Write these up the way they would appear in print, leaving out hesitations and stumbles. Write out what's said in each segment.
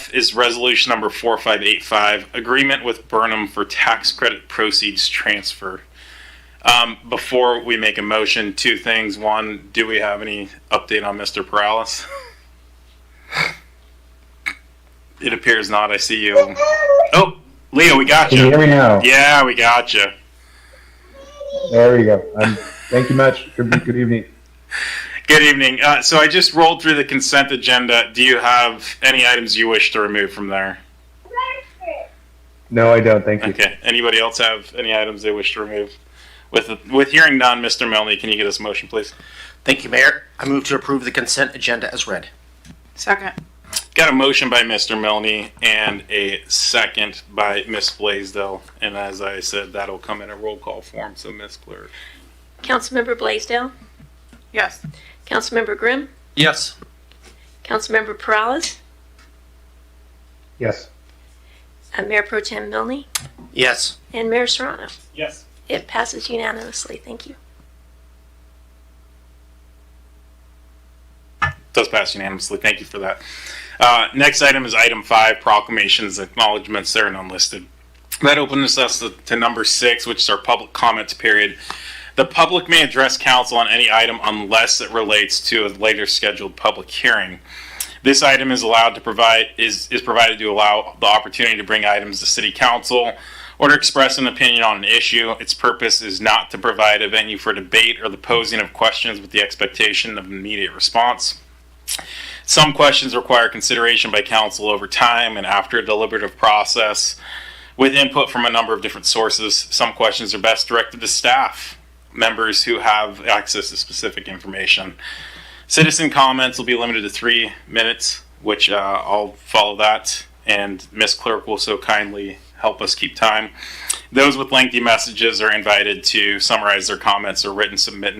F is resolution number 4585, agreement with Burnham for tax credit proceeds transfer. Before we make a motion, two things. One, do we have any update on Mr. Perales? It appears not. I see you. Oh, Leo, we got you. Can you hear me now? Yeah, we got you. There we go. Thank you much. Good evening. Good evening. So I just rolled through the consent agenda. Do you have any items you wish to remove from there? No, I don't. Thank you. Okay. Anybody else have any items they wish to remove? With hearing none, Mr. Milne, can you get us a motion, please? Thank you, Mayor. I move to approve the consent agenda as read. Second. Got a motion by Mr. Milne and a second by Ms. Blaisdell. And as I said, that'll come in a roll call form. So, Ms. Clerk. Councilmember Blaisdell? Yes. Councilmember Grimm? Yes. Councilmember Perales? Yes. Mayor Pro Tem Milne? Yes. And Mayor Serrano? Yes. It passes unanimously. Thank you. Does pass unanimously. Thank you for that. Next item is item 5, proclamations, acknowledgements. They're unlisted. That opens us to number 6, which is our public comments period. The public may address council on any item unless it relates to a later scheduled public hearing. This item is allowed to is provided to allow the opportunity to bring items to city council or to express an opinion on an issue. Its purpose is not to provide a venue for debate or the posing of questions with the expectation of an immediate response. Some questions require consideration by council over time and after a deliberative process with input from a number of different sources. Some questions are best directed to staff members who have access to specific information. Citizen comments will be limited to 3 minutes, which I'll follow that, and Ms. Clerk will so kindly help us keep time. Those with lengthy messages are invited to summarize their comments or submit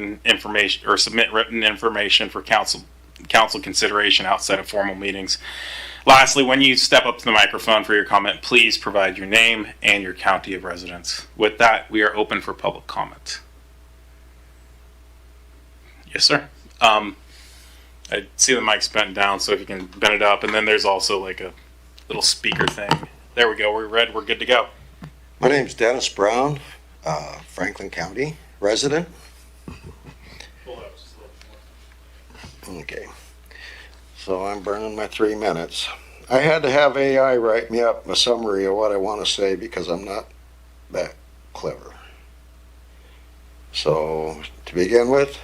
written information for council consideration outside of formal meetings. Lastly, when you step up to the microphone for your comment, please provide your name and your county of residence. With that, we are open for public comment. Yes, sir. I see the mic's bent down, so if you can bend it up, and then there's also like a little speaker thing. There we go. We're red. We're good to go. My name's Dennis Brown, Franklin County resident. Okay, so I'm burning my 3 minutes. I had to have AI write me up a summary of what I want to say because I'm not that clever. So to begin with,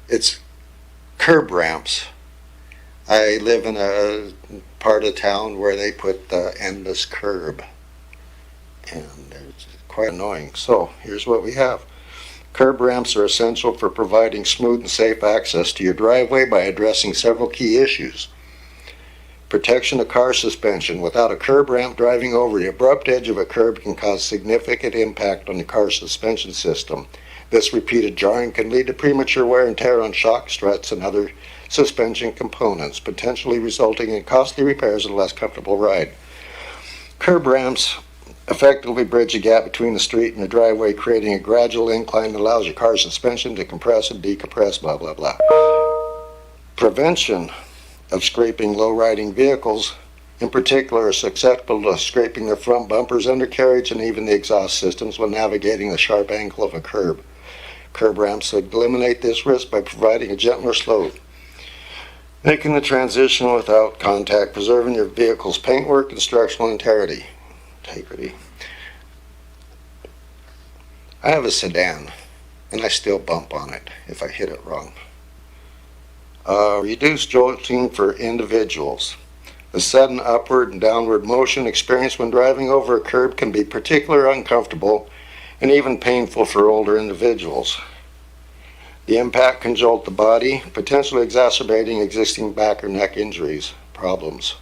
it's curb ramps. I live in a part of town where they put the endless curb, and it's quite annoying. So here's what we have. Curb ramps are essential for providing smooth and safe access to your driveway by addressing several key issues. Protection of car suspension. Without a curb ramp, driving over the abrupt edge of a curb can cause significant impact on the car suspension system. This repeated jarring can lead to premature wear and tear on shock struts and other suspension components, potentially resulting in costly repairs and a less comfortable ride. Curb ramps effectively bridge a gap between the street and the driveway, creating a gradual incline that allows your car suspension to compress and decompress, blah, blah, blah. Prevention of scraping low-riding vehicles, in particular, are susceptible to scraping their front bumpers, undercarriage, and even the exhaust systems when navigating the sharp angle of a curb. Curb ramps eliminate this risk by providing a gentler slope, making the transition without contact, preserving your vehicle's paintwork and structural integrity. I have a sedan, and I still bump on it if I hit it wrong. Reduced jolting for individuals. The sudden upward and downward motion experienced when driving over a curb can be particularly uncomfortable and even painful for older individuals. The impact can jolt the body, potentially exacerbating existing back or neck injuries problems.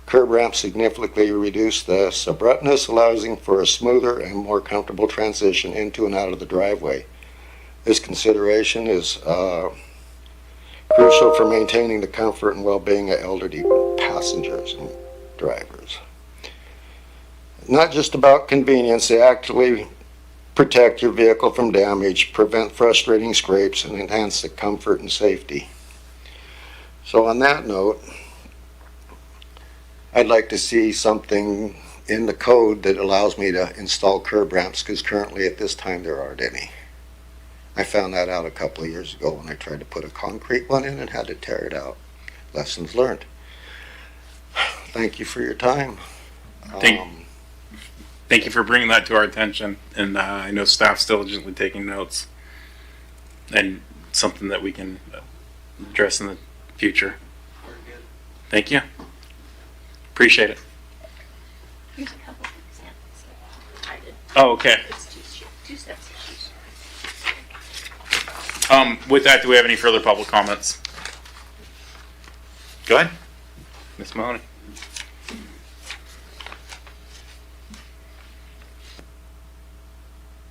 Curb ramps significantly reduce the abruptness, allowing for a smoother and more comfortable transition into and out of the driveway. This consideration is crucial for maintaining the comfort and well-being of elderly passengers and drivers. Not just about convenience, they actively protect your vehicle from damage, prevent frustrating scrapes, and enhance the comfort and safety. So on that note, I'd like to see something in the code that allows me to install curb ramps, because currently at this time there aren't any. I found that out a couple of years ago when I tried to put a concrete one in and had to tear it out. Lessons learned. Thank you for your time. Thank you for bringing that to our attention, and I know staff's diligently taking notes, and something that we can address in the future. Thank you. Appreciate it. Here's a couple of examples. I did. Oh, okay. It's two sets of shoes. With that, do we have any further public comments? Go ahead, Ms. Mahoney.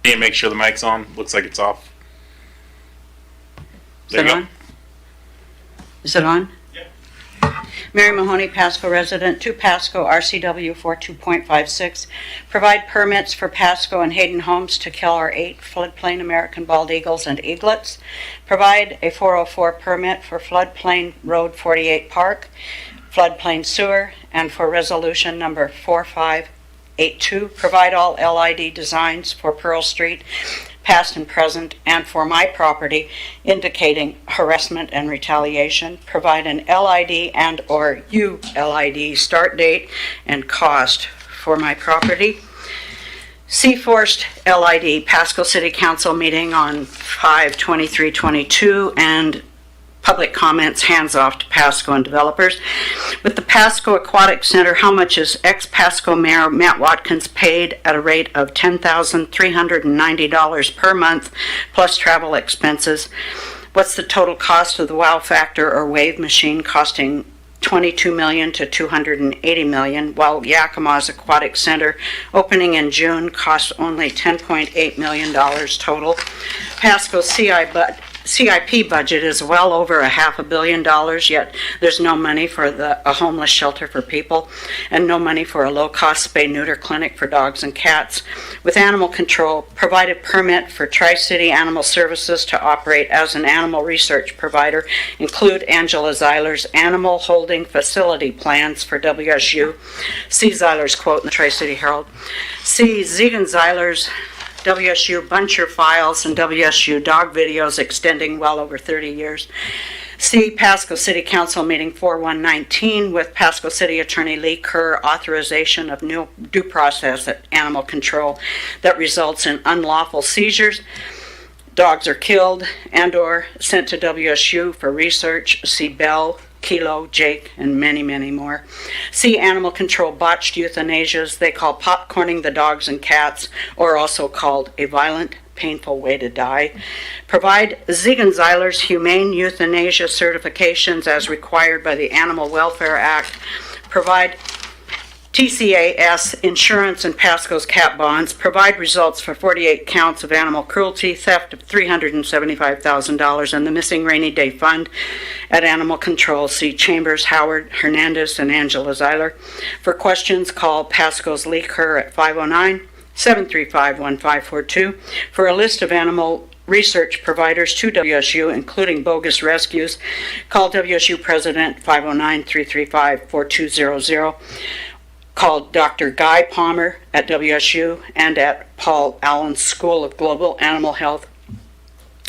Can you make sure the mic's on? Looks like it's off. There you go. Is it on? Yeah. Mary Mahoney, Pasco resident, 2 Pasco, RCW 42.56. Provide permits for Pasco and Hayden homes to kill our 8 floodplain American bald eagles and eaglets. Provide a 404 permit for floodplain Road 48 Park, floodplain sewer, and for resolution number 4582. Provide all LID designs for Pearl Street, past and present, and for my property, indicating harassment and retaliation. Provide an LID and or ULID start date and cost for my property. See Forced LID Pasco City Council meeting on 5/23/22 and public comments hands off to Pasco and developers. With the Pasco Aquatic Center, how much is ex-Pasco Mayor Matt Watkins paid at a rate of $10,390 per month plus travel expenses? What's the total cost of the wow factor or wave machine, costing $22 million to $280 million, while Yakima's Aquatic Center, opening in June, costs only $10.8 million total? Pasco's CIP budget is well over $500 million, yet there's no money for a homeless shelter for people and no money for a low-cost spay-neuter clinic for dogs and cats. With animal control, provide a permit for Tri-City Animal Services to operate as an animal research provider. Include Angela Zeiler's animal holding facility plans for WSU. See Zeiler's quote in the Tri-City Herald. See Zegan Zeiler's WSU Buncher files and WSU dog videos extending well over 30 years. See Pasco City Council meeting 4119 with Pasco City Attorney Lee Kerr, authorization of new due process at animal control that results in unlawful seizures. Dogs are killed and or sent to WSU for research. See Bell, Kilo, Jake, and many, many more. See Animal Control botched euthanasias they call popcorning the dogs and cats, or also called a violent, painful way to die. Provide Zegan Zeiler's humane euthanasia certifications as required by the Animal Welfare Act. Provide TCAS insurance and Pasco's cat bonds. Provide results for 48 counts of animal cruelty, theft of $375,000, and the missing rainy day fund at Animal Control. See Chambers, Howard, Hernandez, and Angela Zeiler. For questions, call Pasco's Lee Kerr at 509-735-1542. For a list of animal research providers to WSU, including bogus rescues, call WSU President 509-335-4200. Call Dr. Guy Palmer at WSU and at Paul Allen School of Global Animal Health,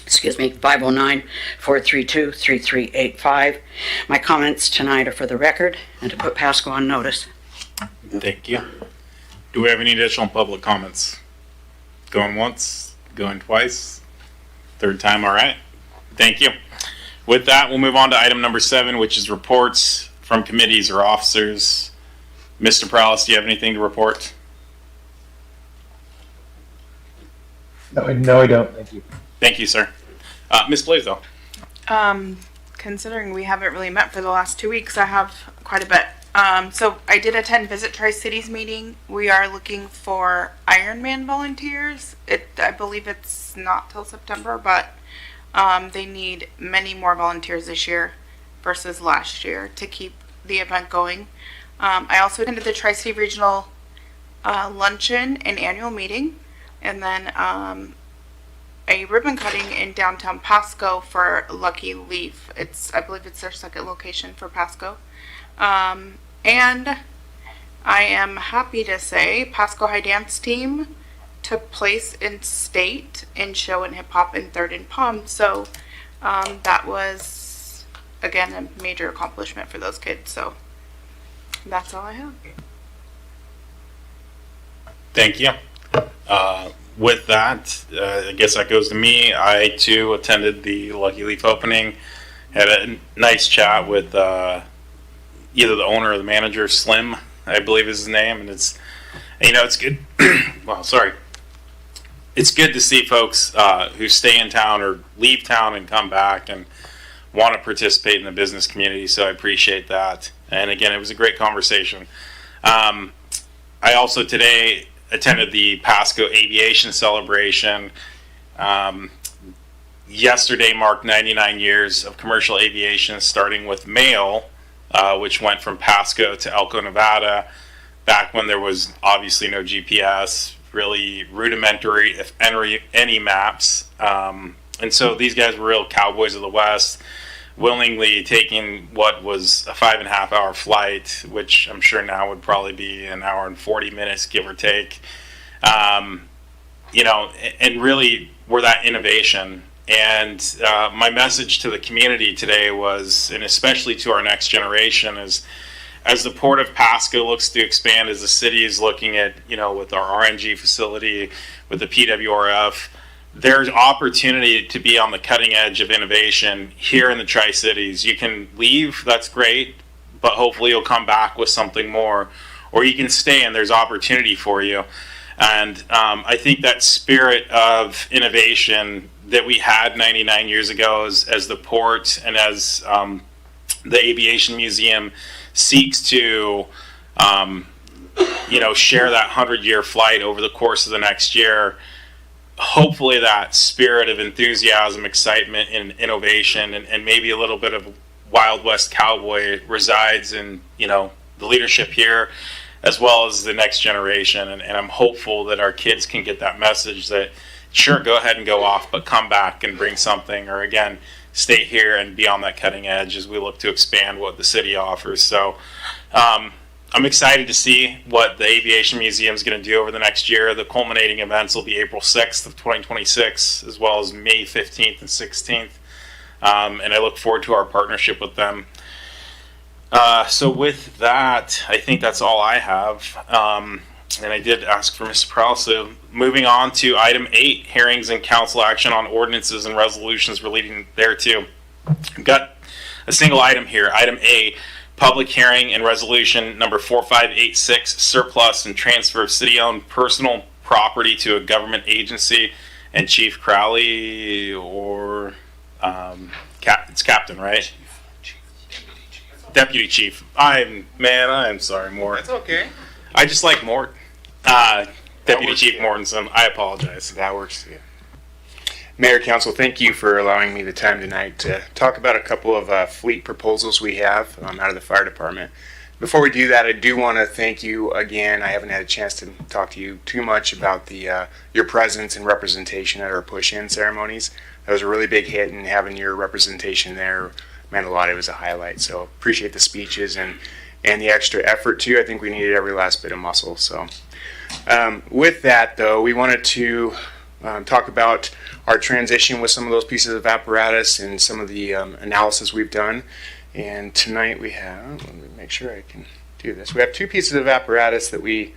509-432-3385. My comments tonight are for the record and to put Pasco on notice. Thank you. Do we have any additional public comments? Going once, going twice, third time, all right. Thank you. With that, we'll move on to item number 7, which is reports from committees or officers. Mr. Prowlis, do you have anything to report? No, I don't. Thank you. Thank you, sir. Ms. Blaisdell. Considering we haven't really met for the last 2 weeks, I have quite a bit. So I did attend Visit Tri-Cities meeting. We are looking for Ironman volunteers. I believe it's not till September, but they need many more volunteers this year versus last year to keep the event going. I also attended the Tri-City Regional luncheon and annual meeting, and then a ribbon cutting in downtown Pasco for Lucky Leaf. I believe it's their second location for Pasco. And I am happy to say Pasco High Dance Team took place in state in show and hip hop in third and palm. So that was, again, a major accomplishment for those kids. So that's all I have. Thank you. With that, I guess that goes to me. I too attended the Lucky Leaf opening. Had a nice chat with either the owner or the manager, Slim, I believe is his name, and it's good. Well, sorry. It's good to see folks who stay in town or leave town and come back and want to participate in the business community. So I appreciate that. And again, it was a great conversation. I also today attended the Pasco Aviation Celebration. Yesterday marked 99 years of commercial aviation, starting with mail, which went from Pasco to Elko, Nevada, back when there was obviously no GPS, really rudimentary, if any maps. And so these guys were real cowboys of the West, willingly taking what was a 5.5 hour flight, which I'm sure now would probably be an hour and 40 minutes, give or take. And really were that innovation. And my message to the community today was, and especially to our next generation, is as the Port of Pasco looks to expand, as the city is looking at, with our RNG facility, with the PWRF, there's opportunity to be on the cutting edge of innovation here in the Tri-Cities. You can leave, that's great, but hopefully you'll come back with something more, or you can stay and there's opportunity for you. And I think that spirit of innovation that we had 99 years ago as the port and as the Aviation Museum seeks to share that 100-year flight over the course of the next year, hopefully that spirit of enthusiasm, excitement, and innovation, and maybe a little bit of Wild West cowboy resides in the leadership here, as well as the next generation. And I'm hopeful that our kids can get that message that, sure, go ahead and go off, but come back and bring something, or again, stay here and be on that cutting edge as we look to expand what the city offers. So I'm excited to see what the Aviation Museum is going to do over the next year. The culminating events will be April 6th of 2026, as well as May 15th and 16th. And I look forward to our partnership with them. So with that, I think that's all I have. And I did ask for Mr. Prowl. So moving on to item 8, hearings and council action on ordinances and resolutions relating thereto. I've got a single item here. Item A, public hearing and resolution number 4586, surplus and transfer of city-owned personal property to a government agency. And Chief Crowley, or it's Captain, right? Deputy Chief. I'm sorry, Mort. That's okay. I just like Mort. Deputy Chief Mortensen, I apologize. That works too. Mayor, Council, thank you for allowing me the time tonight to talk about a couple of fleet proposals we have out of the fire department. Before we do that, I do want to thank you again. I haven't had a chance to talk to you too much about your presence and representation at our push-in ceremonies. That was a really big hit, and having your representation there meant a lot. It was a highlight. So appreciate the speeches and the extra effort too. I think we needed every last bit of muscle. So with that, though, we wanted to talk about our transition with some of those pieces of apparatus and some of the analysis we've done. And tonight we have, let me make sure I can do this. We have 2 pieces of apparatus that we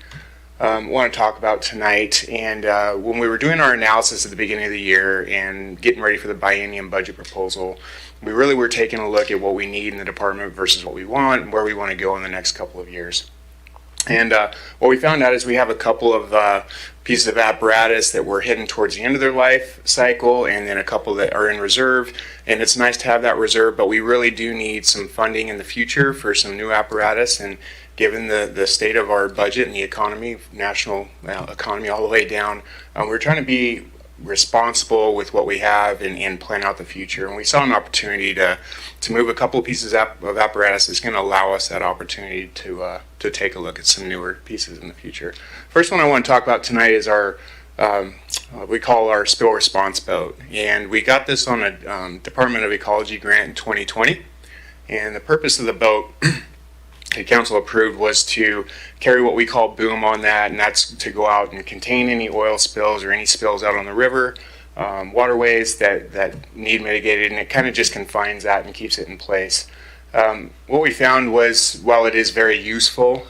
want to talk about tonight. And when we were doing our analysis at the beginning of the year and getting ready for the biennium budget proposal, we really were taking a look at what we need in the department versus what we want and where we want to go in the next couple of years. And what we found out is we have a couple of pieces of apparatus that were heading towards the end of their life cycle, and then a couple that are in reserve. And it's nice to have that reserve, but we really do need some funding in the future for some new apparatus. And given the state of our budget and the economy, national economy all the way down, we're trying to be responsible with what we have and plan out the future. And we saw an opportunity to move a couple of pieces of apparatus that's going to allow us that opportunity to take a look at some newer pieces in the future. First one I want to talk about tonight is our we call our spill response boat, and we got this on a Department of Ecology grant in 2020. And the purpose of the boat the council approved was to carry what we call boom on that, and that's to go out and contain any oil spills or any spills out on the river, waterways that need mitigated, and it kind of just confines that and keeps it in place. What we found was, while it is very useful,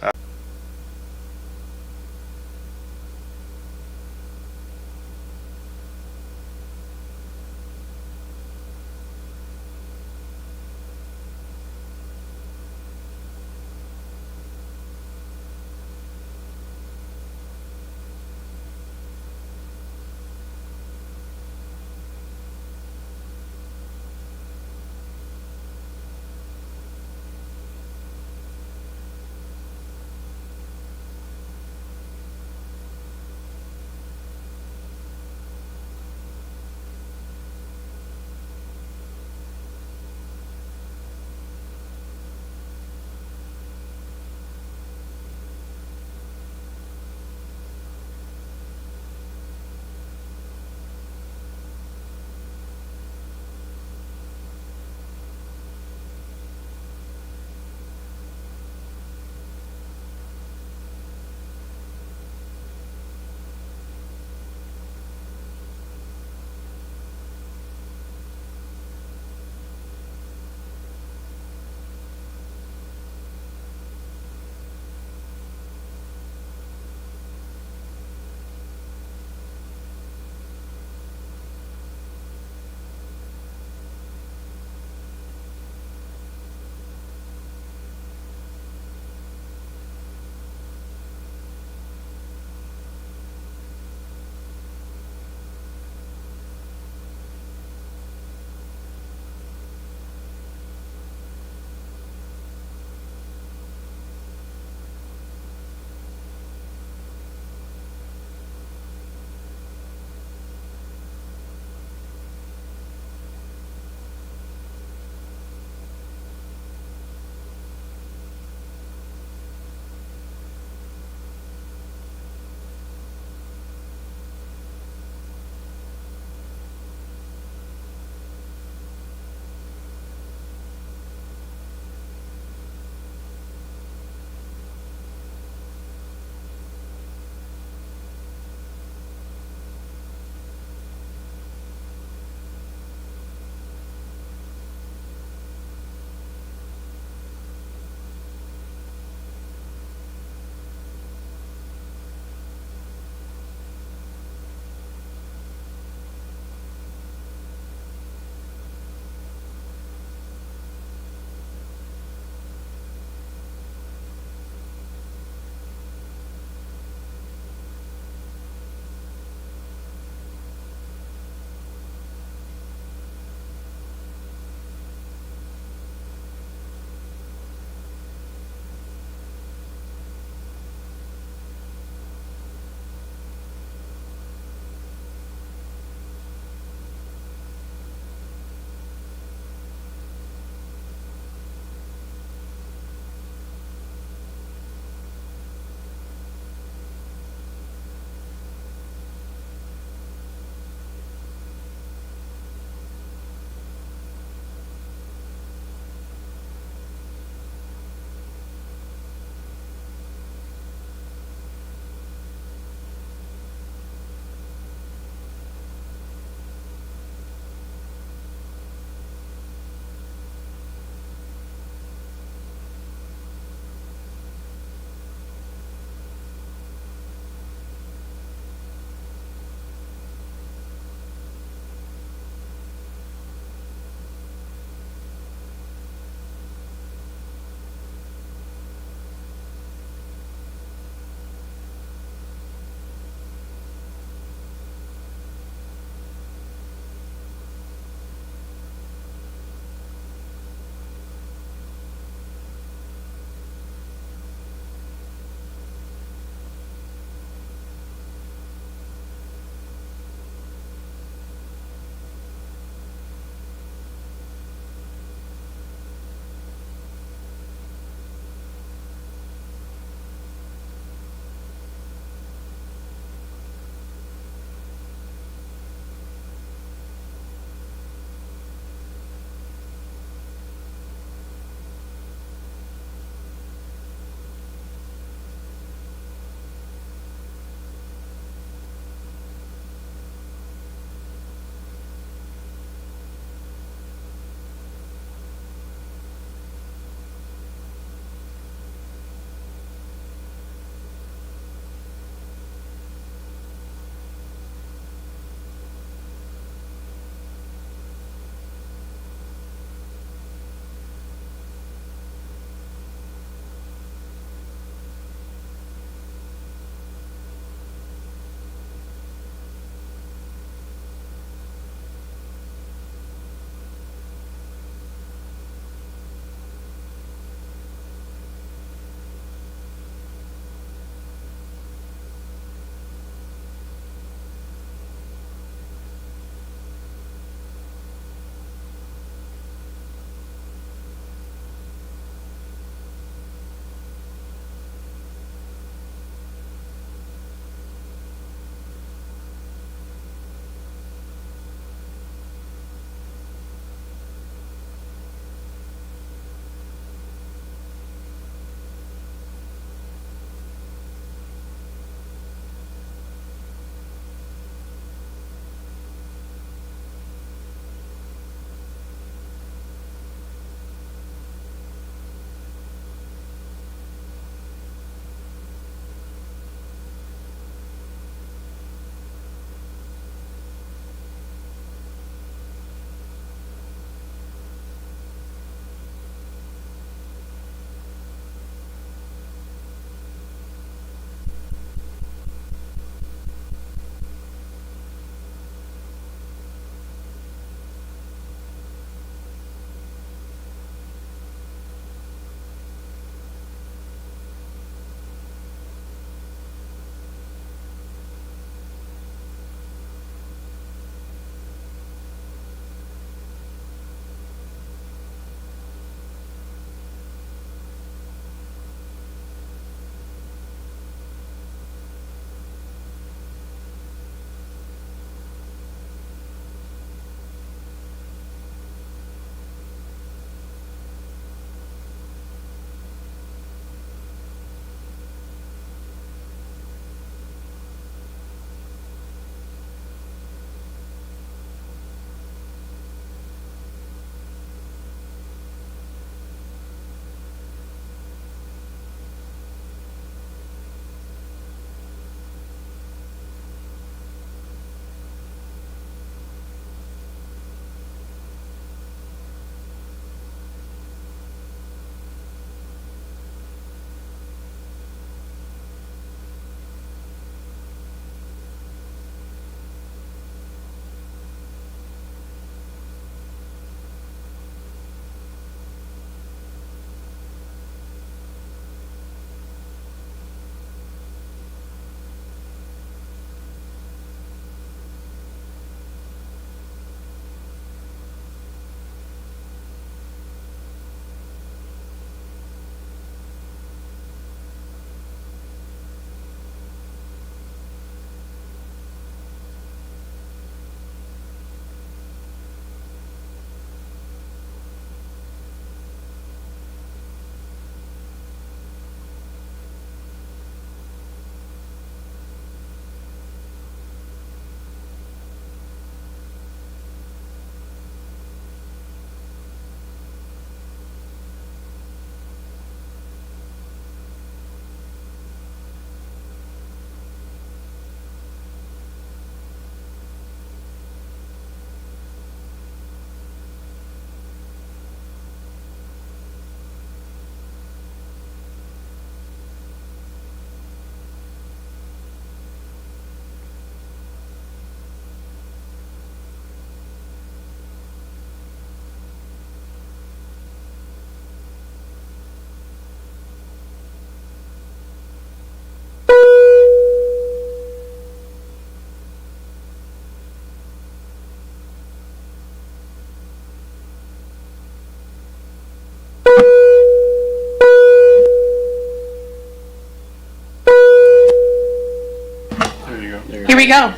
we go.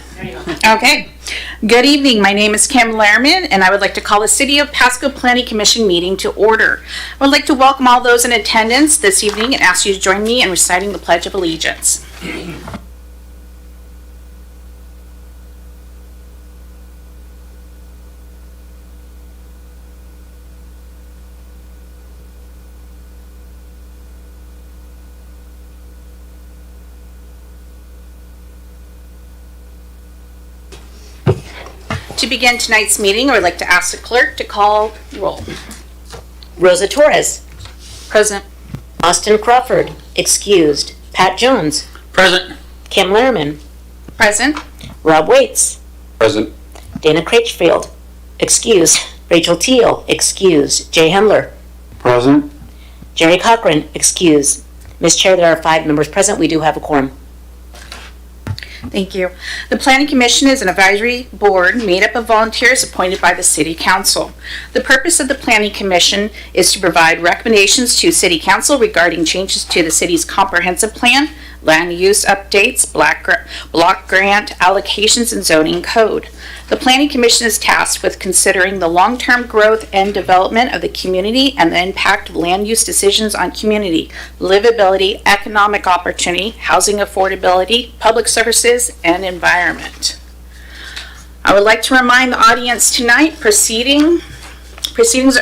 Okay. Good evening. My name is Kim Lehrman, and I would like to call the City of Pasco Planning Commission meeting to order. I would like to welcome all those in attendance this evening and ask you to join me in reciting the Pledge of Allegiance. To begin tonight's meeting, I would like to ask the clerk to call roll. Rosa Torres. Present. Austin Crawford. Excused. Pat Jones. Present. Kim Lehrman. Present. Rob Waits. Present. Dana Critchfield. Excused. Rachel Teal. Excused. Jay Hendler. Present. Jerry Cochran. Excused. Ms. Chair, there are 5 members present. We do have a quorum. Thank you. The Planning Commission is an advisory board made up of volunteers appointed by the City Council. The purpose of the Planning Commission is to provide recommendations to City Council regarding changes to the city's comprehensive plan, land use updates, block grant allocations, and zoning code. The Planning Commission is tasked with considering the long-term growth and development of the community and the impact of land use decisions on community, livability, economic opportunity, housing affordability, public services, and environment. I would like to remind the audience tonight, proceedings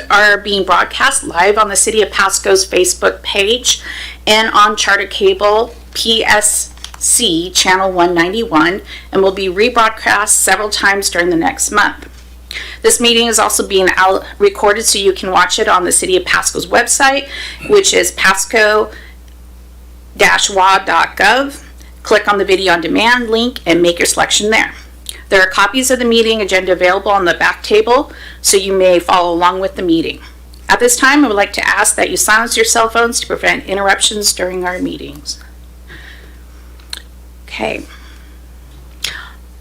are being broadcast live on the City of Pasco's Facebook page and on Charter Cable PSC Channel 191 and will be rebroadcast several times during the next month. This meeting is also being recorded so you can watch it on the City of Pasco's website, which is pasco-wa.gov. Click on the video on demand link and make your selection there. There are copies of the meeting agenda available on the back table, so you may follow along with the meeting. At this time, I would like to ask that you silence your cell phones to prevent interruptions during our meetings. Okay.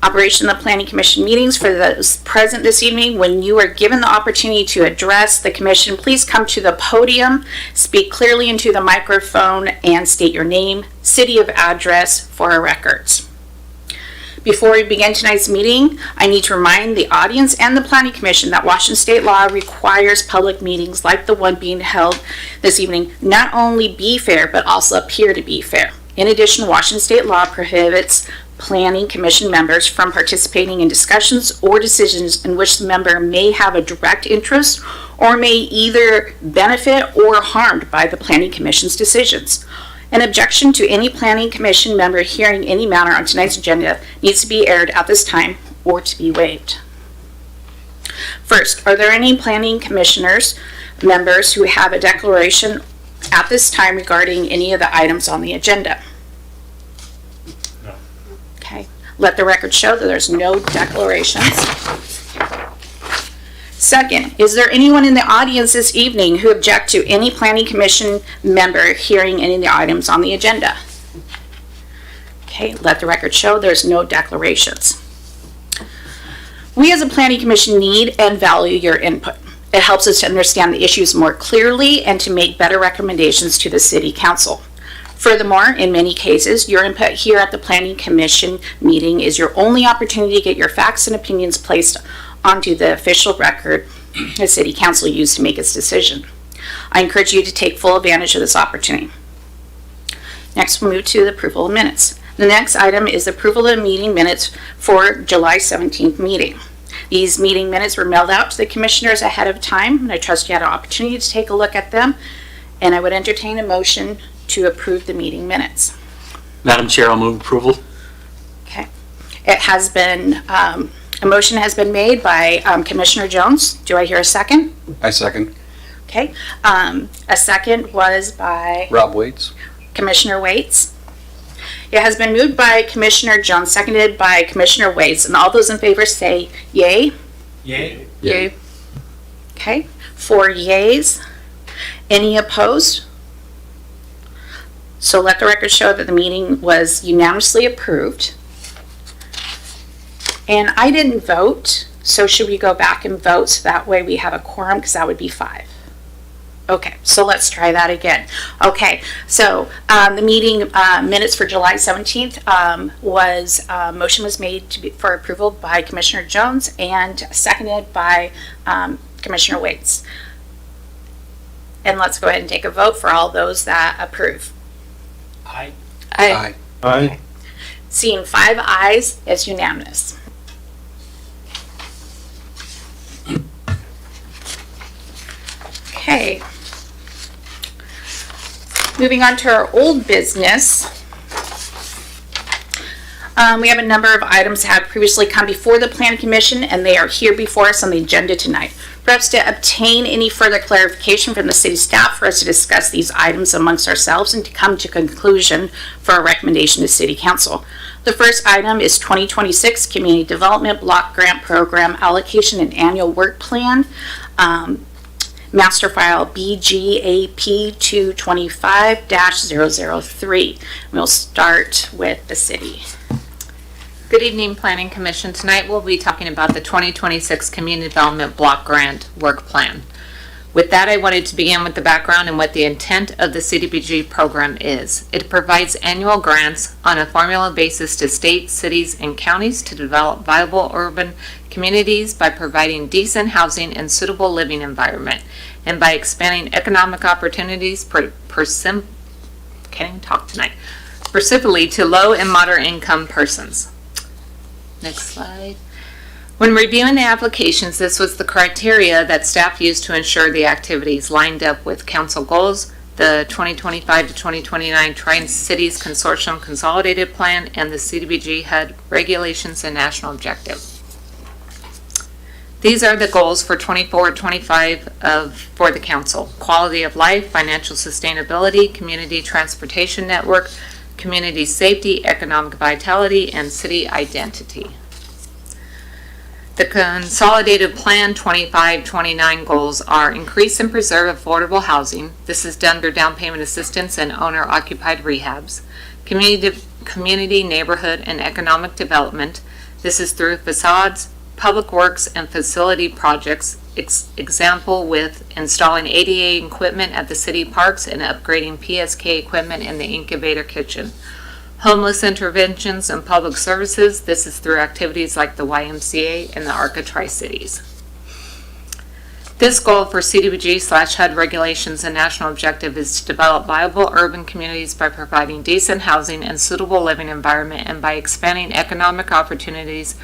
Operation of the Planning Commission meetings. For those present this evening, when you are given the opportunity to address the Commission, please come to the podium, speak clearly into the microphone, and state your name, city of address for our records. Before we begin tonight's meeting, I need to remind the audience and the Planning Commission that Washington State law requires public meetings like the one being held this evening not only be fair, but also appear to be fair. In addition, Washington State law prohibits Planning Commission members from participating in discussions or decisions in which the member may have a direct interest or may either benefit or harmed by the Planning Commission's decisions. An objection to any Planning Commission member hearing any matter on tonight's agenda needs to be aired at this time or to be waived. First, are there any Planning Commissioners members who have a declaration at this time regarding any of the items on the agenda? No. Okay. Let the record show that there's no declarations. Second, is there anyone in the audience this evening who object to any Planning Commission member hearing any of the items on the agenda? Okay, let the record show there's no declarations. We as a Planning Commission need and value your input. It helps us to understand the issues more clearly and to make better recommendations to the City Council. Furthermore, in many cases, your input here at the Planning Commission meeting is your only opportunity to get your facts and opinions placed onto the official record the City Council used to make its decision. I encourage you to take full advantage of this opportunity. Next, we'll move to the approval of minutes. The next item is the approval of the meeting minutes for July 17th meeting. These meeting minutes were mailed out to the commissioners ahead of time, and I trust you had an opportunity to take a look at them, and I would entertain a motion to approve the meeting minutes. Madam Chair, I'll move approval. Okay. It has been a motion has been made by Commissioner Jones. Do I hear a second? I second. Okay. A second was by Rob Waits. Commissioner Waits. It has been moved by Commissioner Jones, seconded by Commissioner Waits, and all those in favor say yay. Yay. Yay. Okay. 4 yays. Any opposed? So let the record show that the meeting was unanimously approved. And I didn't vote, so should we go back and vote so that way we have a quorum, because that would be 5. Okay, so let's try that again. Okay, so the meeting minutes for July 17th motion was made for approval by Commissioner Jones and seconded by Commissioner Waits. And let's go ahead and take a vote for all those that approve. Aye. Aye. Aye. Seeing 5 ayes, it's unanimous. Okay. Moving on to our old business. We have a number of items that have previously come before the Planning Commission, and they are here before us on the agenda tonight. Perhaps to obtain any further clarification from the city staff for us to discuss these items amongst ourselves and to come to conclusion for a recommendation to City Council. The first item is 2026 Community Development Block Grant Program Allocation and Annual Work Plan. Master File BGAP 225-003. We'll start with the city. Good evening, Planning Commission. Tonight we'll be talking about the 2026 Community Development Block Grant Work Plan. With that, I wanted to begin with the background and what the intent of the CDBG program is. It provides annual grants on a formula basis to states, cities, and counties to develop viable urban communities by providing decent housing and suitable living environment, and by expanding economic opportunities specifically to low and moderate income persons. Next slide. When reviewing the applications, this was the criteria that staff used to ensure the activities lined up with council goals, the 2025 to 2029 Tri-Cities Consortium Consolidated Plan, and the CDBG HUD regulations and national objective. These are the goals for 24-25 for the council: quality of life, financial sustainability, community transportation network, community safety, economic vitality, and city identity. The Consolidated Plan 25-29 goals are increase and preserve affordable housing. This is done through down payment assistance and owner-occupied rehabs. Community, neighborhood, and economic development. This is through facades, public works, and facility projects. Example with installing ADA equipment at the city parks and upgrading PSK equipment in the incubator kitchen. Homeless interventions and public services. This is through activities like the YMCA and the ARCA Tri-Cities. This goal for CDBG/HUD regulations and national objective is to develop viable urban communities by providing decent housing and suitable living environment, and by expanding economic opportunities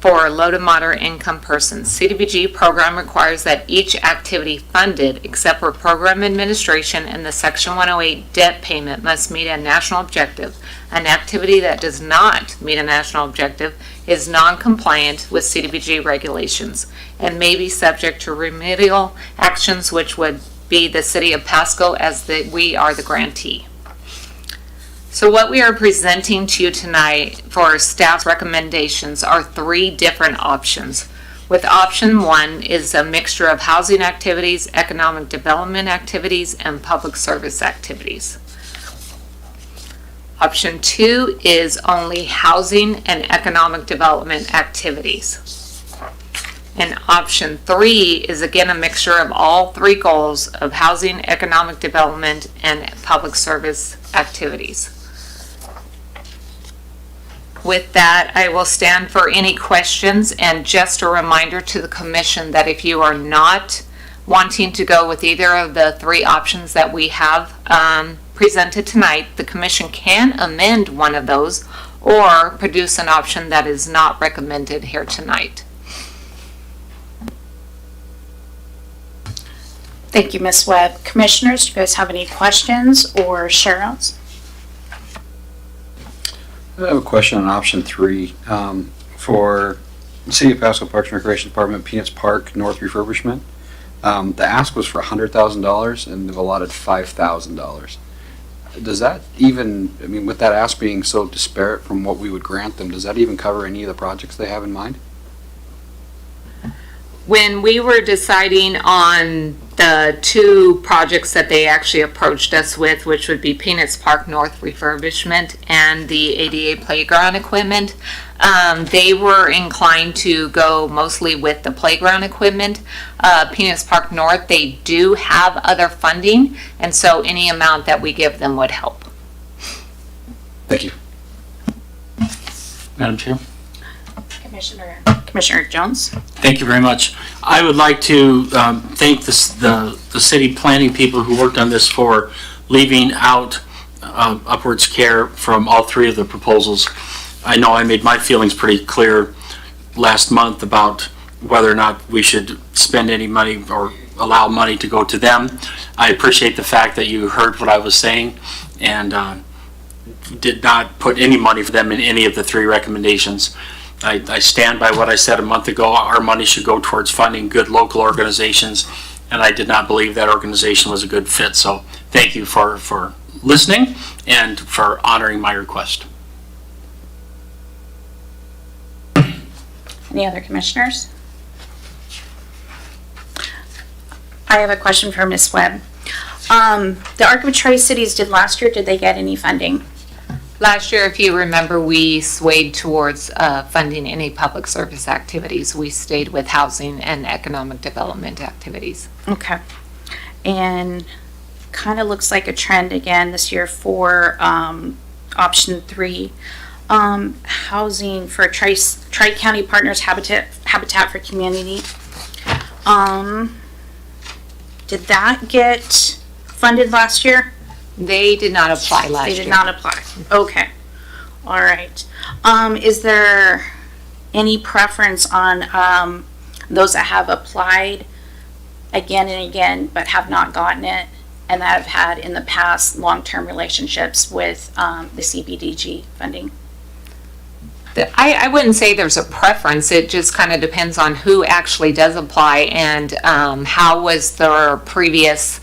for low to moderate income persons. CDBG program requires that each activity funded, except for program administration and the Section 108 debt payment, must meet a national objective. An activity that does not meet a national objective is non-compliant with CDBG regulations and may be subject to remedial actions, which would be the city of Pasco, as we are the grantee. So what we are presenting to you tonight for staff's recommendations are 3 different options. With option 1 is a mixture of housing activities, economic development activities, and public service activities. Option 2 is only housing and economic development activities. And option 3 is again a mixture of all 3 goals of housing, economic development, and public service activities. With that, I will stand for any questions, and just a reminder to the commission that if you are not wanting to go with either of the 3 options that we have presented tonight, the commission can amend one of those or produce an option that is not recommended here tonight. Thank you, Ms. Webb. Commissioners, do you guys have any questions or shout-outs? I have a question on option 3 for City of Pasco Parks and Recreation Department, Peanuts Park North refurbishment. The ask was for $100,000 and they've allotted $5,000. Does that even, I mean, with that ask being so disparate from what we would grant them, does that even cover any of the projects they have in mind? When we were deciding on the two projects that they actually approached us with, which would be Peanuts Park North refurbishment and the ADA playground equipment. They were inclined to go mostly with the playground equipment. Peanuts Park North, they do have other funding, and so any amount that we give them would help. Thank you. Madam Chair. Commissioner Jones? Thank you very much. I would like to thank the city planning people who worked on this for leaving out upwards care from all three of the proposals. I know I made my feelings pretty clear last month about whether or not we should spend any money or allow money to go to them. I appreciate the fact that you heard what I was saying and did not put any money for them in any of the three recommendations. I stand by what I said a month ago. Our money should go towards funding good local organizations, and I did not believe that organization was a good fit. So thank you for listening and for honoring my request. Any other commissioners? I have a question for Ms. Webb. The Arc of Tri-Cities did last year, did they get any funding? Last year, if you remember, we swayed towards funding any public service activities. We stayed with housing and economic development activities. Okay. And kind of looks like a trend again this year for option 3. Housing for Tri-County Partners Habitat for Community. Did that get funded last year? They did not apply last year. They did not apply. Okay. All right. Is there any preference on those that have applied again and again but have not gotten it and that have had in the past long-term relationships with the CBDG funding? I wouldn't say there's a preference. It just kind of depends on who actually does apply and how was their previous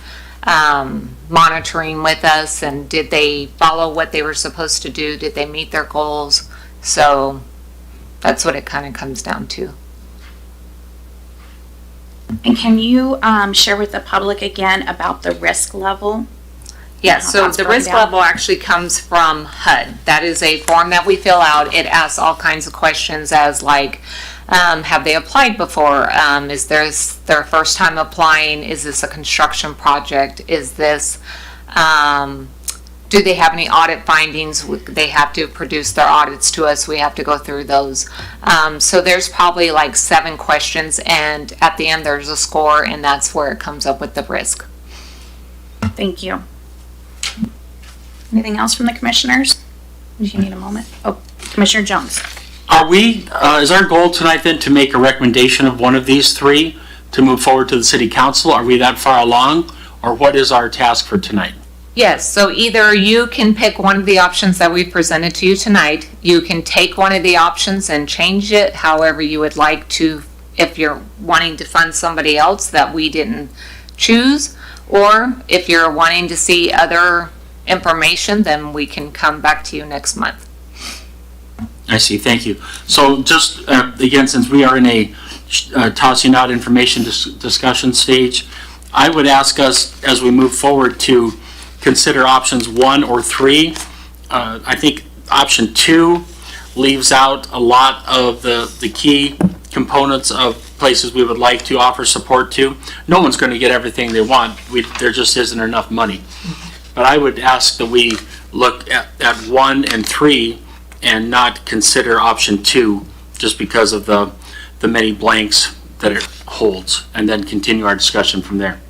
monitoring with us, and did they follow what they were supposed to do? Did they meet their goals? So that's what it kind of comes down to. And can you share with the public again about the risk level? Yes, so the risk level actually comes from HUD. That is a form that we fill out. It asks all kinds of questions as like, have they applied before? Is this their first time applying? Is this a construction project? Is this, do they have any audit findings? They have to produce their audits to us. We have to go through those. So there's probably like 7 questions, and at the end there's a score, and that's where it comes up with the risk. Thank you. Anything else from the commissioners? Do you need a moment? Oh, Commissioner Jones. Are we, is our goal tonight then to make a recommendation of one of these 3 to move forward to the city council? Are we that far along, or what is our task for tonight? Yes, so either you can pick one of the options that we presented to you tonight. You can take one of the options and change it however you would like to, if you're wanting to fund somebody else that we didn't choose, or if you're wanting to see other information, then we can come back to you next month. I see, thank you. So just, again, since we are in a tossing out information discussion stage, I would ask us as we move forward to consider options 1 or 3. I think option 2 leaves out a lot of the key components of places we would like to offer support to. No one's going to get everything they want. There just isn't enough money. But I would ask that we look at 1 and 3 and not consider option 2 just because of the many blanks that it holds, and then continue our discussion from there.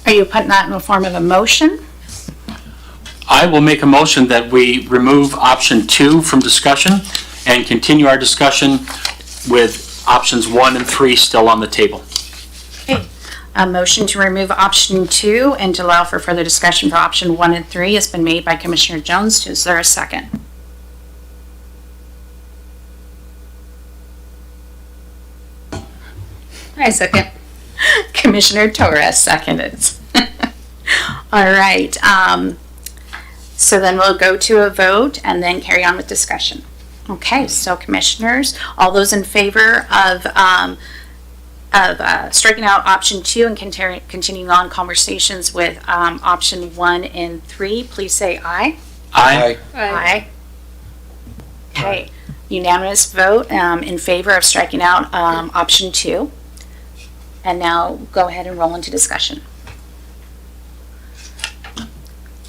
Are you putting that in the form of a motion? I will make a motion that we remove option 2 from discussion and continue our discussion with options 1 and 3 still on the table. Okay. A motion to remove option 2 and to allow for further discussion for option 1 and 3 has been made by Commissioner Jones. Is there a second? I second. Commissioner Torres seconded. All right. So then we'll go to a vote and then carry on with discussion. Okay, so commissioners, all those in favor of striking out option 2 and continuing on conversations with option 1 and 3, please say aye. Aye. Aye. Okay, unanimous vote in favor of striking out option 2. And now go ahead and roll into discussion.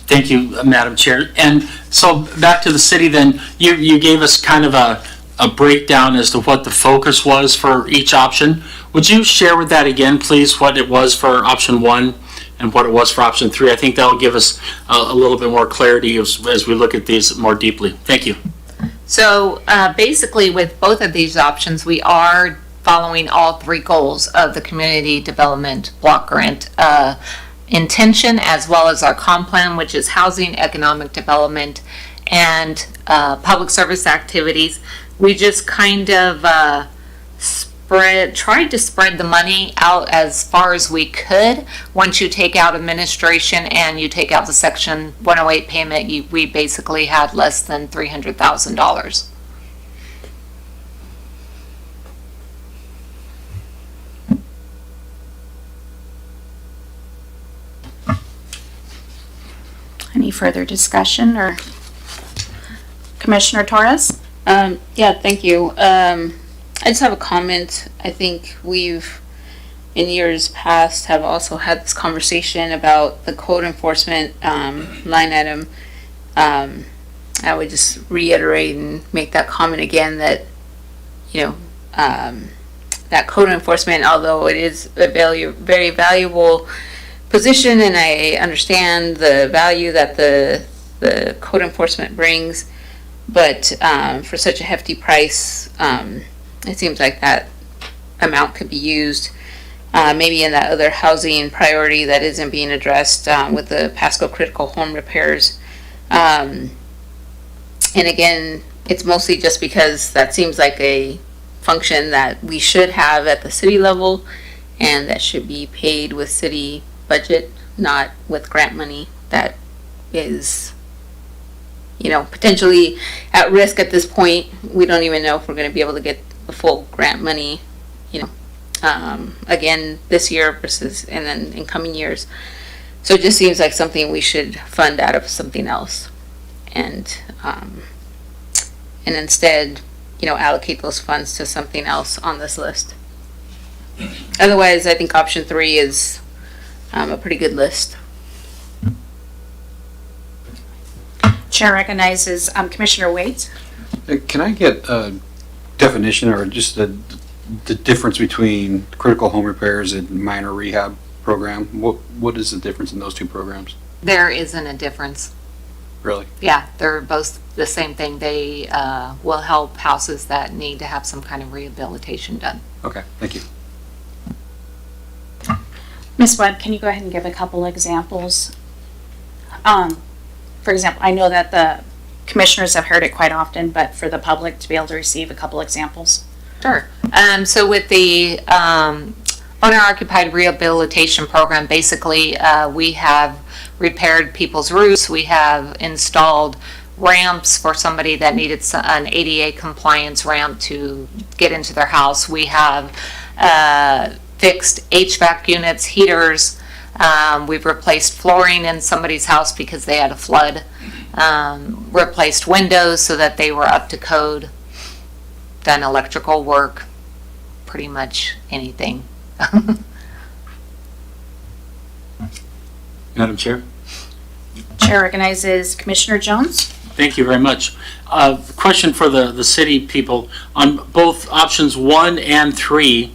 Thank you, Madam Chair. And so back to the city then, you gave us kind of a breakdown as to what the focus was for each option. Would you share with that again, please, what it was for option 1 and what it was for option 3? I think that will give us a little bit more clarity as we look at these more deeply. Thank you. So basically with both of these options, we are following all 3 goals of the community development block grant intention, as well as our comp plan, which is housing, economic development, and public service activities. We just kind of tried to spread the money out as far as we could. Once you take out administration and you take out the Section 108 payment, we basically had less than $300,000. Any further discussion or Commissioner Torres? Yeah, thank you. I just have a comment. I think we've, in years past, have also had this conversation about the code enforcement line item. I would just reiterate and make that comment again that, that code enforcement, although it is a very valuable position, and I understand the value that the code enforcement brings, but for such a hefty price, it seems like that amount could be used maybe in that other housing priority that isn't being addressed with the Pasco critical home repairs. And again, it's mostly just because that seems like a function that we should have at the city level, and that should be paid with city budget, not with grant money that is, potentially at risk at this point. We don't even know if we're going to be able to get the full grant money, again this year versus and then in coming years. So it just seems like something we should fund out of something else, and instead, allocate those funds to something else on this list. Otherwise, I think option 3 is a pretty good list. Chair recognizes Commissioner Waits. Can I get a definition or just the difference between critical home repairs and minor rehab program? What is the difference in those 2 programs? There isn't a difference. Really? Yeah, they're both the same thing. They will help houses that need to have some kind of rehabilitation done. Okay, thank you. Ms. Webb, can you go ahead and give a couple examples? For example, I know that the commissioners have heard it quite often, but for the public to be able to receive a couple examples. Sure. So with the owner-occupied rehabilitation program, basically we have repaired people's roofs. We have installed ramps for somebody that needed an ADA compliance ramp to get into their house. We have fixed HVAC units, heaters. We've replaced flooring in somebody's house because they had a flood. Replaced windows so that they were up to code. Done electrical work, pretty much anything. Madam Chair. Chair recognizes Commissioner Jones. Thank you very much. Question for the city people. On both options 1 and 3,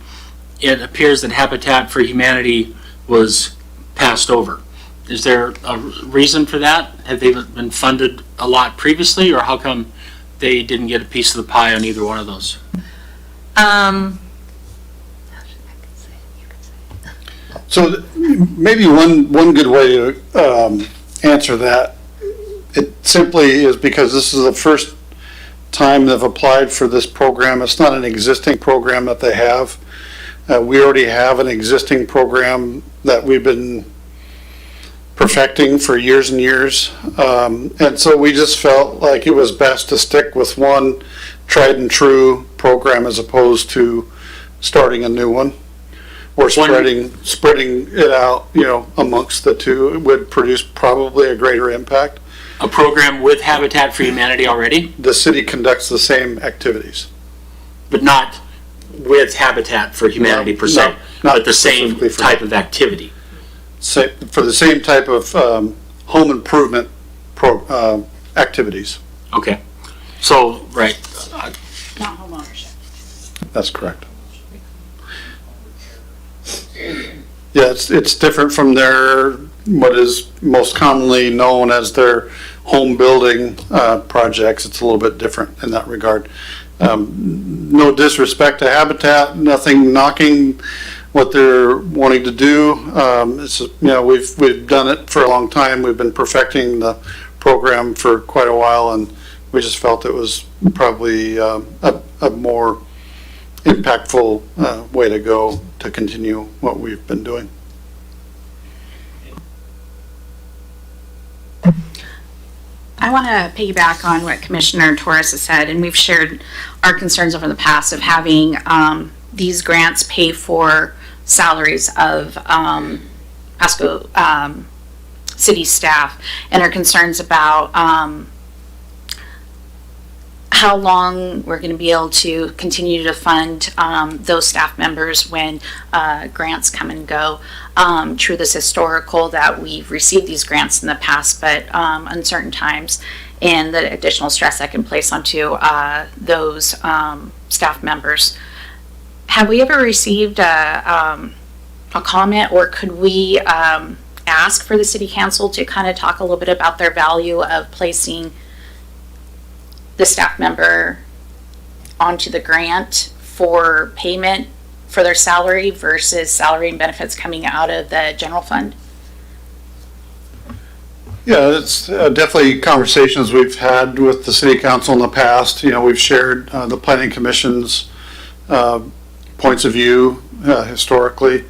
it appears that Habitat for Humanity was passed over. Is there a reason for that? Have they been funded a lot previously, or how come they didn't get a piece of the pie on either one of those? So maybe one good way to answer that, it simply is because this is the first time they've applied for this program. It's not an existing program that they have. We already have an existing program that we've been perfecting for years and years. And so we just felt like it was best to stick with one tried and true program as opposed to starting a new one. Or spreading it out, amongst the two. It would produce probably a greater impact. A program with Habitat for Humanity already, The city conducts the same activities. but not with Habitat for Humanity per se, not but the same specifically for type that. of activity. For the same type of home improvement activities. Okay. So, right. Not home ownership. That's correct. Yeah, it's different from what is most commonly known as their home building projects. It's a little bit different in that regard. No disrespect to Habitat, nothing knocking what they're wanting to do. We've done it for a long time. We've been perfecting the program for quite a while, and we just felt it was probably a more impactful way to go to continue what we've been doing. I want to piggyback on what Commissioner Torres has said, and we've shared our concerns over the past of having these grants pay for salaries of Pasco city staff, and our concerns about how long we're going to be able to continue to fund those staff members when grants come and go. True, this historical that we've received these grants in the past, but uncertain times, and the additional stress that can place onto those staff members. Have we ever received a comment, or could we ask for the city council to kind of talk a little bit about their value of placing the staff member onto the grant for payment for their salary versus salary and benefits coming out of the general fund? Yeah, it's definitely conversations we've had with the city council in the past. We've shared the planning commission's points of view historically.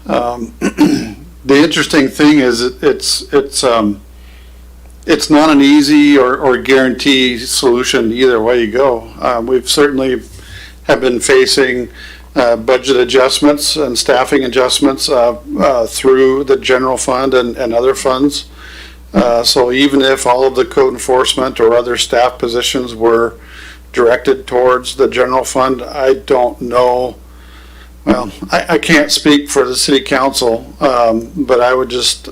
The interesting thing is it's not an easy or guarantee solution either way you go. We've certainly have been facing budget adjustments and staffing adjustments through the general fund and other funds. So even if all of the code enforcement or other staff positions were directed towards the general fund, I don't know. Well, I can't speak for the city council, but I would just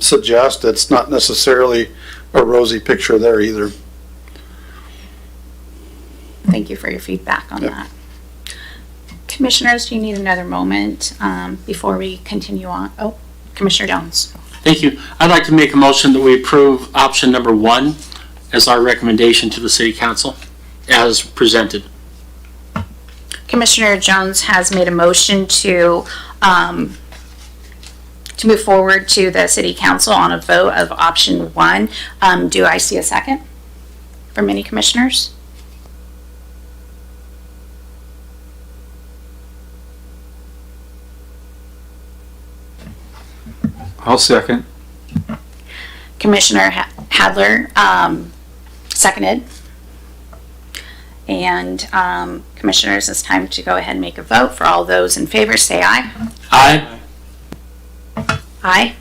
suggest it's not necessarily a rosy picture there either. Thank you for your feedback on that. Commissioners, do you need another moment before we continue on? Oh, Commissioner Jones. Thank you. I'd like to make a motion that we approve option number 1 as our recommendation to the city council as presented. Commissioner Jones has made a motion to move forward to the city council on a vote of option 1. Do I see a second from any commissioners? I'll second. Commissioner Hadler seconded. And commissioners, it's time to go ahead and make a vote. For all those in favor, say aye. Aye. Aye.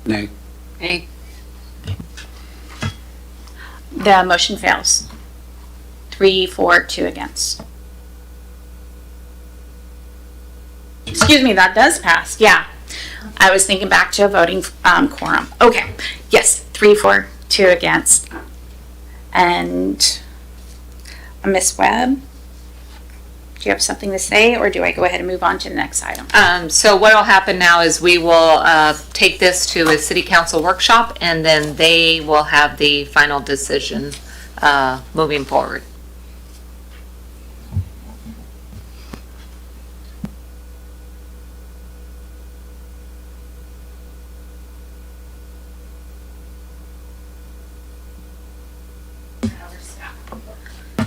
Nay. Nay. The motion fails. 3, 4, 2 against. Excuse me, that does pass. Yeah. I was thinking back to a voting quorum. Okay. Yes, 3, 4, 2 against. And Ms. Webb, do you have something to say, or do I go ahead and move on to the next item? So what will happen now is we will take this to a city council workshop, and then they will have the final decision moving forward.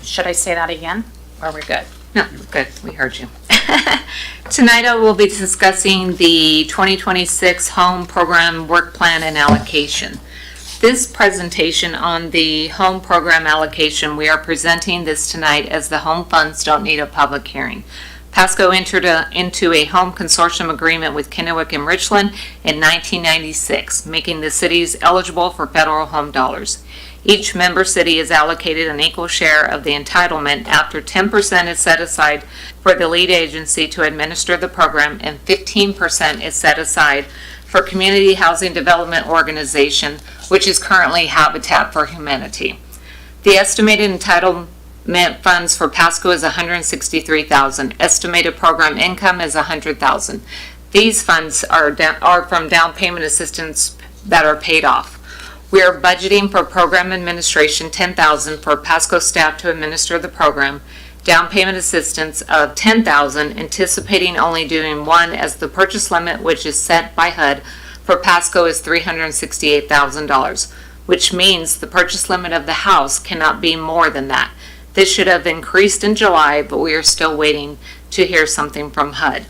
Should I say that again, or we're good? No, good. We heard you. Tonight I will be discussing the 2026 home program work plan and allocation. This presentation on the home program allocation, we are presenting this tonight as the home funds don't need a public hearing. Pasco entered into a home consortium agreement with Kennewick and Richland in 1996, making the cities eligible for federal home dollars. Each member city is allocated an equal share of the entitlement after 10% is set aside for the lead agency to administer the program and 15% is set aside for Community Housing Development Organization, which is currently Habitat for Humanity. The estimated entitlement funds for Pasco is $163,000. Estimated program income is $100,000. These funds are from down payment assistance that are paid off. We are budgeting for program administration $10,000 for Pasco staff to administer the program, down payment assistance of $10,000, anticipating only doing one as the purchase limit, which is set by HUD, for Pasco is $368,000, which means the purchase limit of the house cannot be more than that. This should have increased in July, but we are still waiting to hear something from HUD.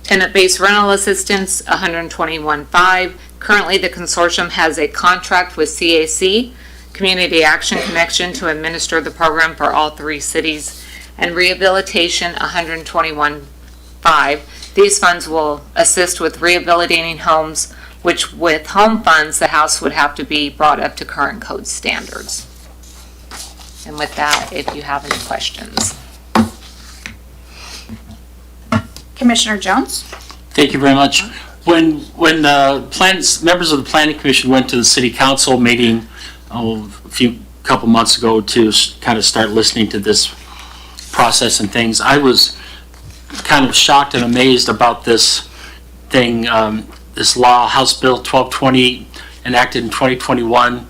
Tenant-based rental assistance, $121,500. Currently, the consortium has a contract with CAC, Community Action Connection, to administer the program for all 3 cities. And rehabilitation, $121,500. These funds will assist with rehabilitating homes, which with home funds, the house would have to be brought up to current code standards. And with that, if you have any questions. Commissioner Jones? Thank you very much. When the members of the Planning Commission went to the City Council meeting a couple months ago to kind of start listening to this process and things, I was kind of shocked and amazed about this thing, this law, House Bill 1220, enacted in 2021,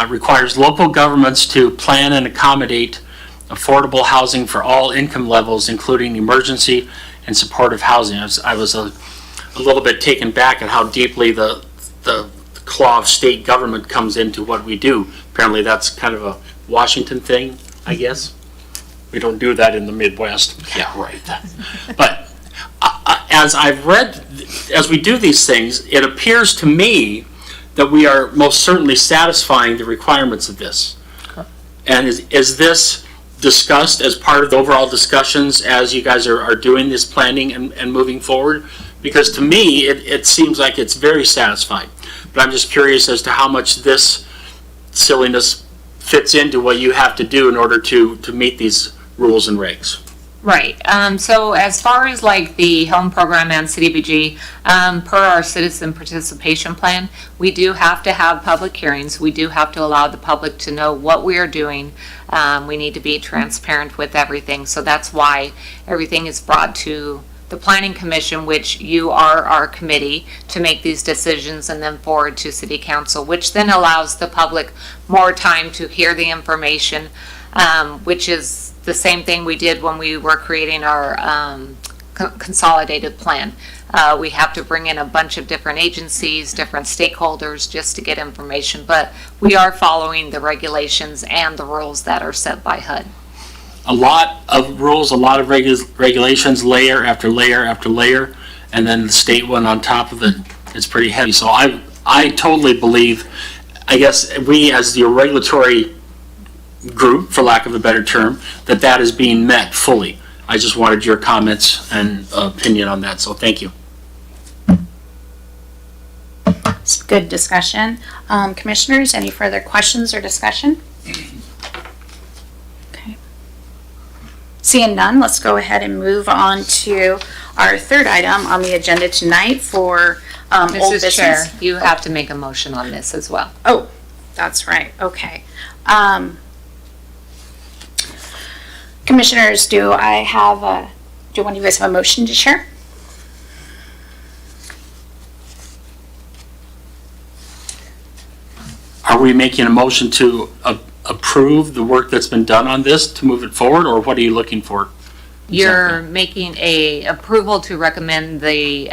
requires local governments to plan and accommodate affordable housing for all income levels, including emergency and supportive housing. I was a little bit taken back at how deeply the claw of state government comes into what we do. Apparently that's kind of a Washington thing, I guess. We don't do that in the Midwest. Yeah, right. But as I've read, as we do these things, it appears to me that we are most certainly satisfying the requirements of this. Okay. And is this discussed as part of the overall discussions as you guys are doing this planning and moving forward? Because to me, it seems like it's very satisfying. But I'm just curious as to how much this silliness fits into what you have to do in order to meet these rules and regs. Right. So as far as like the home program and CDBG, per our citizen participation plan, we do have to have public hearings. We do have to allow the public to know what we are doing. We need to be transparent with everything. So that's why everything is brought to the Planning Commission, which you are our committee to make these decisions, and then forward to City Council, which then allows the public more time to hear the information, which is the same thing we did when we were creating our consolidated plan. We have to bring in a bunch of different agencies, different stakeholders just to get information, but we are following the regulations and the rules that are set by HUD. A lot of rules, a lot of regulations, layer after layer after layer, and then the state one on top of it. It's pretty heavy. So I totally believe, I guess we as the regulatory group, for lack of a better term, that is being met fully. I just wanted your comments and opinion on that, so thank you. It's good discussion. Commissioners, any further questions or discussion? Okay. Seeing none, let's go ahead and move on to our third item on the agenda tonight for old business. Mrs. Chair, you have to make a motion on this as well. Oh, that's right. Okay. Commissioners, do you want you guys have a motion to share? Are we making a motion to approve the work that's been done on this to move it forward, or what are you looking for? You're making a approval to recommend the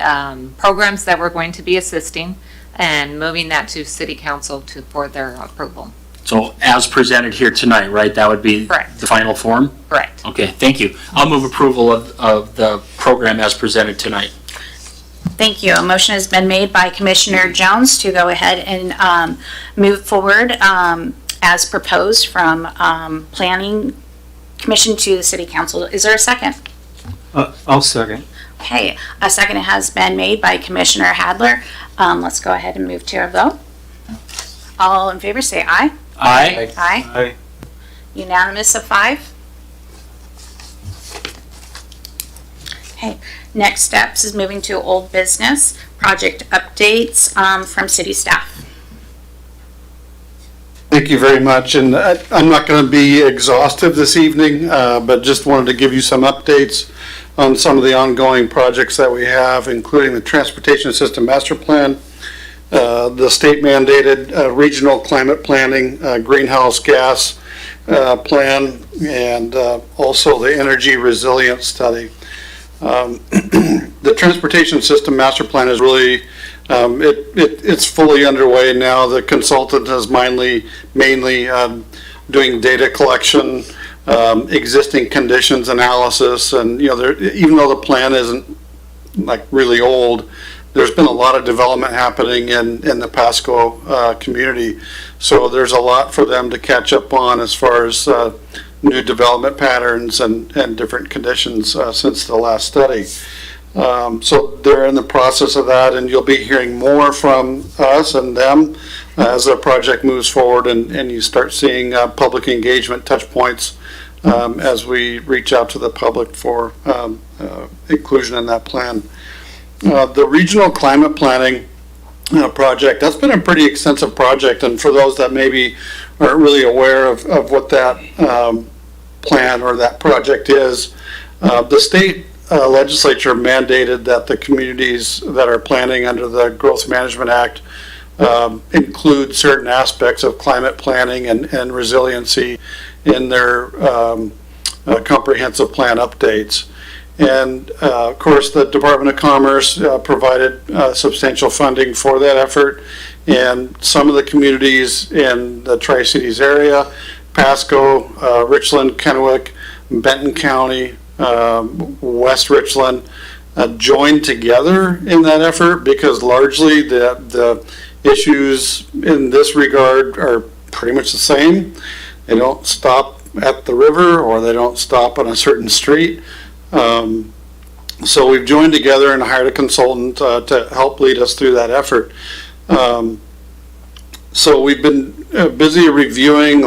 programs that we're going to be assisting and moving that to City Council for their approval. So as presented here tonight, right, that would be Correct. the final form? Correct. Okay, thank you. I'll move approval of the program as presented tonight. Thank you. A motion has been made by Commissioner Jones to go ahead and move forward as proposed from Planning Commission to the City Council. Is there a second? I'll second. Okay, a second has been made by Commissioner Hadler. Let's go ahead and move to a vote. All in favor say aye. Aye. Aye. Aye. Unanimous of 5. Okay, next steps is moving to old business, project updates from city staff. Thank you very much, and I'm not going to be exhaustive this evening, but just wanted to give you some updates on some of the ongoing projects that we have, including the Transportation System Master Plan, the state mandated regional climate planning, greenhouse gas plan, and also the energy resilience study. The Transportation System Master Plan is really it's fully underway now. The consultant is mainly doing data collection, existing conditions analysis, and even though the plan isn't like really old, there's been a lot of development happening in the Pasco community. So there's a lot for them to catch up on as far as new development patterns and different conditions since the last study. So they're in the process of that, and you'll be hearing more from us and them as the project moves forward and you start seeing public engagement touch points as we reach out to the public for inclusion in that plan. The regional climate planning project, that's been a pretty extensive project, and for those that maybe aren't really aware of what that plan or that project is, the state legislature mandated that the communities that are planning under the Growth Management Act include certain aspects of climate planning and resiliency in their comprehensive plan updates. And of course, the Department of Commerce provided substantial funding for that effort. And some of the communities in the Tri-Cities area, Pasco, Richland, Kennewick, Benton County, West Richland, joined together in that effort because largely the issues in this regard are pretty much the same. They don't stop at the river or they don't stop on a certain street. So we've joined together and hired a consultant to help lead us through that effort. So we've been busy reviewing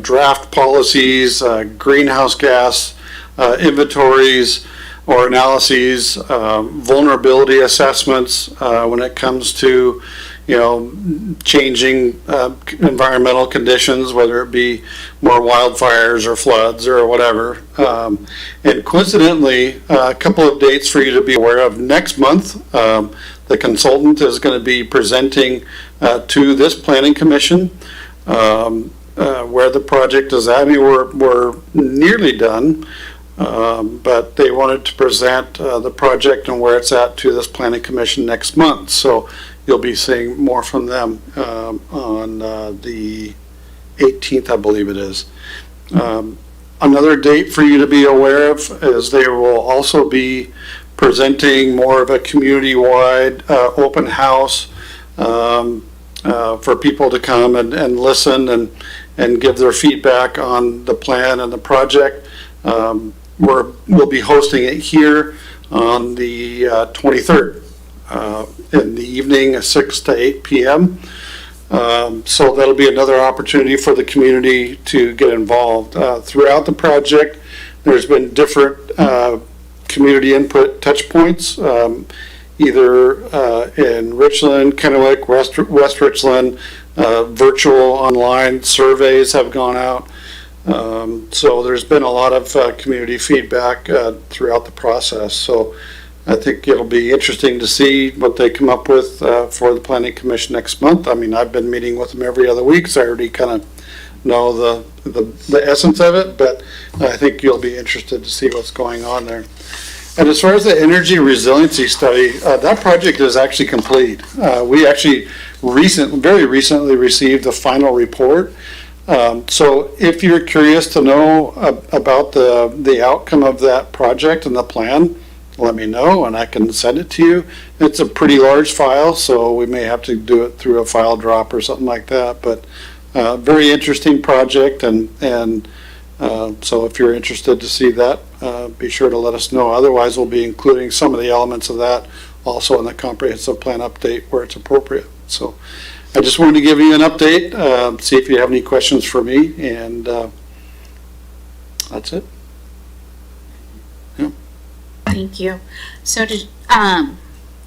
draft policies, greenhouse gas inventories or analyses, vulnerability assessments when it comes to changing environmental conditions, whether it be more wildfires or floods or whatever. And coincidentally, a couple of dates for you to be aware of. Next month, the consultant is going to be presenting to this planning commission where the project is at. I mean, we're nearly done, but they wanted to present the project and where it's at to this planning commission next month. So you'll be seeing more from them on the 18th, I believe it is. Another date for you to be aware of is they will also be presenting more of a community-wide open house for people to come and listen and give their feedback on the plan and the project. We'll be hosting it here on the 23rd. In the evening, 6 to 8 p.m. So that'll be another opportunity for the community to get involved. Throughout the project, there's been different community input touch points, either in Richland, Kennewick, West Richland, virtual online surveys have gone out. So there's been a lot of community feedback throughout the process. So I think it'll be interesting to see what they come up with for the Planning Commission next month. I mean, I've been meeting with them every other week, so I already kind of know the essence of it, but I think you'll be interested to see what's going on there. And as far as the energy resiliency study, that project is actually complete. We actually very recently received the final report. So if you're curious to know about the outcome of that project and the plan, let me know and I can send it to you. It's a pretty large file, so we may have to do it through a file drop or something like that. But very interesting project, and so if you're interested to see that, be sure to let us know. Otherwise, we'll be including some of the elements of that also in the comprehensive plan update where it's appropriate. So I just wanted to give you an update, see if you have any questions for me, and that's it. Thank you. So to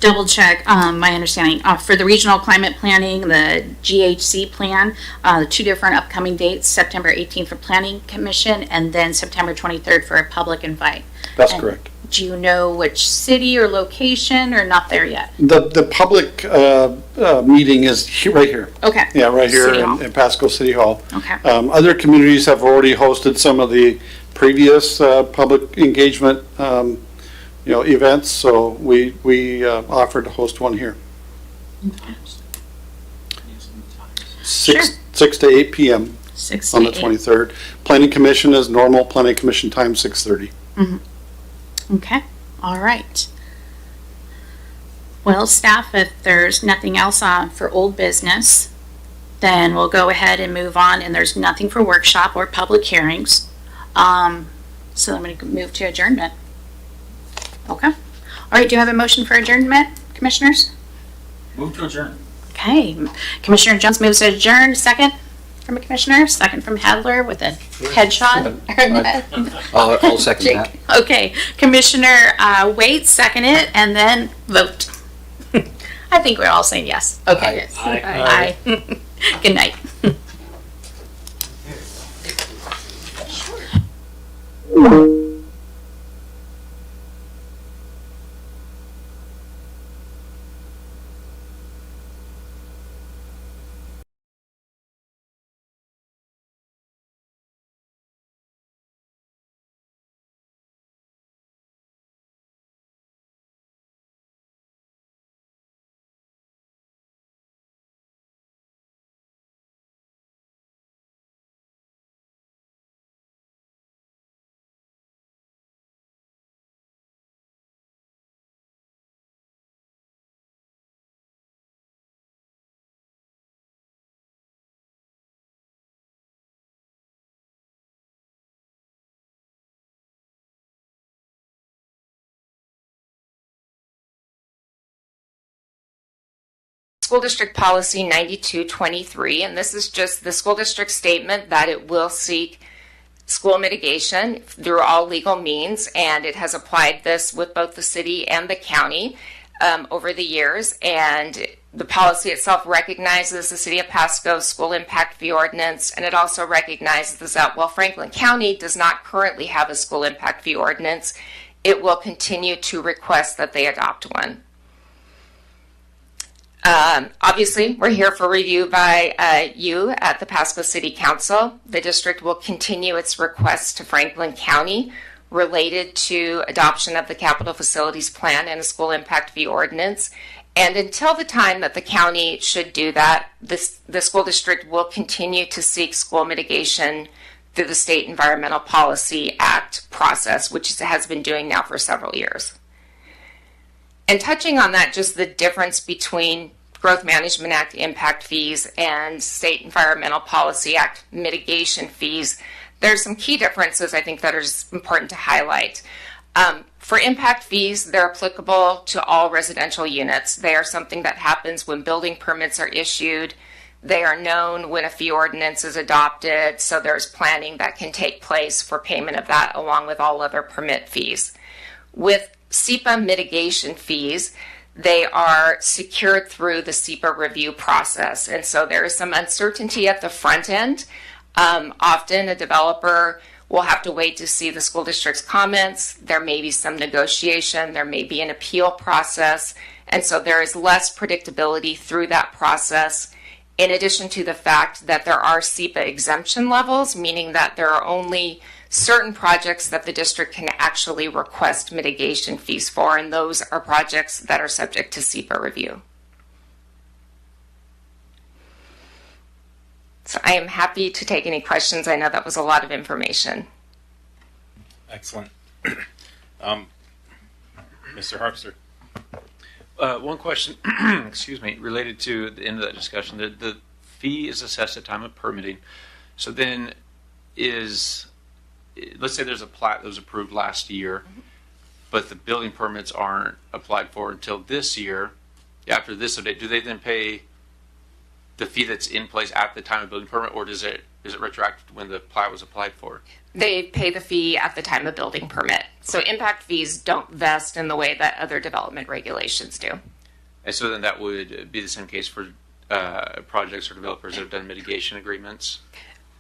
double check my understanding, for the regional climate planning, the GHC plan, the two different upcoming dates, September 18th for Planning Commission and then September 23rd for a public invite. That's correct. Do you know which city or location, or not there yet? The public meeting is right here. Okay. Yeah, right here City Hall. in Pasco City Hall. Okay. Other communities have already hosted some of the previous public engagement events, so we offered to host one here. Sure. 6 to 8 p.m. 6 on to the 8. 23rd. Planning Commission is normal. Planning Commission time 6:30. Okay, all right. Well, staff, if there's nothing else for old business, then we'll go ahead and move on, and there's nothing for workshop or public hearings. So I'm going to move to adjournment. Okay. All right, do you have a motion for adjournment, commissioners? Move to adjourn. Okay, Commissioner Jones moves to adjourn. Second from a commissioner, second from Hadler with a headshot. I'll second that. Okay, Commissioner Waite, second it, and then vote. I think we're all saying yes. Okay. Aye. Aye. Good night. School District Policy 9223, and this is just the school district statement that it will seek school mitigation through all legal means, and it has applied this with both the city and the county over the years. And the policy itself recognizes the City of Pasco's school impact fee ordinance, and it also recognizes that while Franklin County does not currently have a school impact fee ordinance, it will continue to request that they adopt one. Obviously, we're here for review by you at the Pasco City Council. The district will continue its requests to Franklin County related to adoption of the Capital Facilities Plan and a school impact fee ordinance. And until the time that the county should do that, the school district will continue to seek school mitigation through the State Environmental Policy Act process, which it has been doing now for several years. And touching on that, just the difference between Growth Management Act impact fees and State Environmental Policy Act mitigation fees, there's some key differences I think that are important to highlight. For impact fees, they're applicable to all residential units. They are something that happens when building permits are issued. They are known when a fee ordinance is adopted, so there's planning that can take place for payment of that along with all other permit fees. With SEPA mitigation fees, they are secured through the SEPA review process, and so there is some uncertainty at the front end. Often a developer will have to wait to see the school district's comments. There may be some negotiation, there may be an appeal process, and so there is less predictability through that process, in addition to the fact that there are SEPA exemption levels, meaning that there are only certain projects that the district can actually request mitigation fees for, and those are projects that are subject to SEPA review. So I am happy to take any questions. I know that was a lot of information. Excellent. Mr. Harpster. One question, excuse me, related to the end of that discussion. The fee is assessed at time of permitting. So then let's say there's a plat that was approved last year, but the building permits aren't applied for until this year. After this date, do they then pay the fee that's in place at the time of building permit, or is it retroactive when the plat was applied for? They pay the fee at the time of building permit. So impact fees don't vest in the way that other development regulations do. And so then that would be the same case for projects or developers that have done mitigation agreements?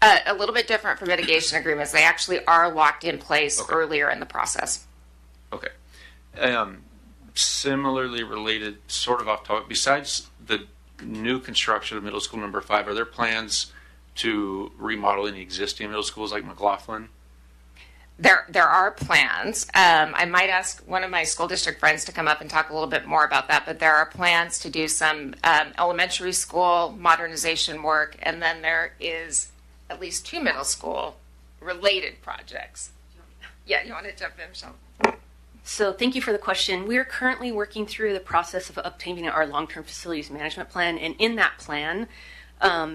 A little bit different for mitigation agreements. They actually are locked in place earlier in the process. Okay. Similarly related, sort of off topic, besides the new construction of middle school number 5, are there plans to remodel any existing middle schools like McLaughlin? There are plans. I might ask one of my school district friends to come up and talk a little bit more about that, but there are plans to do some elementary school modernization work, and then there is at least 2 middle school related projects. Yeah, you want to jump in, Michelle? So thank you for the question. We are currently working through the process of obtaining our long-term facilities management plan, and in that plan,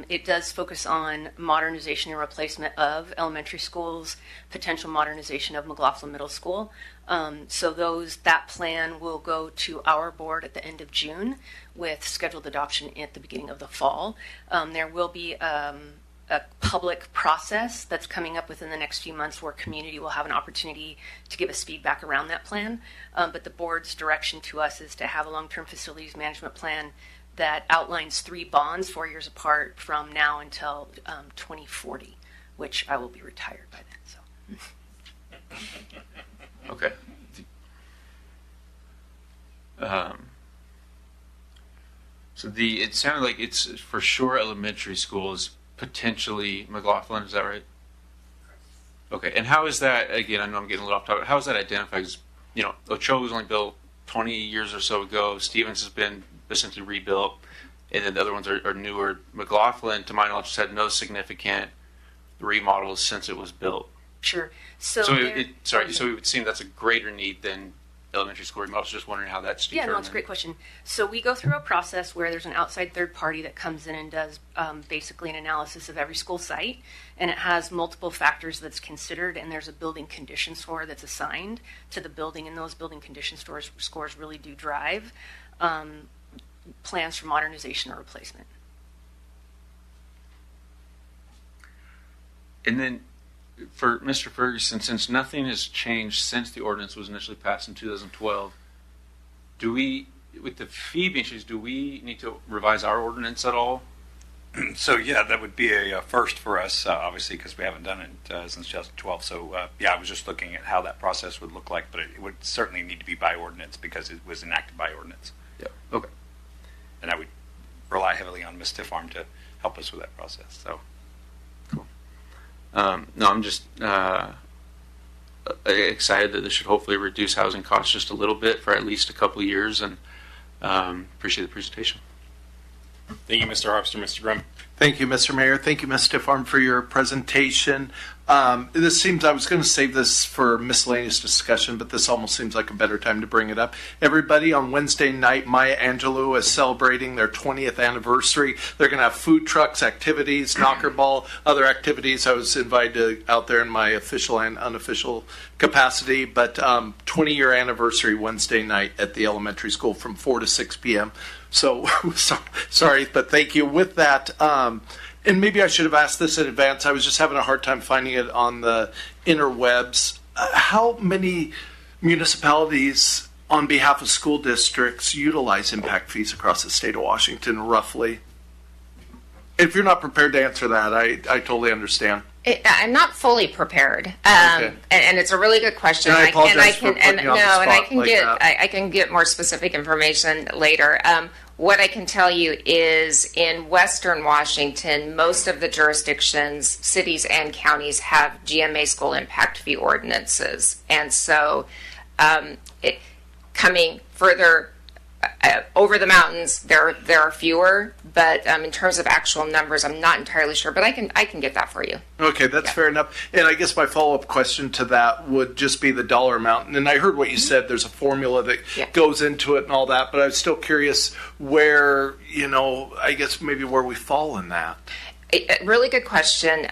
it does focus on modernization and replacement of elementary schools, potential modernization of McLaughlin Middle School. So that plan will go to our board at the end of June with scheduled adoption at the beginning of the fall. There will be a public process that's coming up within the next few months where community will have an opportunity to give us feedback around that plan. But the board's direction to us is to have a long-term facilities management plan that outlines 3 bonds 4 years apart from now until 2040, which I will be retired by then. So. Okay. So it sounded like it's for sure elementary schools, potentially McLaughlin. Is that right? Okay. And how is that? Again, I know I'm getting a little off topic. How is that identified? Because, Ochoa was only built 20 years or so ago. Stevens has been essentially rebuilt, and then the other ones are newer. McLaughlin, to my knowledge, has had no significant remodels since it was built. Sure. So it would seem that's a greater need than elementary school remodels. Just wondering how that's determined. Yeah, no, it's a great question. So we go through a process where there's an outside third party that comes in and does basically an analysis of every school site, and it has multiple factors that's considered, and there's a building condition score that's assigned to the building, and those building condition scores really do drive plans for modernization or replacement. And then for Mr. Ferguson, since nothing has changed since the ordinance was initially passed in 2012, with the fee being changed, do we need to revise our ordinance at all? So yeah, that would be a first for us, obviously, because we haven't done it since 2012. So I was just looking at how that process would look like, but it would certainly need to be by ordinance because it was enacted by ordinance. Yeah. Okay. And I would rely heavily on Ms. Stiffarm to help us with that process. So. Cool. No, I'm just excited that this should hopefully reduce housing costs just a little bit for at least a couple of years, and appreciate the presentation. Thank you, Mr. Harpster. Mr. Grimm. Thank you, Mr. Mayor. Thank you, Ms. Stiffarm, for your presentation. This seems, I was going to save this for miscellaneous discussion, but this almost seems like a better time to bring it up. Everybody, on Wednesday night, Maya Angelou is celebrating their 20th anniversary. They're going to have food trucks, activities, knocker ball, other activities. I was invited out there in my official and unofficial capacity, but 20-year anniversary Wednesday night at the elementary school from 4 to 6 p.m. So, sorry, but thank you. With that, and maybe I should have asked this in advance. I was just having a hard time finding it on the interwebs. How many municipalities on behalf of school districts utilize impact fees across the state of Washington, roughly? If you're not prepared to answer that, I totally understand. I'm not fully prepared, Okay. and it's a really good question. And I apologize for putting you on the spot like that. I can get more specific information later. What I can tell you is in Western Washington, most of the jurisdictions, cities and counties have GMA school impact fee ordinances. And so coming further over the mountains, there are fewer, but in terms of actual numbers, I'm not entirely sure, but I can get that for you. Okay, that's fair enough. And I guess my follow-up question to that would just be the dollar amount. And I heard what you said, there's a formula that goes into it and all that, but I was still curious where, I guess maybe where we fall in that. Really good question.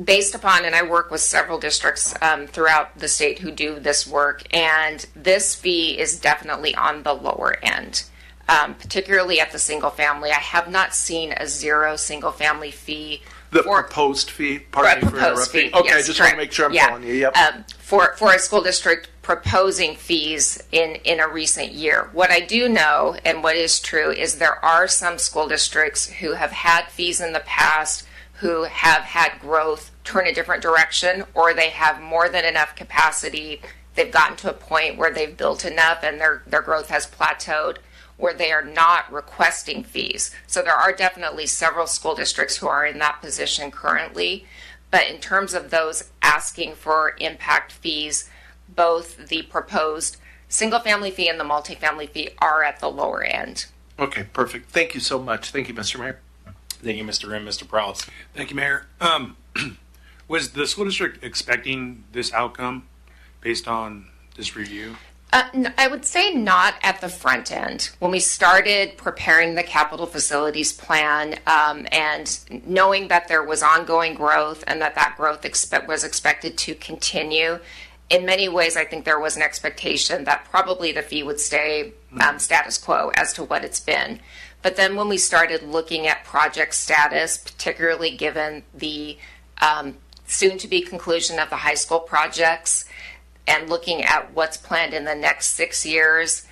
Based upon, and I work with several districts throughout the state who do this work, and this fee is definitely on the lower end, particularly at the single family. I have not seen a zero single family fee. The proposed fee? Pardon me for interrupting. Okay, yes, I just correct. want to make sure I'm following you. Yep. For a school district proposing fees in a recent year. What I do know, and what is true, is there are some school districts who have had fees in the past who have had growth turn a different direction, or they have more than enough capacity. They've gotten to a point where they've built enough and their growth has plateaued, where they are not requesting fees. So there are definitely several school districts who are in that position currently. But in terms of those asking for impact fees, both the proposed single family fee and the multifamily fee are at the lower end. Okay, perfect. Thank you so much. Thank you, Mr. Mayor. Thank you, Mr. Rim. Mr. Prowse. Thank you, Mayor. Was the school district expecting this outcome based on this review? I would say not at the front end. When we started preparing the capital facilities plan and knowing that there was ongoing growth and that growth was expected to continue, in many ways I think there was an expectation that probably the fee would stay status quo as to what it's been. But then when we started looking at project status, particularly given the soon-to-be conclusion of the high school projects and looking at what's planned in the next 6 years,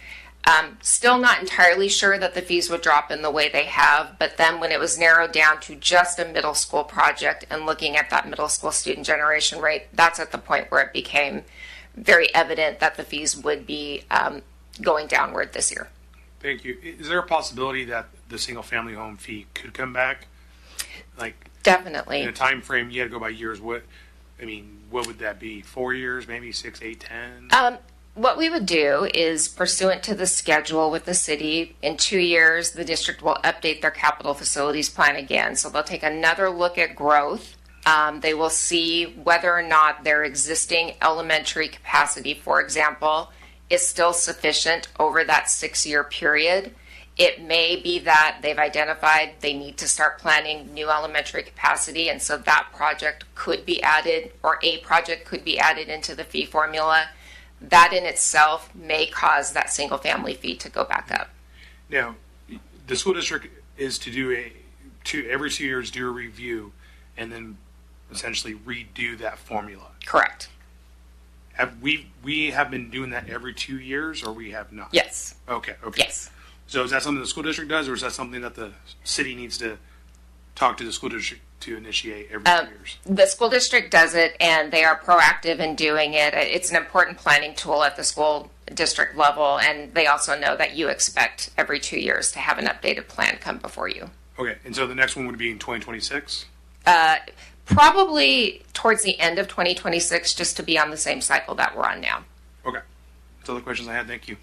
still not entirely sure that the fees would drop in the way they have. But then when it was narrowed down to just a middle school project and looking at that middle school student generation rate, that's at the point where it became very evident that the fees would be going downward this year. Thank you. Is there a possibility that the single family home fee could come back? Definitely. In a time frame, you had to go by years. What would that be? 4 years, maybe 6, 8, 10? What we would do is, pursuant to the schedule with the city, in 2 years, the district will update their capital facilities plan again. So they'll take another look at growth. They will see whether or not their existing elementary capacity, for example, is still sufficient over that 6-year period. It may be that they've identified they need to start planning new elementary capacity, and so that project could be added, or a project could be added into the fee formula. That in itself may cause that single family fee to go back up. Now, the school district is to do every 2 years do a review and then essentially redo that formula. Correct. Have we have been doing that every 2 years, or we have not? Yes. Okay. Yes. So is that something the school district does, or is that something that the city needs to talk to the school district to initiate every 2 years? The school district does it, and they are proactive in doing it. It's an important planning tool at the school district level, and they also know that you expect every 2 years to have an updated plan come before you. Okay, and so the next one would be in 2026? Probably towards the end of 2026, just to be on the same cycle that we're on now. Okay. That's all the questions I had. Thank you.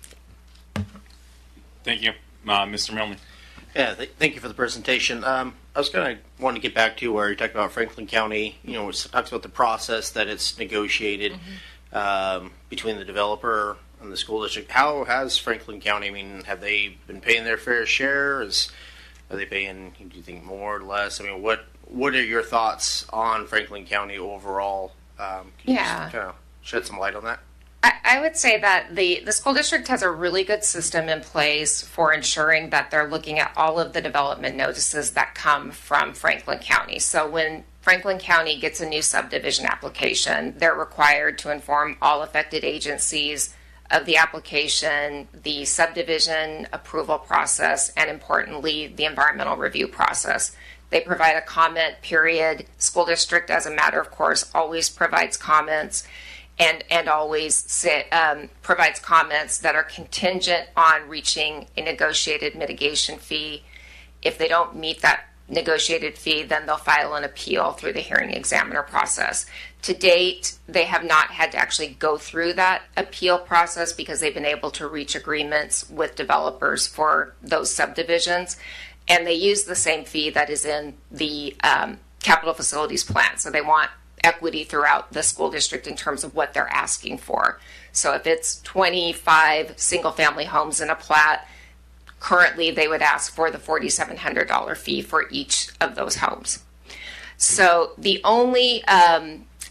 Thank you. Mr. Milne. Yeah, thank you for the presentation. I was going to want to get back to where you talked about Franklin County. It talks about the process that it's negotiated between the developer and the school district. How has Franklin County, have they been paying their fair share? Are they paying, do you think, more or less? What are your thoughts on Franklin County overall? Can you just kind of shed some light on that? I would say that the school district has a really good system in place for ensuring that they're looking at all of the development notices that come from Franklin County. So when Franklin County gets a new subdivision application, they're required to inform all affected agencies of the application, the subdivision approval process, and importantly, the environmental review process. They provide a comment period. School district, as a matter of course, always provides comments. and always provides comments that are contingent on reaching a negotiated mitigation fee. If they don't meet that negotiated fee, then they'll file an appeal through the hearing examiner process. To date, they have not had to actually go through that appeal process because they've been able to reach agreements with developers for those subdivisions. And they use the same fee that is in the capital facilities plan. So they want equity throughout the school district in terms of what they're asking for. So if it's 25 single-family homes in a plat, currently they would ask for the $4,700 fee for each of those homes. So the only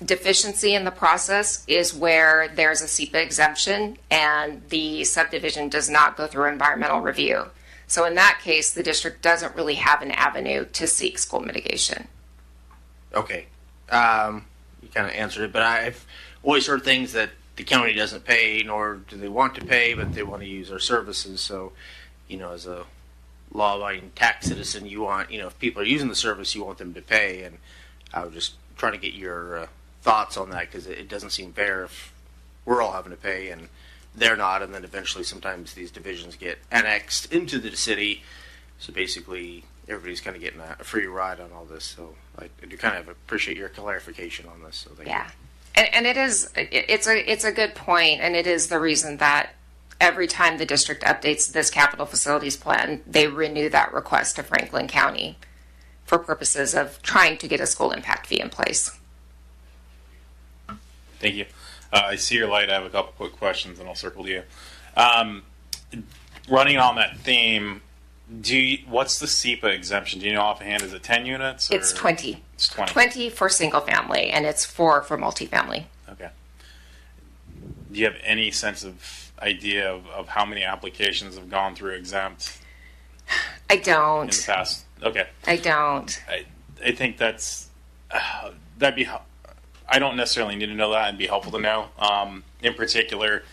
deficiency in the process is where there's a SEPA exemption and the subdivision does not go through environmental review. So in that case, the district doesn't really have an avenue to seek school mitigation. Okay. You kind of answered it, but I've always heard things that the county doesn't pay, nor do they want to pay, but they want to use our services. So, as a law-abiding tax citizen, you want, if people are using the service, you want them to pay. And I was just trying to get your thoughts on that, because it doesn't seem fair if we're all having to pay and they're not, and then eventually sometimes these divisions get annexed into the city. So basically, everybody's kind of getting a free ride on all this. So I do kind of appreciate your clarification on this. So thank you. And it's a good point, and it is the reason that every time the district updates this capital facilities plan, they renew that request to Franklin County for purposes of trying to get a school impact fee in place. Thank you. I see your light. I have a couple quick questions, and I'll circle to you. Running on that theme, what's the SEPA exemption? Do you know offhand? Is it 10 units? Or? It's 20. It's 20. 20 for single family, and it's 4 for multifamily. Okay. Do you have any sense of idea of how many applications have gone through exempt? I don't. In the past? Okay. I don't. I think that'd be. I don't necessarily need to know that. It'd be helpful to know. In particular,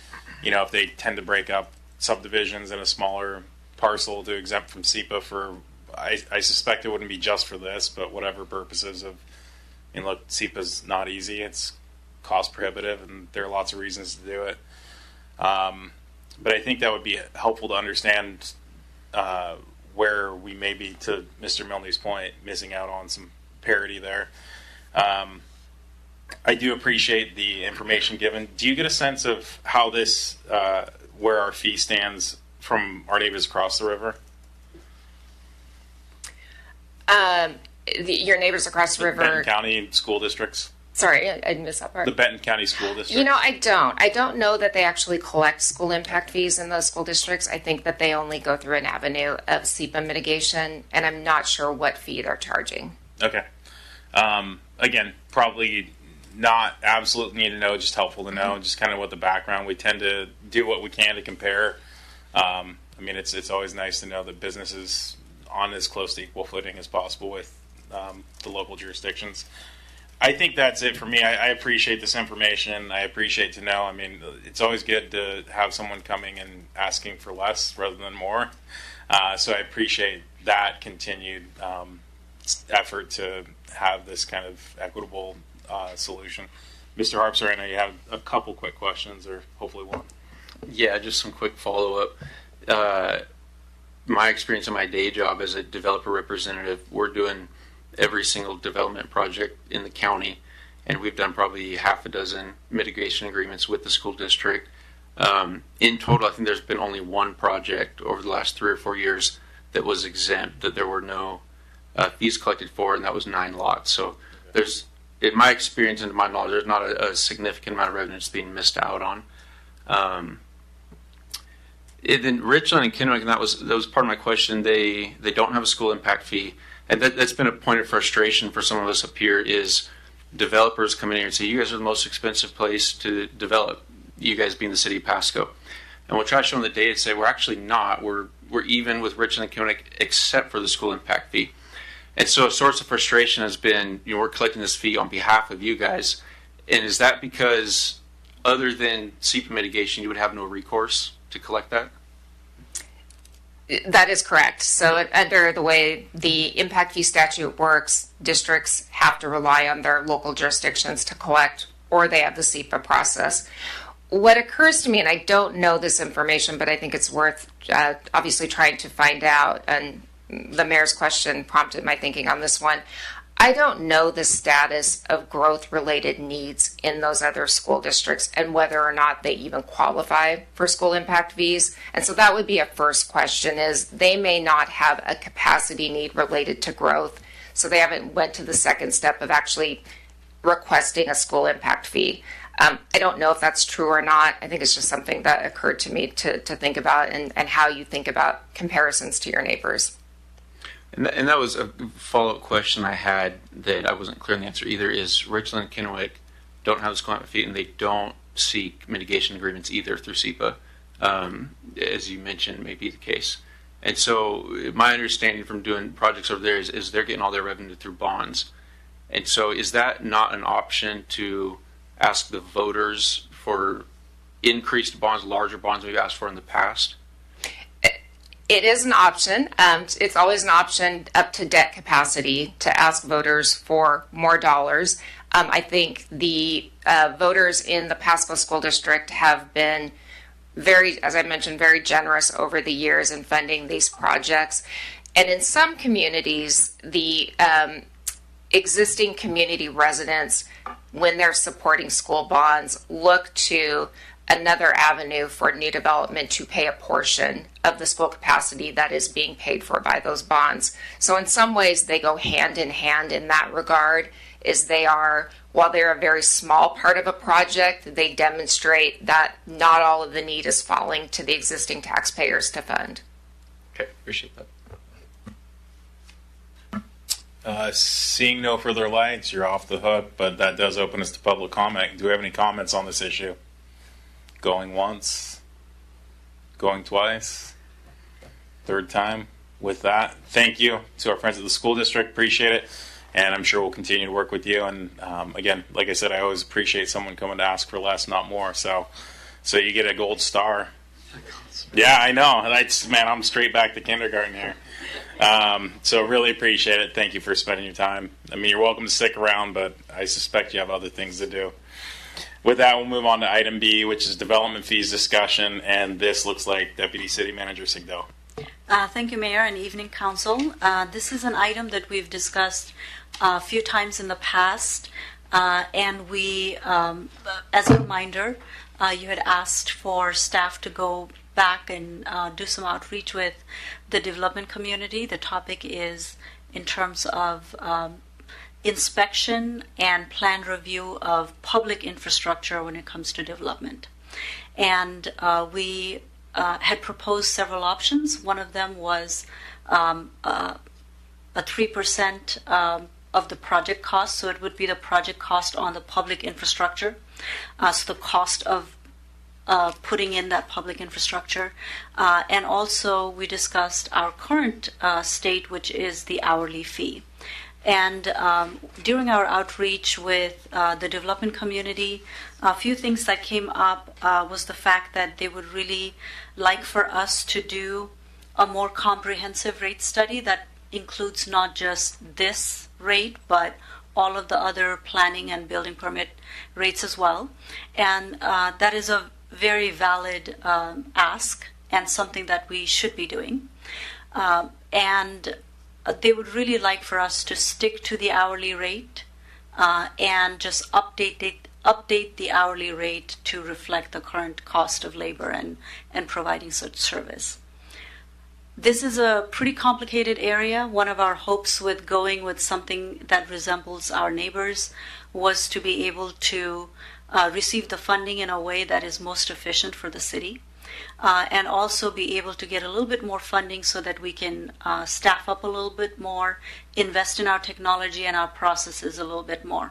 if they tend to break up subdivisions in a smaller parcel to exempt from SEPA for, I suspect it wouldn't be just for this, but whatever purposes of, look, SEPA's not easy. It's cost prohibitive, and there are lots of reasons to do it. But I think that would be helpful to understand where we may be, to Mr. Milne's point, missing out on some parity there. I do appreciate the information given. Do you get a sense of how this, where our fee stands from our neighbors across the river? Your neighbors across the river. Benton County school districts. Sorry, I missed that part. The Benton County school district. I don't know that they actually collect school impact fees in those school districts. I think that they only go through an avenue of SEPA mitigation, and I'm not sure what fee they're charging. Okay. Again, probably not absolutely need to know, just helpful to know, just kind of what the background. We tend to do what we can to compare. It's always nice to know that business is on as close to equal footing as possible with the local jurisdictions. I think that's it for me. I appreciate this information. I appreciate to know. It's always good to have someone coming and asking for less rather than more. So I appreciate that continued effort to have this kind of equitable solution. Mr. Harpster, I know you have a couple quick questions, or hopefully one. Yeah, just some quick follow-up. My experience in my day job as a developer representative, we're doing every single development project in the county, and we've done probably half a dozen mitigation agreements with the school district. In total, I think there's been only one project over the last 3 or 4 years that was exempt, that there were no fees collected for, and that was 9 lots. So there's, in my experience and to my knowledge, there's not a significant amount of revenue that's being missed out on. Then Richland and Kennewick, and that was part of my question. They don't have a school impact fee, and that's been a point of frustration for some of us up here. Is developers come in here and say, "You guys are the most expensive place to develop." You guys being the city of Pasco, and we'll try to show them the data and say we're actually not. We're even with Richland and Kennewick, except for the school impact fee. And so a source of frustration has been, we're collecting this fee on behalf of you guys, and is that because other than SEPA mitigation, you would have no recourse to collect that? That is correct. So under the way the impact fee statute works, districts have to rely on their local jurisdictions to collect or they have the SEPA process. What occurs to me, and I don't know this information, but I think it's worth obviously trying to find out, and the mayor's question prompted my thinking on this one. I don't know the status of growth-related needs in those other school districts and whether or not they even qualify for school impact fees. And so that would be a first question, is they may not have a capacity need related to growth, so they haven't went to the second step of actually requesting a school impact fee. I don't know if that's true or not. I think it's just something that occurred to me to think about and how you think about comparisons to your neighbors. And that was a follow-up question I had that I wasn't clear on the answer either, is Richland and Kennewick don't have the school impact fee and they don't seek mitigation agreements either through SEPA, as you mentioned may be the case. And so my understanding from doing projects over there is they're getting all their revenue through bonds. And so is that not an option to ask the voters for increased bonds, larger bonds we've asked for in the past? It is an option. It's always an option up to debt capacity to ask voters for more dollars. I think the voters in the Pasco School District have been very, as I mentioned, very generous over the years in funding these projects. And in some communities, the existing community residents, when they're supporting school bonds, look to another avenue for new development to pay a portion of the school capacity that is being paid for by those bonds. So in some ways they go hand in hand in that regard, is they are, while they're a very small part of a project, they demonstrate that not all of the need is falling to the existing taxpayers to fund. Okay, appreciate that. Seeing no further lights, you're off the hook, but that does open us to public comment. Do we have any comments on this issue? Going once, going twice, third time. With that, thank you to our friends at the school district. Appreciate it. And I'm sure we'll continue to work with you. And again, like I said, I always appreciate someone coming to ask for less, not more. So you get a gold star. Yeah, I know. Man, I'm straight back to kindergarten here. So really appreciate it. Thank you for spending your time. I mean, you're welcome to stick around, but I suspect you have other things to do. With that, we'll move on to item B, which is development fees discussion, and this looks like Deputy City Manager Sigdell. Thank you, Mayor, and evening, Council. This is an item that we've discussed a few times in the past, and we, as a reminder, you had asked for staff to go back and do some outreach with the development community. The topic is in terms of inspection and plan review of public infrastructure when it comes to development. And we had proposed several options. One of them was a 3% of the project cost, so it would be the project cost on the public infrastructure. So the cost of putting in that public infrastructure. And also we discussed our current state, which is the hourly fee. And during our outreach with the development community, a few things that came up was the fact that they would really like for us to do a more comprehensive rate study that includes not just this rate, but all of the other planning and building permit rates as well. And that is a very valid ask and something that we should be doing. And they would really like for us to stick to the hourly rate and just update the hourly rate to reflect the current cost of labor and providing such service. This is a pretty complicated area. One of our hopes with going with something that resembles our neighbors was to be able to receive the funding in a way that is most efficient for the city. And also be able to get a little bit more funding so that we can staff up a little bit more, invest in our technology and our processes a little bit more.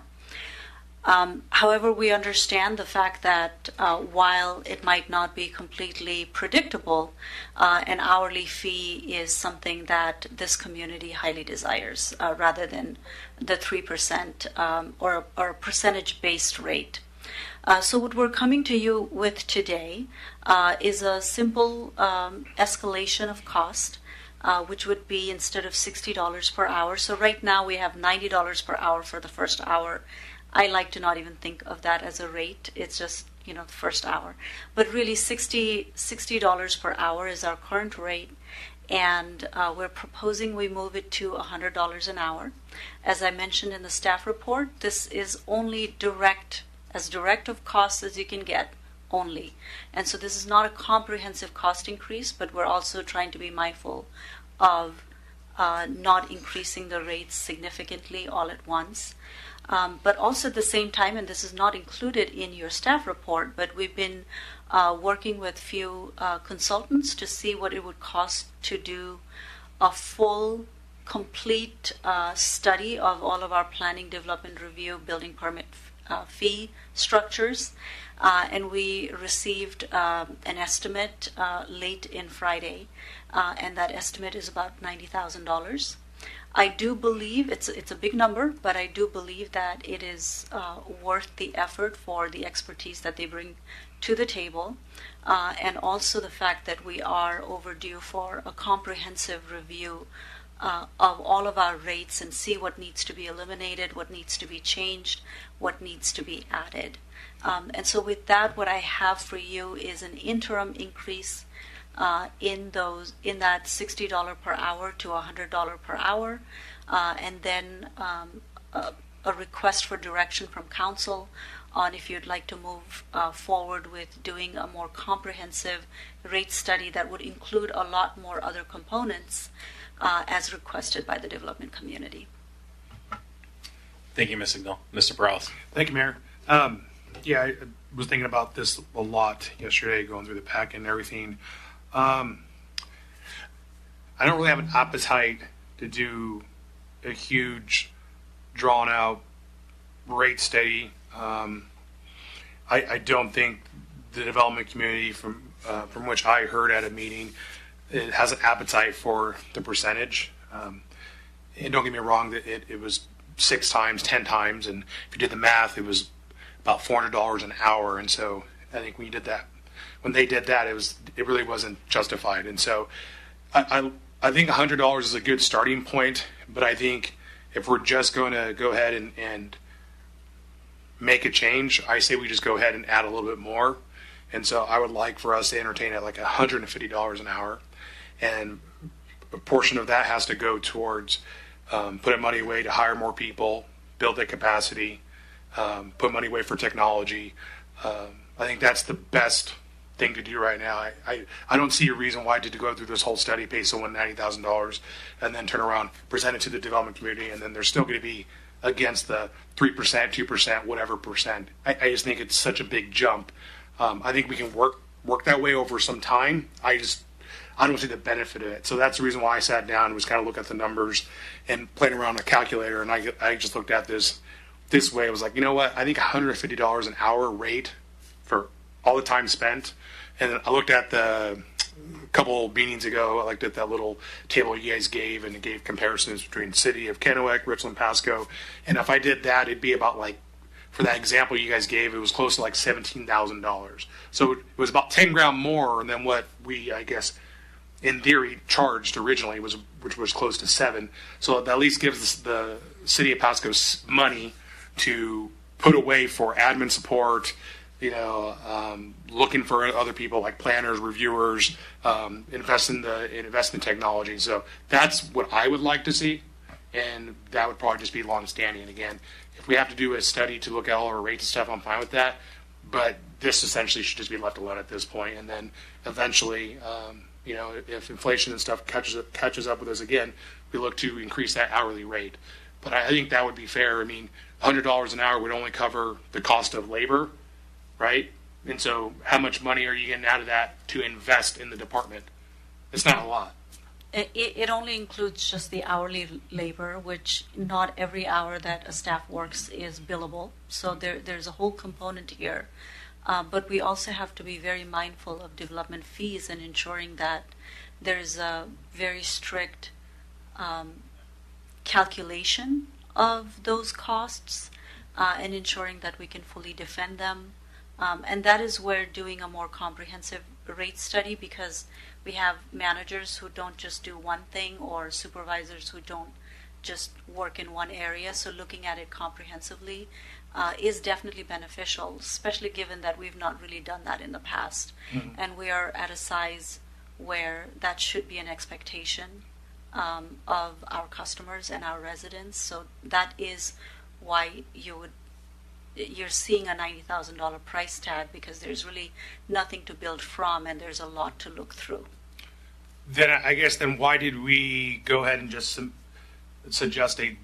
However, we understand the fact that while it might not be completely predictable, an hourly fee is something that this community highly desires, rather than the 3% or a percentage-based rate. So what we're coming to you with today is a simple escalation of cost, which would be instead of $60 per hour. So right now we have $90 per hour for the first hour I like to not even think of that as a rate. It's just, the first hour. But really, $60 per hour is our current rate, and we're proposing we move it to $100 an hour. As I mentioned in the staff report, this is only as direct of costs as you can get, only. And so this is not a comprehensive cost increase, but we're also trying to be mindful of not increasing the rates significantly all at once. But also at the same time, and this is not included in your staff report, but we've been working with few consultants to see what it would cost to do a full, complete study of all of our planning, development, review, building permit fee structures. And we received an estimate late in Friday, and that estimate is about $90,000. I do believe it's a big number, but I do believe that it is worth the effort for the expertise that they bring to the table, and also the fact that we are overdue for a comprehensive review of all of our rates and see what needs to be eliminated, what needs to be changed, what needs to be added. And so with that, what I have for you is an interim increase in that $60 per hour to $100 per hour, and then a request for direction from council on if you'd like to move forward with doing a more comprehensive rate study that would include a lot more other components as requested by the development community. Thank you, Ms. Signal. Mr. Prowse. Thank you, Mayor. Yeah, I was thinking about this a lot yesterday, going through the packet and everything. I don't really have an appetite to do a huge, drawn-out rate study. I don't think the development community, from which I heard at a meeting, it has an appetite for the percentage. And don't get me wrong, that it was 6 times, 10 times, and if you did the math, it was about $400 an hour. And so I think when they did that, it really wasn't justified. And so I think $100 is a good starting point, but I think if we're just going to go ahead and make a change, I say we just go ahead and add a little bit more. And so I would like for us to entertain at like $150 an hour, and a portion of that has to go towards putting money away to hire more people, build that capacity, put money away for technology. I think that's the best thing to do right now. I don't see a reason why to go through this whole study, pay someone $90,000, and then turn around, present it to the development community, and then they're still going to be against the 3%, 2%, whatever percent. I just think it's such a big jump. I think we can work that way over some time. I don't see the benefit of it. So that's the reason why I sat down and was kind of looking at the numbers and playing around a calculator, and I just looked at this way. I was like, you know what? I think $150 an hour rate for all the time spent. And I looked at the couple meetings ago, I looked at that little table you guys gave, and it gave comparisons between City of Kennewick, Richland, Pasco. And if I did that, it'd be about like, for that example you guys gave, it was close to like $17,000. So it was about 10 grand more than what we, I guess, in theory, charged originally, which was close to 7. So that at least gives the City of Pasco money to put away for admin support, looking for other people like planners, reviewers, invest in technology. So that's what I would like to see, and that would probably just be long-standing. And again, if we have to do a study to look at all our rates and stuff, I'm fine with that. But this essentially should just be left alone at this point, and then eventually, if inflation and stuff catches up with us again, we look to increase that hourly rate. But I think that would be fair. I mean, $100 an hour would only cover the cost of labor, right? And so how much money are you getting out of that to invest in the department? It's not a lot. It only includes just the hourly labor, which not every hour that a staff works is billable. So there's a whole component here. But we also have to be very mindful of development fees and ensuring that there's a very strict calculation of those costs and ensuring that we can fully defend them. And that is where doing a more comprehensive rate study, because we have managers who don't just do one thing or supervisors who don't just work in one area. So looking at it comprehensively is definitely beneficial, especially given that we've not really done that in the past. And we are at a size where that should be an expectation of our customers and our residents. So that is why you're seeing a $90,000 price tag, because there's really nothing to build from and there's a lot to look through. Then I guess why did we go ahead and just suggest a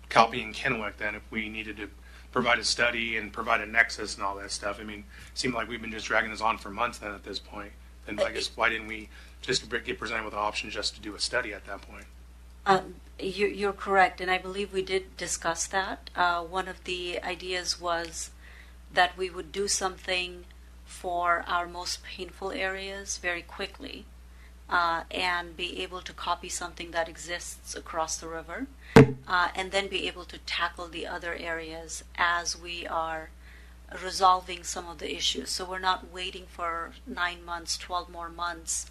copy in Kennewick then, if we needed to provide a study and provide a nexus and all that stuff? I mean, it seemed like we've been just dragging this on for months then at this point. And I guess why didn't we just get presented with an option just to do a study at that point? You're correct, and I believe we did discuss that. One of the ideas was that we would do something for our most painful areas very quickly, and be able to copy something that exists across the river, and then be able to tackle the other areas as we are resolving some of the issues. So we're not waiting for 9 months, 12 more months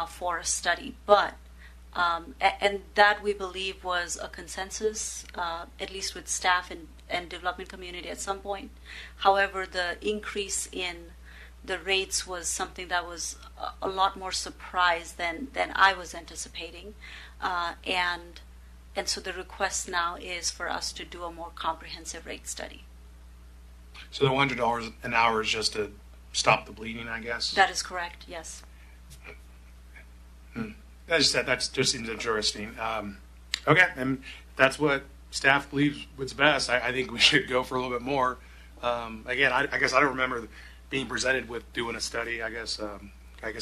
for a study. But and that, we believe, was a consensus, at least with staff and development community at some point. However, the increase in the rates was something that was a lot more surprise than I was anticipating. And so the request now is for us to do a more comprehensive rate study. So the $100 an hour is just to stop the bleeding, I guess? That is correct, yes. That just seems interesting. Okay, and that's what staff believes was best. I think we should go for a little bit more. Again, I guess I don't remember being presented with doing a study. I guess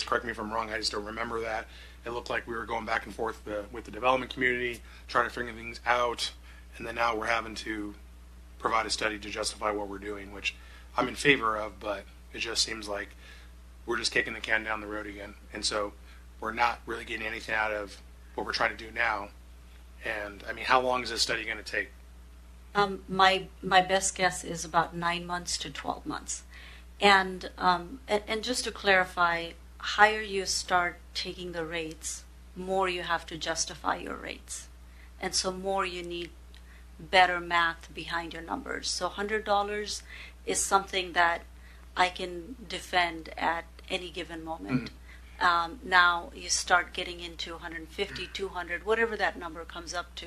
correct me if I'm wrong. I just don't remember that. It looked like we were going back and forth with the development community, trying to figure things out, and then now we're having to provide a study to justify what we're doing, which I'm in favor of, but it just seems like we're just kicking the can down the road again. And so we're not really getting anything out of what we're trying to do now. And I mean, how long is this study going to take? My best guess is about 9 months to 12 months. And just to clarify, higher you start taking the rates, more you have to justify your rates. And so more you need better math behind your numbers. So $100 is something that I can defend at any given moment. Now you start getting into 150, 200, whatever that number comes up to,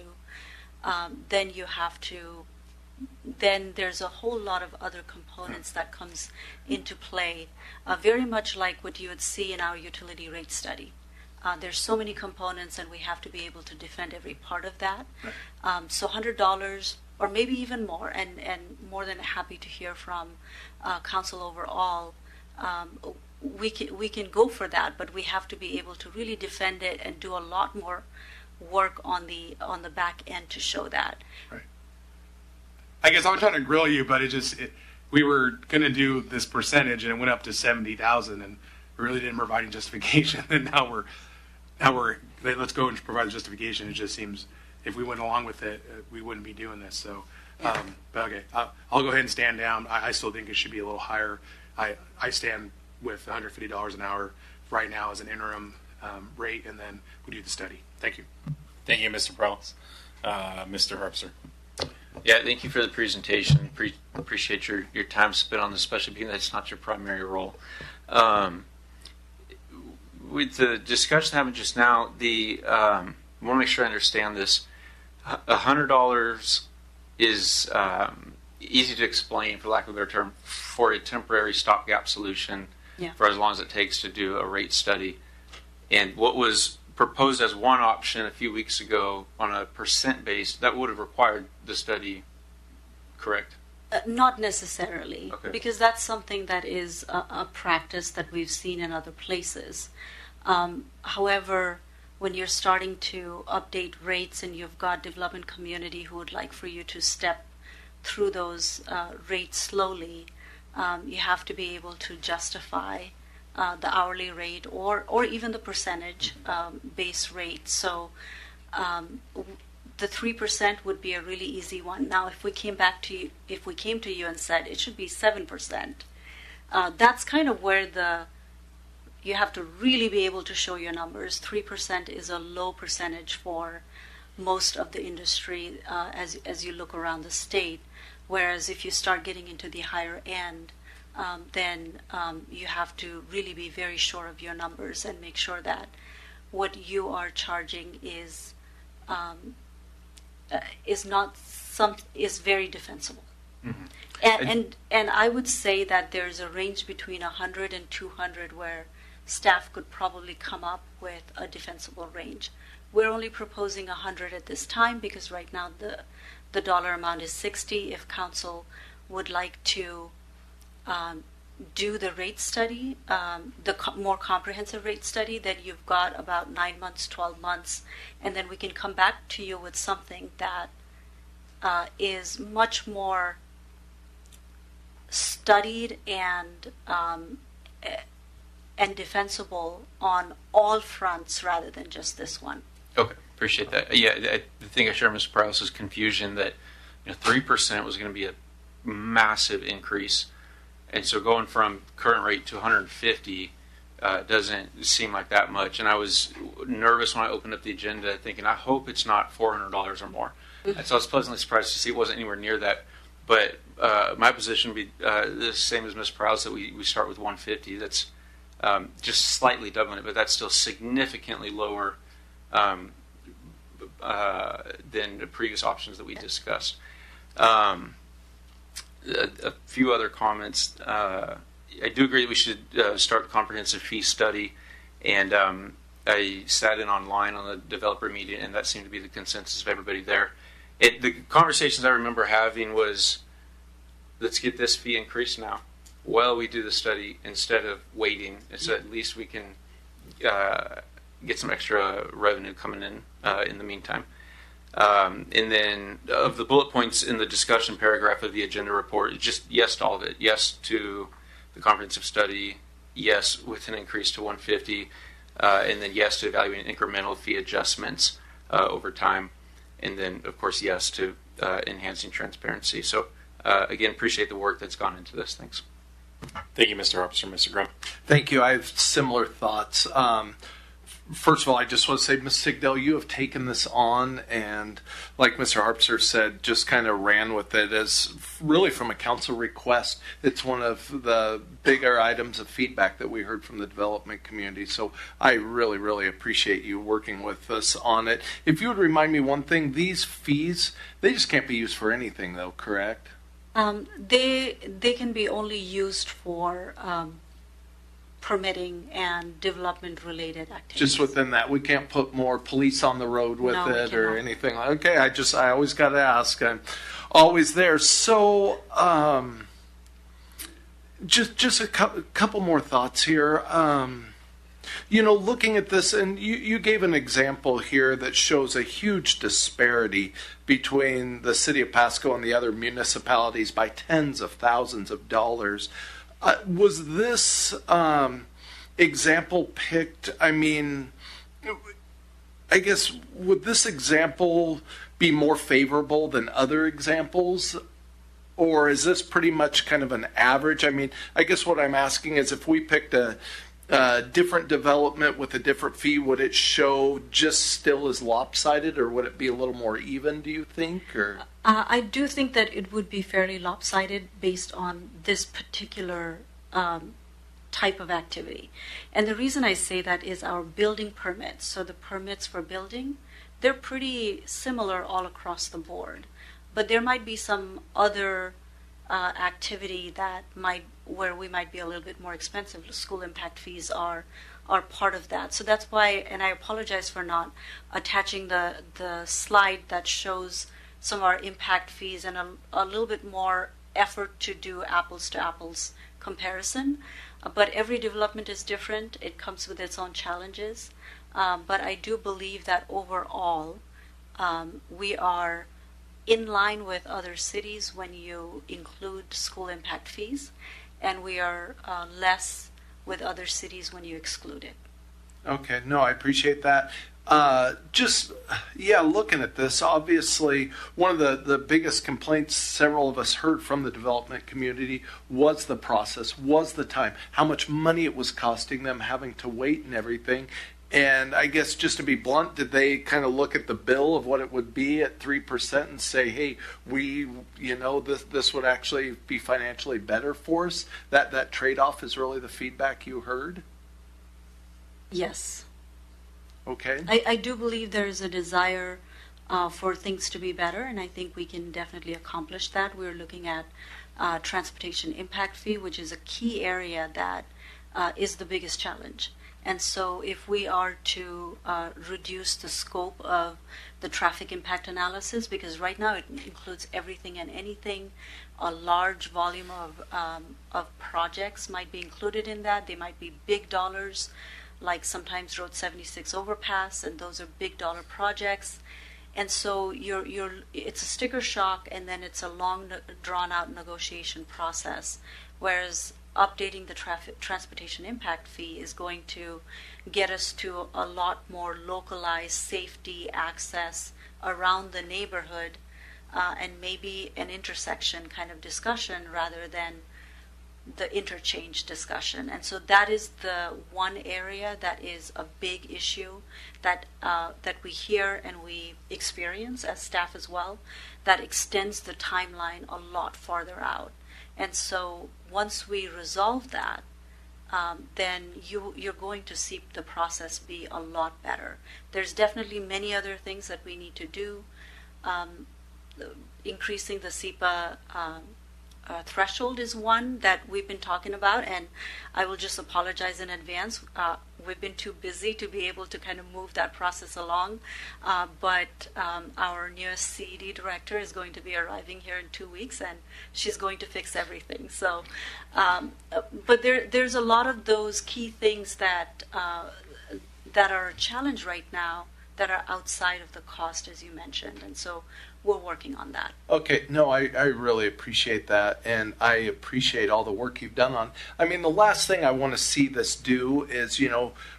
then there's a whole lot of other components that comes into play, very much like what you would see in our utility rate study. There's so many components, and we have to be able to defend every part of that. So $100, or maybe even more, and more than happy to hear from council overall. We can go for that, but we have to be able to really defend it and do a lot more work on the back end to show that. Right. I guess I'm trying to grill you, but we were going to do this percentage, and it went up to 70,000, and we really didn't provide any justification. And now we're let's go and provide a justification. It just seems if we went along with it, we wouldn't be doing this. So, but okay, I'll go ahead and stand down. I still think it should be a little higher. I stand with $150 an hour right now as an interim rate, and then we do the study. Thank you. Thank you, Mr. Prowse. Mr. Herbster. Yeah, thank you for the presentation. Appreciate your time spent on this, especially being that it's not your primary role. With the discussion happened just now, I want to make sure I understand this. $100 is easy to explain, for lack of a better term, for a temporary stopgap solution for as long as it takes to do a rate study. And what was proposed as one option a few weeks ago on a percent base, that would have required the study, correct? Not necessarily, Okay. because that's something that is a practice that we've seen in other places. However, when you're starting to update rates and you've got development community who would like for you to step through those rates slowly, you have to be able to justify the hourly rate or even the percentage base rate. So the 3% would be a really easy one. Now, if we came to you and said it should be 7%, that's kind of where you have to really be able to show your numbers. 3% is a low percentage for most of the industry as you look around the state. Whereas if you start getting into the higher end, then you have to really be very sure of your numbers and make sure that what you are charging is very defensible. Mm-hmm. And I would say that there's a range between 100 and 200 where staff could probably come up with a defensible range. We're only proposing 100 at this time because right now the dollar amount is 60. If council would like to do the rate study, more comprehensive rate study, then you've got about 9 months, 12 months, and then we can come back to you with something that is much more studied and defensible on all fronts rather than just this one. Okay, appreciate that. Yeah, I think I share Mr. Prowse's confusion that 3% was going to be a massive increase, and so going from current rate to 150 doesn't seem like that much. And I was nervous when I opened up the agenda, thinking I hope it's not $400 or more. And so I was pleasantly surprised to see it wasn't anywhere near that. But my position would be the same as Ms. Prowse, that we start with 150. That's just slightly doubling it, but that's still significantly lower than the previous options that we discussed. A few other comments. I do agree that we should start the comprehensive fee study, and I sat in online on the developer meeting, and that seemed to be the consensus of everybody there. The conversations I remember having was, let's get this fee increased now while we do the study instead of waiting, so at least we can get some extra revenue coming in the meantime. And then of the bullet points in the discussion paragraph of the agenda report, just yes to all of it. Yes to the comprehensive study, yes with an increase to 150, and then yes to evaluating incremental fee adjustments over time. And then, of course, yes to enhancing transparency. So, again, appreciate the work that's gone into this. Thanks. Thank you, Mr. Harpster. Mr. Grimm. Thank you. I have similar thoughts. First of all, I just want to say, Ms. Sigdell, you have taken this on, and like Mr. Harpster said, just kind of ran with it as really from a council request. It's one of the bigger items of feedback that we heard from the development community. So I really, really appreciate you working with us on it. If you would remind me one thing, these fees, they just can't be used for anything, though, correct? They can be only used for permitting and development related activities. Just within that, we can't put more police on the road with it or anything. Okay, I always got to ask. I'm always there. So, just a couple more thoughts here. Looking at this, and you gave an example here that shows a huge disparity between the city of Pasco and the other municipalities by tens of thousands of dollars. Was this example picked? I mean, I guess, would this example be more favorable than other examples? Or is this pretty much kind of an average? I mean, I guess what I'm asking is, if we picked a different development with a different fee, would it show just still as lopsided, or would it be a little more even, do you think? Or I do think that it would be fairly lopsided based on this particular type of activity. And the reason I say that is our building permits. So the permits for building, they're pretty similar all across the board. But there might be some other activity that where we might be a little bit more expensive. The school impact fees are part of that. So that's why, and I apologize for not attaching the slide that shows some of our impact fees and a little bit more effort to do apples to apples comparison. But every development is different. It comes with its own challenges. But I do believe that overall we are in line with other cities when you include school impact fees, and we are less with other cities when you exclude it. Okay, no, I appreciate that. Looking at this, obviously, one of the biggest complaints several of us heard from the development community was the process, was the time, how much money it was costing them, having to wait and everything. And I guess just to be blunt, did they kind of look at the bill of what it would be at 3% and say, hey, this would actually be financially better for us? That trade-off is really the feedback you heard? Yes. Okay. I do believe there is a desire for things to be better, and I think we can definitely accomplish that. We're looking at transportation impact fee, which is a key area that is the biggest challenge. And so if we are to reduce the scope of the traffic impact analysis, because right now it includes everything and anything, a large volume of projects might be included in that. They might be big dollars, like sometimes Road 76 overpass, and those are big dollar projects. And so it's a sticker shock, and then it's a long, drawn-out negotiation process, whereas updating the transportation impact fee is going to get us to a lot more localized safety access around the neighborhood, and maybe an intersection kind of discussion rather than the interchange discussion. And so that is the one area that is a big issue that we hear and we experience as staff as well, that extends the timeline a lot farther out. And so once we resolve that, then you're going to see the process be a lot better. There's definitely many other things that we need to do. Increasing the SEPA threshold is one that we've been talking about, and I will just apologize in advance. We've been too busy to be able to kind of move that process along, but our newest CED director is going to be arriving here in 2 weeks, and she's going to fix everything. So, but there's a lot of those key things that are a challenge right now that are outside of the cost, as you mentioned, and so we're working on that. Okay, no, I really appreciate that, and I appreciate all the work you've done on. I mean, the last thing I want to see this do is,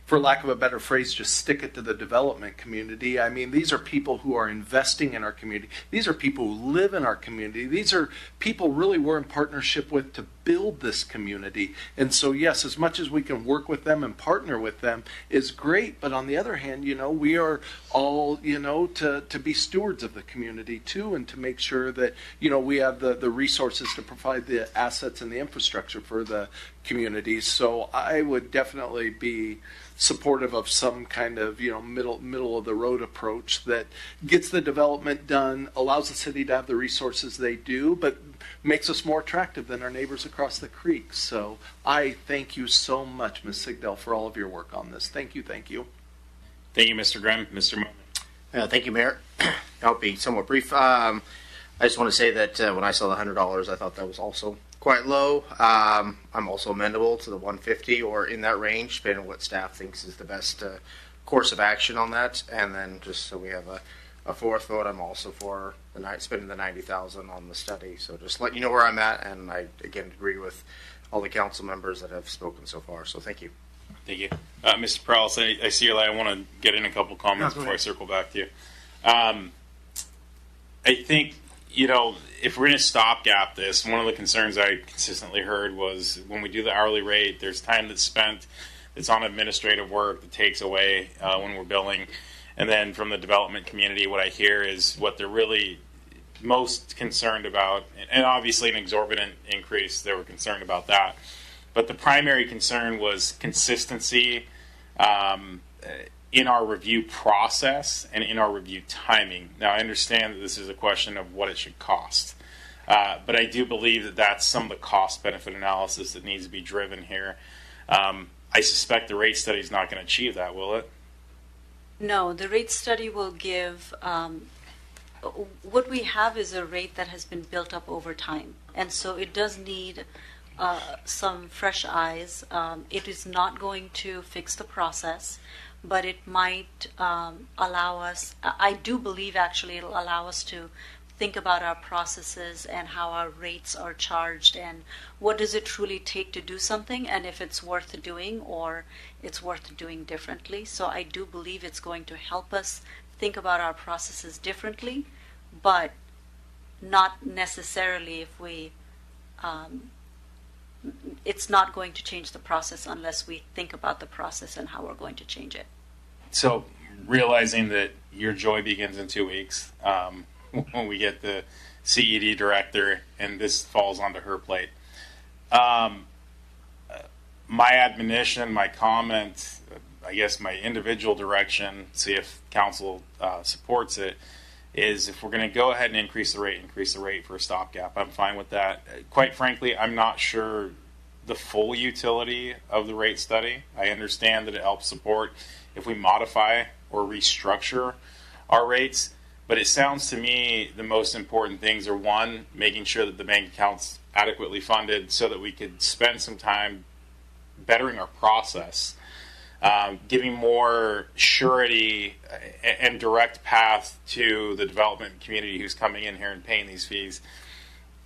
for lack of a better phrase, just stick it to the development community. I mean, these are people who are investing in our community. These are people who live in our community. These are people really we're in partnership with to build this community. And so, yes, as much as we can work with them and partner with them is great. But on the other hand, we are all, to be stewards of the community too, and to make sure that, we have the resources to provide the assets and the infrastructure for the community. So I would definitely be supportive of some kind of middle of the road approach that gets the development done, allows the city to have the resources they do, but makes us more attractive than our neighbors across the creek. So I thank you so much, Ms. Sigdell, for all of your work on this. Thank you. Thank you, Mr. Grimm. Mr. Moon. Thank you, Mayor. I'll be somewhat brief. I just want to say that when I saw the $100, I thought that was also quite low. I'm also amendable to the 150 or in that range, depending on what staff thinks is the best course of action on that. And then just so we have a fourth vote, I'm also for spending the $90,000 on the study. So just let you know where I'm at, and I again agree with all the council members that have spoken so far. So thank you. Thank you. Mr. Prowse, I see your light. I want to get in a couple comments before I circle back to you. I think, if we're going to stopgap this, one of the concerns I consistently heard was when we do the hourly rate, there's time that's spent that's on administrative work that takes away when we're billing. And then from the development community, what I hear is what they're really most concerned about, and obviously an exorbitant increase, they were concerned about that. But the primary concern was consistency in our review process and in our review timing. Now, I understand that this is a question of what it should cost, but I do believe that that's some of the cost-benefit analysis that needs to be driven here. I suspect the rate study is not going to achieve that, will it? No, the rate study will give, what we have is a rate that has been built up over time, and so it does need some fresh eyes. It is not going to fix the process, but it might allow us, I do believe actually it'll allow us to think about our processes and how our rates are charged and what does it truly take to do something and if it's worth doing or it's worth doing differently. So I do believe it's going to help us think about our processes differently, but not necessarily if we it's not going to change the process unless we think about the process and how we're going to change it. So realizing that your joy begins in 2 weeks, when we get the CED director and this falls onto her plate. My admonition, my comment, I guess my individual direction, see if council supports it, is if we're going to go ahead and increase the rate for a stopgap. I'm fine with that. Quite frankly, I'm not sure the full utility of the rate study. I understand that it helps support if we modify or restructure our rates, but it sounds to me the most important things are, one, making sure that the bank account's adequately funded so that we could spend some time bettering our process, giving more surety and direct path to the development community who's coming in here and paying these fees.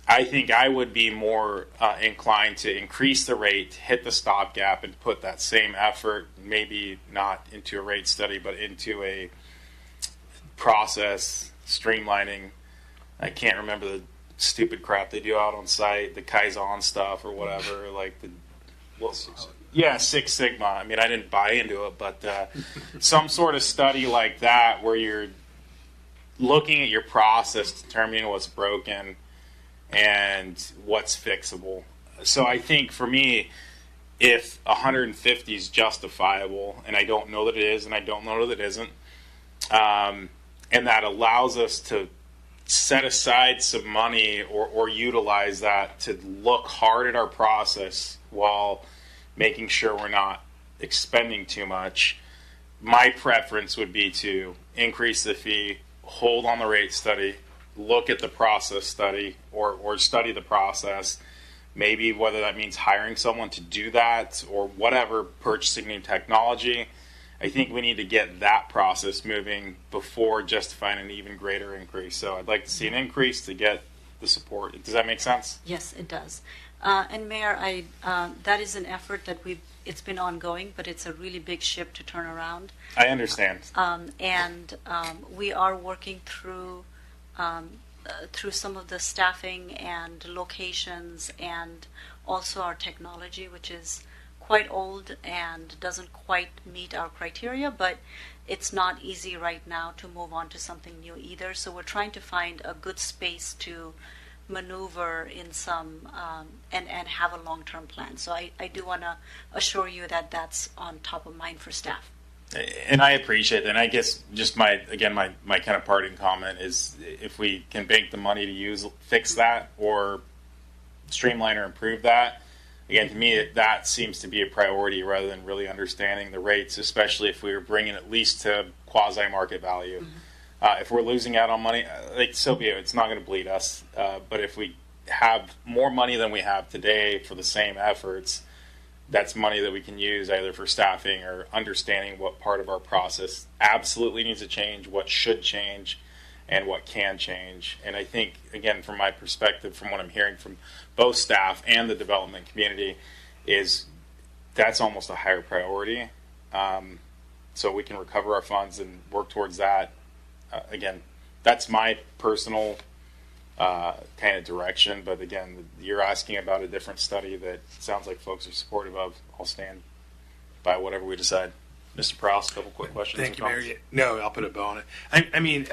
I think I would be more inclined to increase the rate, hit the stopgap, and put that same effort, maybe not into a rate study, but into a process streamlining. I can't remember the stupid crap they do out on site, the Kaizen stuff or whatever, like the Six Sigma. I mean, I didn't buy into it, but some sort of study like that where you're looking at your process, determining what's broken and what's fixable. So I think for me, if 150 is justifiable, and I don't know that it is, and I don't know that it isn't, and that allows us to set aside some money or utilize that to look hard at our process while making sure we're not expending too much, my preference would be to increase the fee, hold on the rate study, look at the process study or study the process, maybe whether that means hiring someone to do that or whatever, purchasing new technology. I think we need to get that process moving before justifying an even greater increase. So I'd like to see an increase to get the support. Does that make sense? Yes, it does. And Mayor, that is an effort that it's been ongoing, but it's a really big ship to turn around. I understand. We are working through some of the staffing and locations and also our technology, which is quite old and doesn't quite meet our criteria, but it's not easy right now to move on to something new either. So we're trying to find a good space to maneuver in some and have a long-term plan. So I do want to assure you that that's on top of mind for staff. And I appreciate that. And I guess just my kind of parting comment is if we can bank the money to fix that or streamline or improve that, again, to me, that seems to be a priority rather than really understanding the rates, especially if we were bringing at least to quasi-market value. Mm-hmm. If we're losing out on money, so be it. It's not going to bleed us. But if we have more money than we have today for the same efforts, that's money that we can use either for staffing or understanding what part of our process absolutely needs to change, what should change, and what can change. And I think, again, from my perspective, from what I'm hearing from both staff and the development community, is that's almost a higher priority. So we can recover our funds and work towards that. Again, that's my personal kind of direction. But again, you're asking about a different study that sounds like folks are supportive of. I'll stand by whatever we decide. Mr. Prowse, a couple quick questions. Thank you, Mary. No, I'll put a bow on it. I mean,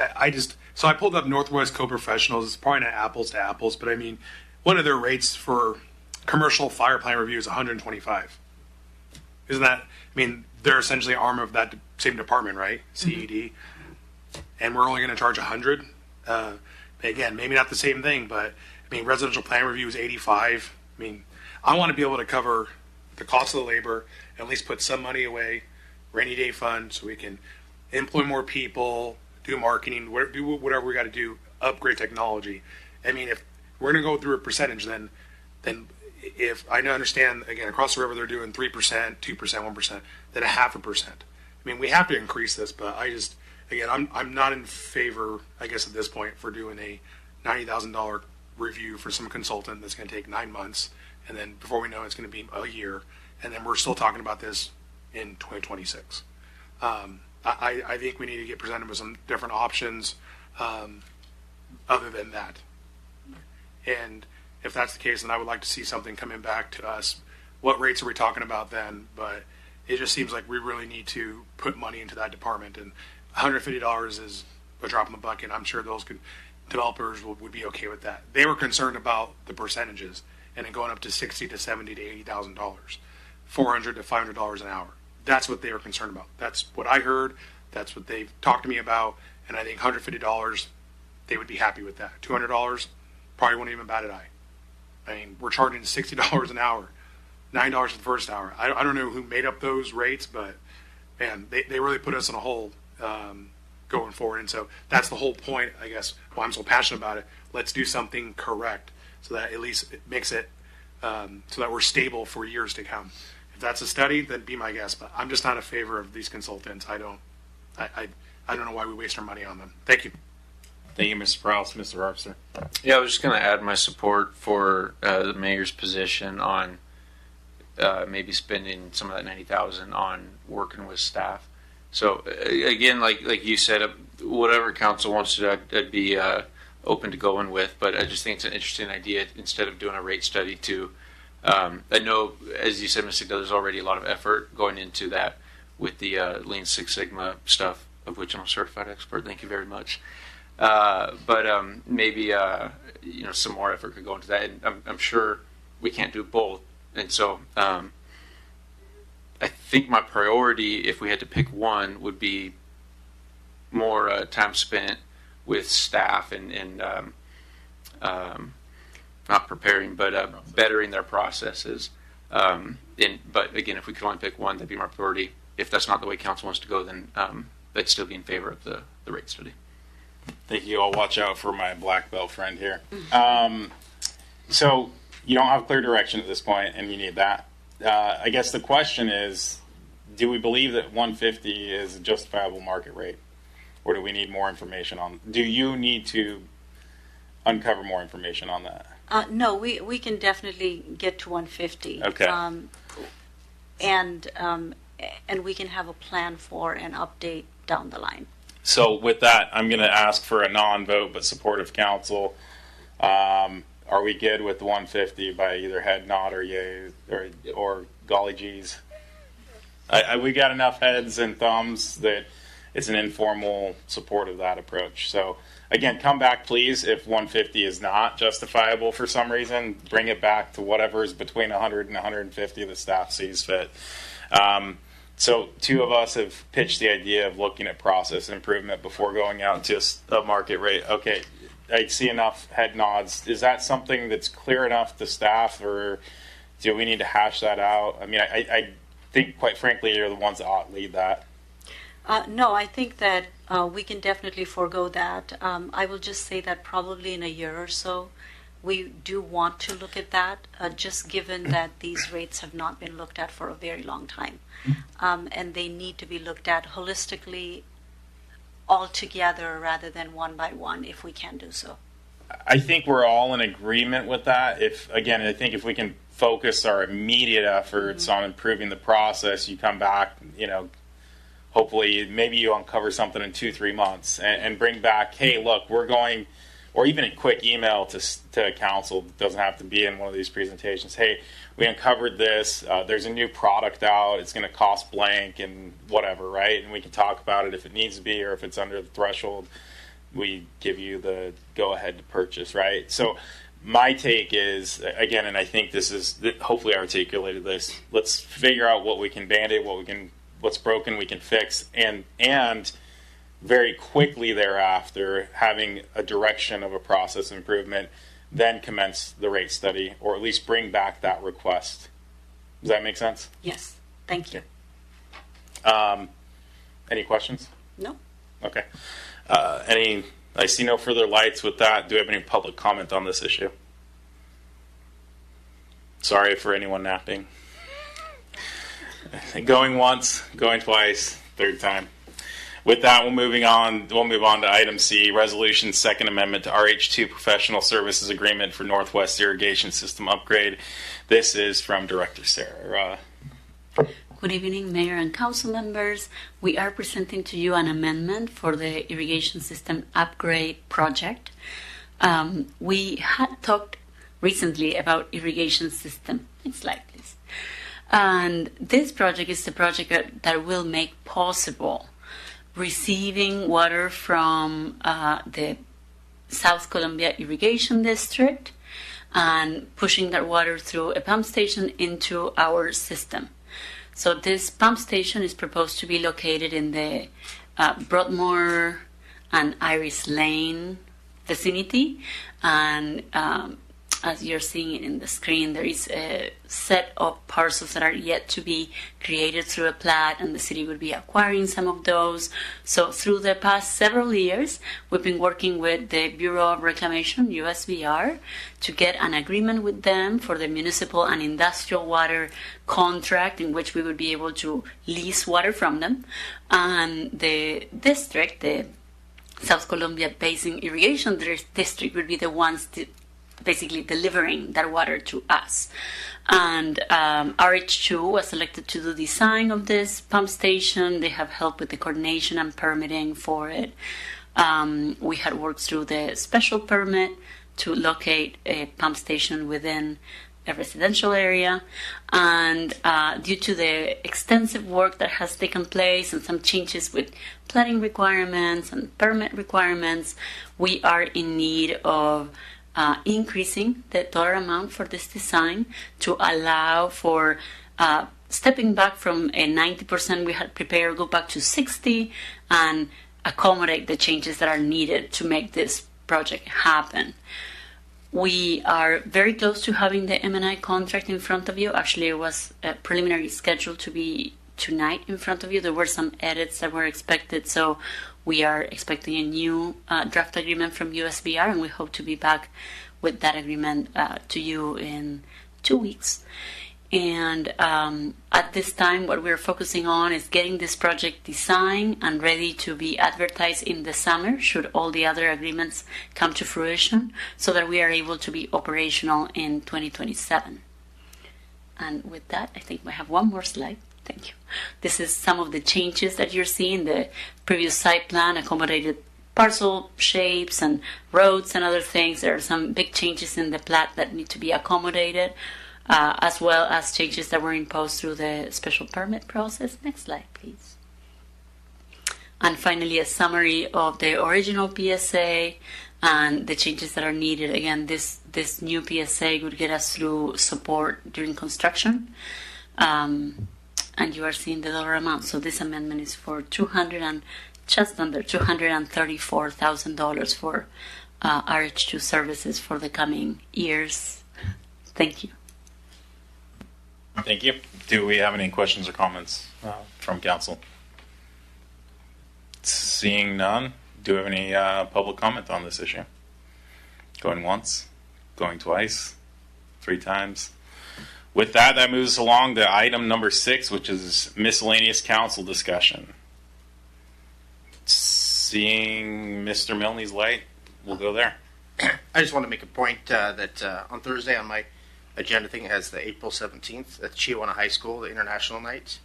so I pulled up Northwest Co-Professionals. It's probably not apples to apples, but I mean, one of their rates for commercial fire plan review is $125. Isn't that, I mean, they're essentially an arm of that same department, right? CED. Mm-hmm. And we're only going to charge $100. Again, maybe not the same thing, but I mean, residential plan review is $85. I mean, I want to be able to cover the cost of the labor, at least put some money away, rainy day fund, so we can employ more people, do marketing, do whatever we got to do, upgrade technology. I mean, if we're going to go through a percentage, then if I understand, again, across the river they're doing 3%, 2%, 1%, then 0.5%. I mean, we have to increase this, but again, I'm not in favor, I guess, at this point for doing a $90,000 review for some consultant that's going to take 9 months, and then before we know it's going to be a year, and then we're still talking about this in 2026. I think we need to get presented with some different options other than that. And if that's the case, then I would like to see something coming back to us. What rates are we talking about then? But it just seems like we really need to put money into that department, and $150 is a drop in the bucket. I'm sure those developers would be okay with that. They were concerned about the percentages and then going up to $60 to $70 to $80,000, $400 to $500 an hour. That's what they were concerned about. That's what I heard. That's what they've talked to me about. And I think $150, they would be happy with that. $200 probably wouldn't even bat an eye. I mean, we're charging $60 an hour, $9 for the first hour. I don't know who made up those rates, but man, they really put us in a hole going forward. And so that's the whole point, I guess, why I'm so passionate about it. Let's do something correct so that at least it makes it so that we're stable for years to come. If that's a study, then be my guest. But I'm just not in favor of these consultants. I don't know why we waste our money on them. Thank you. Thank you, Mr. Prowse. Mr. Harpster. Yeah, I was just going to add my support for the mayor's position on maybe spending some of that $90,000 on working with staff. So again, like you said, whatever council wants to do, I'd be open to going with. But I just think it's an interesting idea instead of doing a rate study to. I know, as you said, Mr. there's already a lot of effort going into that with the Lean Six Sigma stuff, of which I'm a certified expert. Thank you very much. But maybe some more effort could go into that. And I'm sure we can't do both. And so I think my priority, if we had to pick one, would be more time spent with staff and not preparing, but bettering their processes. But again, if we could only pick one, that'd be my priority. If that's not the way council wants to go, then I'd still be in favor of the rate study. Thank you. I'll watch out for my black belt friend here. So you don't have clear direction at this point, and you need that. I guess the question is, do we believe that 150 is a justifiable market rate, or do we need more information on? Do you need to uncover more information on that? No, we can definitely get to 150. Okay. And we can have a plan for an update down the line. So with that, I'm going to ask for a non-vote but supportive council. Are we good with the 150 by either head nod or yay or golly geez? We got enough heads and thumbs that it's an informal support of that approach. So again, come back please if 150 is not justifiable for some reason. Bring it back to whatever is between 100 and 150 the staff sees fit. So two of us have pitched the idea of looking at process improvement before going out to a market rate. Okay, I see enough head nods. Is that something that's clear enough to staff, or do we need to hash that out? I mean, I think, quite frankly, you're the ones that ought to lead that. No, I think that we can definitely forego that. I will just say that probably in a year or so, we do want to look at that, just given that these rates have not been looked at for a very long time. And they need to be looked at holistically, all together, rather than one by one, if we can do so. I think we're all in agreement with that. I think if we can focus our immediate efforts on improving the process, you come back, hopefully maybe you uncover something in 2-3 months and bring back, hey, look, we're going, or even a quick email to council. It doesn't have to be in one of these presentations. Hey, we uncovered this. There's a new product out. It's going to cost blank and whatever, right? And we can talk about it if it needs to be, or if it's under the threshold, we give you the go-ahead to purchase, right? So my take is, again, and I think this is hopefully articulated this, let's figure out what we can band-aid, what's broken we can fix, and very quickly thereafter, having a direction of a process improvement, then commence the rate study, or at least bring back that request. Does that make sense? Yes, thank you. Any questions? No. Okay. I see no further lights with that. Do we have any public comment on this issue? Sorry for anyone napping. Going once, going twice, third time. With that, we'll move on to item C, Resolution Second Amendment to RH2 Professional Services Agreement for Northwest Irrigation System Upgrade. This is from Director Sarah. Good evening, Mayor and Council members. We are presenting to you an amendment for the irrigation system upgrade project. We had talked recently about irrigation system. Next slide, please. And this project is the project that will make possible receiving water from the South Columbia Irrigation District and pushing that water through a pump station into our system. So this pump station is proposed to be located in the Broadmoor and Iris Lane vicinity, and as you're seeing it in the screen, there is a set of parcels that are yet to be created through a plat, and the city would be acquiring some of those. So through the past several years, we've been working with the Bureau of Reclamation, USBR, to get an agreement with them for the municipal and industrial water contract in which we would be able to lease water from them. And the district, the South Columbia Basin Irrigation District, would be the ones basically delivering that water to us. And RH2 was selected to do design of this pump station. They have helped with the coordination and permitting for it. We had worked through the special permit to locate a pump station within a residential area, and due to the extensive work that has taken place and some changes with planning requirements and permit requirements, we are in need of increasing the dollar amount for this design to allow for stepping back from a 90% we had prepared, go back to 60, and accommodate the changes that are needed to make this project happen. We are very close to having the M&I contract in front of you. Actually, it was preliminary scheduled to be tonight in front of you. There were some edits that were expected, so we are expecting a new draft agreement from USBR, and we hope to be back with that agreement to you in 2 weeks. And at this time, what we're focusing on is getting this project designed and ready to be advertised in the summer, should all the other agreements come to fruition, so that we are able to be operational in 2027. And with that, I think we have one more slide. Thank you. This is some of the changes that you're seeing. The previous site plan accommodated parcel shapes and roads and other things. There are some big changes in the plat that need to be accommodated, as well as changes that were imposed through the special permit process. Next slide, please. And finally, a summary of the original PSA and the changes that are needed. Again, this new PSA would get us through support during construction. And you are seeing the dollar amount. So this amendment is for just under $234,000 for RH2 services for the coming years. Thank you. Thank you. Do we have any questions or comments from council? Seeing none, do we have any public comment on this issue? Going once, going twice, 3 times. With that, that moves along to item number 6, which is miscellaneous council discussion. Seeing Mr. Milne's light, we'll go there. I just want to make a point that on Thursday on my agenda thing has the April 17th at Chihuahua High School, the International Night.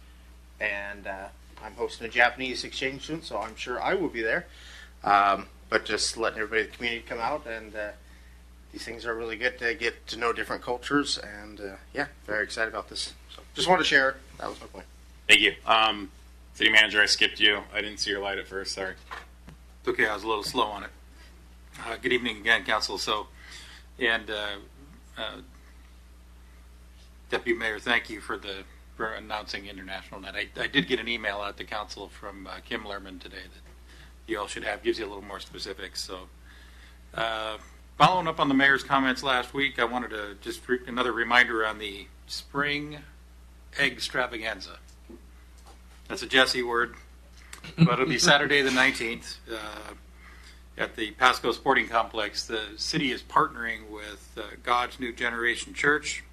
And I'm hosting a Japanese exchange student, so I'm sure I will be there. But just letting everybody in the community come out, and these things are really good to get to know different cultures, and yeah, very excited about this. So just wanted to share. That was my point. Thank you. City Manager, I skipped you. I didn't see your light at first, sorry. It's okay, I was a little slow on it. Good evening again, Council. Deputy Mayor, thank you for announcing International Night. I did get an email out to Council from Kim Lerman today that you all should have, gives you a little more specifics. So, following up on the Mayor's comments last week, I wanted to just another reminder on the spring egg extravaganza. That's a Jesse word, but it'll be Saturday the 19th at the Pasco Sporting Complex. The city is partnering with God's New Generation Church.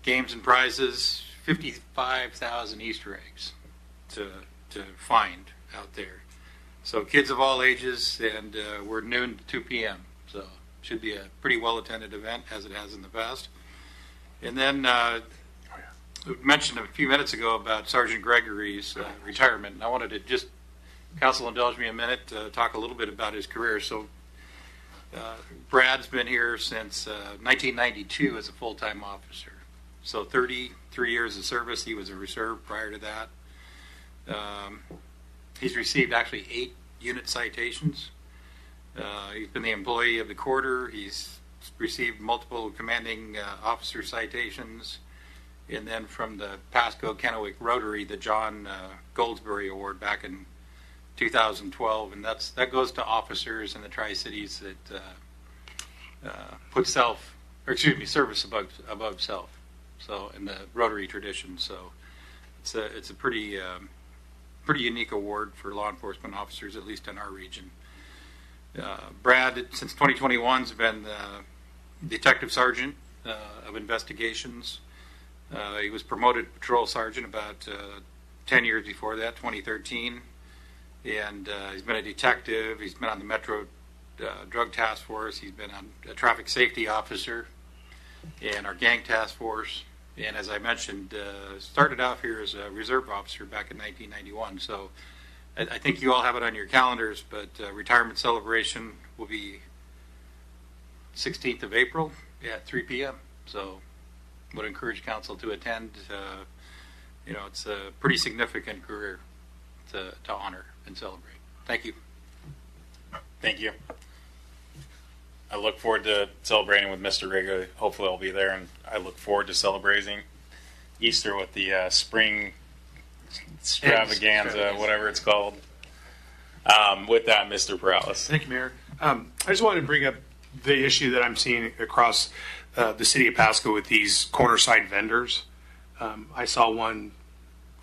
Games and prizes, 55,000 Easter eggs to find out there. So kids of all ages, and we're noon to 2 p.m. So should be a pretty well-attended event, as it has in the past. And then we mentioned a few minutes ago about Sergeant Gregory's retirement. And I wanted to just, Council indulge me a minute to talk a little bit about his career. So Brad's been here since 1992 as a full-time officer. So 33 years of service. He was a reserve prior to that. He's received actually 8 unit citations. He's been the employee of the quarter. He's received multiple commanding officer citations. And then from the Pasco Kennewick Rotary, the John Goldsberry Award back in 2012. And that goes to officers in the Tri-Cities that put service above self. So in the Rotary tradition. So it's a pretty unique award for law enforcement officers, at least in our region. Brad, since 2021, has been Detective Sergeant of Investigations. He was promoted to Patrol Sergeant about 10 years before that, 2013. And he's been a detective. He's been on the Metro Drug Task Force. He's been a traffic safety officer and our gang task force. And as I mentioned, started off here as a reserve officer back in 1991. So I think you all have it on your calendars, but retirement celebration will be 16th of April at 3 p.m. So would encourage council to attend. It's a pretty significant career to honor and celebrate. Thank you. Thank you. I look forward to celebrating with Mr. Riga. Hopefully I'll be there, and I look forward to celebrating Easter with the spring extravaganza, whatever it's called. With that, Mr. Perales. Thank you, Mayor. I just wanted to bring up the issue that I'm seeing across the city of Pasco with these corner side vendors. I saw one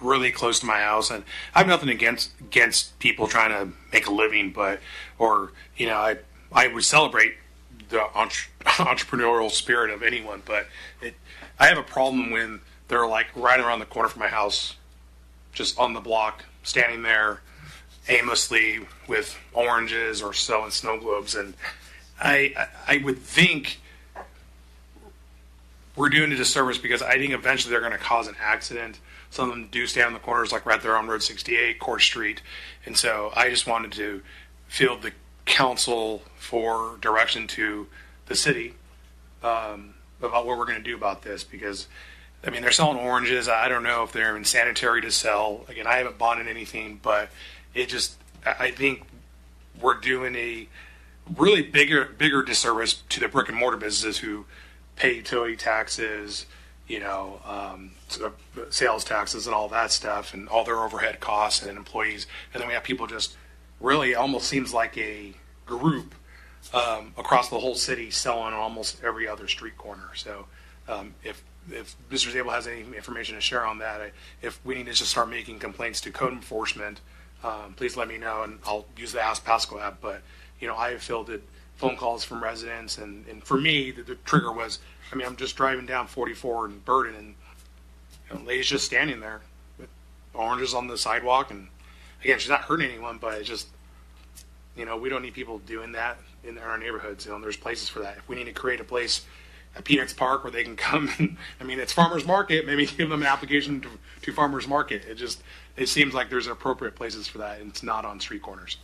really close to my house, and I have nothing against people trying to make a living, I would celebrate the entrepreneurial spirit of anyone, but I have a problem when they're like right around the corner from my house, just on the block, standing there aimlessly with oranges or selling snow globes. And I would think we're doing a disservice, because I think eventually they're going to cause an accident. Some of them do stand on the corners, like right there on Road 68, Court Street. And so I just wanted to field the council for direction to the city about what we're going to do about this, because they're selling oranges. I don't know if they're insanitary to sell. Again, I haven't bought in anything, but I think we're doing a really bigger disservice to the brick and mortar businesses who pay utility taxes, sales taxes and all that stuff, and all their overhead costs and employees. And then we have people just really almost seems like a group across the whole city selling on almost every other street corner. So if Mr. Zabel has any information to share on that, if we need to just start making complaints to code enforcement, please let me know, and I'll use the Ask Pasco app. But I have fielded phone calls from residents, and for me the trigger was, I'm just driving down 44 in Burden, and lady's just standing there with oranges on the sidewalk. And again, she's not hurting anyone, but it's just, we don't need people doing that in our neighborhoods. There's places for that. If we need to create a place at Peanuts Park where they can come, and, it's farmers market, maybe give them an application to farmers market. It seems like there's appropriate places for that, and it's not on street corners.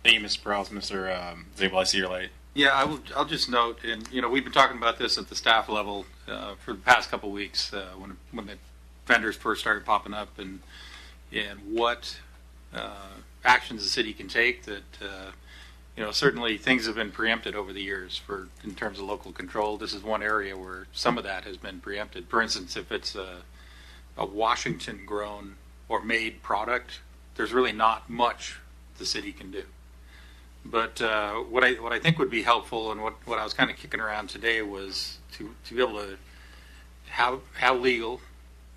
Thank you, Mr. Perales. Mr. Zabel, I see you're late. Yeah, I'll just note, and we've been talking about this at the staff level for the past couple of weeks when the vendors first started popping up, and what actions the city can take. That certainly things have been preempted over the years in terms of local control. This is one area where some of that has been preempted. For instance, if it's a Washington-grown or made product, there's really not much the city can do. But what I think would be helpful, and what I was kind of kicking around today, was to be able to have legal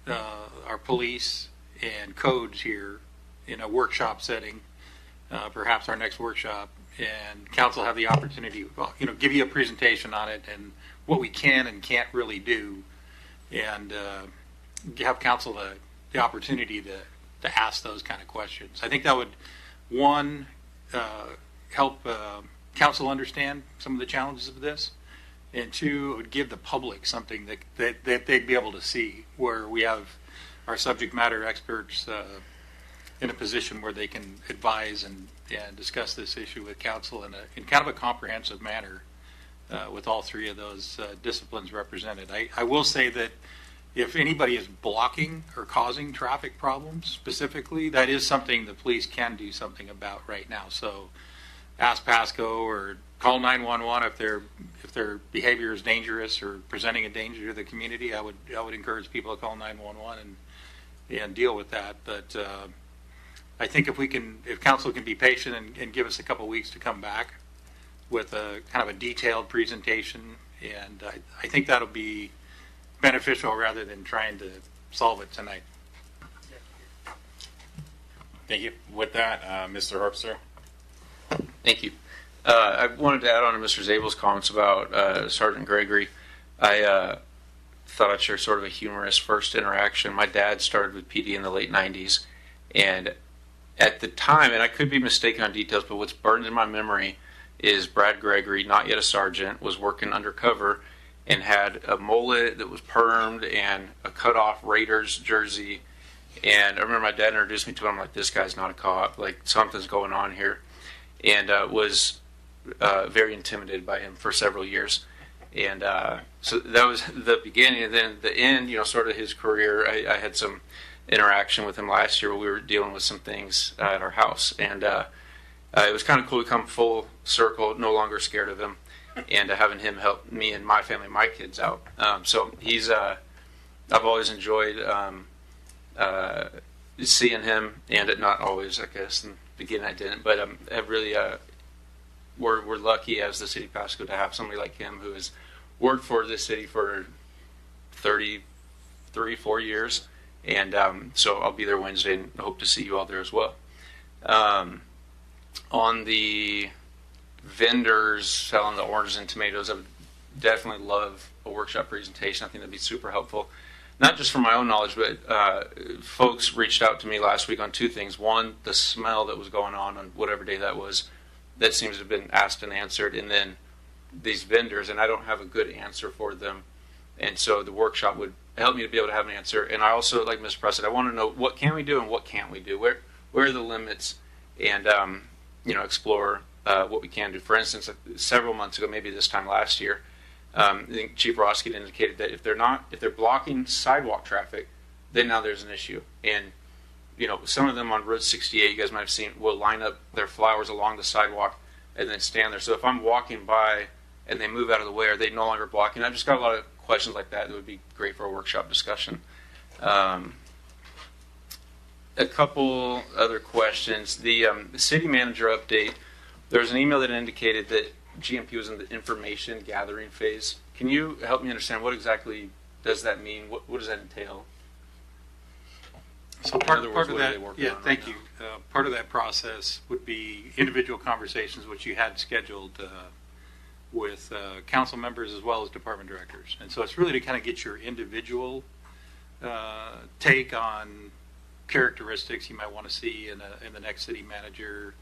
our police and codes here in a workshop setting, perhaps our next workshop, and council have the opportunity, give you a presentation on it and what we can and can't really do, and have council the opportunity to ask those kind of questions. I think that would, one, help council understand some of the challenges of this, and two, it would give the public something that they'd be able to see, where we have our subject matter experts in a position where they can advise and discuss this issue with council in kind of a comprehensive manner, with all three of those disciplines represented. I will say that if anybody is blocking or causing traffic problems specifically, that is something the police can do something about right now. So ask Pasco or call 911 if their behavior is dangerous or presenting a danger to the community. I would encourage people to call 911 and deal with that. But I think if council can be patient and give us a couple weeks to come back with a kind of a detailed presentation, and I think that'll be beneficial rather than trying to solve it tonight. Thank you. With that, Mr. Herbster. Thank you. I wanted to add on to Mr. Zabel's comments about Sergeant Gregory. I thought I'd share sort of a humorous first interaction. My dad started with PD in the late 90s, and at the time, and I could be mistaken on details, but what's burned in my memory is Brad Gregory, not yet a sergeant, was working undercover and had a mullet that was permed and a cut-off Raiders jersey. And I remember my dad introduced me to him. I'm like, this guy's not a cop. Like, something's going on here. And was very intimidated by him for several years. And so that was the beginning. And then the end, sort of his career, I had some interaction with him last year where we were dealing with some things at our house. And it was kind of cool to come full circle, no longer scared of him, and having him help me and my family, my kids out. So he's, I've always enjoyed seeing him, and not always, I guess. In the beginning I didn't, but I've really, we're lucky as the city of Pasco to have somebody like him who has worked for this city for 33, 4 years. And so I'll be there Wednesday and hope to see you all there as well. On the vendors selling the oranges and tomatoes, I would definitely love a workshop presentation. I think that'd be super helpful. Not just for my own knowledge, but folks reached out to me last week on two things. One, the smell that was going on whatever day that was, that seems to have been asked and answered. And then these vendors, and I don't have a good answer for them. And so the workshop would help me to be able to have an answer. And I also, like Mr. President, I want to know what can we do and what can't we do? Where are the limits? And, explore what we can do. For instance, several months ago, maybe this time last year, I think Chief Roski indicated that if they're blocking sidewalk traffic, then now there's an issue. And, some of them on Route 68, you guys might have seen, will line up their flowers along the sidewalk and then stand there. So if I'm walking by and they move out of the way, are they no longer blocking? I've just got a lot of questions like that would be great for a workshop discussion. A couple other questions. The city manager update, there was an email that indicated that GMP was in the information gathering phase. Can you help me understand what exactly does that mean? What does that entail? So part of that, thank you. Part of that process would be individual conversations which you had scheduled with council members as well as department directors. And so it's really to kind of get your individual take on characteristics you might want to see in the next city manager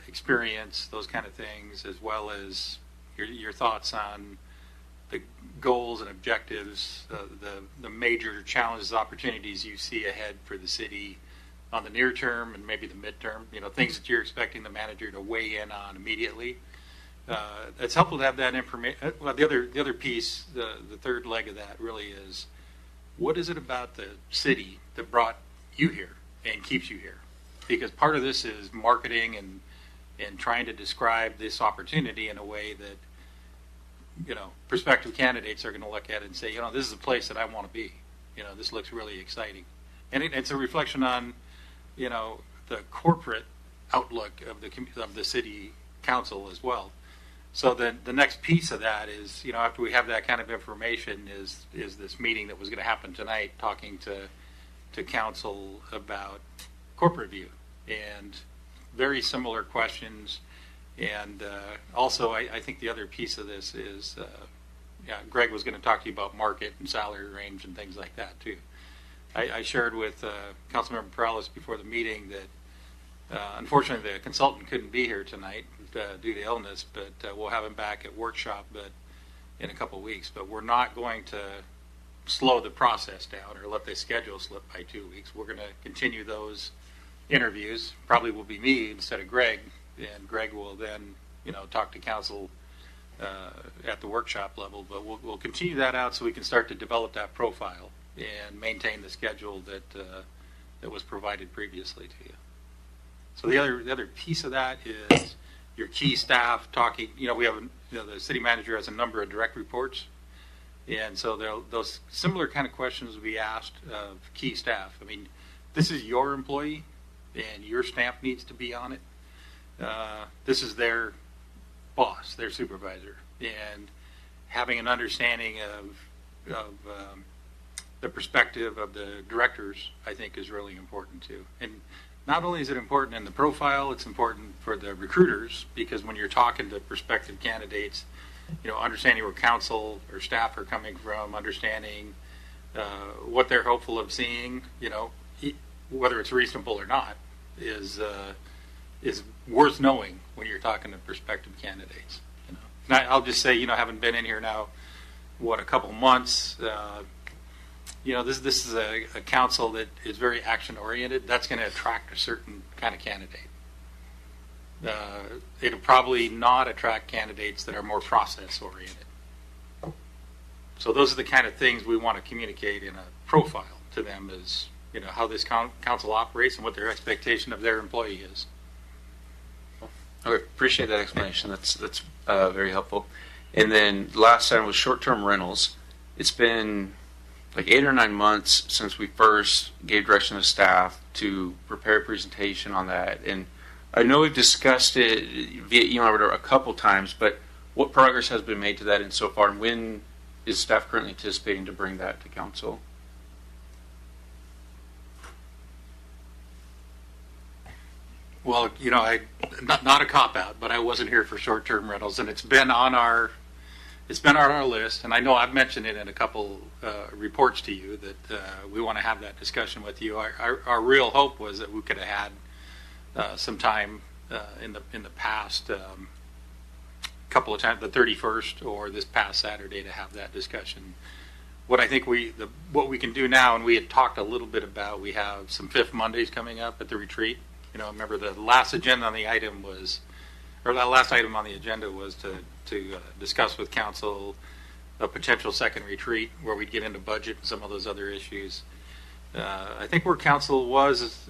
experience, those kind of things, as well as your thoughts on the goals and objectives, the major challenges, opportunities you see ahead for the city on the near term and maybe the midterm, things that you're expecting the manager to weigh in on immediately. It's helpful to have that information. Well, the other piece, the third leg of that really is, what is it about the city that brought you here and keeps you here? Because part of this is marketing and trying to describe this opportunity in a way that prospective candidates are going to look at it and say, this is a place that I want to be. This looks really exciting, and it's a reflection on the corporate outlook of the city council as well. So then the next piece of that is, after we have that kind of information, is this meeting that was going to happen tonight, talking to council about corporate view and very similar questions. And also, I think the other piece of this is, Greg was going to talk to you about market and salary range and things like that too. I shared with Councilmember Perales before the meeting that unfortunately the consultant couldn't be here tonight due to illness, but we'll have him back at workshop in a couple of weeks. But we're not going to slow the process down or let the schedule slip by 2 weeks. We're going to continue those interviews. Probably will be me instead of Greg, and Greg will then talk to council at the workshop level, but we'll continue that out so we can start to develop that profile and maintain the schedule that was provided previously to you. So the other piece of that is your key staff talking. We have the city manager has a number of direct reports, and so those similar kind of questions will be asked of key staff. I mean, this is your employee, and your stamp needs to be on it. This is their boss, their supervisor, and having an understanding of the perspective of the directors, I think, is really important too. And not only is it important in the profile, it's important for the recruiters, because when you're talking to prospective candidates, understanding where council or staff are coming from, understanding what they're hopeful of seeing, whether it's reasonable or not, is worth knowing when you're talking to prospective candidates. And I'll just say, having been in here now, a couple months, this is a council that is very action oriented. That's going to attract a certain kind of candidate. It'll probably not attract candidates that are more process oriented. So those are the kind of things we want to communicate in a profile to them, is how this council operates and what their expectation of their employee is. Okay, appreciate that explanation. That's very helpful. And then last time was short-term rentals. It's been like 8 or 9 months since we first gave direction to staff to prepare a presentation on that. And I know we've discussed it via email or a couple times, but what progress has been made to that and so far, and when is staff currently anticipating to bring that to council? Well, not a cop-out, but I wasn't here for short-term rentals, and it's been on our list. And I know I've mentioned it in a couple reports to you that we want to have that discussion with you. Our real hope was that we could have had some time in the past couple of times, the 31st or this past Saturday, to have that discussion. What I think what we can do now, and we had talked a little bit about, we have some Fifth Mondays coming up at the retreat. Remember the last agenda on the item was, or that last item on the agenda was to discuss with council a potential second retreat where we'd get into budget and some of those other issues. I think where council was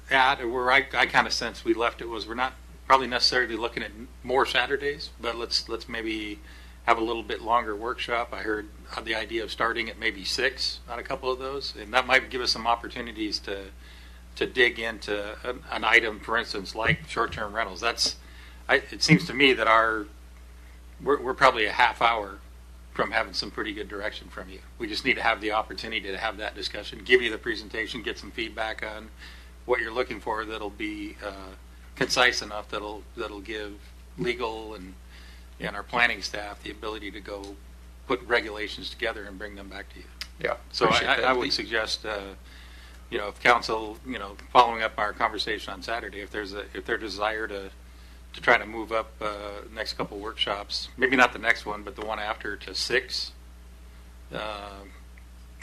at, or where I kind of sense we left it, was we're not probably necessarily looking at more Saturdays, but let's maybe have a little bit longer workshop. I heard the idea of starting at maybe 6 on a couple of those, and that might give us some opportunities to dig into an item, for instance, like short-term rentals. It seems to me that we're probably a half hour from having some pretty good direction from you. We just need to have the opportunity to have that discussion, give you the presentation, get some feedback on what you're looking for that'll be concise enough that'll give legal and our planning staff the ability to go put regulations together and bring them back to you. Yeah. So I would suggest if council, following up our conversation on Saturday, if their desire to try to move up next couple workshops, maybe not the next one, but the one after, to 6,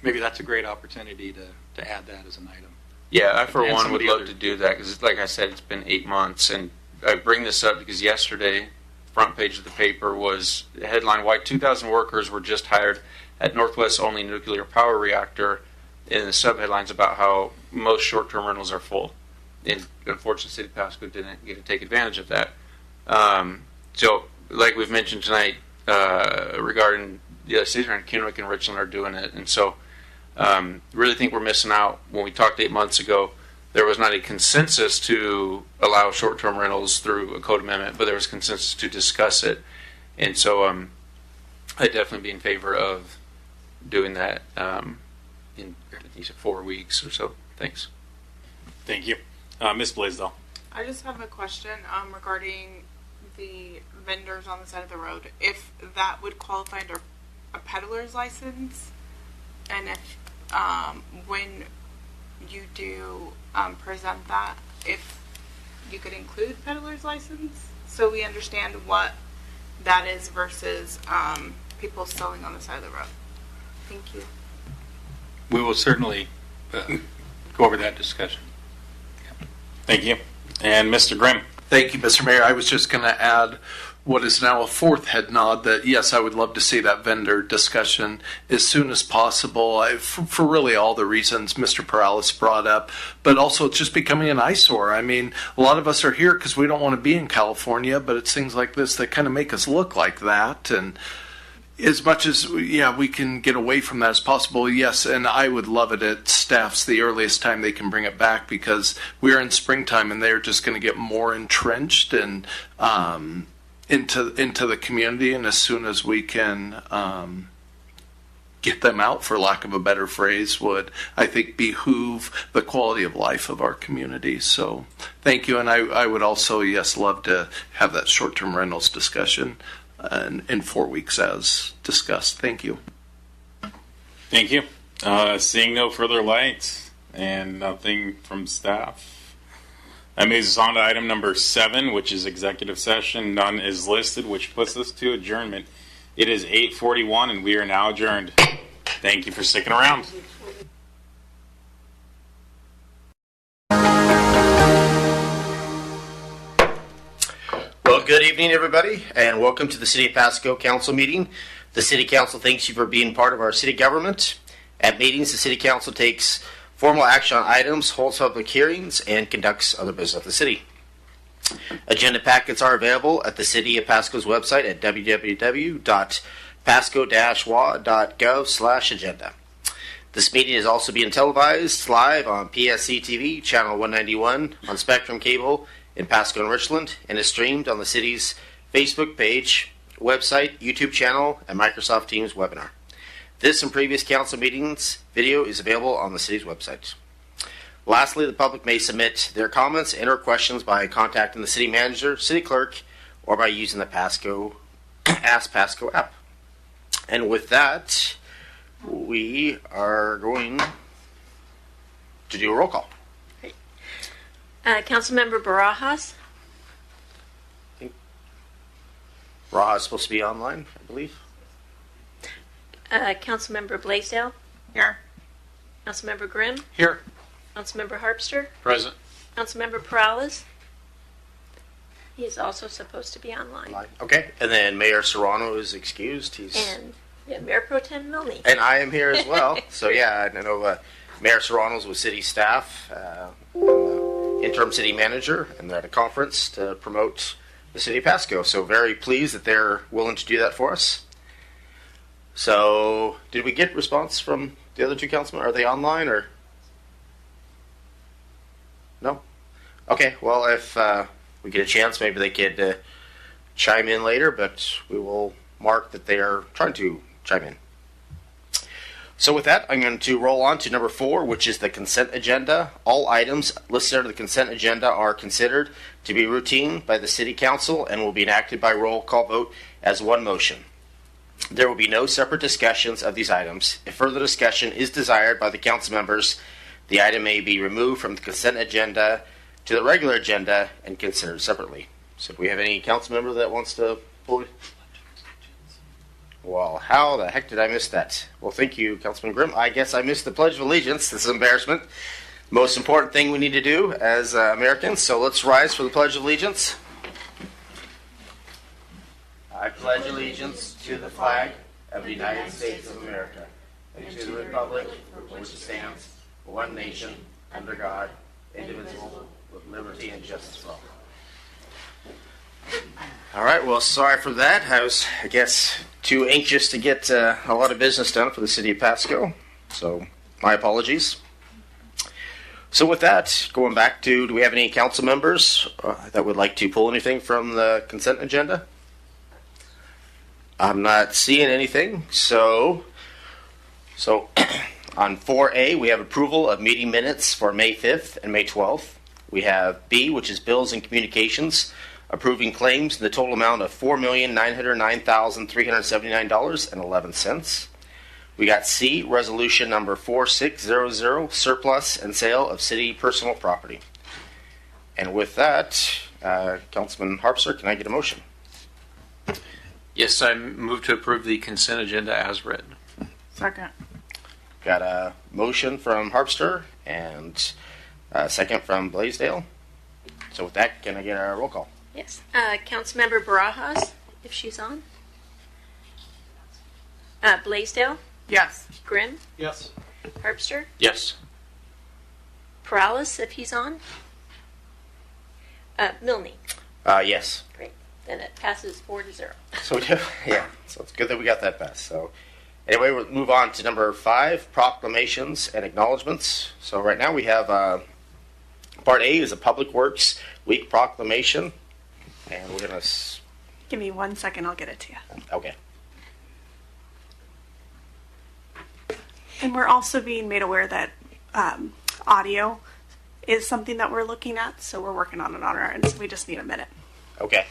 maybe that's a great opportunity to add that as an item. Yeah, I for one would love to do that, because like I said, it's been 8 months, and I bring this up because yesterday, front page of the paper was the headline, why 2,000 workers were just hired at Northwest only nuclear power reactor, in the subheadlines about how most short-term rentals are full. And unfortunately, City of Pasco didn't get to take advantage of that. So, like we've mentioned tonight, regarding the other cities around Kennewick and Richland are doing it. And so, really think we're missing out. When we talked 8 months ago, there was not a consensus to allow short-term rentals through a code amendment, but there was consensus to discuss it. And so, I'd definitely be in favor of doing that in 4 weeks or so. Thanks. Thank you. Ms. Blaisdell. I just have a question regarding the vendors on the side of the road. If that would qualify under a peddler's license, and if when you do present that, if you could include peddler's license, so we understand what that is versus people selling on the side of the road. Thank you. We will certainly go over that discussion. Thank you. And Mr. Grimm. Thank you, Mr. Mayor. I was just going to add what is now a fourth head nod that, yes, I would love to see that vendor discussion as soon as possible for really all the reasons Mr. Perales brought up, but also it's just becoming an eyesore. I mean, a lot of us are here because we don't want to be in California, but it's things like this that kind of make us look like that. And as much as, yeah, we can get away from that as possible, yes, and I would love it at staff's the earliest time they can bring it back, because we're in springtime and they're just going to get more entrenched and into the community, and as soon as we can get them out, for lack of a better phrase, would, I think, behoove the quality of life of our community. So thank you, and I would also, yes, love to have that short-term rentals discussion in 4 weeks as discussed. Thank you. Thank you. Seeing no further lights and nothing from staff, that moves us on to item number 7, which is executive session. None is listed, which puts us to adjournment. It is 8:41, and we are now adjourned. Thank you for sticking around. Well, good evening, everybody, and welcome to the City of Pasco Council meeting. The City Council thanks you for being part of our city government. At meetings, the City Council takes formal action on items, holds public hearings, and conducts other business of the city. Agenda packets are available at the City of Pasco's website at www.pasco-wa.gov/agenda. This meeting is also being televised live on PSC-TV, channel 191, on Spectrum Cable in Pasco and Richland, and is streamed on the city's Facebook page, website, YouTube channel, and Microsoft Teams webinar. This and previous council meetings video is available on the city's website. Lastly, the public may submit their comments and or questions by contacting the city manager, city clerk, or by using the Ask Pasco app. And with that, we are going to do a roll call. Councilmember Barajas? Barajas is supposed to be online, I believe. Councilmember Blaisdell? Here. Councilmember Grimm? Here. Councilmember Harpster? Present. Councilmember Perales? He is also supposed to be online. Okay, and then Mayor Serrano is excused. And yeah, Mayor Pro Tem Milne. And I am here as well. So yeah, I know Mayor Serrano's with city staff, interim city manager, and they're at a conference to promote the city of Pasco. So very pleased that they're willing to do that for us. So did we get response from the other two councilmen? Are they online or? No? Okay, well, if we get a chance, maybe they could chime in later, but we will mark that they are trying to chime in. So with that, I'm going to roll on to number 4, which is the consent agenda. All items listed under the consent agenda are considered to be routine by the City Council and will be enacted by roll call vote as one motion. There will be no separate discussions of these items. If further discussion is desired by the council members, the item may be removed from the consent agenda to the regular agenda and considered separately. So do we have any council member that wants to pull it? Well, how the heck did I miss that? Well, thank you, Councilman Grimm. I guess I missed the Pledge of Allegiance. This is embarrassment. Most important thing we need to do as Americans. So let's rise for the Pledge of Allegiance. I pledge allegiance to the flag of the United States of America and to the republic for which it stands, one nation, under God, indivisible, with liberty and justice for all. All right, well, sorry for that. I was, I guess, too anxious to get a lot of business done for the city of Pasco, so my apologies. So with that, going back to, do we have any council members that would like to pull anything from the consent agenda? I'm not seeing anything, so on 4A, we have approval of meeting minutes for May 5th and May 12th. We have B, which is bills and communications, approving claims in the total amount of $4,909,379.11. We got C, resolution number 4600, surplus and sale of city personal property. And with that, Councilman Harpster, can I get a motion? Yes, I move to approve the consent agenda as written. Second. Got a motion from Harpster and a second from Blaisdell. So with that, can I get a roll call? Yes. Councilmember Barajas, if she's on. Blaisdell, Yes. Grimm, Yes. Herbster, Yes. Perales, if he's on. Milne. Yes. Great. Then it passes 4-0. So we do, yeah. So it's good that we got that passed. So anyway, we'll move on to number 5, proclamations and acknowledgements. So right now we have part A is a Public Works Week proclamation, and we're gonna. Give me 1 second, I'll get it to you. Okay. And we're also being made aware that audio is something that we're looking at, so we're working on it on our end. So we just need a minute. Okay.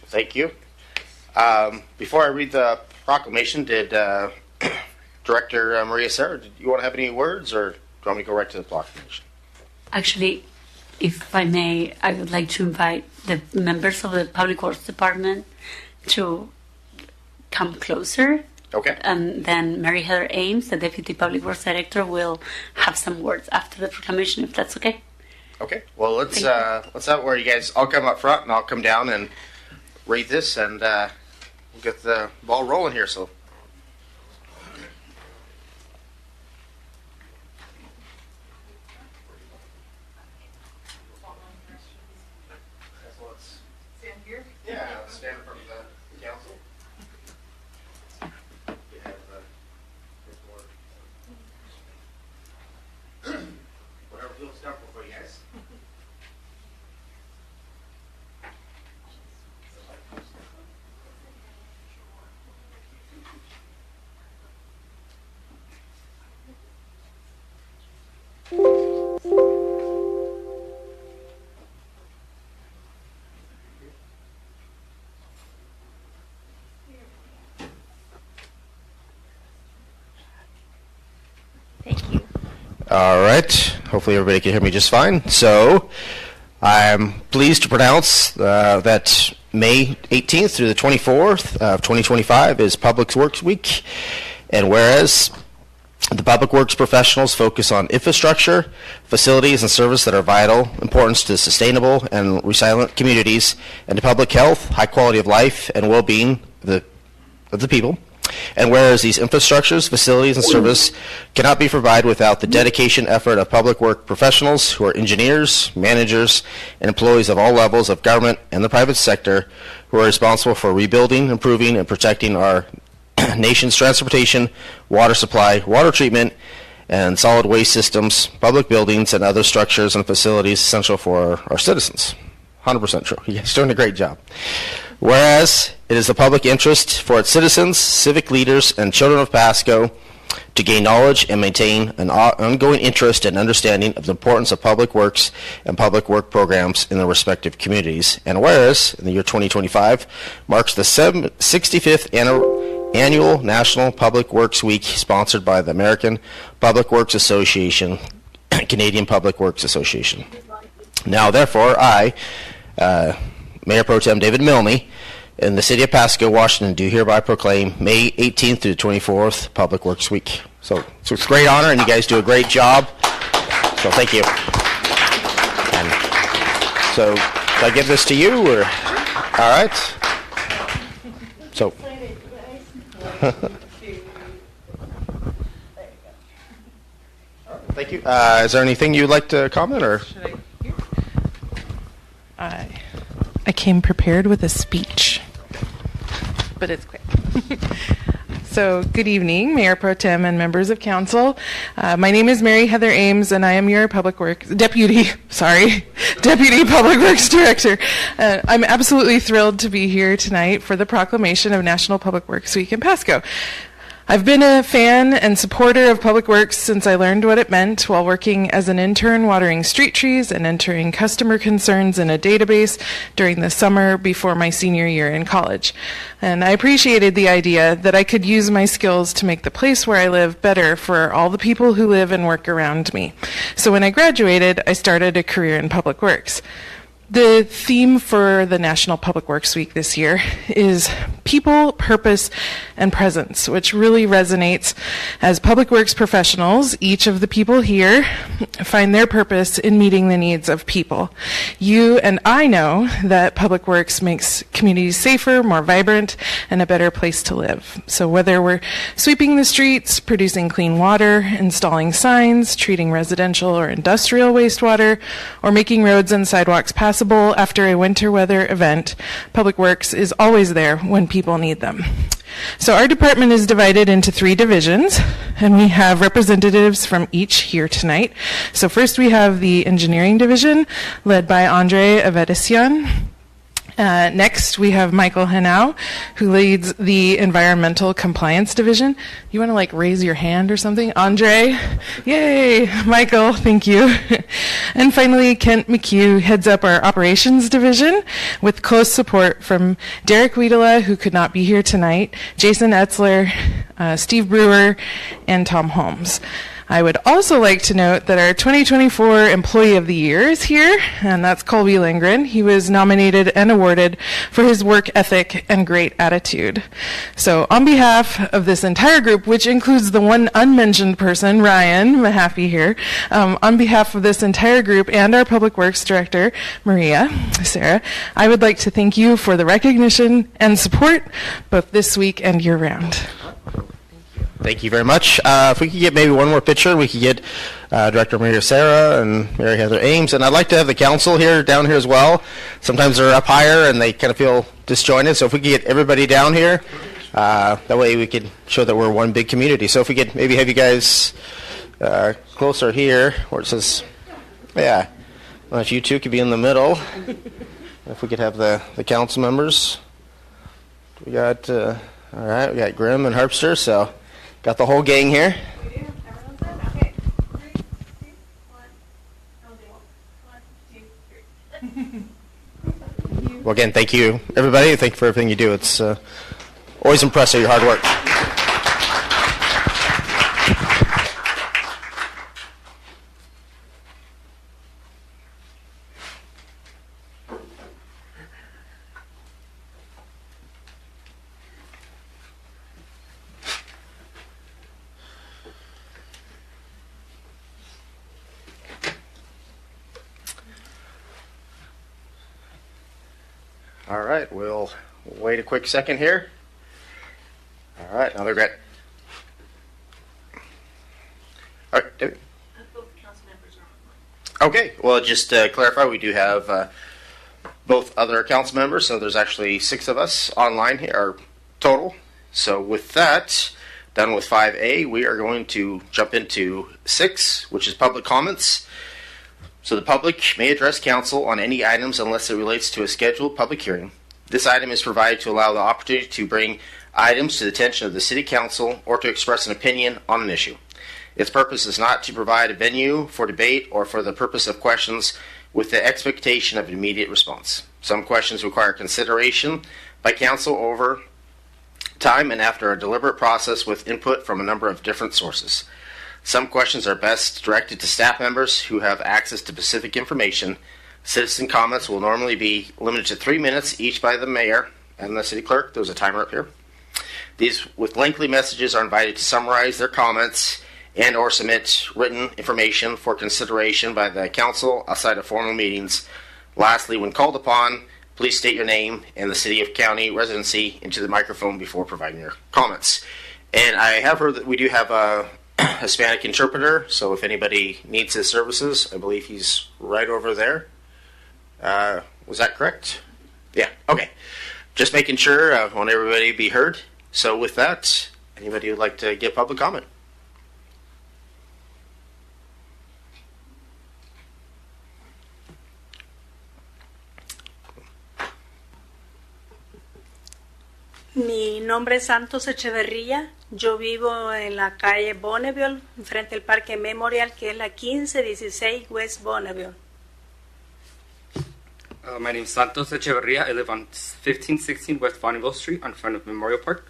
Thank you. Before I read the proclamation, did Director Maria Serra, did you want to have any words, or do you want me to go right to the proclamation? Actually, if I may, I would like to invite the members of the Public Works Department to come closer. Okay. And then Mary Heather Ames, the Deputy Public Works Director, will have some words after the proclamation, if that's okay. Okay. Well, let's have where you guys. I'll come up front and I'll come down and read this, and we'll get the ball rolling here. So. Stand here? Yeah, stand in front of the council. Whatever feels comfortable for you guys. Thank you. All right. Hopefully everybody can hear me just fine. So I'm pleased to pronounce that May 18th through the 24th of 2025 is Public Works Week. And whereas the Public Works professionals focus on infrastructure, facilities, and service that are vital importance to sustainable and resilient communities and to public health, high quality of life, and well-being of the people. And whereas these infrastructures, facilities, and service cannot be provided without the dedication effort of public work professionals who are engineers, managers, and employees of all levels of government and the private sector who are responsible for rebuilding, improving, and protecting our nation's transportation, water supply, water treatment, and solid waste systems, public buildings, and other structures and facilities essential for our citizens. 100% true. You guys are doing a great job. Whereas it is the public interest for its citizens, civic leaders, and children of Pasco to gain knowledge and maintain an ongoing interest and understanding of the importance of public works and public work programs in their respective communities. And whereas in the year 2025 marks the 65th annual National Public Works Week sponsored by the American Public Works Association, Canadian Public Works Association. Now, therefore, I, Mayor Pro Tem David Milne, in the city of Pasco, Washington, do hereby proclaim May 18th through the 24th Public Works Week. So it's a great honor, and you guys do a great job. So thank you. And so, do I give this to you, or all right? So. Thank you. Is there anything you'd like to comment, or? I came prepared with a speech, but it's quick. So, good evening, Mayor Pro Tem and members of council. My name is Mary Heather Ames, and I am your Deputy Public Works Director. I'm absolutely thrilled to be here tonight for the proclamation of National Public Works Week in Pasco. I've been a fan and supporter of Public Works since I learned what it meant while working as an intern watering street trees and entering customer concerns in a database during the summer before my senior year in college. And I appreciated the idea that I could use my skills to make the place where I live better for all the people who live and work around me. So when I graduated, I started a career in Public Works. The theme for the National Public Works Week this year is people, purpose, and presence, which really resonates as Public Works professionals. Each of the people here find their purpose in meeting the needs of people. You and I know that Public Works makes communities safer, more vibrant, and a better place to live. So whether we're sweeping the streets, producing clean water, installing signs, treating residential or industrial wastewater, or making roads and sidewalks passable after a winter weather event, Public Works is always there when people need them. So our department is divided into 3 divisions, and we have representatives from each here tonight. So first we have the engineering division, led by Andre Avedisian. Next, we have Michael Henao, who leads the Environmental Compliance Division. You want to raise your hand or something? Andre? Yay! Michael, thank you. And finally, Kent McHugh heads up our Operations Division with close support from Derek Wiedela, who could not be here tonight, Jason Etzler, Steve Brewer, and Tom Holmes. I would also like to note that our 2024 Employee of the Year is here, and that's Colby Lindgren. He was nominated and awarded for his work ethic and great attitude. So on behalf of this entire group, which includes the one unmentioned person, Ryan Mahaffey here, on behalf of this entire group and our Public Works Director, Sarah, I would like to thank you for the recognition and support both this week and year-round. Thank you very much. If we could get maybe one more picture, we could get Director Maria Sarah and Mary Heather Ames. And I'd like to have the council down here as well. Sometimes they're up higher and they kind of feel disjointed. So if we could get everybody down here, that way we could show that we're one big community. So if we could maybe have you guys closer here, where it says, yeah, well, if you two could be in the middle. If we could have the council members. We got, all right, we got Grimm and Harpster, so got the whole gang here. Well, again, thank you, everybody. Thank you for everything you do. It's always impressive, your hard work. All right, we'll wait a quick second here. All right, now they're great. All right, David. Okay, well, just to clarify, we do have both other council members, so there's actually 6 of us online here, or total. So with that, done with 5A, we are going to jump into 6, which is public comments. So the public may address council on any items unless it relates to a scheduled public hearing. This item is provided to allow the opportunity to bring items to the attention of the city council or to express an opinion on an issue. Its purpose is not to provide a venue for debate or for the purpose of questions with the expectation of an immediate response. Some questions require consideration by council over time and after a deliberate process with input from a number of different sources. Some questions are best directed to staff members who have access to specific information. Citizen comments will normally be limited to 3 minutes each by the mayor and the city clerk. There's a timer up here. These with lengthy messages are invited to summarize their comments and or submit written information for consideration by the council outside of formal meetings. Lastly, when called upon, please state your name and the city of county residency into the microphone before providing your comments. And I have heard that we do have a Hispanic interpreter, so if anybody needs his services, I believe he's right over there. Was that correct? Yeah, okay. Just making sure I want everybody to be heard. So with that, anybody who would like to give public comment? Mi nombre es Santos Echeverría. Yo vivo en la calle Bonneville, enfrente del Parque Memorial, que es la 1516 West Bonneville. My name is Santos Echeverria. I live on 1516 West Bonneville Street, in front of Memorial Park.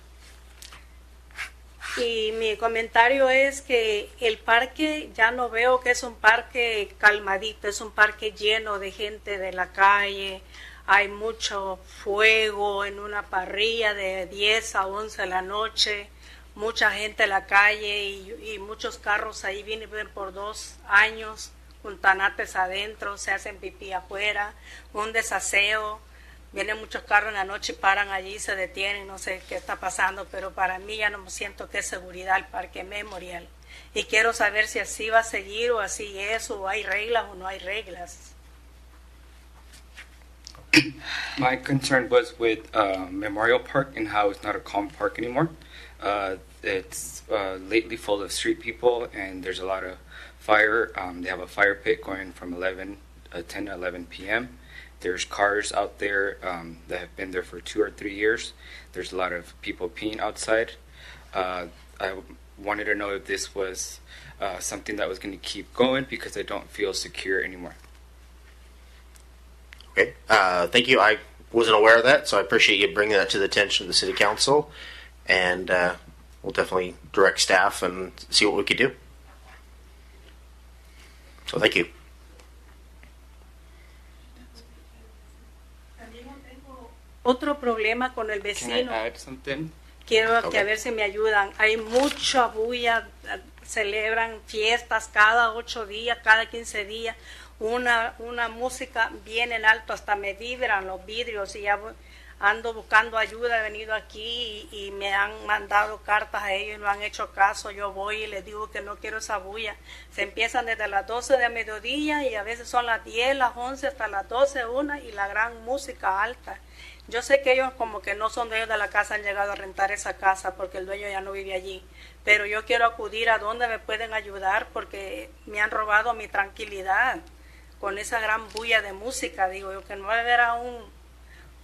Y mi comentario es que el parque ya no veo que es un parque calmadito, es un parque lleno de gente de la calle. Hay mucho fuego en una parrilla de 10 a 11 de la noche, mucha gente en la calle y muchos carros ahí vienen por 2 años, con tanates adentro, se hacen pipí afuera, un desaseo. Vienen muchos carros en la noche y paran allí, se detienen, no sé qué está pasando, pero para mí ya no me siento que es seguridad el Parque Memorial. Y quiero saber si así va a seguir o así es, o hay reglas o no hay reglas. My concern was with Memorial Park and how it's not a calm park anymore. It's lately full of street people, and there's a lot of fire. They have a fire pit going from 10 to 11 p.m. There's cars out there that have been there for 2 or 3 years. There's a lot of people peeing outside. I wanted to know if this was something that was going to keep going because I don't feel secure anymore. Okay, thank you. I wasn't aware of that, so I appreciate you bringing that to the attention of the City Council, and we'll definitely direct staff and see what we could do. So thank you. Otro problema con el Can I vecino. add something? Quiero que a ver si me ayudan. Hay mucha bulla, celebran fiestas cada 8 días, cada 15 días. Una música bien en alto, hasta me vibran los vidrios y ya ando buscando ayuda. He venido aquí y me han mandado cartas a ellos y no han hecho caso. Yo voy y les digo que no quiero esa bulla. Se empiezan desde las 12 de mediodía y a veces son las 10, las 11 hasta las 12, 1 y la gran música alta. Yo sé que ellos como que no son dueños de la casa, han llegado a rentar esa casa porque el dueño ya no vive allí. Pero yo quiero acudir a donde me pueden ayudar porque me han robado mi tranquilidad con esa gran bulla de música. Digo yo que no va a haber aún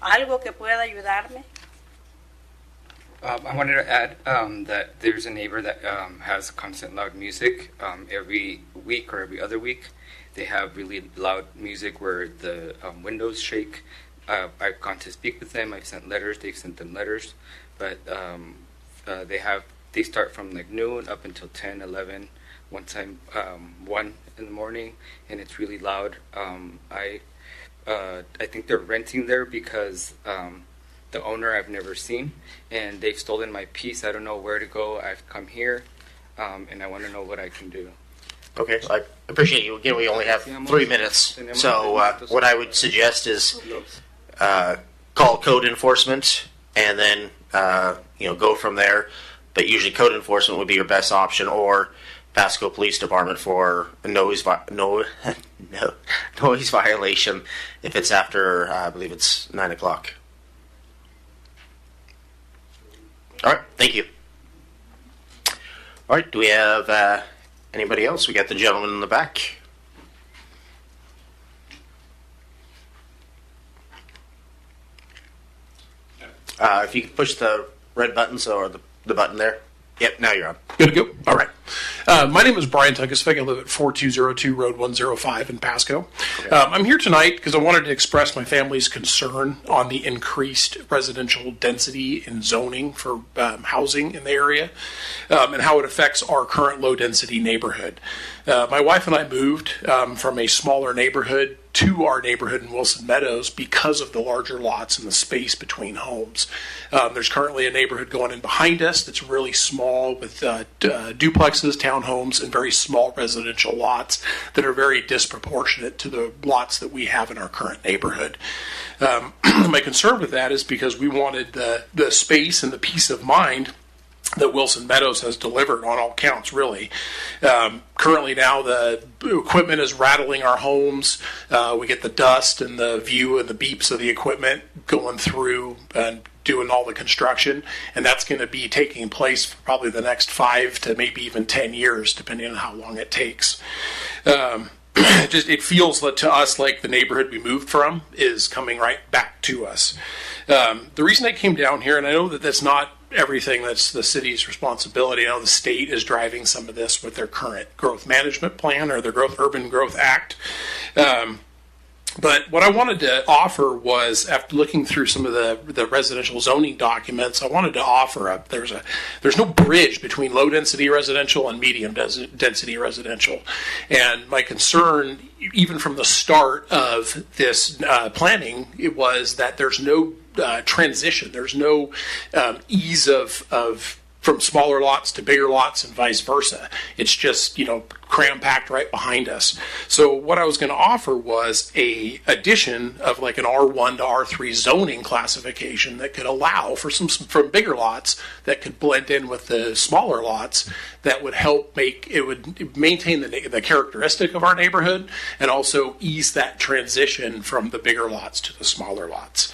algo que pueda ayudarme. I wanted to add that there's a neighbor that has constant loud music every week or every other week. They have really loud music where the windows shake. I've gone to speak with them. I've sent letters. They've sent them letters, but they start from like noon up until 10, 11. One time, 1 in the morning, and it's really loud. I think they're renting there because the owner I've never seen, and they've stolen my peace. I don't know where to go. I've come here, and I want to know what I can do. Okay, I appreciate you. Again, we only have 3 minutes, so what I would suggest is call code enforcement and then go from there. But usually, code enforcement would be your best option, or Pasco Police Department for a noise violation if it's after I believe it's 9 o'clock. All right, thank you. All right, do we have anybody else? We got the gentleman in the back. If you could push the red button, or the button there. Yep, now you're on. Good to go. All right. My name is Brian Tunkisvik. I live at 4202 Road 105 in Pasco. Okay. I'm here tonight because I wanted to express my family's concern on the increased residential density and zoning for housing in the area and how it affects our current low-density neighborhood. My wife and I moved from a smaller neighborhood to our neighborhood in Wilson Meadows because of the larger lots and the space between homes. There's currently a neighborhood going in behind us that's really small with duplexes, townhomes, and very small residential lots that are very disproportionate to the lots that we have in our current neighborhood. My concern with that is because we wanted the space and the peace of mind that Wilson Meadows has delivered on all counts, really. Currently now the equipment is rattling our homes. We get the dust and the view and the beeps of the equipment going through and doing all the construction, and that's going to be taking place for probably the next 5 to maybe even 10 years, depending on how long it takes. It feels to us like the neighborhood we moved from is coming right back to us. The reason I came down here, and I know that that's not everything that's the city's responsibility. I know the state is driving some of this with their current growth management plan or their Urban Growth Act. But what I wanted to offer was, after looking through some of the residential zoning documents, I wanted to offer up there's no bridge between low density residential and medium density residential. And my concern, even from the start of this planning, it was that there's no transition. There's no ease of from smaller lots to bigger lots and vice versa. It's just, cram-packed right behind us. So what I was going to offer was a addition of like an R1 to R3 zoning classification that could allow for from bigger lots that could blend in with the smaller lots that would help maintain the characteristic of our neighborhood and also ease that transition from the bigger lots to the smaller lots.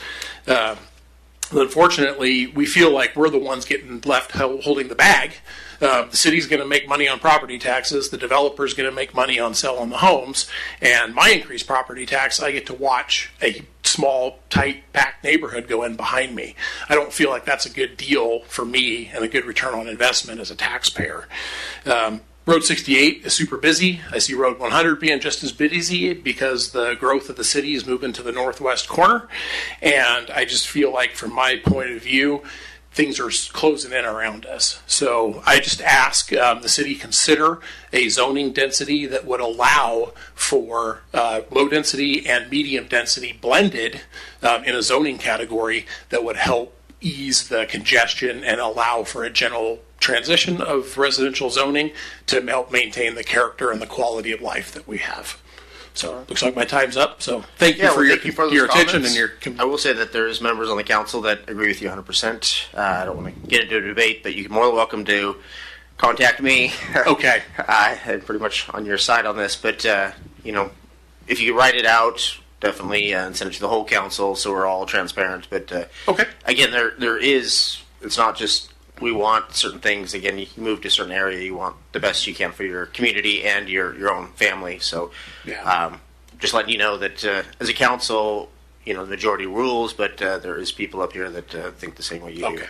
Unfortunately, we feel like we're the ones getting left holding the bag. The city's going to make money on property taxes. The developer's going to make money on selling the homes. And my increased property tax, I get to watch a small, tight, packed neighborhood go in behind me. I don't feel like that's a good deal for me and a good return on investment as a taxpayer. Road 68 is super busy. I see Road 100 being just as busy because the growth of the city is moving to the northwest corner. And I just feel like, from my point of view, things are closing in around us. So I just ask the city consider a zoning density that would allow for low density and medium density blended in a zoning category that would help ease the congestion and allow for a general transition of residential zoning to help maintain the character and the quality of life that we have. So looks like my time's up. So thank you for your attention and your. I will say that there's members on the council that agree with you 100%. I don't want to get into a debate, but you're more than welcome to contact me. Okay. I'm pretty much on your side on this, but if you write it out, definitely and send it to the whole council so we're all transparent. But okay. Again, there is. It's not just. We want certain things. Again, you move to a certain area, you want the best you can for your community and your own family. So, just letting you know that as a council, the majority rules, but there is people up here that think the same way you do.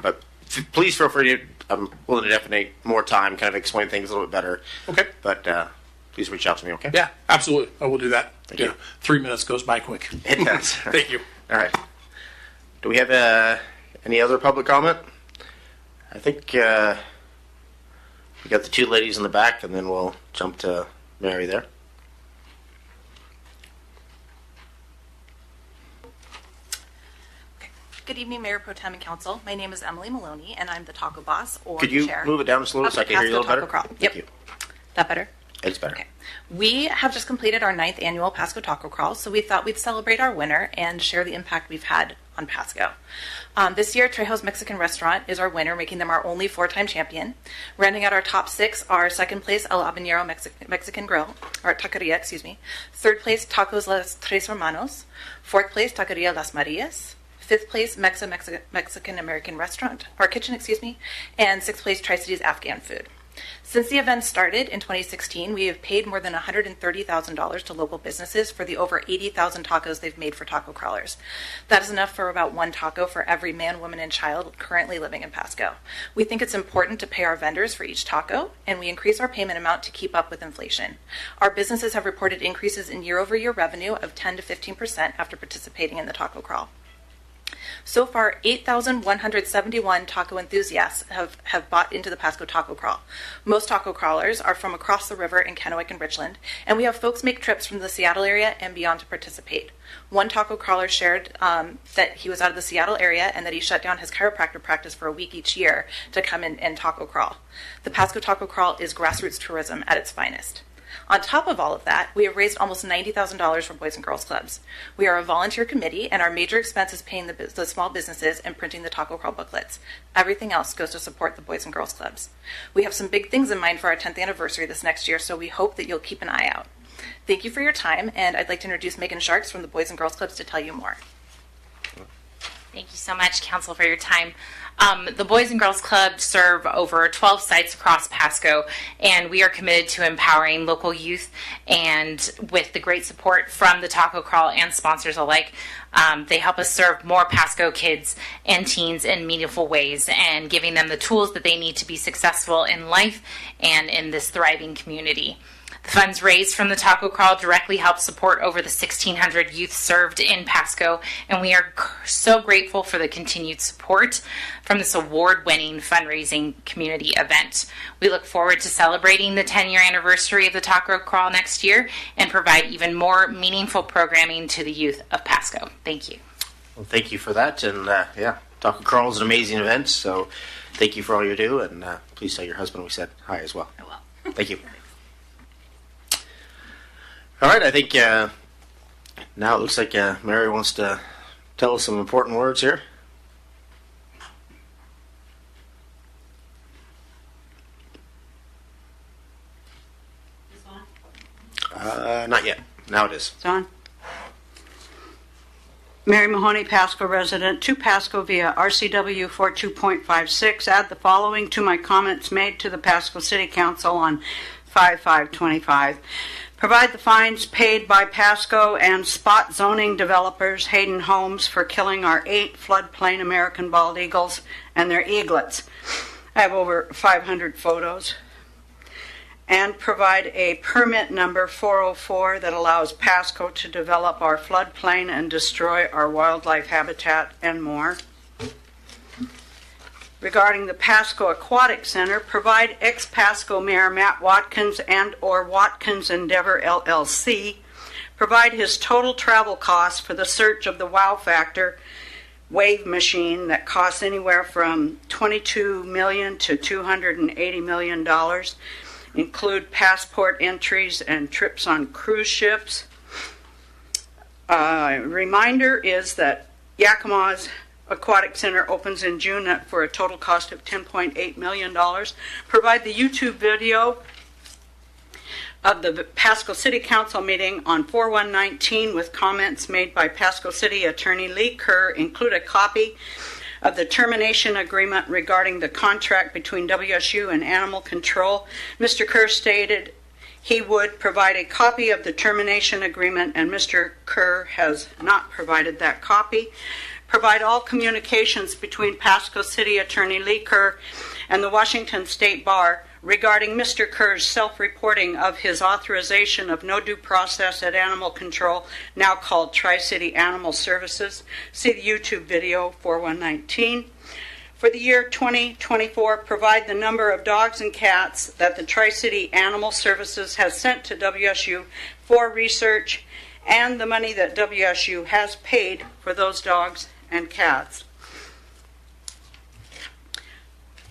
But please feel free to. I'm willing to definitely more time, kind of explain things a little bit better. Okay. But please reach out to me. Okay. Yeah, absolutely. I will do that. Thank you. 3 minutes goes by quick. It does. Thank you. All right. Do we have any other public comment? I think we got the two ladies in the back, and then we'll jump to Mary there. Good evening, Mayor Pro Tem and Council. My name is Emily Maloney, and I'm the Taco Boss, or Could you chair. move it down just a little so I can hear you a little better? Yep. You. That better? It's better. Okay. We have just completed our 9th annual Pasco Taco Crawl, so we thought we'd celebrate our winner and share the impact we've had on Pasco. This year, Trejo's Mexican Restaurant is our winner, making them our only 4-time champion. Rounding out our top 6 are second place El Habanero Mexican Grill, or Taqueria, excuse me. Third place, Tacos Las Tres Hermanos. Fourth place, Taqueria Las Marias. Fifth place, Mexican American Restaurant, or Kitchen, excuse me. And sixth place, Tri-Cities Afghan Food. Since the event started in 2016, we have paid more than $130,000 to local businesses for the over 80,000 tacos they've made for taco crawlers. That is enough for about 1 taco for every man, woman, and child currently living in Pasco. We think it's important to pay our vendors for each taco, and we increase our payment amount to keep up with inflation. Our businesses have reported increases in year-over-year revenue of 10 to 15% after participating in the taco crawl. So far, 8,171 taco enthusiasts have bought into the Pasco Taco Crawl. Most taco crawlers are from across the river in Kennewick and Richland, and we have folks make trips from the Seattle area and beyond to participate. One taco crawler shared that he was out of the Seattle area and that he shut down his chiropractor practice for a week each year to come in and taco crawl. The Pasco Taco Crawl is grassroots tourism at its finest. On top of all of that, we have raised almost $90,000 for Boys and Girls Clubs. We are a volunteer committee, and our major expense is paying the small businesses and printing the Taco Crawl booklets. Everything else goes to support the Boys and Girls Clubs. We have some big things in mind for our 10th anniversary this next year, so we hope that you'll keep an eye out. Thank you for your time, and I'd like to introduce Megan Sharks from the Boys and Girls Clubs to tell you more. Thank you so much, Council, for your time. The Boys and Girls Club serve over 12 sites across Pasco, and we are committed to empowering local youth, and with the great support from the Taco Crawl and sponsors alike, they help us serve more Pasco kids and teens in meaningful ways and giving them the tools that they need to be successful in life and in this thriving community. The funds raised from the Taco Crawl directly help support over the 1,600 youth served in Pasco, and we are so grateful for the continued support from this award-winning fundraising community event. We look forward to celebrating the 10-year anniversary of the Taco Crawl next year and provide even more meaningful programming to the youth of Pasco. Thank you. Well, thank you for that, and Taco Crawl is an amazing event, so thank you for all you do, and please tell your husband we said hi as well. I will. Thank you. All right, I think now it looks like Mary wants to tell us some important words here. Not yet. Now it is. It's on. Mary Mahoney, Pasco resident, to Pasco via RCW 42.56. Add the following to my comments made to the Pasco City Council on 5/5/25. Provide the fines paid by Pasco and spot zoning developers Hayden Homes for killing our 8 floodplain American bald eagles and their eaglets. I have over 500 photos. And provide a permit number 404 that allows Pasco to develop our floodplain and destroy our wildlife habitat and more. Regarding the Pasco Aquatic Center, provide ex-Pasco Mayor Matt Watkins and or Watkins Endeavor LLC provide his total travel costs for the search of the Wow Factor wave machine that costs anywhere from $22 million to $280 million, include passport entries and trips on cruise ships. Reminder is that Yakima's Aquatic Center opens in June for a total cost of $10.8 million. Provide the YouTube video of the Pasco City Council meeting on 4/1/19 with comments made by Pasco City Attorney Lee Kerr. Include a copy of the termination agreement regarding the contract between WSU and Animal Control. Mr. Kerr stated he would provide a copy of the termination agreement, and Mr. Kerr has not provided that copy. Provide all communications between Pasco City Attorney Lee Kerr and the Washington State Bar regarding Mr. Kerr's self-reporting of his authorization of no due process at Animal Control, now called Tri-City Animal Services. See the YouTube video 4/1/19. For the year 2024, provide the number of dogs and cats that the Tri-City Animal Services has sent to WSU for research and the money that WSU has paid for those dogs and cats.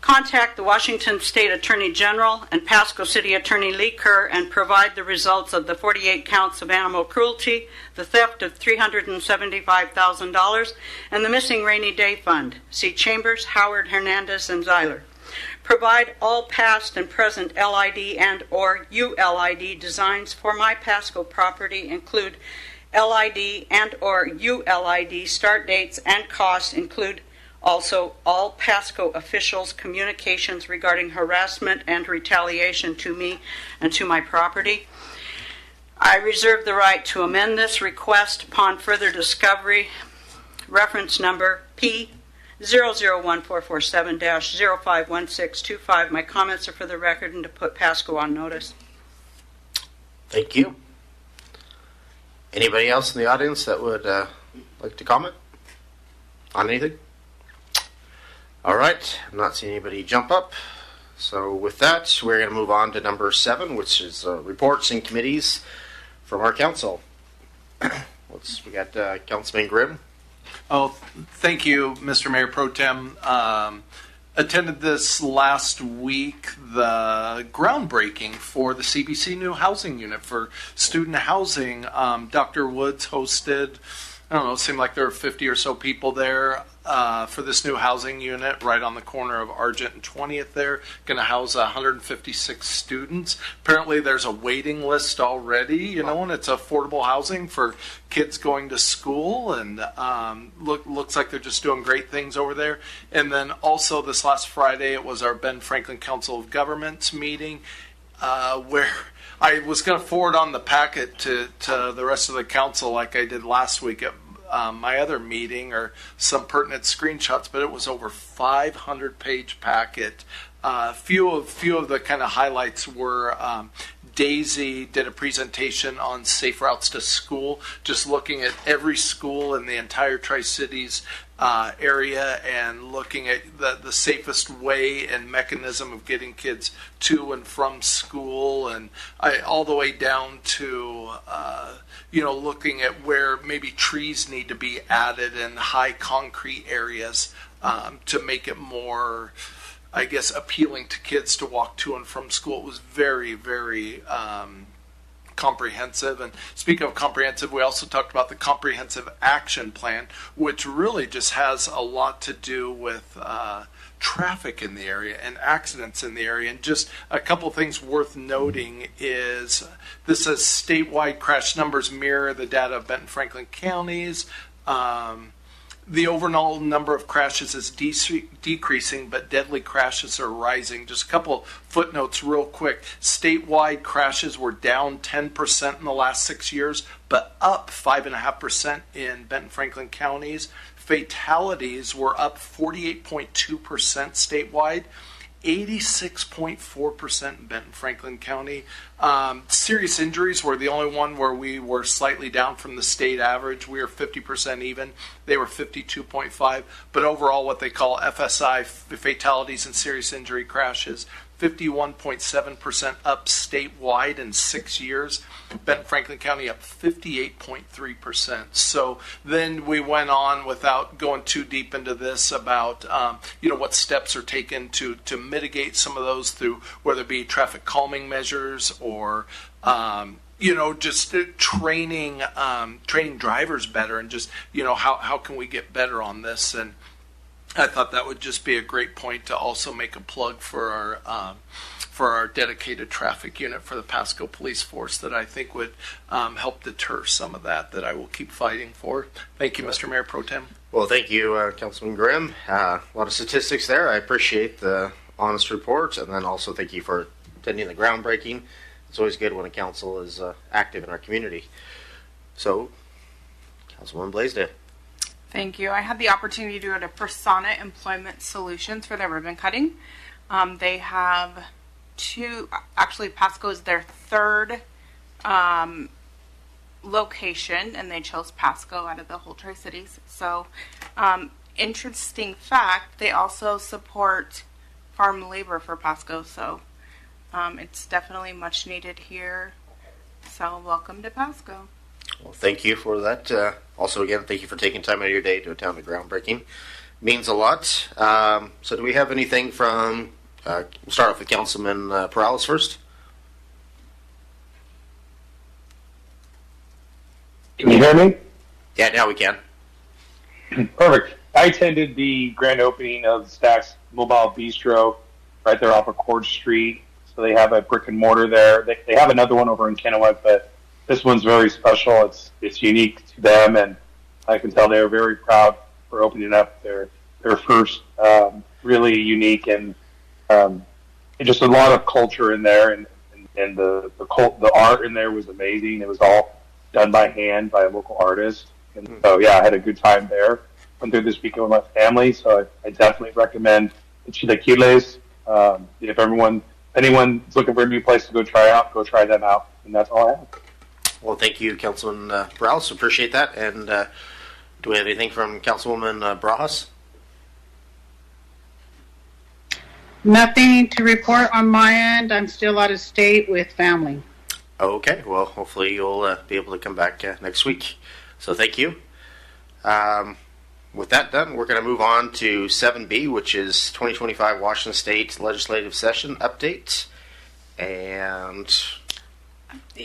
Contact the Washington State Attorney General and Pasco City Attorney Lee Kerr and provide the results of the 48 counts of animal cruelty, the theft of $375,000, and the missing rainy day fund. See Chambers, Howard, Hernandez, and Zeiler. Provide all past and present LID and or ULID designs for my Pasco property, include LID and or ULID start dates and costs, include also all Pasco officials' communications regarding harassment and retaliation to me and to my property. I reserve the right to amend this request upon further discovery. Reference number P001447-051625. My comments are for the record and to put Pasco on notice. Thank you. Anybody else in the audience that would like to comment on anything? All right, I'm not seeing anybody jump up. So with that, we're going to move on to number 7, which is reports and committees from our council. We got Councilman Grimm. Oh, thank you, Mr. Mayor Pro Tem. Attended this last week, the groundbreaking for the CBC new housing unit for student housing. Dr. Woods hosted I don't know, it seemed like there were 50 or so people there for this new housing unit right on the corner of Argent and 20th there. Going to house 156 students. Apparently there's a waiting list already, and it's affordable housing for kids going to school, and looks like they're just doing great things over there. And then also this last Friday, it was our Ben Franklin Council of Governments meeting where I was going to forward on the packet to the rest of the council like I did last week at my other meeting, or some pertinent screenshots, but it was over 500-page packet. Few of the kind of highlights were Daisy did a presentation on safe routes to school, just looking at every school in the entire Tri-Cities area and looking at the safest way and mechanism of getting kids to and from school, and all the way down to looking at where maybe trees need to be added in high concrete areas to make it more, I guess, appealing to kids to walk to and from school. It was very, very comprehensive. And speaking of comprehensive, we also talked about the comprehensive action plan, which really just has a lot to do with traffic in the area and accidents in the area. And just a couple things worth noting is this says statewide crash numbers mirror the data of Benton Franklin counties. The overall number of crashes is decreasing, but deadly crashes are rising. Just a couple footnotes real quick. Statewide crashes were down 10% in the last 6 years, but up 5.5% in Benton Franklin counties. Fatalities were up 48.2% statewide, 86.4% in Benton Franklin County. Serious injuries were the only one where we were slightly down from the state average. We were 50% even. They were 52.5. But overall, what they call FSI, fatalities and serious injury crashes, 51.7% up statewide in 6 years. Benton Franklin County up 58.3%. So then we went on, without going too deep into this, about what steps are taken to mitigate some of those through whether it be traffic calming measures or just training drivers better, and just how can we get better on this. And I thought that would just be a great point to also make a plug for our dedicated traffic unit for the Pasco Police Force that I think would help deter some of that I will keep fighting for. Thank you, Mr. Mayor Pro Tem. Well, thank you, Councilman Grimm. A lot of statistics there. I appreciate the honest report, and then also thank you for attending the groundbreaking. It's always good when a council is active in our community. So, Councilwoman Blaisdell. Thank you. I had the opportunity to go to Persona Employment Solutions for their ribbon cutting. They have actually Pasco is their third location, and they chose Pasco out of the whole Tri-Cities. So, interesting fact, they also support farm labor for Pasco, so it's definitely much needed here. So welcome to Pasco. Well, thank you for that. Also, again, thank you for taking time out of your day to attend the groundbreaking. Means a lot. So do we have anything from, we'll start off with Councilman Perales first. Can you hear me? Yeah, now we can. Perfect. I attended the grand opening of Stack's Mobile Bistro right there off of Court Street. So they have a brick and mortar there. They have another one over in Kennewick, but this one's very special. It's unique to them, and I can tell they're very proud for opening up their first really unique and just a lot of culture in there, and the art in there was amazing. It was all done by hand by a local artist, and so yeah, I had a good time there. Went through this weekend with my family, so I definitely recommend the Chilaquiles. If anyone's looking for a new place to go try them out, and that's all I have. Well, thank you, Councilman Perales. Appreciate that. And do we have anything from Councilwoman Bras? Nothing to report on my end. I'm still out of state with family. Okay. Well, hopefully you'll be able to come back next week. So thank you. With that done, we're going to move on to 7B, which is 2025 Washington State Legislative Session Update. And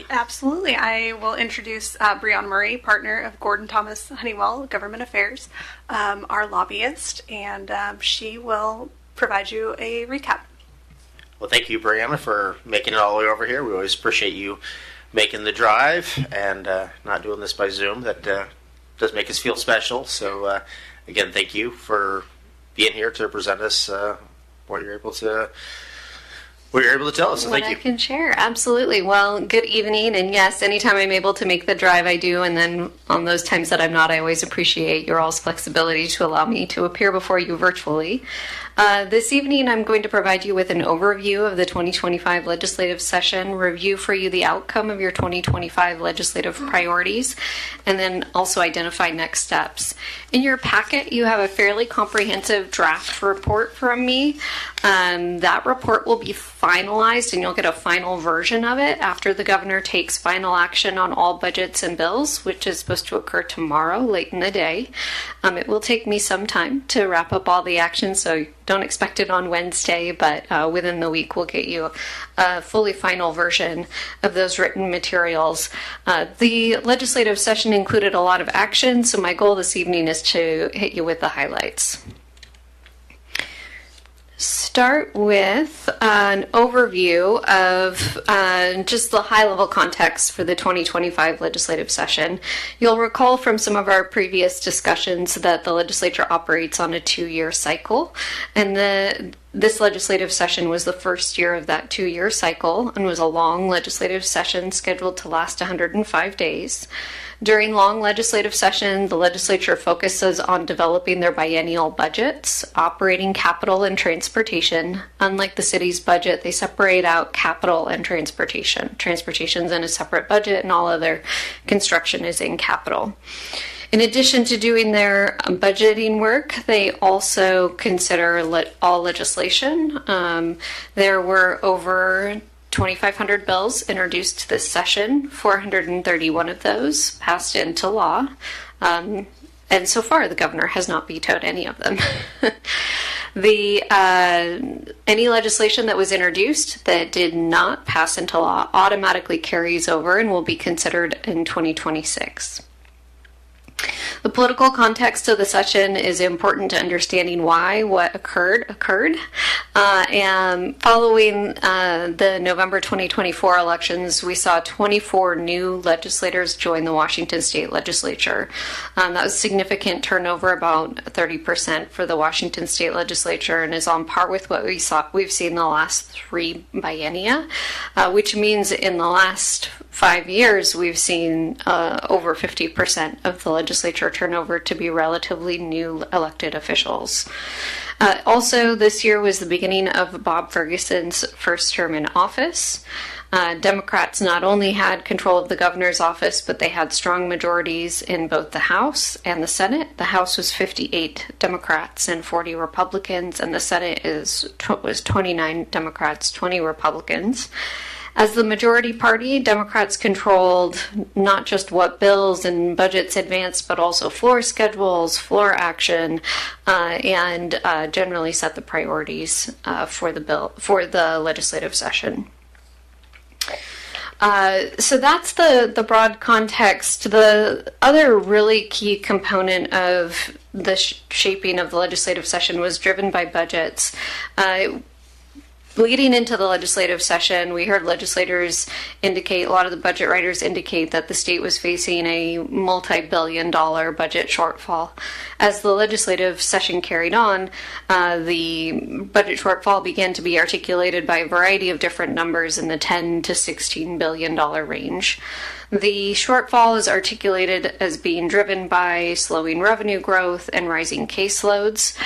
Absolutely. I will introduce Breon Murray, partner of Gordon Thomas Honeywell Government Affairs, our lobbyist, and she will provide you a recap. Well, thank you, Brianna, for making it all the way over here. We always appreciate you making the drive and not doing this by Zoom. That does make us feel special. So, again, thank you for being here to present us what you're able to tell us. So What thank you. I can share, absolutely. Well, good evening, and yes, anytime I'm able to make the drive, I do, and then on those times that I'm not, I always appreciate your all's flexibility to allow me to appear before you virtually. This evening, I'm going to provide you with an overview of the 2025 legislative session, review for you the outcome of your 2025 legislative priorities, and then also identify next steps. In your packet, you have a fairly comprehensive draft report from me. That report will be finalized, and you'll get a final version of it after the governor takes final action on all budgets and bills, which is supposed to occur tomorrow, late in the day. It will take me some time to wrap up all the action, so don't expect it on Wednesday, but within the week we'll get you a fully final version of those written materials. The legislative session included a lot of action, so my goal this evening is to hit you with the highlights. Start with an overview of just the high-level context for the 2025 legislative session. You'll recall from some of our previous discussions that the legislature operates on a 2-year cycle, and this legislative session was the first year of that 2-year cycle and was a long legislative session scheduled to last 105 days. During long legislative session, the legislature focuses on developing their biennial budgets, operating capital and transportation. Unlike the city's budget, they separate out capital and transportation. Transportation's in a separate budget and all other construction is in capital. In addition to doing their budgeting work, they also consider all legislation. There were over 2,500 bills introduced this session, 431 of those passed into law, and so far the governor has not vetoed any of them. Any legislation that was introduced that did not pass into law automatically carries over and will be considered in 2026. The political context of the session is important to understanding why what occurred. And following the November 2024 elections, we saw 24 new legislators join the Washington State Legislature. That was significant turnover, about 30% for the Washington State Legislature, and is on par with what we've seen the last 3 biennia, which means in the last 5 years we've seen over 50% of the legislature turnover to be relatively new elected officials. Also, this year was the beginning of Bob Ferguson's first term in office. Democrats not only had control of the governor's office, but they had strong majorities in both the House and the Senate. The House was 58 Democrats and 40 Republicans, and the Senate was 29 Democrats, 20 Republicans. As the majority party, Democrats controlled not just what bills and budgets advanced, but also floor schedules, floor action, and generally set the priorities for the legislative session. So that's the broad context. The other really key component of the shaping of the legislative session was driven by budgets. Leading into the legislative session, we heard legislators indicate, a lot of the budget writers indicate that the state was facing a multi-billion-dollar budget shortfall. As the legislative session carried on, the budget shortfall began to be articulated by a variety of different numbers in the $10 to $16 billion range. The shortfall is articulated as being driven by slowing revenue growth and rising caseloads.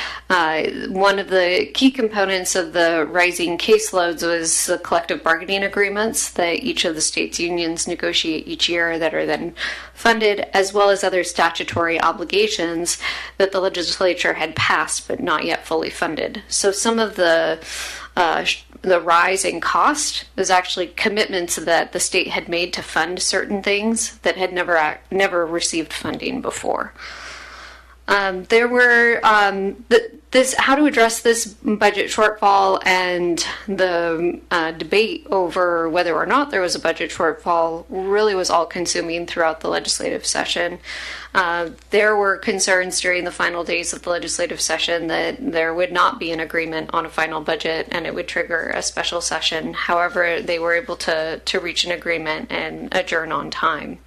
One of the key components of the rising caseloads was the collective bargaining agreements that each of the state's unions negotiate each year that are then funded, as well as other statutory obligations that the legislature had passed but not yet fully funded. So some of the rise in cost was actually commitments that the state had made to fund certain things that had never received funding before. how to address this budget shortfall and the debate over whether or not there was a budget shortfall really was all consuming throughout the legislative session. There were concerns during the final days of the legislative session that there would not be an agreement on a final budget and it would trigger a special session. However, they were able to reach an agreement and adjourn on time.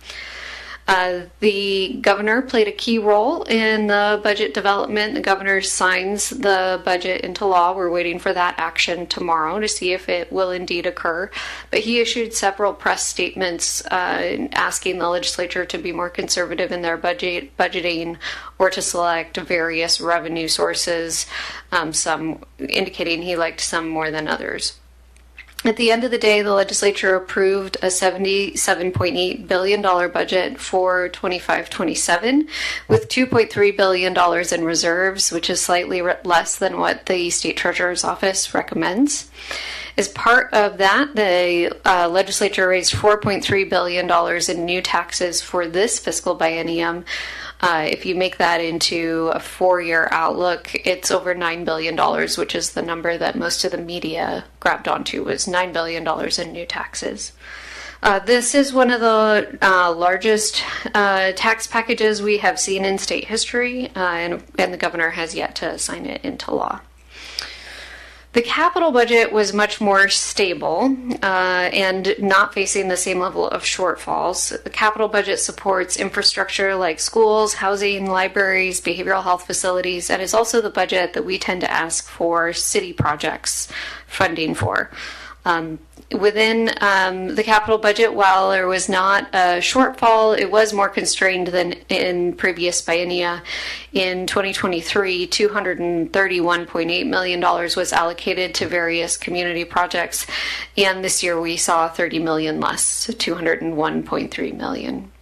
The governor played a key role in the budget development. The governor signs the budget into law. We're waiting for that action tomorrow to see if it will indeed occur. But he issued several press statements asking the legislature to be more conservative in their budgeting or to select various revenue sources, some indicating he liked some more than others. At the end of the day, the legislature approved a $77.8 billion budget for 25-27 with $2.3 billion in reserves, which is slightly less than what the state treasurer's office recommends. As part of that, the legislature raised $4.3 billion in new taxes for this fiscal biennium. If you make that into a 4-year outlook, it's over $9 billion, which is the number that most of the media grabbed onto, was $9 billion in new taxes. This is one of the largest tax packages we have seen in state history, and the governor has yet to sign it into law. The capital budget was much more stable and not facing the same level of shortfalls. The capital budget supports infrastructure like schools, housing, libraries, behavioral health facilities, and is also the budget that we tend to ask for city projects funding for. Within the capital budget, while there was not a shortfall, it was more constrained than in previous biennia. In 2023, $231.8 million was allocated to various community projects, and this year we saw $30 million less, $201.3 million.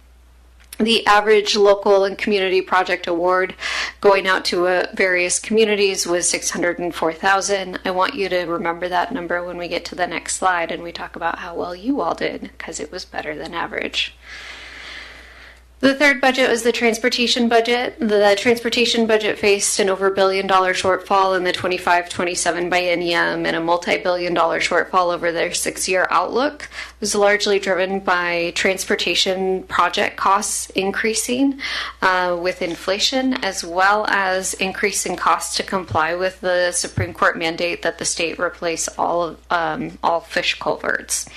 The average local and community project award going out to various communities was $604,000. I want you to remember that number when we get to the next slide and we talk about how well you all did, because it was better than average. The third budget was the transportation budget. The transportation budget faced an over $1 billion shortfall in the 25-27 biennium and a multi-billion-dollar shortfall over their 6-year outlook. It was largely driven by transportation project costs increasing with inflation, as well as increasing costs to comply with the Supreme Court mandate that the state replace all fish culverts.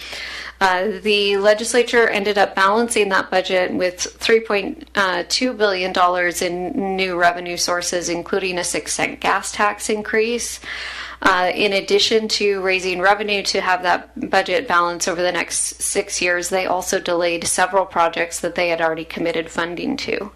The legislature ended up balancing that budget with $3.2 billion in new revenue sources, including a 6-cent gas tax increase. In addition to raising revenue to have that budget balance over the next 6 years, they also delayed several projects that they had already committed funding to.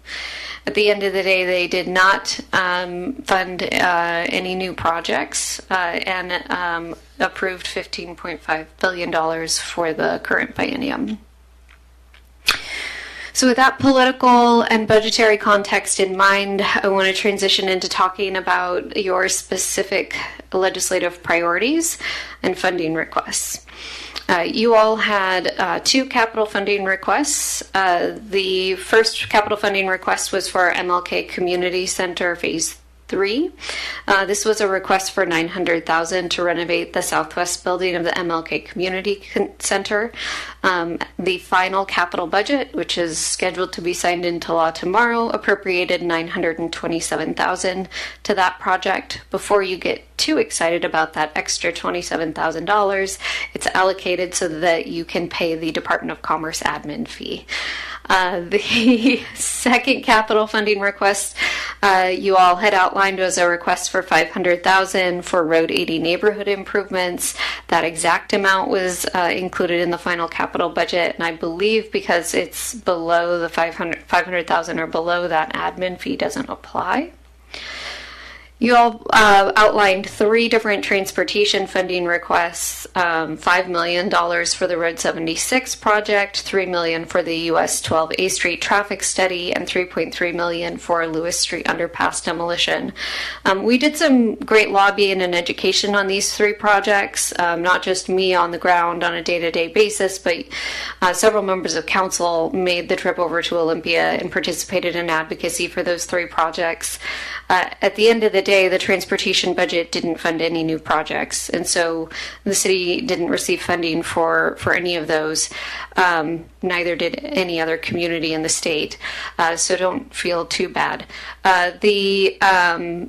At the end of the day, they did not fund any new projects and approved $15.5 billion for the current biennium. So with that political and budgetary context in mind, I want to transition into talking about your specific legislative priorities and funding requests. You all had 2 capital funding requests. The first capital funding request was for MLK Community Center Phase 3. This was a request for $900,000 to renovate the southwest building of the MLK Community Center. The final capital budget, which is scheduled to be signed into law tomorrow, appropriated $927,000 to that project. Before you get too excited about that extra $27,000, it's allocated so that you can pay the Department of Commerce admin fee. The second capital funding request you all had outlined was a request for $500,000 for Road 80 neighborhood improvements. That exact amount was included in the final capital budget, and I believe because it's below the $500,000 or below, that admin fee doesn't apply. You all outlined 3 different transportation funding requests, $5 million for the Road 76 project, $3 million for the US 12A Street traffic study, and $3.3 million for Lewis Street underpass demolition. We did some great lobbying and education on these 3 projects, not just me on the ground on a day-to-day basis, but several members of council made the trip over to Olympia and participated in advocacy for those 3 projects. At the end of the day, the transportation budget didn't fund any new projects, and so the city didn't receive funding for any of those. Neither did any other community in the state, so don't feel too bad. The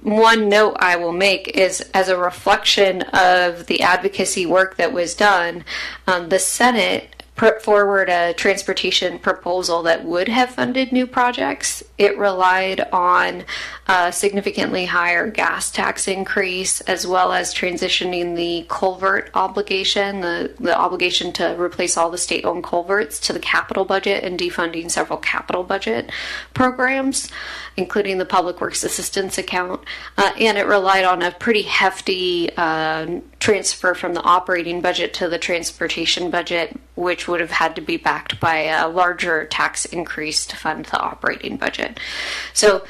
one note I will make is, as a reflection of the advocacy work that was done, the Senate put forward a transportation proposal that would have funded new projects. It relied on a significantly higher gas tax increase, as well as transitioning the culvert obligation, the obligation to replace all the state-owned culverts, to the capital budget, and defunding several capital budget programs, including the Public Works Assistance Account. And it relied on a pretty hefty transfer from the operating budget to the transportation budget, which would have had to be backed by a larger tax increase to fund the operating budget. So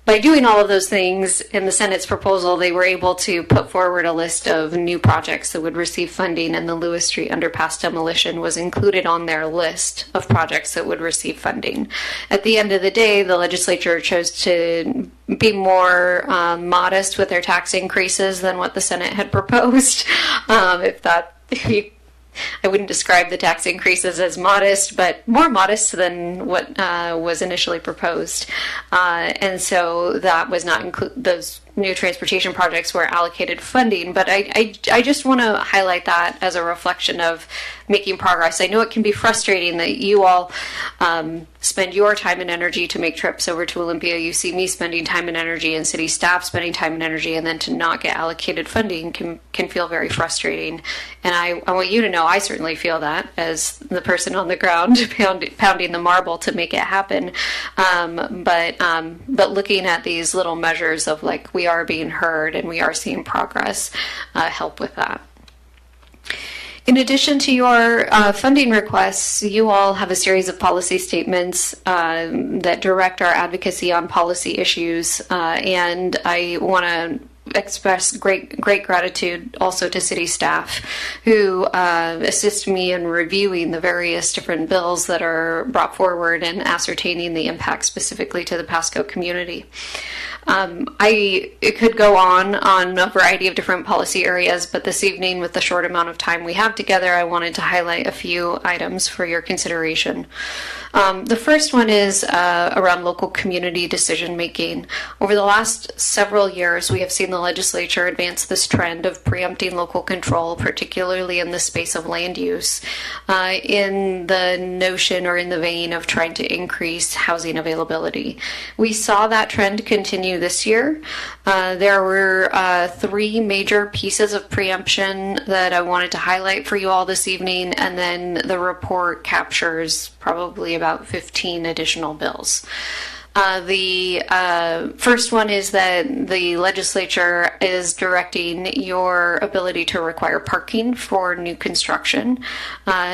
by doing all of those things in the Senate's proposal, they were able to put forward a list of new projects that would receive funding, and the Lewis Street underpass demolition was included on their list of projects that would receive funding. At the end of the day, the legislature chose to be more modest with their tax increases than what the Senate had proposed. I wouldn't describe the tax increases as modest, but more modest than what was initially proposed. And so that was not those new transportation projects were allocated funding. But I just want to highlight that as a reflection of making progress. I know it can be frustrating that you all spend your time and energy to make trips over to Olympia. You see me spending time and energy, and city staff spending time and energy, and then to not get allocated funding can feel very frustrating. And I want you to know I certainly feel that as the person on the ground pounding the marble to make it happen. But looking at these little measures of like we are being heard and we are seeing progress help with that. In addition to your funding requests, you all have a series of policy statements that direct our advocacy on policy issues, and I want to express great gratitude also to city staff who assist me in reviewing the various different bills that are brought forward and ascertaining the impact specifically to the Pasco community. It could go on a variety of different policy areas, but this evening, with the short amount of time we have together, I wanted to highlight a few items for your consideration. The first one is around local community decision making. Over the last several years, we have seen the legislature advance this trend of preempting local control, particularly in the space of land use, in the notion or in the vein of trying to increase housing availability. We saw that trend continue this year. There were 3 major pieces of preemption that I wanted to highlight for you all this evening, and then the report captures probably about 15 additional bills. The first one is that the legislature is directing your ability to require parking for new construction.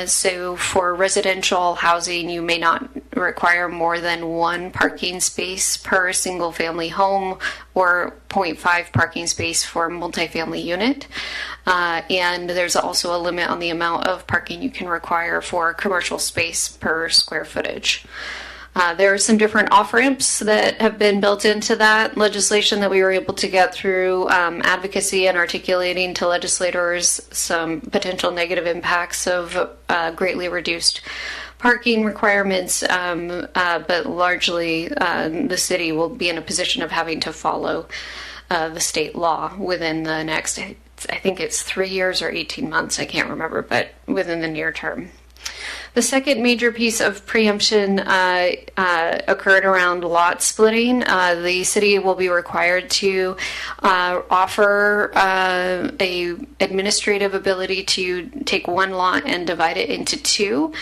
So for residential housing, you may not require more than 1 parking space per single family home or 0.5 parking space for a multifamily unit. And there's also a limit on the amount of parking you can require for commercial space per square footage. There are some different off-ramps that have been built into that legislation that we were able to get through advocacy and articulating to legislators some potential negative impacts of greatly reduced parking requirements, but largely the city will be in a position of having to follow the state law within the next, I think it's 3 years or 18 months, I can't remember, but within the near term. The second major piece of preemption occurred around lot splitting. The city will be required to offer a administrative ability to take 1 lot and divide it into 2.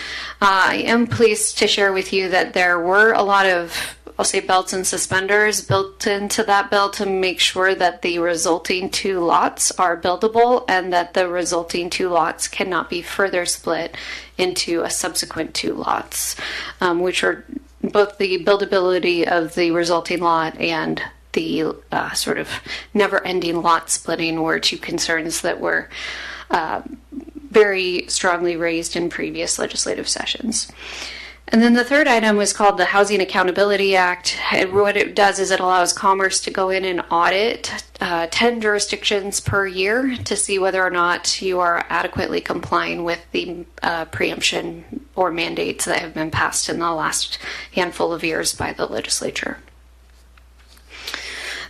I am pleased to share with you that there were a lot of, I'll say, belts and suspenders built into that bill to make sure that the resulting 2 lots are buildable and that the resulting 2 lots cannot be further split into a subsequent 2 lots, which are both the buildability of the resulting lot and the sort of never-ending lot splitting were 2 concerns that were very strongly raised in previous legislative sessions. And then the third item was called the Housing Accountability Act. And what it does is it allows Commerce to go in and audit 10 jurisdictions per year to see whether or not you are adequately complying with the preemption or mandates that have been passed in the last handful of years by the legislature.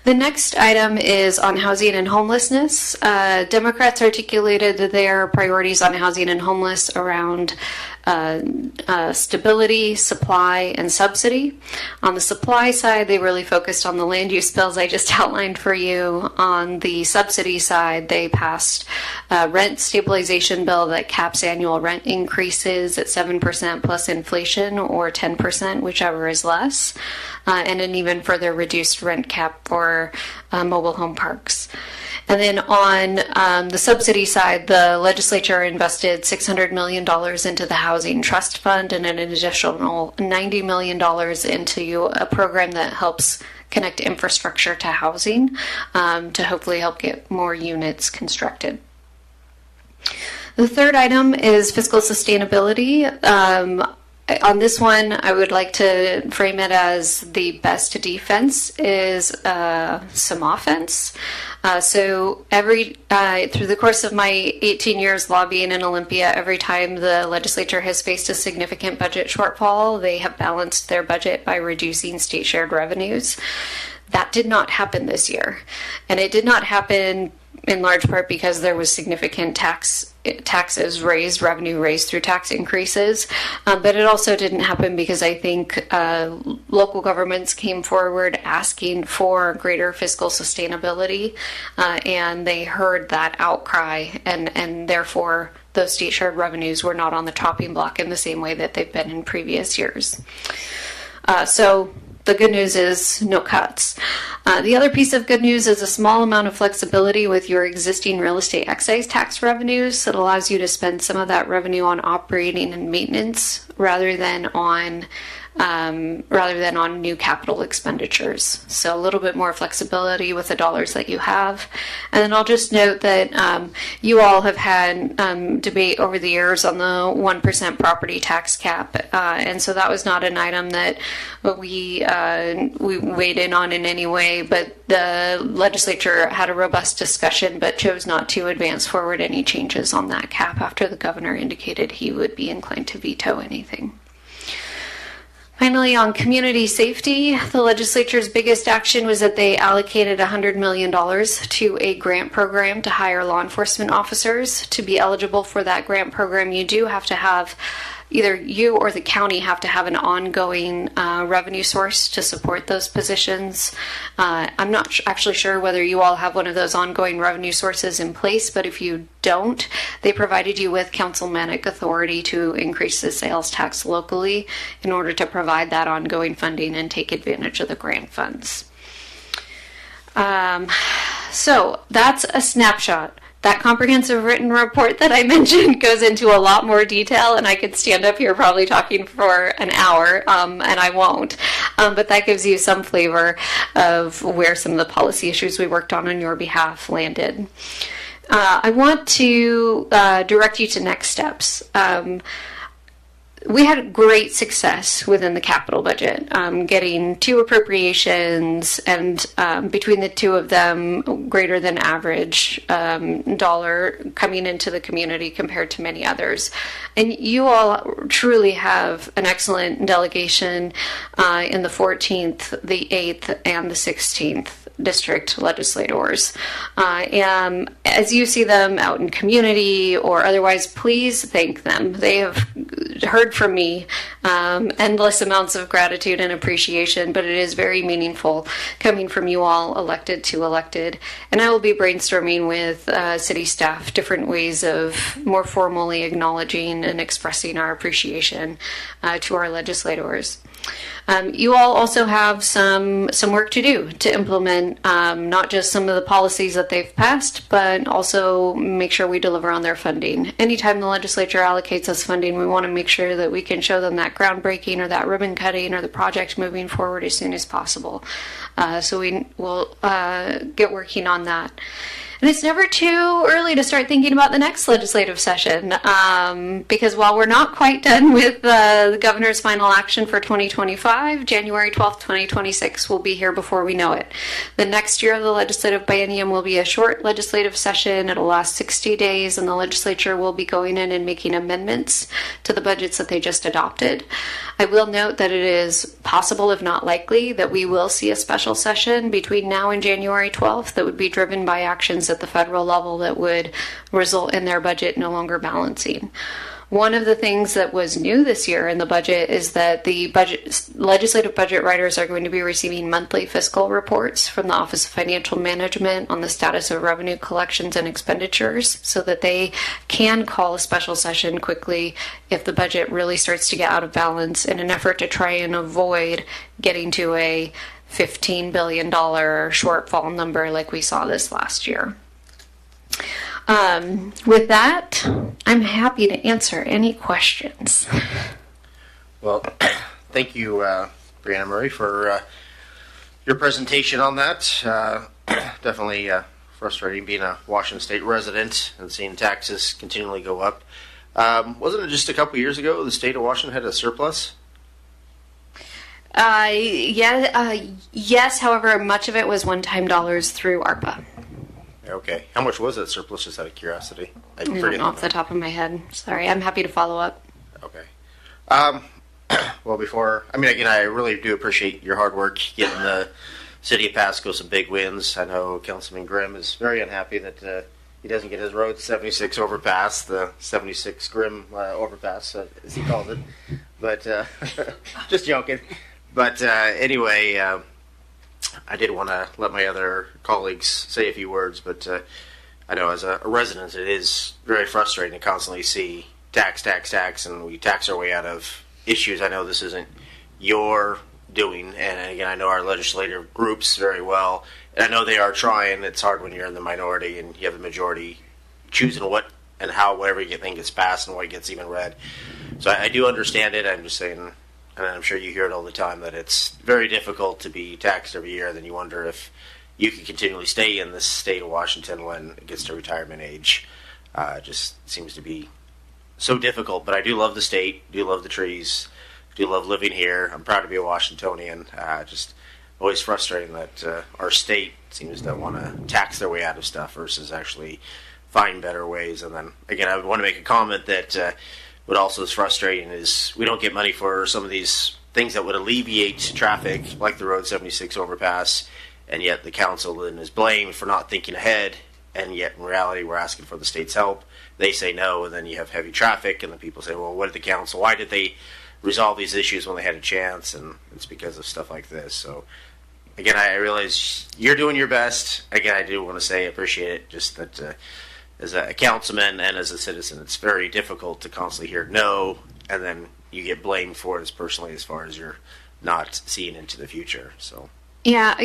The next item is on housing and homelessness. Democrats articulated their priorities on housing and homeless around stability, supply, and subsidy. On the supply side, they really focused on the land use bills I just outlined for you. On the subsidy side, they passed a rent stabilization bill that caps annual rent increases at 7% plus inflation, or 10%, whichever is less, and an even further reduced rent cap for mobile home parks. And then on the subsidy side, the legislature invested $600 million into the Housing Trust Fund and an additional $90 million into a program that helps connect infrastructure to housing to hopefully help get more units constructed. The third item is fiscal sustainability. On this one, I would like to frame it as the best defense is some offense. So through the course of my 18 years lobbying in Olympia, every time the legislature has faced a significant budget shortfall, they have balanced their budget by reducing state shared revenues. That did not happen this year. And it did not happen in large part because there was significant taxes raised, revenue raised through tax increases. But it also didn't happen because I think local governments came forward asking for greater fiscal sustainability, and they heard that outcry, and therefore those state shared revenues were not on the chopping block in the same way that they've been in previous years. So the good news is no cuts. The other piece of good news is a small amount of flexibility with your existing real estate excise tax revenues that allows you to spend some of that revenue on operating and maintenance rather than on new capital expenditures. So a little bit more flexibility with the dollars that you have. And then I'll just note that you all have had debate over the years on the 1% property tax cap. And so that was not an item that we weighed in on in any way, but the legislature had a robust discussion but chose not to advance forward any changes on that cap after the governor indicated he would be inclined to veto anything. Finally, on community safety, the legislature's biggest action was that they allocated $100 million to a grant program to hire law enforcement officers. To be eligible for that grant program, you do have to have either you or the county have to have an ongoing revenue source to support those positions. I'm not actually sure whether you all have one of those ongoing revenue sources in place, but if you don't, they provided you with councilmanic authority to increase the sales tax locally in order to provide that ongoing funding and take advantage of the grant funds. So that's a snapshot. That comprehensive written report that I mentioned goes into a lot more detail, and I could stand up here probably talking for an hour, and I won't. But that gives you some flavor of where some of the policy issues we worked on your behalf landed. I want to direct you to next steps. We had great success within the capital budget, getting 2 appropriations and between the 2 of them, greater than average dollar coming into the community compared to many others. And you all truly have an excellent delegation in the 14th, the 8th, and the 16th district legislators. And as you see them out in community or otherwise, please thank them. They have heard from me endless amounts of gratitude and appreciation, but it is very meaningful coming from you all, elected to elected. And I will be brainstorming with city staff different ways of more formally acknowledging and expressing our appreciation to our legislators. You all also have some work to do to implement not just some of the policies that they've passed, but also make sure we deliver on their funding. Anytime the legislature allocates us funding, we want to make sure that we can show them that groundbreaking or that ribbon cutting or the project moving forward as soon as possible. So we will get working on that. And it's never too early to start thinking about the next legislative session, because while we're not quite done with the governor's final action for 2025, January 12th, 2026 will be here before we know it. The next year of the legislative biennium will be a short legislative session. It'll last 60 days, and the legislature will be going in and making amendments to the budgets that they just adopted. I will note that it is possible, if not likely, that we will see a special session between now and January 12th that would be driven by actions at the federal level that would result in their budget no longer balancing. One of the things that was new this year in the budget is that the legislative budget writers are going to be receiving monthly fiscal reports from the Office of Financial Management on the status of revenue collections and expenditures, so that they can call a special session quickly if the budget really starts to get out of balance, in an effort to try and avoid getting to a $15 billion shortfall number like we saw this last year. With that, I'm happy to answer any questions. Well, thank you, Brianna Murray, for your presentation on that. Definitely frustrating being a Washington State resident and seeing taxes continually go up. Wasn't it just a couple years ago the state of Washington had a surplus? Yes, however, much of it was one-time dollars through ARPA. Okay. How much was that surplus, just out of curiosity? I don't know off the top of my head. Sorry, I'm happy to follow up. Okay. Well, again, I really do appreciate your hard work getting the city of Pasco some big wins. I know Councilman Grimm is very unhappy that he doesn't get his road 76 overpass, the 76 Grimm overpass, as he called it. But just joking. But anyway, I did want to let my other colleagues say a few words, but I know as a resident it is very frustrating to constantly see tax, and we tax our way out of issues. I know this isn't your doing, and again, I know our legislative groups very well, and I know they are trying. It's hard when you're in the minority and you have the majority choosing what and how whatever you think gets passed and what gets even read. So I do understand it. I'm just saying, and I'm sure you hear it all the time, that it's very difficult to be taxed every year. Then you wonder if you can continually stay in this state of Washington when it gets to retirement age. It just seems to be so difficult. But I do love the state, do love the trees, do love living here. I'm proud to be a Washingtonian. Just always frustrating that our state seems to want to tax their way out of stuff versus actually find better ways. And then, again, I would want to make a comment that what also is frustrating is we don't get money for some of these things that would alleviate traffic, like the Road 76 overpass, and yet the council then is blamed for not thinking ahead, and yet in reality we're asking for the state's help. They say no, and then you have heavy traffic, and then people say, well, what did the council, why did they resolve these issues when they had a chance? And it's because of stuff like this. So again, I realize you're doing your best. Again, I do want to say I appreciate it, just that as a councilman and as a citizen, it's very difficult to constantly hear no, and then you get blamed for it as personally, as far as you're not seeing into the future. So yeah,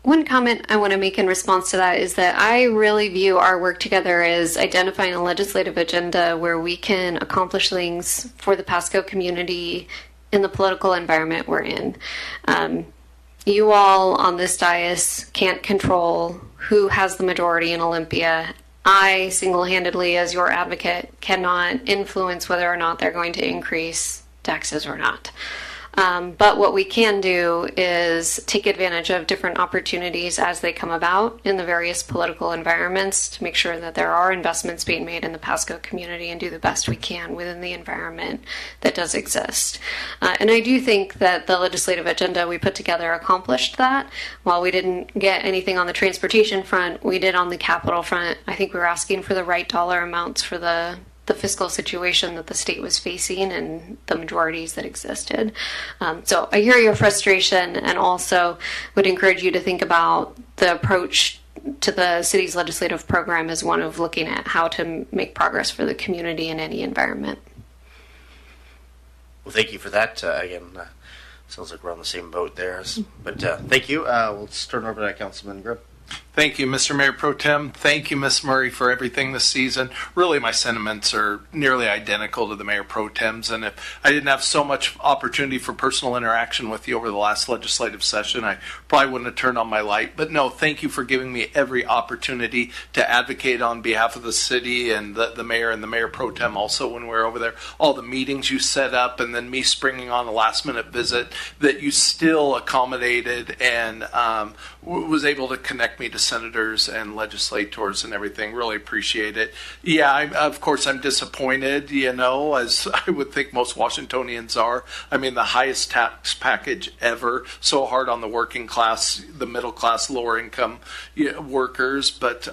one comment I want to make in response to that is that I really view our work together as identifying a legislative agenda where we can accomplish things for the Pasco community in the political environment we're in. You all on this dais can't control who has the majority in Olympia. I, single-handedly, as your advocate, cannot influence whether or not they're going to increase taxes or not. But what we can do is take advantage of different opportunities as they come about in the various political environments to make sure that there are investments being made in the Pasco community and do the best we can within the environment that does exist. And I do think that the legislative agenda we put together accomplished that. While we didn't get anything on the transportation front, we did on the capital front. I think we were asking for the right dollar amounts for the fiscal situation that the state was facing and the majorities that existed. So I hear your frustration, and also would encourage you to think about the approach to the city's legislative program as one of looking at how to make progress for the community in any environment. Well, thank you for that. Again, sounds like we're on the same boat there. But thank you. We'll just turn over to Councilman Grimm. Thank you, Mr. Mayor Pro Tem. Thank you, Ms. Murray, for everything this season. Really, my sentiments are nearly identical to the Mayor Pro Tem's, and if I didn't have so much opportunity for personal interaction with you over the last legislative session, I probably wouldn't have turned on my light. But no, thank you for giving me every opportunity to advocate on behalf of the city and the mayor and the Mayor Pro Tem also when we were over there. All the meetings you set up, and then me springing on a last-minute visit that you still accommodated and was able to connect me to senators and legislators and everything. Really appreciate it. Yeah, of course, I'm disappointed, as I would think most Washingtonians are. I mean, the highest tax package ever, so hard on the working class, the middle class, lower income workers. But,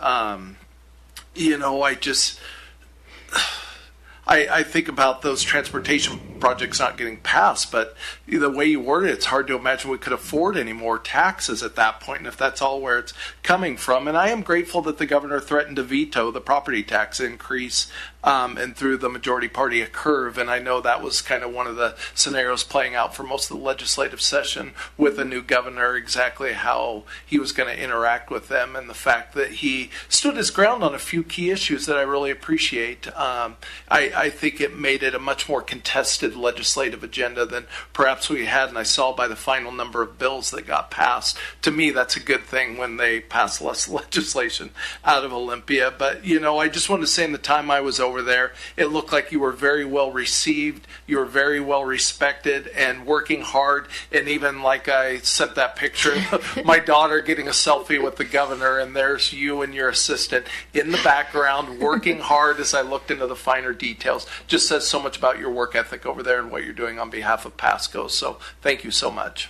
I think about those transportation projects not getting passed, but the way you worded it, it's hard to imagine we could afford any more taxes at that point, and if that's all where it's coming from. And I am grateful that the governor threatened to veto the property tax increase and threw the majority party a curve, and I know that was kind of one of the scenarios playing out for most of the legislative session with the new governor, exactly how he was going to interact with them, and the fact that he stood his ground on a few key issues that I really appreciate. I think it made it a much more contested legislative agenda than perhaps we had, and I saw by the final number of bills that got passed. To me, that's a good thing when they pass less legislation out of Olympia. But, I just want to say in the time I was over there, it looked like you were very well received, you were very well respected, and working hard. And even like I sent that picture, my daughter getting a selfie with the governor, and there's you and your assistant in the background working hard as I looked into the finer details. Just says so much about your work ethic over there and what you're doing on behalf of Pasco. So thank you so much.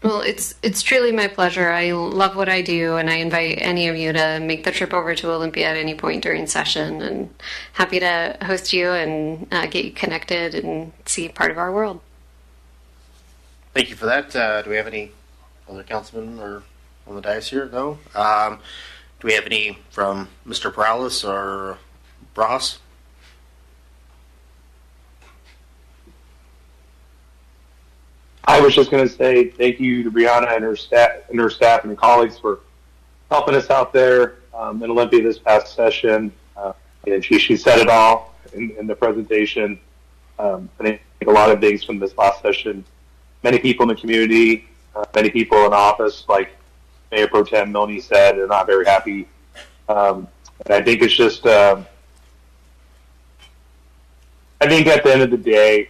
Well, it's truly my pleasure. I love what I do, and I invite any of you to make the trip over to Olympia at any point during session, and happy to host you and get you connected and see part of our world. Thank you for that. Do we have any other councilmen or on the dais here? No. Do we have any from Mr. Perales or Bras? I was just going to say thank you to Brianna and her staff and her colleagues for helping us out there in Olympia this past session. And she said it all in the presentation. I think a lot of things from this last session. Many people in the community, many people in office, like Mayor Pro Tem Milne said, are not very happy. And I think it's just, I think at the end of the day,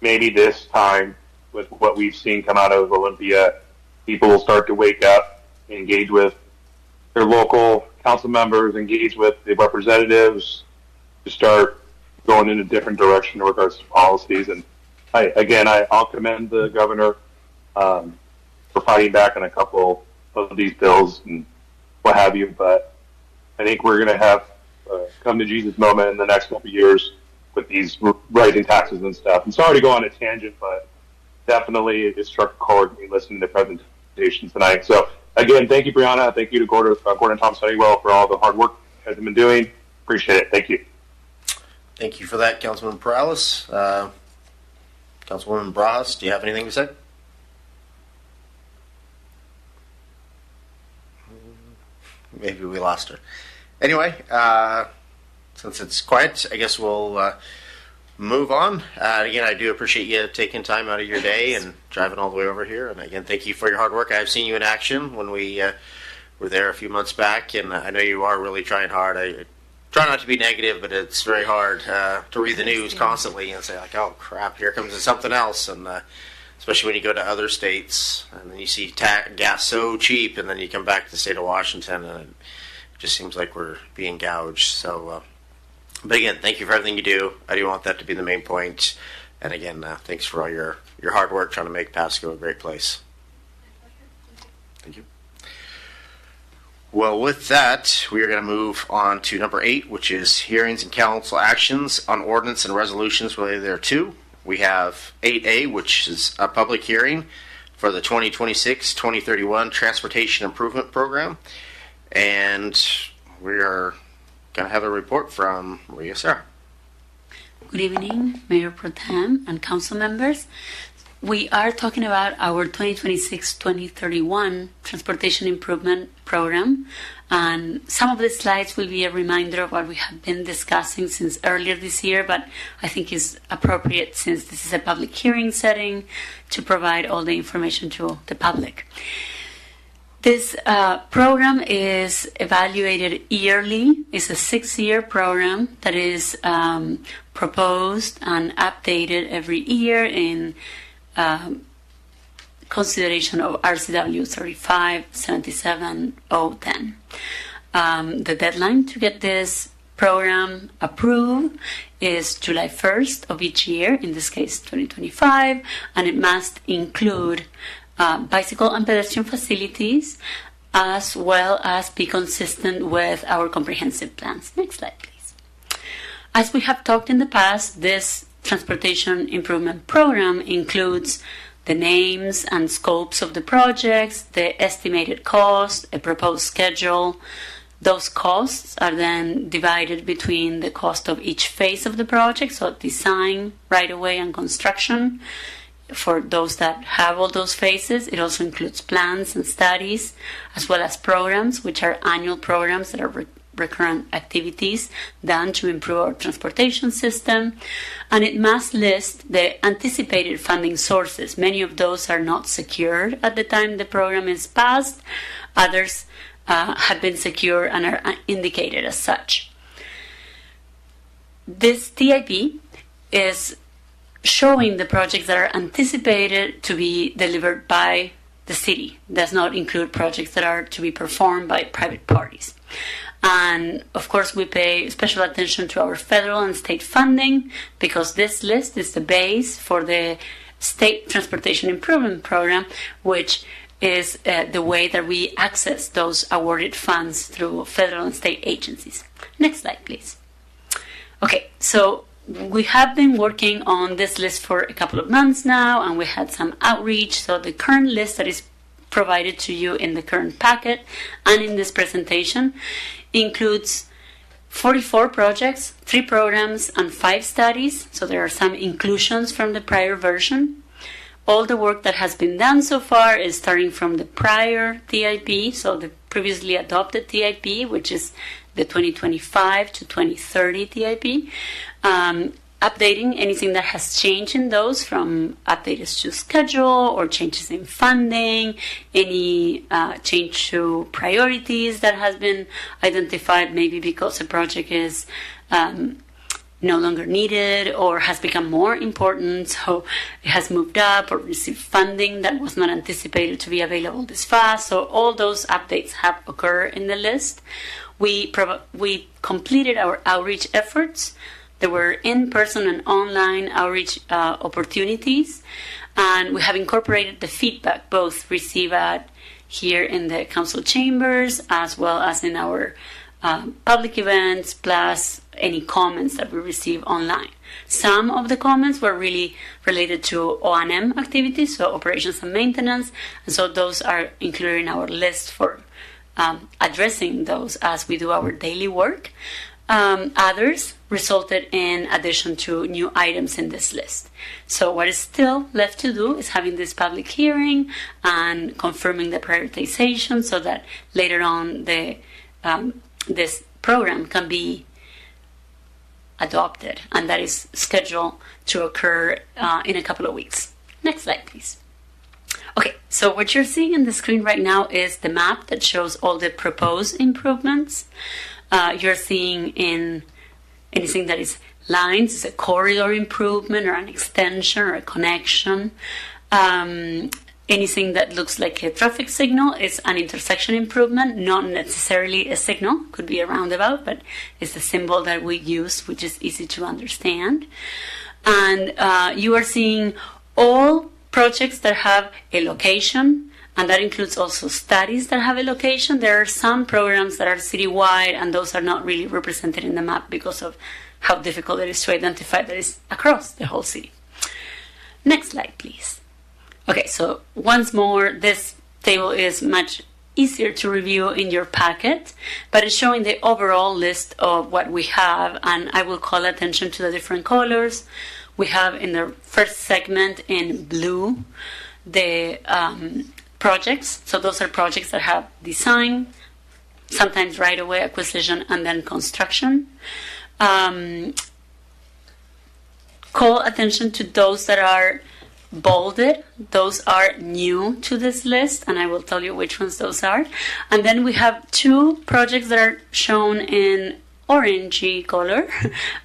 maybe this time, with what we've seen come out of Olympia, people will start to wake up, engage with their local council members, engage with the representatives, to start going in a different direction in regards to policies. And I'll commend the governor for fighting back on a couple of these bills and what have you. But I think we're going to have come to Jesus moment in the next couple of years with these rising taxes and stuff. I'm sorry to go on a tangent, but definitely it struck a chord when listening to the presentation tonight. So again, thank you, Brianna. Thank you to Gordon Thomas Honeywell for all the hard work you guys have been doing. Appreciate it. Thank you. Thank you for that, Councilman Perales. Councilwoman Bras, do you have anything to say? Maybe we lost her. Anyway, since it's quiet, I guess we'll move on. Again, I do appreciate you taking time out of your day and driving all the way over here. And again, thank you for your hard work. I've seen you in action when we were there a few months back, and I know you are really trying hard. I try not to be negative, but it's very hard to read the news constantly and say, like, oh, crap, here comes something else. And especially when you go to other states and then you see gas so cheap, and then you come back to the state of Washington, and it just seems like we're being gouged. So, but again, thank you for everything you do. I do want that to be the main point. And again, thanks for all your hard work trying to make Pasco a great place. Thank you. Well, with that, we are going to move on to number 8, which is hearings and council actions on ordinance and resolutions related thereto. We have 8A, which is a public hearing for the 2026-2031 Transportation Improvement Program. And we are going to have a report from Maria Sarah. Good evening, Mayor Pro Tem and council members. We are talking about our 2026-2031 Transportation Improvement Program, and some of the slides will be a reminder of what we have been discussing since earlier this year, but I think is appropriate since this is a public hearing setting to provide all the information to the public. This program is evaluated yearly. It's a 6-year program that is proposed and updated every year in consideration of RCW 35-77-010. The deadline to get this program approved is July 1st of each year, in this case 2025, and it must include bicycle and pedestrian facilities, as well as be consistent with our comprehensive plans. Next slide, please. As we have talked in the past, this Transportation Improvement Program includes the names and scopes of the projects, the estimated cost, a proposed schedule. Those costs are then divided between the cost of each phase of the project, so design, right-of-way, and construction. For those that have all those phases, it also includes plans and studies, as well as programs, which are annual programs that are recurrent activities done to improve our transportation system. And it must list the anticipated funding sources. Many of those are not secured at the time the program is passed. Others have been secured and are indicated as such. This TIP is showing the projects that are anticipated to be delivered by the city. Does not include projects that are to be performed by private parties. And of course, we pay special attention to our federal and state funding, because this list is the base for the State Transportation Improvement Program, which is the way that we access those awarded funds through federal and state agencies. Next slide, please. Okay, so we have been working on this list for a couple of months now, and we had some outreach. So the current list that is provided to you in the current packet and in this presentation includes 44 projects, 3 programs, and 5 studies. So there are some inclusions from the prior version. All the work that has been done so far is starting from the prior TIP, so the previously adopted TIP, which is the 2025 to 2030 TIP, updating anything that has changed in those, from updates to schedule or changes in funding, any change to priorities that has been identified, maybe because a project is no longer needed or has become more important, so it has moved up, or received funding that was not anticipated to be available this fast. So all those updates have occurred in the list. We completed our outreach efforts. There were in-person and online outreach opportunities, and we have incorporated the feedback both received here in the council chambers as well as in our public events, plus any comments that we receive online. Some of the comments were really related to O&M activities, so operations and maintenance, and so those are included in our list for addressing those as we do our daily work. Others resulted in addition to new items in this list. So what is still left to do is having this public hearing and confirming the prioritization, so that later on this program can be adopted, and that is scheduled to occur in a couple of weeks. Next slide, please. Okay, so what you're seeing on the screen right now is the map that shows all the proposed improvements. You're seeing in anything that is lines, is a corridor improvement or an extension or a connection. Anything that looks like a traffic signal is an intersection improvement, not necessarily a signal, could be a roundabout, but it's a symbol that we use, which is easy to understand. And you are seeing all projects that have a location, and that includes also studies that have a location. There are some programs that are citywide, and those are not really represented in the map because of how difficult it is to identify that it's across the whole city. Next slide, please. Okay, so once more, this table is much easier to review in your packet, but it's showing the overall list of what we have, and I will call attention to the different colors. We have in the first segment in blue the projects. So those are projects that have design, sometimes right-of-way acquisition, and then construction. Call attention to those that are bolded. Those are new to this list, and I will tell you which ones those are. And then we have two projects that are shown in orangey color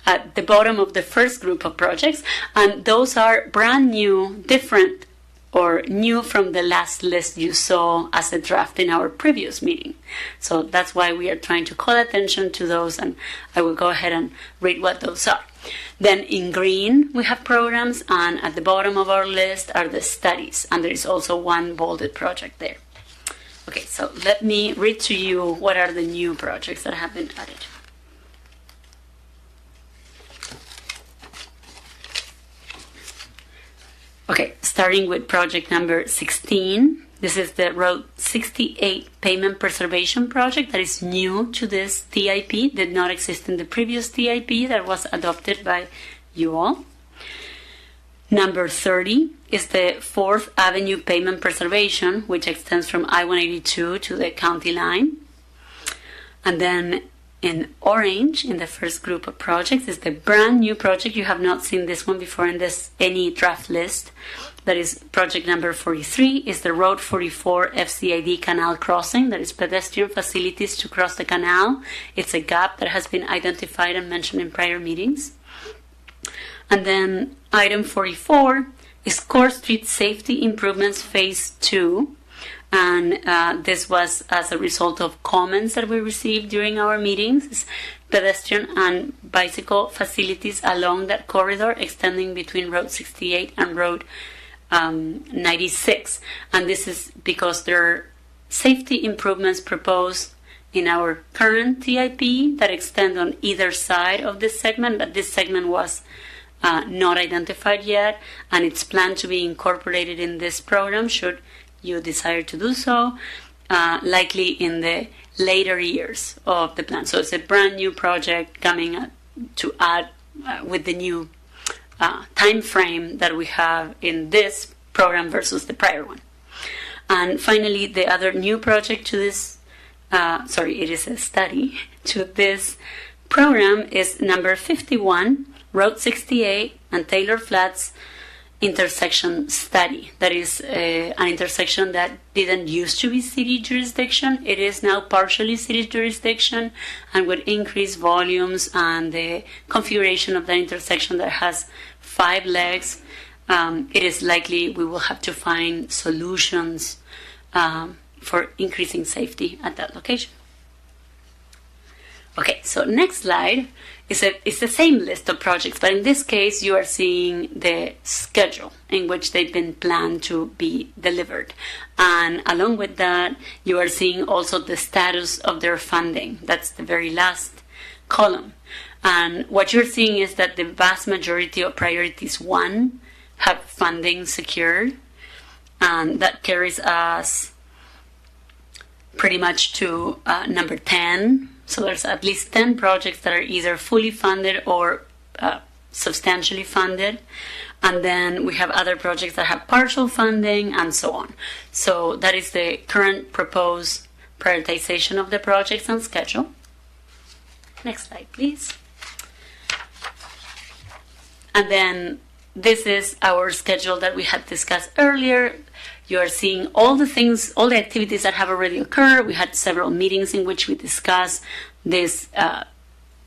at the bottom of the first group of projects, and those are brand new, different, or new from the last list you saw as a draft in our previous meeting. So that's why we are trying to call attention to those, and I will go ahead and read what those are. Then in green, we have programs, and at the bottom of our list are the studies, and there is also one bolded project there. Okay, so let me read to you what are the new projects that have been added. Okay, starting with project number 16. This is the Road 68 Payment Preservation Project that is new to this TIP, did not exist in the previous TIP that was adopted by you all. Number 30 is the 4th Avenue Pavement Preservation, which extends from I-182 to the county line. And then in orange, in the first group of projects, is the brand new project. You have not seen this one before in this any draft list. That is project number 43, is the Road 44 FCID Canal Crossing. That is pedestrian facilities to cross the canal. It's a gap that has been identified and mentioned in prior meetings. And then item 44 is Core Street Safety Improvements Phase 2. And this was as a result of comments that we received during our meetings. It's pedestrian and bicycle facilities along that corridor extending between Road 68 and Road 96. And this is because there are safety improvements proposed in our current TIP that extend on either side of this segment, but this segment was not identified yet, and it's planned to be incorporated in this program should you desire to do so, likely in the later years of the plan. So it's a brand new project coming to add with the new time frame that we have in this program versus the prior one. And finally, the other new project to this, it is a study to this program is number 51, Road 68 and Taylor Flats intersection study. That is an intersection that didn't used to be city jurisdiction. It is now partially city jurisdiction, and with increased volumes and the configuration of that intersection that has 5 legs, it is likely we will have to find solutions for increasing safety at that location. Okay, so next slide is the same list of projects, but in this case you are seeing the schedule in which they've been planned to be delivered. And along with that, you are seeing also the status of their funding. That's the very last column. And what you're seeing is that the vast majority of priorities 1 have funding secured, and that carries us pretty much to number 10. So there's at least 10 projects that are either fully funded or substantially funded. And then we have other projects that have partial funding and so on. So that is the current proposed prioritization of the projects and schedule. Next slide, please. And then this is our schedule that we had discussed earlier. You are seeing all the things, all the activities that have already occurred. We had several meetings in which we discussed this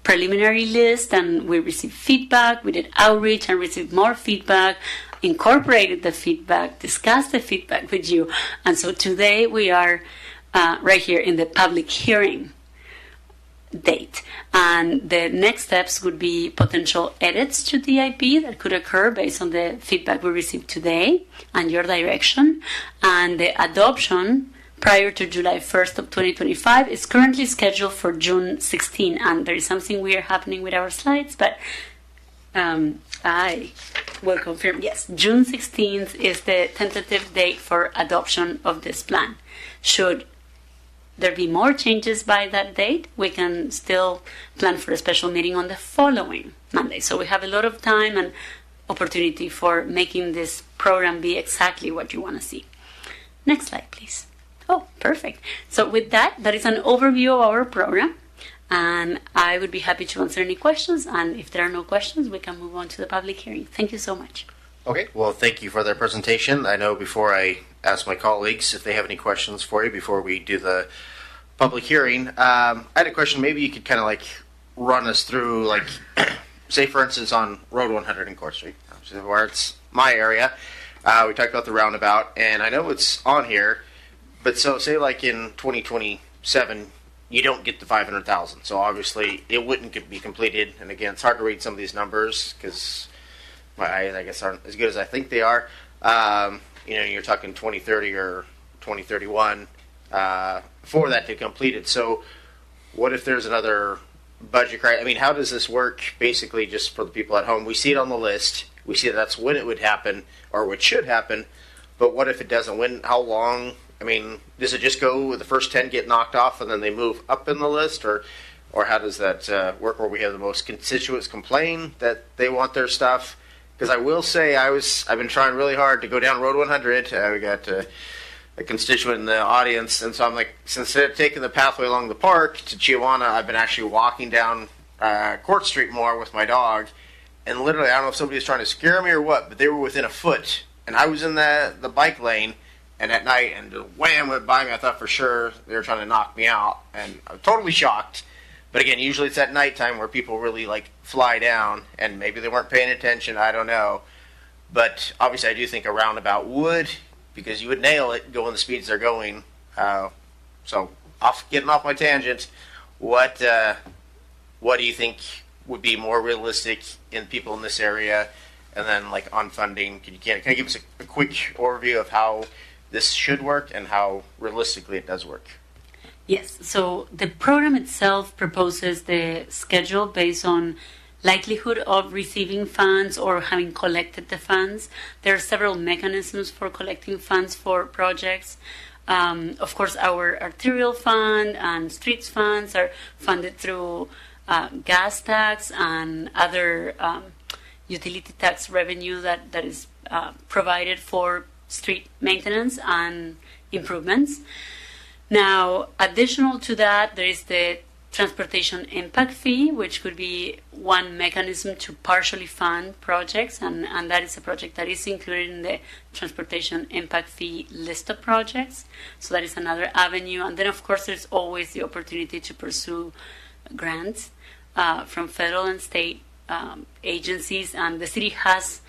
preliminary list, and we received feedback. We did outreach and received more feedback, incorporated the feedback, discussed the feedback with you. And so today we are right here in the public hearing date. And the next steps would be potential edits to the IP that could occur based on the feedback we received today and your direction. And the adoption prior to July 1st of 2025 is currently scheduled for June 16. And there is something weird happening with our slides, but I will confirm. Yes, June 16th is the tentative date for adoption of this plan. Should there be more changes by that date, we can still plan for a special meeting on the following Monday. So we have a lot of time, and opportunity for making this program be exactly what you want to see. Next slide, please. Oh, perfect. So with that, that is an overview of our program. And I would be happy to answer any questions. And if there are no questions, we can move on to the public hearing. Thank you so much. Okay, well, thank you for that presentation. I know before I ask my colleagues if they have any questions for you before we do the public hearing, I had a question. Maybe you could kind of like run us through, like, say, for instance, on Road 100 in Court Street, where it's my area. We talked about the roundabout, and I know it's on here, but so say like in 2027, you don't get the 500,000. So obviously it wouldn't be completed. And again, it's hard to read some of these numbers because my eyes, I guess, aren't as good as I think they are. You're talking 2030 or 2031 for that to complete it. So what if there's another budget crisis? I mean, how does this work basically just for the people at home? We see it on the list. We see that's when it would happen or what should happen. But what if it doesn't? When? How long? I mean, does it just go with the first 10 get knocked off and then they move up in the list? Or how does that work where we have the most constituents complain that they want their stuff? Because I will say I've been trying really hard to go down Road 100. We got a constituent in the audience. And so I'm like, instead of taking the pathway along the park to Chiawana, I've been actually walking down Court Street more with my dog. And literally, I don't know if somebody was trying to scare me or what, but they were within a foot. And I was in the bike lane. And at night, and wham, went by me. I thought for sure they were trying to knock me out. And I was totally shocked. But again, usually it's at nighttime where people really like fly down. And maybe they weren't paying attention. I don't know. But obviously I do think a roundabout would, because you would nail it going the speeds they're going. So getting off my tangent, what do you think would be more realistic in people in this area? And then like on funding, can you give us a quick overview of how this should work and how realistically it does work? Yes, so the program itself proposes the schedule based on likelihood of receiving funds or having collected the funds. There are several mechanisms for collecting funds for projects. Of course, our arterial fund and streets funds are funded through gas tax and other utility tax revenue that is provided for street maintenance and improvements. Now, additional to that, there is the transportation impact fee, which could be one mechanism to partially fund projects, and that is a project that is included in the transportation impact fee list of projects. So that is another avenue. And then, of course, there's always the opportunity to pursue grants from federal and state agencies, and the city has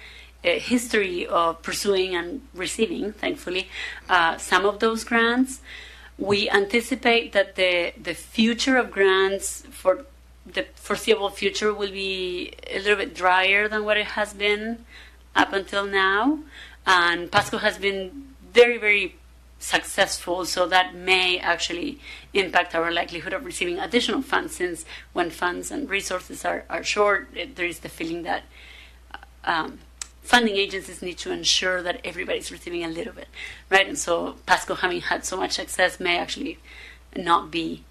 a history of pursuing and receiving, thankfully, some of those grants. We anticipate that the future of grants for the foreseeable future will be a little bit drier than what it has been up until now. And Pasco has been very, very successful, so that may actually impact our likelihood of receiving additional funds, since when funds and resources are short, there is the feeling that funding agencies need to ensure that everybody's receiving a little bit, right? And so Pasco, having had so much success, may actually not be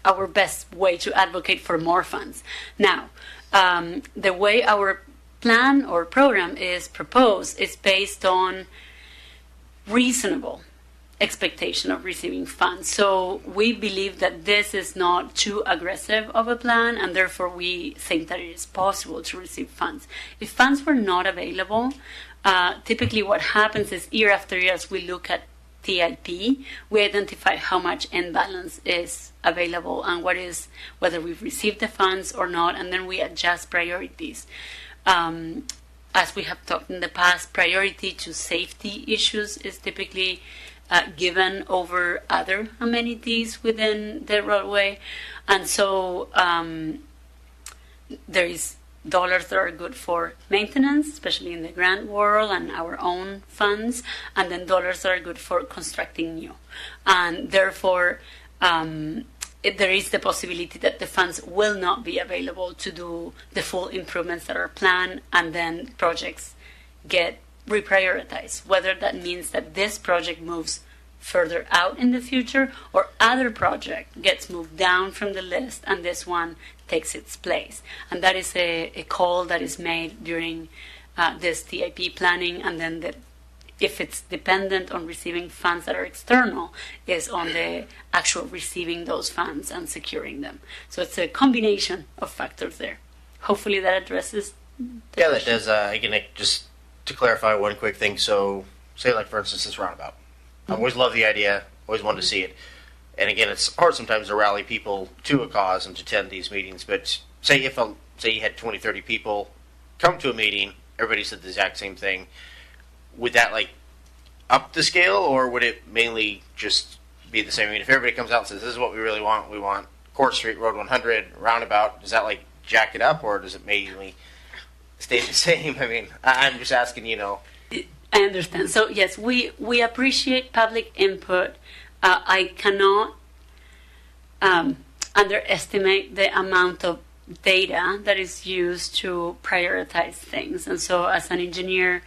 our best way to advocate for more funds. Now, the way our plan or program is proposed is based on reasonable expectation of receiving funds. So we believe that this is not too aggressive of a plan, and therefore we think that it is possible to receive funds. If funds were not available, typically what happens is year after year, as we look at TIP, we identify how much end balance is available and whether we've received the funds or not, and then we adjust priorities. As we have talked in the past, priority to safety issues is typically given over other amenities within the roadway. And so there is dollars that are good for maintenance, especially in the grant world and our own funds, and then dollars that are good for constructing new. And therefore, there is the possibility that the funds will not be available to do the full improvements that are planned, and then projects get reprioritized, whether that means that this project moves further out in the future, or other project gets moved down from the list and this one takes its place. And that is a call that is made during this TIP planning, and then if it's dependent on receiving funds that are external, is on the actual receiving those funds and securing them. So it's a combination of factors there. Hopefully that addresses Yeah, that does. Again, just to clarify one quick thing. So, say like for instance this roundabout. I always love the idea. Always wanted to see it. And again, it's hard sometimes to rally people to a cause and to attend these meetings. But say you had 20, 30 people come to a meeting, everybody said the exact same thing. Would that like up the scale, or would it mainly just be the same? I mean, if everybody comes out and says, "This is what we really want. We want Court Street, Road 100, roundabout," does that like jack it up, or does it mainly stay the same? I mean, I'm just asking, I understand. So yes, we appreciate public input. I cannot underestimate the amount of data that is used to prioritize things. And so as an engineer,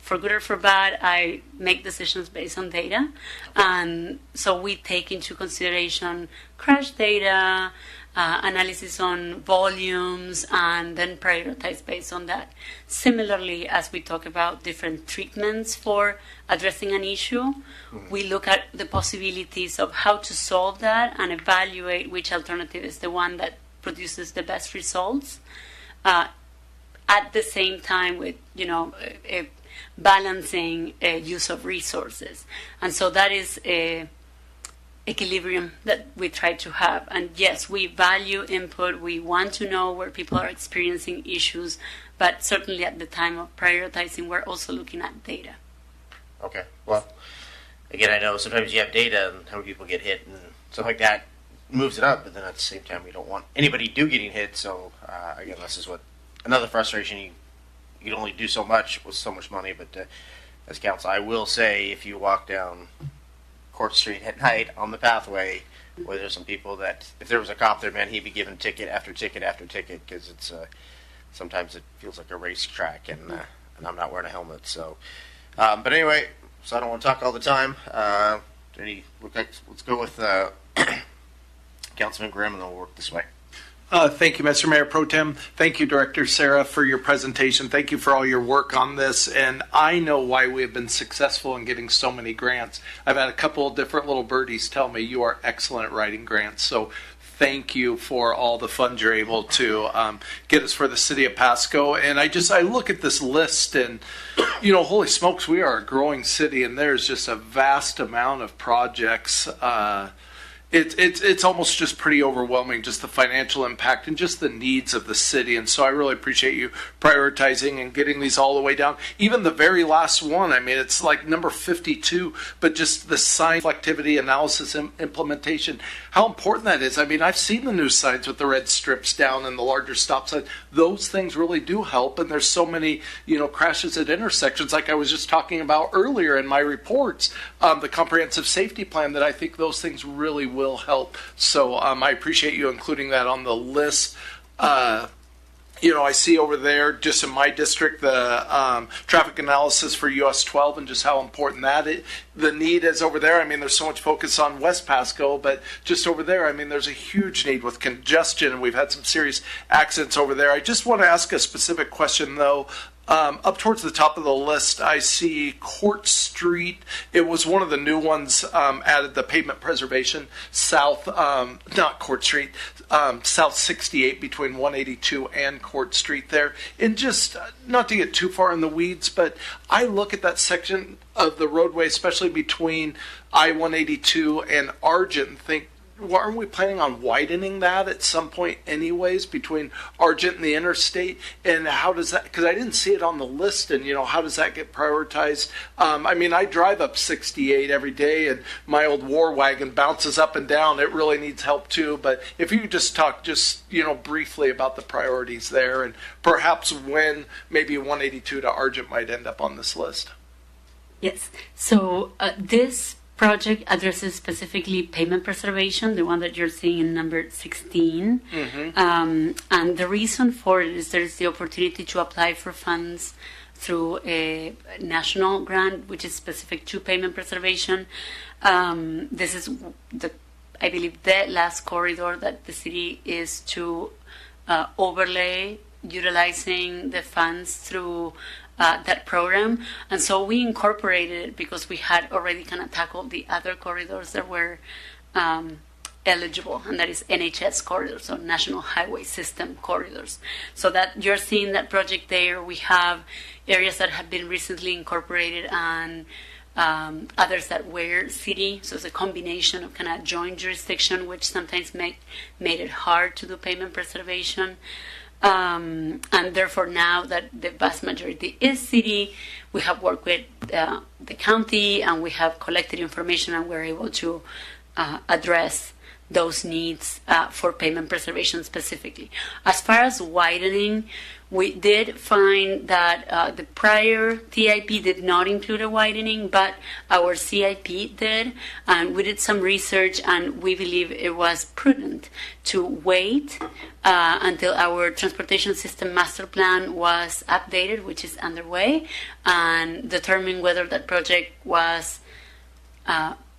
for good or for bad, I make decisions based on data. And so we take into consideration crash data, analysis on volumes, and then prioritize based on that. Similarly, as we talk about different treatments for addressing an issue, we look at the possibilities of how to solve that and evaluate which alternative is the one that produces the best results, at the same time with, balancing use of resources. And so that is a equilibrium that we try to have. And yes, we value input. We want to know where people are experiencing issues, but certainly at the time of prioritizing, we're also looking at data. Okay. Well, again, I know sometimes you have data and how many people get hit and stuff like that moves it up, but then at the same time, we don't want anybody getting hit. So again, this is what another frustration. You can only do so much with so much money. But as council, I will say, if you walk down Court Street at night on the pathway, where there's some people that, if there was a cop there, man, he'd be given ticket after ticket after ticket, because it's sometimes it feels like a racetrack, and I'm not wearing a helmet. So, but anyway, so I don't want to talk all the time. Let's go with Councilman Grimm, and then we'll work this way. Thank you, Mr. Mayor Pro Tem. Thank you, Director Sarah, for your presentation. Thank you for all your work on this. And I know why we have been successful in getting so many grants. I've had a couple of different little birdies tell me you are excellent at writing grants. So thank you for all the funds you're able to get us for the city of Pasco. And I look at this list and, holy smokes, we are a growing city, and there's just a vast amount of projects. It's almost just pretty overwhelming, just the financial impact and just the needs of the city. And so I really appreciate you prioritizing and getting these all the way down. Even the very last one, I mean, it's like number 52, but just the sign activity analysis implementation, how important that is. I mean, I've seen the new signs with the red strips down and the larger stop signs. Those things really do help. And there's so many, crashes at intersections, like I was just talking about earlier in my reports, the comprehensive safety plan, that I think those things really will help. So I appreciate you including that on the list. I see over there, just in my district, the traffic analysis for US 12 and just how important the need is over there. I mean, there's so much focus on West Pasco, but just over there, I mean, there's a huge need with congestion, and we've had some serious accidents over there. I just want to ask a specific question, though. Up towards the top of the list, I see Court Street. It was one of the new ones added, the pavement preservation south, not Court Street, south 68 between 182 and Court Street there. And just not to get too far in the weeds, but I look at that section of the roadway, especially between I-182 and Argent, and think, well, aren't we planning on widening that at some point anyways between Argent and the interstate? And how does that, because I didn't see it on the list, and how does that get prioritized? I mean, I drive up 68 every day, and my old war wagon bounces up and down. It really needs help too. But if you could just talk briefly about the priorities there, and perhaps when maybe 182 to Argent might end up on this list. Yes. So this project addresses specifically pavement preservation, the one that you're seeing in number 16. Mm-hmm. And the reason for it is there's the opportunity to apply for funds through a national grant, which is specific to pavement preservation. This is I believe the last corridor that the city is to overlay, utilizing the funds through that program. And so we incorporated it because we had already kind of tackled the other corridors that were eligible, and that is NHS corridors, so National Highway System corridors. So that you're seeing that project there. We have areas that have been recently incorporated and others that were city. So it's a combination of kind of joint jurisdiction, which sometimes made it hard to do pavement preservation. And therefore, now that the vast majority is city, we have worked with the county, and we have collected information, and we're able to address those needs for pavement preservation specifically. As far as widening, we did find that the prior TIP did not include a widening, but our CIP did, and we did some research, and we believe it was prudent to wait until our transportation system master plan was updated, which is underway, and determine whether that project was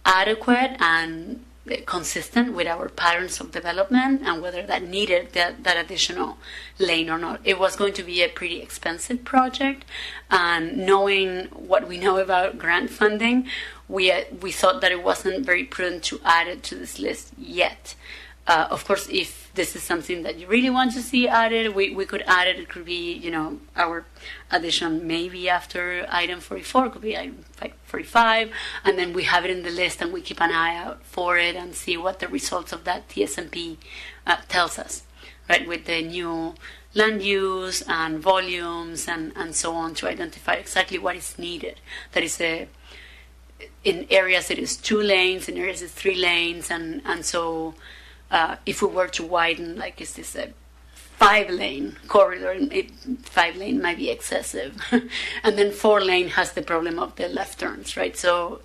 adequate and consistent with our patterns of development, and whether that needed that additional lane or not. It was going to be a pretty expensive project, and knowing what we know about grant funding, we thought that it wasn't very prudent to add it to this list yet. Of course, if this is something that you really want to see added, we could add it. It could be, our addition maybe after item 44, could be item 45, and then we have it in the list and we keep an eye out for it and see what the results of that TSMP tells us, right, with the new land use and volumes and so on, to identify exactly what is needed. That is in areas it is 2 lanes, in areas it's 3 lanes, and so if we were to widen, like, is this a 5-lane corridor? 5-lane might be excessive. And then 4-lane has the problem of the left turns, right? So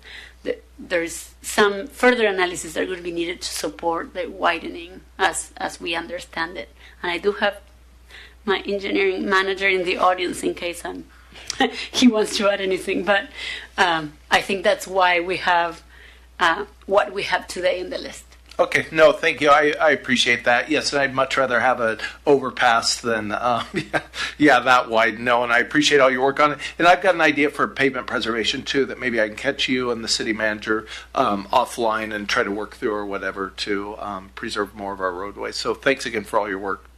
there's some further analysis that would be needed to support the widening as we understand it. And I do have my engineering manager in the audience in case he wants to add anything. But I think that's why we have what we have today in the list. Okay, no, thank you. I appreciate that. Yes, and I'd much rather have an overpass than, that wide. No, and I appreciate all your work on it. And I've got an idea for pavement preservation, too, that maybe I can catch you and the city manager offline and try to work through or whatever to preserve more of our roadways. So thanks again for all your work.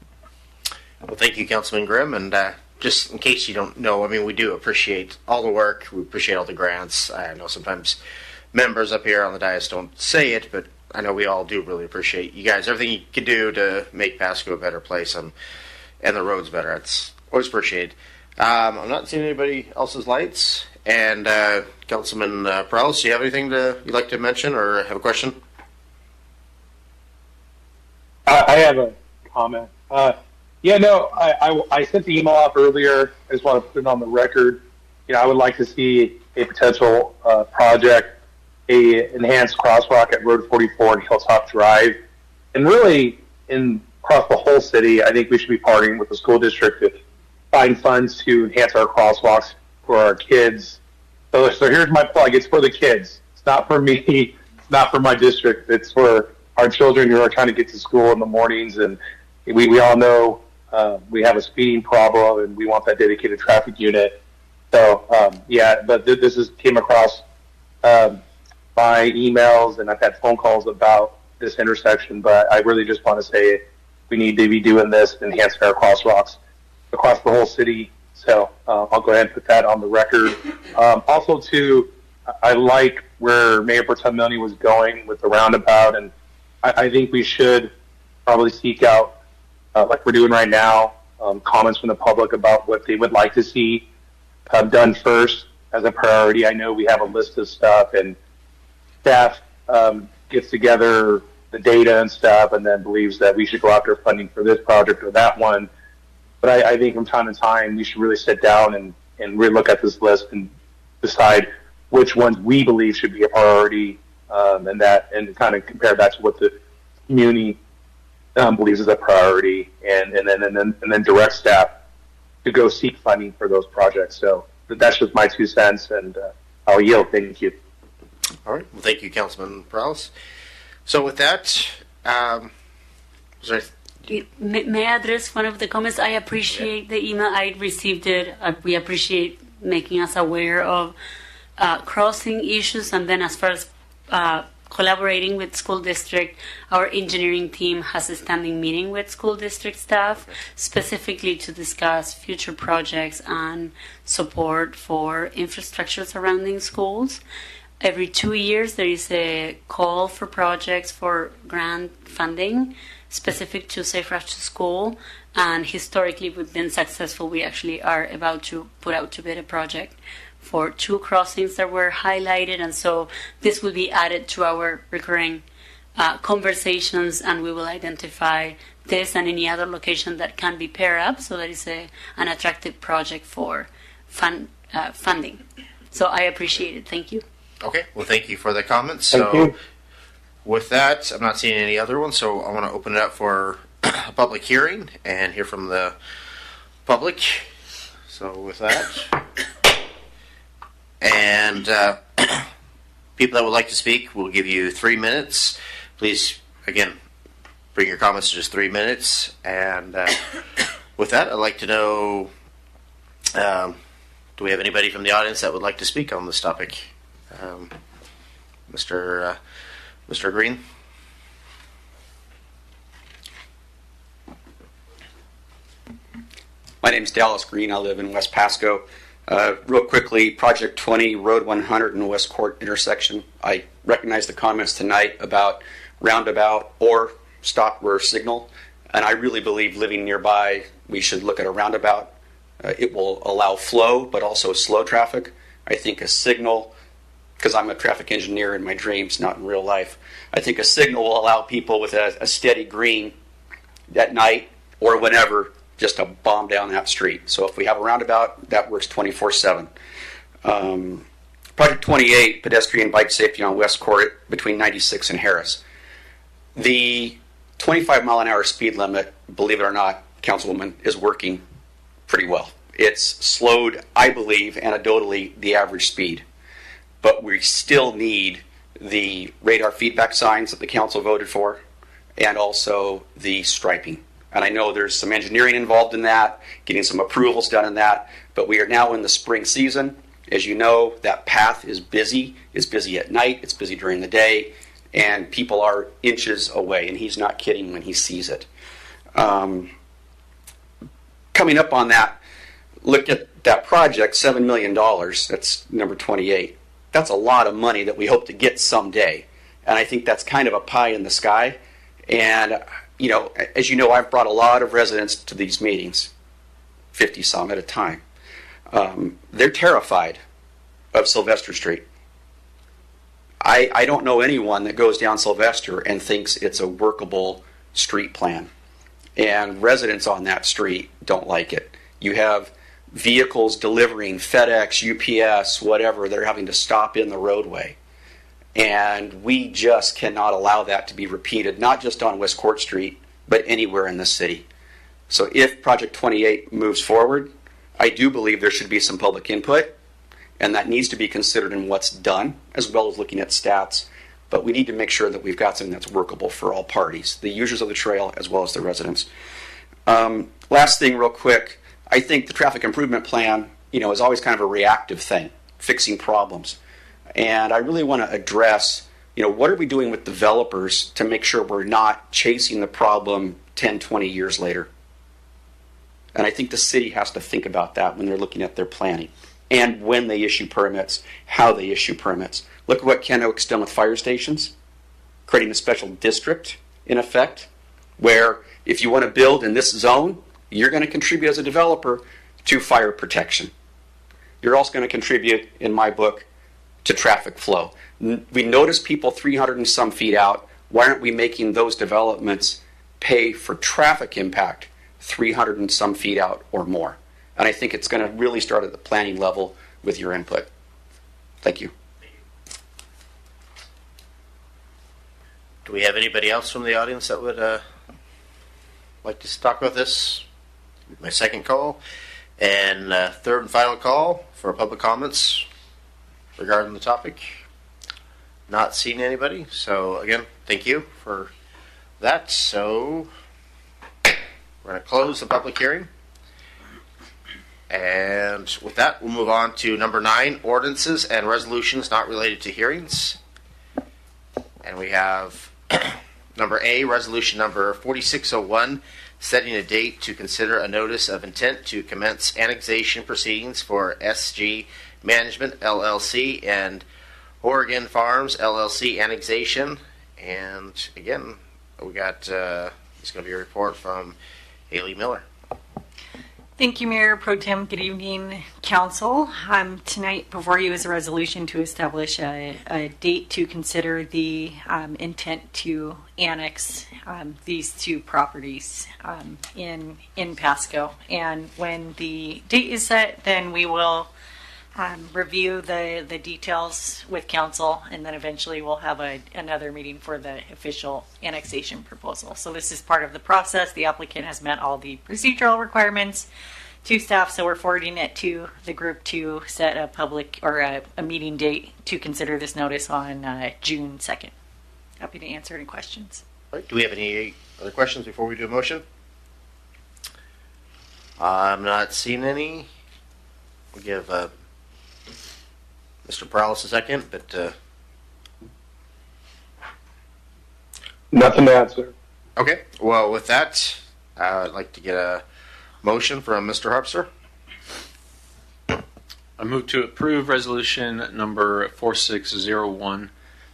Well, thank you, Councilman Grimm. And just in case you don't know, I mean, we do appreciate all the work. We appreciate all the grants. I know sometimes members up here on the dais don't say it, but I know we all do really appreciate you guys, everything you can do to make Pasco a better place and the roads better. It's always appreciated. I'm not seeing anybody else's lights. And Councilman Perales, do you have anything you'd like to mention or have a question? I have a comment. I sent the email off earlier. I just want to put it on the record. I would like to see a potential project, a enhanced crosswalk at Road 44 and Hilltop Drive. And really, across the whole city, I think we should be partnering with the school district to find funds to enhance our crosswalks for our kids. So here's my plug. It's for the kids. It's not for me. It's not for my district. It's for our children who are trying to get to school in the mornings. And we all know we have a speeding problem, and we want that dedicated traffic unit. So, but this came across my emails, and I've had phone calls about this intersection, but I really just want to say we need to be doing this and enhancing our crosswalks across the whole city. So I'll go ahead and put that on the record. Also, too, I like where Mayor Pro Tem Milne was going with the roundabout, and I think we should probably seek out, like we're doing right now, comments from the public about what they would like to see done first as a priority. I know we have a list of stuff, and staff gets together the data and stuff and then believes that we should go after funding for this project or that one. But I think from time to time we should really sit down and really look at this list and decide which ones we believe should be a priority, and kind of compare that to what the community believes is a priority, and then direct staff to go seek funding for those projects. So that's just my 2 cents, and I'll yield. Thank you. All right. Well, thank you, Councilman Morales. So with that, May I address one of the comments? I appreciate the email. I received it. We appreciate making us aware of crossing issues. And then as far as collaborating with school district, our engineering team has a standing meeting with school district staff specifically to discuss future projects and support for infrastructure surrounding schools. Every 2 years, there is a call for projects for grant funding specific to Safe Routes to School, and historically we've been successful. We actually are about to put out to bid a project for 2 crossings that were highlighted, and so this will be added to our recurring conversations, and we will identify this and any other location that can be paired up, so that is an attractive project for funding. So I appreciate it. Thank you. Okay. Well, thank you for the comments. Thank you. With that, I'm not seeing any other ones, so I want to open it up for a public hearing and hear from the public. So with that, and people that would like to speak, we'll give you 3 minutes. Please, again, bring your comments to just 3 minutes. And with that, I'd like to know, do we have anybody from the audience that would like to speak on this topic? Mr. Green? My name is Dallas Green. I live in West Pasco. Real quickly, Project 20, Road 100 and West Court intersection. I recognize the comments tonight about roundabout or stop where signal, and I really believe living nearby, we should look at a roundabout. It will allow flow, but also slow traffic. I think a signal, because I'm a traffic engineer in my dreams, not in real life, I think a signal will allow people with a steady green at night or whenever just to bomb down that street. So if we have a roundabout, that works 24/7. Project 28, pedestrian bike safety on West Court between 96 and Harris. The 25 mile an hour speed limit, believe it or not, Councilwoman, is working pretty well. It's slowed, I believe, anecdotally, the average speed. But we still need the radar feedback signs that the council voted for, and also the striping. And I know there's some engineering involved in that, getting some approvals done in that, but we are now in the spring season. As you know, that path is busy. It's busy at night, it's busy during the day, and people are inches away, and he's not kidding when he sees it. Coming up on that, look at that project, $7 million, that's number 28. That's a lot of money that we hope to get someday. And I think that's kind of a pie in the sky. And, you know, as you know, I've brought a lot of residents to these meetings, 50 some at a time. They're terrified of Sylvester Street. I don't know anyone that goes down Sylvester and thinks it's a workable street plan. And residents on that street don't like it. You have vehicles delivering FedEx, UPS, whatever, they're having to stop in the roadway. And we just cannot allow that to be repeated, not just on West Court Street, but anywhere in the city. So if Project 28 moves forward, I do believe there should be some public input, and that needs to be considered in what's done, as well as looking at stats. But we need to make sure that we've got something that's workable for all parties, the users of the trail as well as the residents. Last thing real quick, I think the traffic improvement plan, you know, is always kind of a reactive thing, fixing problems. And I really want to address, you know, what are we doing with developers to make sure we're not chasing the problem 10, 20 years later? And I think the city has to think about that when they're looking at their planning and when they issue permits, how they issue permits. Look at what Ken Oak's done with fire stations, creating a special district, in effect, where if you want to build in this zone, you're going to contribute as a developer to fire protection. You're also going to contribute, in my book, to traffic flow. We notice people 300 and some feet out. Why aren't we making those developments pay for traffic impact 300 and some feet out or more? And I think it's going to really start at the planning level with your input. Thank you. Do we have anybody else from the audience that would like to talk about this? My second call. And third and final call for public comments regarding the topic. Not seeing anybody. So again, thank you for that. So we're going to close the public hearing. And with that, we'll move on to number 9, ordinances and resolutions not related to hearings. And we have number A, resolution number 4601, setting a date to consider a notice of intent to commence annexation proceedings for SG Management LLC and Oregon Farms LLC annexation. And again, we got it's going to be a report from Haley Miller. Thank you, Mayor Pro Tem. Good evening, Council. Tonight before you is a resolution to establish a date to consider the intent to annex these 2 properties in Pasco. And when the date is set, then we will review the details with Council, and then eventually we'll have another meeting for the official annexation proposal. So this is part of the process. The applicant has met all the procedural requirements to staff, so we're forwarding it to the group to set a public or a meeting date to consider this notice on June 2nd. Happy to answer any questions. All right, do we have any other questions before we do a motion? I'm not seeing any. We'll give Mr. Perales a second, but nothing to add, sir. Okay. Well, with that, I'd like to get a motion from Mr. Harpster. I move to approve resolution number 4601,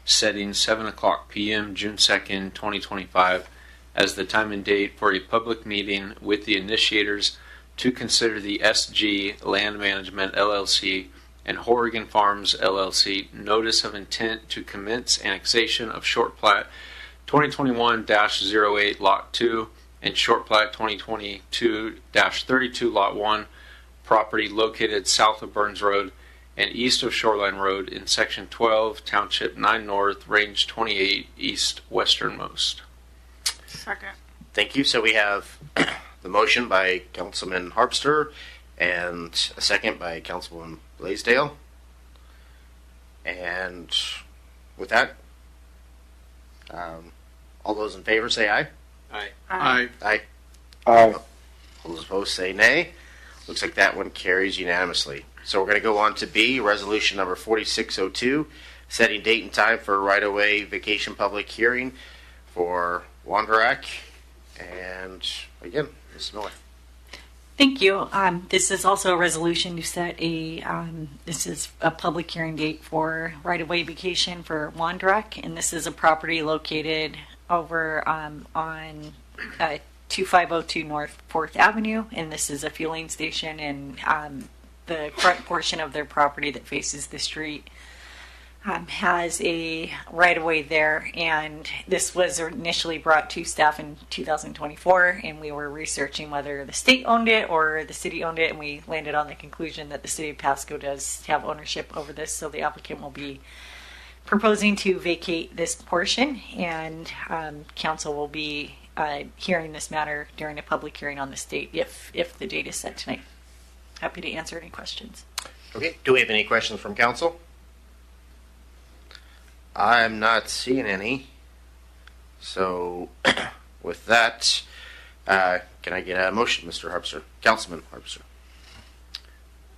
setting 7 o'clock p.m. June 2nd, 2025, as the time and date for a public meeting with the initiators to consider the SG Land Management LLC and Oregon Farms LLC notice of intent to commence annexation of short plat 2021-08 Lot 2 and short plat 2022-32 Lot 1 property located south of Burns Road and east of Shoreline Road in Section 12, Township 9 North, Range 28 East Westernmost. Second. Thank you. So we have the motion by Councilman Harpster and a second by Councilwoman Blaisdell. And with that, all those in favor say aye. Aye. Aye. Aye. Aye. All those opposed say nay. Looks like that one carries unanimously. So we're going to go on to B, resolution number 4602, setting date and time for right-of-way vacation public hearing for Wanderack. And again, Ms. Miller. Thank you. This is also a resolution to set this is a public hearing date for right-of-way vacation for Wanderack, and this is a property located over on 2502 North 4th Avenue, and this is a fueling station, and the front portion of their property that faces the street has a right-of-way there, and this was initially brought to staff in 2024, and we were researching whether the state owned it or the city owned it, and we landed on the conclusion that the city of Pasco does have ownership over this, so the applicant will be proposing to vacate this portion, and council will be hearing this matter during a public hearing on this date if the date is set tonight. Happy to answer any questions. Okay, do we have any questions from council? I'm not seeing any. So with that, can I get a motion, Mr. Harpster? Councilman Harpster.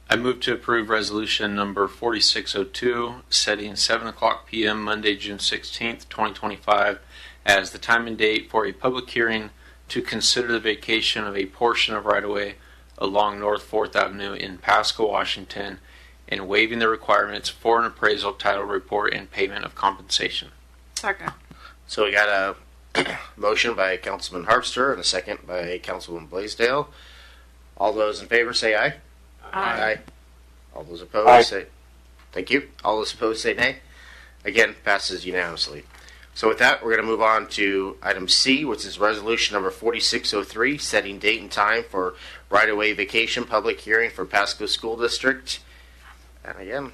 I move to approve resolution number 4602, setting 7 o'clock p.m. Monday, June 16th, 2025, as the time and date for a public hearing to consider the vacation of a portion of right-of-way along North 4th Avenue in Pasco, Washington, and waiving the requirements for an appraisal, title report, and payment of compensation. Second. So we got a motion by Councilman Harpster and a second by Councilwoman Blaisdell. All those in favor say aye. Aye. All those opposed say thank you. All those opposed say nay. Again, passes unanimously. So with that, we're going to move on to item C, which is resolution number 4603, setting date and time for right-of-way vacation public hearing for Pasco School District. And again,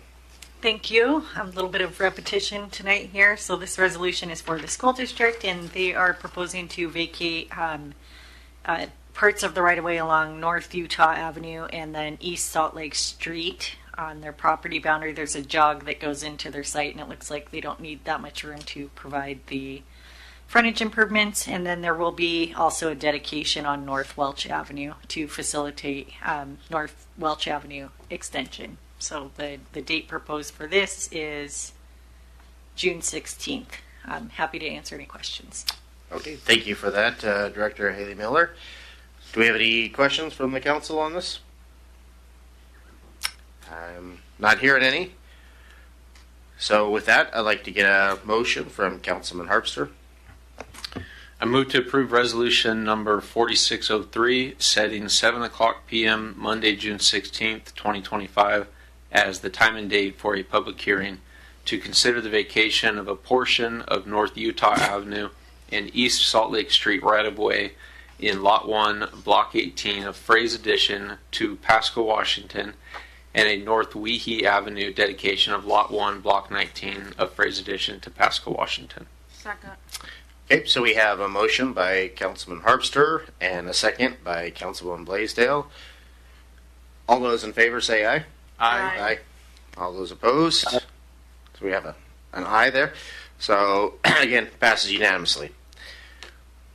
Thank you. A little bit of repetition tonight here. So this resolution is for the school district, and they are proposing to vacate parts of the right-of-way along North Utah Avenue and then East Salt Lake Street on their property boundary. There's a jog that goes into their site, and it looks like they don't need that much room to provide the frontage improvements. And then there will be also a dedication on North Welch Avenue to facilitate North Welch Avenue extension. So the date proposed for this is June 16th. I'm happy to answer any questions. Okay, thank you for that, Director Haley Miller. Do we have any questions from the council on this? I'm not hearing any. So with that, I'd like to get a motion from Councilman Harpster. I move to approve resolution number 4603, setting 7 o'clock p.m. Monday, June 16th, 2025, as the time and date for a public hearing to consider the vacation of a portion of North Utah Avenue and East Salt Lake Street right-of-way in Lot 1, Block 18 of Fraze Addition to Pasco, Washington, and a North Weehee Avenue dedication of Lot 1, Block 19 of Fraze Addition to Pasco, Washington. Second. Okay, so we have a motion by Councilman Harpster and a second by Councilwoman Blaisdell. All those in favor say aye. Aye. Aye. All those opposed? So we have an aye there. So again, passes unanimously.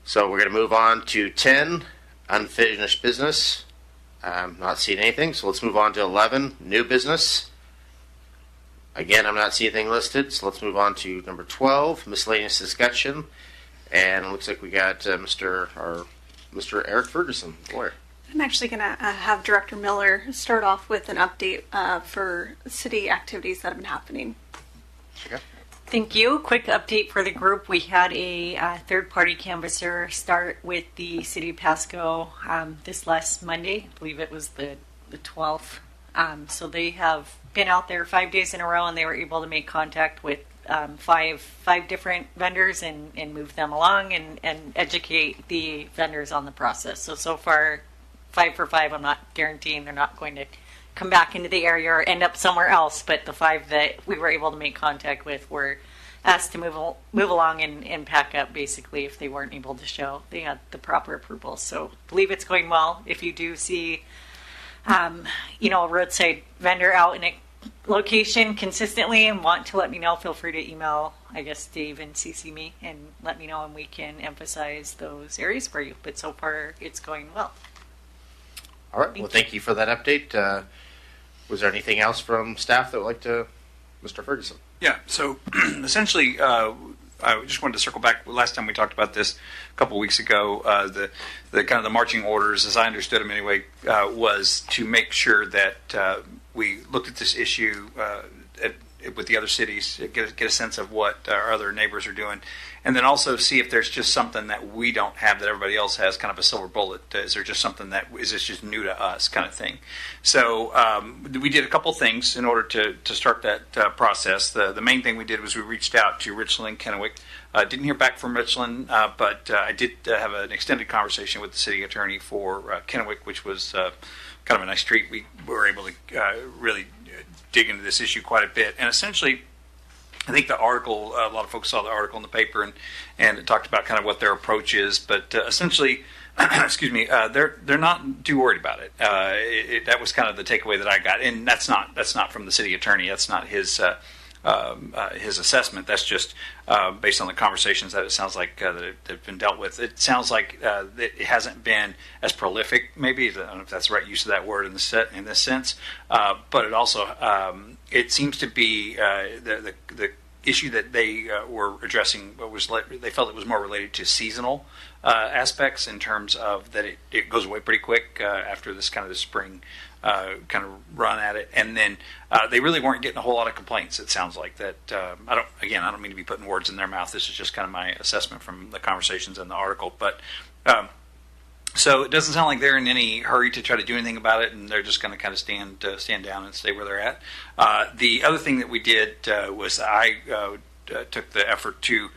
So we're going to move on to 10, unfinished business. I'm not seeing anything, so let's move on to 11, new business. Again, I'm not seeing anything listed, so let's move on to number 12, miscellaneous discussion. And it looks like we got Mr. Eric Ferguson, lawyer. I'm actually going to have Director Miller start off with an update for city activities that have been happening. Okay. Thank you. Quick update for the group. We had a third-party canvasser start with the City of Pasco this last Monday. I believe it was the 12th. So they have been out there 5 days in a row, and they were able to make contact with five different vendors and move them along and educate the vendors on the process. So far, 5 for 5. I'm not guaranteeing they're not going to come back into the area or end up somewhere else, but the 5 that we were able to make contact with were asked to move along and pack up, basically, if they weren't able to show they had the proper approval. So I believe it's going well. If you do see a roadside vendor out in a location consistently and want to let me know, feel free to email, I guess, Dave and CC me and let me know, and we can emphasize those areas for you. But so far, it's going well. All right. Well, thank you for that update. Was there anything else from staff that would like to, Mr. Ferguson? Yeah. So essentially, I just wanted to circle back. Last time we talked about this a couple weeks ago, the kind of the marching orders, as I understood them anyway, was to make sure that we looked at this issue with the other cities, get a sense of what our other neighbors are doing, and then also see if there's just something that we don't have that everybody else has, kind of a silver bullet. Is there just something that is this just new to us, kind of thing? So we did a couple things in order to start that process. The main thing we did was we reached out to Richland and Kennewick. Didn't hear back from Richland, but I did have an extended conversation with the city attorney for Kennewick, which was kind of a nice treat. We were able to really dig into this issue quite a bit. And essentially, I think the article, a lot of folks saw the article in the paper and it talked about kind of what their approach is. But essentially, excuse me, they're not too worried about it. That was kind of the takeaway that I got. And that's not from the city attorney. That's not his assessment. That's just based on the conversations that it sounds like that have been dealt with. It sounds like it hasn't been as prolific, maybe. I don't know if that's the right use of that word in this sense. But it also it seems to be the issue that they were addressing. They felt it was more related to seasonal aspects in terms of that it goes away pretty quick after this kind of the spring kind of run at it, and then they really weren't getting a whole lot of complaints. It sounds like that. I don't mean to be putting words in their mouth. This is just kind of my assessment from the conversations in the article. But so it doesn't sound like they're in any hurry to try to do anything about it, and they're just going to kind of stand down and stay where they're at. The other thing that we did was I took the effort to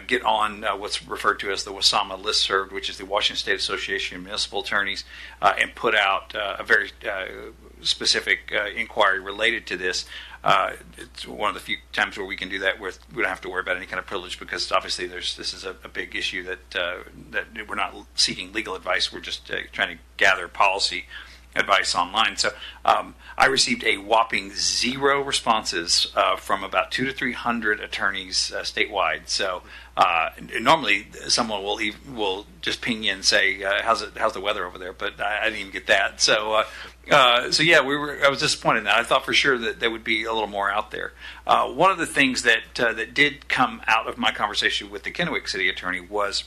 get on what's referred to as the WASAMA listserv, which is the Washington State Association of Municipal Attorneys, and put out a very specific inquiry related to this. It's one of the few times where we can do that where we don't have to worry about any kind of privilege, because obviously this is a big issue that we're not seeking legal advice. We're just trying to gather policy advice online. So I received a whopping 0 responses from about 200 to 300 attorneys statewide. So normally someone will just ping you and say, how's the weather over there? But I didn't even get that. So yeah, I was disappointed in that. I thought for sure that there would be a little more out there. One of the things that did come out of my conversation with the Kennewick City Attorney was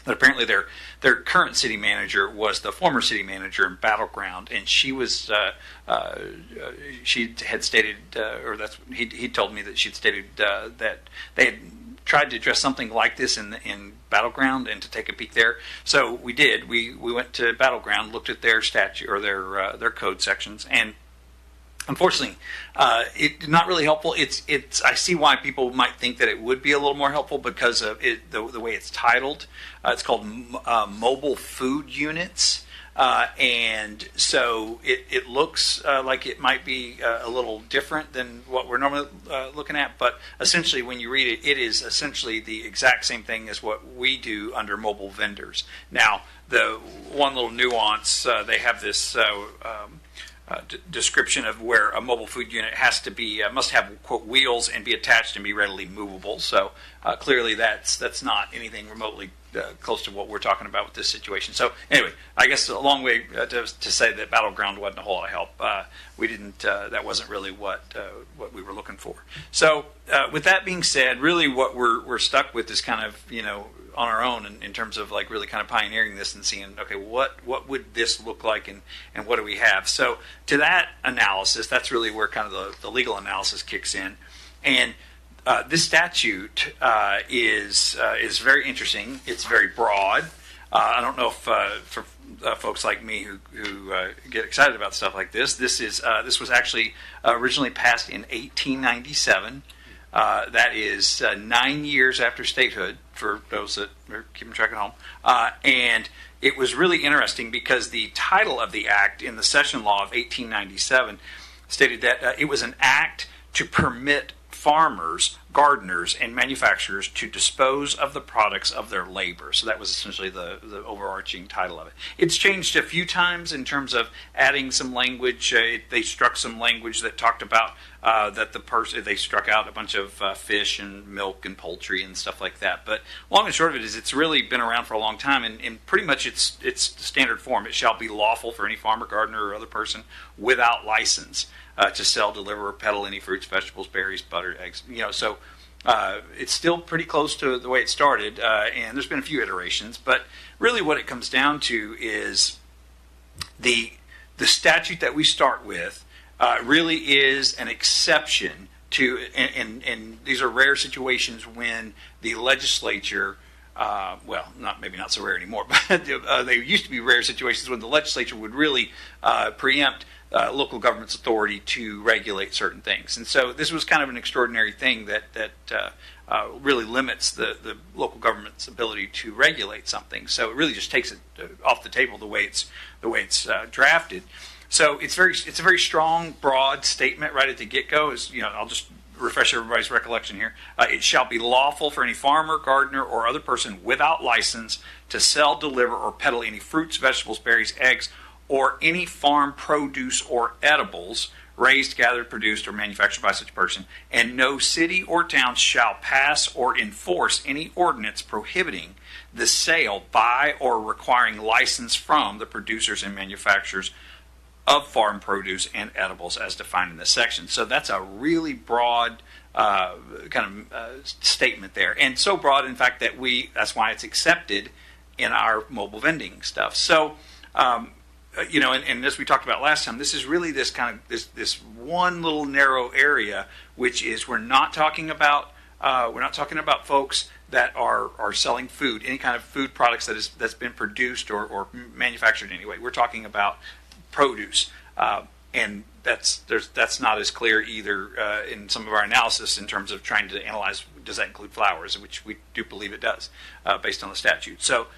that apparently their current city manager was the former city manager in Battleground, and she had stated, he told me that she'd stated that they had tried to address something like this in Battleground and to take a peek there. So we did. We went to Battleground, looked at their statute or their code sections, and unfortunately, it did not really helpful. I see why people might think that it would be a little more helpful because of the way it's titled. It's called mobile food units, and so it looks like it might be a little different than what we're normally looking at. But essentially, when you read it, it is essentially the exact same thing as what we do under mobile vendors. Now, the one little nuance, they have this description of where a mobile food unit must have, quote, wheels and be attached and be readily movable. So clearly that's not anything remotely close to what we're talking about with this situation. So anyway, I guess a long way to say that Battleground wasn't a whole lot of help. We didn't. That wasn't really what we were looking for. So with that being said, really what we're stuck with is kind of on our own in terms of like really kind of pioneering this and seeing, okay, what would this look like and what do we have? So to that analysis, that's really where kind of the legal analysis kicks in. And this statute is very interesting. It's very broad. I don't know if for folks like me who get excited about stuff like this was actually originally passed in 1897. That is 9 years after statehood for those that are keeping track at home. And it was really interesting because the title of the act in the Session Law of 1897 stated that it was an act to permit farmers, gardeners, and manufacturers to dispose of the products of their labor. So that was essentially the overarching title of it. It's changed a few times in terms of adding some language. They struck some language that talked about that they struck out a bunch of fish and milk and poultry and stuff like that. But long and short of it is it's really been around for a long time, and pretty much it's standard form. It shall be lawful for any farmer, gardener, or other person without license to sell, deliver, or peddle any fruits, vegetables, berries, butter, eggs. So it's still pretty close to the way it started, and there's been a few iterations. But really, what it comes down to is the statute that we start with really is an exception to, and these are rare situations when the legislature. Maybe not so rare anymore, but they used to be rare situations when the legislature would really preempt local government's authority to regulate certain things. And so this was kind of an extraordinary thing that really limits the local government's ability to regulate something. So it really just takes it off the table the way it's drafted. So it's a very strong, broad statement right at the get-go. I'll just refresh everybody's recollection here. It shall be lawful for any farmer, gardener, or other person without license to sell, deliver, or peddle any fruits, vegetables, berries, eggs, or any farm produce or edibles raised, gathered, produced, or manufactured by such person, and no city or town shall pass or enforce any ordinance prohibiting the sale by or requiring license from the producers and manufacturers of farm produce and edibles as defined in this section. So that's a really broad kind of statement there, and so broad, in fact, that that's why it's accepted in our mobile vending stuff. So, and as we talked about last time, this is really this kind of this one little narrow area, which is we're not talking about folks that are selling food, any kind of food products that's been produced or manufactured in any way. We're talking about produce. and that's not as clear either in some of our analysis in terms of trying to analyze, does that include flowers, which we do believe it does based on the statute. So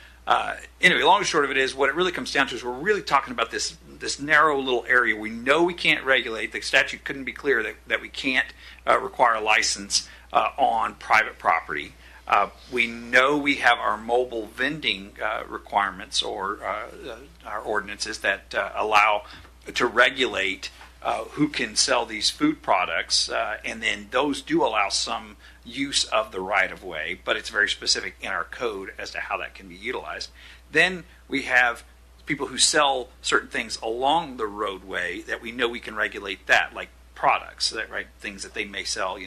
anyway, long and short of it is, what it really comes down to is we're really talking about this narrow little area. We know we can't regulate. The statute couldn't be clear that we can't require a license on private property. We know we have our mobile vending requirements or our ordinances that allow to regulate who can sell these food products, and then those do allow some use of the right-of-way, but it's very specific in our code as to how that can be utilized. Then we have people who sell certain things along the roadway that we know we can regulate that, like products, things that they may sell,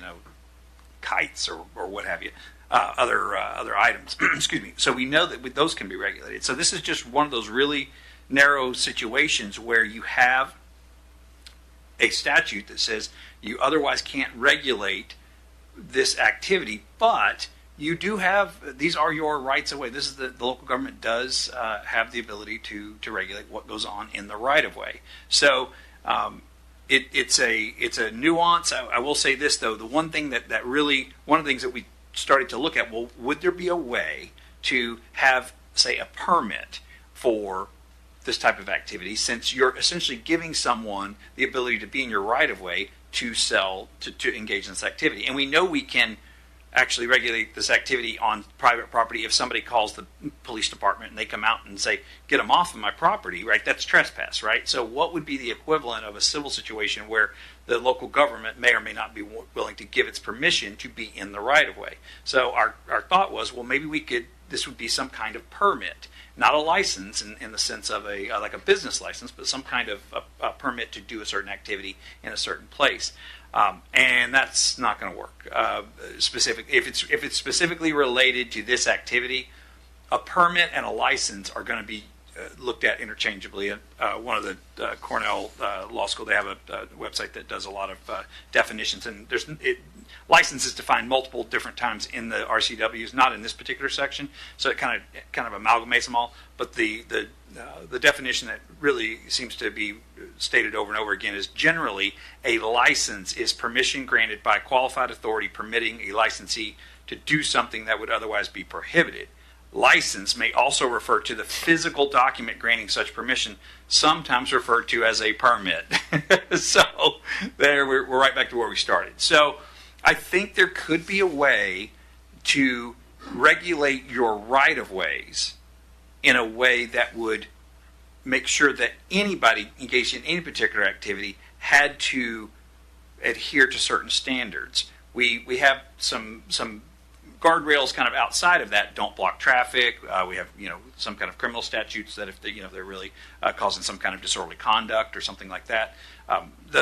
kites or what have you, other items. Excuse me. So we know that those can be regulated. So this is just one of those really narrow situations where you have a statute that says you otherwise can't regulate this activity, but you do have, these are your rights of way. This is the local government does have the ability to regulate what goes on in the right of way. So it's a nuance. I will say this though, the one thing that really, one of the things that we started to look at, well, would there be a way to have, say, a permit for this type of activity, since you're essentially giving someone the ability to be in your right of way to sell, to engage in this activity. And we know we can actually regulate this activity on private property if somebody calls the police department and they come out and say, get them off of my property, right? That's trespass, right? So what would be the equivalent of a civil situation where the local government may or may not be willing to give its permission to be in the right of way? So our thought was, well, maybe this would be some kind of permit, not a license in the sense of like a business license, but some kind of a permit to do a certain activity in a certain place. And that's not going to work. If it's specifically related to this activity, a permit and a license are going to be looked at interchangeably. One of the Cornell Law School, they have a website that does a lot of definitions, and license is defined multiple different times in the RCWs, not in this particular section, so it kind of amalgamates them all. But the definition that really seems to be stated over and over again is generally a license is permission granted by qualified authority permitting a licensee to do something that would otherwise be prohibited. License may also refer to the physical document granting such permission, sometimes referred to as a permit. So there we're right back to where we started. So I think there could be a way to regulate your right-of-ways in a way that would make sure that anybody engaged in any particular activity had to adhere to certain standards. We have some guardrails kind of outside of that. Don't block traffic. We have some kind of criminal statutes that if they're really causing some kind of disorderly conduct or something like that,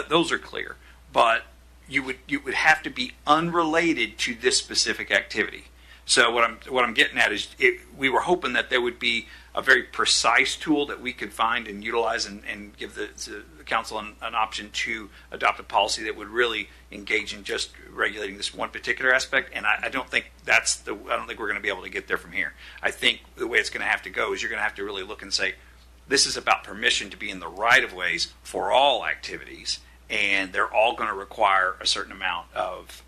those are clear. But you would have to be unrelated to this specific activity. So what I'm getting at is we were hoping that there would be a very precise tool that we could find and utilize and give the council an option to adopt a policy that would really engage in just regulating this one particular aspect. And I don't think I don't think we're going to be able to get there from here. I think the way it's going to have to go is you're going to have to really look and say, this is about permission to be in the right-of-ways for all activities, and they're all going to require a certain amount of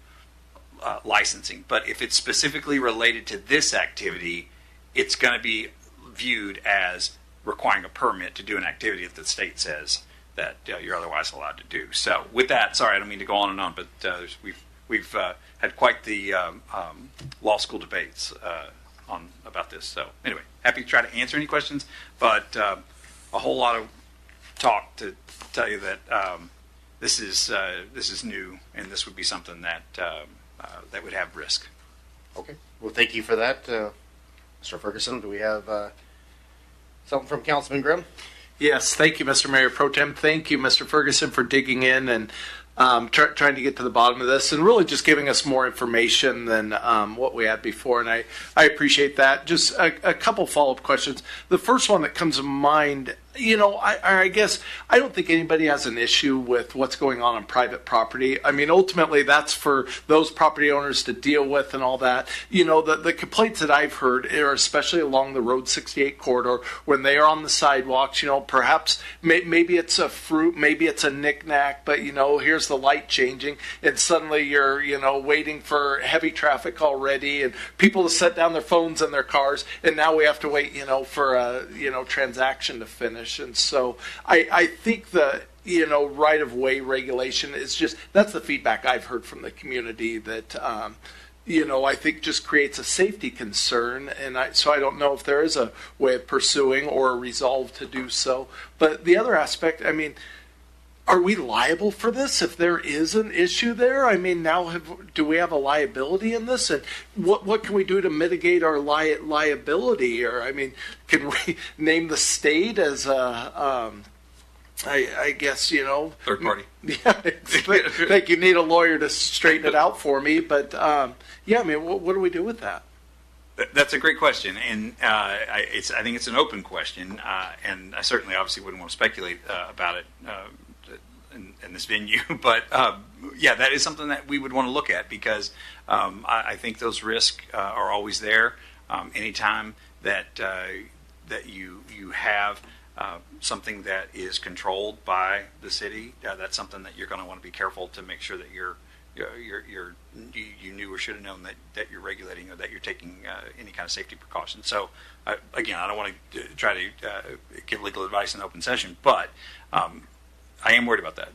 licensing. But if it's specifically related to this activity, it's going to be viewed as requiring a permit to do an activity that the state says that you're otherwise allowed to do. So with that, sorry, I don't mean to go on and on, but we've had quite the law school debates about this. So anyway, happy to try to answer any questions, but a whole lot of talk to tell you that this is new, and this would be something that that would have risk. Okay. Well, thank you for that, Mr. Ferguson. Do we have something from Councilman Grimm? Yes, thank you, Mr. Mayor Pro Tem. Thank you, Mr. Ferguson, for digging in and trying to get to the bottom of this and really just giving us more information than what we had before. And I appreciate that. Just a couple follow-up questions. The first one that comes to mind I guess I don't think anybody has an issue with what's going on private property. I mean, ultimately, that's for those property owners to deal with and all that. The complaints that I've heard are especially along the Road 68 corridor when they are on the sidewalks. Perhaps maybe it's a fruit, maybe it's a knickknack, but here's the light changing, and suddenly you're waiting for heavy traffic already, and people to set down their phones in their cars, and now we have to wait for a transaction to finish. And so I think the right of way regulation is that's the feedback I've heard from the community that I think just creates a safety concern, and so I don't know if there is a way of pursuing or a resolve to do so. But the other aspect, I mean, are we liable for this if there is an issue there? I mean, do we have a liability in this? And what can we do to mitigate our liability? Or, I mean, can we name the state as a, I guess, third party. Yeah, I think you need a lawyer to straighten it out for me. But, I mean, what do we do with that? That's a great question, and I think it's an open question, and I certainly obviously wouldn't want to speculate about it in this venue, but that is something that we would want to look at, because I think those risks are always there. Anytime that you have something that is controlled by the city, that's something that you're going to want to be careful to make sure that you knew or should have known that you're regulating, or that you're taking any kind of safety precautions. So again, I don't want to try to give legal advice in open session, but I am worried about that.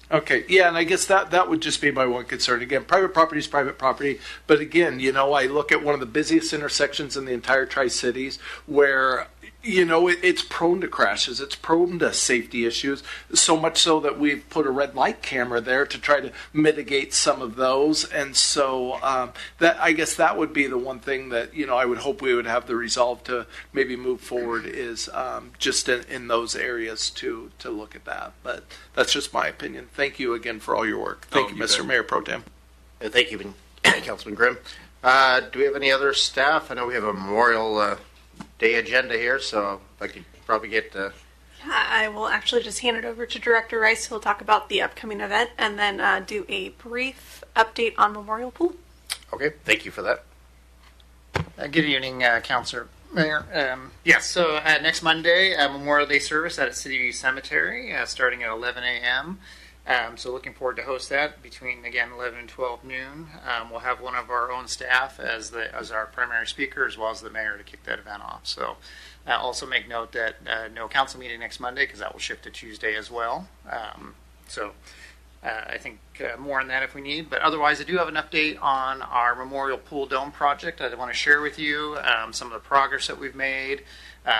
Okay, yeah, and I guess that would just be my one concern. Again, private property is private property, but again, I look at one of the busiest intersections in the entire Tri-Cities where, it's prone to crashes, it's prone to safety issues, so much so that we've put a red light camera there to try to mitigate some of those. And so I guess that would be the one thing that, I would hope we would have the resolve to maybe move forward, is just in those areas to look at that. But that's just my opinion. Thank you again for all your work. Thank you, Mr. Mayor Pro Tem. Thank you, Councilman Grimm. Do we have any other staff? I know we have a Memorial Day agenda here, so I could probably get... I will actually just hand it over to Director Rice, who will talk about the upcoming event, and then do a brief update on Memorial Pool. Okay, thank you for that. Good evening, Councilor Mayor. Yes, so next Monday, Memorial Day service at City Cemetery, starting at 11 a.m. So looking forward to host that between, again, 11 and 12 noon. We'll have one of our own staff as our primary speaker, as well as the mayor, to kick that event off. So also make note that no council meeting next Monday, because that will shift to Tuesday as well. I think more on that if we need. But otherwise, I do have an update on our Memorial Pool Dome project I want to share with you, some of the progress that we've made,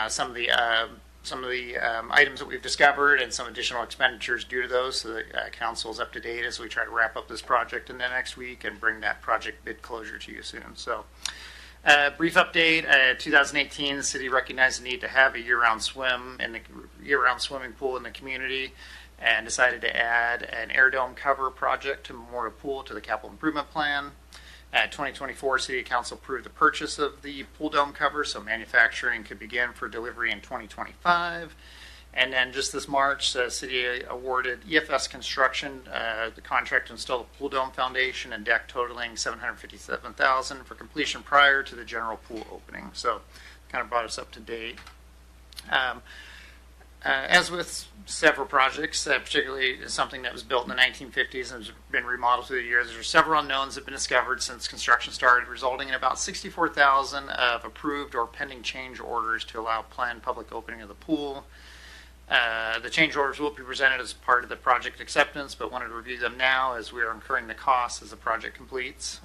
some of the items that we've discovered, and some additional expenditures due to those, so that council is up to date as we try to wrap up this project in the next week and bring that project bid closure to you soon. So brief update, 2018, the city recognized the need to have a year-round swimming pool in the community, and decided to add an air dome cover project to Memorial Pool to the capital improvement plan. 2024, City Council approved the purchase of the pool dome cover, so manufacturing could begin for delivery in 2025. And then just this March, the city awarded EFS Construction the contract to install the pool dome foundation and deck, totaling $757,000 for completion prior to the general pool opening. So kind of brought us up to date. As with several projects, particularly something that was built in the 1950s and has been remodeled through the years, there are several unknowns that have been discovered since construction started, resulting in about $64,000 of approved or pending change orders to allow planned public opening of the pool. The change orders will be presented as part of the project acceptance, but wanted to review them now as we are incurring the costs as the project completes.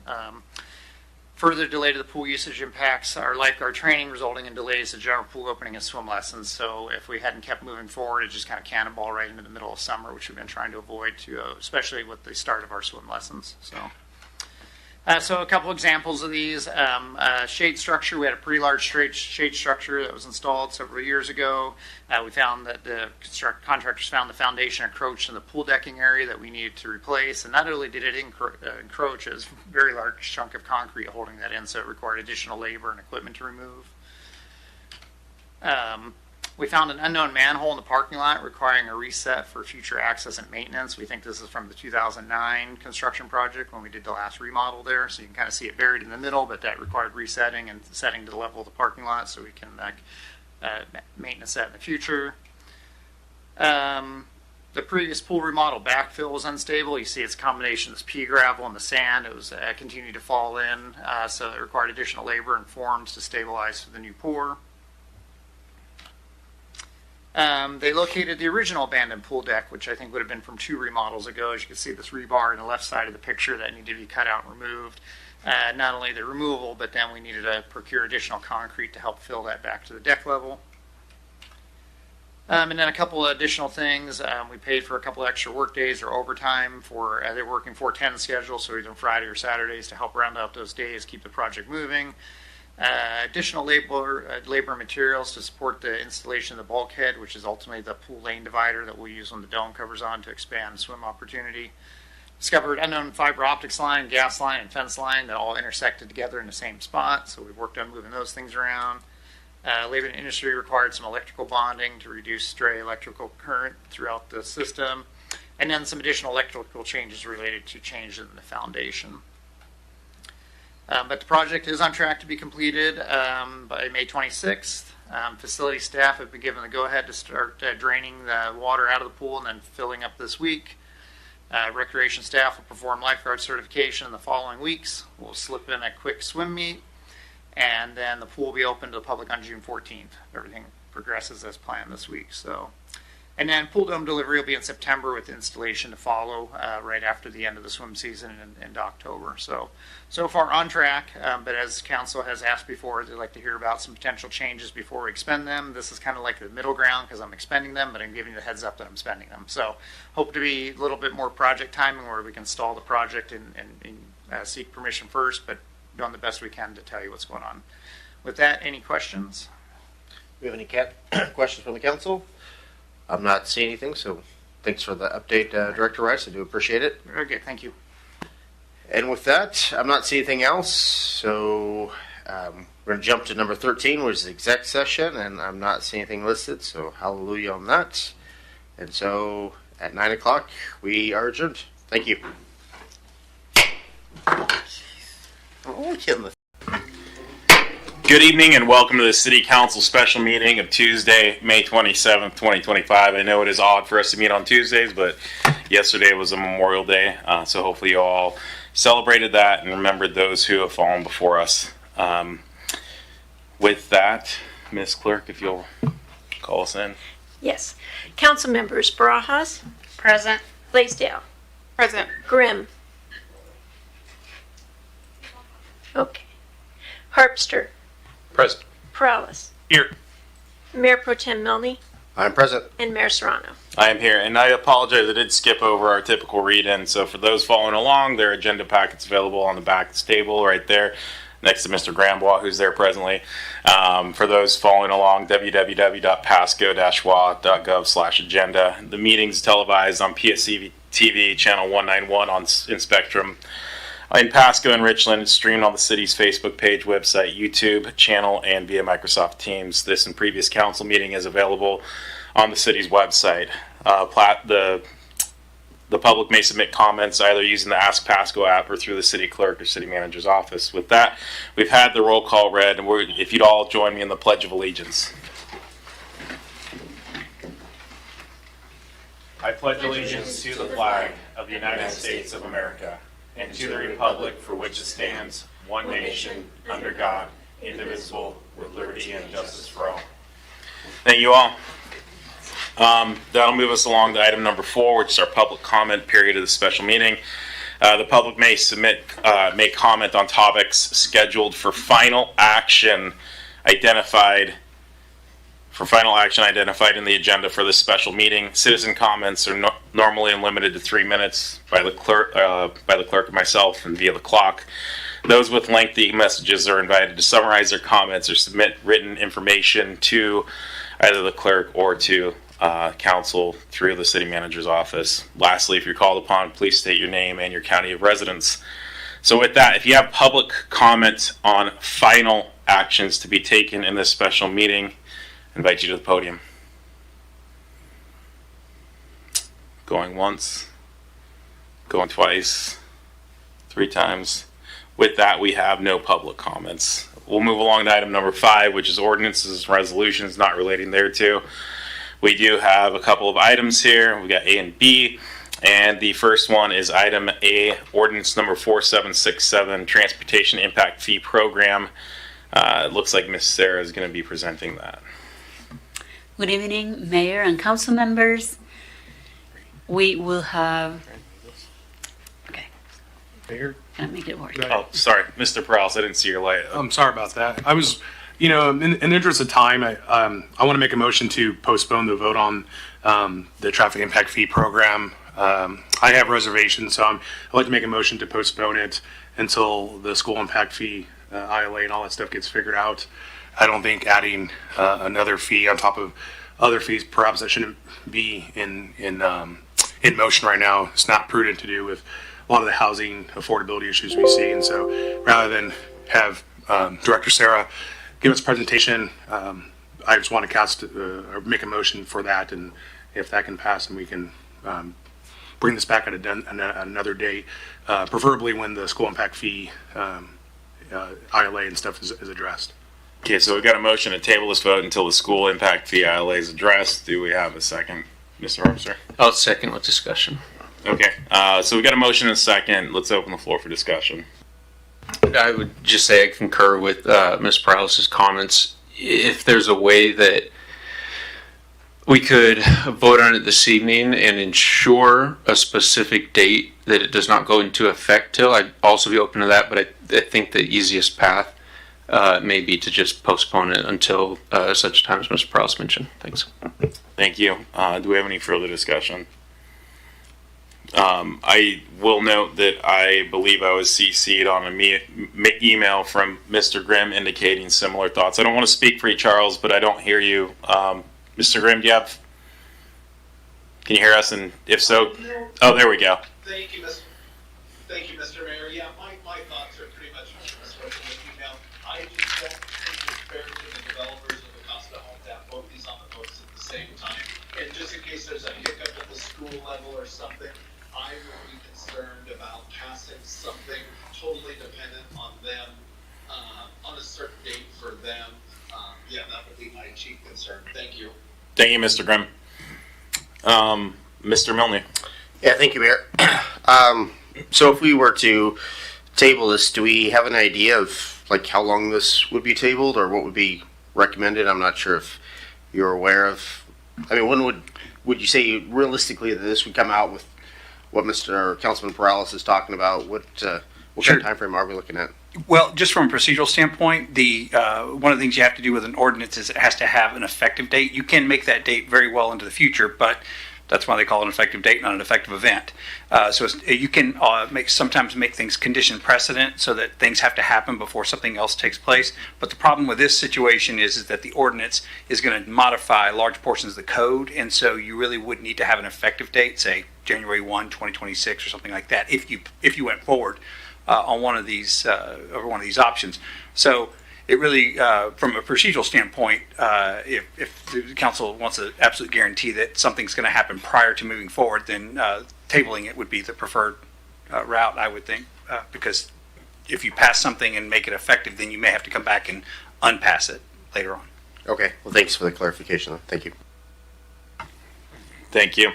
Further delay to the pool usage impacts our lifeguard training, resulting in delays to general pool opening and swim lessons. So if we hadn't kept moving forward, it just kind of cannonballed right into the middle of summer, which we've been trying to avoid, especially with the start of our swim lessons. So a couple examples of these. Shade structure. We had a pretty large shade structure that was installed several years ago. We found that the contractors found the foundation encroached in the pool decking area that we needed to replace. And not only did it encroach, it was a very large chunk of concrete holding that in, so it required additional labor and equipment to remove. We found an unknown manhole in the parking lot requiring a reset for future access and maintenance. We think this is from the 2009 construction project when we did the last remodel there. So you can kind of see it buried in the middle, but that required resetting and setting to the level of the parking lot so we can maintenance that in the future. The previous pool remodel backfill was unstable. You see it's a combination of this pea gravel and the sand. It was continued to fall in, so it required additional labor and forms to stabilize for the new pour. They located the original abandoned pool deck, which I think would have been from 2 remodels ago. As you can see, this rebar on the left side of the picture that needed to be cut out and removed. Not only the removal, but then we needed to procure additional concrete to help fill that back to the deck level. And then a couple of additional things. We paid for a couple of extra work days or overtime for, they were working 4/10 schedule, so either Friday or Saturdays to help round out those days, keep the project moving. Additional labor and materials to support the installation of the bulkhead, which is ultimately the pool lane divider that we'll use when the dome covers on to expand swim opportunity. Discovered unknown fiber optics line, gas line, and fence line that all intersected together in the same spot, so we've worked on moving those things around. Labor and industry required some electrical bonding to reduce stray electrical current throughout the system, and then some additional electrical changes related to changes in the foundation. But the project is on track to be completed by May 26th. Facility staff have been given the go-ahead to start draining the water out of the pool and then filling up this week. Recreation staff will perform lifeguard certification in the following weeks. We'll slip in a quick swim meet, and then the pool will be open to the public on June 14th. Everything progresses as planned this week. And then pool dome delivery will be in September with installation to follow right after the end of the swim season in October. So far on track, but as council has asked before, they'd like to hear about some potential changes before we expend them. This is kind of like the middle ground because I'm expending them, but I'm giving you the heads up that I'm spending them. So hope to be a little bit more project timing where we can stall the project and seek permission first, but doing the best we can to tell you what's going on. With that, any questions? Do we have any questions from the council? I'm not seeing anything, so thanks for the update, Director Rice. I do appreciate it. Very good, thank you. And with that, I'm not seeing anything else, so we're going to jump to number 13, which is the exec session, and I'm not seeing anything listed, so hallelujah on that. And so at 9 o'clock, we are adjourned. Thank you. Good evening and welcome to the City Council special meeting of Tuesday, May 27th, 2025. I know it is odd for us to meet on Tuesdays, but yesterday was a Memorial Day, so hopefully you all celebrated that and remembered those who have fallen before us. With that, Ms. Clerk, if you'll call us in. Yes. Council members Barajas. Present. Blaisdell. Present. Grimm. Okay. Harpster. Present. Perales. Here. Mayor Pro Tem Milne. I'm present. And Mayor Serrano. I am here, and I apologize, I did skip over our typical read-in, so for those following along, their agenda packet's available on the back of the table right there, next to Mr. Grambois, who's there presently. For those following along, www.pasco-wa.gov/agenda. The meeting's televised on PSC-TV, channel 191 in Spectrum. In Pasco and Richland, it's streamed on the city's Facebook page, website, YouTube channel, and via Microsoft Teams. This and previous council meeting is available on the city's website. The public may submit comments either using the Ask Pasco app or through the city clerk or city manager's office. With that, we've had the roll call read, and if you'd all join me in the Pledge of Allegiance. I pledge allegiance to the flag of the United States of America and to the republic for which it stands, one nation, under God, indivisible, with liberty and justice for all. Thank you all. That'll move us along to item number 4, which is our public comment period of the special meeting. The public may make comment on topics scheduled for final action identified in the agenda for this special meeting. Citizen comments are normally limited to 3 minutes by the clerk and myself and via the clock. Those with lengthy messages are invited to summarize their comments or submit written information to either the clerk or to council through the city manager's office. Lastly, if you're called upon, please state your name and your county of residence. So with that, if you have public comments on final actions to be taken in this special meeting, Invite you to the podium. Going once, going twice, 3 times. With that, we have no public comments. We'll move along to item number 5, which is ordinances and resolutions not relating thereto. We do have a couple of items here. We got A and B. And the first one is item A, ordinance number 4767, Transportation Impact Fee Program. It looks like Ms. Sarah is going to be presenting that. Good evening, Mayor and council members. We will have. Okay. Mayor? Can I make it work? Oh, sorry, Mr. Prowse, I didn't see your light. I'm sorry about that. I was, in the interest of time, I want to make a motion to postpone the vote on the traffic impact fee program. I have reservations, so I'd like to make a motion to postpone it until the school impact fee, ILA, and all that stuff gets figured out. I don't think adding another fee on top of other fees, perhaps that shouldn't be in motion right now. It's not prudent to do with a lot of the housing affordability issues we see, and so rather than have Director Sarah give us a presentation, I just want to cast or make a motion for that, and if that can pass, then we can bring this back at another date, preferably when the school impact fee ILA and stuff is addressed. Okay, so we've got a motion to table this vote until the school impact fee ILA is addressed. Do we have a second, Mr. Harpster? I'll second with discussion. Okay, so we got a motion and a second. Let's open the floor for discussion. I would just say I concur with Ms. Prowse's comments. If there's a way that we could vote on it this evening and ensure a specific date that it does not go into effect till, I'd also be open to that, but I think the easiest path may be to just postpone it until such time as Mr. Prowse mentioned. Thanks. Thank you. Do we have any further discussion? I will note that I believe I was CC'd on an email from Mr. Grimm indicating similar thoughts. I don't want to speak for you, Charles, but I don't hear you. Mr. Grimm, do you have? Can you hear us? And if so, oh, there we go. Thank you, Mr. Mayor. Yeah, my thoughts are pretty much what you email. I just don't think it's fair to the developers of the Costa Home to have both these on the books at the same time. And just in case there's a hiccup at the school level or something, I would be concerned about passing something totally dependent on them, on a certain date for them. Yeah, that would be my chief concern. Thank you. Thank you, Mr. Grimm. Mr. Milne. Yeah, thank you, Mayor. So if we were to table this, do we have an idea of like how long this would be tabled or what would be recommended? I'm not sure if you're aware of. I mean, when would you say realistically that this would come out with what Mr. Councilman Perales is talking about? What kind of time frame are we looking at? Well, just from a procedural standpoint, the one of the things you have to do with an ordinance is it has to have an effective date. You can make that date very well into the future, but that's why they call it an effective date, not an effective event. So you can sometimes make things condition precedent so that things have to happen before something else takes place. But the problem with this situation is that the ordinance is going to modify large portions of the code, and so you really would need to have an effective date, say January 1, 2026 or something like that, if you went forward on one of these options. So it really, from a procedural standpoint, if the council wants an absolute guarantee that something's going to happen prior to moving forward, then tabling it would be the preferred route, I would think, because if you pass something and make it effective, then you may have to come back and unpass it later on. Okay. Well, thanks for the clarification. Thank you. Thank you.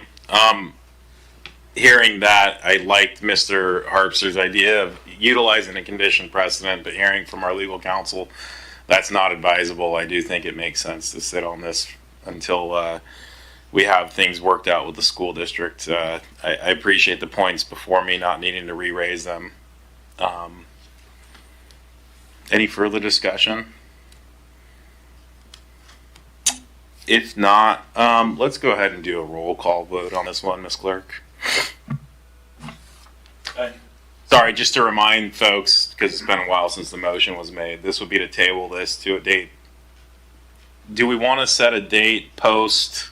Hearing that, I liked Mr. Harpster's idea of utilizing a condition precedent, but hearing from our legal counsel, that's not advisable. I do think it makes sense to sit on this until we have things worked out with the school district. I appreciate the points before me not needing to re-raise them. Any further discussion? If not, let's go ahead and do a roll call vote on this one, Ms. Clerk. Sorry, just to remind folks, because it's been a while since the motion was made, this would be to table this to a date. Do we want to set a date post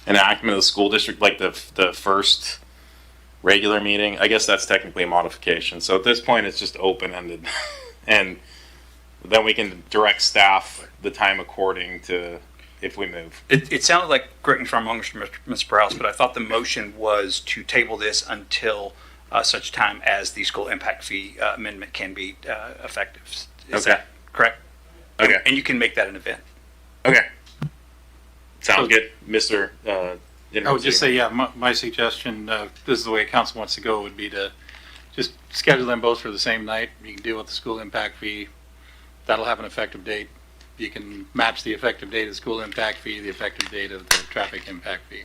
enactment of the school district, like the first regular meeting? I guess that's technically a modification. So at this point, it's just open-ended. And then we can direct staff the time according to if we move. It sounded like, correct me if I'm wrong, Mr. Prowse, but I thought the motion was to table this until such time as the school impact fee amendment can be effective. Is that correct? Okay. And you can make that an event. Okay. Sounds good, Mr. I would just say, yeah, my suggestion, this is the way council wants to go, would be to just schedule them both for the same night. You can deal with the school impact fee. That'll have an effective date. You can match the effective date of the school impact fee, the effective date of the traffic impact fee.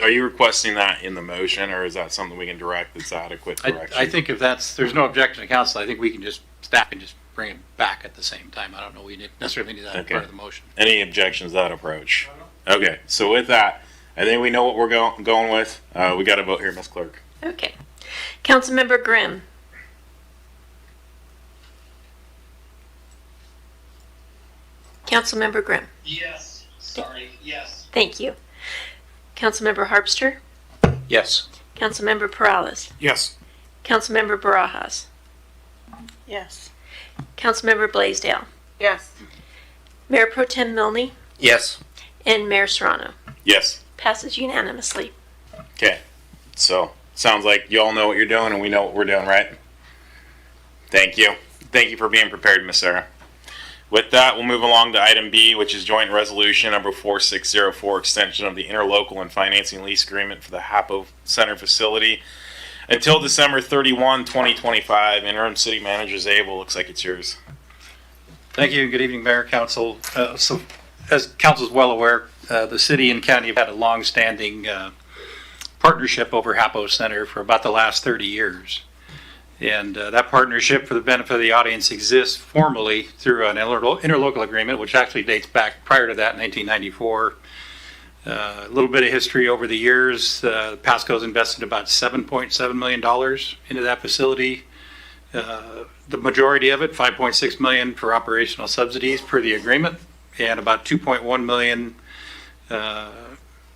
Are you requesting that in the motion, or is that something we can direct that's adequate direction? I think if there's no objection to council, I think we can staff can just bring it back at the same time. I don't know, we necessarily need that as part of the motion. Any objections to that approach? Okay, so with that, I think we know what we're going with. We got to vote here, Ms. Clerk. Okay. Councilmember Grimm. Councilmember Grimm. Yes. Sorry. Yes. Thank you. Councilmember Harpster. Yes. Councilmember Perales. Yes. Councilmember Barajas. Yes. Councilmember Blaisdell. Yes. Mayor Pro Tem Milne Yes. and Mayor Serrano. Yes. Passes unanimously. Okay. So sounds like you all know what you're doing, and we know what we're doing, right? Thank you. Thank you for being prepared, Miss Sarah. With that, we'll move along to item B, which is joint resolution number 4604, extension of the interlocal and financing lease agreement for the HAPO Center facility until December 31, 2025. Interim City Manager Zabel, looks like it's yours. Thank you. Good evening, Mayor, Council. So, as Council is well aware, the city and county have had a long-standing partnership over HAPO Center for about the last 30 years. And that partnership, for the benefit of the audience, exists formally through an interlocal agreement, which actually dates back prior to that, 1994. A little bit of history over the years. Pasco's invested about $7.7 million into that facility. The majority of it, $5.6 million, for operational subsidies per the agreement, and about $2.1 million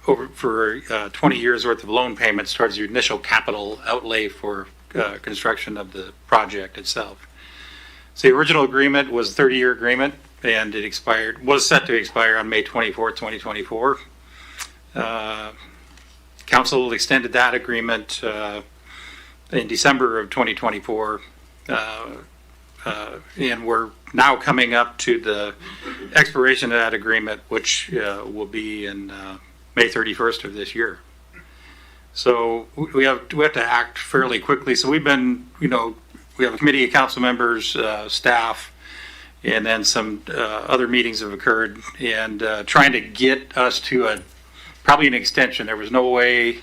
for 20 years worth of loan payments towards the initial capital outlay for construction of the project itself. So the original agreement was a 30-year agreement, and it was set to expire on May 24, 2024. Council extended that agreement in December of 2024, and we're now coming up to the expiration of that agreement, which will be in May 31st of this year. So we have to act fairly quickly. So we've been, we have a committee of council members, staff, and then some other meetings have occurred, and trying to get us to probably an extension. There was no way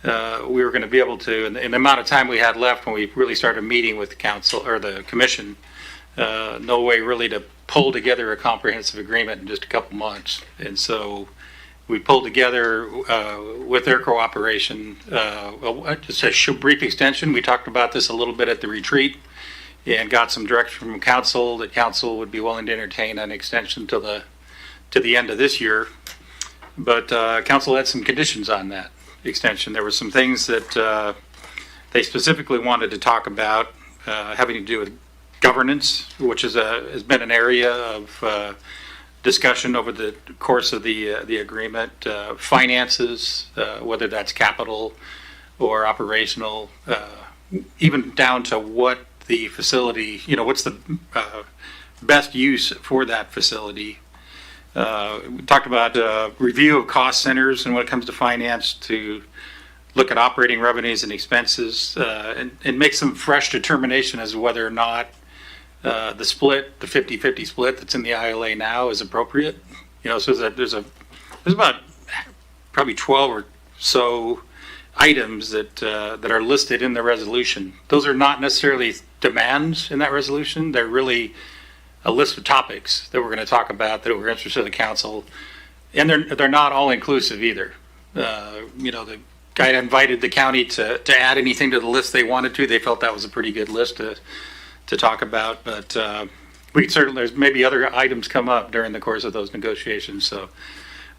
we were going to be able to, in the amount of time we had left when we really started meeting with the council or the commission, no way really to pull together a comprehensive agreement in just a couple months. And so we pulled together with their cooperation, just a brief extension. We talked about this a little bit at the retreat and got some direction from council that council would be willing to entertain an extension to the end of this year. But council had some conditions on that extension. There were some things that they specifically wanted to talk about having to do with governance, which has been an area of discussion over the course of the agreement, finances, whether that's capital or operational, even down to what the facility, what's the best use for that facility. We talked about review of cost centers and when it comes to finance, to look at operating revenues and expenses and make some fresh determination as to whether or not the split, the 50-50 split that's in the ILA now, is appropriate. So there's about probably 12 or so items that are listed in the resolution. Those are not necessarily demands in that resolution. They're really a list of topics that we're going to talk about that we're interested in the council, and they're not all inclusive either. The guy invited the county to add anything to the list they wanted to. They felt that was a pretty good list to talk about, but we certainly, there's maybe other items come up during the course of those negotiations. So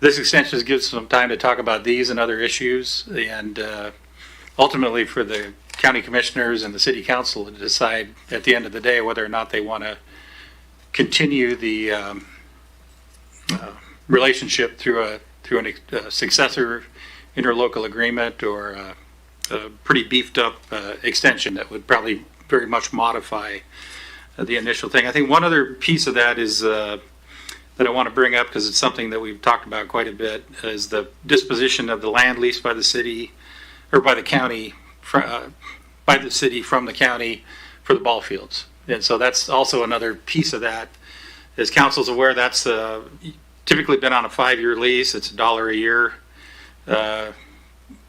this extension gives some time to talk about these and other issues, and ultimately for the county commissioners and the city council to decide at the end of the day whether or not they want to continue the relationship through a successor interlocal agreement or a pretty beefed up extension that would probably very much modify the initial thing. I think one other piece of that is that I want to bring up, because it's something that we've talked about quite a bit, is the disposition of the land leased by the city or by the county, by the city from the county for the ball fields. And so that's also another piece of that. As council's aware, that's typically been on a 5-year lease. It's $1 a year.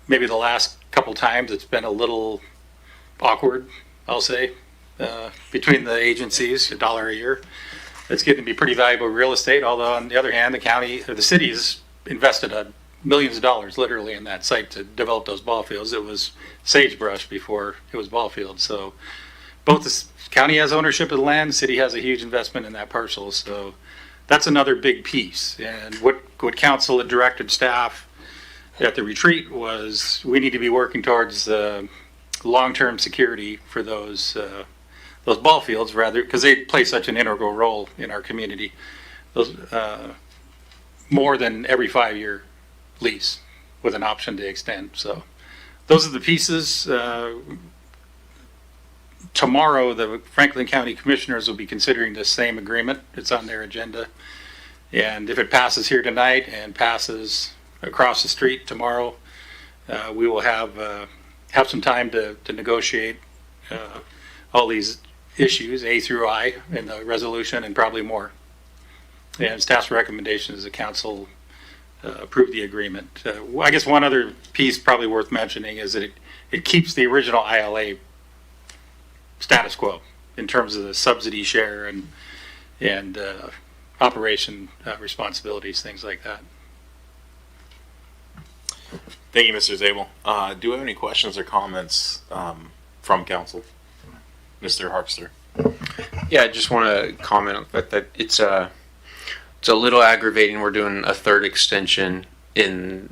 Maybe the last couple times it's been a little awkward, I'll say, between the agencies, $1 a year. It's getting to be pretty valuable real estate, although on the other hand, the county or the city has invested millions of dollars literally in that site to develop those ball fields. It was sagebrush before it was ball fields. So both the county has ownership of the land, the city has a huge investment in that parcel. So that's another big piece. And what council had directed staff at the retreat was we need to be working towards long-term security for those ball fields, rather, because they play such an integral role in our community. Those more than every 5-year lease with an option to extend. So those are the pieces. Tomorrow, the Franklin County Commissioners will be considering this same agreement. It's on their agenda. And if it passes here tonight and passes across the street tomorrow, we will have some time to negotiate all these issues, A through I, in the resolution, and probably more. And staff's recommendation is the council approve the agreement. I guess one other piece probably worth mentioning is that it keeps the original ILA status quo in terms of the subsidy share and operation responsibilities, things like that. Thank you, Mr. Zabel. Do we have any questions or comments from council? Mr. Harpster. Yeah, I just want to comment that it's a little aggravating. We're doing a third extension in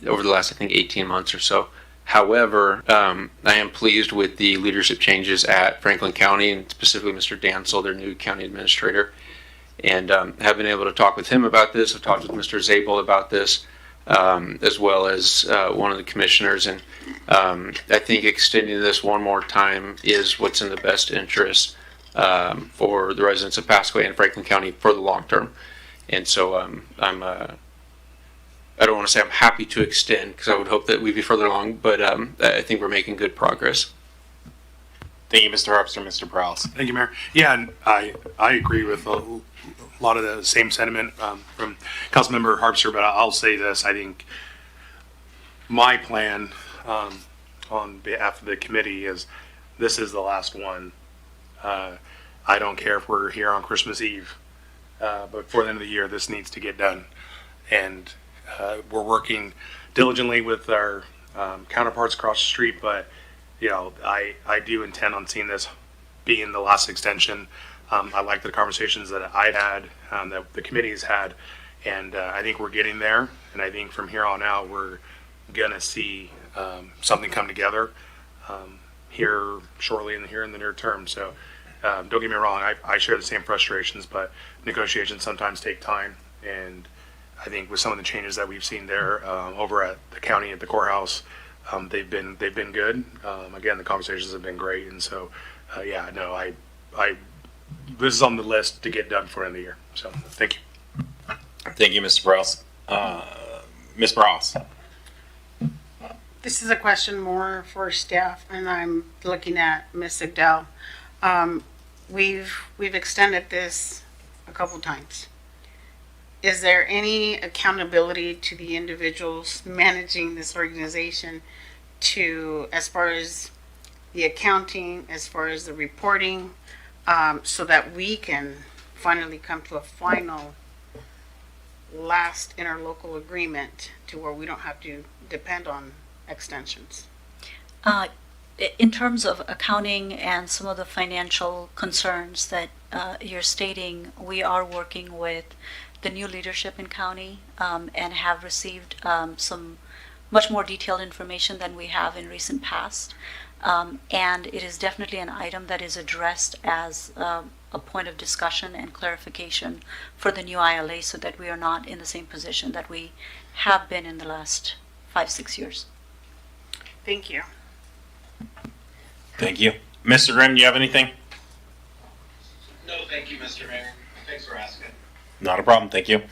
over the last, I think, 18 months or so. However, I am pleased with the leadership changes at Franklin County, and specifically Mr. Dansel, their new county administrator, and have been able to talk with him about this. I've talked with Mr. Zabel about this, as well as one of the commissioners, and I think extending this one more time is what's in the best interest for the residents of Pasco and Franklin County for the long term. And so I don't want to say I'm happy to extend, because I would hope that we'd be further along, but I think we're making good progress. Thank you, Mr. Harpster. Mr. Prowse. Thank you, Mayor. Yeah, and I agree with a lot of the same sentiment from Councilmember Harpster, but I'll say this. I think my plan on behalf of the committee is this is the last one. I don't care if we're here on Christmas Eve, but before the end of the year, this needs to get done. And we're working diligently with our counterparts across the street, but you know, I do intend on seeing this being the last extension. I like the conversations that I've had, that the committee's had, and I think we're getting there. And I think from here on out, we're gonna see something come together here shortly in the near term. So don't get me wrong, I share the same frustrations, but negotiations sometimes take time. And I think with some of the changes that we've seen there over at the county at the courthouse, they've been good. Again, the conversations have been great, and so yeah, no, I this is on the list to get done for the end of the year. So thank you. Thank you, Mr. Prowse. Ms. Ross. This is a question more for staff, and I'm looking at Ms. Sigdell. We've extended this a couple times. Is there any accountability to the individuals managing this organization to, as far as the accounting, as far as the reporting, so that we can finally come to a final last interlocal agreement to where we don't have to depend on extensions? In terms of accounting and some of the financial concerns that you're stating, we are working with the new leadership in county and have received some much more detailed information than we have in recent past. And it is definitely an item that is addressed as a point of discussion and clarification for the new ILA so that we are not in the same position that we have been in the last 5-6 years. Thank you. Thank you. Mr. Grimm, do you have anything? No, thank you, Mr. Mayor. Thanks for asking. Not a problem. Thank you.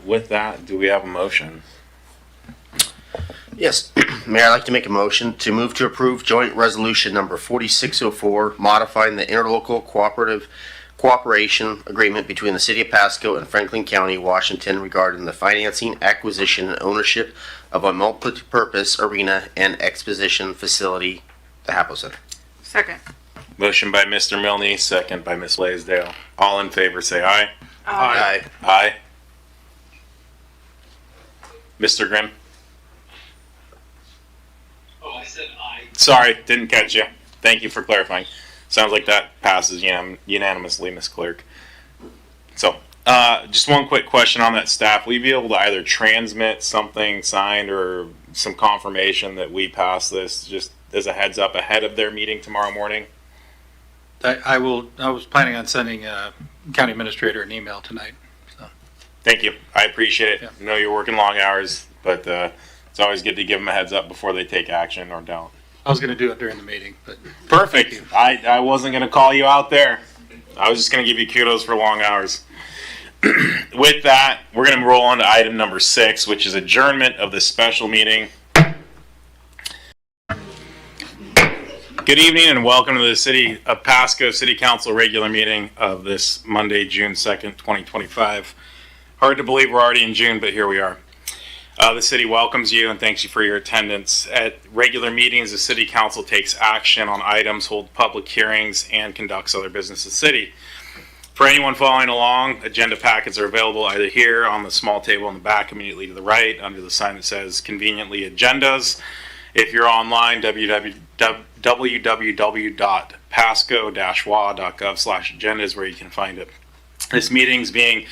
With that, do we have a motion? Yes, Mayor, I'd like to make a motion to move to approve joint resolution number 4604, modifying the interlocal cooperation agreement between the City of Pasco and Franklin County, Washington regarding the financing, acquisition, and ownership of a multi-purpose arena and exposition facility, the Hapo Center. Second. Motion by Mr. Milne, second by Ms. Blaisdell. All in favor say aye. Aye. Aye. Mr. Grimm? Oh, I said aye. Sorry, didn't catch you. Thank you for clarifying. Sounds like that passes unanimously, Ms. Clerk. So, just one quick question on that, staff. Will you be able to either transmit something signed or some confirmation that we passed this, just as a heads up ahead of their meeting tomorrow morning? I was planning on sending county administrator an email tonight. So. Thank you. I appreciate it. Yeah. I know you're working long hours, but it's always good to give them a heads up before they take action or don't. I was going to do it during the meeting, but perfect. I wasn't going to call you out there. I was just going to give you kudos for long hours. With that, we're going to roll on to item number 6, which is adjournment of the special meeting. Good evening and welcome to the City of Pasco City Council regular meeting of this Monday, June 2nd, 2025. Hard to believe we're already in June, but here we are. The city welcomes you and thanks you for your attendance. At regular meetings, the City Council takes action on items, holds public hearings, and conducts other business of the city. For anyone following along, agenda packets are available either here on the small table in the back immediately to the right under the sign that says conveniently agendas. If you're online, www.pasco-wa.gov/agenda is where you can find it. This meeting is being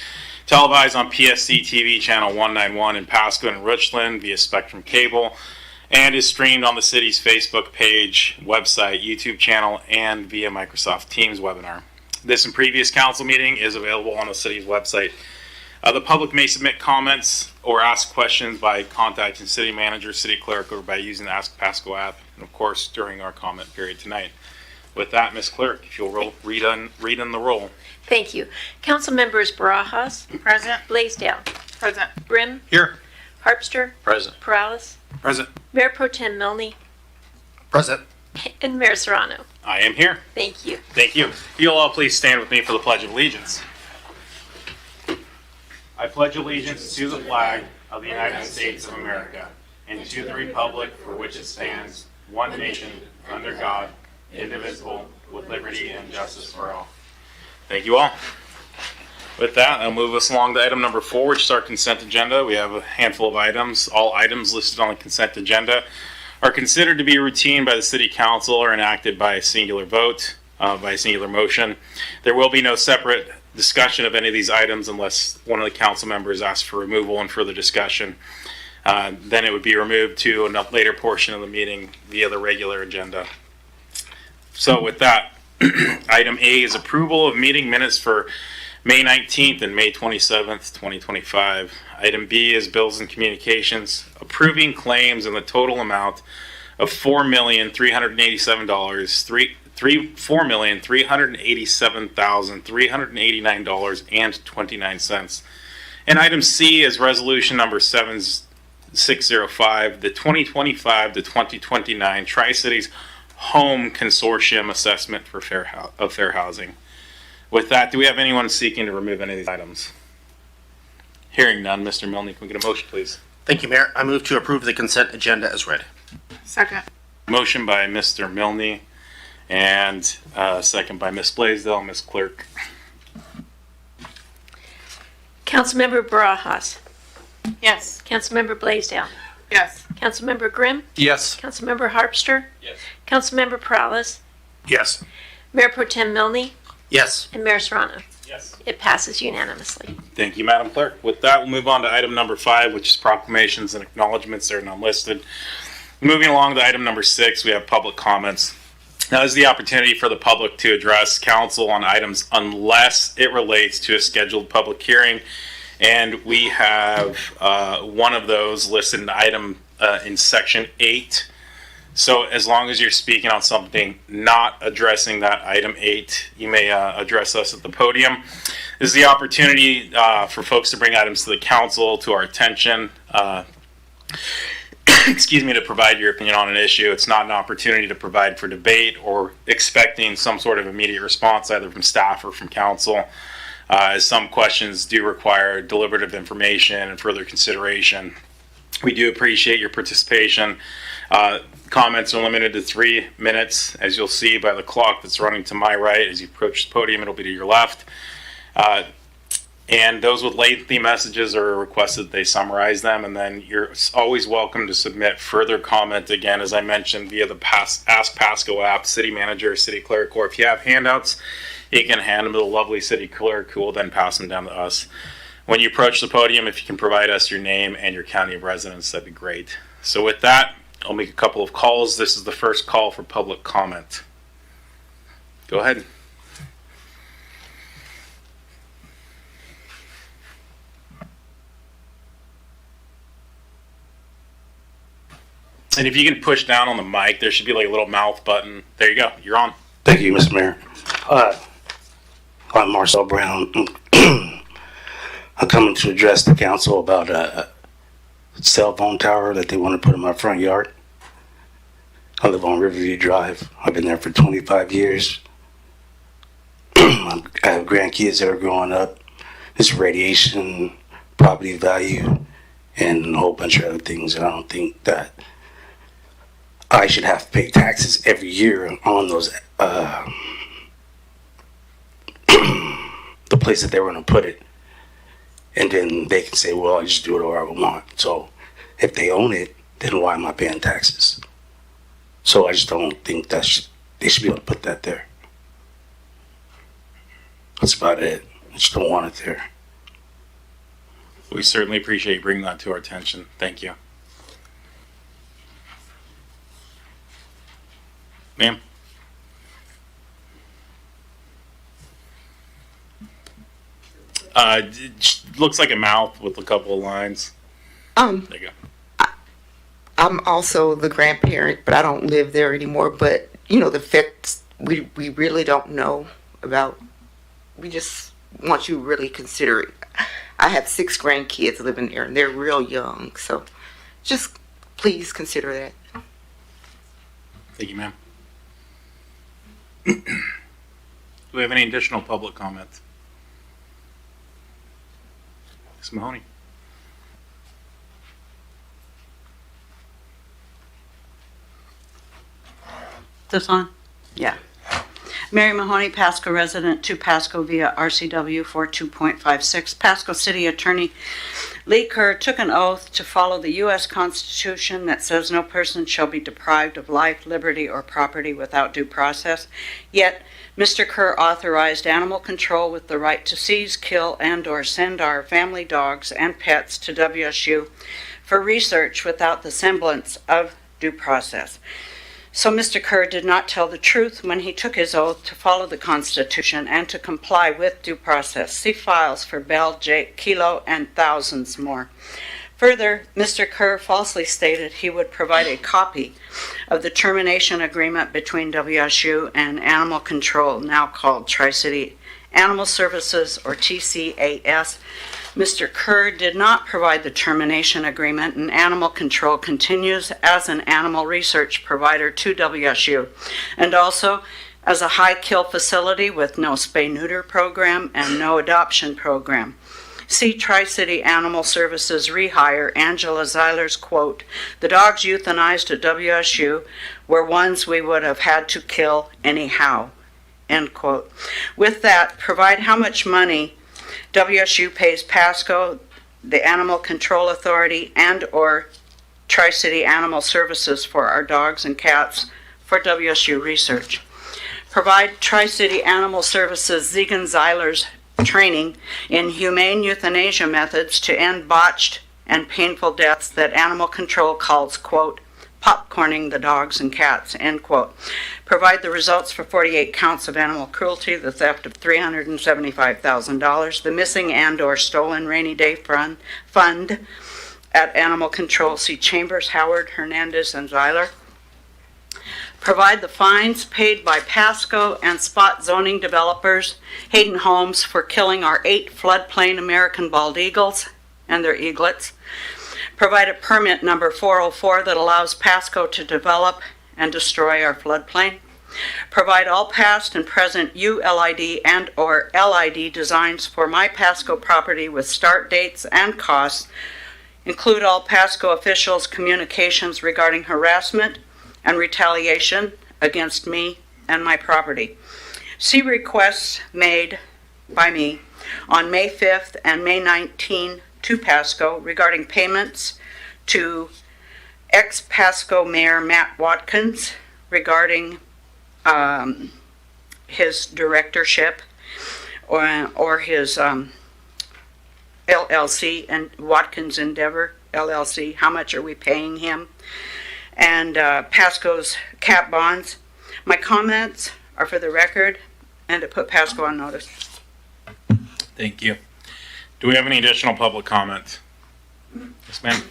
televised on PSC-TV channel 191 in Pasco and Richland via Spectrum Cable and is streamed on the city's Facebook page, website, YouTube channel, and via Microsoft Teams webinar. This and previous council meeting is available on the city's website. The public may submit comments or ask questions by contacting city manager, city clerk, or by using the Ask Pasco app, and of course during our comment period tonight. With that, Ms. Clerk, if you'll read in the roll. Thank you. Council members Barajas. Present. Blaisdell. Present. Grimm. Here. Harpster. Present. Perales. Present. Mayor Pro Tem Milne. Present. And Mayor Serrano. I am here. Thank you. Thank you. If you'll all please stand with me for the Pledge of Allegiance. I pledge allegiance to the flag of the United States of America and to the republic for which it stands, one nation, under God, indivisible, with liberty and justice for all. Thank you all. With that, I'll move us along to item number 4, which is our consent agenda. We have a handful of items. All items listed on the consent agenda are considered to be routine by the City Council or enacted by a singular vote, by a singular motion. There will be no separate discussion of any of these items unless one of the council members asks for removal and further discussion. Then it would be removed to a later portion of the meeting via the regular agenda. So with that, item A is approval of meeting minutes for May 19th and May 27th, 2025. Item B is bills and communications, approving claims in the total amount of $4,387,389.29. And item C is resolution number 7605, the 2025 to 2029 Tri-Cities Home Consortium Assessment for fair housing. With that, do we have anyone seeking to remove any of these items? Hearing none, Mr. Milne, can we get a motion, please? Thank you, Mayor. I move to approve the consent agenda as read. Second. Motion by Mr. Milne and second by Ms. Blaisdell. Ms. Clerk. Councilmember Barajas. Yes. Councilmember Blaisdell. Yes. Councilmember Grimm. Yes. Councilmember Harpster. Yes. Councilmember Perales. Yes. Mayor Pro Tem Milne. Yes. And Mayor Serrano. Yes. It passes unanimously. Thank you, Madam Clerk. With that, we'll move on to item number 5, which is proclamations and acknowledgements that are not listed. Moving along to item number 6, we have public comments. Now is the opportunity for the public to address council on items unless it relates to a scheduled public hearing. And we have one of those listed in item in section 8. So as long as you're speaking on something not addressing that item 8, you may address us at the podium. This is the opportunity for folks to bring items to the council, to our attention. Excuse me, to provide your opinion on an issue. It's not an opportunity to provide for debate or expecting some sort of immediate response either from staff or from council, as some questions do require deliberative information and further consideration. We do appreciate your participation. Comments are limited to 3 minutes, as you'll see by the clock that's running to my right. As you approach the podium, it'll be to your left. And those with lengthy messages are requested that they summarize them, and then you're always welcome to submit further comment, again, as I mentioned, via the Ask Pasco app, city manager, city clerk, or if you have handouts, you can hand them to the lovely city clerk, who will then pass them down to us. When you approach the podium, if you can provide us your name and your county of residence, that'd be great. So with that, I'll make a couple of calls. This is the first call for public comment. Go ahead. And if you can push down on the mic, there should be like a little mouth button. There you go. You're on. Thank you, Mr. Mayor. I'm Marcel Brown. I'm coming to address the council about a cell phone tower that they want to put in my front yard. I live on Riverview Drive. I've been there for 25 years. I have grandkids that are growing up. It's radiation, property value, and a whole bunch of other things. And I don't think that I should have to pay taxes every year on those, the place that they were going to put it. And then they can say, well, I just do it whatever I want. So if they own it, then why am I paying taxes? So I just don't think that they should be able to put that there. That's about it. I just don't want it there. We certainly appreciate you bringing that to our attention. Thank you. Ma'am? It looks like a mouth with a couple of lines. There you go. I'm also the grandparent, but I don't live there anymore. But, you know, the effects we really don't know about. We just want you to really consider it. I have 6 grandkids living there, and they're real young. So just please consider that. Thank you, ma'am. Do we have any additional public comments? Ms. Mahoney. This on? Yeah. Mary Mahoney, Pasco resident to Pasco via RCW 42.56. Pasco City Attorney Lee Kerr took an oath to follow the U.S. Constitution that says no person shall be deprived of life, liberty, or property without due process. Yet, Mr. Kerr authorized animal control with the right to seize, kill, and/or send our family dogs and pets to WSU for research without the semblance of due process. So Mr. Kerr did not tell the truth when he took his oath to follow the Constitution and to comply with due process. See files for Bell, Jake, Kilo, and thousands more. Further, Mr. Kerr falsely stated he would provide a copy of the termination agreement between WSU and Animal Control, now called Tri-City Animal Services, or TCAS. Mr. Kerr did not provide the termination agreement, and Animal Control continues as an animal research provider to WSU, and also as a high-kill facility with no spay-neuter program and no adoption program. See Tri-City Animal Services rehire Angela Zeiler's quote, "The dogs euthanized at WSU were ones we would have had to kill anyhow," end quote. With that, provide how much money WSU pays Pasco, the Animal Control Authority, and/or Tri-City Animal Services for our dogs and cats for WSU research. Provide Tri-City Animal Services Zegan Zeiler's training in humane euthanasia methods to end botched and painful deaths that Animal Control calls, quote, popcorning the dogs and cats, end quote. Provide the results for 48 counts of animal cruelty, the theft of $375,000, the missing and/or stolen rainy day fund at Animal Control. See Chambers, Howard, Hernandez, and Zeiler. Provide the fines paid by Pasco and spot zoning developers, Hayden Homes, for killing our 8 floodplain American bald eagles and their eaglets. Provide a permit number 404 that allows Pasco to develop and destroy our floodplain. Provide all past and present ULID and or LID designs for my Pasco property with start dates and costs. Include all Pasco officials' communications regarding harassment and retaliation against me and my property. See requests made by me on May 5th and May 19 to Pasco regarding payments to ex-Pasco Mayor Matt Watkins regarding his directorship or his LLC and Watkins Endeavor LLC. How much are we paying him? And Pasco's cap bonds. My comments are for the record and to put Pasco on notice. Thank you. Do we have any additional public comments? Yes, ma'am.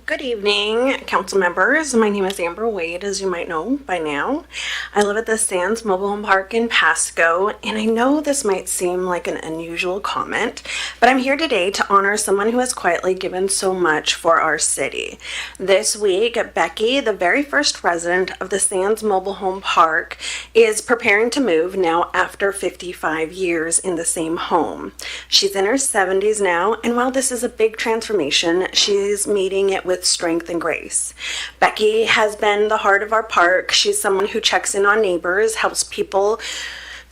Good evening, council members. My name is Amber Wade, as you might know by now. I live at the Sands Mobile Home Park in Pasco, and I know this might seem like an unusual comment, but I'm here today to honor someone who has quietly given so much for our city. This week, Becky, the very first resident of the Sands Mobile Home Park, is preparing to move now after 55 years in the same home. She's in her 70s now, and while this is a big transformation, she's meeting it with strength and grace. Becky has been the heart of our park. She's someone who checks in on neighbors, helps people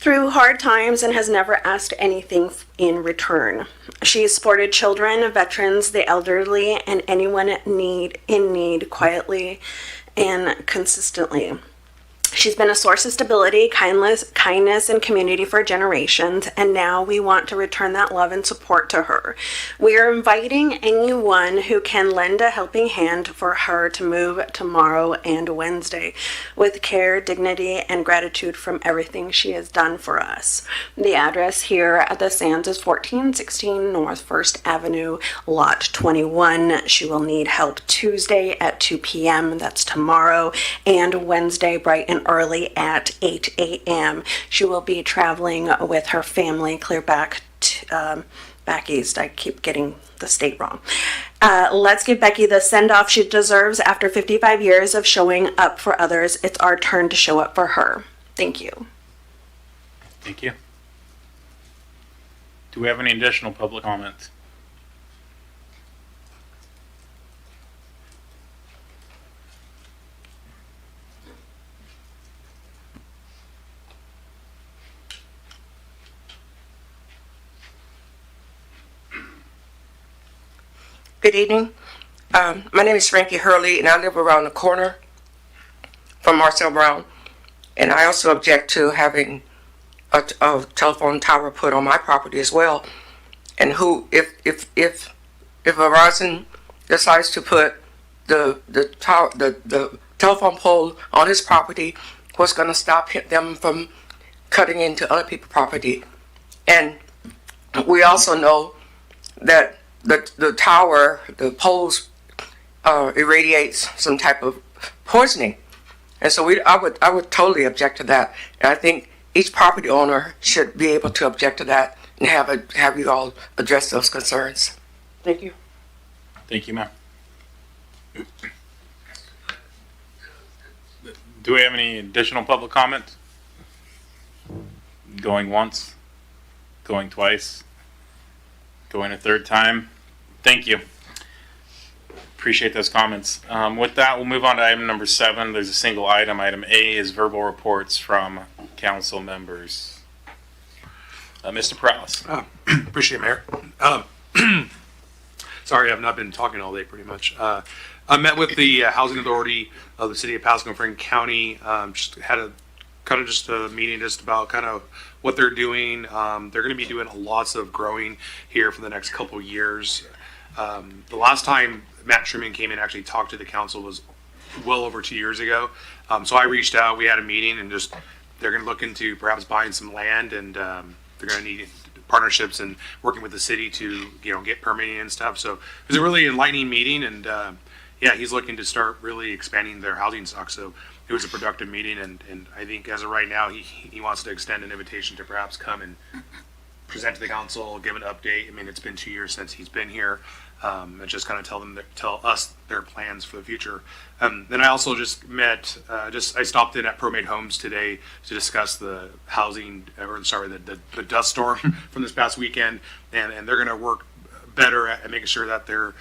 through hard times, and has never asked anything in return. She's supported children, veterans, the elderly, and anyone in need quietly and consistently. She's been a source of stability, kindness, and community for generations, and now we want to return that love and support to her. We are inviting anyone who can lend a helping hand for her to move tomorrow and Wednesday with care, dignity, and gratitude from everything she has done for us. The address here at the Sands is 1416 North 1st Avenue, Lot 21. She will need help Tuesday at 2 p.m. That's tomorrow, and Wednesday bright and early at 8 a.m. She will be traveling with her family clear back east. I keep getting the state wrong. Let's give Becky the send-off she deserves after 55 years of showing up for others. It's our turn to show up for her. Thank you. Thank you. Do we have any additional public comments? Good evening. My name is Frankie Hurley, and I live around the corner from Marcel Brown. And I also object to having a telephone tower put on my property as well. And if Verizon decides to put the telephone pole on his property, what's going to stop them from cutting into other people's property? And we also know that the tower, the poles, irradiates some type of poisoning, and so I would totally object to that. And I think each property owner should be able to object to that and have you all address those concerns. Thank you. Thank you, ma'am. Do we have any additional public comments? Going once, going twice, going a third time. Thank you. Appreciate those comments. With that, we'll move on to item number 7. There's a single item. Item A is verbal reports from council members. Mr. Prowse. Appreciate it, Mayor. Sorry, I've not been talking all day pretty much. I met with the Housing Authority of the City of Pasco and Franklin County. Just had a kind of just a meeting just about kind of what they're doing. They're going to be doing lots of growing here for the next couple years. The last time Matt Truman came in and actually talked to the council was well over 2 years ago. So I reached out, we had a meeting, and just they're going to look into perhaps buying some land, and they're going to need partnerships and working with the city to get permitting and stuff. So it was a really enlightening meeting, and yeah, he's looking to start really expanding their housing stock. So it was a productive meeting, and I think as of right now, he wants to extend an invitation to perhaps come and present to the council, give an update. I mean, it's been 2 years since he's been here, and just kind of tell us their plans for the future. Then I also just met, I stopped in at ProMade Homes today to discuss the housing, or sorry, the dust storm from this past weekend, and they're going to work better at making sure that their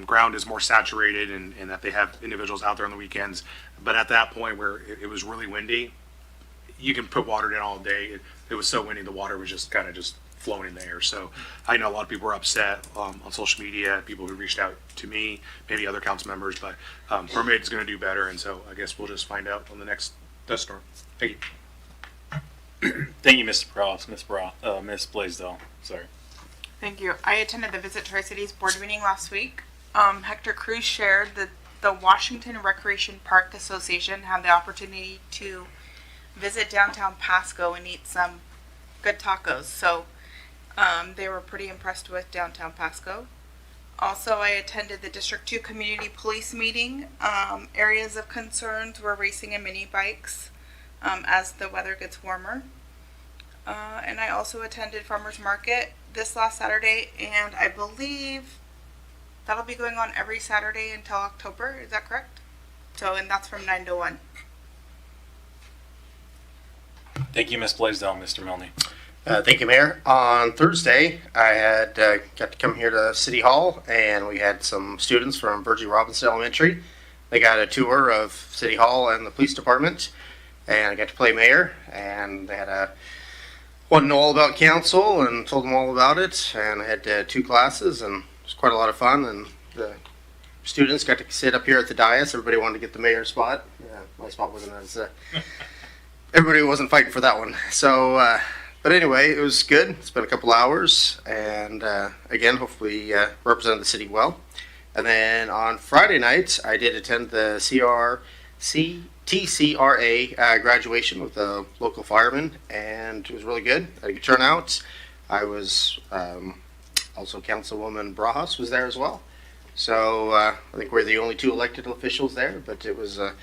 ground is more saturated and that they have individuals out there on the weekends. But at that point where it was really windy, you can put water in all day. It was so windy, the water was just kind of just flowing in the air. So I know a lot of people were upset on social media, people who reached out to me, maybe other council members, but ProMade is going to do better, and so I guess we'll just find out on the next dust storm. Thank you. Thank you, Mr. Cross, Ms. Blaisdell. Sorry. Thank you. I attended the Visit Tri-Cities board meeting last week. Hector Cruz shared that the Washington Recreation Park Association had the opportunity to visit downtown Pasco and eat some good tacos. So they were pretty impressed with downtown Pasco. Also, I attended the District 2 Community Police meeting. Areas of concerns were racing and mini bikes as the weather gets warmer. And I also attended Farmers Market this last Saturday, and I believe that'll be going on every Saturday until October. Is that correct? So, and that's from 9 to 1. Thank you, Ms. Blaisdell. Mr. Milne. Thank you, Mayor. On Thursday, I had got to come here to City Hall, and we had some students from Virgie Robinson Elementary. They got a tour of City Hall and the police department, and I got to play mayor, and they had wanted to know all about council and told them all about it, and I had 2 classes, and it was quite a lot of fun, and the students got to sit up here at the dais. Everybody wanted to get the mayor's spot. My spot wasn't as everybody wasn't fighting for that one. So but anyway, it was good. It's been a couple hours, and again, hopefully represented the city well. And then on Friday night, I did attend the TCRA graduation with the local firemen, and it was really good. Had a good turnout. I was also Councilwoman Brajas was there as well. So I think we're the only 2 elected officials there, but it was a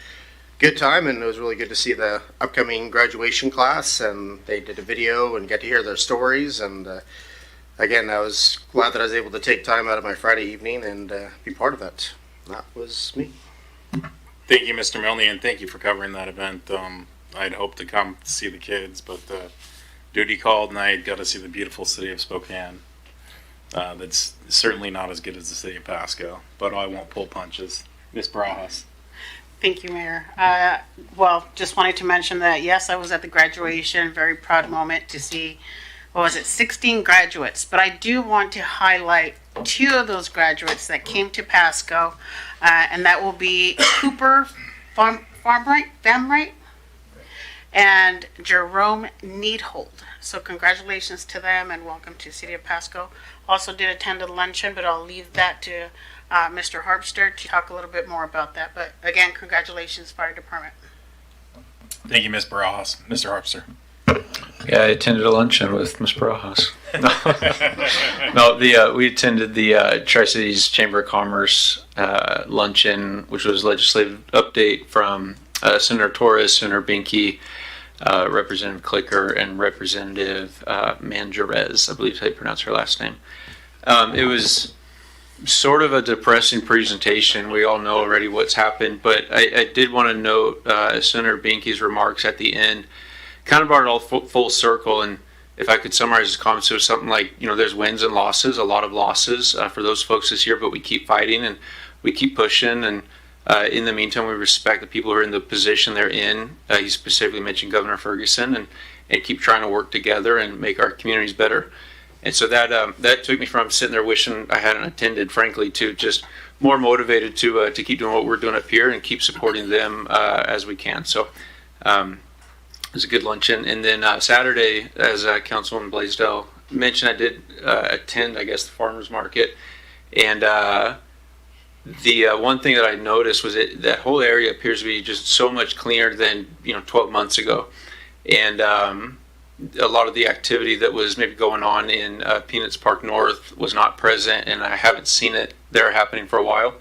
good time, and it was really good to see the upcoming graduation class, and they did a video and get to hear their stories. And again, I was glad that I was able to take time out of my Friday evening and be part of it. That was me. Thank you, Mr. Milne, and thank you for covering that event. I'd hoped to come to see the kids, but duty called, and I got to see the beautiful city of Spokane. That's certainly not as good as the city of Pasco, but I won't pull punches. Ms. Brajas. Thank you, Mayor. Well, just wanted to mention that, yes, I was at the graduation. Very proud moment to see, 16 graduates. But I do want to highlight 2 of those graduates that came to Pasco, and that will be Cooper Famright and Jerome Needhold. So congratulations to them, and welcome to the City of Pasco. Also did attend a luncheon, but I'll leave that to Mr. Harpster to talk a little bit more about that. But again, congratulations, Fire Department. Thank you, Ms. Barajas. Mr. Harpster. Yeah, I attended a luncheon with Ms. Barajas. We attended the Tri-Cities Chamber of Commerce luncheon, which was legislative update from Senator Torres, Senator Binky, Representative Clicker, and Representative Manjarez, I believe is how you pronounce her last name. It was sort of a depressing presentation. We all know already what's happened, but I did want to note Senator Binky's remarks at the end kind of brought it all full circle. And if I could summarize his comments, it was something like, there's wins and losses, a lot of losses for those folks this year, but we keep fighting and we keep pushing. And in the meantime, we respect the people who are in the position they're in. He specifically mentioned Governor Ferguson, and keep trying to work together and make our communities better. And so that took me from sitting there wishing I hadn't attended, frankly, to just more motivated to keep doing what we're doing up here and keep supporting them as we can. So It was a good luncheon. And then Saturday, as Councilwoman Blaisdell mentioned, I did attend, I guess, the farmers market. And the one thing that I noticed was that whole area appears to be just so much cleaner than 12 months ago. And a lot of the activity that was maybe going on in Peanuts Park North was not present, and I haven't seen it there happening for a while.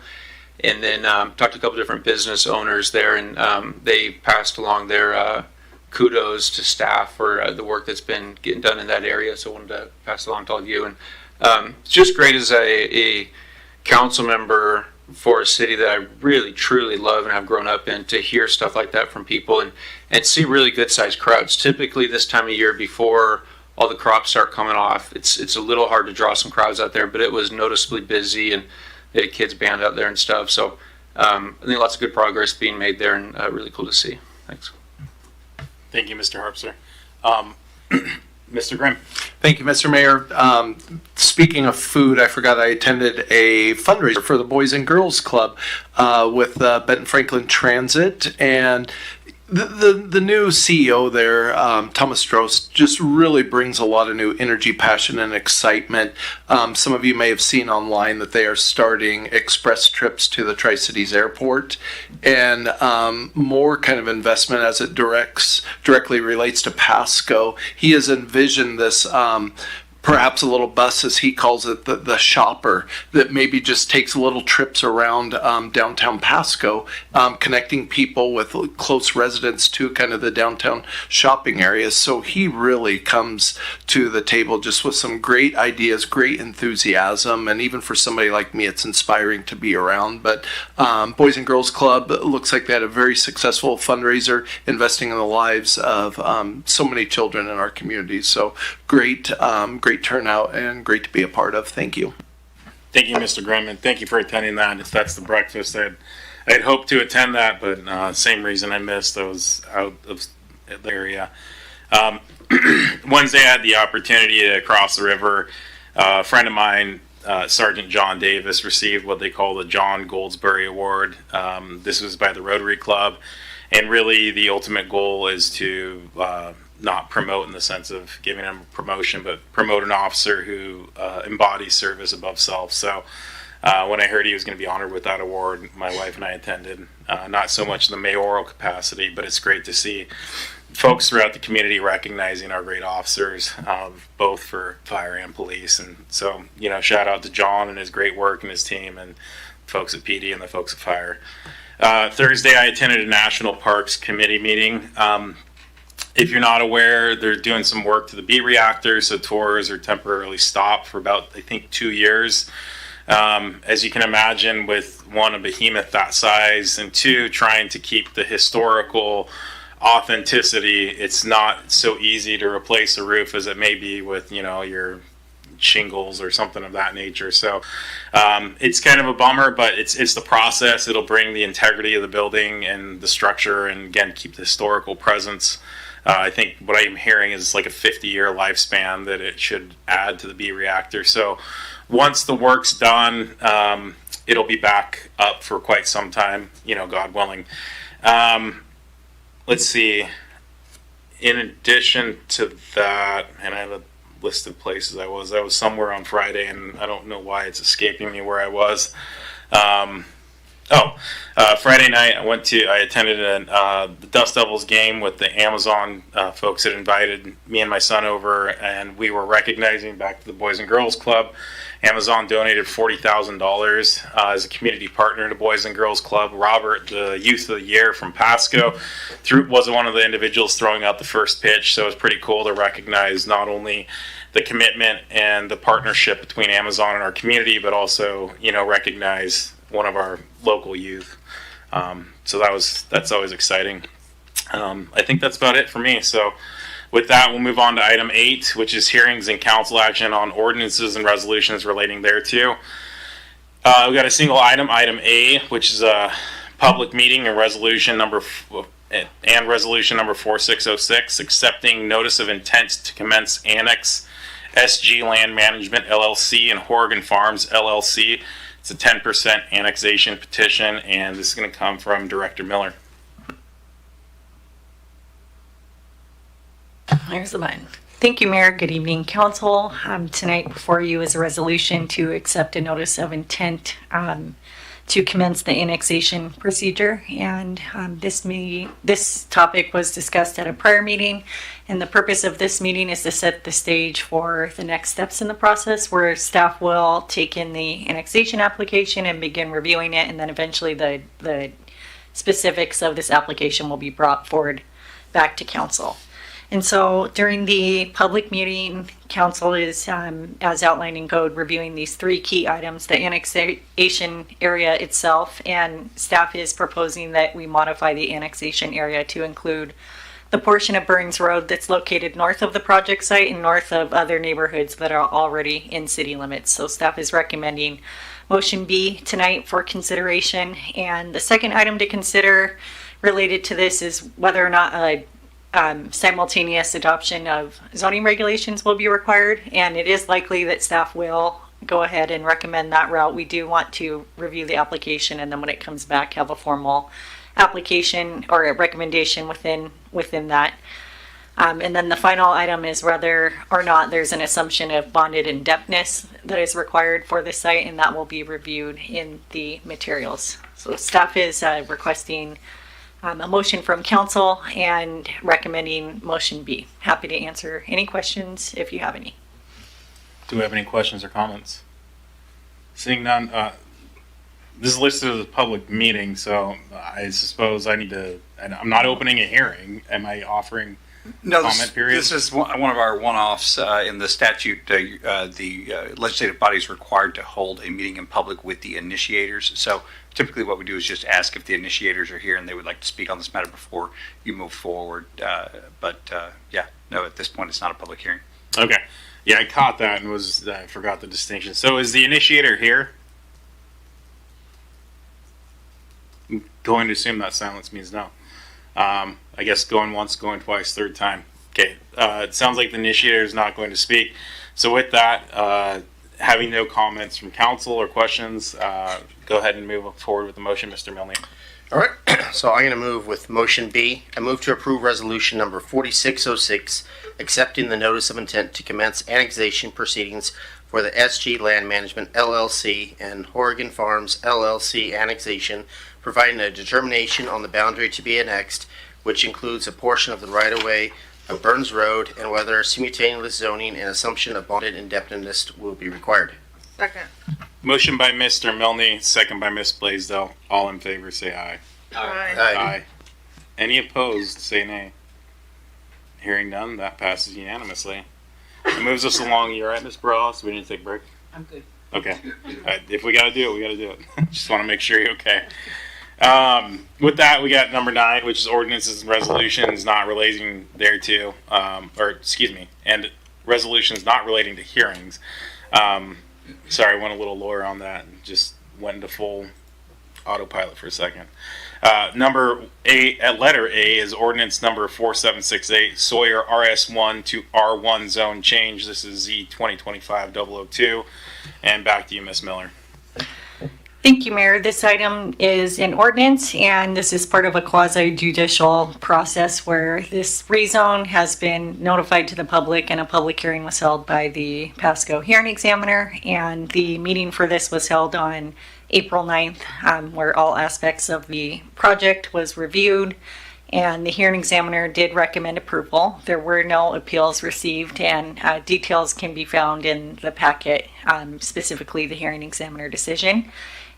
And then talked to a couple different business owners there, and they passed along their kudos to staff for the work that's been getting done in that area. So I wanted to pass it along to all of you. And it's just great as a council member for a city that I really truly love and have grown up in, to hear stuff like that from people and see really good sized crowds. Typically this time of year, before all the crops start coming off, it's a little hard to draw some crowds out there, but it was noticeably busy, and they had kids band out there and stuff. So I think lots of good progress being made there, and really cool to see. Thanks. Thank you, Mr. Harpster. Mr. Grimm. Thank you, Mr. Mayor. Speaking of food, I forgot I attended a fundraiser for the Boys and Girls Club with Benton Franklin Transit, and the new CEO there, Thomas Stross, just really brings a lot of new energy, passion, and excitement. Some of you may have seen online that they are starting express trips to the Tri-Cities Airport, and more kind of investment as it directly relates to Pasco. He has envisioned this perhaps a little bus, as he calls it, the shopper, that maybe just takes little trips around downtown Pasco, connecting people with close residents to kind of the downtown shopping areas. So he really comes to the table just with some great ideas, great enthusiasm, and even for somebody like me, it's inspiring to be around. But Boys and Girls Club looks like they had a very successful fundraiser, investing in the lives of so many children in our community. So great turnout, and great to be a part of. Thank you. Thank you, Mr. Grimm, and thank you for attending that. That's the breakfast. I'd hoped to attend that, but same reason I missed. I was out of the area. Wednesday, I had the opportunity to cross the river. A friend of mine, Sergeant John Davis, received what they call the John Goldsberry Award. This was by the Rotary Club, and really the ultimate goal is to not promote in the sense of giving him a promotion, but promote an officer who embodies service above self. So when I heard he was going to be honored with that award, my wife and I attended, not so much in the mayoral capacity, but it's great to see folks throughout the community recognizing our great officers, both for fire and police. And so, shout out to John and his great work and his team, and folks at PD and the folks at fire. Thursday, I attended a National Parks Committee meeting. If you're not aware, they're doing some work to the B reactor, so tours are temporarily stopped for about, I think, 2 years. As you can imagine, with one, a behemoth that size, and two, trying to keep the historical authenticity, it's not so easy to replace a roof as it may be with, your shingles or something of that nature. So it's kind of a bummer, but it's the process. It'll bring the integrity of the building and the structure, and again, keep the historical presence. I think what I'm hearing is like a 50-year lifespan that it should add to the B reactor. So once the work's done, it'll be back up for quite some time, God willing. Let's see. In addition to that, and I have a list of places I was somewhere on Friday, and I don't know why it's escaping me where I was. Friday night I attended the Dust Devils game with the Amazon folks that invited me and my son over, and we were recognizing, back to the Boys and Girls Club, Amazon donated $40,000 as a community partner to Boys and Girls Club. Robert, the Youth of the Year from Pasco, was one of the individuals throwing out the first pitch, so it was pretty cool to recognize not only the commitment and the partnership between Amazon and our community, but also, recognize one of our local youth. So that's always exciting. I think that's about it for me. So with that, we'll move on to item 8, which is hearings and council action on ordinances and resolutions relating thereto. We've got a single item, item A, which is a public meeting and resolution number 4606, accepting notice of intent to commence Annex SG Land Management LLC and Horgan Farms LLC. It's a 10% annexation petition, and this is going to come from Director Miller. There's the button. Thank you, Mayor. Good evening, Council. Tonight before you is a resolution to accept a notice of intent to commence the annexation procedure. And this topic was discussed at a prior meeting. And the purpose of this meeting is to set the stage for the next steps in the process, where staff will take in the annexation application and begin reviewing it. And then eventually the specifics of this application will be brought forward back to Council. And so during the public meeting, Council is, as outlined in code, reviewing these three key items: the annexation area itself, and staff is proposing that we modify the annexation area to include the portion of Burns Road that's located north of the project site and north of other neighborhoods that are already in city limits. So staff is recommending motion B tonight for consideration. And the second item to consider related to this is whether or not a simultaneous adoption of zoning regulations will be required, and it is likely that staff will go ahead and recommend that route. We do want to review the application, and then when it comes back, have a formal application or a recommendation within that. And then the final item is whether or not there's an assumption of bonded indebtedness that is required for the site, and that will be reviewed in the materials. So staff is requesting a motion from Council and recommending motion B. Happy to answer any questions if you have any. Do we have any questions or comments? Seeing none, this is listed as a public meeting, so I suppose I need to, and I'm not opening a hearing. Am I offering comment period? This is one of our one-offs in the statute. The legislative body is required to hold a meeting in public with the initiators. So typically what we do is just ask if the initiators are here and they would like to speak on this matter before you move forward. Yeah, no, at this point it's not a public hearing. Okay. Yeah, I caught that and I forgot the distinction. So is the initiator here? I'm going to assume that silence means no. I guess going once, going twice, third time. Okay. It sounds like the initiator is not going to speak. So with that, having no comments from Council or questions, go ahead and move forward with the motion, Mr. Milne. All right, so I'm going to move with motion B. I move to approve resolution number 4606, accepting the notice of intent to commence annexation proceedings for the SG Land Management LLC and Oregon Farms LLC annexation, providing a determination on the boundary to be annexed, which includes a portion of the right-of-way of Burns Road, and whether simultaneous zoning and assumption of bonded indebtedness will be required. Second. Motion by Mr. Milne, second by Ms. Blaisdell. All in favor, say aye. Aye. Aye. Any opposed, say nay. Hearing none, that passes unanimously. It moves us along. You all right, Ms. Burrell? We need to take a break? I'm good. Okay. If we got to do it, we got to do it. Just want to make sure you're okay. With that, we got number 9, which is ordinances and resolutions not relating thereto, and resolutions not relating to hearings. Sorry, I went a little lower on that and just went into full autopilot for a second. Number 8, at letter A, is ordinance number 4768, Sawyer RS1 to R1 zone change. This is Z 2025-002. And back to you, Ms. Miller. Thank you, Mayor. This item is an ordinance, and this is part of a quasi-judicial process where this rezone has been notified to the public, and a public hearing was held by the Pasco hearing examiner, and the meeting for this was held on April 9th, where all aspects of the project was reviewed, and the hearing examiner did recommend approval. There were no appeals received, and details can be found in the packet, specifically the hearing examiner decision.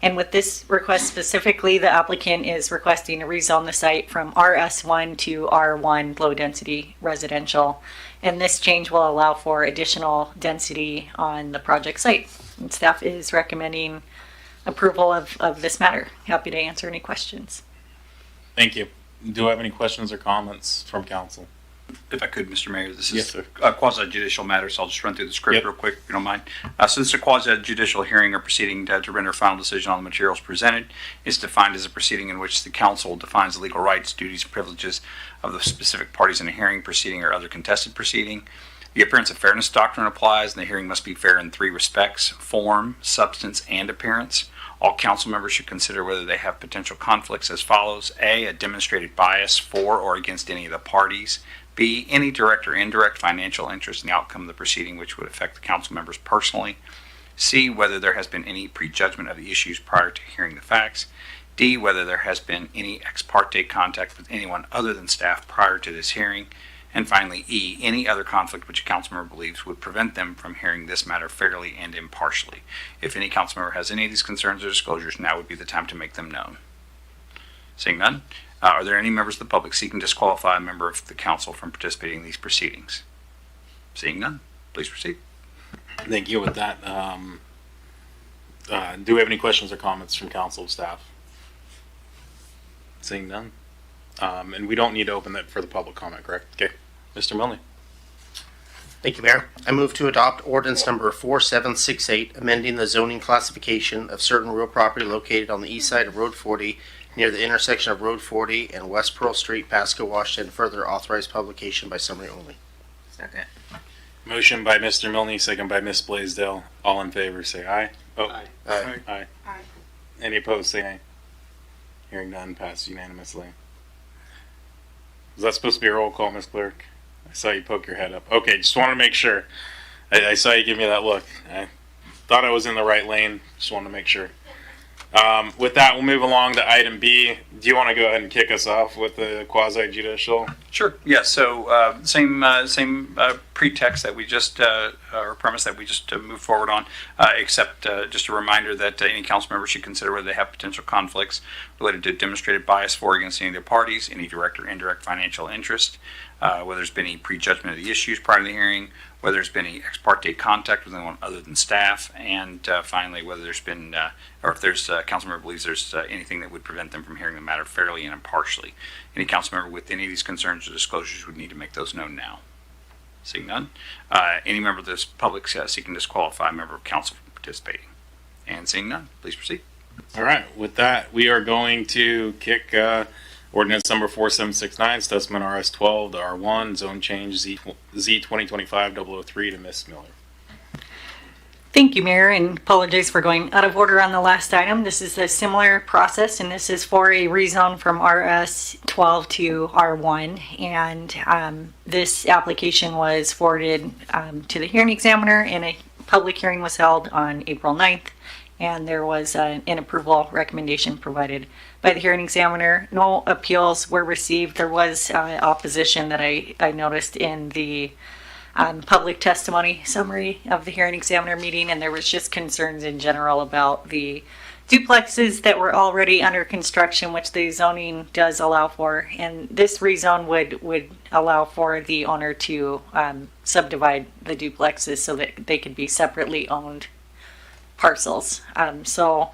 And with this request specifically, the applicant is requesting to rezone the site from RS1 to R1 low-density residential. And this change will allow for additional density on the project site. And staff is recommending approval of this matter. Happy to answer any questions. Thank you. Do I have any questions or comments from Council? If I could, Mr. Mayor, this Yes, is sir. a quasi-judicial matter, so I'll just run through the script real quick, if you don't mind. So this is a quasi-judicial hearing or proceeding to render a final decision on the materials presented. It's defined as a proceeding in which the council defines the legal rights, duties, and privileges of the specific parties in a hearing, proceeding, or other contested proceeding. The appearance of fairness doctrine applies, and the hearing must be fair in 3 respects: form, substance, and appearance. All council members should consider whether they have potential conflicts as follows. A demonstrated bias for or against any of the parties. B, any direct or indirect financial interest in the outcome of the proceeding which would affect the council members personally. C, whether there has been any prejudgment of the issues prior to hearing the facts. D, whether there has been any ex parte contact with anyone other than staff prior to this hearing. And finally, E, any other conflict which a council member believes would prevent them from hearing this matter fairly and impartially. If any council member has any of these concerns or disclosures, now would be the time to make them known. Seeing none, are there any members of the public seeking to disqualify a member of the council from participating in these proceedings? Seeing none, please proceed. Thank you. With that, do we have any questions or comments from council staff? Seeing none. And we don't need to open that for the public comment, correct? Okay. Mr. Milne. Thank you, Mayor. I move to adopt ordinance number 4768, amending the zoning classification of certain real property located on the east side of Road 40 near the intersection of Road 40 and West Pearl Street, Pasco, Washington, further authorized publication by summary only. Second. Motion by Mr. Milne, second by Ms. Blaisdell. All in favor, say aye. Oh, Aye. Aye. Aye. Any opposed, say aye. Hearing none, passes unanimously. Was that supposed to be a roll call, Ms. Clerk? I saw you poke your head up. Okay, just wanted to make sure. I saw you give me that look. I thought I was in the right lane. Just wanted to make sure. With that, we'll move along to item B. Do you want to go ahead and kick us off with the quasi-judicial? Sure. Yeah. So same pretext that we just or premise that we just moved forward on, except just a reminder that any council member should consider whether they have potential conflicts related to demonstrated bias for or against any of their parties, any direct or indirect financial interest, whether there's been any prejudgment of the issues prior to the hearing, whether there's been any ex parte contact with anyone other than staff, and finally whether there's been or if there's a council member believes there's anything that would prevent them from hearing the matter fairly and impartially. Any council member with any of these concerns or disclosures would need to make those known now. Seeing none, any member of this public seeking to disqualify a member of council from participating. And seeing none, please proceed. All right. With that, we are going to kick ordinance number 4769, Stutzman RS12 to R1, zone change Z 2025-003 to Ms. Miller. Thank you, Mayor, and apologize for going out of order on the last item. This is a similar process, and this is for a rezone from RS12 to R1. And this application was forwarded to the hearing examiner, and a public hearing was held on April 9th. And there was an approval recommendation provided by the hearing examiner. No appeals were received. There was opposition that I noticed in the public testimony summary of the hearing examiner meeting, and there was just concerns in general about the duplexes that were already under construction, which the zoning does allow for. And this rezone would allow for the owner to subdivide the duplexes so that they could be separately owned parcels. So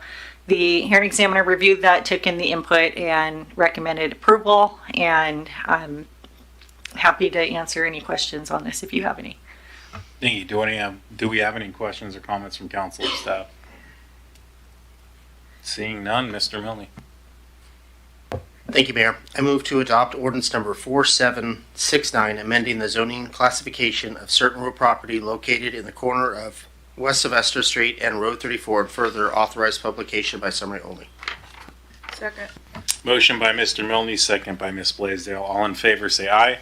the hearing examiner reviewed that, took in the input, and recommended approval. And I'm happy to answer any questions on this if you have any. Thank you. Do we have any questions or comments from council and staff? Seeing none, Mr. Milne. Thank you, Mayor. I move to adopt ordinance number 4769, amending the zoning classification of certain real property located in the corner of West Sylvester Street and Road 34, and further authorized publication by summary only. Second. Motion by Mr. Milne, second by Ms. Blaisdell. All in favor, say aye.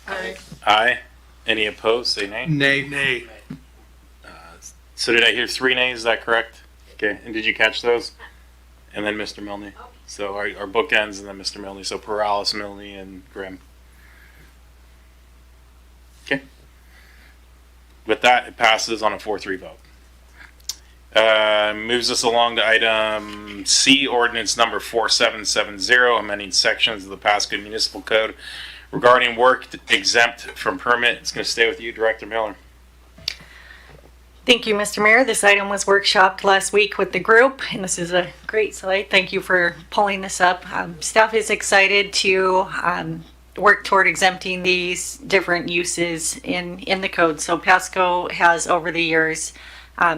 Aye. Aye. Any opposed, say nay. Nay. Nay. So did I hear 3 nays? Is that correct? Okay. And did you catch those? And then Mr. Milne. So our bookends, and then Mr. Milne. So Perales, Milne, and Grimm. Okay. With that, it passes on a 4-3 vote. Moves us along to item C, ordinance number 4770, amending sections of the Pasco Municipal Code regarding work exempt from permit. It's going to stay with you, Director Miller. Thank you, Mr. Mayor. This item was workshopped last week with the group, and this is a great slide. Thank you for pulling this up. Staff is excited to work toward exempting these different uses in the code. So Pasco has, over the years,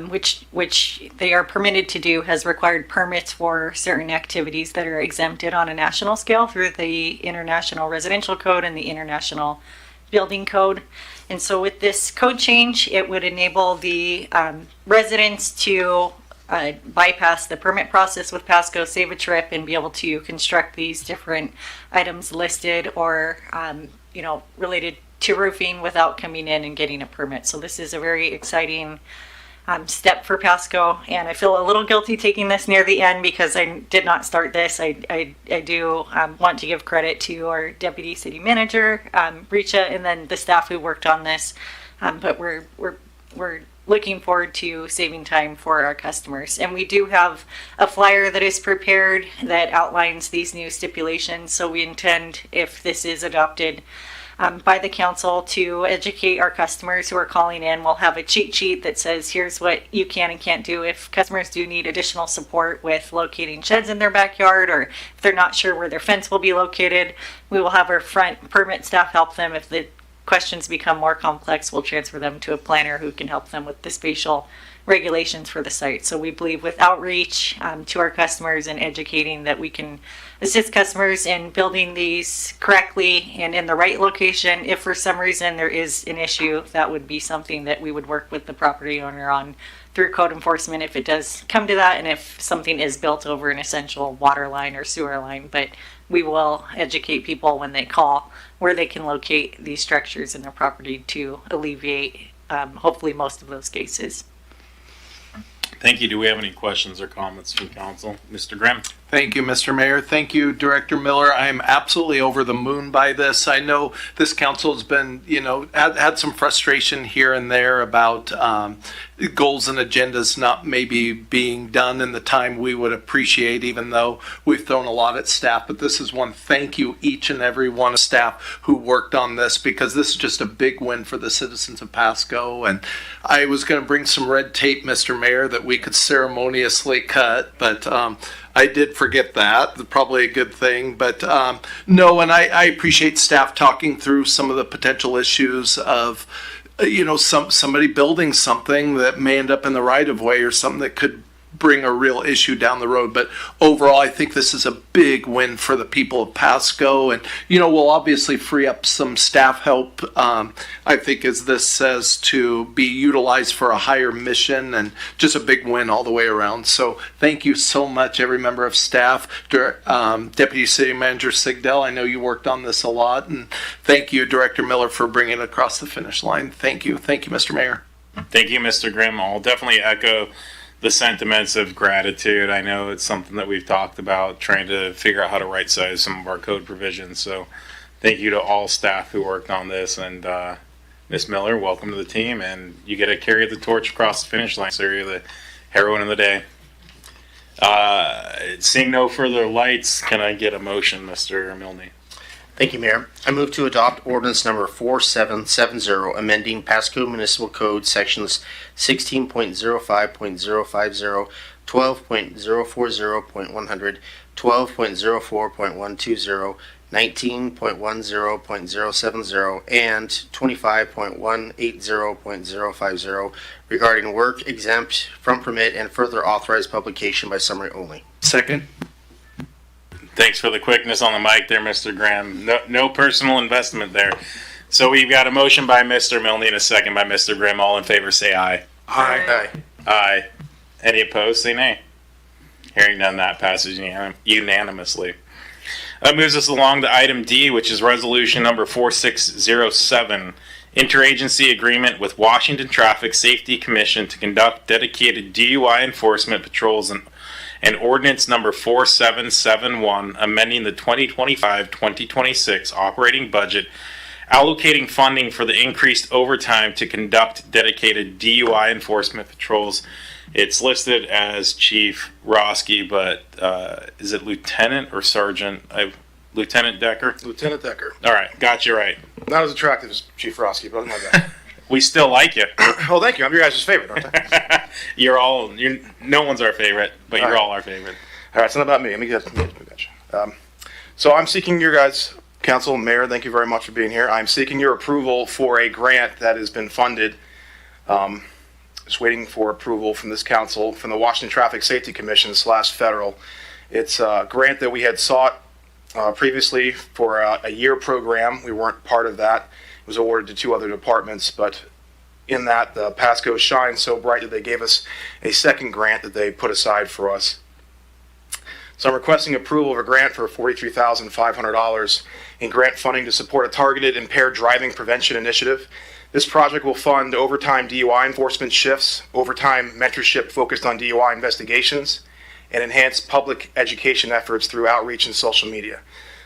which they are permitted to do, has required permits for certain activities that are exempted on a national scale through the International Residential Code and the International Building Code. And so with this code change, it would enable the residents to bypass the permit process with Pasco, save a trip, and be able to construct these different items listed or, related to roofing without coming in and getting a permit. So this is a very exciting step for Pasco, and I feel a little guilty taking this near the end because I did not start this. I do want to give credit to our deputy city manager, Richa, and then the staff who worked on this. But we're looking forward to saving time for our customers. And we do have a flyer that is prepared that outlines these new stipulations. So we intend, if this is adopted by the council, to educate our customers who are calling in. We'll have a cheat sheet that says, here's what you can and can't do. If customers do need additional support with locating sheds in their backyard, or if they're not sure where their fence will be located, we will have our front permit staff help them. If the questions become more complex, we'll transfer them to a planner who can help them with the spatial regulations for the site. So we believe with outreach to our customers and educating that we can assist customers in building these correctly and in the right location. If for some reason there is an issue, that would be something that we would work with the property owner on through code enforcement if it does come to that, and if something is built over an essential water line or sewer line. But we will educate people when they call where they can locate these structures in their property to alleviate hopefully most of those cases. Thank you. Do we have any questions or comments from council? Mr. Grimm? Thank you, Mr. Mayor. Thank you, Director Miller. I am absolutely over the moon by this. I know this council has been, had some frustration here and there about goals and agendas not maybe being done in the time we would appreciate, even though we've thrown a lot at staff. But this is one thank you, each and every one of staff who worked on this, because this is just a big win for the citizens of Pasco. And I was going to bring some red tape, Mr. Mayor, that we could ceremoniously cut, but I did forget that. Probably a good thing. But no, and I appreciate staff talking through some of the potential issues of, somebody building something that may end up in the right of way or something that could bring a real issue down the road. But overall, I think this is a big win for the people of Pasco. And, we'll obviously free up some staff help, I think, as this says, to be utilized for a higher mission, and just a big win all the way around. So thank you so much, every member of staff. Deputy City Manager Sigdell, I know you worked on this a lot. And thank you, Director Miller, for bringing it across the finish line. Thank you. Thank you, Mr. Mayor. Thank you, Mr. Grimm. I'll definitely echo the sentiments of gratitude. I know it's something that we've talked about, trying to figure out how to right size some of our code provisions. So thank you to all staff who worked on this. And Ms. Miller, welcome to the team. And you get to carry the torch across the finish line. So you're the heroine of the day. Seeing no further lights, can I get a motion, Mr. Milne? Thank you, Mayor. I move to adopt ordinance number 4770, amending Pasco Municipal Code sections 16.05.050, 12.040.100, 12.04.120, 19.10.070, and 25.180.050 regarding work exempt from permit and further authorized publication by summary only. Second. Thanks for the quickness on the mic there, Mr. Graham. No personal investment there. So we've got a motion by Mr. Milne and a second by Mr. Grimm. All in favor, say aye. Aye. Aye. Aye. Any opposed, say nay. Hearing none, that passes unanimously. That moves us along to item D, which is resolution number 4607, interagency agreement with Washington Traffic Safety Commission to conduct dedicated DUI enforcement patrols and ordinance number 4771, amending the 2025-2026 operating budget, allocating funding for the increased overtime to conduct dedicated DUI enforcement patrols. It's listed as Chief Roski, but is it Lieutenant or Sergeant? Lieutenant Decker? Lieutenant Decker. All right, got you right. Not as attractive as Chief Roski, but other than that. We still like you. Oh, thank you. I'm your guys' favorite, aren't I? No one's our favorite, but you're all our favorite. All right, it's not about me. Let me get you. So I'm seeking your guys' council, mayor, thank you very much for being here. I'm seeking your approval for a grant that has been funded. Just waiting for approval from this council, from the Washington Traffic Safety Commission / federal. It's a grant that we had sought previously for a year program. We weren't part of that. It was awarded to 2 other departments, but in that the Pasco shines so bright that they gave us a second grant that they put aside for us. So I'm requesting approval of a grant for $43,500 in grant funding to support a targeted impaired driving prevention initiative. This project will fund overtime DUI enforcement shifts, overtime mentorship focused on DUI investigations, and enhance public education efforts through outreach and social media.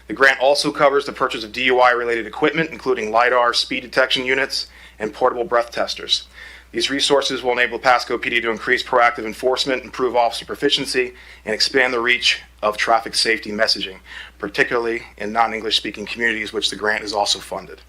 The grant also covers the purchase of DUI-related equipment, including LiDAR, speed detection units, and portable breath testers. These resources will enable Pasco PD to increase proactive enforcement, improve officer proficiency, and expand the reach of traffic safety messaging, particularly in non-English speaking communities, which the grant is also funded.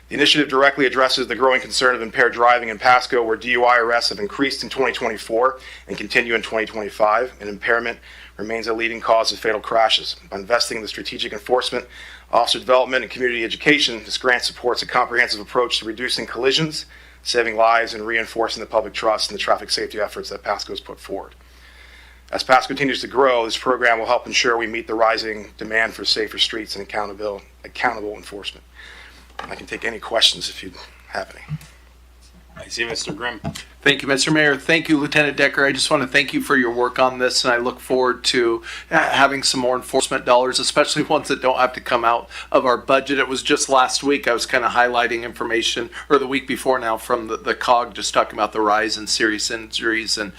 The initiative directly addresses the growing concern of impaired driving in Pasco, where DUI arrests have increased in 2024 and continue in 2025, and impairment remains a leading cause of fatal crashes. By investing in the strategic enforcement, officer development, and community education, this grant supports a comprehensive approach to reducing collisions, saving lives, and reinforcing the public trust in the traffic safety efforts that Pasco has put forward. As Pasco continues to grow, this program will help ensure we meet the rising demand for safer streets and accountable enforcement. I can take any questions if you have any. I see Mr. Grimm. Thank you, Mr. Mayor. Thank you, Lieutenant Decker. I just want to thank you for your work on this, and I look forward to having some more enforcement dollars, especially ones that don't have to come out of our budget. It was just last week I was kind of highlighting information, or the week before now, from the COG, just talking about the rise in serious injuries and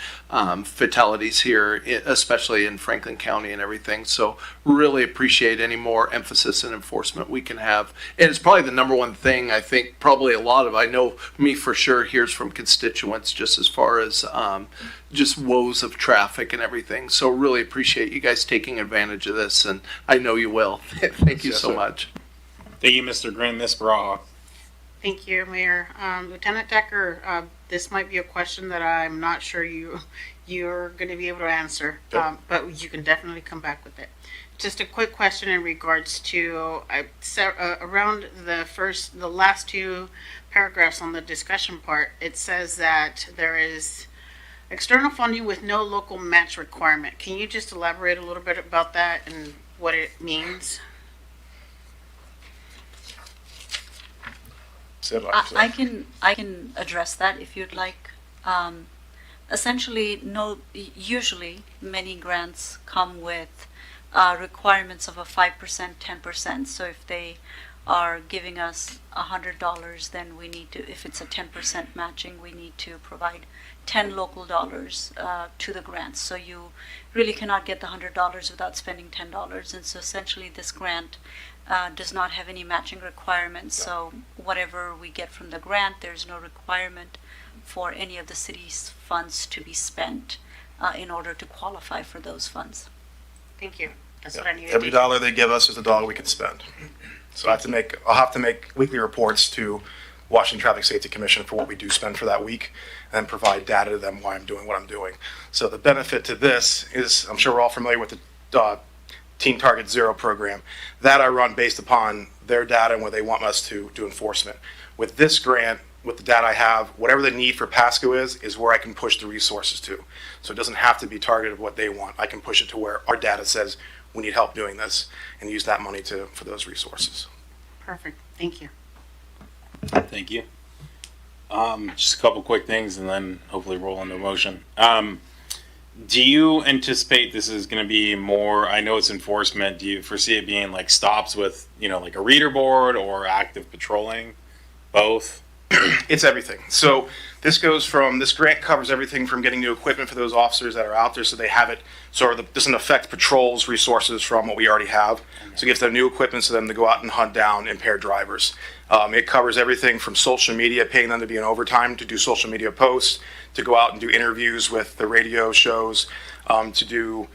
fatalities here, especially in Franklin County and everything. So really appreciate any more emphasis and enforcement we can have. And it's probably the number one thing I think probably a lot of, I know me for sure, hears from constituents just as far as just woes of traffic and everything. So really appreciate you guys taking advantage of this, and I know you will. Thank you so much. Thank you, Mr. Grimm. Ms. Baraha. Thank you, Mayor. Lieutenant Decker, this might be a question that I'm not sure you're going to be able to answer, but you can definitely come back with it. Just a quick question in regards to around the last two paragraphs on the discussion part. It says that there is external funding with no local match requirement. Can you just elaborate a little bit about that and what it means? I can address that if you'd like. Essentially, usually many grants come with requirements of a 5%, 10%. So if they are giving us $100, then we need to, if it's a 10% matching, we need to provide 10 local dollars to the grants. So you really cannot get the $100 without spending $10. And so essentially this grant does not have any matching requirements. So whatever we get from the grant, there's no requirement for any of the city's funds to be spent in order to qualify for those funds. Thank you. That's what I needed. Every dollar they give us is a dollar we can spend. So I'll have to make weekly reports to Washington Traffic Safety Commission for what we do spend for that week, and provide data to them why I'm doing what I'm doing. So the benefit to this is, I'm sure we're all familiar with the Teen Target Zero program. That I run based upon their data and what they want us to do enforcement. With this grant, with the data I have, whatever the need for Pasco is where I can push the resources to. So it doesn't have to be targeted what they want. I can push it to where our data says we need help doing this, and use that money for those resources. Perfect. Thank you. Thank you. Just a couple quick things and then hopefully roll into motion. Do you anticipate this is going to be more, I know it's enforcement, do you foresee it being like stops with, like a reader board or active patrolling? Both? It's everything. So this grant covers everything from getting new equipment for those officers that are out there so they have it, so it doesn't affect patrols resources from what we already have. So it gives them new equipment so them to go out and hunt down impaired drivers. It covers everything from social media, paying them to be in overtime to do social media posts, to go out and do interviews with the radio shows, to do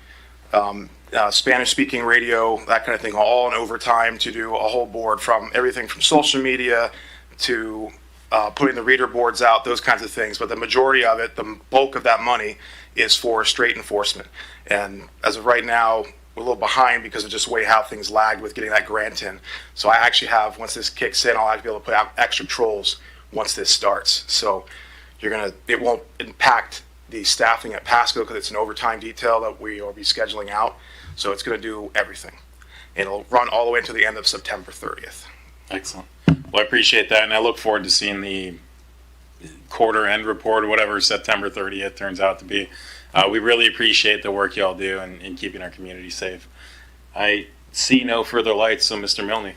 Spanish-speaking radio, that kind of thing, all in overtime, to do a whole board from everything from social media to putting the reader boards out, those kinds of things. But the majority of it, the bulk of that money, is for straight enforcement. And as of right now, we're a little behind because of just the way how things lagged with getting that grant in. So I actually have, once this kicks in, I'll actually be able to put out extra trolls once this starts. So it won't impact the staffing at Pasco because it's an overtime detail that we will be scheduling out. So it's going to do everything. It'll run all the way until the end of September 30th. Excellent. Well, I appreciate that, and I look forward to seeing the quarter end report or whatever September 30th turns out to be. We really appreciate the work y'all do in keeping our community safe. I see no further lights, so Mr. Milne.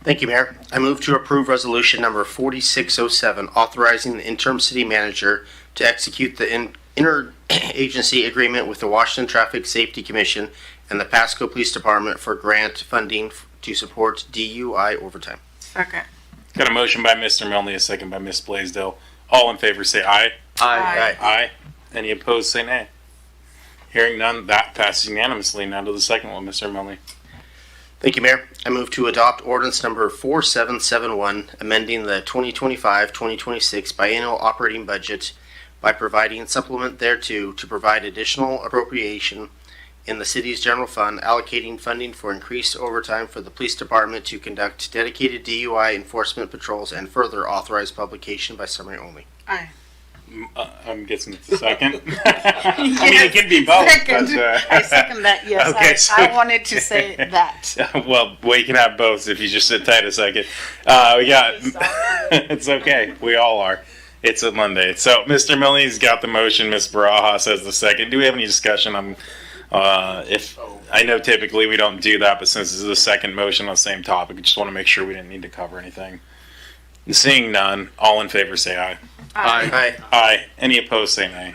Thank you, Mayor. I move to approve resolution number 4607, authorizing the interim city manager to execute the interagency agreement with the Washington Traffic Safety Commission and the Pasco Police Department for grant funding to support DUI overtime. Second. Got a motion by Mr. Milne, a second by Ms. Blaisdell. All in favor say aye. Aye. Aye. Any opposed say nay. Hearing none, that passes unanimously. Now to the second one, Mr. Milne. Thank you, Mayor. I move to adopt ordinance number 4771, amending the 2025-2026 biennial operating budget by providing supplement thereto to provide additional appropriation in the city's general fund, allocating funding for increased overtime for the police department to conduct dedicated DUI enforcement patrols, and further authorize publication by summary only. Aye. I'm guessing it's a second. I mean, it can be both. Second. But, I second that, yes. Okay, I wanted to say that. Well, you can have both if you just sit tight a second. We got. It's okay. We all are. It's a Monday. So Mr. Milne's got the motion. Ms. Barajas has the second. Do we have any discussion on? If I know typically we don't do that, but since this is a second motion on the same topic, I just want to make sure we didn't need to cover anything. Seeing none, all in favor say aye. Aye. Aye. Any opposed say nay.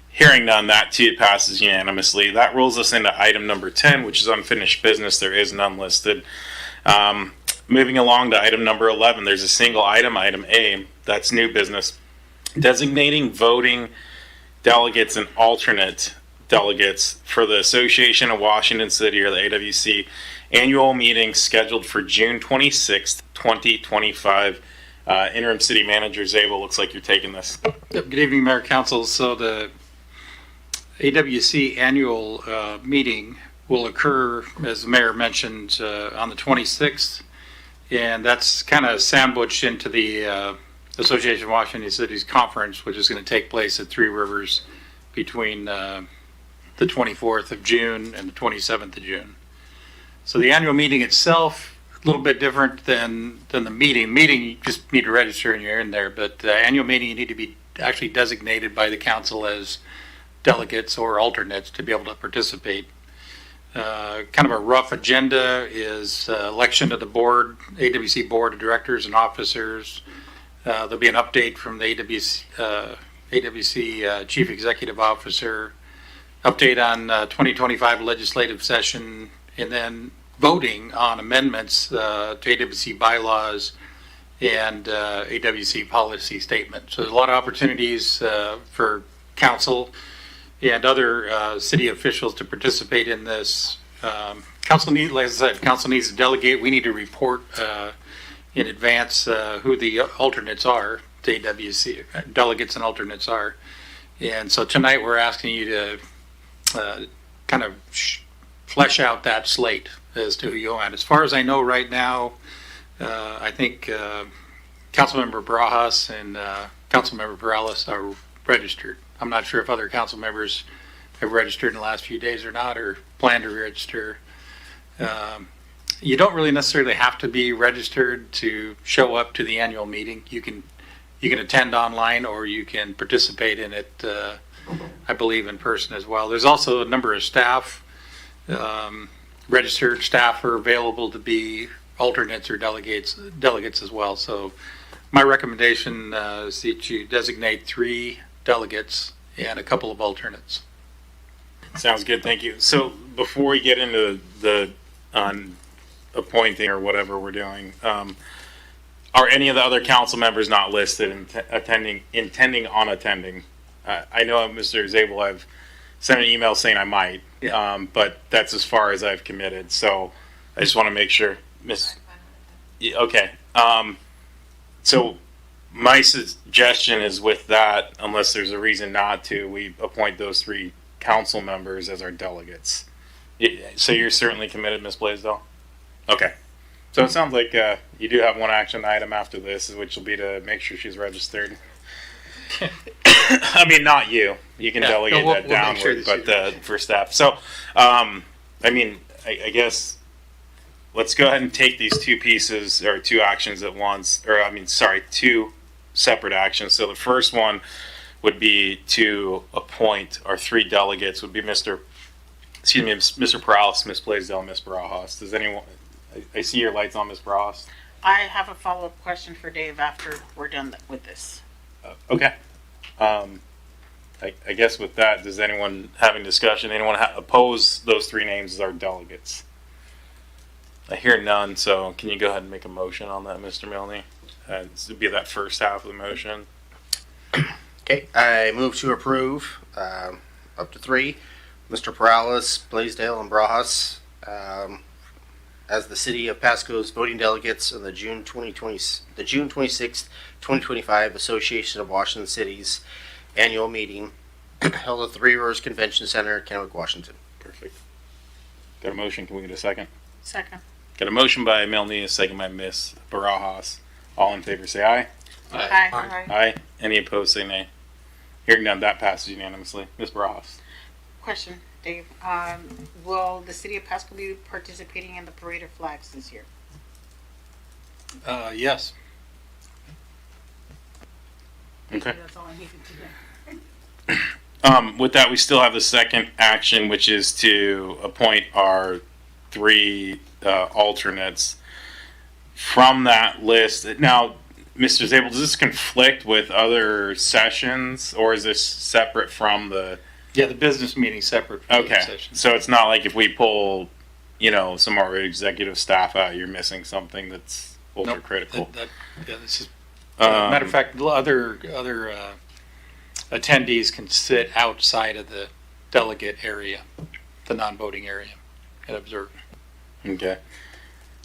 Hearing none, that too passes unanimously. That rolls us into item number 10, which is unfinished business. There is none listed. Moving along to item number 11, there's a single item, item A, that's new business. Designating voting delegates and alternate delegates for the Association of Washington City, or the AWC, annual meeting scheduled for June 26th, 2025. Interim City Manager Zabel, looks like you're taking this. Good evening, Mayor, Council. So the AWC annual meeting will occur, as the Mayor mentioned, on the 26th, and that's kind of sandwiched into the Association of Washington Cities Conference, which is going to take place at Three Rivers between the 24th of June and the 27th of June. So the annual meeting itself, a little bit different than the meeting. Meeting, you just need to register and you're in there, but the annual meeting, you need to be actually designated by the council as delegates or alternates to be able to participate. Kind of a rough agenda is election of the board, AWC Board of Directors and Officers. There'll be an update from the AWC Chief Executive Officer, update on 2025 legislative session, and then voting on amendments to AWC bylaws and AWC policy statement. So there's a lot of opportunities for council and other city officials to participate in this. Council needs, like I said, council needs to delegate. We need to report in advance who the alternates are to AWC, delegates and alternates are. And so tonight we're asking you to kind of flesh out that slate as to who you want. As far as I know right now, I think Councilmember Barajas and Councilmember Perales are registered. I'm not sure if other council members have registered in the last few days or not, or plan to register. You don't really necessarily have to be registered to show up to the annual meeting. You can attend online, or you can participate in it, I believe, in person as well. There's also a number of staff, registered staff are available to be alternates or delegates as well. So my recommendation is that you designate 3 delegates and a couple of alternates. Sounds good, thank you. So before we get into the appointing or whatever we're doing, are any of the other council members not listed and intending on attending? I know, Mr. Zabel, I've sent an email saying I might, but that's as far as I've committed. So I just want to make sure, Okay. So my suggestion is, with that, unless there's a reason not to, we appoint those 3 council members as our delegates. So you're certainly committed, Ms. Blaisdell? Okay. So it sounds like you do have one action item after this, which will be to make sure she's registered. I mean, not you. You can delegate that downward, but for staff. So, I mean, I guess let's go ahead and take these 2 pieces or 2 actions at once, or 2 separate actions. So the first one would be to appoint our 3 delegates. Would be Mr. Perales, Ms. Blaisdell, Ms. Barajas. Does anyone? I see your lights on, Ms. Barajas. I have a follow-up question for Dave after we're done with this. Okay. I guess with that, does anyone having discussion? Anyone oppose those 3 names as our delegates? I hear none. So can you go ahead and make a motion on that, Mr. Milne? This would be that first half of the motion. Okay, I move to approve up to 3, Mr. Perales, Blaisdell, and Barajas as the City of Pasco's voting delegates in the June 26th, 2025 Association of Washington Cities annual meeting held at the Three Rivers Convention Center, Kennewick, Washington. Perfect. Got a motion. Can we get a second? Second. Got a motion by Milne, a second by Ms. Barajas. All in favor say aye. Aye. Aye. Any opposed say nay. Hearing none, that passes unanimously. Ms. Barajas. Question, Dave. Will the City of Pasco be participating in the Parade of Flags this year? Yes. Okay. That's all I needed to know. With that, we still have the second action, which is to appoint our 3 alternates from that list. Now, Mr. Zabel, does this conflict with other sessions, or is this separate from the? Yeah, the business meeting separate from the Okay, session. so it's not like if we pull, some of our executive staff out, you're missing something that's ultra Nope, critical. This is matter of fact, other attendees can sit outside of the delegate area, the non-voting area, and observe. Okay.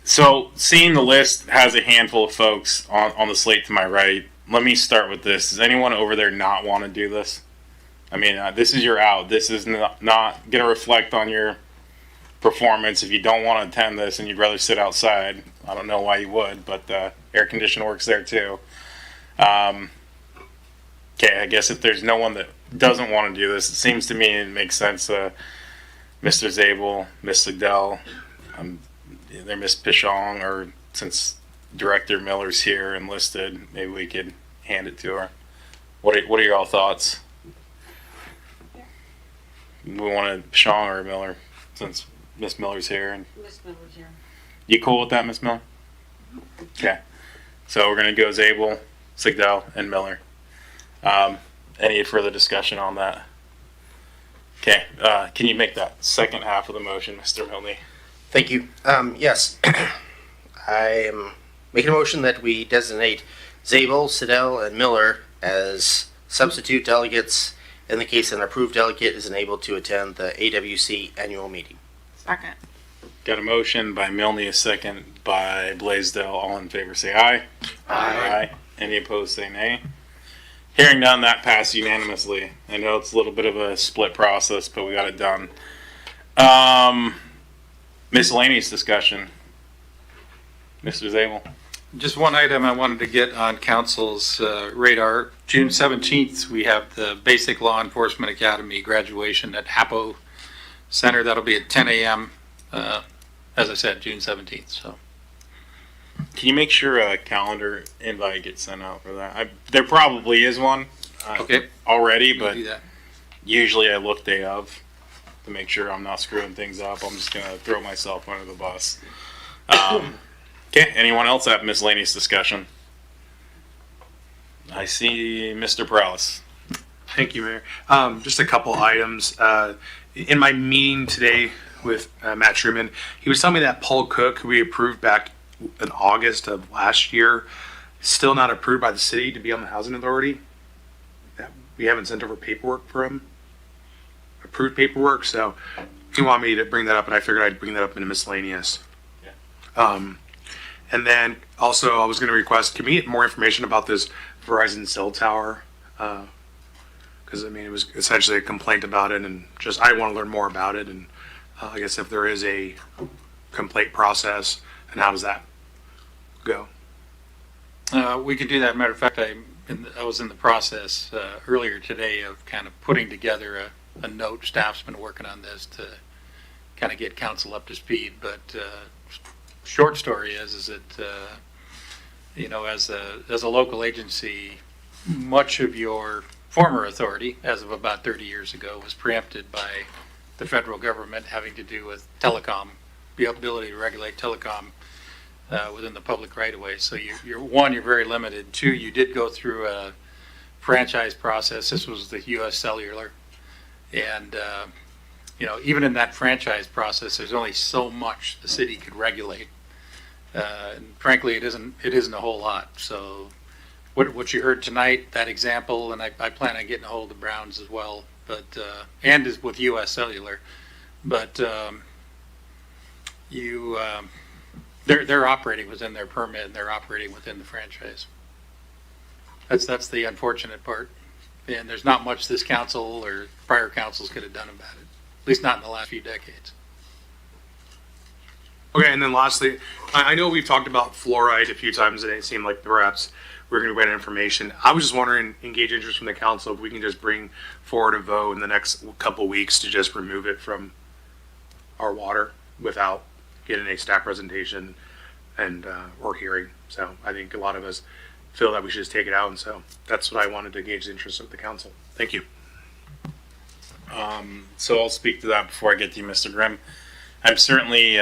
So, seeing the list has a handful of folks on the slate to my right. Let me start with this. Does anyone over there not want to do this? I mean, this is your out. This is not going to reflect on your performance. If you don't want to attend this and you'd rather sit outside, I don't know why you would, but air condition works there too. Okay, I guess if there's no one that doesn't want to do this, it seems to me it makes sense. Mr. Zabel, Ms. Sigdell, there Ms. Pichong, or since Director Miller's here and listed, maybe we could hand it to her. What are your all thoughts? We want Pichong or Miller, since Ms. Miller's here. And Miss Miller's here. you cool with that, Ms. Miller? Okay. So we're going to go Zabel, Sigdell, and Miller. Any further discussion on that? Okay. Can you make that second half of the motion, Mr. Milne? Thank you. Yes, I am making a motion that we designate Zabel, Siddell, and Miller as substitute delegates in the case an approved delegate is unable to attend the AWC annual meeting. Second. Got a motion by Milne, a second by Blaisdell. All in favor say aye. Aye. Any opposed say nay. Hearing none, that passed unanimously. I know it's a little bit of a split process, but we got it done. Miscellaneous discussion. Mr. Zabel. Just one item I wanted to get on council's radar. June 17th, we have the Basic Law Enforcement Academy graduation at Hapo Center. That'll be at 10 a.m. As I said, June 17th. So, Can you make sure a calendar invite gets sent out for that? There probably is one okay, already, we'll but do that. usually I look day of to make sure I'm not screwing things up. I'm just going to throw myself under the bus. Okay, anyone else have miscellaneous discussion? I see Mr. Perales. Thank you, Mayor. Just a couple items. In my meeting today with Matt Truman, he was telling me that Paul Cook, who we approved back in August of last year, is still not approved by the city to be on the housing authority. We haven't sent over paperwork for him, approved paperwork, so he wanted me to bring that up, and I figured I'd bring that up in a miscellaneous. And then also I was going to request, can we get more information about this Verizon cell tower? Because I mean, it was essentially a complaint about it, and just I want to learn more about it, and I guess if there is a complaint process, and how does that go? We could do that. Matter of fact, I was in the process earlier today of kind of putting together a note. Staff's been working on this to kind of get council up to speed. But short story is that as a local agency, much of your former authority, as of about 30 years ago, was preempted by the federal government having to do with telecom, the ability to regulate telecom within the public right of way. So you're very limited. Two, you did go through a franchise process. This was the U.S. Cellular. And, even in that franchise process, there's only so much the city could regulate. And frankly, it isn't a whole lot. So what you heard tonight, that example, and I plan on getting a hold of Browns as well, but and is with U.S. Cellular, but they're operating within their permit and they're operating within the franchise. That's the unfortunate part, and there's not much this council or prior councils could have done about it, at least not in the last few decades. Okay, and then lastly, I know we've talked about fluoride a few times, and it seemed like perhaps we're going to get information. I was just wondering, engage interest from the council, if we can just bring forward a vote in the next couple weeks to just remove it from our water without getting a staff presentation and or hearing. So I think a lot of us feel that we should just take it out, and so that's what I wanted to gauge the interest of the council. Thank you. So I'll speak to that before I get to you, Mr. Grimm. I'm certainly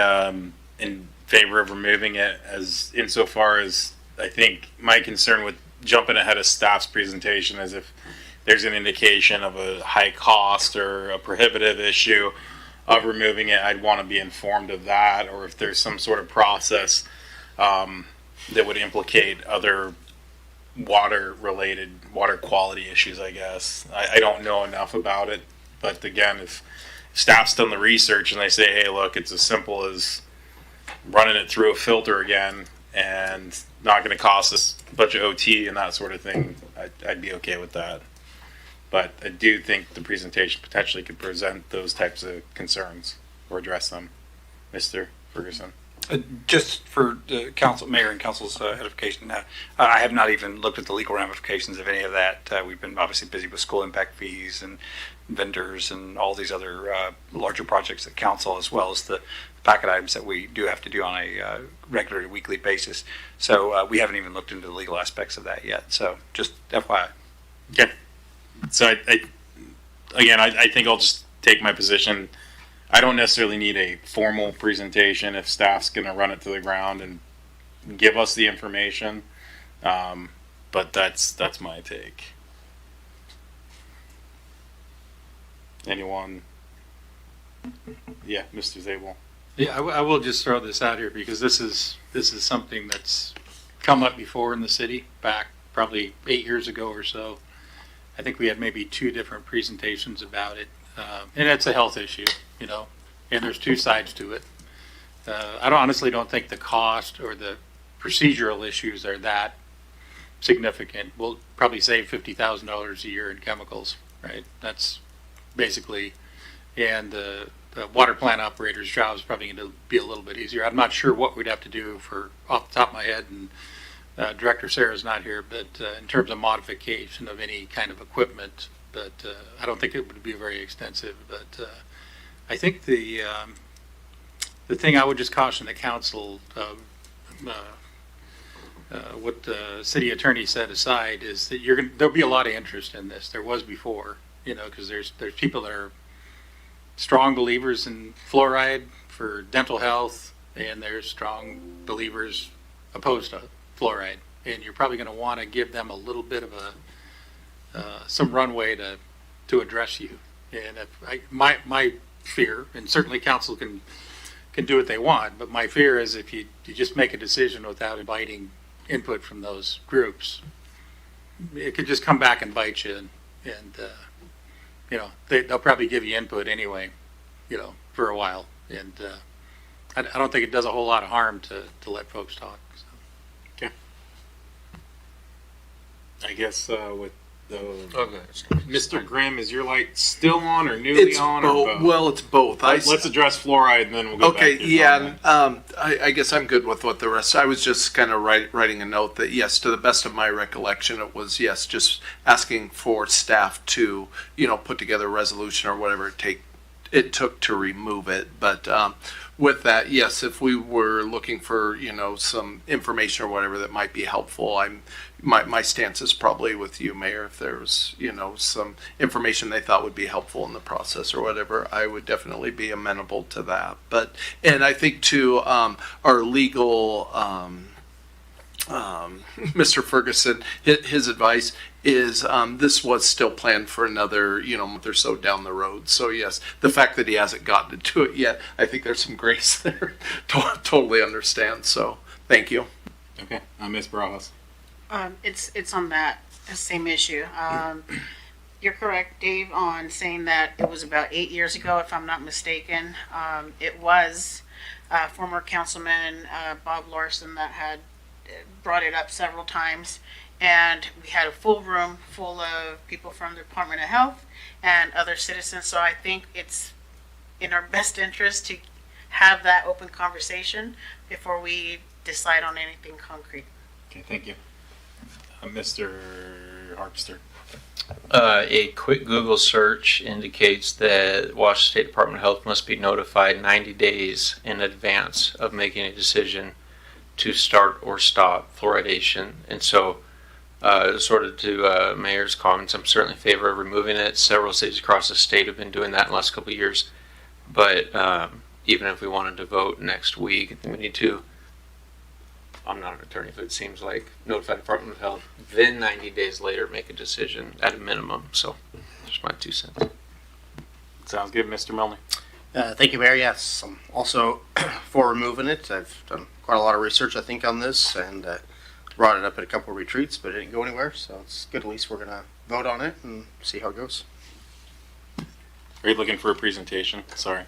in favor of removing it, as insofar as I think my concern with jumping ahead of staff's presentation is if there's an indication of a high cost or a prohibitive issue of removing it, I'd want to be informed of that, or if there's some sort of process that would implicate other water quality issues, I guess. I don't know enough about it, but again, if staff's done the research and they say, hey, look, it's as simple as running it through a filter again and not going to cost us a bunch of OT and that sort of thing, I'd be okay with that. But I do think the presentation potentially could present those types of concerns or address them. Mr. Ferguson. Just for the council, mayor and council's edification, I have not even looked at the legal ramifications of any of that. We've been obviously busy with school impact fees and vendors and all these other larger projects at council, as well as the packet items that we do have to do on a regular weekly basis. So we haven't even looked into the legal aspects of that yet. So just FYI. Okay. So I think I'll just take my position. I don't necessarily need a formal presentation if staff's going to run it to the ground and give us the information. But that's my take. Anyone? Yeah, Mr. Zabel. Yeah, I will just throw this out here because this is something that's come up before in the city back probably 8 years ago or so. I think we had maybe 2 different presentations about it, and it's a health issue, and there's 2 sides to it. I honestly don't think the cost or the procedural issues are that significant. We'll probably save $50,000 a year in chemicals, right? That's basically, and the water plant operator's job is probably going to be a little bit easier. I'm not sure what we'd have to do off the top of my head, and Director Sarah's not here, but in terms of modification of any kind of equipment, but I don't think it would be very extensive. But I think the thing I would just caution the council, what the city attorney set aside, is that there'll be a lot of interest in this. There was before, because there's people that are strong believers in fluoride for dental health, and there's strong believers opposed to fluoride, and you're probably going to want to give them a little bit of some runway to address you. And my fear, and certainly council can do what they want, but my fear is if you just make a decision without inviting input from those groups, it could just come back and bite you, and they'll probably give you input anyway, for a while, and I don't think it does a whole lot of harm to let folks talk. So. Okay. I guess with Mr. Grimm, is your light still on or newly on? Or both? Well, it's both. Let's address fluoride and then we'll go back to yeah. I guess I'm good with what the rest. I was just kind of writing a note that yes, to the best of my recollection, it was yes, just asking for staff to put together a resolution or whatever it took to remove it. But with that, yes, if we were looking for, some information or whatever that might be helpful, my stance is probably with you, Mayor. If there was, some information they thought would be helpful in the process or whatever, I would definitely be amenable to that. And I think too, our legal, Mr. Ferguson, his advice is this was still planned for another month or so down the road. So yes, the fact that he hasn't gotten to it yet, I think there's some grace there. Totally understand. So thank you. Okay, Ms. Barajas. It's on that same issue. You're correct, Dave, on saying that it was about 8 years ago, if I'm not mistaken. It was former councilman Bob Larson that had brought it up several times, and we had a full room full of people from the Department of Health and other citizens. So I think it's in our best interest to have that open conversation before we decide on anything concrete. Okay, thank you. Mr. Harpster. A quick Google search indicates that Washington State Department of Health must be notified 90 days in advance of making a decision to start or stop fluoridation. And so, sort of to Mayor's comments, I'm certainly in favor of removing it. Several cities across the state have been doing that in the last couple of years. But even if we wanted to vote next week, I think we need to, I'm not an attorney, but it seems like notify the Department of Health, then 90 days later make a decision at a minimum. So, just my 2 cents. Sounds good, Mr. Milner. Thank you, Mayor. Yes, I'm also for removing it. I've done quite a lot of research, I think, on this, and brought it up at a couple of retreats, but it didn't go anywhere. So it's good. At least we're gonna vote on it and see how it goes. Are you looking for a presentation? Sorry.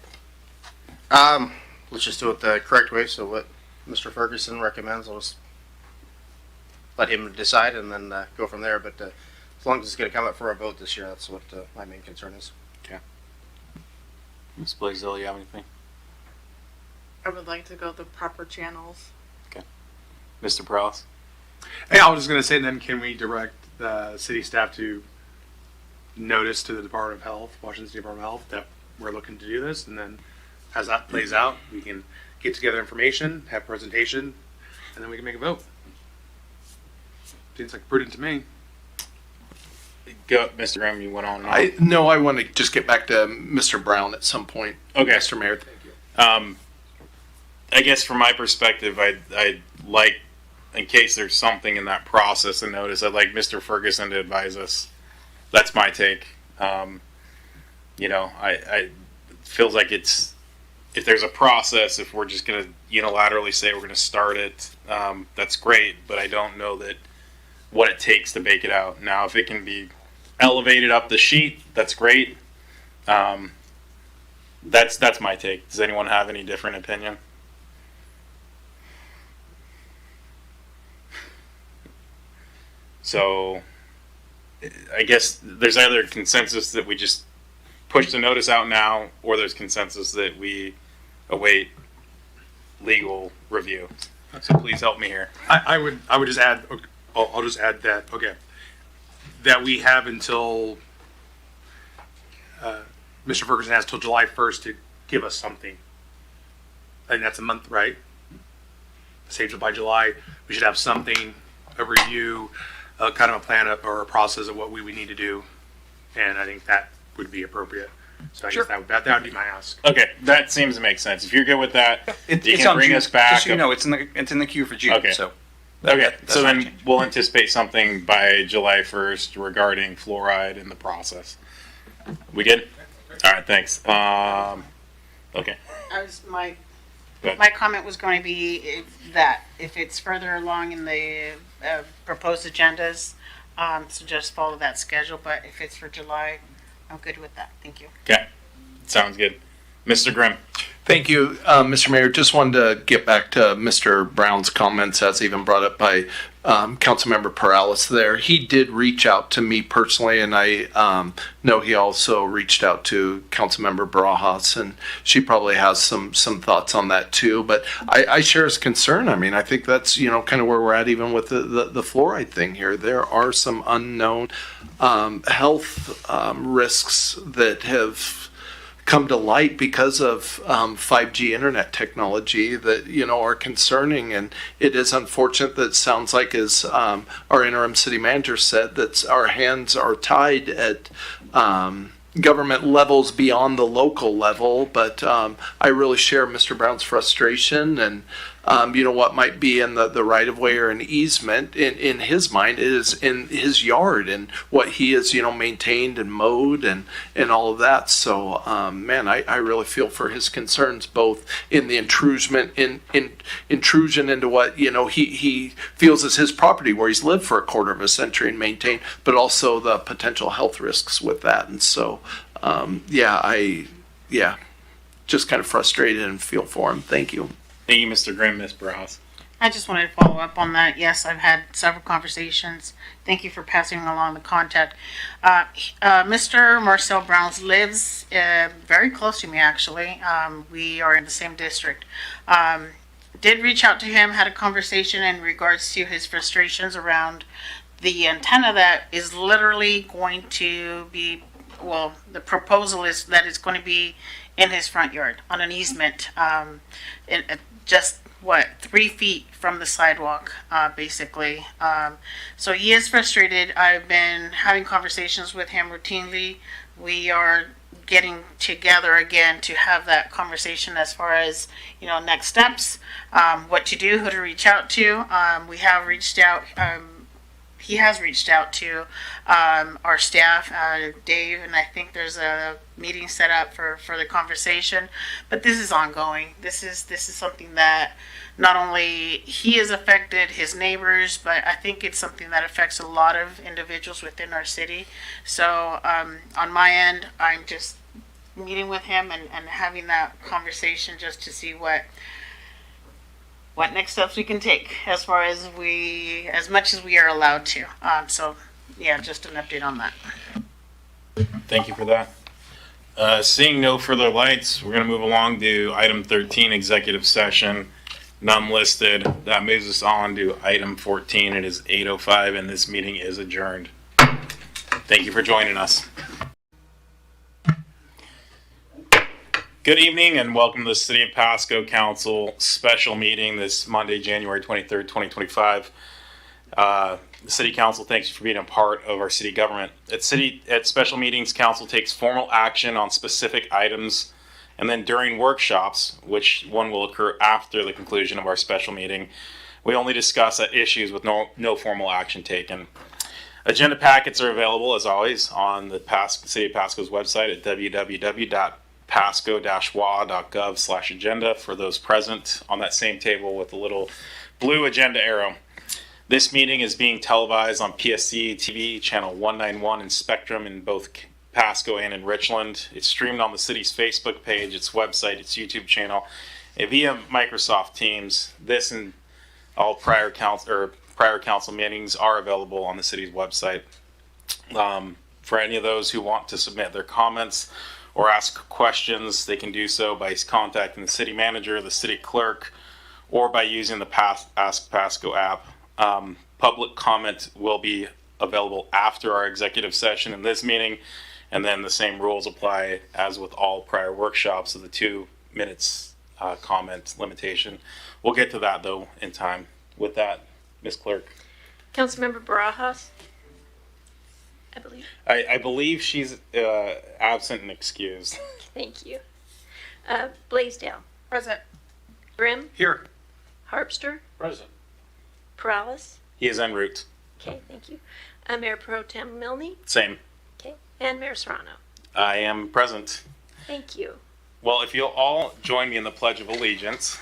Let's just do it the correct way. So what Mr. Ferguson recommends, I'll just let him decide and then go from there. But as long as it's going to come up for a vote this year, that's what my main concern is. Okay. Ms. Blaisdell, you have anything? I would like to go the proper channels. Okay. Mr. Prowse? Hey, I was just going to say then, can we direct the city staff to notice to the Department of Health, Washington State Department of Health, that we're looking to do this, and then as that plays out, we can get together information, have presentation, and then we can make a vote. Seems like prudent to me. Go, Mr. Graham, you went on. I want to just get back to Mr. Brown at some point. Okay. Mr. Mayor, thank you. I guess from my perspective, I'd like, in case there's something in that process and notice, I'd like Mr. Ferguson to advise us. That's my take. I feels like it's, if there's a process, if we're just going to unilaterally say we're going to start it, that's great, but I don't know that what it takes to bake it out. Now, if it can be elevated up the sheet, that's great. That's my take. Does anyone have any different opinion? So, I guess there's either consensus that we just push the notice out now, or there's consensus that we await legal review. So please help me here. I would just add, I'll just add that, that we have until, Mr. Ferguson has till July 1st to give us something. And that's a month, right? Say by July, we should have something, a review, kind of a plan or a process of what we would need to do. And I think that would be appropriate. So I guess that would be my ask. Okay, that seems to make sense. If you're good with that, you can bring us back. Just so you know, it's in the queue for June. Okay. So so then we'll anticipate something by July 1st regarding fluoride in the process. We good? All right, thanks. Okay. My comment was going to be that if it's further along in the proposed agendas, so just follow that schedule. But if it's for July, I'm good with that. Thank you. Okay, sounds good. Mr. Grimm. Thank you, Mr. Mayor. Just wanted to get back to Mr. Brown's comments as even brought up by Councilmember Perales there. He did reach out to me personally, and I know he also reached out to Councilmember Barajas, and she probably has some thoughts on that too. But I share his concern. I mean, I think that's, kind of where we're at even with the fluoride thing here. There are some unknown health risks that have come to light because of 5G internet technology that, are concerning. And it is unfortunate that it sounds like, as our interim city manager said, that our hands are tied at government levels beyond the local level. But I really share Mr. Brown's frustration, and what might be in the right of way or an easement in his mind is in his yard and what he has, maintained and mowed and all of that. So, man, I really feel for his concerns, both in the intrusion into what, he feels is his property where he's lived for a quarter of a century and maintained, but also the potential health risks with that. And so, just kind of frustrated and feel for him. Thank you. Thank you, Mr. Grimm. Ms. Browse. I just wanted to follow up on that. Yes, I've had several conversations. Thank you for passing along the contact. Mr. Marcel Browns lives very close to me, actually. We are in the same district. Did reach out to him, had a conversation in regards to his frustrations around the antenna that is literally going to be, the proposal is that it's going to be in his front yard on an easement. Just 3 feet from the sidewalk, basically. So he is frustrated. I've been having conversations with him routinely. We are getting together again to have that conversation as far as, next steps, what to do, who to reach out to. We have reached out. He has reached out to our staff, Dave, and I think there's a meeting set up for the conversation. But this is ongoing. This is something that not only he is affected, his neighbors, but I think it's something that affects a lot of individuals within our city. So on my end, I'm just meeting with him and having that conversation just to see what next steps we can take as far as as much as we are allowed to. Just an update on that. Thank you for that. Seeing no further lights, we're going to move along to item 13, executive session. None listed. That moves us on to item 14. It is 8:05 and this meeting is adjourned. Thank you for joining us. Good evening and welcome to the City of Pasco Council special meeting this Monday, January 23rd, 2025. The City Council thanks you for being a part of our city government. At special meetings, Council takes formal action on specific items, and then during workshops, which one will occur after the conclusion of our special meeting, we only discuss issues with no formal action taken. Agenda packets are available, as always, on the City of Pasco's website at www.pasco-wa.gov/agenda for those present on that same table with the little blue agenda arrow. This meeting is being televised on PSC-TV, channel 191 in Spectrum in both Pasco and in Richland. It's streamed on the city's Facebook page, its website, its YouTube channel, and via Microsoft Teams. This and all prior council meetings are available on the city's website. For any of those who want to submit their comments or ask questions, they can do so by contacting the city manager, the city clerk, or by using the Ask Pasco app. Public comment will be available after our executive session in this meeting, and then the same rules apply as with all prior workshops of the 2 minutes comment limitation. We'll get to that though in time. With that, Ms. Clerk. Councilmember Barajas, I believe. I believe she's absent and excused. Thank you. Blaisdell. Present. Grimm. Here. Harpster. Present. Perales. He is en route. Okay, thank you. Mayor Pro Tem Milne. Same. Okay, and Mayor Serrano. I am present. Thank you. Well, if you'll all join me in the Pledge of Allegiance.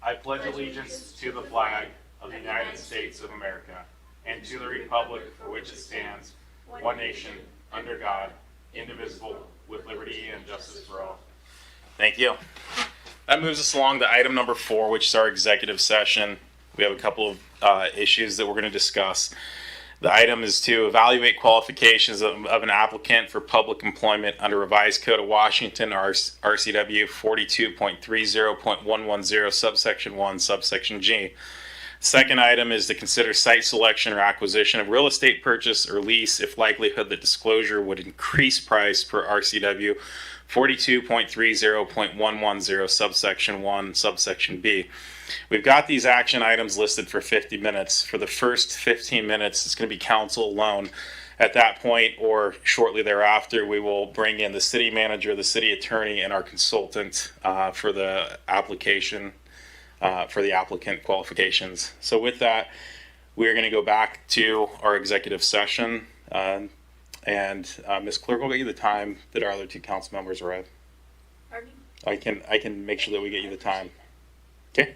I pledge allegiance to the flag of the United States of America and to the republic for which it stands, one nation, under God, indivisible, with liberty and justice for all. Thank you. That moves us along to item number 4, which is our executive session. We have a couple of issues that we're going to discuss. The item is to evaluate qualifications of an applicant for public employment under Revised Code of Washington, RCW 42.30.110, subsection 1, subsection G. Second item is to consider site selection or acquisition of real estate purchase or lease if likelihood that disclosure would increase price per RCW 42.30.110 subsection 1 subsection B. We've got these action items listed for 50 minutes. For the first 15 minutes, it's going to be council alone. At that point or shortly thereafter, we will bring in the city manager, the city attorney, and our consultant for the application, for the applicant qualifications. So with that, we are going to go back to our executive session. And Ms. Clerk will get you the time that our other two council members arrive. I can make sure that we get you the time. Okay?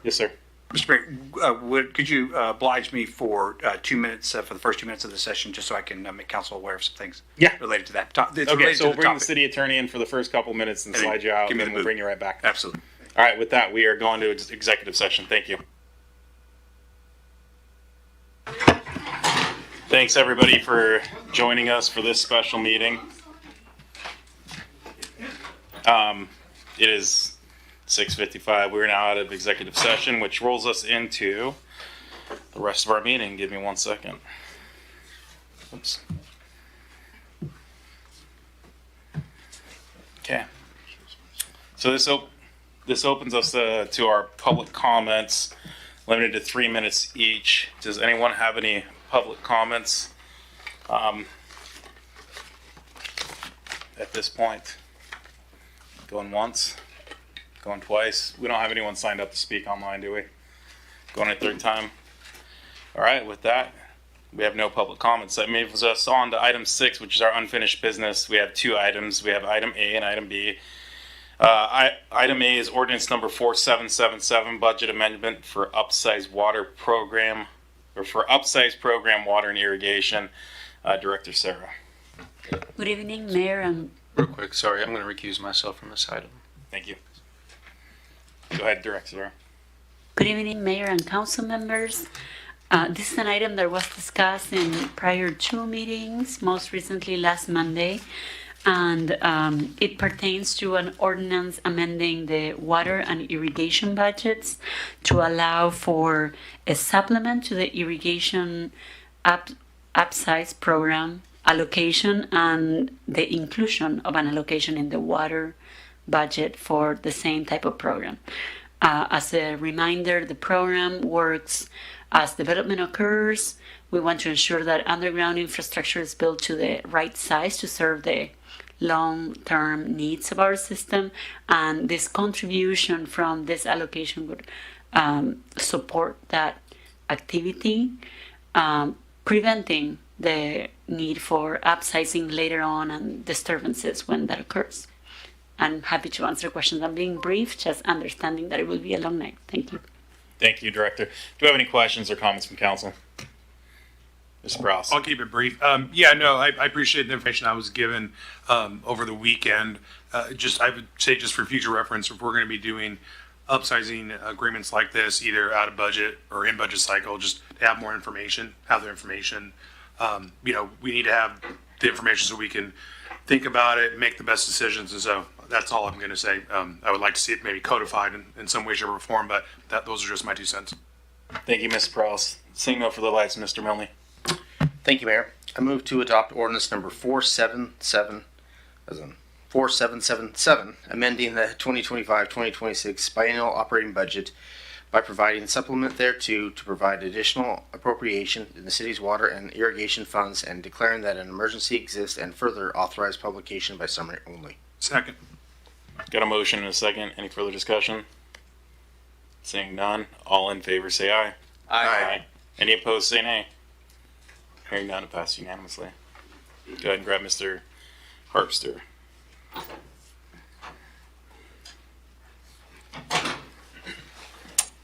Yes, sir. Mr. Mayor, could you oblige me for 2 minutes for the first 2 minutes of the session, just so I can make council aware of some things related to that? Okay, so we'll bring the city attorney in for the first couple minutes and slide you out, and then we'll bring you right back. Absolutely. All right, with that, we are going to executive session. Thank you. Thanks, everybody, for joining us for this special meeting. It is 6:55. We're now out of executive session, which rolls us into the rest of our meeting. Give me 1 second. Oops. Okay. So this opens us to our public comments, limited to 3 minutes each. Does anyone have any public comments at this point? Going once? Going twice? We don't have anyone signed up to speak online, do we? Going a third time? All right, with that, we have no public comments. That moves us on to item 6, which is our unfinished business. We have 2 items. We have item A and item B. Item A is ordinance number 4777, budget amendment for upsize water program, or for upsize program water and irrigation. Director Sarah. Good evening, Mayor. And Real quick, sorry, I'm going to recuse myself from this item. Thank you. Go ahead, Director Sarah. Good evening, Mayor and council members. This is an item that was discussed in prior 2 meetings, most recently last Monday, and it pertains to an ordinance amending the water and irrigation budgets to allow for a supplement to the irrigation upsize program allocation and the inclusion of an allocation in the water budget for the same type of program. As a reminder, the program works as development occurs. We want to ensure that underground infrastructure is built to the right size to serve the long-term needs of our system, and this contribution from this allocation would support that activity, preventing the need for upsizing later on and disturbances when that occurs. I'm happy to answer questions. I'm being brief, just understanding that it will be a long night. Thank you. Thank you, Director. Do we have any questions or comments from council? Mr. Browse. I'll keep it brief. I appreciate the information I was given over the weekend. I would say just for future reference, if we're going to be doing upsizing agreements like this, either out of budget or in budget cycle, just to have more information, have the information. We need to have the information so we can think about it, make the best decisions. And so that's all I'm going to say. I would like to see it maybe codified in some way, shape, or form, but those are just my 2 cents. Thank you, Mr. Prowse. Seeing no further lights, Mr. Milne. Thank you, Mayor. I move to adopt ordinance number 4777, amending the 2025-2026 biennial operating budget by providing supplement thereto to provide additional appropriation in the city's water and irrigation funds and declaring that an emergency exists and further authorize publication by summary only. Second. Got a motion and a second. Any further discussion? Seeing none, all in favor say aye. Aye. Any opposed say nay. Hearing none, it passed unanimously. Go ahead and grab Mr. Harpster.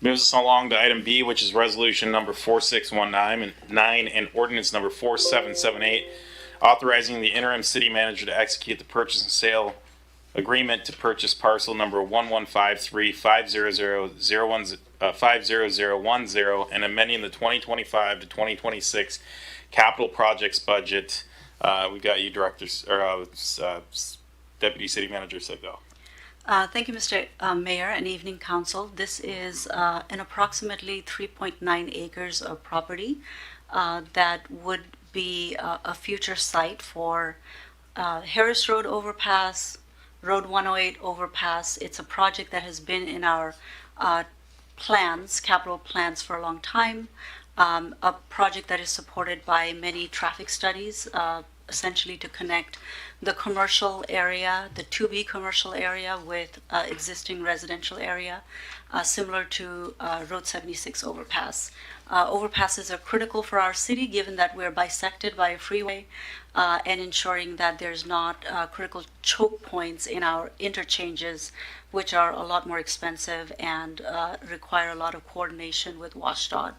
Moves us along to item B, which is resolution number 4619 and ordinance number 4778, authorizing the interim city manager to execute the purchase and sale agreement to purchase parcel number 1153-50010 and amending the 2025 to 2026 capital projects budget. We got you, Deputy City Manager Sigdahl. Thank you, Mr. Mayor and Evening Council. This is an approximately 3.9 acres of property that would be a future site for Harris Road overpass, Road 108 overpass. It's a project that has been in our plans, capital plans for a long time. A project that is supported by many traffic studies, essentially to connect the commercial area, the 2B commercial area with existing residential area, similar to Road 76 overpass. Overpasses are critical for our city given that we're bisected by a freeway and ensuring that there's not critical choke points in our interchanges, which are a lot more expensive and require a lot of coordination with WashDOT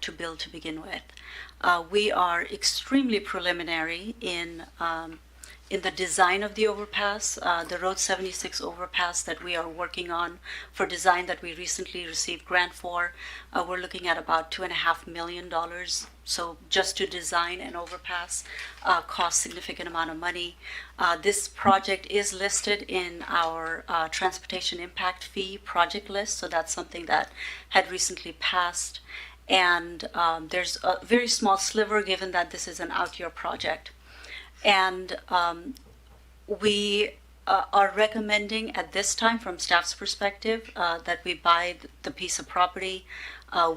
to build to begin with. We are extremely preliminary in the design of the overpass. The Road 76 overpass that we are working on for design that we recently received grant for, we're looking at about $2.5 million. So just to design an overpass costs significant amount of money. This project is listed in our transportation impact fee project list, so that's something that had recently passed. And there's a very small sliver given that this is an out-year project. And we are recommending at this time from staff's perspective that we buy the piece of property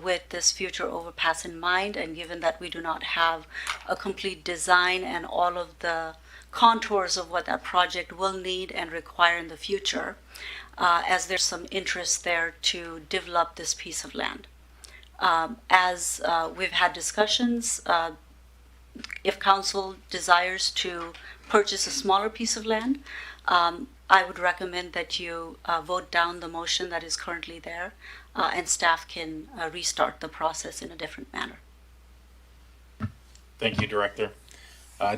with this future overpass in mind, and given that we do not have a complete design and all of the contours of what that project will need and require in the future, as there's some interest there to develop this piece of land. As we've had discussions, if council desires to purchase a smaller piece of land, I would recommend that you vote down the motion that is currently there, and staff can restart the process in a different manner. Thank you, Director.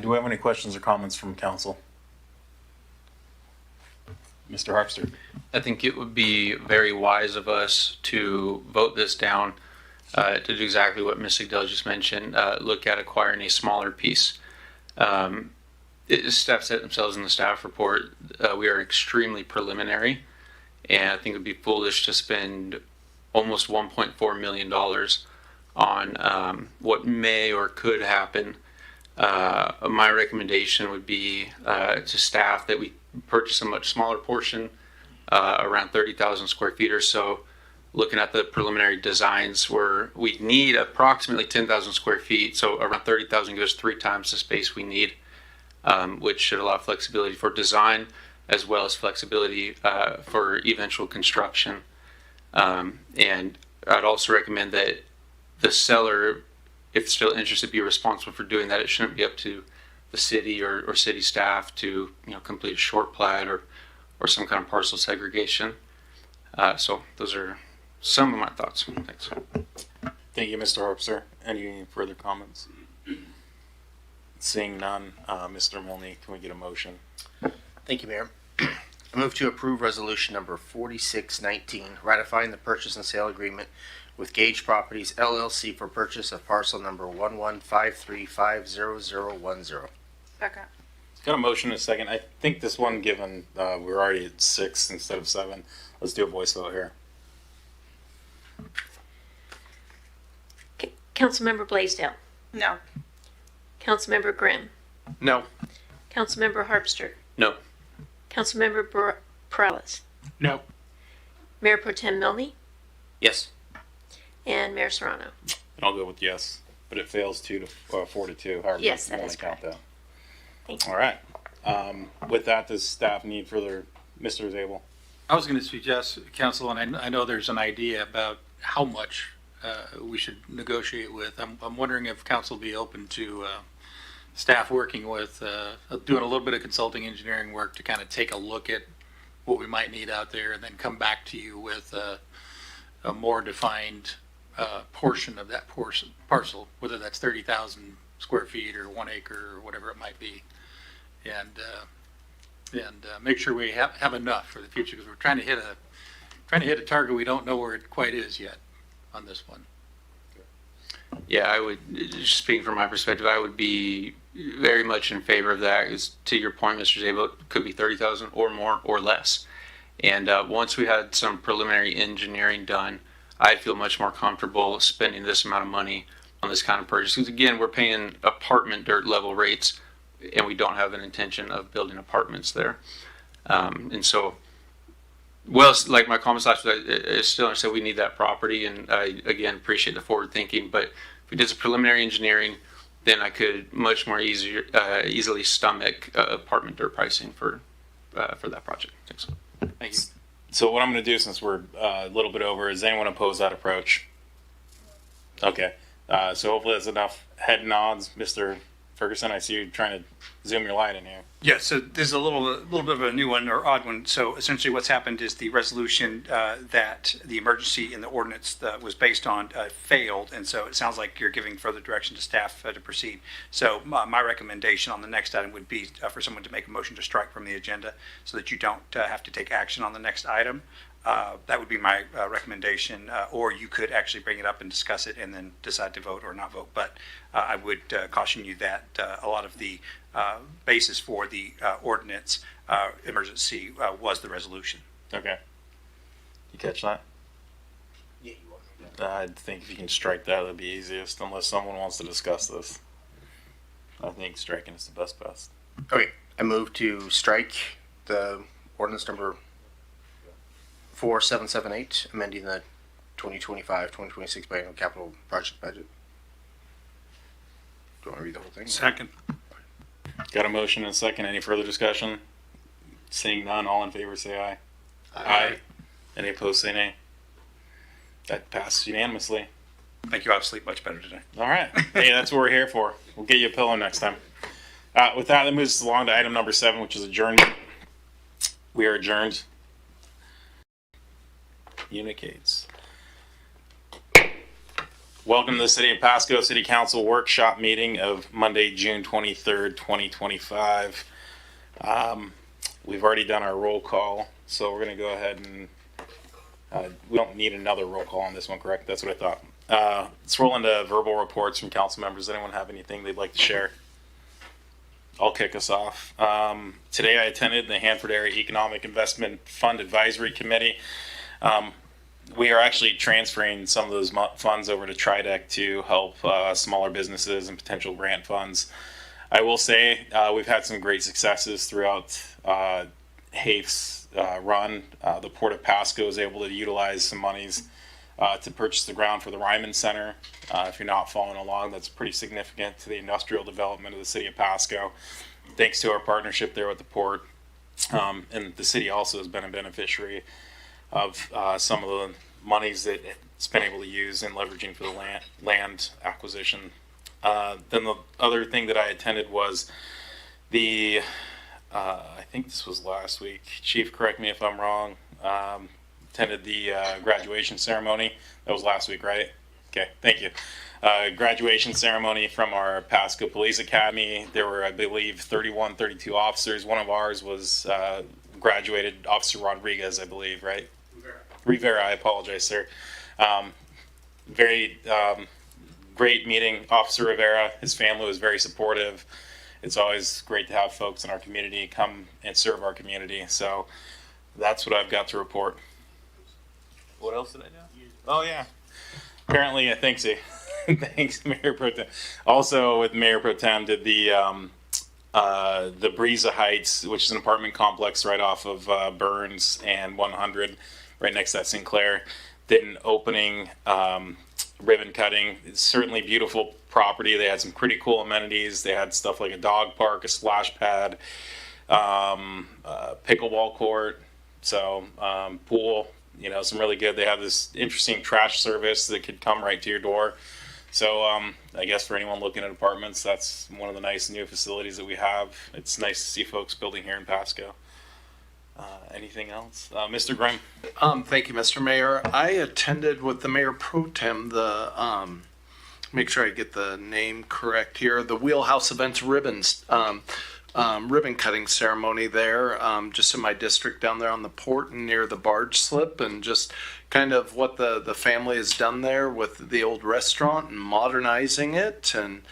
Do we have any questions or comments from council? Mr. Harpster. I think it would be very wise of us to vote this down to do exactly what Ms. Sigdell just mentioned, look at acquiring a smaller piece. Staff said themselves in the staff report, we are extremely preliminary, and I think it would be foolish to spend almost $1.4 million on what may or could happen. My recommendation would be to staff that we purchase a much smaller portion, around 30,000 square feet or so. Looking at the preliminary designs where we need approximately 10,000 square feet, so around 30,000 gives 3 times the space we need, which should allow flexibility for design as well as flexibility for eventual construction. And I'd also recommend that the seller, if still interested, be responsible for doing that. It shouldn't be up to the city or city staff to complete a short plat or some kind of parcel segregation. So those are some of my thoughts. Thanks. Thank you, Mr. Harpster. Any further comments? Seeing none, Mr. Milne, can we get a motion? Thank you, Mayor. I move to approve resolution number 4619, ratifying the purchase and sale agreement with Gage Properties LLC for purchase of parcel number 115350010. Second. Got a motion and a second. I think this one, given we're already at 6 instead of 7, let's do a voice vote here. Councilmember Blaisdell. No. Councilmember Grimm. No. Councilmember Harpster. No. Councilmember Perales. No. Mayor Pro Tem Milne. Yes. And Mayor Serrano. And I'll go with yes, but it fails 4 to 2. However, Yes, you that want is to count correct. that. Thank you. All right. With that, does staff need further? Mr. Zabel. I was going to suggest, Council, and I know there's an idea about how much we should negotiate with. I'm wondering if Council will be open to staff working with, doing a little bit of consulting engineering work to kind of take a look at what we might need out there and then come back to you with a more defined portion of that parcel, whether that's 30,000 square feet or 1 acre or whatever it might be. And make sure we have enough for the future, because we're trying to hit a target we don't know where it quite is yet on this one. Yeah, I would, just speaking from my perspective, I would be very much in favor of that. Because to your point, Mr. Zabel, it could be 30,000 or more or less. And once we had some preliminary engineering done, I'd feel much more comfortable spending this amount of money on this kind of purchase. Because again, we're paying apartment dirt level rates, and we don't have an intention of building apartments there. And so, well, like my comments last week, I still understand we need that property, and I again appreciate the forward thinking. But if we did some preliminary engineering, then I could much more easily stomach apartment dirt pricing for that project. Thanks. Thank you. So what I'm going to do, since we're a little bit over, is anyone oppose that approach? Okay. So hopefully that's enough head nods. Mr. Ferguson, I see you trying to zoom your light in here. Yeah, so this is a little bit of a new one or odd one. So essentially what's happened is the resolution that the emergency in the ordinance that was based on failed. And so it sounds like you're giving further direction to staff to proceed. So my recommendation on the next item would be for someone to make a motion to strike from the agenda so that you don't have to take action on the next item. That would be my recommendation, or you could actually bring it up and discuss it and then decide to vote or not vote. But I would caution you that a lot of the basis for the ordinance emergency was the resolution. Okay. You catch that? Yeah, you want. I think if you can strike that, that'd be easiest, unless someone wants to discuss this. I think striking is the best bet. Okay, I move to strike the ordinance number 4778, amending the 2025-2026 biennial capital project budget. Do you want to read the whole thing? Second. Got a motion and a second. Any further discussion? Seeing none, all in favor say aye. Aye. Any opposed say nay. That passes unanimously. Thank you. I'll sleep much better today. All right. Hey, that's what we're here for. We'll get you a pillow next time. With that moves us along to item number 7, which is adjournment. We are adjourned. Communicates. Welcome to the City of Pasco City Council Workshop Meeting of Monday, June 23rd, 2025. We've already done our roll call, so we're going to go ahead and we don't need another roll call on this one, correct? That's what I thought. Let's roll into verbal reports from council members. Anyone have anything they'd like to share? I'll kick us off. Today I attended the Hanford Area Economic Investment Fund Advisory Committee. We are actually transferring some of those funds over to Tridec to help smaller businesses and potential grant funds. I will say we've had some great successes throughout HAFE's run. The Port of Pasco is able to utilize some monies to purchase the ground for the Ryman Center. If you're not following along, that's pretty significant to the industrial development of the city of Pasco. Thanks to our partnership there with the port. And the city also has been a beneficiary of some of the monies that it's been able to use in leveraging for the land acquisition. Then the other thing that I attended was the, I think this was last week, Chief, correct me if I'm wrong, attended the graduation ceremony. That was last week, right? Okay, thank you. Graduation ceremony from our Pasco Police Academy. There were, I believe, 32 officers. One of ours was graduated, Officer Rodriguez, I believe, right? Rivera, I apologize, sir. Very great meeting, Officer Rivera. His family was very supportive. It's always great to have folks in our community come and serve our community. So that's what I've got to report. What else did I do? Oh, yeah. Apparently, thanks, thanks, Mayor Pro Tem. Also, with Mayor Pro Tem, did the Breeza Heights, which is an apartment complex right off of Burns and 100, right next to that Sinclair, did an opening ribbon cutting. It's certainly beautiful property. They had some pretty cool amenities. They had stuff like a dog park, a splash pad, pickleball court, so pool, you know, some really good. They have this interesting trash service that could come right to your door. So I guess for anyone looking at apartments, that's one of the nice new facilities that we have. It's nice to see folks building here in Pasco. Anything else? Mr. Grimm? Thank you, Mr. Mayor. I attended with the Mayor Pro Tem the, make sure I get the name correct here, the Wheelhouse Events ribbons, ribbon cutting ceremony there, just in my district down there on the port and near the barge slip, and just kind of what the family has done there with the old restaurant and modernizing it, and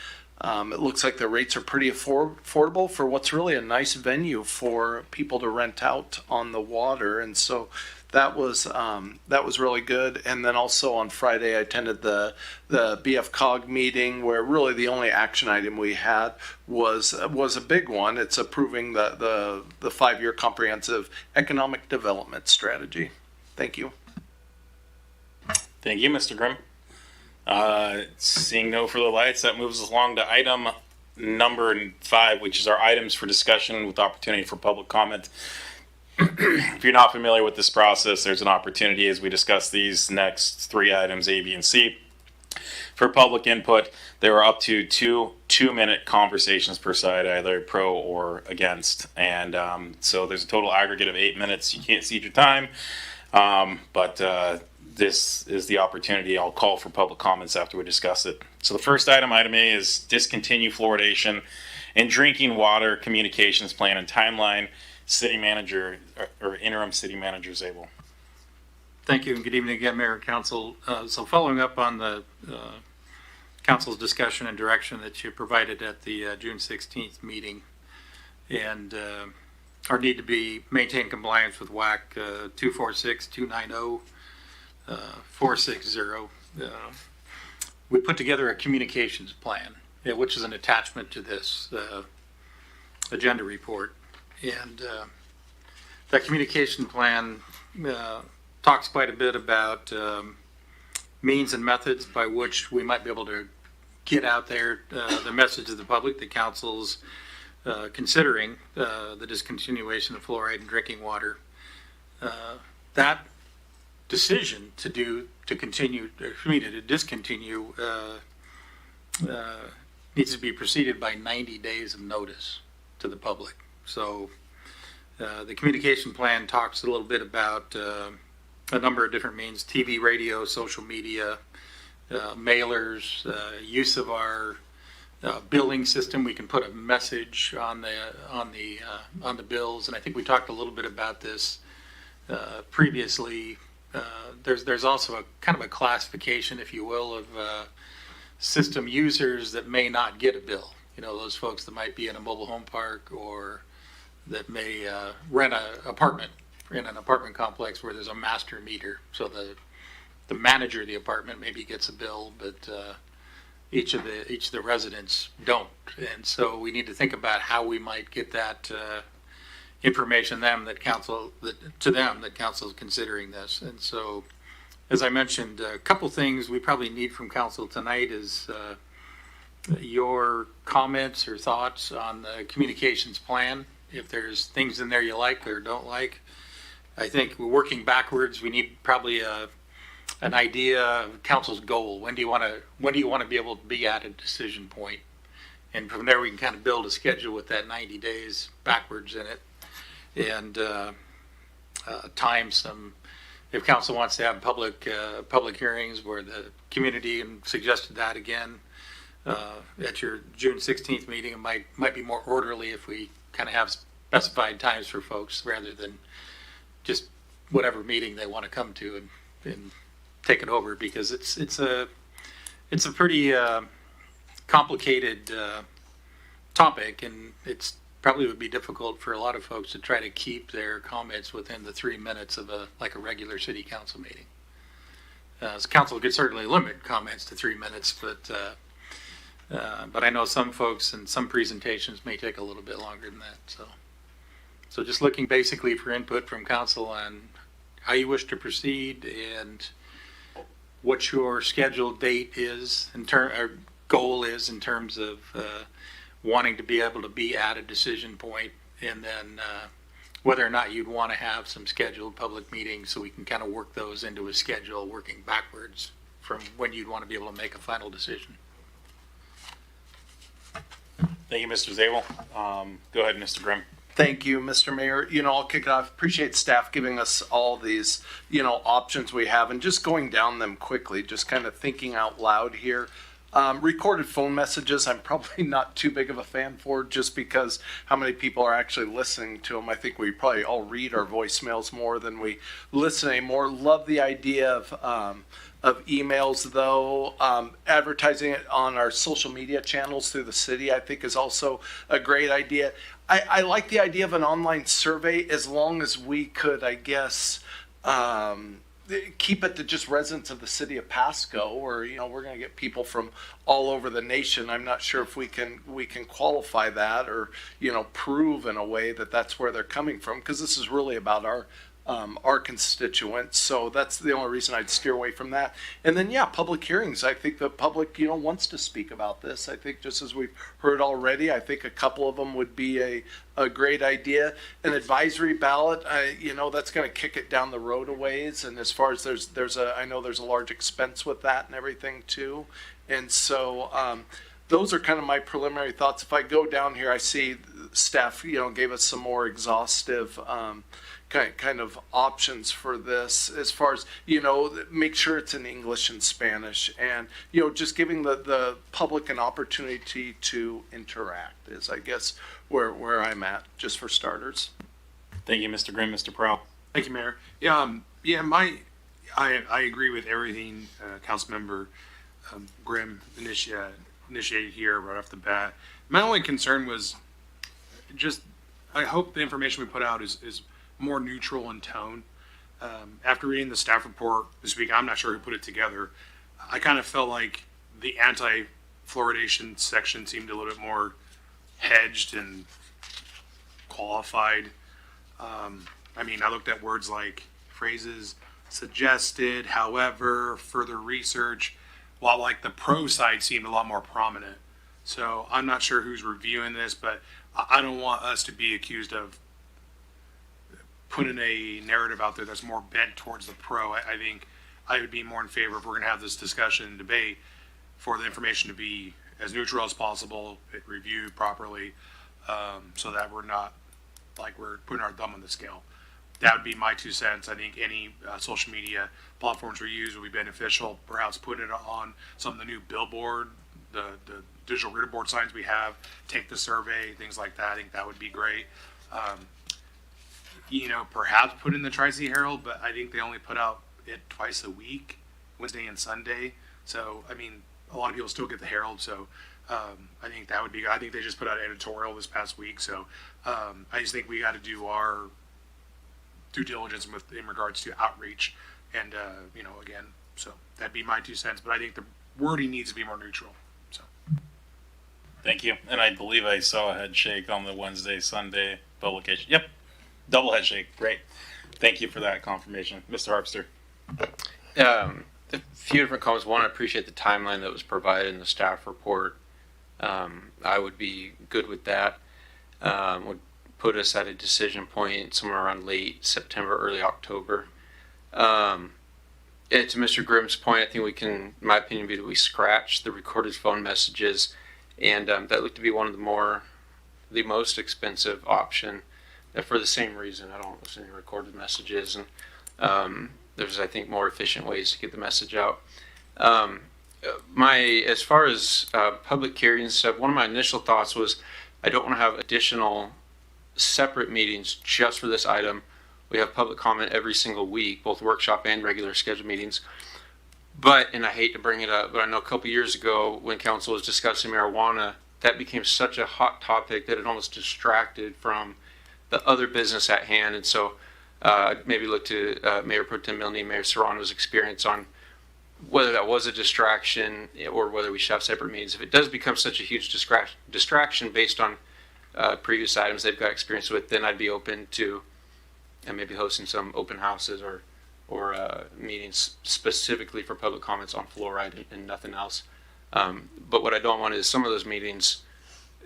It looks like the rates are pretty affordable for what's really a nice venue for people to rent out on the water. And so that was really good. And then also on Friday, I attended the BFCOG meeting, where really the only action item we had was a big one. It's approving the 5-year comprehensive economic development strategy. Thank you. Thank you, Mr. Grimm. Seeing no further lights, that moves us along to item number 5, which is our items for discussion with opportunity for public comment. If you're not familiar with this process, there's an opportunity as we discuss these next 3 items, A, B, and C, for public input. There are up to 2-minute conversations per side, either pro or against. And so there's a total aggregate of 8 minutes. You can't cede your time, but this is the opportunity. I'll call for public comments after we discuss it. So the first item, item A, is discontinue fluoridation in drinking water communications plan and timeline. City manager or interim city manager Zabel. Thank you, and good evening again, Mayor and Council. So following up on the Council's discussion and direction that you provided at the June 16th meeting, and our need to maintain compliance with WAC 246-290-460, we put together a communications plan, which is an attachment to this agenda report. And that communication plan talks quite a bit about means and methods by which we might be able to get out there the message to the public. The council's considering the discontinuation of fluoride in drinking water. That decision to discontinue needs to be preceded by 90 days of notice to the public. So the communication plan talks a little bit about a number of different means: TV, radio, social media, mailers, use of our billing system. We can put a message on the bills, and I think we talked a little bit about this previously. There's also a kind of a classification, if you will, of system users that may not get a bill. You know, those folks that might be in a mobile home park or that may rent an apartment in an apartment complex where there's a master meter. So the manager of the apartment maybe gets a bill, but each of the residents don't. And so we need to think about how we might get that information that council is considering this. And so, as I mentioned, a couple things we probably need from council tonight is your comments or thoughts on the communications plan. If there's things in there you like or don't like. I think we're working backwards. We need probably an idea of council's goal. When do you want to be able to be at a decision point? And from there we can kind of build a schedule with that 90 days backwards in it. And time some, if council wants to have public hearings where the community, and suggested that again at your June 16th meeting, it might be more orderly if we kind of have specified times for folks rather than just whatever meeting they want to come to and take it over, because it's a pretty complicated topic, and it's probably would be difficult for a lot of folks to try to keep their comments within the 3 minutes of a regular city council meeting. So council could certainly limit comments to 3 minutes, but I know some folks and some presentations may take a little bit longer than that. So just looking basically for input from council on how you wish to proceed and what your scheduled date is or goal is in terms of wanting to be able to be at a decision point, and then whether or not you'd want to have some scheduled public meetings so we can kind of work those into a schedule working backwards from when you'd want to be able to make a final decision. Thank you, Mr. Zabel. Go ahead, Mr. Grimm. Thank you, Mr. Mayor. I'll kick it off. Appreciate staff giving us all these, options we have and just going down them quickly, just kind of thinking out loud here. Recorded phone messages, I'm probably not too big of a fan for, just because how many people are actually listening to them. I think we probably all read our voicemails more than we listen anymore. Love the idea of emails, though. Advertising it on our social media channels through the city, I think, is also a great idea. I like the idea of an online survey as long as we could, I guess, keep it to just residents of the city of Pasco, or we're going to get people from all over the nation. I'm not sure if we can qualify that, or prove in a way that that's where they're coming from, because this is really about our constituents. So that's the only reason I'd steer away from that. And then, public hearings. I think the public, wants to speak about this. I think, just as we've heard already, I think a couple of them would be a great idea. An advisory ballot, that's going to kick it down the road a ways. And as far as I know there's a large expense with that and everything too. And so, those are kind of my preliminary thoughts. If I go down here, I see staff, gave us some more exhaustive, kind of options for this, as far as make sure it's in English and Spanish, and just giving the public an opportunity to interact is, I guess, where I'm at, just for starters. Thank you, Mr. Grimm. Mr. Prowl. Thank you, Mayor. I agree with everything Councilmember Grimm initiated here right off the bat. My only concern was just, I hope the information we put out is more neutral in tone. After reading the staff report this week, I'm not sure who put it together. I kind of felt like the anti-fluoridation section seemed a little bit more hedged and qualified. I looked at words like phrases suggested, however, further research, while like the pro side seemed a lot more prominent. So I'm not sure who's reviewing this, but I don't want us to be accused of putting a narrative out there that's more bent towards the pro. I think I would be more in favor, if we're going to have this discussion and debate, for the information to be as neutral as possible, reviewed properly, so that we're not like we're putting our thumb on the scale. That would be my 2 cents. I think any social media platforms we use will be beneficial. Perhaps putting it on some of the new billboard, the digital reader board signs we have, take the survey, things like that. I think that would be great. Perhaps put in the Tri-City Herald, but I think they only put out it twice a week, Wednesday and Sunday. So, a lot of people still get the Herald. So, I think that would be, I think they just put out an editorial this past week. So, I just think we got to do our due diligence in regards to outreach. And, again, so that'd be my 2 cents. But I think the wording needs to be more neutral. So. Thank you. And I believe I saw a head shake on the Wednesday, Sunday publication. Yep. Double head shake. Great. Thank you for that confirmation. Mr. Harpster. A few different comments. One, I appreciate the timeline that was provided in the staff report. I would be good with that. Would put us at a decision point somewhere around late September, early October. To Mr. Grimm's point, I think we can, in my opinion, we scratch the recorded phone messages, and that looked to be one of the most expensive option. For the same reason, I don't listen to recorded messages, and there's, I think, more efficient ways to get the message out. As far as public hearings and stuff, one of my initial thoughts was I don't want to have additional separate meetings just for this item. We have public comment every single week, both workshop and regular scheduled meetings. And I hate to bring it up, but I know a couple years ago when council was discussing marijuana, that became such a hot topic that it almost distracted from the other business at hand. And so maybe look to Mayor Pro Tem Milne, Mayor Serrano's experience on whether that was a distraction or whether we should have separate meetings. If it does become such a huge distraction based on previous items they've got experience with, then I'd be open to maybe hosting some open houses or meetings specifically for public comments on fluoride and nothing else. But what I don't want is some of those meetings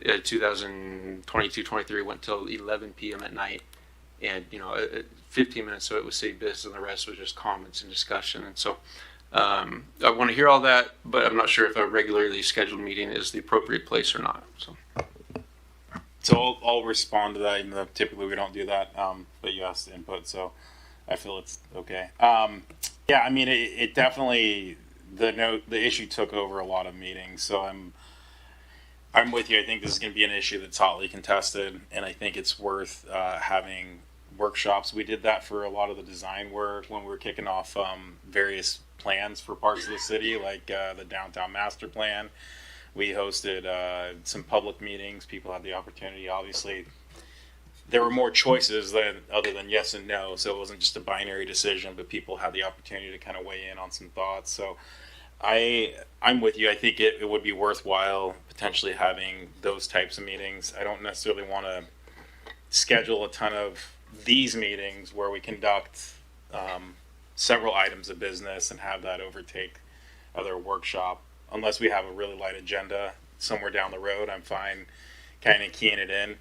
2022-23 went till 11 p.m. at night, and 15 minutes of it was city business and the rest was just comments and discussion. And so I want to hear all that, but I'm not sure if a regularly scheduled meeting is the appropriate place or not. So I'll respond to that, even though typically we don't do that, but you asked the input, so I feel it's okay. It definitely, the issue took over a lot of meetings, so I'm with you. I think this is going to be an issue that's hotly contested, and I think it's worth having workshops. We did that for a lot of the design work when we were kicking off various plans for parts of the city, like the downtown master plan. We hosted some public meetings. People had the opportunity. Obviously, there were more choices other than yes and no, so it wasn't just a binary decision, but people had the opportunity to kind of weigh in on some thoughts. So I'm with you. I think it would be worthwhile potentially having those types of meetings. I don't necessarily want to schedule a ton of these meetings where we conduct several items of business and have that overtake other workshop. Unless we have a really light agenda somewhere down the road, I'm fine kind of keying it in.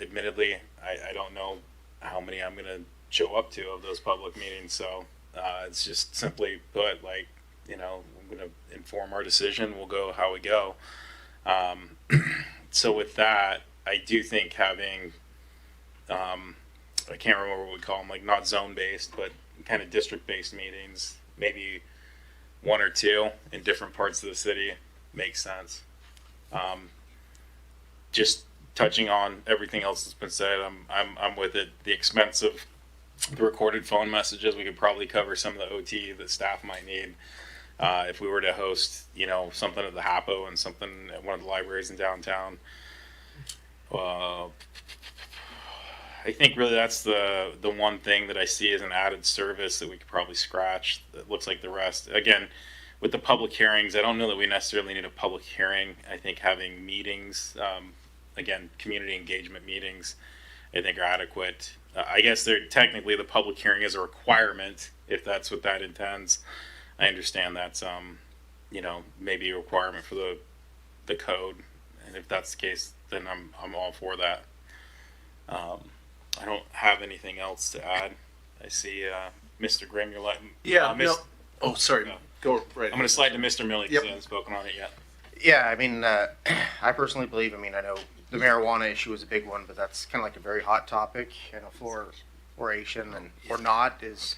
Admittedly, I don't know how many I'm going to show up to of those public meetings. So it's just simply put, I'm going to inform our decision. We'll go how we go. So with that, I do think having, I can't remember what we call them, like not zone-based, but kind of district-based meetings, maybe one or two in different parts of the city makes sense. Just touching on everything else that's been said, I'm with it. The expense of the recorded phone messages, we could probably cover some of the OT that staff might need. If we were to host, something at the Hapo and something at one of the libraries in downtown. I think really that's the one thing that I see as an added service that we could probably scratch. That looks like the rest. Again, with the public hearings, I don't know that we necessarily need a public hearing. I think having meetings, again, community engagement meetings, I think are adequate. I guess technically the public hearing is a requirement if that's what that intends. I understand that's maybe a requirement for the code, and if that's the case, then I'm all for that. I don't have anything else to add. I see Mr. Grimm, you're letting. Oh, sorry. No. Go right. I'm going to slide to Mr. Milley because Yep. he hasn't spoken on it yet. Yeah, I mean, I personally believe, I know the marijuana issue is a big one, but that's kind of like a very hot topic. Fluoridation or not is,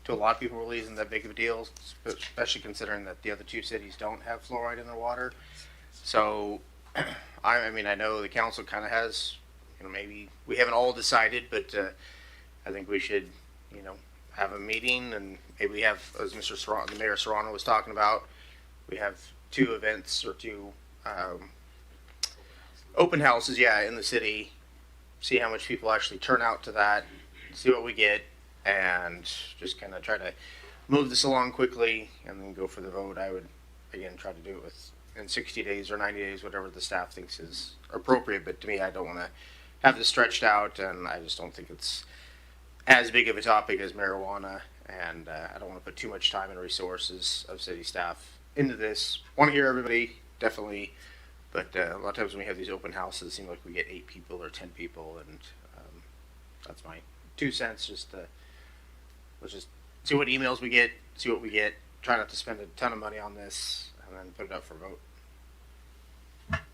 to a lot of people, really isn't that big of a deal, especially considering that the other two cities don't have fluoride in their water. So, I know the council kind of has, maybe we haven't all decided, but I think we should, have a meeting, and maybe we have, as the Mayor Serrano was talking about, we have two events or two open houses, in the city, see how much people actually turn out to that, see what we get, and just kind of try to move this along quickly and then go for the vote. I would, again, try to do it in 60 days or 90 days, whatever the staff thinks is appropriate. But to me, I don't want to have this stretched out, and I just don't think it's as big of a topic as marijuana, and I don't want to put too much time and resources of city staff into this. Want to hear everybody, definitely, but a lot of times when we have these open houses, it seems like we get 8 people or 10 people, and that's my 2 cents. Let's just see what emails we get, see what we get. Try not to spend a ton of money on this, and then put it up for vote.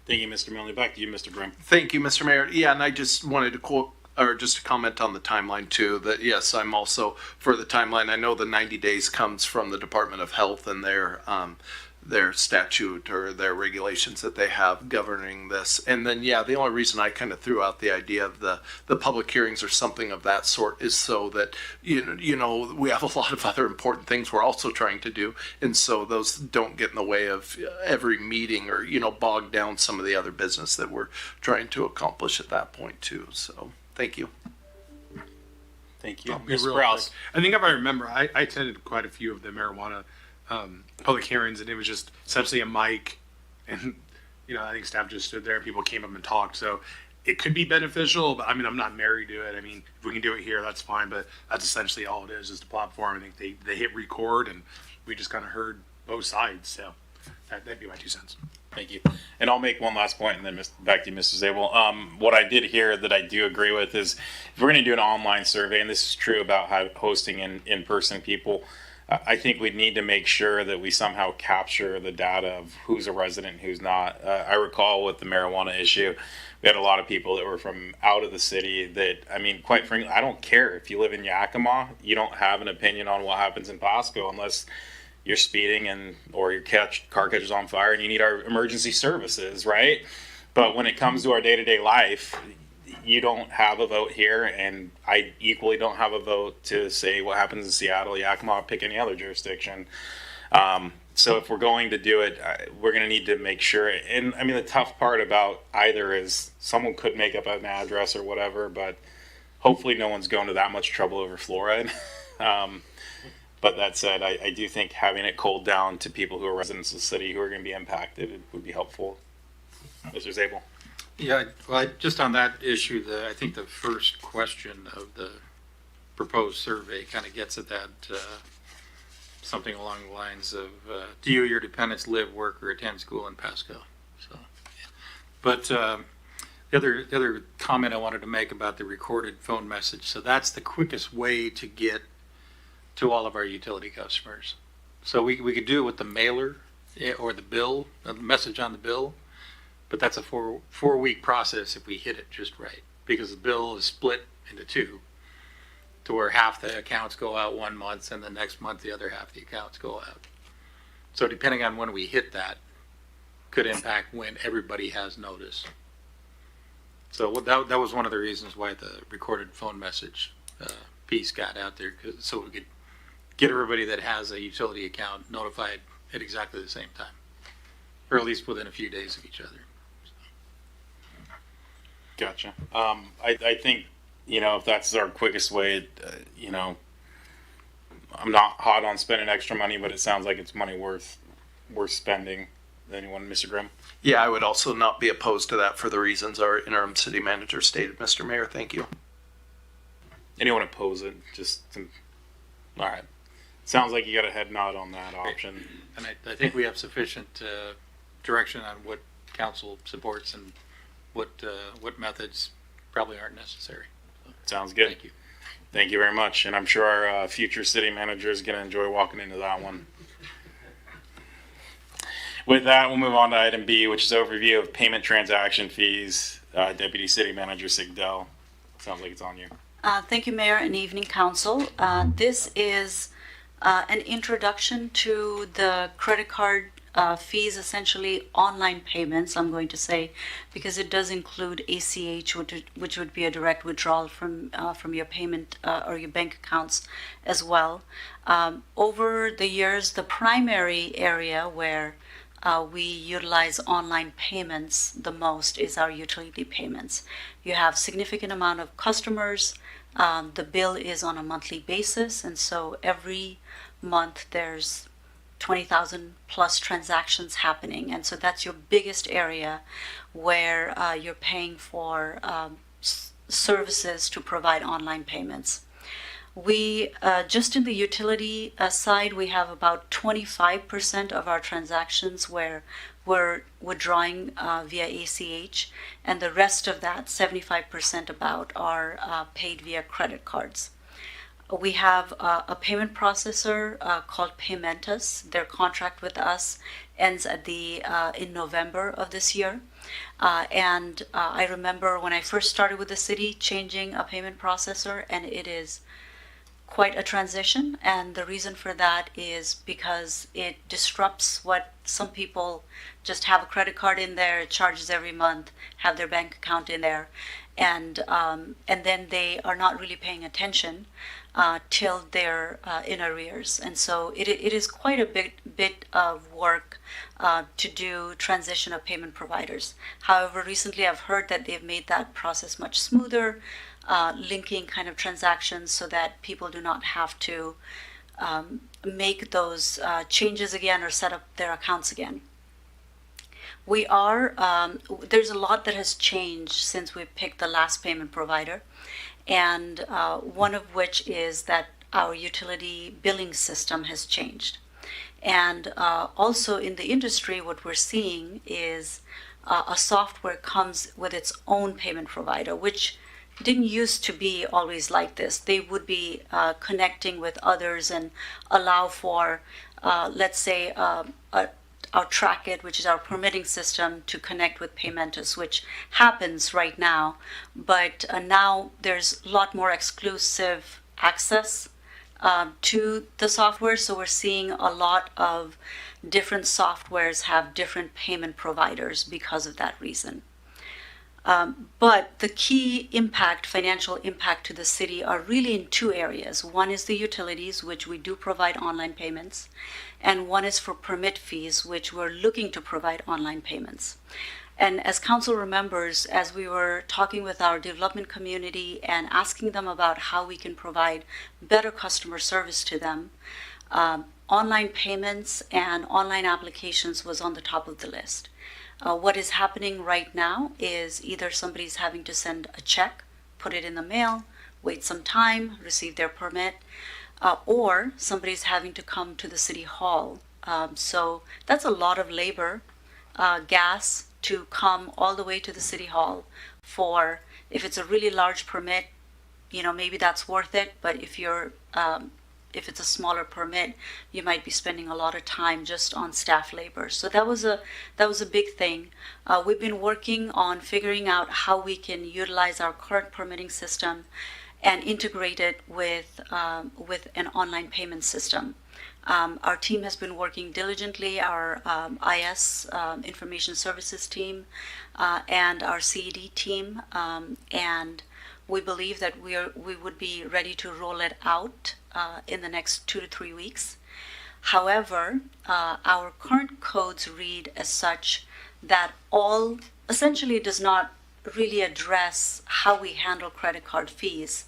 Thank you, Mr. Milley. Back to you, Mr. Grimm. Thank you, Mr. Mayor. Yeah, and I just wanted to quote, or just to comment on the timeline too, that yes, I'm also for the timeline. I know the 90 days comes from the Department of Health and their statute or their regulations that they have governing this. And then, the only reason I kind of threw out the idea of the public hearings or something of that sort is so that, we have a lot of other important things we're also trying to do. And so those don't get in the way of every meeting or, bog down some of the other business that we're trying to accomplish at that point too. So thank you. Thank you. Ms. Prowse. I think if I remember, I attended quite a few of the marijuana public hearings, and it was just essentially a mic, and I think staff just stood there and people came up and talked. So it could be beneficial, but I'm not married to it. If we can do it here, that's fine, but that's essentially all it is the platform. I think they hit record, and we just kind of heard both sides. So that'd be my 2 cents. Thank you. And I'll make one last point and then back to you, Mr. Zabel. What I did hear that I do agree with is if we're going to do an online survey, and this is true about hosting in-person people, I think we need to make sure that we somehow capture the data of who's a resident and who's not. I recall with the marijuana issue, we had a lot of people that were from out of the city that, quite frankly, I don't care if you live in Yakima, you don't have an opinion on what happens in Pasco unless you're speeding or your car catches on fire and you need our emergency services, right? But when it comes to our day-to-day life, you don't have a vote here, and I equally don't have a vote to say what happens in Seattle, Yakima, pick any other jurisdiction. So if we're going to do it, we're going to need to make sure. And I mean, the tough part about either is someone could make up an address or whatever, but hopefully no one's going to that much trouble over fluoride. But that said, I do think having it culled down to people who are residents of the city who are going to be impacted would be helpful. Mr. Zabel. Yeah, well, just on that issue, I think the first question of the proposed survey kind of gets at that, something along the lines of, do you or your dependents live, work, or attend school in Pasco? So, yeah. But the other comment I wanted to make about the recorded phone message, so that's the quickest way to get to all of our utility customers. So we could do it with the mailer or the bill, the message on the bill, but that's a four-week process if we hit it just right, because the bill is split into two, to where half the accounts go out 1 month and the next month the other half of the accounts go out. So depending on when we hit that, could impact when everybody has notice. So that was one of the reasons why the recorded phone message piece got out there, so we could get everybody that has a utility account notified at exactly the same time, or at least within a few days of each other. Gotcha. I think, if that's our quickest way, I'm not hot on spending extra money, but it sounds like it's money worth spending. Anyone, Mr. Grimm? Yeah, I would also not be opposed to that for the reasons our interim city manager stated, Mr. Mayor. Thank you. Anyone oppose it? All right. Sounds like you got a head nod on that option. And I think we have sufficient direction on what council supports and what methods probably aren't necessary. Sounds good. Thank you. Thank you very much. And I'm sure our future city manager is going to enjoy walking into that one. With that, we'll move on to item B, which is overview of payment transaction fees. Deputy City Manager Sigdell. Sounds like it's on you. Thank you, Mayor, and evening council. This is an introduction to the credit card fees, essentially online payments, I'm going to say, because it does include ACH, which would be a direct withdrawal from your payment or your bank accounts as well. Over the years, the primary area where we utilize online payments the most is our utility payments. You have significant amount of customers. The bill is on a monthly basis, and so every month there's 20,000 plus transactions happening, and so that's your biggest area where you're paying for services to provide online payments. We just in the utility side, we have about 25% of our transactions where we're withdrawing via ACH, and the rest of that, 75% about, are paid via credit cards. We have a payment processor called Paymentus. Their contract with us ends at in November of this year. And I remember when I first started with the city changing a payment processor, and it is quite a transition. And the reason for that is because it disrupts what some people just have a credit card in there, it charges every month, have their bank account in there, and then they are not really paying attention till they're in arrears. And so it is quite a bit of work to do transition of payment providers. However, recently I've heard that they've made that process much smoother, linking kind of transactions so that people do not have to make those changes again or set up their accounts again. We are, there's a lot that has changed since we picked the last payment provider. And one of which is that our utility billing system has changed. And also in the industry, what we're seeing is a software comes with its own payment provider, which didn't used to be always like this. They would be connecting with others and allow for, let's say, our Trackit, which is our permitting system, to connect with Paymentus, which happens right now. But now there's a lot more exclusive access to the software. So we're seeing a lot of different softwares have different payment providers because of that reason. But the key impact, financial impact to the city are really in two areas. One is the utilities, which we do provide online payments, and one is for permit fees, which we're looking to provide online payments. And as council remembers, as we were talking with our development community and asking them about how we can provide better customer service to them, online payments and online applications was on the top of the list. What is happening right now is either somebody's having to send a check, put it in the mail, wait some time, receive their permit, or somebody's having to come to the city hall. So that's a lot of labor, gas, to come all the way to the city hall for, if it's a really large permit, maybe that's worth it. But if it's a smaller permit, you might be spending a lot of time just on staff labor. So that was a big thing. We've been working on figuring out how we can utilize our current permitting system and integrate it with an online payment system. Our team has been working diligently, our IS, Information Services team, and our CED team, and we believe that we would be ready to roll it out in the next 2 to 3 weeks. However, our current codes read as such that essentially does not really address how we handle credit card fees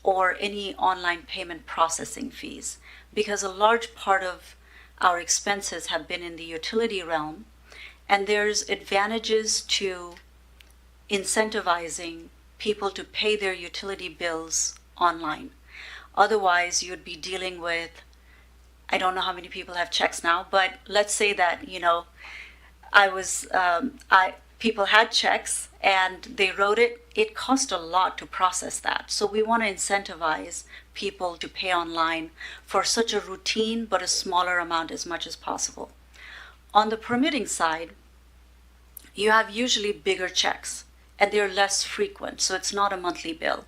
or any online payment processing fees, because a large part of our expenses have been in the utility realm, and there's advantages to incentivizing people to pay their utility bills online. Otherwise, you'd be dealing with, I don't know how many people have checks now, but let's say that, people had checks and they wrote it. It cost a lot to process that. So we want to incentivize people to pay online for such a routine, but a smaller amount as much as possible. On the permitting side, you have usually bigger checks and they're less frequent, so it's not a monthly bill.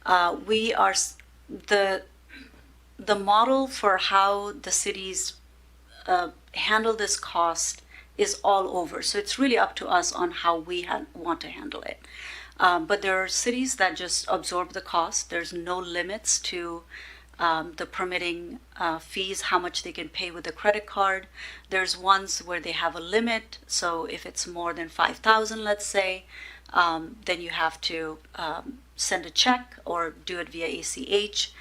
The model for how the cities handle this cost is all over. So it's really up to us on how we want to handle it. But there are cities that just absorb the cost. There's no limits to the permitting fees, how much they can pay with a credit card. There's ones where they have a limit. So if it's more than $5,000, let's say, then you have to send a check or do it via ACH.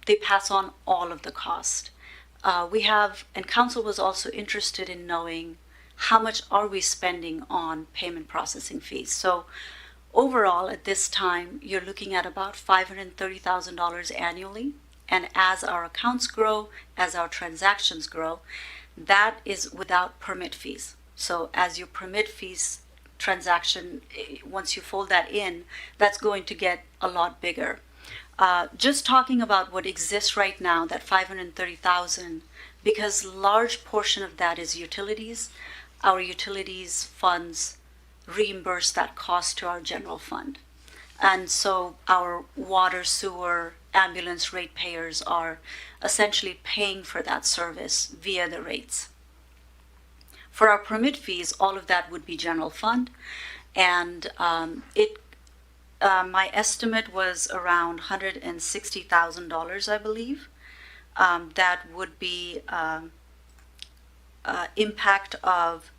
They pass on all of the cost. And council was also interested in knowing how much are we spending on payment processing fees. So overall, at this time, you're looking at about $530,000 annually. And as our accounts grow, as our transactions grow, that is without permit fees. So as your permit fees transaction, once you fold that in, that's going to get a lot bigger. Just talking about what exists right now, that $530,000, because large portion of that is utilities. Our utilities funds reimburse that cost to our general fund. And so our water, sewer, ambulance ratepayers are essentially paying for that service via the rates. For our permit fees, all of that would be general fund, and my estimate was around $160,000, I believe. That would be impact of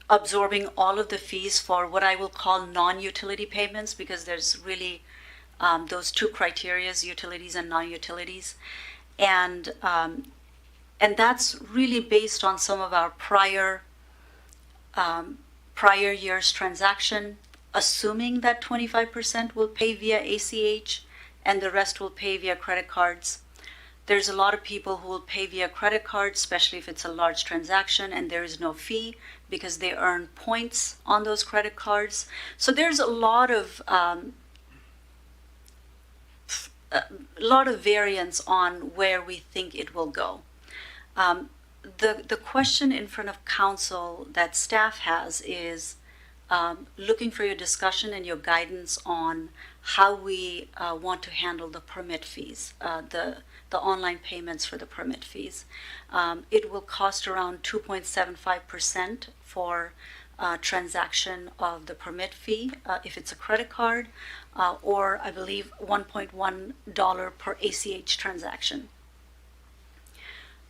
absorbing all of the fees for what I will call non-utility payments, because there's really those two criteria, utilities and non-utilities. And that's really based on some of our prior year's transaction, assuming that 25% will pay via ACH and the rest will pay via credit cards. There's a lot of people who will pay via credit cards, especially if it's a large transaction and there is no fee because they earn points on those credit cards. So there's a lot of variance on where we think it will go. The question in front of council that staff has is looking for your discussion and your guidance on how we want to handle the permit fees, the online payments for the permit fees. It will cost around 2.75% for transaction of the permit fee if it's a credit card, or I believe $1.1 per ACH transaction.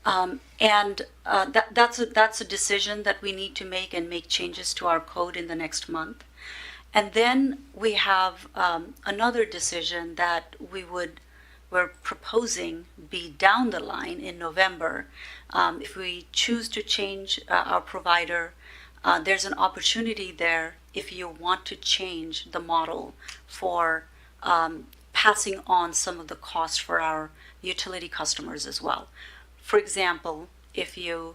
That's a decision that we need to make and make changes to our code in the next month. And then we have another decision that we're proposing be down the line in November. If we choose to change our provider, there's an opportunity there if you want to change the model for passing on some of the costs for our utility customers as well. For example, if you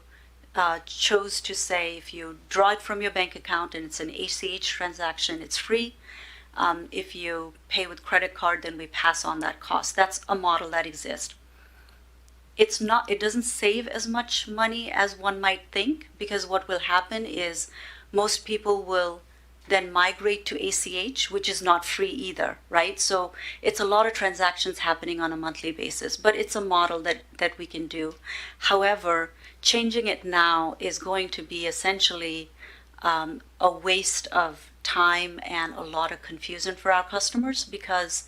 chose to say if you draw it from your bank account and it's an ACH transaction, it's free. If you pay with credit card, then we pass on that cost. That's a model that exists. It doesn't save as much money as one might think, because what will happen is most people will then migrate to ACH, which is not free either, right? So it's a lot of transactions happening on a monthly basis, but it's a model that we can do. However, changing it now is going to be essentially a waste of time and a lot of confusion for our customers, because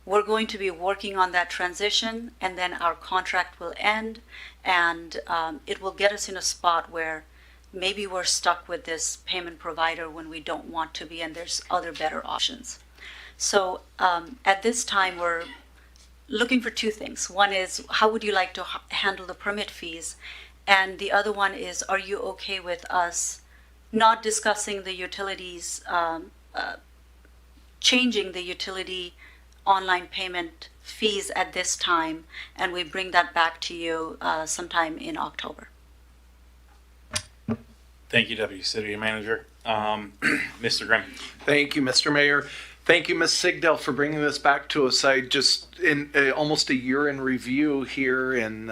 we're going to be working on that transition, and then our contract will end, and it will get us in a spot where maybe we're stuck with this payment provider when we don't want to be, and there's other better options. So at this time, we're looking for two things. One is, how would you like to handle the permit fees? And the other one is, are you okay with us not discussing the utilities, changing the utility online payment fees at this time, and we bring that back to you sometime in October? Thank you, Deputy City Manager. Mr. Grimm. Thank you, Mr. Mayor. Thank you, Ms. Sigdell, for bringing this back to us. I just, in almost a year in review here in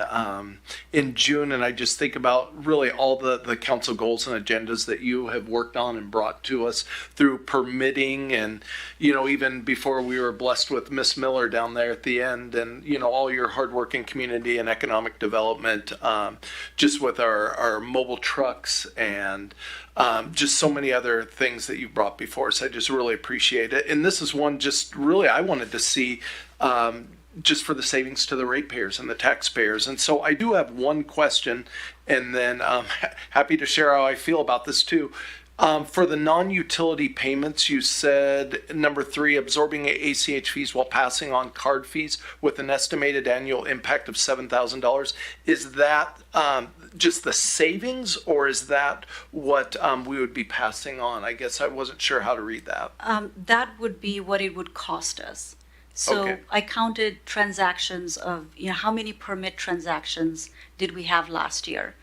June, and I just think about really all the council goals and agendas that you have worked on and brought to us through permitting, and, you know, even before we were blessed with Miss Miller down there at the end, and, you know, all your hard work in community and economic development, just with our mobile trucks and just so many other things that you've brought before us. I just really appreciate it. And this is one just really I wanted to see just for the savings to the ratepayers and the taxpayers. And so I do have one question, and then I'm happy to share how I feel about this too. For the non-utility payments, you said number 3, absorbing ACH fees while passing on card fees with an estimated annual impact of $7,000. Is that just the savings, or is that what we would be passing on? I guess I wasn't sure how to read that. That would be what it would cost us. So Okay. I counted transactions of, you know, how many permit transactions did we have last year?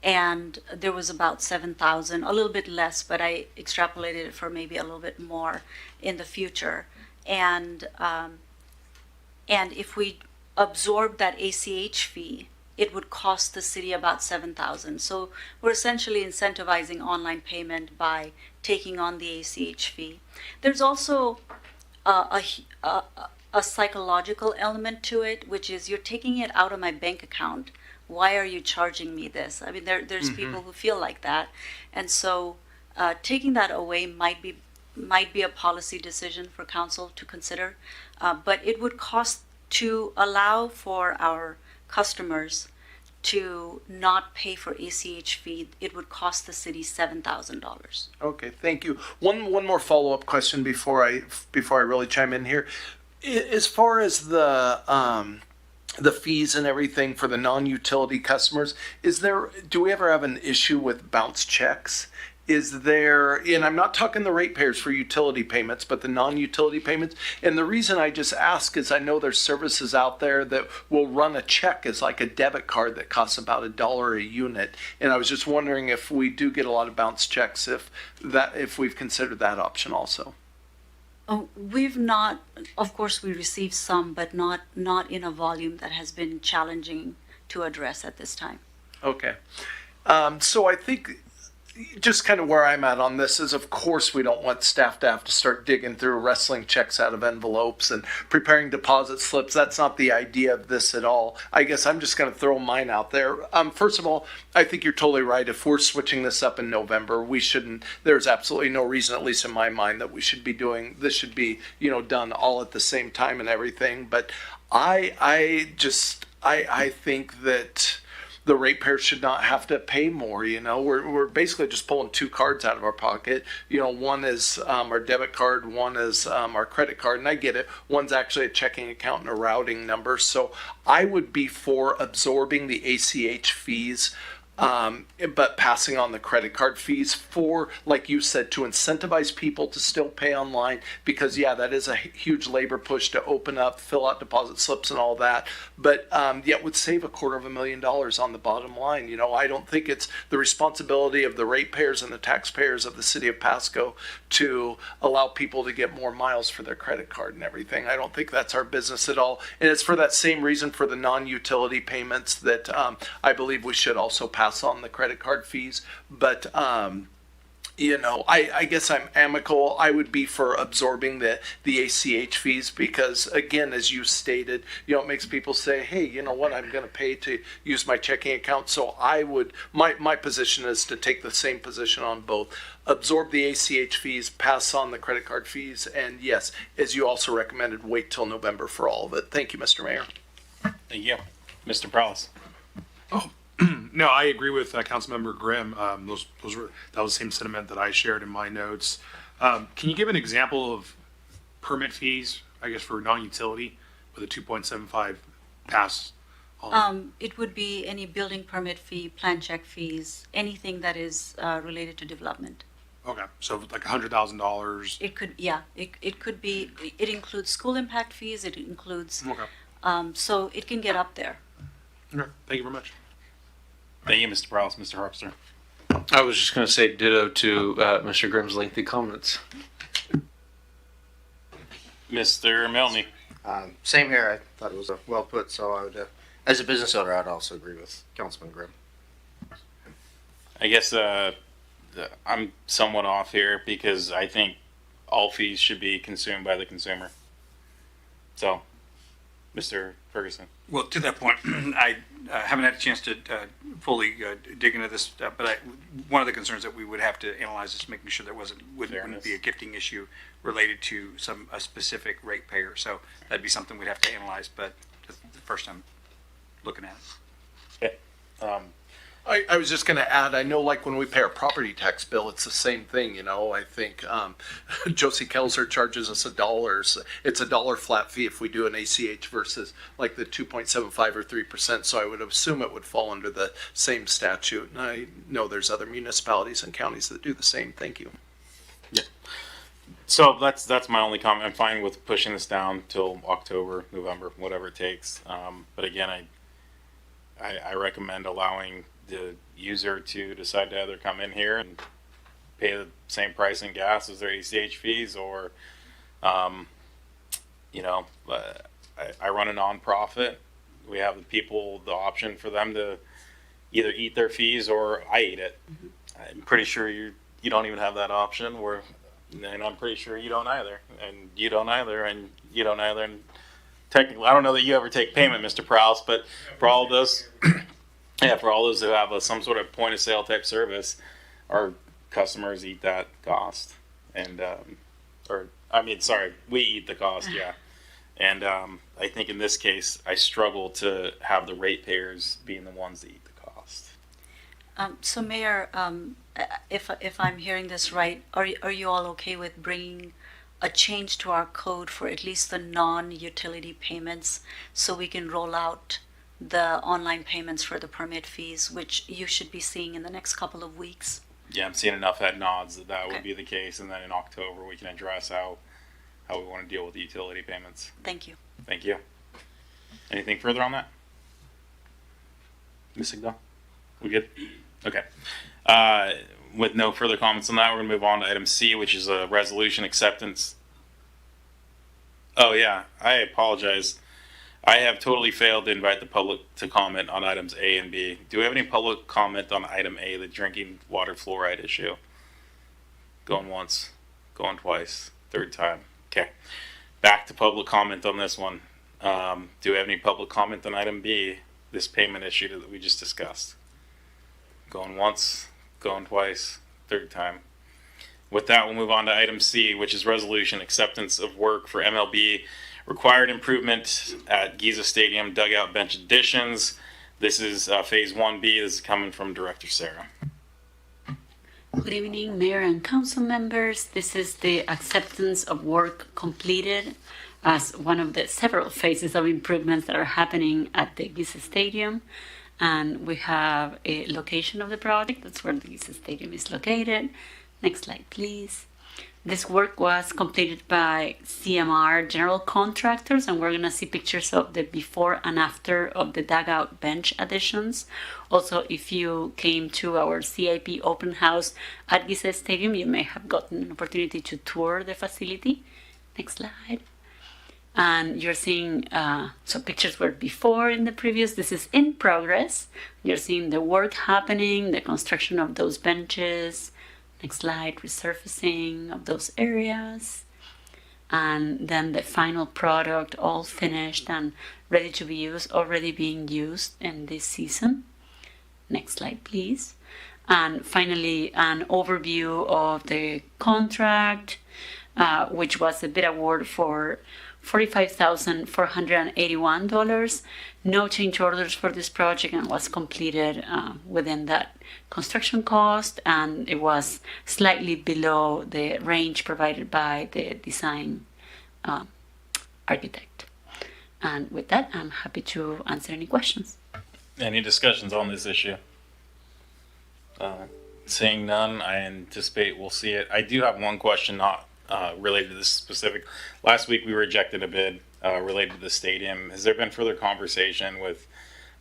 And there was about 7,000, a little bit less, but I extrapolated it for maybe a little bit more in the future. And if we absorb that ACH fee, it would cost the city about 7,000. So we're essentially incentivizing online payment by taking on the ACH fee. There's also a psychological element to it, which is you're taking it out of my bank account. Why are you charging me this? I mean, there's people who feel like that. And so taking that away might be a policy decision for council to consider. But it would cost, to allow for our customers to not pay for ACH fee, it would cost the city $7,000. Okay, thank you. One more follow-up question before I really chime in here. As far as the fees and everything for the non-utility customers, do we ever have an issue with bounce checks? Is there, and I'm not talking the ratepayers for utility payments, but the non-utility payments. And the reason I just ask is I know there's services out there that will run a check as like a debit card that costs about $1 a unit. And I was just wondering if we do get a lot of bounce checks, if we've considered that option also. Oh, we've not, of course we receive some, but not in a volume that has been challenging to address at this time. Okay. So I think, just kind of where I'm at on this is, of course, we don't want staff to have to start digging through, wrestling checks out of envelopes and preparing deposit slips. That's not the idea of this at all. I guess I'm just going to throw mine out there. First of all, I think you're totally right. If we're switching this up in November, we shouldn't, there's absolutely no reason, at least in my mind, that we should be doing, this should be, done all at the same time and everything. But I think that the ratepayers should not have to pay more. We're basically just pulling two cards out of our pocket. One is our debit card, one is our credit card, and I get it. One's actually a checking account and a routing number. So I would be for absorbing the ACH fees, but passing on the credit card fees for, like you said, to incentivize people to still pay online, because that is a huge labor push to open up, fill out deposit slips and all that, but yet would save $250,000 on the bottom line. I don't think it's the responsibility of the ratepayers and the taxpayers of the city of Pasco to allow people to get more miles for their credit card and everything. I don't think that's our business at all, and it's for that same reason for the non-utility payments that I believe we should also pass on the credit card fees. But I guess I'm amicable. I would be for absorbing the ACH fees, because again, as you stated, it makes people say, hey, you know what, I'm going to pay to use my checking account. So I would, my position is to take the same position on both. Absorb the ACH fees, pass on the credit card fees, and yes, as you also recommended, wait till November for all of it. Thank you, Mr. Mayor. Thank you. Mr. Prowlis. No, I agree with Councilmember Grimm. That was the same sentiment that I shared in my notes. Can you give an example of permit fees, I guess, for non-utility with a 2.75 pass on? It would be any building permit fee, plan check fees, anything that is related to development. Okay, so like $100,000. It could, it could be. It includes school impact fees. It includes. Okay. So it can get up there. Okay. Thank you very much. Thank you, Mr. Prowlis. Mr. Harpster. I was just going to say ditto to Mr. Grimm's lengthy comments. Mr. Milne. Same here. I thought it was well put. So I would, as a business owner, I'd also agree with Councilman Grimm. I guess I'm somewhat off here because I think all fees should be consumed by the consumer. So, Mr. Ferguson. Well, to that point, I haven't had a chance to fully dig into this, but one of the concerns that we would have to analyze is making sure there wouldn't be a gifting issue related to a specific ratepayer. So that'd be something we'd have to analyze, but that's the first time looking at it. Okay. I was just going to add, I know like when we pay our property tax bill, it's the same thing, I think Josie Kelser charges us $1. It's $1 flat fee if we do an ACH versus like the 2.75 or 3%. So I would assume it would fall under the same statute. And I know there's other municipalities and counties that do the same. Thank you. Yeah. So that's my only comment. I'm fine with pushing this down till October, November, whatever it takes. But again, I recommend allowing the user to decide to either come in here and pay the same price in gas as their ACH fees, or, I run a nonprofit. We have the people the option for them to either eat their fees or I eat it. I'm pretty sure you don't even have that option. And I'm pretty sure you don't either, and you don't either, and you don't either. And technically, I don't know that you ever take payment, Mr. Prowse, but for all of those. Yeah, for all those who have some sort of point of sale type service, our customers eat that cost, and we eat the cost, yeah. And I think in this case, I struggle to have the ratepayers being the ones that eat the cost. So, Mayor, if I'm hearing this right, are you all okay with bringing a change to our code for at least the non-utility payments, so we can roll out the online payments for the permit fees, which you should be seeing in the next couple of weeks? Yeah, I'm seeing enough head nods that would be the case, and then in October we can address how we want to deal with the utility payments. Thank you. Thank you. Anything further on that? Ms. Sigdahl? We good? Okay. With no further comments on that, we're going to move on to item C, which is a resolution acceptance. Oh yeah, I apologize. I have totally failed to invite the public to comment on items A and B. Do we have any public comment on item A, the drinking water fluoride issue? Going once, going twice, third time. Okay. Back to public comment on this one. Do we have any public comment on item B, this payment issue that we just discussed? Going once, going twice, third time. With that, we'll move on to item C, which is resolution acceptance of work for MLB required improvement at Giza Stadium dugout bench additions. This is phase 1B. This is coming from Director Sarah. Good evening, Mayor and Council members. This is the acceptance of work completed as one of the several phases of improvements that are happening at the Giza Stadium. And we have a location of the project. That's where the Giza Stadium is located. Next slide, please. This work was completed by CMR General Contractors, and we're going to see pictures of the before and after of the dugout bench additions. Also, if you came to our CIP open house at Giza Stadium, you may have gotten an opportunity to tour the facility. Next slide. And you're seeing, so pictures were before in the previous, this is in progress. You're seeing the work happening, the construction of those benches. Next slide, resurfacing of those areas. And then the final product all finished and ready to be used, already being used in this season. Next slide, please. And finally, an overview of the contract, which was a bid award for $45,481. No change orders for this project, and was completed within that construction cost, and it was slightly below the range provided by the design architect. And with that, I'm happy to answer any questions. Any discussions on this issue? Seeing none, I anticipate we'll see it. I do have one question, not related to this specific. Last week we rejected a bid related to the stadium. Has there been further conversation with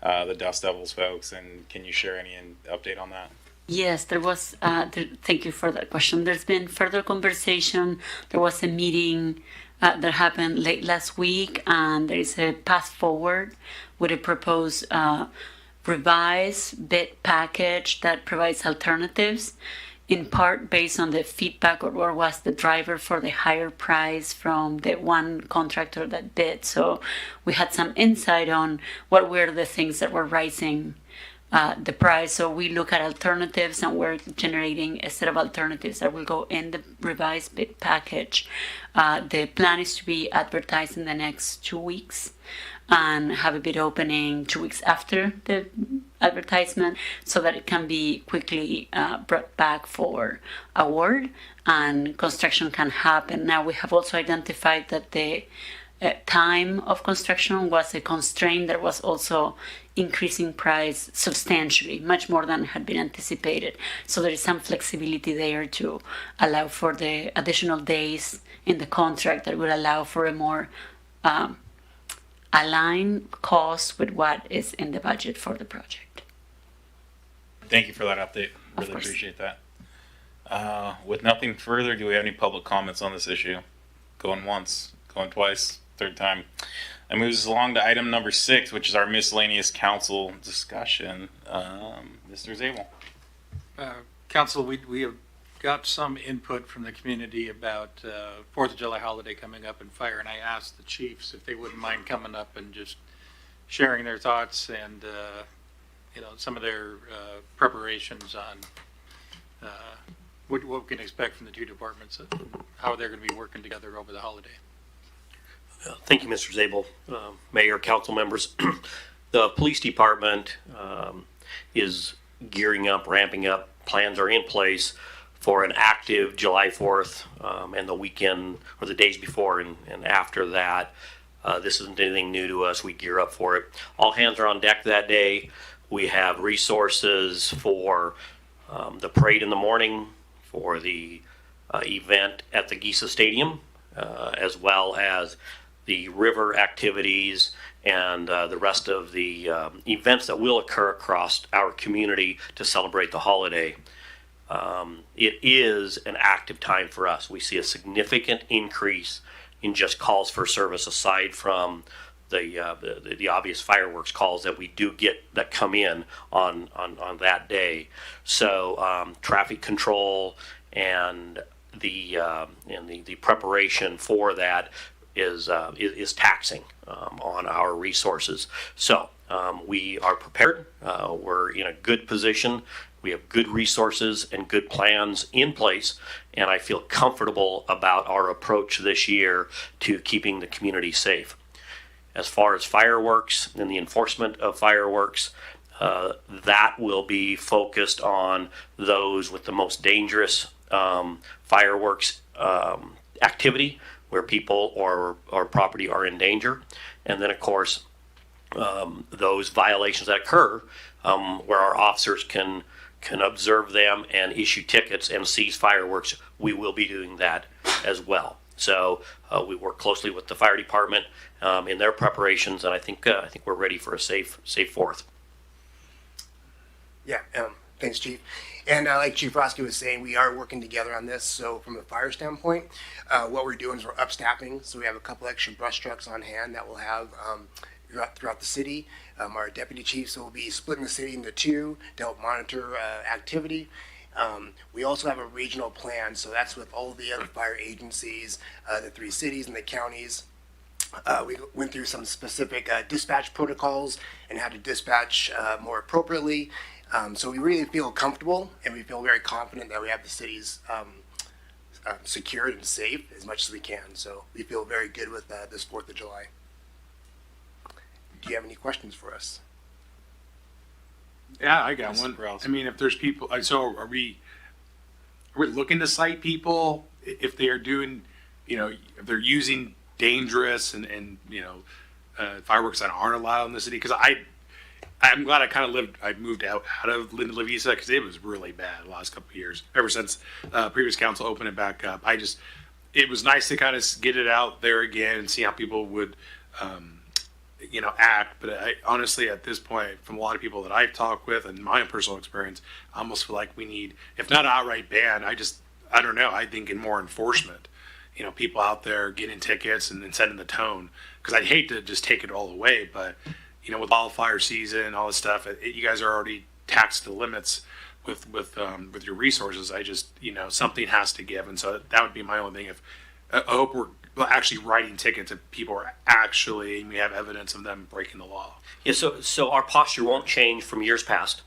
the Dust Devils folks, and can you share any update on that? Yes, there was. Thank you for that question. There's been further conversation. There was a meeting that happened late last week, and there is a path forward with a proposed revised bid package that provides alternatives, in part based on the feedback or what was the driver for the higher price from the one contractor that bid. So we had some insight on what were the things that were rising the price. So we look at alternatives, and we're generating a set of alternatives that will go in the revised bid package. The plan is to be advertised in the next 2 weeks and have a bid opening 2 weeks after the advertisement, so that it can be quickly brought back for award and construction can happen. Now, we have also identified that the time of construction was a constraint that was also increasing price substantially, much more than had been anticipated. So there is some flexibility there to allow for the additional days in the contract that would allow for a more aligned cost with what is in the budget for the project. Thank you for that update. Really appreciate that. With nothing further, do we have any public comments on this issue? Going once, going twice, third time. That moves us along to item number 6, which is our miscellaneous council discussion. Mr. Zabel. Council, we have got some input from the community about 4th of July holiday coming up and fire, and I asked the chiefs if they wouldn't mind coming up and just sharing their thoughts and some of their preparations on what we can expect from the two departments, how they're going to be working together over the holiday. Thank you, Mr. Zabel, Mayor, council members. The police department is gearing up, ramping up. Plans are in place for an active July 4th and the weekend or the days before and after that. This isn't anything new to us. We gear up for it. All hands are on deck that day. We have resources for the parade in the morning, for the event at the Giza Stadium, as well as the river activities and the rest of the events that will occur across our community to celebrate the holiday. It is an active time for us. We see a significant increase in just calls for service aside from the obvious fireworks calls that we do get that come in on that day. So traffic control and the preparation for that is taxing on our resources. So we are prepared. We're in a good position. We have good resources and good plans in place, and I feel comfortable about our approach this year to keeping the community safe. As far as fireworks and the enforcement of fireworks, that will be focused on those with the most dangerous fireworks activity, where people or property are in danger. And then, of course, those violations that occur where our officers can observe them and issue tickets and seize fireworks, we will be doing that as well. So we work closely with the fire department in their preparations, and I think we're ready for a safe 4th. Yeah, thanks, Chief. And like Chief Roski was saying, we are working together on this. So from a fire standpoint, what we're doing is we're upstaffing. So we have a couple extra brush trucks on hand that we'll have throughout the city. Our deputy chiefs will be splitting the city into 2 to help monitor activity. We also have a regional plan, so that's with all the other fire agencies, the 3 cities and the counties. We went through some specific dispatch protocols and how to dispatch more appropriately. So we really feel comfortable, and we feel very confident that we have the cities secured and safe as much as we can. So we feel very good with this 4th of July. Do you have any questions for us? Yeah, I got one. I mean, if there's people, so are we looking to cite people if they are doing, if they're using dangerous and fireworks that aren't allowed in the city? Because I'm glad I moved out of Linda La Vista, because it was really bad the last couple of years. Ever since previous council opened it back up, it was nice to kind of get it out there again and see how people would, act. But I honestly, at this point, from a lot of people that I've talked with and my own personal experience, I almost feel like we need, if not an outright ban, I don't know, I think in more enforcement. People out there getting tickets and then setting the tone. Because I'd hate to just take it all away, but with wildfire season and all this stuff, you guys are already taxed to the limits with your resources. Something has to give, and so that would be my only thing. I hope we're actually writing tickets if people are actually, and we have evidence of them breaking the law. Yeah, so our posture won't change from years past.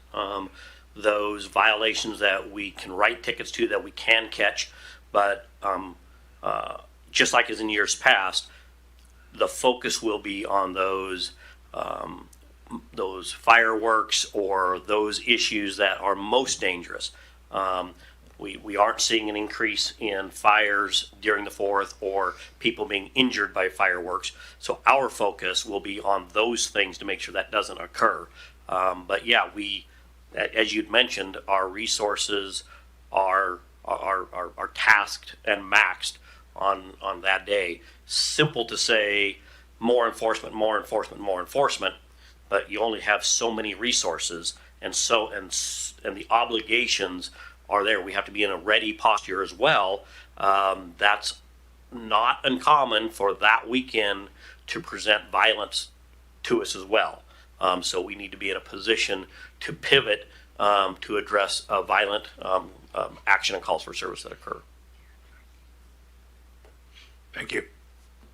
Those violations that we can write tickets to, that we can catch, but just like as in years past, the focus will be on those fireworks or those issues that are most dangerous. We aren't seeing an increase in fires during the 4th or people being injured by fireworks. So our focus will be on those things to make sure that doesn't occur. But yeah, as you'd mentioned, our resources are tasked and maxed on that day. Simple to say, more enforcement, but you only have so many resources, and the obligations are there. We have to be in a ready posture as well. That's not uncommon for that weekend to present violence to us as well. So we need to be in a position to pivot to address violent action and calls for service that occur. Thank you.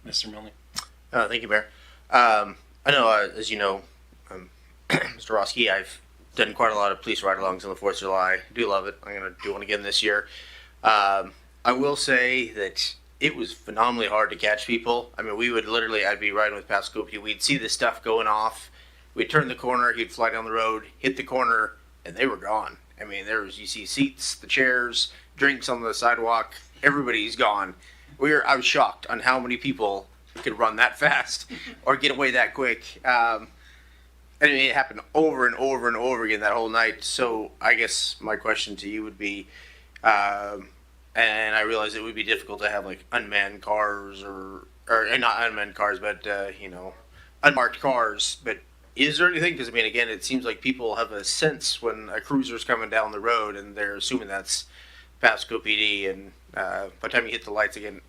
Mr. Milne. Thank you, Mayor. I know, as you know, Mr. Roski, I've done quite a lot of police ride-alongs on the 4th of July. I do love it. I'm going to do one again this year. I will say that it was phenomenally hard to catch people. I mean, I'd be riding with Pasco, we'd see this stuff going off. We'd turn the corner, he'd fly down the road, hit the corner, and they were gone. I mean, you see seats, the chairs, drinks on the sidewalk, everybody's gone. I was shocked on how many people could run that fast or get away that quick. And it happened over and over and over again that whole night. So I guess my question to you would be, and I realize it would be difficult to have like unmanned cars or not unmanned cars, but unmarked cars. But is there anything? Because I mean, again, it seems like people have a sense when a cruiser's coming down the road, and they're assuming that's Pasco PD, and by the time you hit the lights again,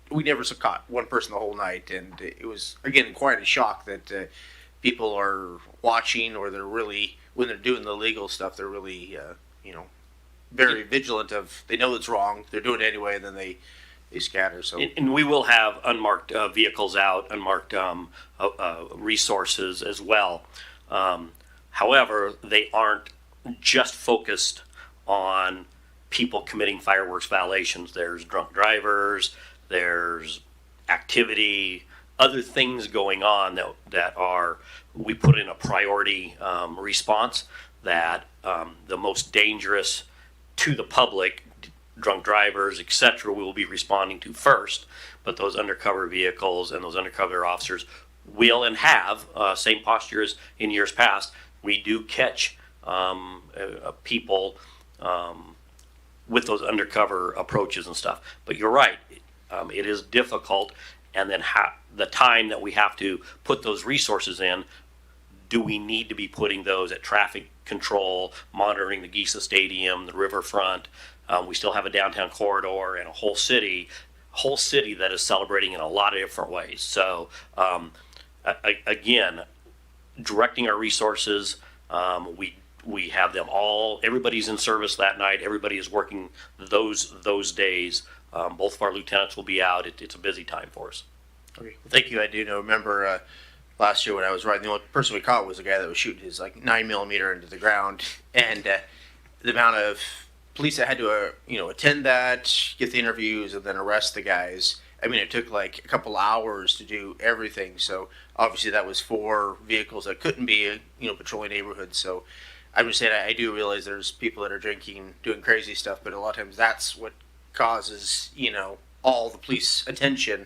we never caught one person the whole night, and it was again quite a shock that people are watching, or they're really, when they're doing the legal stuff, they're really very vigilant of, they know it's wrong, they're doing it anyway, and then they scatter. So And we will have unmarked vehicles out, unmarked resources as well. However, they aren't just focused on people committing fireworks violations. There's drunk drivers, there's activity, other things going on that are, we put in a priority response that the most dangerous to the public, drunk drivers, etc., we will be responding to first. But those undercover vehicles and those undercover officers will and have, same posture as in years past, we do catch people with those undercover approaches and stuff. But you're right, it is difficult, and then the time that we have to put those resources in, do we need to be putting those at traffic control, monitoring the Giza Stadium, the riverfront? We still have a downtown corridor and a whole city that is celebrating in a lot of different ways. So again, directing our resources, we have them all, everybody's in service that night, everybody is working those days. Both of our lieutenants will be out. It's a busy time for us. Okay. Well, thank you. I do remember last year when I was riding, the only person we caught was a guy that was shooting his 9mm into the ground, and the amount of police that had to attend that, get the interviews, and then arrest the guys. I mean, it took a couple hours to do everything. So obviously that was 4 vehicles that couldn't be patrolling neighborhoods. So I'm just saying, I do realize there's people that are drinking, doing crazy stuff, but a lot of times that's what causes all the police attention,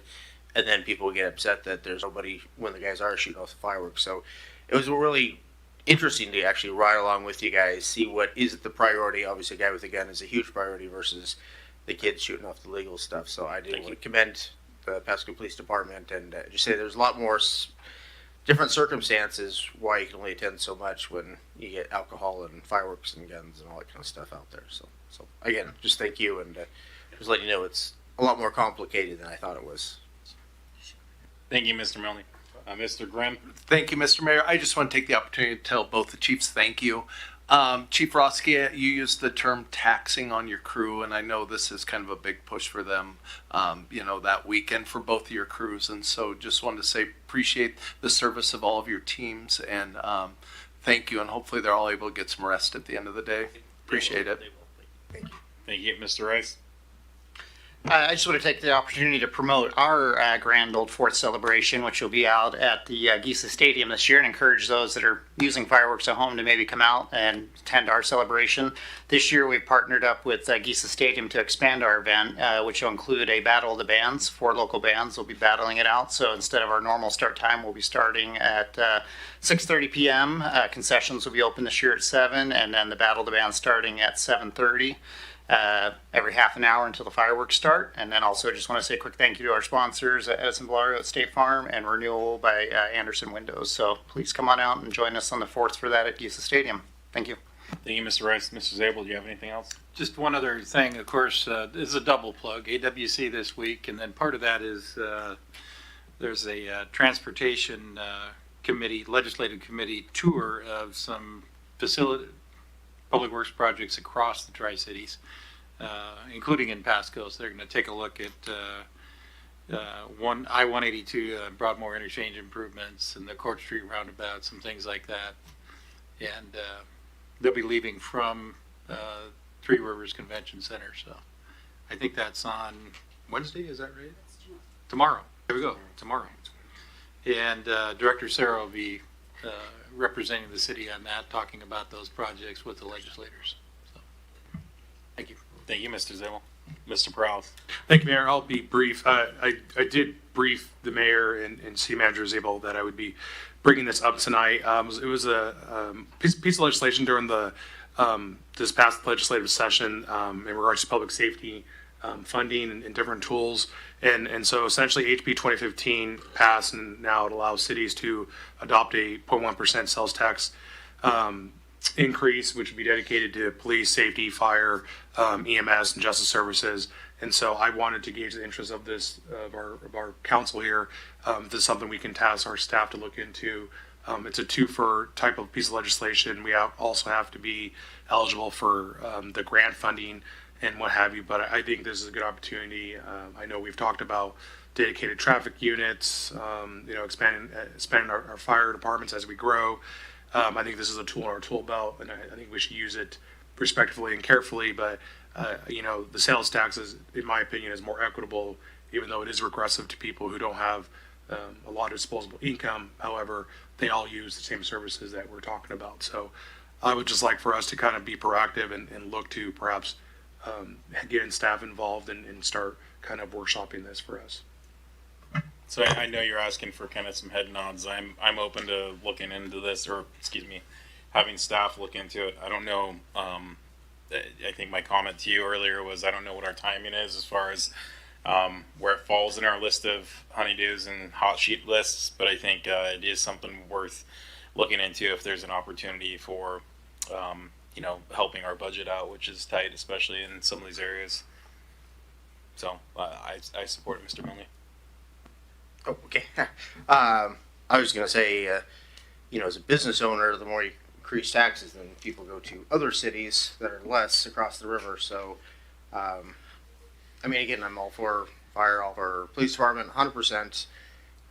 and then people get upset that there's nobody when the guys are shooting off the fireworks. So it was really interesting to actually ride along with you guys, see what is the priority. Obviously, a guy with a gun is a huge priority versus the kids shooting off the legal stuff. So I do want to commend the Pasco Police Department, and just say there's a lot more different circumstances why you can only attend so much when you get alcohol and fireworks and guns and all that kind of stuff out there. So again, just thank you, and just letting you know it's a lot more complicated than I thought it was. Thank you, Mr. Milne. Mr. Grimm. Thank you, Mr. Mayor. I just want to take the opportunity to tell both the chiefs thank you. Chief Roski, you used the term taxing on your crew, and I know this is kind of a big push for them, that weekend for both of your crews. And so just wanted to say appreciate the service of all of your teams, and thank you. And hopefully they're all able to get some rest at the end of the day. Appreciate it. Thank you. Thank you, Mr. Rice. I just want to take the opportunity to promote our Grand Old Fourth celebration, which will be out at the Giza Stadium this year, and encourage those that are using fireworks at home to maybe come out and attend our celebration. This year we've partnered up with Giza Stadium to expand our event, which will include a battle of the bands. 4 local bands will be battling it out. So instead of our normal start time, we'll be starting at 6:30 p.m. Concessions will be open this year at 7, and then the battle of the bands starting at 7:30. Every half an hour until the fireworks start. And then also just want to say a quick thank you to our sponsors, Edison Valario at State Farm and Renewal by Anderson Windows. So please come on out and join us on the 4th for that at Giza Stadium. Thank you. Thank you, Mr. Rice. Mrs. Abel, do you have anything else? Just one other thing, of course, this is a double plug, AWC this week, and then part of that is there's a transportation committee, legislative committee tour of some public works projects across the Tri-Cities, including in Pasco. So they're going to take a look at I-182 Broadmoor interchange improvements and the Court Street roundabout, some things like that. And they'll be leaving from Three Rivers Convention Center. So I think that's on Wednesday, is that right? Tomorrow. There we go, tomorrow. And Director Sarah will be representing the city on that, talking about those projects with the legislators. So, thank you. Thank you, Mr. Zimmel. Mr. Prowse. Thank you, Mayor. I'll be brief. I did brief the mayor and city manager Zabel that I would be bringing this up tonight. It was a piece of legislation during the this past legislative session in regards to public safety funding and different tools. And so essentially HB 2015 passed, and now it allows cities to adopt a 0.1% sales tax increase, which would be dedicated to police, safety, fire, EMS, and justice services. And so I wanted to gauge the interest of of our council here. This is something we can task our staff to look into. It's a twofer type of piece of legislation. We also have to be eligible for the grant funding and what have you. But I think this is a good opportunity. I know we've talked about dedicated traffic units, expanding our fire departments as we grow. I think this is a tool in our tool belt, and I think we should use it respectfully and carefully. But the sales tax is, in my opinion, is more equitable, even though it is regressive to people who don't have a lot of disposable income. However, they all use the same services that we're talking about. So I would just like for us to kind of be proactive and look to perhaps getting staff involved and start kind of workshopping this for us. So I know you're asking for kind of some head nods. I'm open to looking into this, or having staff look into it. I don't know. I think my comment to you earlier was I don't know what our timing is as far as where it falls in our list of honeydews and hot sheet lists, but I think it is something worth looking into if there's an opportunity for helping our budget out, which is tight, especially in some of these areas. So I support it, Mr. Milne. Oh, okay. I was going to say, as a business owner, the more you increase taxes, then people go to other cities that are less across the river. So, again, I'm all for fire, all for police department, 100%.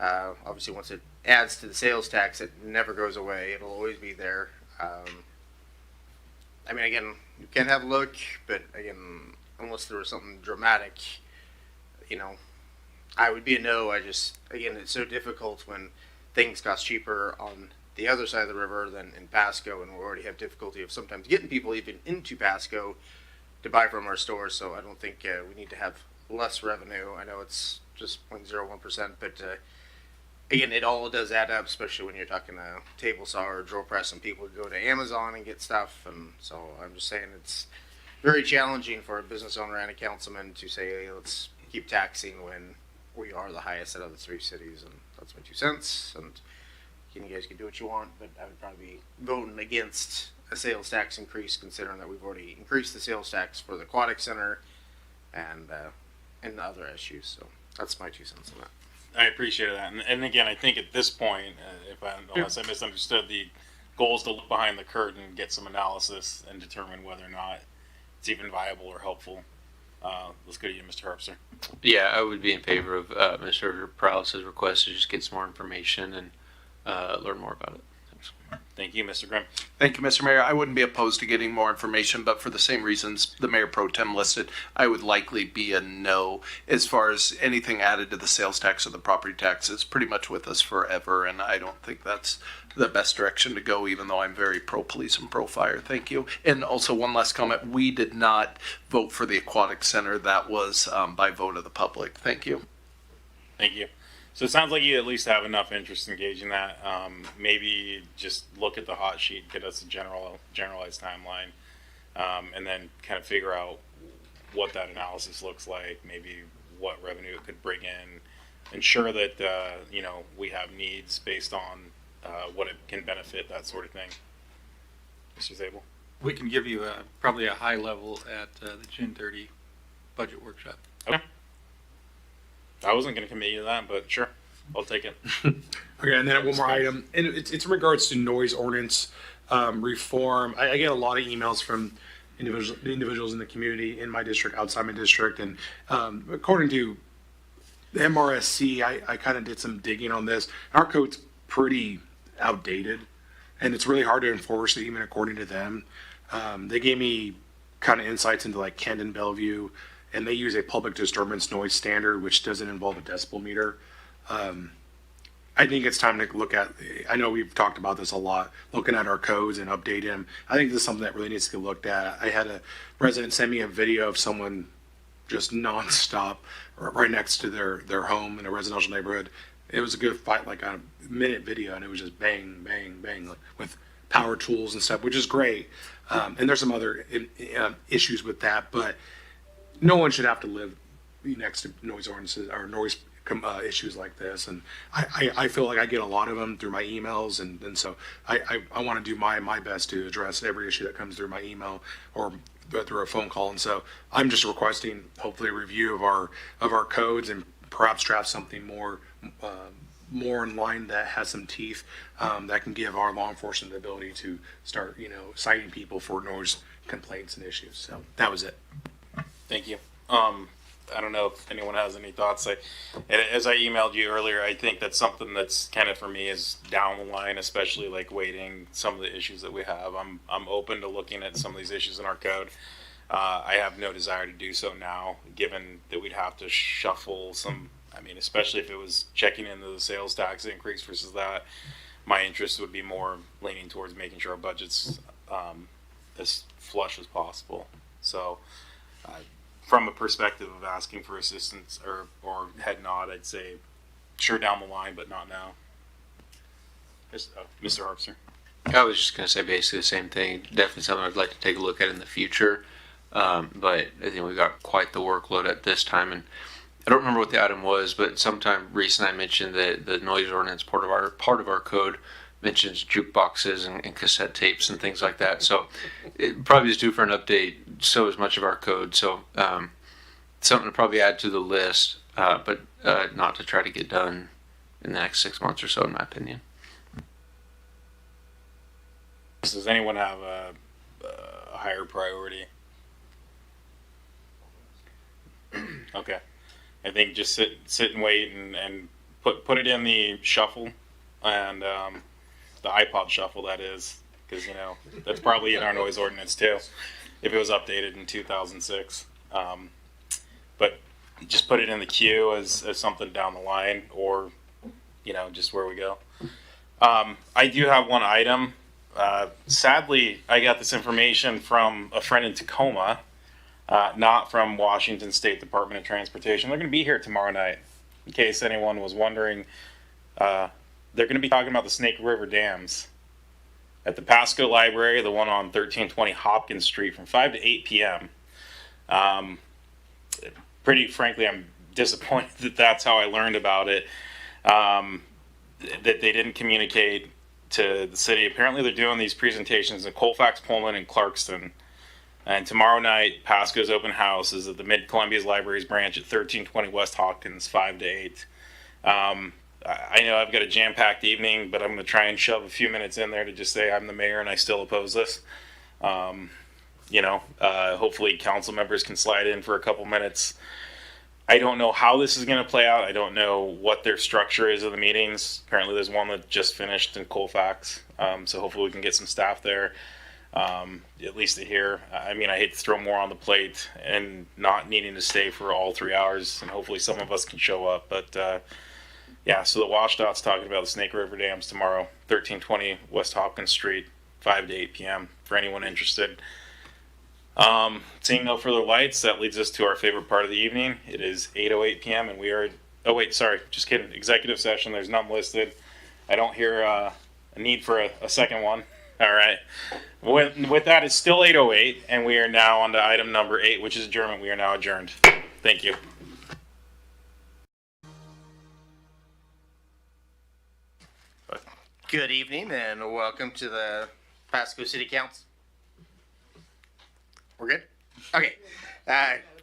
Obviously, once it adds to the sales tax, it never goes away. It'll always be there. Again, you can have a look, but again, unless there was something dramatic, I would be a no. Again, it's so difficult when things cost cheaper on the other side of the river than in Pasco, and we already have difficulty of sometimes getting people even into Pasco to buy from our stores. So I don't think we need to have less revenue. I know it's just 0.01%, but again, it all does add up, especially when you're talking a table saw or a drill press, and people go to Amazon and get stuff. And so I'm just saying it's very challenging for a business owner and a councilman to say, hey, let's keep taxing when we are the highest out of the three cities. And that's my 2 cents. And you guys can do what you want, but I would probably be voting against a sales tax increase, considering that we've already increased the sales tax for the aquatic center and the other issues. So that's my 2 cents on that. I appreciate that, and again, I think at this point, unless I misunderstood, the goal is to look behind the curtain, get some analysis, and determine whether or not it's even viable or helpful. Let's go to you, Mr. Harpster. Yeah, I would be in favor of Mr. Prowse's request to just get some more information and learn more about it. Thanks. Thank you, Mr. Grimm. Thank you, Mr. Mayor. I wouldn't be opposed to getting more information, but for the same reasons the Mayor Pro Tem listed, I would likely be a no as far as anything added to the sales tax or the property tax. It's pretty much with us forever, and I don't think that's the best direction to go, even though I'm very pro-police and pro-fire. Thank you. And also one last comment. We did not vote for the aquatic center. That was by vote of the public. Thank you. Thank you. So it sounds like you at least have enough interest in gauging that. Maybe just look at the hot sheet, get us a generalized timeline, and then kind of figure out what that analysis looks like, maybe what revenue it could bring in, ensure that we have needs based on what it can benefit, that sort of thing. Mr. Zabel? We can give you probably a high level at the June 30 budget workshop. Okay. I wasn't going to commit you to that, but sure, I'll take it. Okay, and then one more item, and it's in regards to noise ordinance reform. I get a lot of emails from individuals in the community, in my district, outside my district, and according to the MRSC, I kind of did some digging on this. Our code's pretty outdated, and it's really hard to enforce it, even according to them. They gave me kind of insights into like Camden, Bellevue, and they use a public disturbance noise standard, which doesn't involve a decibel meter. I think it's time to look at, I know we've talked about this a lot, looking at our codes and updating them. I think this is something that really needs to be looked at. I had a resident send me a video of someone just nonstop right next to their home in a residential neighborhood. It was a good fight, like a minute video, and it was just bang, bang, bang, like with power tools and stuff, which is great. And there's some other issues with that, but no one should have to live next to noise ordinances or noise issues like this. And I feel like I get a lot of them through my emails, and so I want to do my best to address every issue that comes through my email or through a phone call. And so I'm just requesting hopefully a review of our codes and perhaps draft something more in line that has some teeth, that can give our law enforcement the ability to start, citing people for noise complaints and issues. So that was it. Thank you. I don't know if anyone has any thoughts. As I emailed you earlier, I think that's something that's kind of for me is down the line, especially like weighting some of the issues that we have. I'm open to looking at some of these issues in our code. I have no desire to do so now, given that we'd have to shuffle some. I mean, especially if it was checking into the sales tax increase versus that, my interest would be more leaning towards making sure our budget's as flush as possible. So, from a perspective of asking for assistance or head nod, I'd say sure down the line, but not now. Mr. Harpster. I was just going to say basically the same thing. Definitely something I'd like to take a look at in the future. But I think we've got quite the workload at this time. And I don't remember what the item was, but sometime recent I mentioned that the noise ordinance part of our code mentions jukeboxes and cassette tapes and things like that. So it probably is due for an update. So is much of our code. So something to probably add to the list, but not to try to get done in the next 6 months or so, in my opinion. Does anyone have a higher priority? Okay. I think just sit and wait and put it in the shuffle and the iPod shuffle, that is, because that's probably in our noise ordinance too, if it was updated in 2006. But just put it in the queue as something down the line, or just where we go. I do have one item. Sadly, I got this information from a friend in Tacoma, not from Washington State Department of Transportation. They're going to be here tomorrow night, in case anyone was wondering. They're going to be talking about the Snake River dams at the Pasco Library, the one on 1320 Hopkins Street, from 5 to 8 p.m. Pretty frankly, I'm disappointed that that's how I learned about it, that they didn't communicate to the city. Apparently they're doing these presentations in Colfax, Pullman, and Clarkston. And tomorrow night, Pasco's open house is at the Mid-Columbia's Libraries branch at 1320 West Hawkins, 5 to 8. I know I've got a jam-packed evening, but I'm going to try and shove a few minutes in there to just say I'm the mayor and I still oppose this. Hopefully council members can slide in for a couple minutes. I don't know how this is going to play out. I don't know what their structure is of the meetings. Apparently there's one that just finished in Colfax, so hopefully we can get some staff there, at least to hear. I mean, I hate to throw more on the plate and not needing to stay for all 3 hours, and hopefully some of us can show up. But yeah, so the WashDOT's talking about the Snake River dams tomorrow, 1320 West Hopkins Street, 5 to 8 p.m. for anyone interested. Seeing no further lights, that leads us to our favorite part of the evening. It is 8:08 p.m. and we are, oh wait, sorry, just kidding, executive session, there's none listed. I don't hear a need for a second one. All right. With that, it's still 8:08 and we are now on to item number 8, which is adjournment. We are now adjourned. Thank you. Good evening and welcome to the Pasco City Council. We're good? Okay.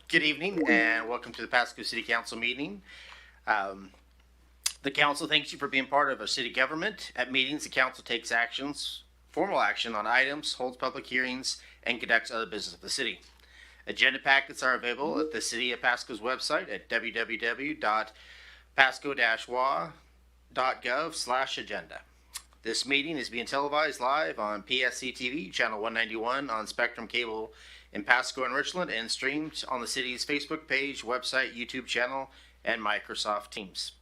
Good evening and welcome to the Pasco City Council meeting. The council thanks you for being part of our city government. At meetings, the council takes formal action on items, holds public hearings, and conducts other business of the city. Agenda packets are available at the City of Pasco's website at www.pasco-wa.gov/agenda. This meeting is being televised live on PSC-TV, channel 191 on Spectrum Cable in Pasco and Richland, and streamed on the city's Facebook page, website, YouTube channel, and Microsoft Teams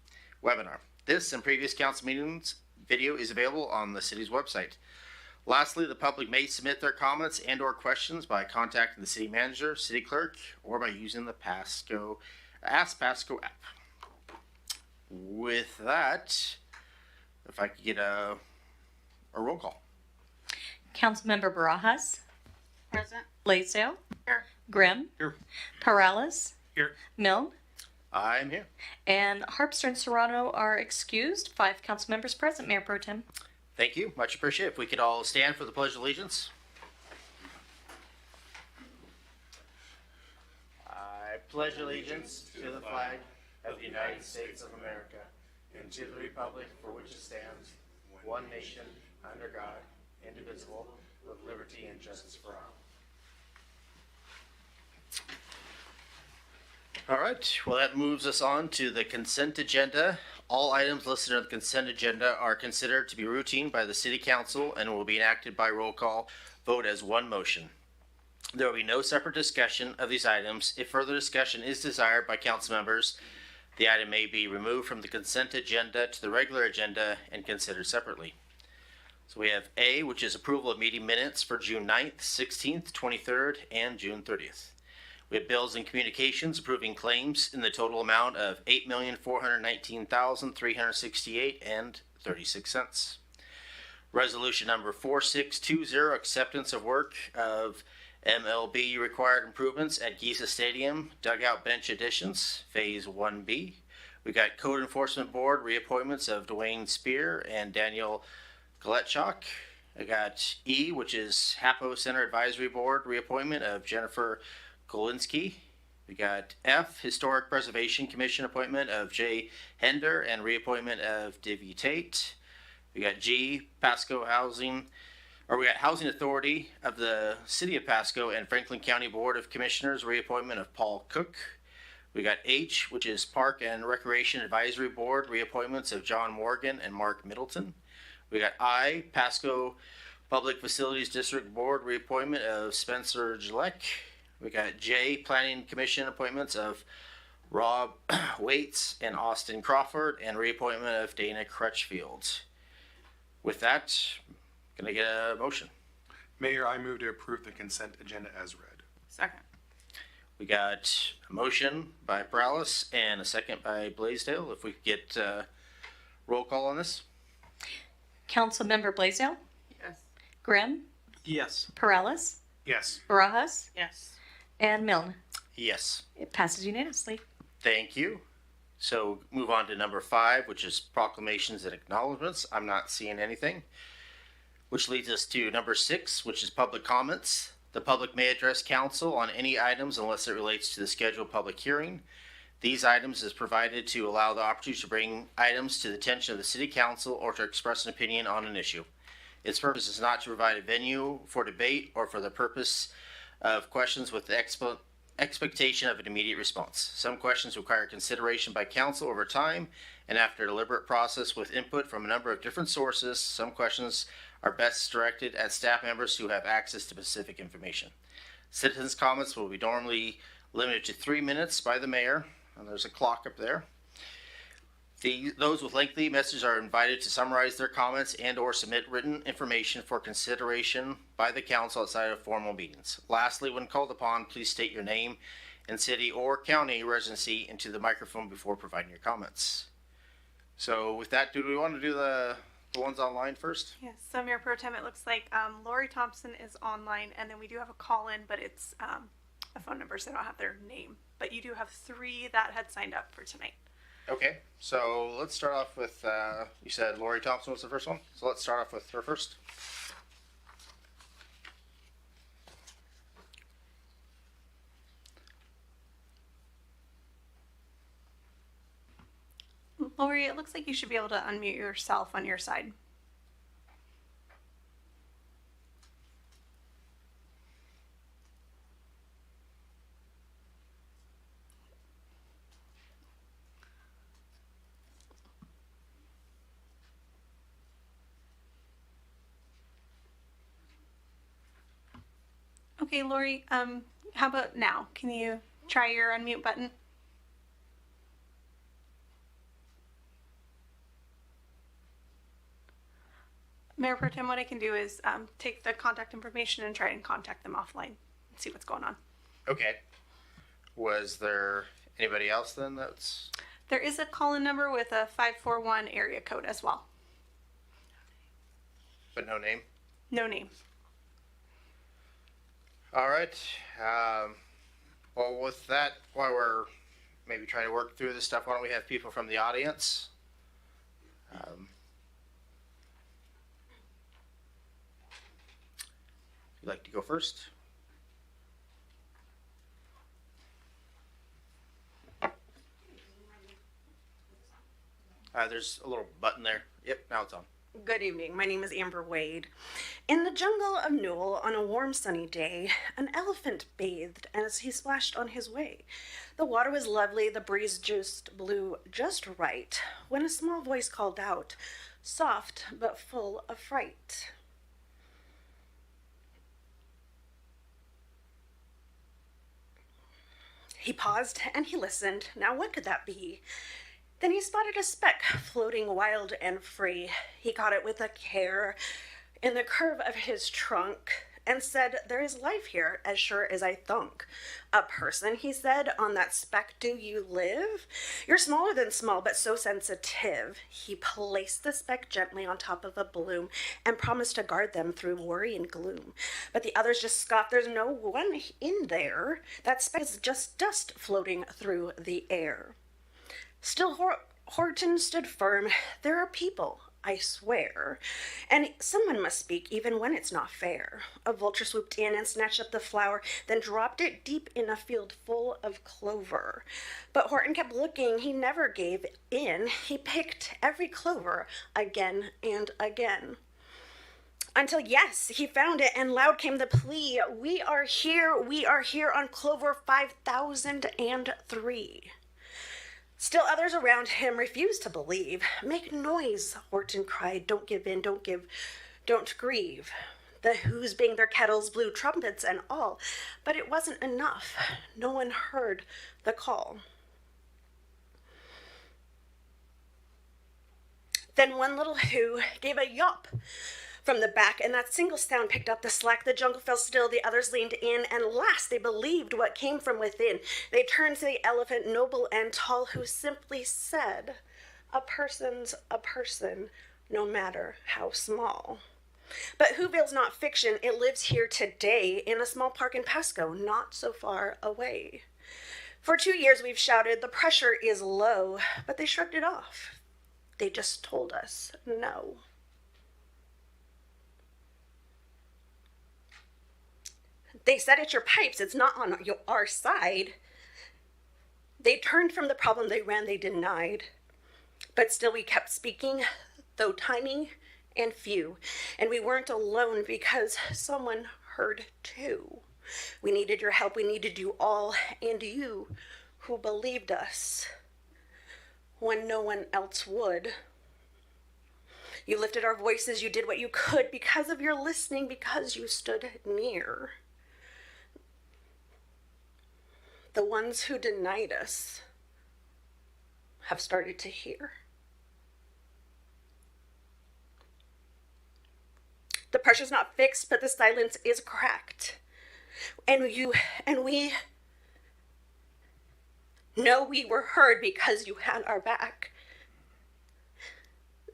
webinar. This and previous council meetings video is available on the city's website. Lastly, the public may submit their comments and or questions by contacting the city manager, city clerk, or by using the Ask Pasco app. With that, if I could get a roll call. Councilmember Barajas. Present. Blaisdell. Here. Grimm. Here. Perales. Here. Milne. I'm here. And Harpster and Serrano are excused. 5 council members present, Mayor Pro Tem. Thank you. Much appreciated. If we could all stand for the Pledge of Allegiance. I pledge allegiance to the flag of the United States of America and to the republic for which it stands, one nation, under God, indivisible, with liberty and justice for all. All right, well, that moves us on to the consent agenda. All items listed on the consent agenda are considered to be routine by the City Council and will be enacted by roll call vote as one motion. There will be no separate discussion of these items. If further discussion is desired by council members, the item may be removed from the consent agenda to the regular agenda and considered separately. So we have A, which is approval of meeting minutes for June 9th, 16th, 23rd, and June 30th. We have bills and communications approving claims in the total amount of $8,419,368.36. Resolution number 4620, acceptance of work of MLB required improvements at Giza Stadium, dugout bench additions, Phase 1B. We got Code Enforcement Board reappointments of Dwayne Spear and Daniel Galetchuk. I got E, which is HAPO Center Advisory Board reappointment of Jennifer Golinsky. We got F, Historic Preservation Commission appointment of Jay Hender and reappointment of Divy Tate. We got G, Pasco Housing, or we got Housing Authority of the City of Pasco and Franklin County Board of Commissioners reappointment of Paul Cook. We got H, which is Park and Recreation Advisory Board reappointments of John Morgan and Mark Middleton. We got I, Pasco Public Facilities District Board reappointment of Spencer Gillette. We got J, Planning Commission appointments of Rob Waits and Austin Crawford, and reappointment of Dana Crutchfield. With that, can I get a motion? Mayor, I move to approve the consent agenda as read. Second. We got a motion by Paralis and a second by Blaisdell. If we could get roll call on this. Councilmember Blaisdell, Yes. Grimm, Yes. Paralis, Yes. Barajas, Yes. and Milne. Yes. It passes unanimously. Thank you. So move on to number 5, which is proclamations and acknowledgements. I'm not seeing anything. Which leads us to number 6, which is public comments. The public may address council on any items unless it relates to the scheduled public hearing. These items is provided to allow the opportunity to bring items to the attention of the city council or to express an opinion on an issue. Its purpose is not to provide a venue for debate or for the purpose of questions with the expectation of an immediate response. Some questions require consideration by council over time and after a deliberate process with input from a number of different sources. Some questions are best directed at staff members who have access to specific information. Citizens' comments will be normally limited to 3 minutes by the mayor, and there's a clock up there. Those with lengthy messages are invited to summarize their comments and or submit written information for consideration by the council outside of formal meetings. Lastly, when called upon, please state your name and city or county residency into the microphone before providing your comments. So with that, do we want to do the ones online first? Yes, so Mayor Pro Tem, it looks like Lori Thompson is online, and then we do have a call-in, but it's a phone number, so I don't have their name. But you do have 3 that had signed up for tonight. Okay, so let's start off with, you said Lori Thompson was the first one? So let's start off with her first. Lori, it looks like you should be able to unmute yourself on your side. Okay, Lori, how about now? Can you try your unmute button? Mayor Pro Tem, what I can do is take the contact information and try and contact them offline and see what's going on. Okay. Was there anybody else then that's... There is a call-in number with a 541 area code as well. But no name? No name. All right. Well, with that, while we're maybe try to work through this stuff, why don't we have people from the audience? If you'd like to go first. There's a little button there. Yep, now it's on. Good evening. My name is Amber Wade. In the jungle of Newell, on a warm sunny day, an elephant bathed as he splashed on his way. The water was lovely, the breeze just blew just right, when a small voice called out, soft but full of fright. He paused and he listened. Now what could that be? Then he spotted a speck floating wild and free. He caught it with a care in the curve of his trunk and said, there is life here, as sure as I thunk. A person, he said, on that speck do you live? You're smaller than small, but so sensitive. He placed the speck gently on top of a bloom and promised to guard them through worry and gloom. But the others just scoffed, there's no one in there. That speck is just dust floating through the air. Still, Horton stood firm. There are people, I swear, and someone must speak even when it's not fair. A vulture swooped in and snatched up the flower, then dropped it deep in a field full of clover. But Horton kept looking. He never gave in. He picked every clover again and again. Until, yes, he found it, and loud came the plea, we are here on clover 5003. Still others around him refused to believe. Make noise, Horton cried. Don't give in, don't grieve. The Who's banged their kettles, blew trumpets and all. But it wasn't enough. No one heard the call. Then one little Who gave a yawp from the back, and that single sound picked up the slack. The jungle fell still, the others leaned in, and last they believed what came from within. They turned to the elephant, noble and tall, who simply said, a person's a person, no matter how small. But Whoville's not fiction. It lives here today in a small park in Pasco, not so far away. For 2 years we've shouted, the pressure is low, but they shrugged it off. They just told us no. They said it's your pipes, it's not on our side. They turned from the problem, they ran, they denied. But still we kept speaking, though tiny and few. And we weren't alone because someone heard too. We needed your help, we needed you all, and you who believed us when no one else would. You lifted our voices, you did what you could because of your listening, because you stood near. The ones who denied us have started to hear. The pressure's not fixed, but the silence is cracked. And we know we were heard because you had our back.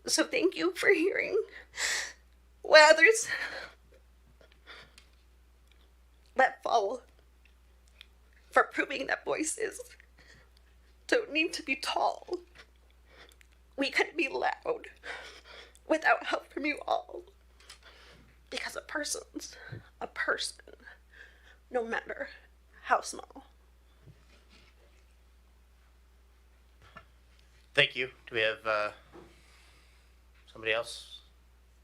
So thank you for hearing what others let fall. For proving that voices don't need to be tall. We couldn't be loud without help from you all. Because a person's a person, no matter how small. Thank you. Do we have somebody else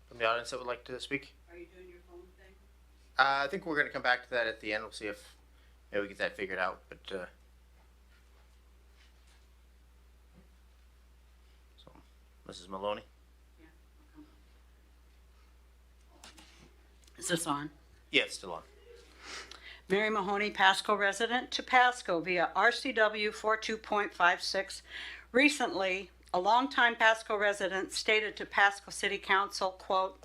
from the audience that would like to speak? Are you doing your phone thing? I think we're going to come back to that at the end. We'll see if maybe we get that figured out. But so, Mrs. Maloney. Is this on? Yeah, it's still on. Mary Mahoney, Pasco resident, to Pasco via RCW 42.56. Recently, a longtime Pasco resident stated to Pasco City Council, quote,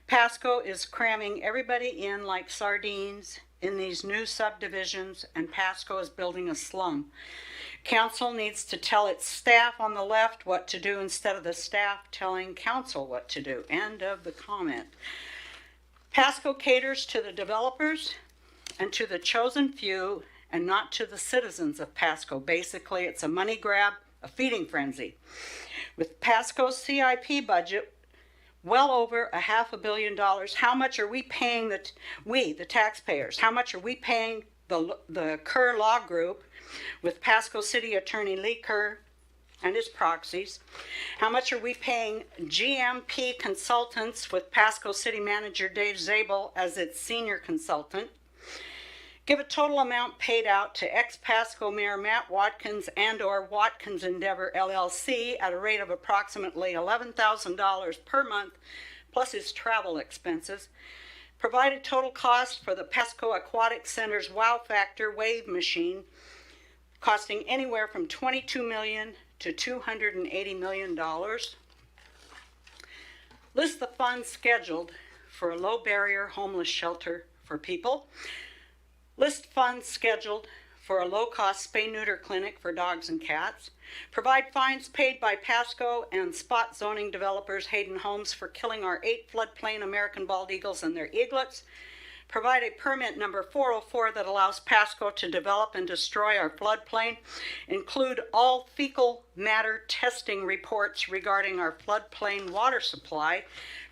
Pasco is cramming everybody in like sardines in these new subdivisions, and Pasco is building a slum. Council needs to tell its staff on the left what to do instead of the staff telling council what to do. End of the comment. Pasco caters to the developers and to the chosen few and not to the citizens of Pasco. Basically, it's a money grab, a feeding frenzy. With Pasco's CIP budget well over $500 million, how much are we paying the taxpayers? How much are we paying the Kerr Law Group with Pasco City Attorney Lee Kerr and his proxies? How much are we paying GMP Consultants with Pasco City Manager Dave Zabel as its senior consultant? Give a total amount paid out to ex-Pasco Mayor Matt Watkins and or Watkins Endeavor LLC at a rate of approximately $11,000 per month, plus his travel expenses. Provide a total cost for the Pasco Aquatic Center's Wow Factor wave machine, costing anywhere from $22 million to $280 million. List the funds scheduled for a low-barrier homeless shelter for people. List funds scheduled for a low-cost spay-neuter clinic for dogs and cats. Provide fines paid by Pasco and spot zoning developers Hayden Homes for killing our 8 floodplain American bald eagles and their eaglets. Provide a permit number 404 that allows Pasco to develop and destroy our floodplain. Include all fecal matter testing reports regarding our floodplain water supply.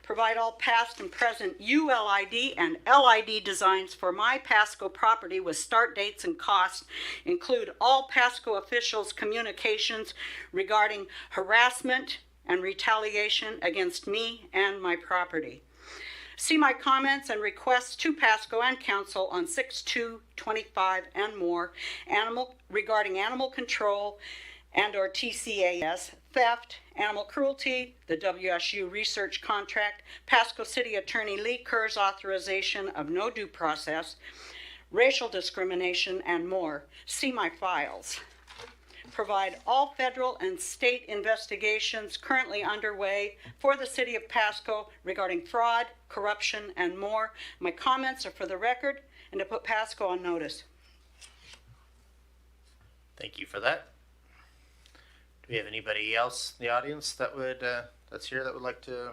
Provide all past and present ULID and LID designs for my Pasco property with start dates and costs. Include all Pasco officials' communications regarding harassment and retaliation against me and my property. See my comments and requests to Pasco and Council on 6/2/25 and more regarding animal control and or TCAS, theft, animal cruelty, the WSU research contract, Pasco City Attorney Lee Kerr's authorization of no due process, racial discrimination, and more. See my files. Provide all federal and state investigations currently underway for the City of Pasco regarding fraud, corruption, and more. My comments are for the record and to put Pasco on notice. Thank you for that. Do we have anybody else in the audience that would that's here that would like to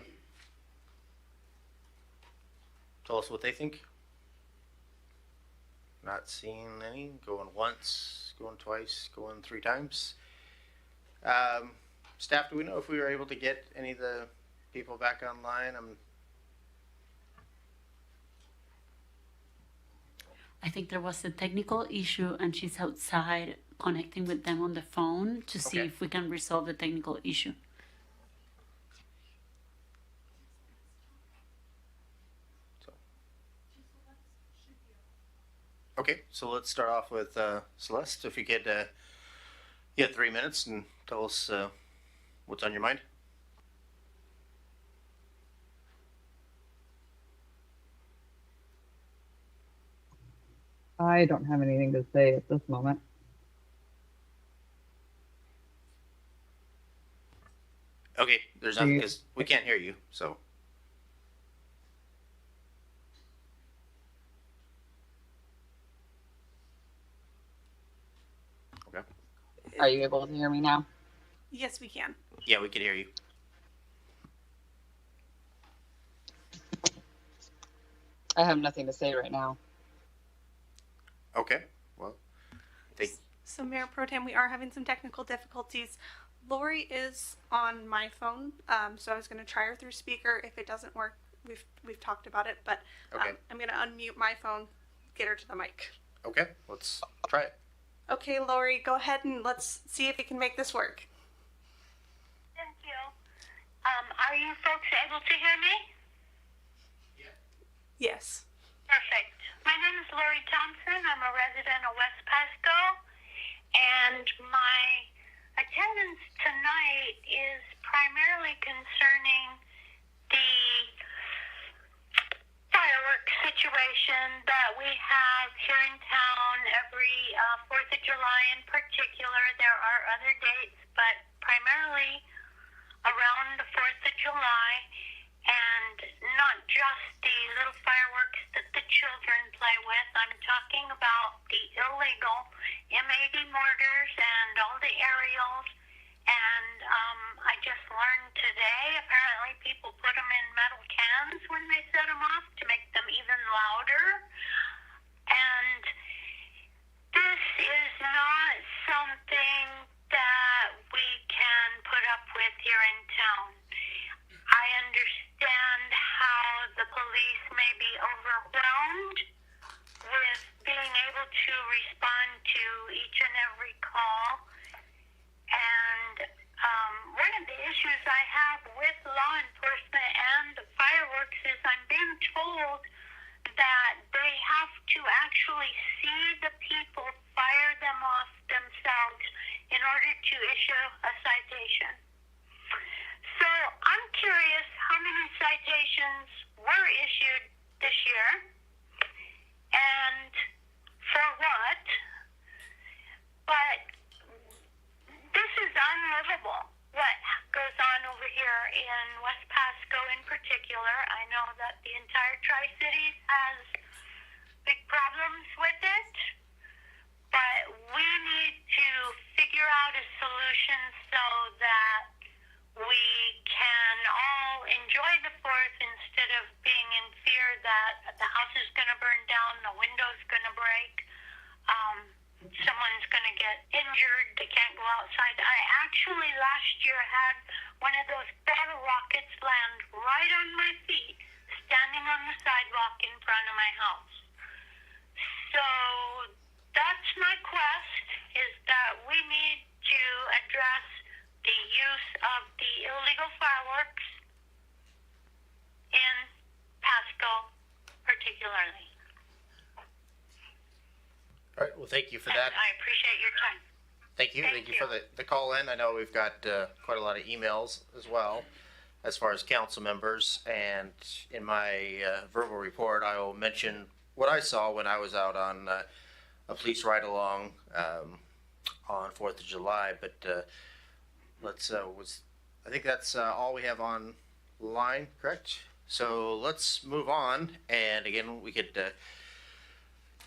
tell us what they think? Not seeing any. Going once, going twice, going 3 times. Staff, do we know if we were able to get any of the people back online? I think there was a technical issue and she's outside connecting with them on the phone to see if we can resolve the technical issue. Okay, so let's start off with Celeste. If you could get 3 minutes and tell us what's on your mind. I don't have anything to say at this moment. Okay, there's nothing because we can't hear you, so. Okay. Are you able to hear me now? Yes, we can. Yeah, we can hear you. I have nothing to say right now. Okay, well, So Mayor Pro Tem, we are having some technical difficulties. Lori is on my phone, so I was going to try her through speaker. If it doesn't work, we've talked about it, but okay. I'm going to unmute my phone, get her to the mic. Okay, let's try it. Okay, Lori, go ahead and let's see if we can make this work. Thank you. Are you folks able to hear me? Yes. Perfect. My name is Lori Thompson. I'm a resident of West Pasco, and my attendance tonight is primarily concerning the fireworks situation that we have here in town every 4th of July in particular. There are other dates, but primarily around the 4th of July, and not just the little fireworks that the children play with. I'm talking about the illegal M80 mortars and all the aerials. And I just learned today, apparently people put them in metal cans when they set them off to make them even louder. And this respond to each and every call. And one of the issues I have with law enforcement and the fireworks is I'm being told that they have to actually see the people fire them off themselves in order to issue a citation. So I'm curious how many citations were issued this year and for what. But this is unlivable, what goes on over here in West Pasco in particular. I know that the entire Tri-Cities has big problems with it, but we need to figure out a solution so that we can all enjoy the 4th instead of being in fear that the house is going to burn down, the window's going to break, someone's going to get injured, they can't go outside. I actually last year had one of those bottle rockets land right on my feet, standing on the sidewalk in front of my house. So that's my quest, is that we need to address the use of the illegal fireworks in Pasco particularly. All right, well, thank you for that. I appreciate your time. Thank you. Thank you for the call in. I know we've got quite a lot of emails as well as far as council members. And in my verbal report, I will mention what I saw when I was out on a police ride along on 4th of July. But I think that's all we have online, correct? So let's move on. And again, we could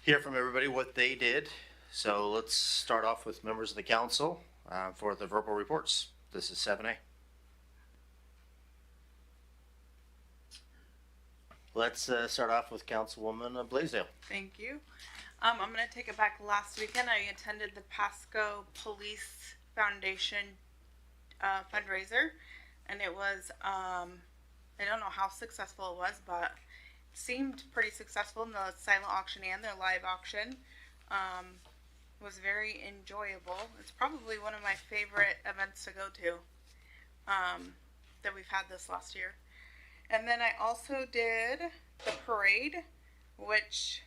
hear from everybody what they did. So let's start off with members of the council for the verbal reports. This is 7A. Let's start off with Councilwoman Blaisdell. Thank you. I'm going to take it back last weekend. I attended the Pasco Police Foundation fundraiser, and it was, I don't know how successful it was, but it seemed pretty successful in the silent auction and their live auction. Was very enjoyable. It's probably one of my favorite events to go to that we've had this last year. And then I also did the parade, which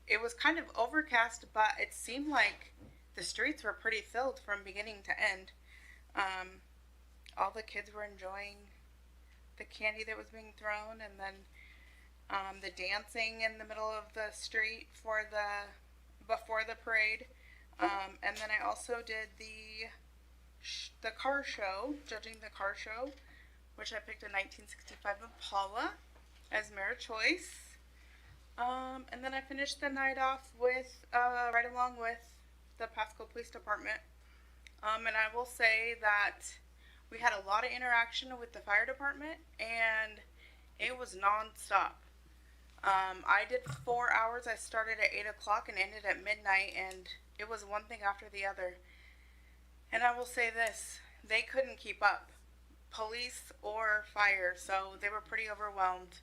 it was kind of overcast, but it seemed like the streets were pretty filled from beginning to end. All the kids were enjoying the candy that was being thrown, and then the dancing in the middle of the street before the parade. And then I also did the car show, judging the car show, which I picked a 1965 Impala as mayor choice. And then I finished the night off with, right along with the Pasco Police Department. And I will say that we had a lot of interaction with the fire department, and it was non-stop. I did 4 hours. I started at 8 o'clock and ended at midnight, and it was one thing after the other. And I will say this, they couldn't keep up, police or fire, so they were pretty overwhelmed.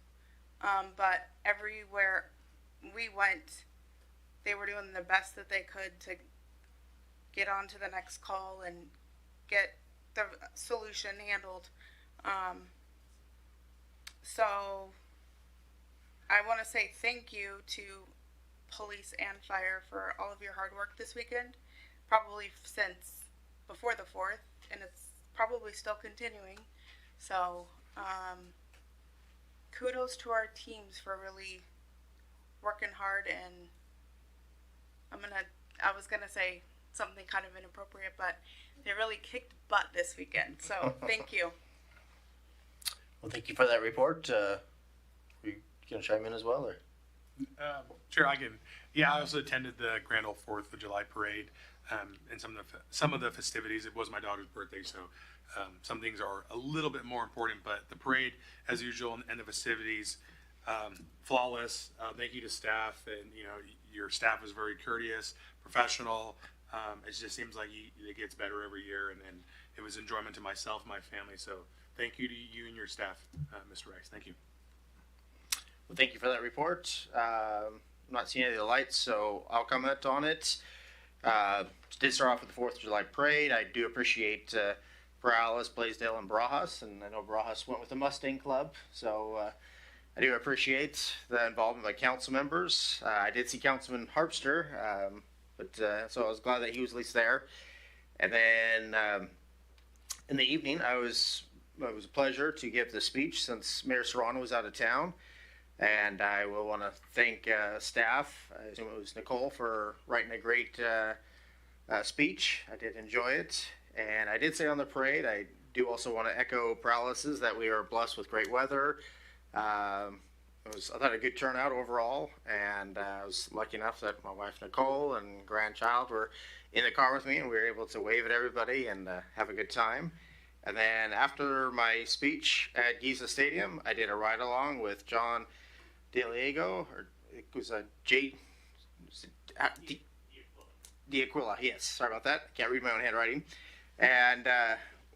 But everywhere we went, they were doing the best that they could to get on to the next call and get the solution handled. So I want to say thank you to police and fire for all of your hard work this weekend, probably since before the 4th, and it's probably still continuing. So kudos to our teams for really working hard, and I was gonna say something kind of inappropriate, but they really kicked butt this weekend. So thank you. Well, thank you for that report. Are you going to chime in as well, or? Sure, I can. Yeah, I also attended the Grand Ole 4th of July parade and some of the festivities. It was my daughter's birthday, so some things are a little bit more important. But the parade, as usual, and the festivities, flawless. Thank you to staff, and your staff was very courteous, professional. It just seems like it gets better every year, and it was enjoyment to myself and my family. So thank you to you and your staff, Mr. Rice. Thank you. Well, thank you for that report. not seeing any of the lights, so I'll comment on it. Did start off with the 4th of July parade. I do appreciate Perales, Blaisdell, and Barajas, and I know Barajas went with the Mustang Club, so I do appreciate the involvement by council members. I did see Councilman Harpster, so I was glad that he was at least there. And then in the evening, it was a pleasure to give the speech since Mayor Serrano was out of town. And I will want to thank staff. I assume it was Nicole for writing a great speech. I did enjoy it. And I did say on the parade, I do also want to echo Perales's that we are blessed with great weather. I thought a good turnout overall, and I was lucky enough that my wife Nicole and grandchild were in the car with me, and we were able to wave at everybody and have a good time. And then after my speech at Giza Stadium, I did a ride along with John DeLiego, or it was a D'Aquila. Yes, sorry about that. Can't read my own handwriting. And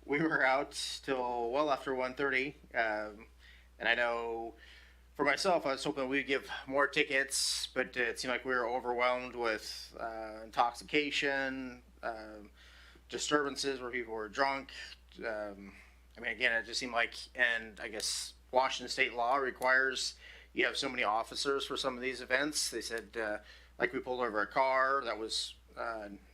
we were out till well after 1:30. And I know for myself, I was hoping we'd give more tickets, but it seemed like we were overwhelmed with intoxication, disturbances where people were drunk. Again, it just seemed like, and I guess Washington state law requires you have so many officers for some of these events. They said, like we pulled over a car that was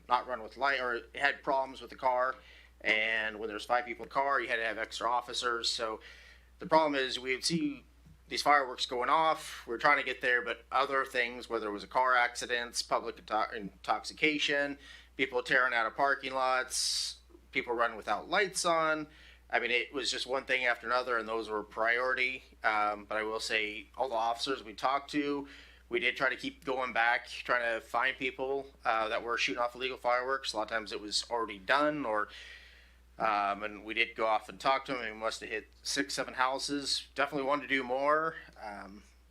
not run with light, or it had problems with the car, and when there's 5 people in the car, you had to have extra officers. So the problem is we would see these fireworks going off. We're trying to get there, but other things, whether it was a car accidents, public intoxication, people tearing out of parking lots, people running without lights on. It was just one thing after another, and those were priority. But I will say all the officers we talked to, we did try to keep going back, trying to find people that were shooting off illegal fireworks. A lot of times it was already done, or and we did go off and talk to them, and we must have hit 6-7 houses. Definitely wanted to do more,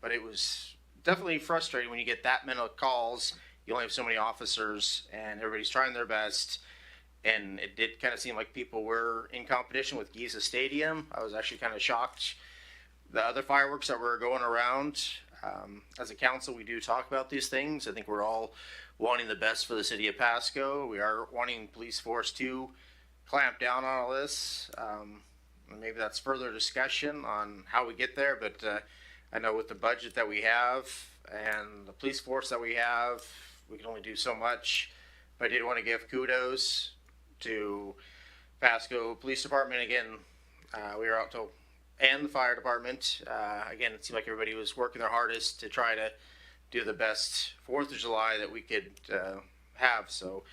but it was definitely frustrating when you get that many calls. You only have so many officers, and everybody's trying their best. And it did kind of seem like people were in competition with Giza Stadium. I was actually kind of shocked. The other fireworks that were going around, as a council, we do talk about these things. I think we're all wanting the best for the city of Pasco. We are wanting police force to clamp down on all this. And maybe that's further discussion on how we get there. But I know with the budget that we have and the police force that we have, we can only do so much. But I did want to give kudos to Pasco Police Department. Again, we were out till, and the fire department. Again, it seemed like everybody was working their hardest to try to do the best 4th of July that we could have. So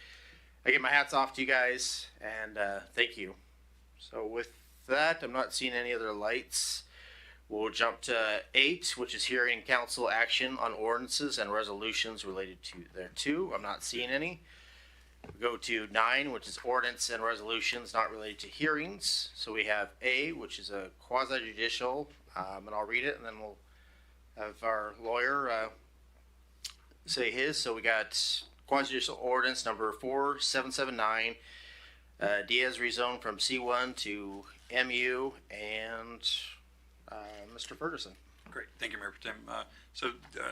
again, my hat's off to you guys, and thank you. So with that, I'm not seeing any other lights. We'll jump to 8, which is hearing council action on ordinances and resolutions related to thereto. I'm not seeing any. We go to 9, which is ordinance and resolutions not related to hearings. So we have A, which is a quasi-judicial, and I'll read it, and then we'll have our lawyer say his. So we got quasi-judicial ordinance number 4779, Diaz rezone from C1 to MU, and Mr. Ferguson. Great. Thank you, Mayor Pro Tem.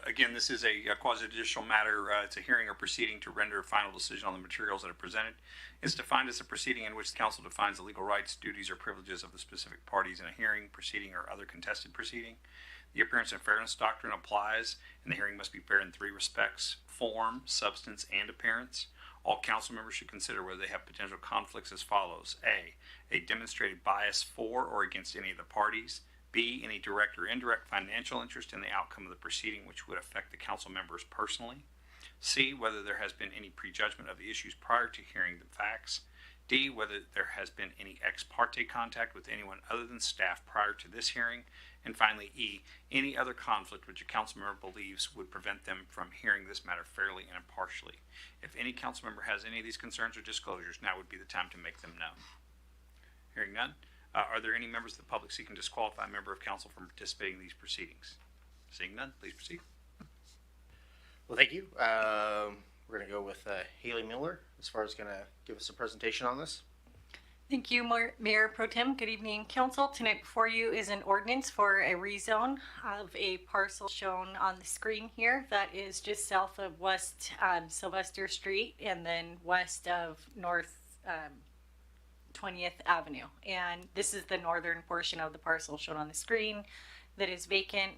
Again, this is a quasi-judicial matter. It's a hearing or proceeding to render a final decision on the materials that are presented. It's defined as a proceeding in which the council defines the legal rights, duties, or privileges of the specific parties in a hearing, proceeding, or other contested proceeding. The appearance and fairness doctrine applies, and the hearing must be fair in 3 respects: form, substance, and appearance. All council members should consider whether they have potential conflicts as follows: A demonstrated bias for or against any of the parties; B, any direct or indirect financial interest in the outcome of the proceeding which would affect the council members personally; C, whether there has been any prejudgment of the issues prior to hearing the facts; D, whether there has been any ex parte contact with anyone other than staff prior to this hearing; and finally, E, any other conflict which a council member believes would prevent them from hearing this matter fairly and impartially. If any council member has any of these concerns or disclosures, now would be the time to make them known. Hearing none. Are there any members of the public seeking to disqualify a member of council from participating in these proceedings? Seeing none, please proceed. Well, thank you. We're going to go with Haley Miller as far as going to give us a presentation on this. Thank you, Mayor Pro Tem. Good evening, Council. Tonight before you is an ordinance for a rezone of a parcel shown on the screen here that is just south of West Sylvester Street and then west of North 20th Avenue. And this is the northern portion of the parcel shown on the screen that is vacant.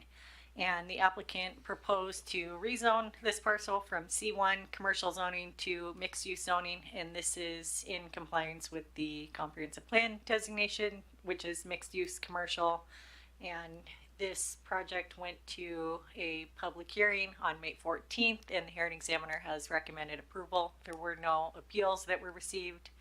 And the applicant proposed to rezone this parcel from C1 commercial zoning to mixed use zoning. And this is in compliance with the comprehensive plan designation, which is mixed use commercial. And this project went to a public hearing on May 14th, and the hearing examiner has recommended approval. There were no appeals that were received.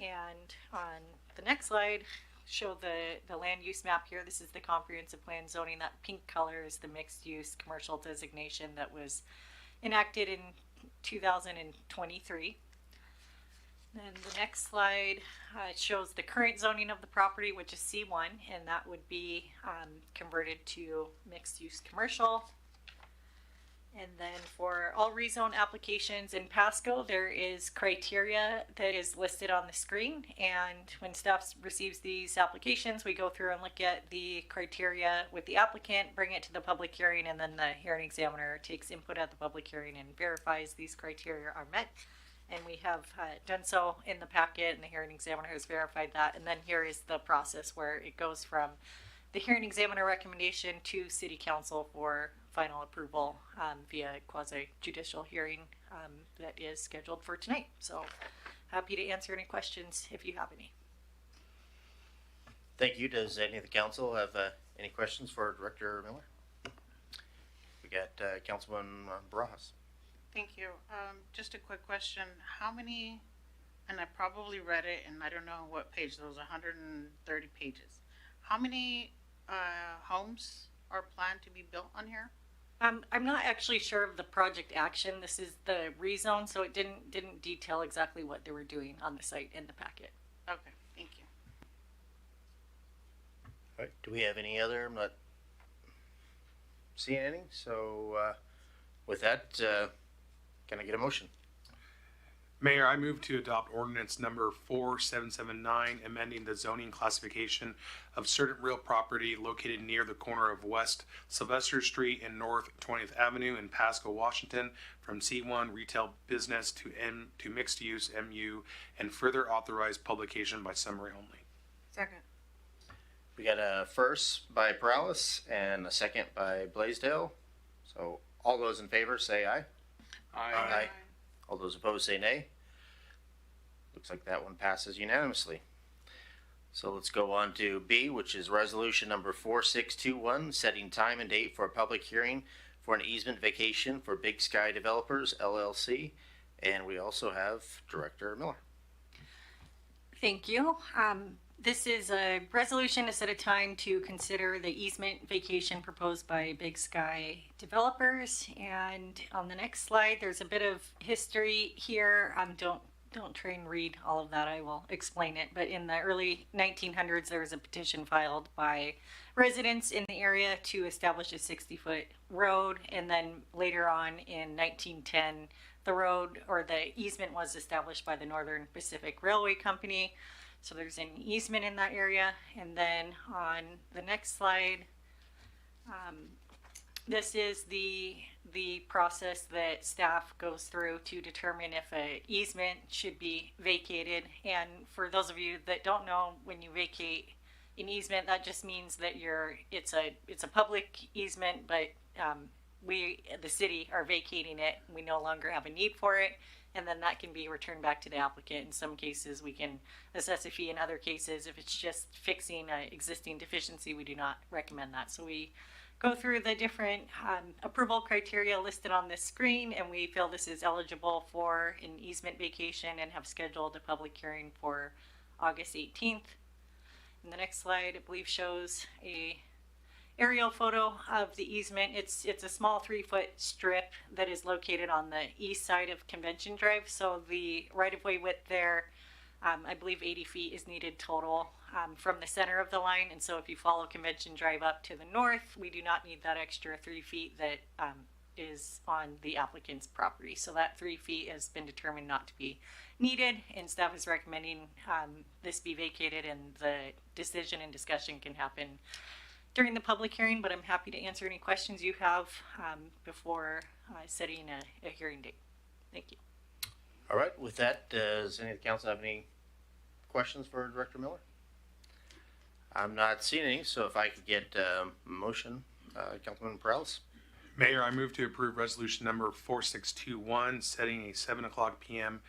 And on the next slide, show the land use map here. This is the comprehensive plan zoning. That pink color is the mixed use commercial designation that was enacted in 2023. Then the next slide shows the current zoning of the property, which is C1, and that would be converted to mixed use commercial. And then for all rezone applications in Pasco, there is criteria that is listed on the screen. And when staff receives these applications, we go through and look at the criteria with the applicant, bring it to the public hearing, and then the hearing examiner takes input at the public hearing and verifies these criteria are met. And we have done so in the packet, and the hearing examiner has verified that. And then here is the process where it goes from the hearing examiner recommendation to City Council for final approval via quasi-judicial hearing that is scheduled for tonight. So happy to answer any questions if you have any. Thank you. Does any of the council have any questions for Director Miller? We got Councilman Barajas. Thank you. Just a quick question. How many, and I probably read it and I don't know what page, those 130 pages. How many homes are planned to be built on here? I'm not actually sure of the project action. This is the rezone, so it didn't detail exactly what they were doing on the site in the packet. Okay, thank you. All right. Do we have any other? I'm not seeing any. So with that, can I get a motion? Mayor, I move to adopt ordinance number 4779, amending the zoning classification of certain real property located near the corner of West Sylvester Street and North 20th Avenue in Pasco, Washington, from C1 retail business to mixed use MU, and further authorize publication by summary only. Second. We got a first by Perales and a second by Blaisdell. So all those in favor say aye. Aye. All those opposed say nay. Looks like that one passes unanimously. So let's go on to B, which is resolution number 4621, setting time and date for a public hearing for an easement vacation for Big Sky Developers, LLC. And we also have Director Miller. Thank you. This is a resolution to set a time to consider the easement vacation proposed by Big Sky Developers. And on the next slide, there's a bit of history here. Don't try and read all of that. I will explain it. But in the early 1900s, there was a petition filed by residents in the area to establish a 60-foot road. And then later on in 1910, the road or the easement was established by the Northern Pacific Railway Company. So there's an easement in that area. And then on the next slide, this is the process that staff goes through to determine if an easement should be vacated. And for those of you that don't know, when you vacate an easement, that just means that it's a public easement, but we, the city, are vacating it. We no longer have a need for it. And then that can be returned back to the applicant. In some cases, we can assess a fee. In other cases, if it's just fixing an existing deficiency, we do not recommend that. So we go through the different approval criteria listed on this screen, and we feel this is eligible for an easement vacation and have scheduled a public hearing for August 18th. And the next slide, I believe, shows a aerial photo of the easement. It's a small 3-foot strip that is located on the east side of Convention Drive. So the right-of-way width there, I believe 80 feet is needed total from the center of the line. And so if you follow Convention Drive up to the north, we do not need that extra 3 feet that is on the applicant's property. So that 3 feet has been determined not to be needed, and staff is recommending this be vacated, and the decision and discussion can happen during the public hearing, but I'm happy to answer any questions you have before setting a hearing date. Thank you. All right, with that, does any of the council have any questions for Director Miller? I'm not seeing any, so if I could get a motion, Councilman Perales. Mayor, I move to approve resolution number 4621, setting a 7 o'clock p.m.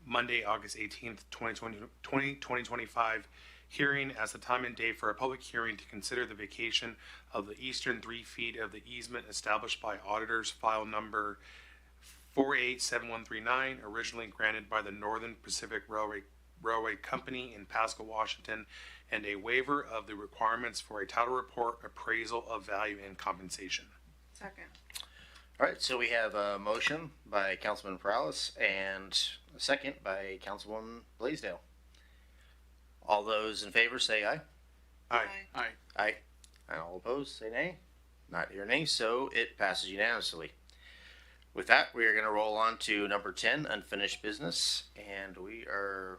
Monday, August 18th, 2025 hearing as the time and date for a public hearing to consider the vacation of the eastern 3 feet of the easement established by auditors file number 487139, originally granted by the Northern Pacific Railway Company in Pasco, Washington, and a waiver of the requirements for a title report, appraisal of value, and compensation. Second. All right, so we have a motion by Councilman Perales and a second by Councilwoman Blaisdell. All those in favor say aye. Aye. Aye. Aye. And all opposed say nay. Not hear nay, so it passes unanimously. With that, we are going to roll on to number 10, unfinished business, and we are,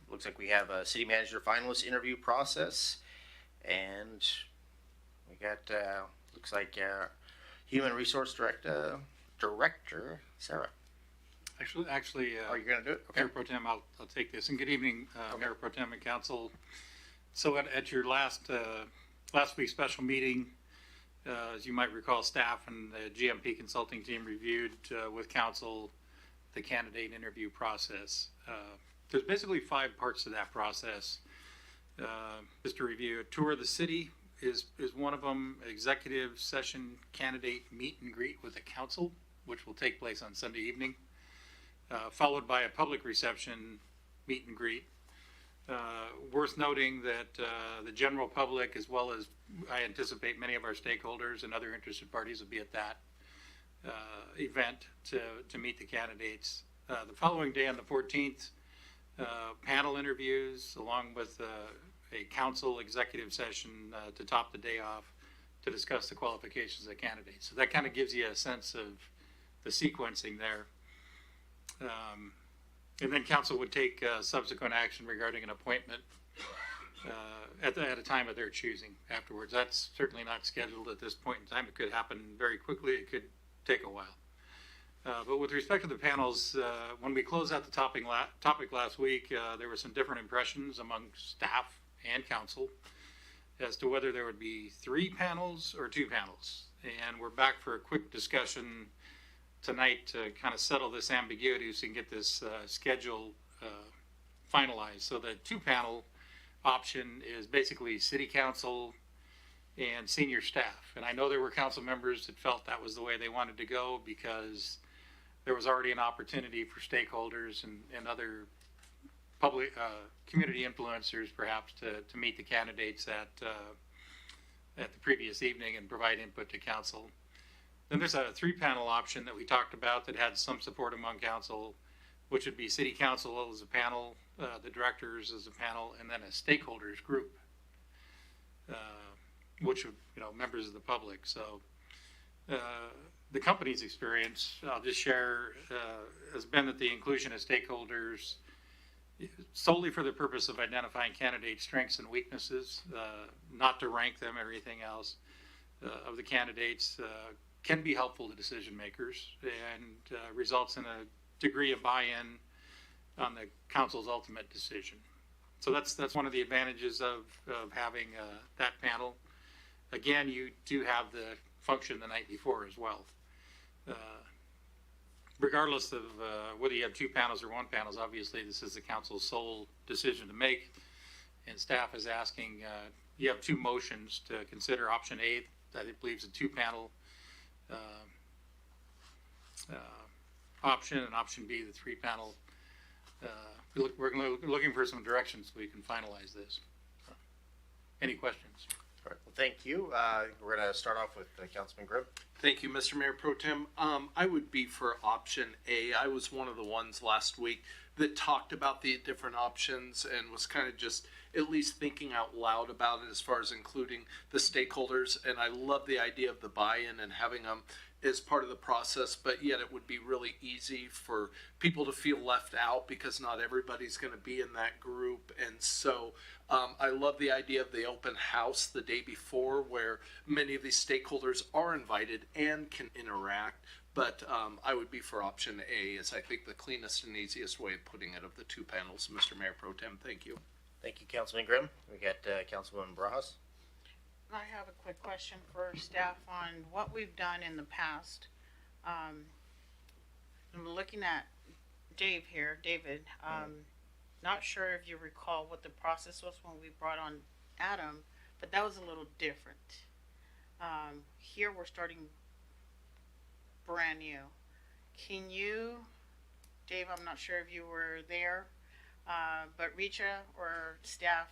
looks like we have a city manager finalist interview process, and we got, looks like human resource director Sarah. Actually, you're going to do it? Okay. Mayor Pro Tem, I'll take this. And good evening, Mayor Pro Tem and Council. So at your last week's special meeting, as you might recall, staff and the GMP consulting team reviewed with Council the candidate interview process. There's basically 5 parts to that process. Just to review, a tour of the city is one of them. Executive session candidate meet and greet with the council, which will take place on Sunday evening. Followed by a public reception meet and greet. Worth noting that the general public, as well as I anticipate many of our stakeholders and other interested parties, will be at that event to meet the candidates. The following day on the 14th, panel interviews along with a council executive session to top the day off to discuss the qualifications of the candidates. So that kind of gives you a sense of the sequencing there. And then council would take subsequent action regarding an appointment at a time of their choosing afterwards. That's certainly not scheduled at this point in time. It could happen very quickly. It could take a while. But with respect to the panels, when we closed out the topic last week, there were some different impressions among staff and council as to whether there would be 3 panels or 2 panels. And we're back for a quick discussion tonight to kind of settle this ambiguity so we can get this schedule finalized. So the 2-panel option is basically city council and senior staff. And I know there were council members that felt that was the way they wanted to go because there was already an opportunity for stakeholders and other public community influencers perhaps to meet the candidates at the previous evening and provide input to council. Then there's a 3-panel option that we talked about that had some support among council, which would be city council as a panel, the directors as a panel, and then a stakeholders group, which would, members of the public. So the company's experience, I'll just share, has been that the inclusion of stakeholders solely for the purpose of identifying candidate strengths and weaknesses, not to rank them or anything else, of the candidates, can be helpful to decision makers and results in a degree of buy-in on the council's ultimate decision. So that's one of the advantages of having that panel. Again, you do have the function the night before as well. Regardless of whether you have 2 panels or 1 panel, obviously this is the council's sole decision to make. And staff is asking, you have 2 motions to consider. Option A, that it believes a 2-panel option, and option B, the 3-panel. We're looking for some directions so we can finalize this. So, any questions? All right, well, thank you. We're going to start off with Councilman Grimm. Thank you, Mr. Mayor Pro Tem. I would be for option A. I was one of the ones last week that talked about the different options and was kind of just at least thinking out loud about it as far as including the stakeholders. And I love the idea of the buy-in and having them is part of the process, but yet it would be really easy for people to feel left out because not everybody's going to be in that group. And so I love the idea of the open house the day before where many of these stakeholders are invited and can interact. But I would be for option A, as I think the cleanest and easiest way of putting it of the two panels. Mr. Mayor Pro Tem, thank you. Thank you, Councilman Grimm. We got Councilwoman Barajas. I have a quick question for staff on what we've done in the past. I'm looking at David. Not sure if you recall what the process was when we brought on Adam, but that was a little different. Here we're starting brand new. Can you, Dave, I'm not sure if you were there, but Richa or staff,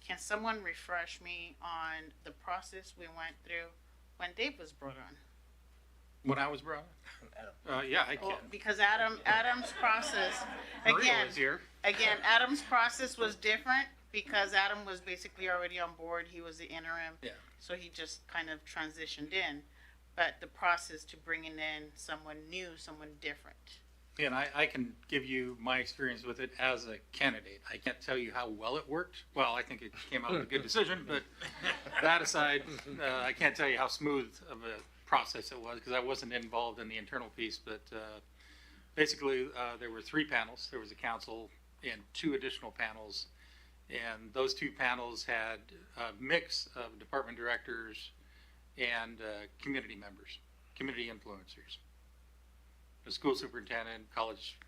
can someone refresh me on the process we went through when Dave was brought on? When I was brought on? Yeah, I can. Well, because Adam's process, Maria was here. Adam's process was different because Adam was basically already on board. He was the interim. Yeah. So he just kind of transitioned in. But the process to bringing in someone new, someone different. Yeah, and I can give you my experience with it as a candidate. I can't tell you how well it worked. Well, I think it came out with a good decision, but that aside, I can't tell you how smooth of a process it was because I wasn't involved in the internal piece. But basically, there were 3 panels. There was a council and 2 additional panels. And those 2 panels had a mix of department directors and community members, community influencers. The school superintendent, college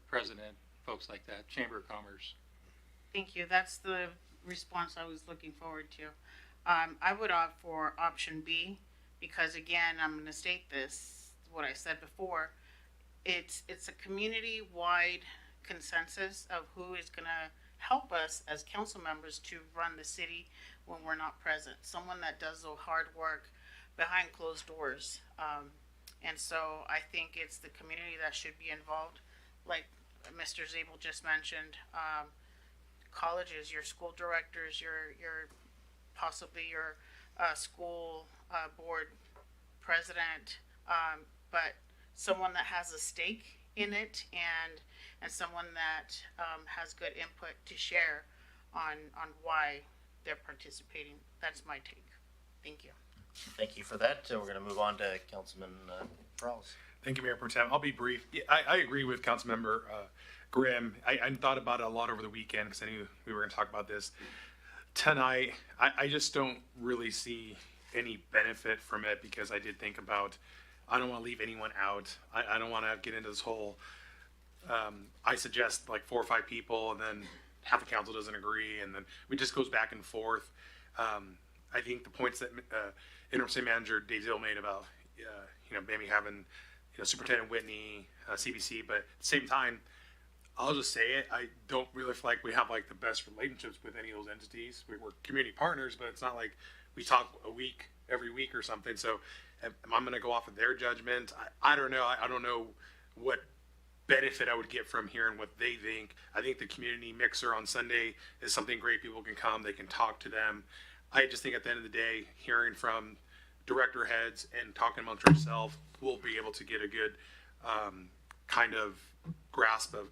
president, folks like that, Chamber of Commerce. Thank you. That's the response I was looking forward to. I would opt for option B because, again, I'm going to state this, what I said before. It's a community-wide consensus of who is going to help us as council members to run the city when we're not present. Someone that does the hard work behind closed doors. And so I think it's the community that should be involved. Like Mr. Zabel just mentioned, colleges, your school directors, your possibly your school board president, but someone that has a stake in it and someone that has good input to share on why they're participating. That's my take. Thank you. Thank you for that. We're going to move on to Councilman Prowse. Thank you, Mayor Pro Tem. I'll be brief. Yeah, I agree with Councilmember Grimm. I thought about it a lot over the weekend because I knew we were going to talk about this tonight. I just don't really see any benefit from it because I did think about, I don't want to leave anyone out. I don't want to get into this whole, I suggest like 4 or 5 people and then half the council doesn't agree and then it just goes back and forth. I think the points that interim city manager Dave Zill made about, maybe having, Superintendent Whitney, CBC, but at the same time, I'll just say it, I don't really feel like we have like the best relationships with any of those entities. We're community partners, but it's not like we talk every week or something. So I'm going to go off of their judgment. I don't know. I don't know what benefit I would get from hearing what they think. I think the community mixer on Sunday is something great. People can come, they can talk to them. I just think at the end of the day, hearing from director heads and talking amongst ourselves, we'll be able to get a good kind of grasp of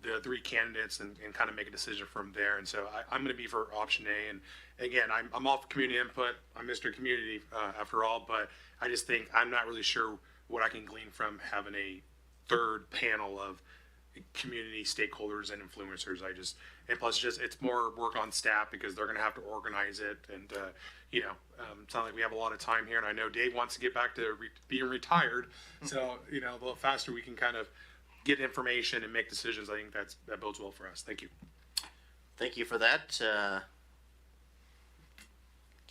the 3 candidates and kind of make a decision from there. And so I'm going to be for option A. And again, I'm all for community input. I'm Mr. Community after all, but I just think I'm not really sure what I can glean from having a 3rd panel of community stakeholders and influencers. And plus it's more work on staff because they're going to have to organize it. And, it's not like we have a lot of time here. And I know Dave wants to get back to being retired. So, a little faster we can kind of get information and make decisions. I think that bodes well for us. Thank you. Thank you for that.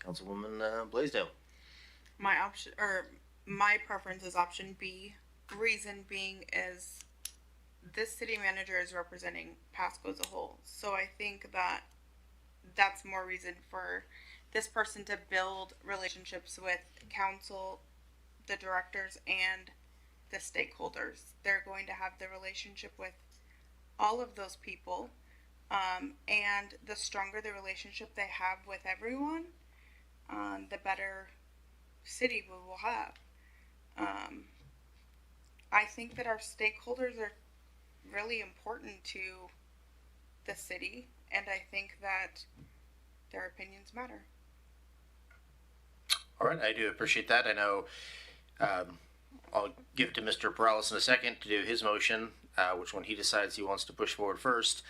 Councilwoman Blaisdell. My preference is option B. Reason being is this city manager is representing Pasco as a whole. So I think that that's more reason for this person to build relationships with council, the directors, and the stakeholders. They're going to have the relationship with all of those people. And the stronger the relationship they have with everyone, the better city we will have. I think that our stakeholders are really important to the city, and I think that their opinions matter. All right, I do appreciate that. I know I'll give it to Mr. Perales in a second to do his motion, which one he decides he wants to push forward first.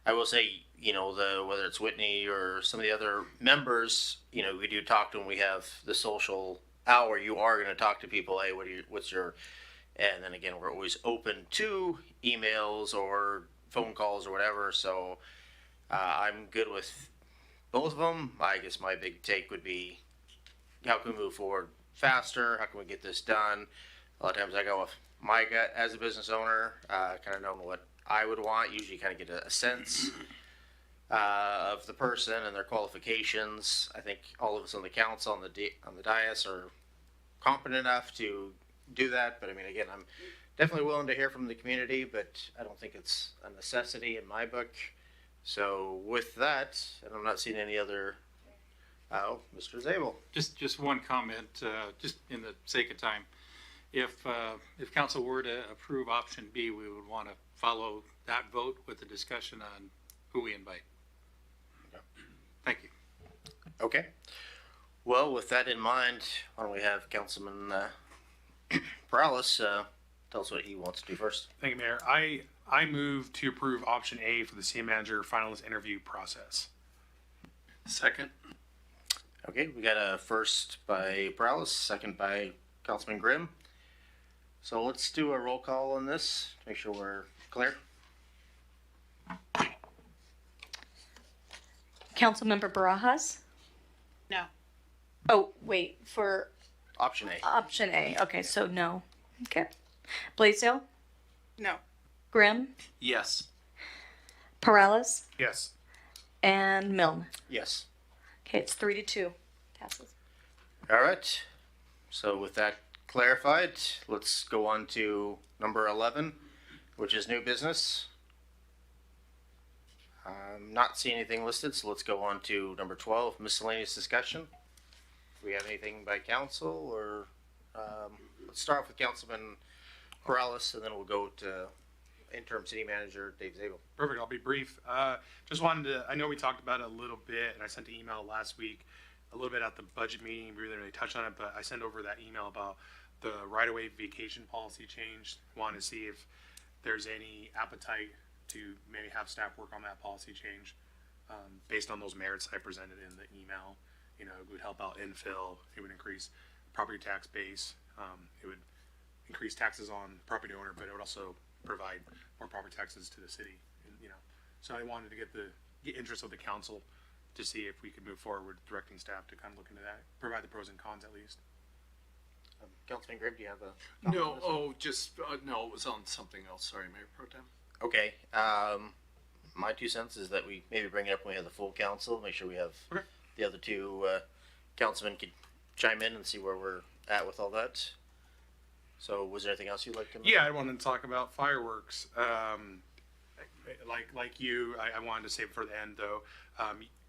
I will say, whether it's Whitney or some of the other members, we do talk to them. We have the social hour. You are going to talk to people. Hey, what's your, and then again, we're always open to emails or phone calls or whatever. So I'm good with both of them. I guess my big take would be, how can we move forward faster? How can we get this done? A lot of times I go with my gut as a business owner, kind of knowing what I would want. Usually kind of get a sense of the person and their qualifications. I think all of us on the council, on the dais, are competent enough to do that. But I mean, again, I'm definitely willing to hear from the community, but I don't think it's a necessity in my book. So with that, and I'm not seeing any other. Oh, Mr. Zabel. Just one comment, just in the sake of time. If council were to approve option B, we would want to follow that vote with the discussion on who we invite. Okay. Thank you. Okay. Well, with that in mind, why don't we have Councilman Perales tell us what he wants to do first. Thank you, Mayor. I move to approve option A for the city manager finalist interview process. Second. Okay, we got a first by Perales, second by Councilman Grimm. So let's do a roll call on this to make sure we're clear. Councilmember Barajas? No. Oh, wait, for Option A. option A. Okay, so no. Okay. Blaisdell? No. Grimm? Yes. Perales? Yes. And Milne? Yes. Okay, it's 3-2. Passes. All right. So with that clarified, let's go on to number 11, which is new business. I'm not seeing anything listed, so let's go on to number 12, miscellaneous discussion. Do we have anything by council, or let's start off with Councilman Perales, and then we'll go to interim city manager Dave Zabel. Perfect. I'll be brief. Just wanted to, I know we talked about it a little bit, and I sent an email last week, a little bit at the budget meeting. We didn't really touch on it, but I sent over that email about the right-of-way vacation policy change. Wanted to see if there's any appetite to maybe have staff work on that policy change based on those merits I presented in the email. It would help out infill. It would increase property tax base. It would increase taxes on property owner, but it would also provide more property taxes to the city. So I wanted to get interest of the council to see if we could move forward with directing staff to kind of look into that, provide the pros and cons at least. Councilman Grimm, do you have a No, no, it was on something else. Sorry, Mayor Pro Tem. Okay. My 2 cents is that we maybe bring it up when we have the full council, make sure we have the other two councilmen could chime in and see where we're at with all that. So was there anything else you'd like to mention? Yeah, I wanted to talk about fireworks. Like you, I wanted to save it for the end though.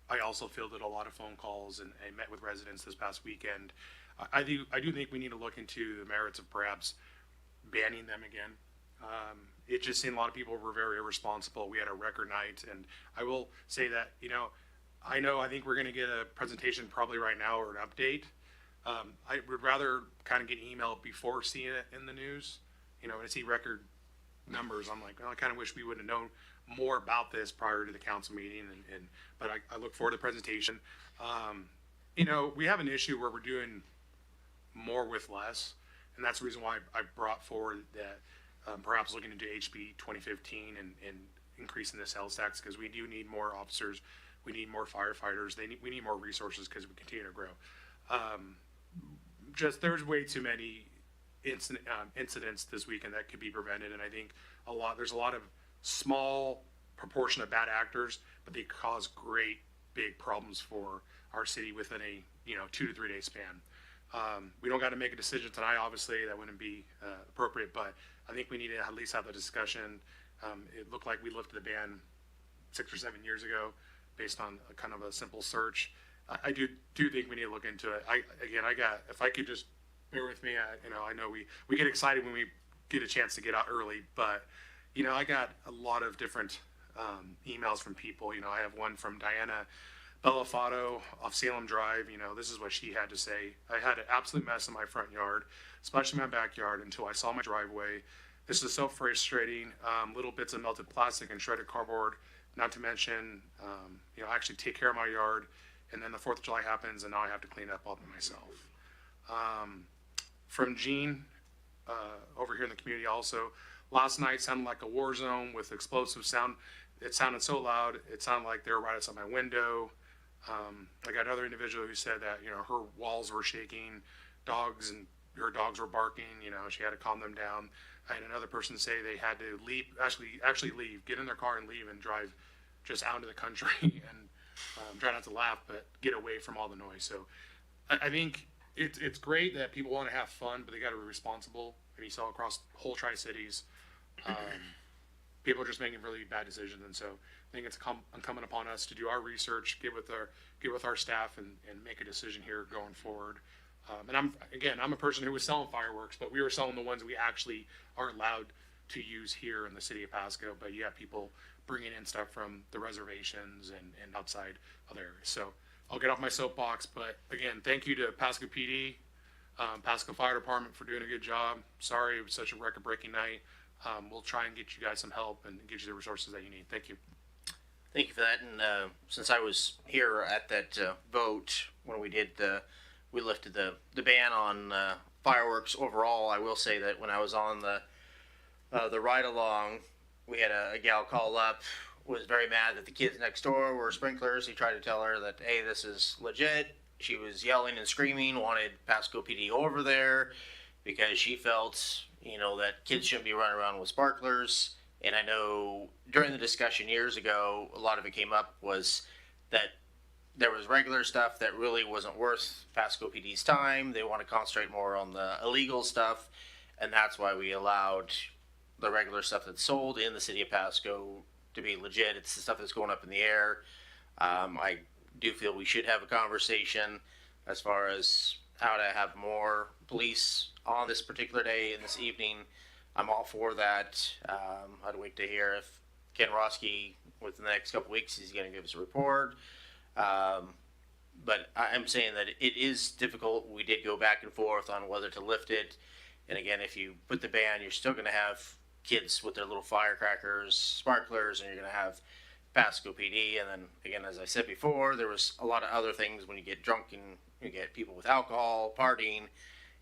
I also fielded a lot of phone calls and met with residents this past weekend. I do think we need to look into the merits of perhaps banning them again. It just seemed a lot of people were very irresponsible. We had a record night, and I will say that, I think we're going to get a presentation probably right now or an update. I would rather kind of get email before seeing it in the news. When I see record numbers, I'm like, well, I kind of wish we would have known more about this prior to the council meeting. But I look forward to the presentation. We have an issue where we're doing more with less, and that's the reason why I brought forward that perhaps looking into HB 2015 and increasing the sales tax, because we do need more officers, we need more firefighters, we need more resources because we continue to grow. There's way too many incidents this weekend that could be prevented, and I think there's a lot of small proportion of bad actors, but they cause great big problems for our city within a 2 to 3 day span. We don't got to make a decision tonight, obviously that wouldn't be appropriate, but I think we need to at least have the discussion. It looked like we lifted the ban 6 or 7 years ago based on kind of a simple search. I do think we need to look into it. If I could just bear with me. I know we get excited when we get a chance to get out early, but I got a lot of different emails from people. I have one from Diana Bellafato off Salem Drive. This is what she had to say. I had an absolute mess in my front yard, especially my backyard, until I saw my driveway. This is so frustrating. Little bits of melted plastic and shredded cardboard, not to mention, I actually take care of my yard, and then the 4th of July happens, and now I have to clean up all by myself. From Jean, over here in the community also, last night sounded like a war zone with explosive sound. It sounded so loud, it sounded like they were right outside my window. I got another individual who said that, her walls were shaking, her dogs were barking, she had to calm them down. I had another person say they had to leave, actually leave, get in their car and leave and drive just out into the country and try not to laugh, but get away from all the noise. So I think it's great that people want to have fun, but they got to be responsible. And you saw across the whole Tri-Cities, people are just making really bad decisions. And so I think it's incumbent upon us to do our research, get with our staff and make a decision here going forward. And I'm a person who was selling fireworks, but we were selling the ones we actually are allowed to use here in the city of Pasco. But you have people bringing in stuff from the reservations and outside other areas. So I'll get off my soapbox, but again, thank you to Pasco PD, Pasco Fire Department for doing a good job. Sorry it was such a record-breaking night. We'll try and get you guys some help and get you the resources that you need. Thank you. Thank you for that. And since I was here at that vote when we lifted the ban on fireworks overall, I will say that when I was on the ride along, we had a gal call up, was very mad that the kids next door were sprinklers. He tried to tell her that, hey, this is legit. She was yelling and screaming, wanted Pasco PD over there because she felt, that kids shouldn't be running around with sparklers. And I know during the discussion years ago, a lot of it came up was that there was regular stuff that really wasn't worth Pasco PD's time. They want to concentrate more on the illegal stuff, and that's why we allowed the regular stuff that's sold in the city of Pasco to be legit. It's the stuff that's going up in the air. I do feel we should have a conversation as far as how to have more police on this particular day and this evening. I'm all for that. I'd wait to hear if Ken Roski, within the next couple weeks, he's going to give us a report. But I'm saying that it is difficult. We did go back and forth on whether to lift it. And again, if you put the ban, you're still going to have kids with their little firecrackers, sparklers, and you're going to have Pasco PD. And then again, as I said before, there was a lot of other things. When you get drunk and you get people with alcohol partying,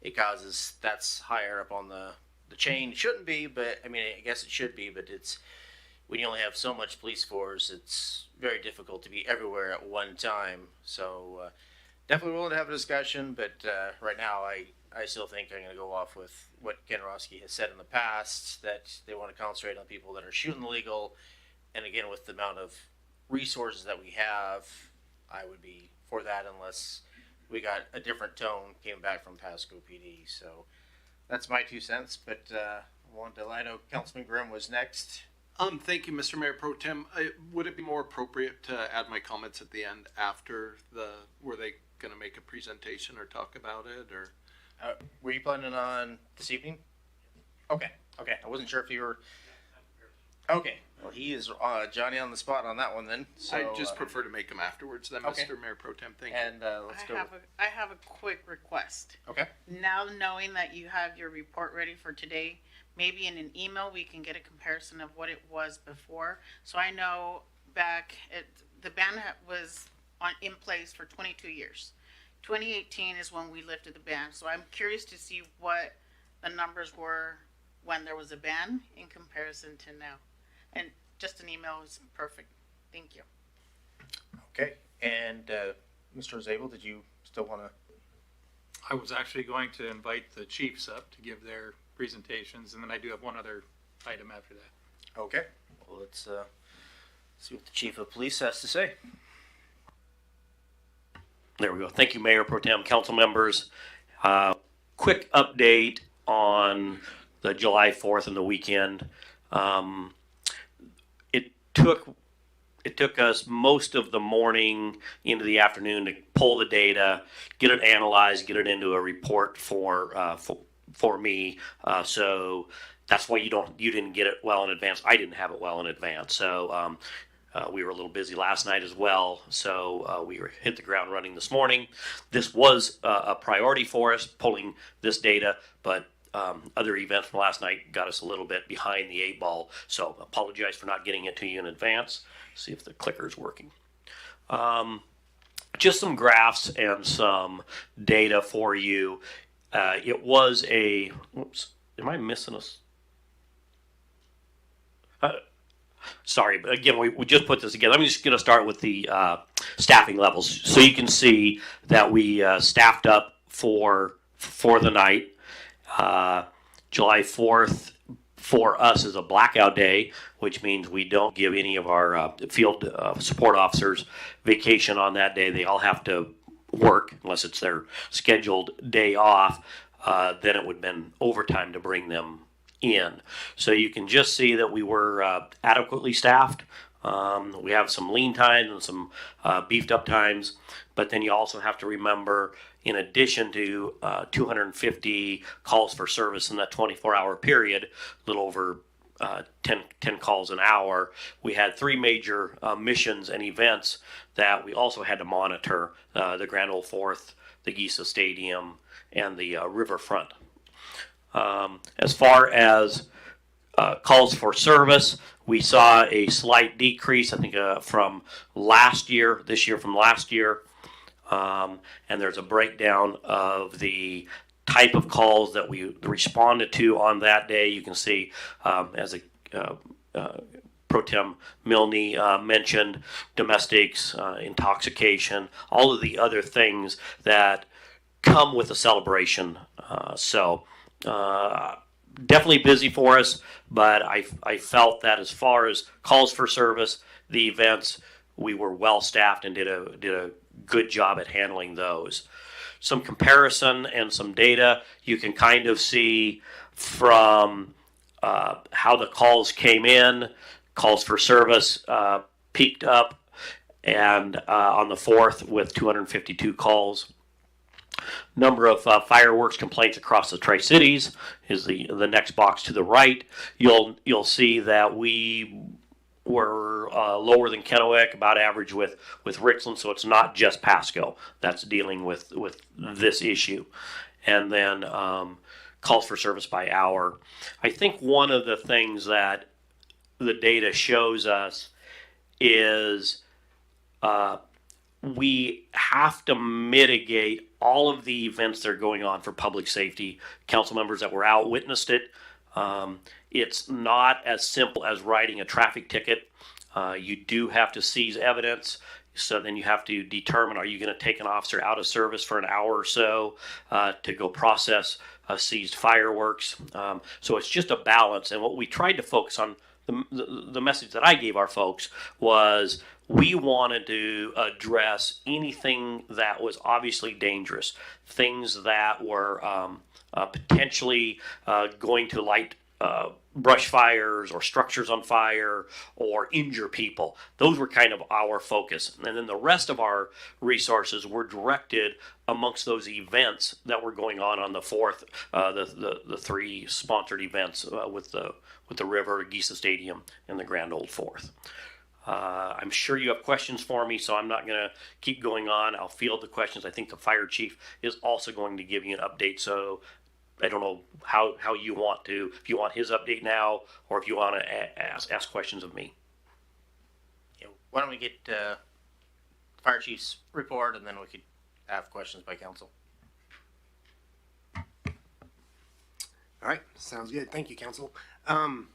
it causes, that's higher up on the chain. It shouldn't be, but I mean, I guess it should be, but it's, when you only have so much police force, it's very difficult to be everywhere at one time. So definitely willing to have a discussion, but right now I still think I'm going to go off with what Ken Roski has said in the past, that they want to concentrate on people that are shooting illegal. And again, with the amount of resources that we have, I would be for that unless we got a different tone came back from Pasco PD. So that's my 2 cents, but I know Councilman Grimm was next. Thank you, Mr. Mayor Pro Tem. Would it be more appropriate to add my comments at the end after were they going to make a presentation or talk about it, or? Were you planning on this evening? Okay. I wasn't sure if you were. Okay. Well, he is Johnny on the spot on that one then. So, I just prefer to make them afterwards then, okay. Mr. Mayor Pro Tem. Thank you. And let's go. I have a quick request. Okay. Now knowing that you have your report ready for today, maybe in an email we can get a comparison of what it was before. So I know the ban was in place for 22 years. 2018 is when we lifted the ban. So I'm curious to see what the numbers were when there was a ban in comparison to now. And just an email is perfect. Thank you. Okay. And Mr. Zabel, did you still want to? I was actually going to invite the chiefs up to give their presentations, and then I do have one other item after that. Okay. Well, let's see what the chief of police has to say. There we go. Thank you, Mayor Pro Tem, council members. Quick update on the July 4th and the weekend. It took it took us most of the morning into the afternoon to pull the data, get it analyzed, get it into a report for me. So that's why you didn't get it well in advance. I didn't have it well in advance. So we were a little busy last night as well. So we hit the ground running this morning. This was a priority for us, pulling this data, but other events from last night got us a little bit behind the 8 ball. So apologize for not getting it to you in advance. See if the clicker's working. Just some graphs and some data for you. It was a, whoops, am I missing sorry, but again, we just put this together. I'm just going to start with the staffing levels. So you can see that we staffed up for the night. July 4th for us is a blackout day, which means we don't give any of our field support officers vacation on that day. They all have to work unless it's their scheduled day off. Then it would have been overtime to bring them in. So you can just see that we were adequately staffed. We have some lean times and some beefed up times, but then you also have to remember, in addition to 250 calls for service in that 24-hour period, a little over 10 calls an hour, we had 3 major missions and events that we also had to monitor, the Grand Ole Fourth, the Gisa Stadium, and the riverfront. As far as calls for service, we saw a slight decrease, I think, from last year, this year from last year. And there's a breakdown of the type of calls that we responded to on that day. You can see, as Pro Tem Milne mentioned, domestics, intoxication, all of the other things that come with a celebration. Definitely busy for us, but I felt that as far as calls for service, the events, we were well staffed and did a good job at handling those. Some comparison and some data you can kind of see from how the calls came in. Calls for service peaked up and on the 4th with 252 calls. Number of fireworks complaints across the Tri-Cities is the next box to the right. You'll see that we were lower than Kennewick, about average with Richland, so it's not just Pasco that's dealing with this issue. And then calls for service by hour. I think one of the things that the data shows us is we have to mitigate all of the events that are going on for public safety. Council members that were out witnessed it. It's not as simple as writing a traffic ticket. You do have to seize evidence. So then you have to determine, are you going to take an officer out of service for an hour or so to go process seized fireworks? So it's just a balance. And what we tried to focus on, the message that I gave our folks was we wanted to address anything that was obviously dangerous, things that were potentially going to light brush fires or structures on fire or injure people. Those were kind of our focus. And then the rest of our resources were directed amongst those events that were going on the 4th, the 3 sponsored events with the river, Gisa Stadium, and the Grand Ole Fourth. I'm sure you have questions for me, so I'm not going to keep going on. I'll field the questions. I think the fire chief is also going to give you an update, so I don't know how you want to, if you want his update now or if you want to ask questions of me. Yeah, why don't we get fire chief's report and then we could have questions by council. All right, sounds good. Thank you, council. I don't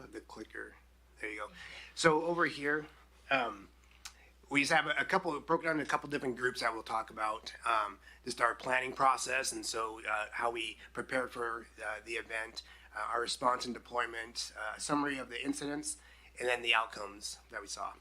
have the clicker. There you go. So over here, we just have a couple, broken down into a couple different groups that we'll talk about. Just our planning process, and so how we prepared for the event, our response and deployment, summary of the incidents, and then the outcomes that we saw.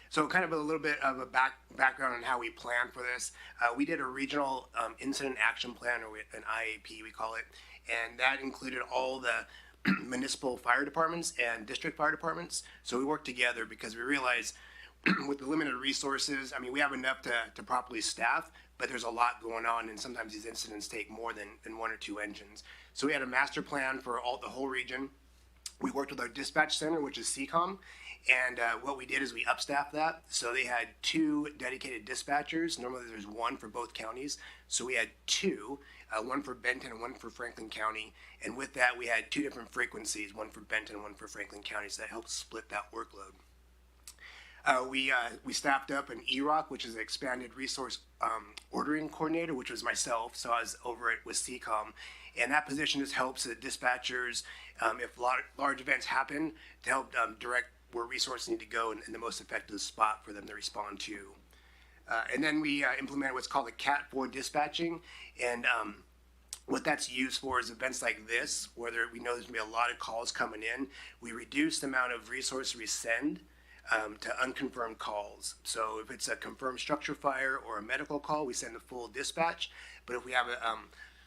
So kind of a little bit of a background on how we planned for this. We did a regional incident action plan, or an IAP we call it, and that included all the municipal fire departments and district fire departments. So we work together because we realize with the limited resources, I mean, we have enough to properly staff, but there's a lot going on, and sometimes these incidents take more than one or two engines. So we had a master plan for the whole region. We worked with our dispatch center, which is CCOM, and what we did is we upstaffed that. So they had 2 dedicated dispatchers. Normally there's 1 for both counties. So we had 2, one for Benton and one for Franklin County. And with that, we had 2 different frequencies, one for Benton and one for Franklin County. So that helped split that workload. We staffed up an EROC, which is an expanded resource ordering coordinator, which was myself. So I was over it with CCOM. And that position just helps the dispatchers, if large events happen, to help direct where resources need to go in the most effective spot for them to respond to. And then we implemented what's called the Cat 4 dispatching. And what that's used for is events like this, where we know there's going to be a lot of calls coming in. We reduce the amount of resources we send to unconfirmed calls. So if it's a confirmed structure fire or a medical call, we send a full dispatch. But if we have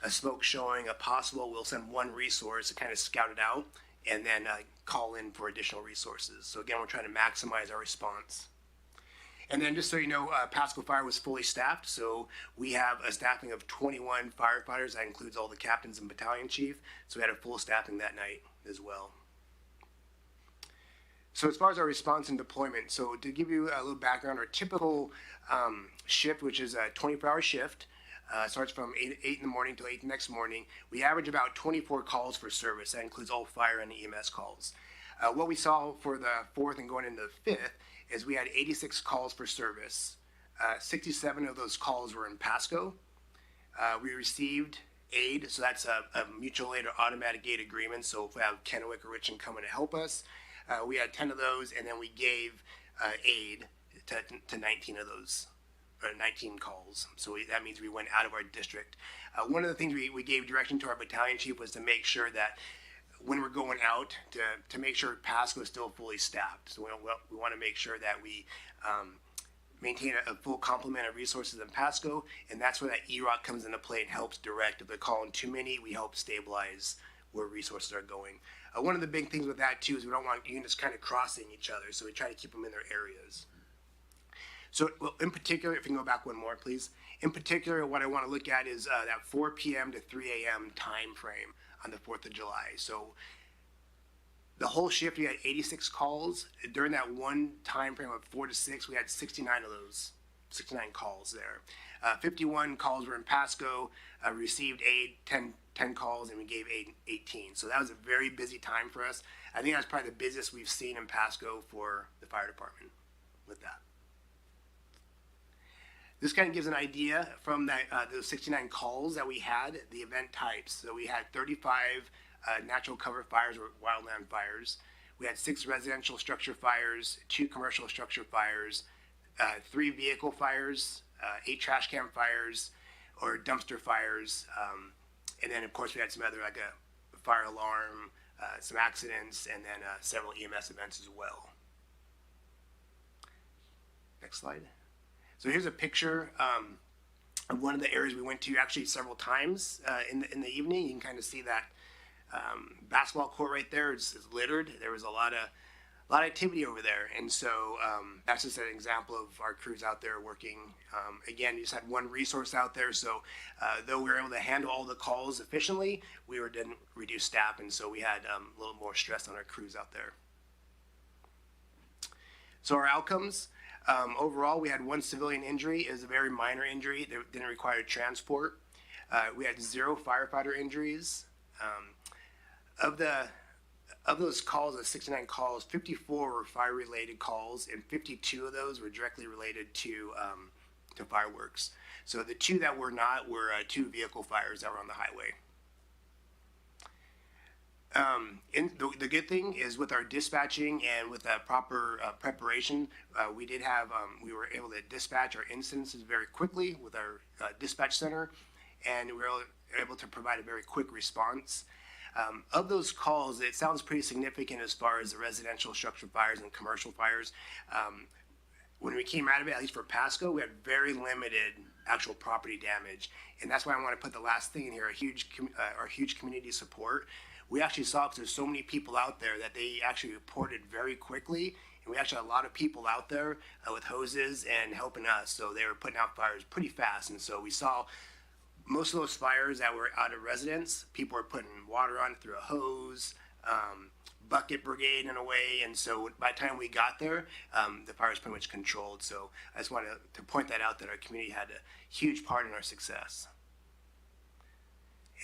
a smoke showing, a possible, we'll send 1 resource to kind of scout it out and then call in for additional resources. So again, we're trying to maximize our response. And then just so you know, Pasco Fire was fully staffed. So we have a staffing of 21 firefighters. That includes all the captains and battalion chief. So we had a full staffing that night as well. So as far as our response and deployment, so to give you a little background, our typical shift, which is a 24-hour shift, starts from 8 in the morning till 8 the next morning. We average about 24 calls for service. That includes all fire and EMS calls. What we saw for the 4th and going into the 5th is we had 86 calls for service. 67 of those calls were in Pasco. We received aid, so that's a mutual aid or automatic aid agreement. So if we have Kennewick or Richland coming to help us, we had 10 of those, and then we gave aid to 19 of those. 19 calls. So that means we went out of our district. One of the things we gave direction to our battalion chief was to make sure that when we're going out, to make sure Pasco is still fully staffed. So we want to make sure that we maintain a full complement of resources in Pasco, and that's where that EROC comes into play and helps direct. If they're calling too many, we help stabilize where resources are going. One of the big things with that too is we don't want units kind of crossing each other, so we try to keep them in their areas. So in particular, if you can go back one more, please. In particular, what I want to look at is that 4 p.m. to 3 a.m. time frame on the 4th of July. So the whole shift, we had 86 calls. During that one time frame of 4 to 6, we had 69 of those, 69 calls there. 51 calls were in Pasco, received aid, 10 calls, and we gave aid 18. So that was a very busy time for us. I think that's probably the busiest we've seen in Pasco for the fire department with that. This kind of gives an idea from that those 69 calls that we had, the event types. So we had 35 natural cover fires or wildland fires. We had 6 residential structure fires, 2 commercial structure fires, 3 vehicle fires, 8 trash can fires or dumpster fires. And then of course we had some other like a fire alarm, some accidents, and then several EMS events as well. Next slide. So here's a picture of one of the areas we went to actually several times in the evening. You can kind of see that basketball court right there is littered. There was a lot of activity over there, and so that's just an example of our crews out there working. Again, you just had one resource out there, so though we were able to handle all the calls efficiently, we didn't reduce staff, and so we had a little more stress on our crews out there. So our outcomes. Overall, we had 1 civilian injury. It was a very minor injury that didn't require transport. We had 0 firefighter injuries. Of those calls, the 69 calls, 54 were fire-related calls, and 52 of those were directly related to fireworks. So the 2 that were not were 2 vehicle fires that were on the highway. The good thing is with our dispatching and with that proper preparation, we were able to dispatch our incidences very quickly with our dispatch center, and we were able to provide a very quick response. Of those calls, it sounds pretty significant as far as the residential structure fires and commercial fires. When we came out of it, at least for Pasco, we had very limited actual property damage, and that's why I want to put the last thing in here: our huge community support. we actually saw, because there's so many people out there, that they actually reported very quickly. And we actually had a lot of people out there with hoses and helping us. So they were putting out fires pretty fast. And so we saw most of those fires that were out of residence, people were putting water on it through a hose, bucket brigade in a way. And so by the time we got there, the fire was pretty much controlled. So I just wanted to point that out, that our community had a huge part in our success.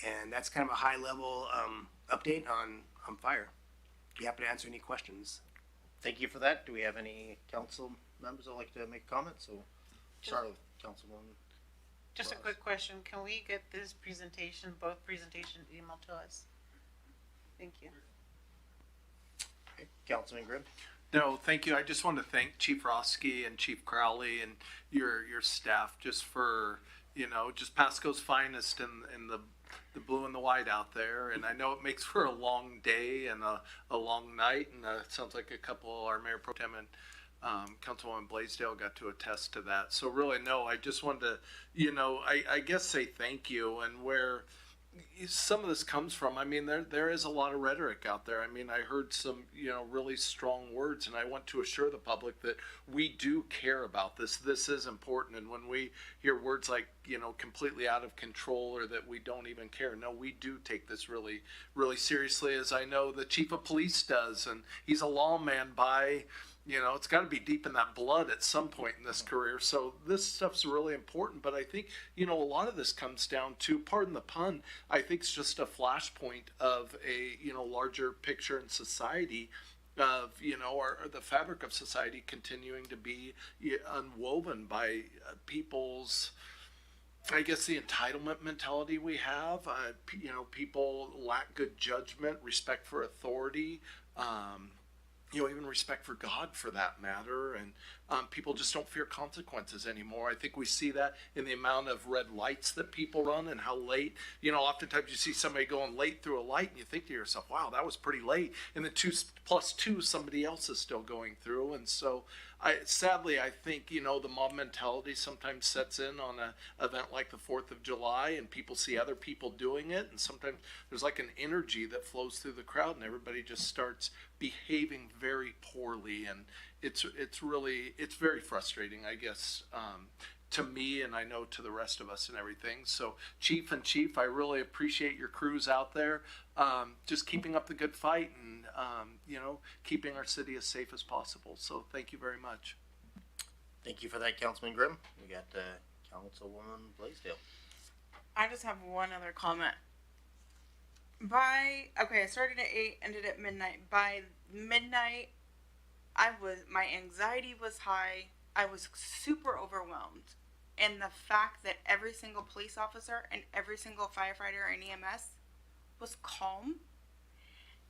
And that's kind of a high level update on fire. Be happy to answer any questions. Thank you for that. Do we have any council members that would like to make comments? So start with Councilwoman. Just a quick question. Can we get this presentation, both presentations, emailed to us? Thank you. Okay. Councilman Grimm. No, thank you. I just want to thank Chief Roski and Chief Crowley and your staff just for, just Pasco's finest in the blue and the white out there. And I know it makes for a long day and a long night. And it sounds like a couple, our Mayor Pro Tem and Councilwoman Blaisdell got to attest to that. So really, no, I just wanted to, I guess say thank you. And where some of this comes from, I mean, there is a lot of rhetoric out there. I mean, I heard some, really strong words, and I want to assure the public that we do care about this. This is important. And when we hear words like, completely out of control or that we don't even care, no, we do take this really, really seriously, as I know the Chief of Police does. And he's a lawman by, it's got to be deep in that blood at some point in this career. So this stuff's really important. But I think, a lot of this comes down to, pardon the pun, I think it's just a flashpoint of a, larger picture in society of, or the fabric of society continuing to be unwoven by people's, I guess, the entitlement mentality we have. People lack good judgment, respect for authority, even respect for God for that matter. And people just don't fear consequences anymore. I think we see that in the amount of red lights that people run and how late, oftentimes you see somebody going late through a light and you think to yourself, wow, that was pretty late. And then 2+2, somebody else is still going through. And so sadly, I think, the mob mentality sometimes sets in on an event like the 4th of July and people see other people doing it. And sometimes there's like an energy that flows through the crowd and everybody just starts behaving very poorly. And it's very frustrating, I guess, to me, and I know to the rest of us and everything. So Chief, I really appreciate your crews out there, just keeping up the good fight and, keeping our city as safe as possible. So thank you very much. Thank you for that, Councilman Grimm. We got Councilwoman Blaisdell. I just have one other comment. I started at 8, ended at midnight. By midnight, my anxiety was high. I was super overwhelmed. And the fact that every single police officer and every single firefighter and EMS was calm.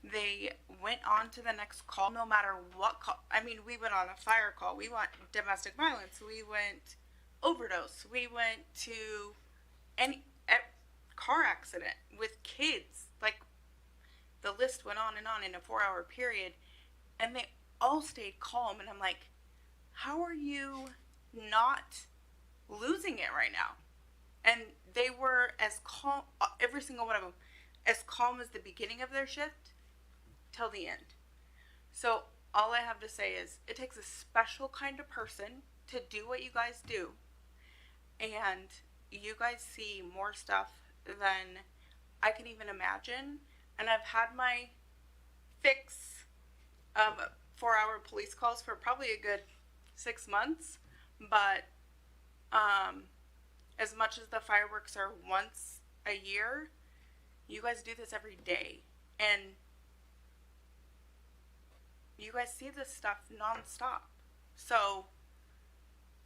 They went on to the next call, no matter what call. I mean, we went on a fire call. We went domestic violence. We went overdose. We went to any car accident with kids. Like, the list went on in a 4-hour period. And they all stayed calm. And I'm like, how are you not losing it right now? And they were as calm, every single one of them, as calm as the beginning of their shift till the end. So all I have to say is it takes a special kind of person to do what you guys do. And you guys see more stuff than I can even imagine. And I've had my fix of 4-hour police calls for probably a good 6 months. But as much as the fireworks are once a year, you guys do this every day. And you guys see this stuff nonstop. So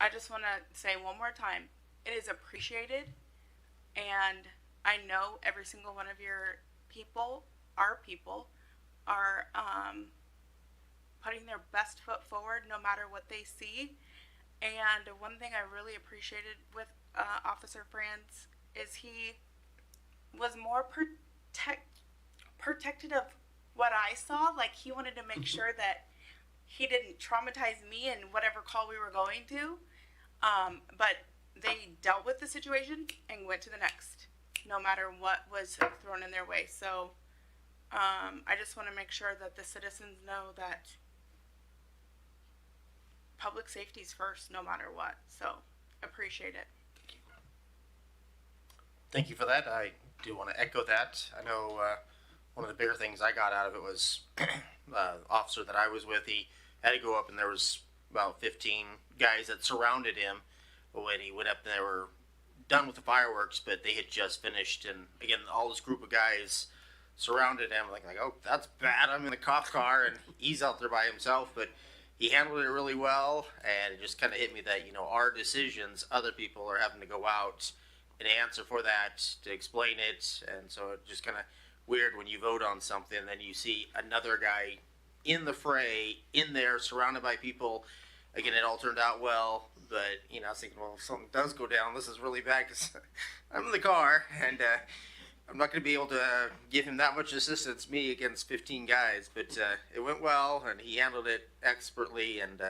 I just want to say one more time, it is appreciated. And I know every single one of your people, our people, are putting their best foot forward no matter what they see. And one thing I really appreciated with Officer Franz is he was more protected of what I saw. Like, he wanted to make sure that he didn't traumatize me in whatever call we were going to. But they dealt with the situation and went to the next, no matter what was thrown in their way. So I just want to make sure that the citizens know that public safety is first, no matter what. So, appreciate it. Thank you for that. I do want to echo that. I know one of the bigger things I got out of it was officer that I was with, he had to go up and there was about 15 guys that surrounded him when he went up and they were done with the fireworks, but they had just finished, and again, all this group of guys surrounded him, like, oh, that's bad, I'm in the cop car, and he's out there by himself, but he handled it really well, and it just kind of hit me that, our decisions, other people are having to go out and answer for that, to explain it, and so it just kind of weird when you vote on something, and then you see another guy in the fray, in there, surrounded by people. Again, it all turned out well, but, I was thinking, well, if something does go down, this is really bad, because I'm in the car, and I'm not going to be able to give him that much assistance, me against 15 guys, but it went well, and he handled it expertly, and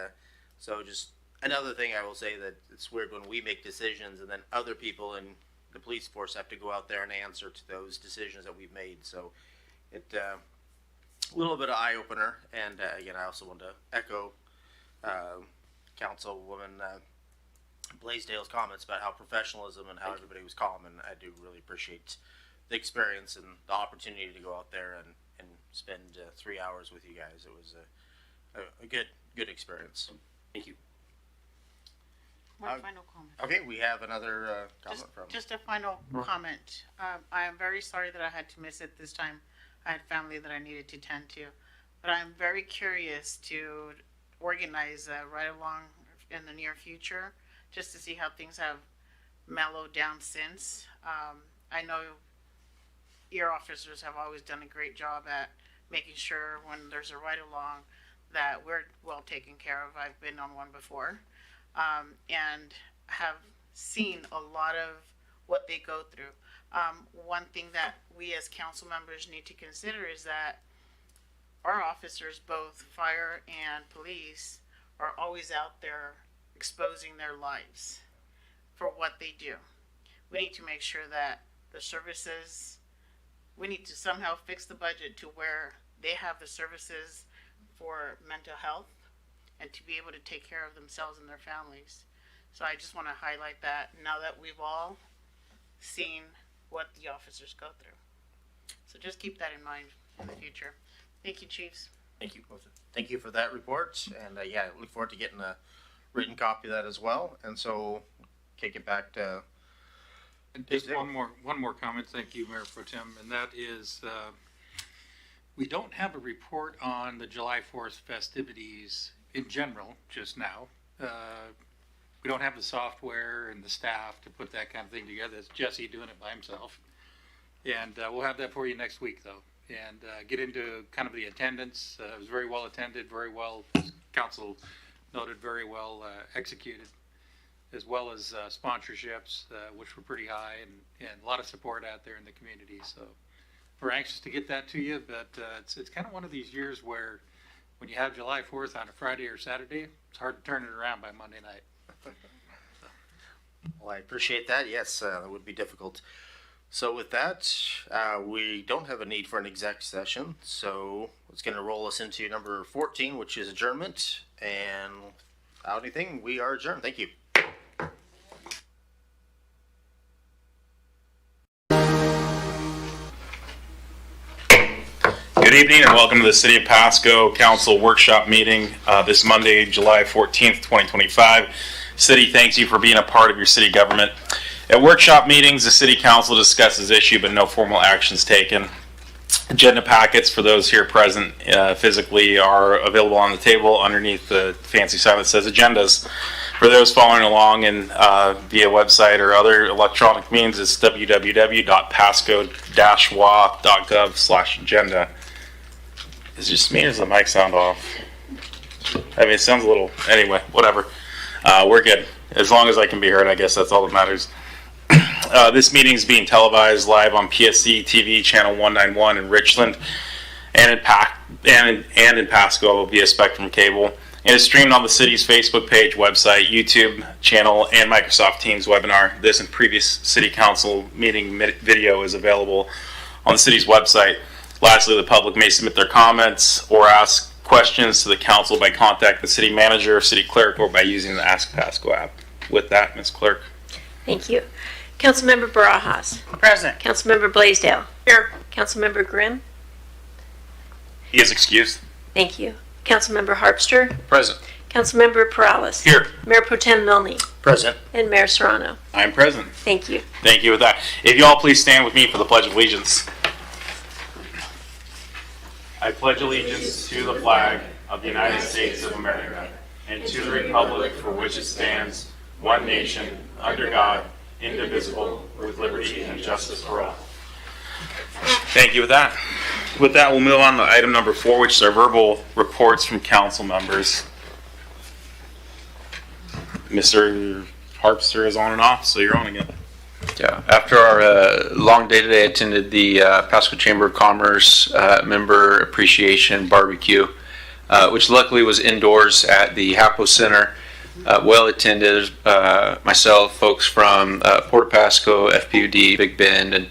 so just another thing I will say that it's weird when we make decisions, and then other people in the police force have to go out there and answer to those decisions that we've made, so it a little bit of eye-opener, and again, I also want to echo Councilwoman Blaisdell's comments about how professionalism and how everybody was calm, and I do really appreciate the experience and the opportunity to go out there and spend 3 hours with you guys. It was a good experience. Thank you. One final comment. Okay, we have another comment from... Just a final comment. I am very sorry that I had to miss it this time. I had family that I needed to tend to. But I'm very curious to organize right along in the near future, just to see how things have mellowed down since. I know your officers have always done a great job at making sure when there's a ride along that we're well taken care of. I've been on one before, and have seen a lot of what they go through. One thing that we as council members need to consider is that our officers, both fire and police, are always out there exposing their lives for what they do. We need to make sure that the services, we need to somehow fix the budget to where they have the services for mental health and to be able to take care of themselves and their families. So I just want to highlight that now that we've all seen what the officers go through. So just keep that in mind in the future. Thank you, Chiefs. Thank you. Thank you for that report. And I look forward to getting a written copy of that as well. And so kick it back to... And just one more comment. Thank you, Mayor Pro Tem. And that is, we don't have a report on the July 4th festivities in general just now. We don't have the software and the staff to put that kind of thing together. It's Jesse doing it by himself. And we'll have that for you next week, though. And get into kind of the attendance. It was very well attended, very well, as council noted, very well executed, as well as sponsorships, which were pretty high, and a lot of support out there in the community. So we're anxious to get that to you, but it's kind of one of these years where when you have July 4th on a Friday or Saturday, it's hard to turn it around by Monday night. Well, I appreciate that. Yes, that would be difficult. So with that, we don't have a need for an exec session, so it's going to roll us into number 14, which is adjournment. And without anything, we are adjourned. Thank you. Good evening and welcome to the City of Pasco Council Workshop Meeting this Monday, July 14th, 2025. City thanks you for being a part of your city government. At workshop meetings, the City Council discusses issue but no formal actions taken. Agenda packets for those here present physically are available on the table underneath the fancy sign that says agendas. For those following along in via website or other electronic means, it's www.pasco-wa.gov/agenda. Is it just me or does the mic sound off? I mean, it sounds a little, anyway, whatever. We're good. As long as I can be heard, I guess that's all that matters. This meeting is being televised live on PSC-TV channel 191 in Richland and in Pasco via Spectrum Cable. It is streamed on the city's Facebook page, website, YouTube channel, and Microsoft Teams webinar. This and previous City Council meeting video is available on the city's website. Lastly, the public may submit their comments or ask questions to the council by contacting the city manager, city clerk, or by using the Ask Pasco app. With that, Ms. Clerk. Thank you. Councilmember Barajas. Present. Councilmember Blaisdell. Here. Councilmember Grimm. He is excused. Thank you. Councilmember Harpster. Present. Councilmember Perales. Here. Mayor Pro Tem Milne. Present. And Mayor Serrano. I'm present. Thank you. Thank you. With that, if you all please stand with me for the Pledge of Allegiance. I pledge allegiance to the flag of the United States of America and to the republic for which it stands, one nation, under God, indivisible, with liberty and justice for all. Thank you. With that, we'll move on to item number 4, which is our verbal reports from council members. Mr. Harpster is on and off, so you're on again. Yeah. After our long day today, I attended the Pasco Chamber of Commerce member appreciation barbecue, which luckily was indoors at the Hapo Center. Well attended. Myself, folks from Port Pasco, FPUD, Big Bend, and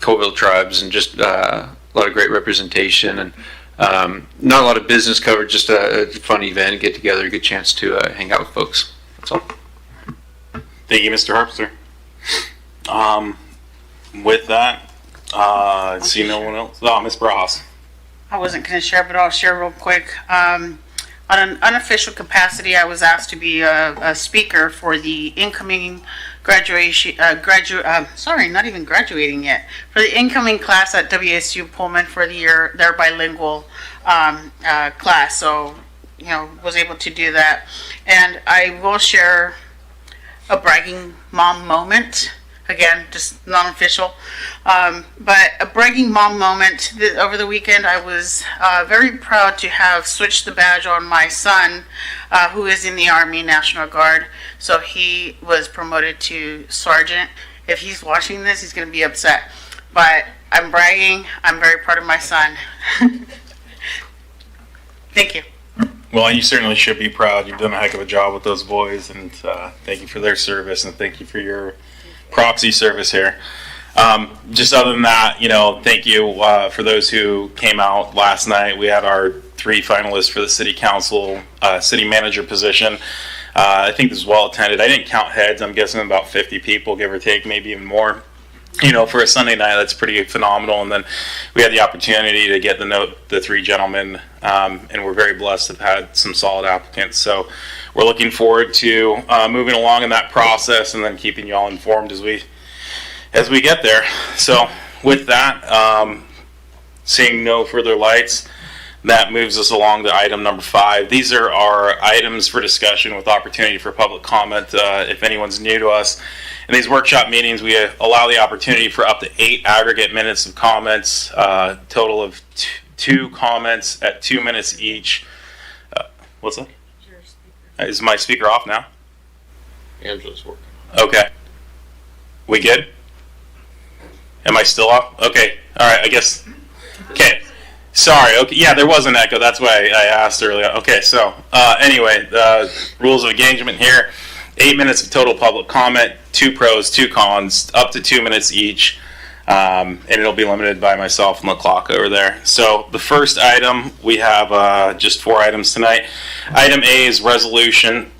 Coville tribes, and just a lot of great representation, and not a lot of business covered, just a fun event, get together, a good chance to hang out with folks. That's all. Thank you, Mr. Harpster. With that, I see no one else. Oh, Ms. Bras. I wasn't going to share, but I'll share real quick. On an unofficial capacity, I was asked to be a speaker for the incoming graduation, not even graduating yet, for the incoming class at WSU Pullman for the year, their bilingual class. So, was able to do that. And I will share a bragging mom moment. Again, just non-official. But a bragging mom moment. Over the weekend, I was very proud to have switched the badge on my son, who is in the Army National Guard. So he was promoted to sergeant. If he's watching this, he's going to be upset. But I'm bragging. I'm very proud of my son. Thank you. Well, you certainly should be proud. You've done a heck of a job with those boys, and thank you for their service, and thank you for your proxy service here. Just other than that, thank you for those who came out last night. We had our 3 finalists for the city council, city manager position. I think this was well attended. I didn't count heads. I'm guessing about 50 people, give or take, maybe even more. For a Sunday night, that's pretty phenomenal. And then we had the opportunity to get to know the 3 gentlemen, and we're very blessed to have had some solid applicants. So we're looking forward to moving along in that process and then keeping you all informed as we get there. So with that, seeing no further lights, that moves us along to item number 5. These are our items for discussion with opportunity for public comment. If anyone's new to us, in these workshop meetings, we allow the opportunity for up to 8 aggregate minutes of comments, total of 2 comments at 2 minutes each. What's that? Is my speaker off now? Angela's working. Okay. We good? Am I still off? Okay. All right. I guess. Okay. Sorry. Okay. Yeah, there was an echo. That's why I asked earlier. Okay. So anyway, the rules of engagement here: 8 minutes of total public comment, 2 pros, 2 cons, up to 2 minutes each, and it'll be limited by myself and the clock over there. So the first item, we have just 4 items tonight. Item A is resolution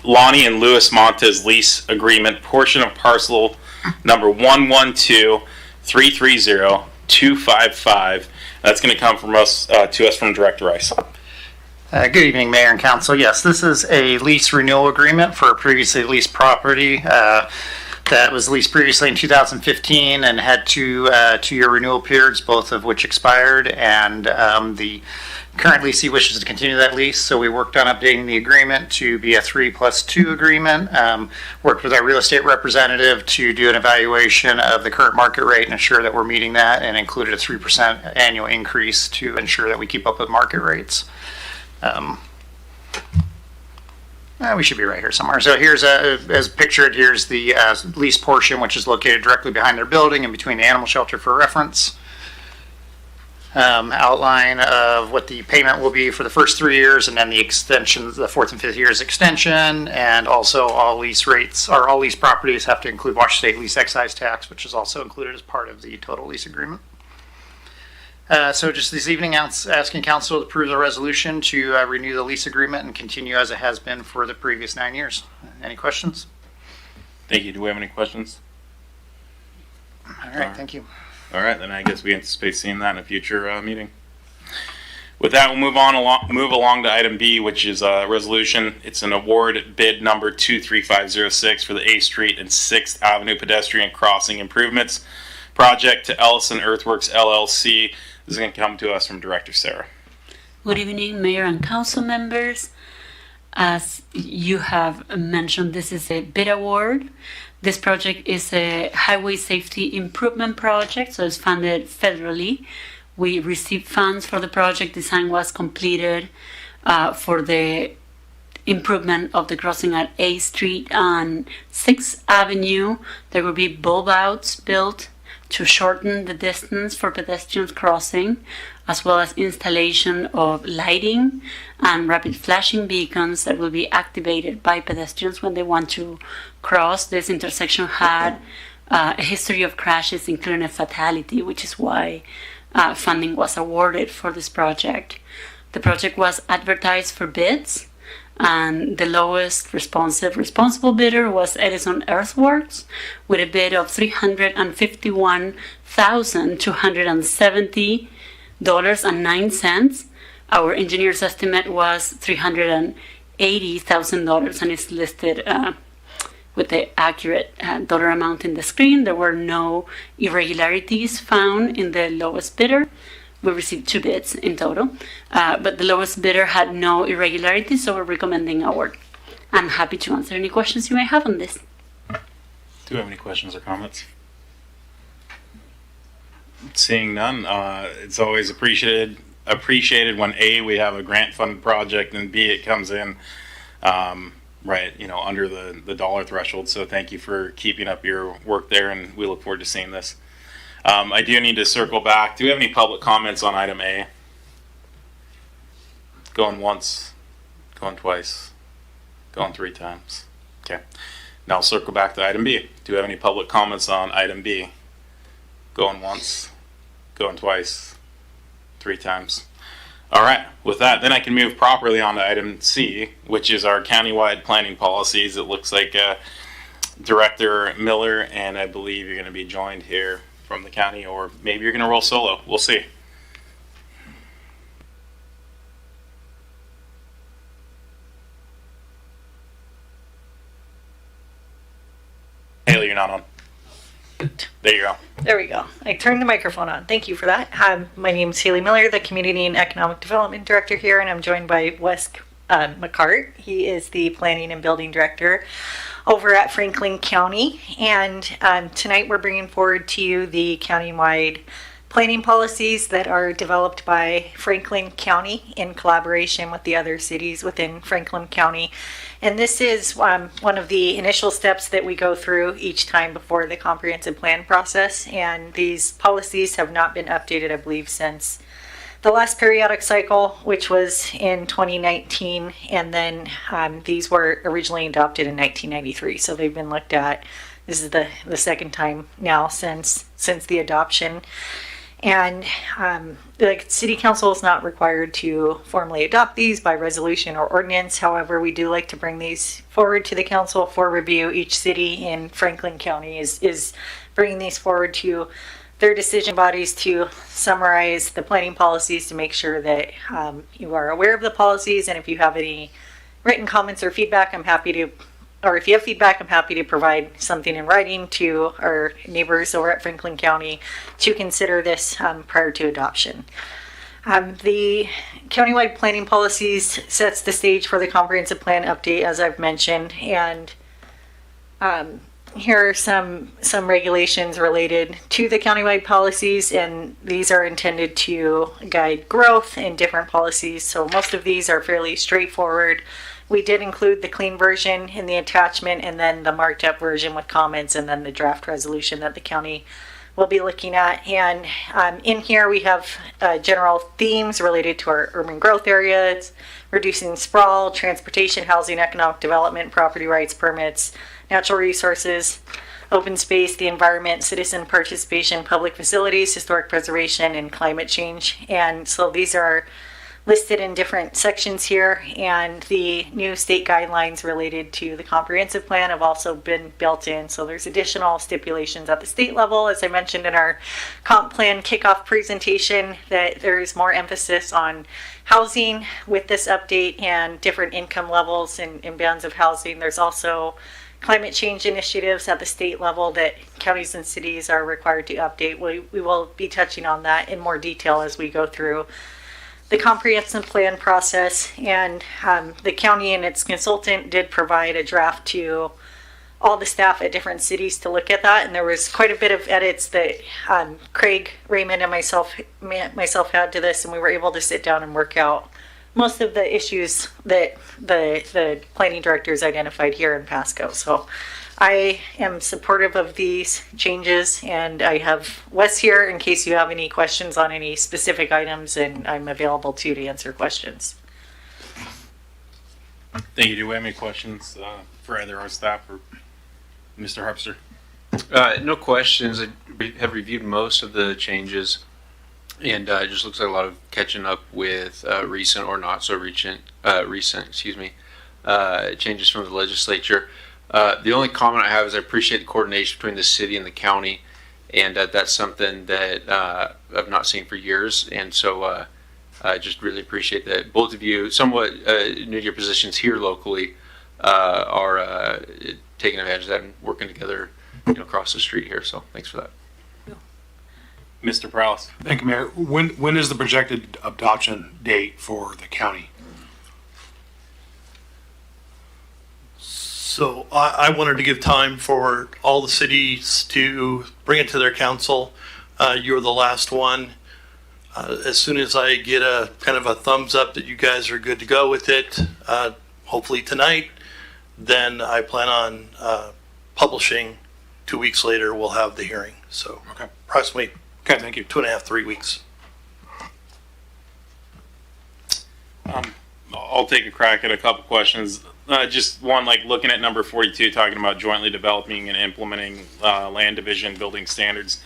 Lonnie and Louis Montes lease agreement, portion of parcel number 112-330-255. That's going to come from us to us from Director Rice. Good evening, Mayor and Council. Yes, this is a lease renewal agreement for a previously leased property that was leased previously in 2015 and had 2 2-year renewal periods, both of which expired, and the current leasee wishes to continue that lease, so we worked on updating the agreement to be a 3+2 agreement. Worked with our real estate representative to do an evaluation of the current market rate and ensure that we're meeting that, and included a 3% annual increase to ensure that we keep up with market rates. We should be right here somewhere. So here's, as pictured, here's the lease portion, which is located directly behind their building and between the animal shelter for reference. Outline of what the payment will be for the first 3 years, and then the extension, the 4th and 5th years extension, and also all lease rates, or all lease properties have to include Washington State lease excise tax, which is also included as part of the total lease agreement. So just this evening, asking council to approve the resolution to renew the lease agreement and continue as it has been for the previous 9 years. Any questions? Thank you. Do we have any questions? All right, thank you. All right, then I guess we anticipate seeing that in a future meeting. With that, we'll move along to item B, which is a resolution. It's an award bid number 23506 for the 8th Street and 6th Avenue pedestrian crossing improvements project to Ellison Earthworks LLC. This is going to come to us from Director Sarah. Good evening, Mayor and Council members. As you have mentioned, this is a bid award. This project is a highway safety improvement project, so it's funded federally. We received funds for the project. Design was completed for the improvement of the crossing at 8th Street and 6th Avenue. There will be bulb outs built to shorten the distance for pedestrians crossing, as well as installation of lighting and rapid flashing beacons that will be activated by pedestrians when they want to cross. This intersection had a history of crashes, including a fatality, which is why funding was awarded for this project. The project was advertised for bids, and the lowest responsible bidder was Edison Earthworks with a bid of $351,270.09. Our engineer's estimate was $380,000 and is listed with the accurate dollar amount in the screen. There were no irregularities found in the lowest bidder. We received 2 bids in total, but the lowest bidder had no irregularities, so we're recommending award. I'm happy to answer any questions you may have on this. Do you have any questions or comments? Seeing none, it's always appreciated when A, we have a grant funded project, and B, it comes in right, under the dollar threshold. So thank you for keeping up your work there, and we look forward to seeing this. I do need to circle back. Do we have any public comments on item A? Going once, going twice, going 3 times. Okay. Now I'll circle back to item B. Do we have any public comments on item B? Going once, going twice, 3 times. All right. With that, then I can move properly on to item C, which is our countywide planning policies. It looks like Director Miller, and I believe you're going to be joined here from the county, or maybe you're going to roll solo. We'll see. Haley, you're not on. There you go. There we go. I turned the microphone on. Thank you for that. My name is Haley Miller, the Community and Economic Development Director here, and I'm joined by Wes McCart. He is the Planning and Building Director over at Franklin County. And tonight we're bringing forward to you the countywide planning policies that are developed by Franklin County in collaboration with the other cities within Franklin County. And this is one of the initial steps that we go through each time before the comprehensive plan process. And these policies have not been updated, I believe, since the last periodic cycle, which was in 2019, and then these were originally adopted in 1993. So they've been looked at. This is the second time now since the adoption. And the City Council is not required to formally adopt these by resolution or ordinance. However, we do like to bring these forward to the council for review. Each city in Franklin County is bringing these forward to their decision bodies to summarize the planning policies to make sure that you are aware of the policies. And if you have any written comments or feedback, if you have feedback, I'm happy to provide something in writing to our neighbors over at Franklin County to consider this prior to adoption. The countywide planning policies sets the stage for the comprehensive plan update, as I've mentioned, and here are some regulations related to the countywide policies, and these are intended to guide growth in different policies. So most of these are fairly straightforward. We did include the clean version in the attachment, and then the marked up version with comments, and then the draft resolution that the county will be looking at. And in here we have general themes related to our urban growth areas, reducing sprawl, transportation, housing, economic development, property rights, permits, natural resources, open space, the environment, citizen participation, public facilities, historic preservation, and climate change. And so these are listed in different sections here, and the new state guidelines related to the comprehensive plan have also been built in. So there's additional stipulations at the state level, as I mentioned in our comp plan kickoff presentation, that there is more emphasis on housing with this update and different income levels and bands of housing. There's also climate change initiatives at the state level that counties and cities are required to update. We will be touching on that in more detail as we go through the comprehensive plan process. And the county and its consultant did provide a draft to all the staff at different cities to look at that, and there was quite a bit of edits that Craig, Raymond, and myself had to this, and we were able to sit down and work out most of the issues that the planning directors identified here in Pasco. So I am supportive of these changes, and I have Wes here in case you have any questions on any specific items, and I'm available too to answer questions. Thank you. Do we have any questions for either our staff or Mr. Harpster? No questions. I have reviewed most of the changes, and it just looks like a lot of catching up with recent or not so recent changes from the legislature. The only comment I have is I appreciate the coordination between the city and the county, and that's something that I've not seen for years. And so I just really appreciate that both of you, somewhat new to your positions here locally, are taking advantage of that and working together, across the street here. So thanks for that. Mr. Prowse. Thank you, Mayor. When is the projected adoption date for the county? So I wanted to give time for all the cities to bring it to their council. You're the last one. As soon as I get a kind of a thumbs up that you guys are good to go with it, hopefully tonight, then I plan on publishing. 2 weeks later, we'll have the hearing. So approximately thank you. 2.5, 3 weeks. I'll take a crack at a couple questions. Just one, like looking at number 42, talking about jointly developing and implementing land division building standards,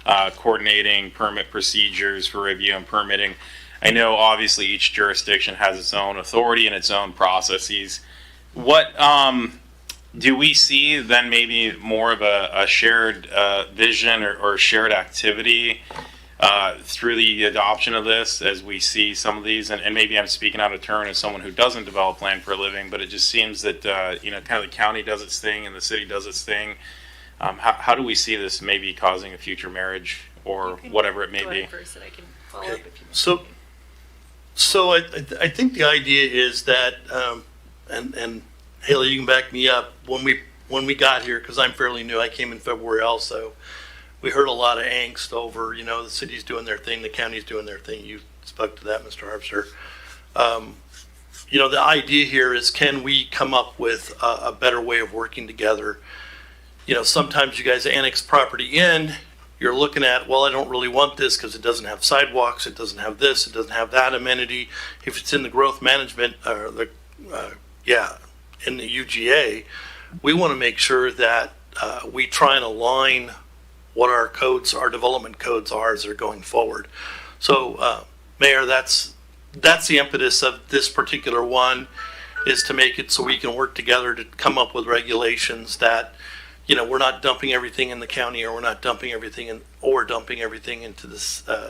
coordinating permit procedures for review and permitting. I know obviously each jurisdiction has its own authority and its own processes. What do we see then maybe more of a shared vision or shared activity through the adoption of this as we see some of these? And maybe I'm speaking out of turn as someone who doesn't develop land for a living, but it just seems that, kind of the county does its thing and the city does its thing. How do we see this maybe causing a future marriage or whatever it may be? So I think the idea is that, and Haley, you can back me up, when we got here, because I'm fairly new, I came in February also, we heard a lot of angst over, the city's doing their thing, the county's doing their thing. You spoke to that, Mr. Harpster. The idea here is, can we come up with a better way of working together? Sometimes you guys annex property in, you're looking at, well, I don't really want this because it doesn't have sidewalks, it doesn't have this, it doesn't have that amenity. If it's in the growth management, in the UGA, we want to make sure that we try and align what our development codes are as they're going forward. So, Mayor, that's the impetus of this particular one, is to make it so we can work together to come up with regulations that, we're not dumping everything in the county, or we're not dumping everything into the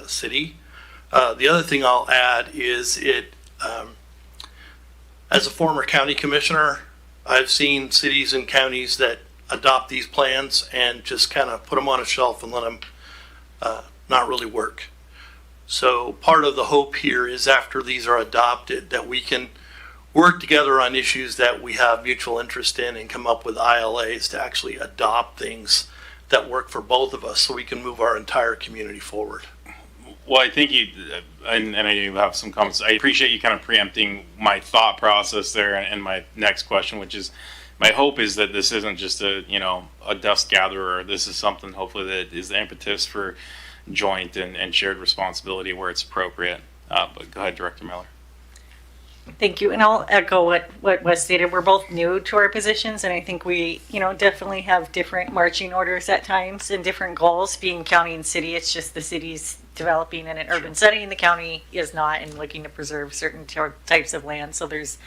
city. The other thing I'll add is as a former county commissioner, I've seen cities and counties that adopt these plans and just kind of put them on a shelf and let them not really work. So part of the hope here is, after these are adopted, that we can work together on issues that we have mutual interest in and come up with ILAs to actually adopt things that work for both of us, so we can move our entire community forward. Well, I think and I do have some comments. I appreciate you kind of preempting my thought process there and my next question, which is, my hope is that this isn't just a dust gatherer. This is something hopefully that is the impetus for joint and shared responsibility where it's appropriate. But go ahead, Director Miller. Thank you, and I'll echo what was stated. We're both new to our positions, and I think we, definitely have different marching orders at times and different goals. Being county and city, it's just the city's developing in an urban setting, the county is not, and looking to preserve certain types of land. So there's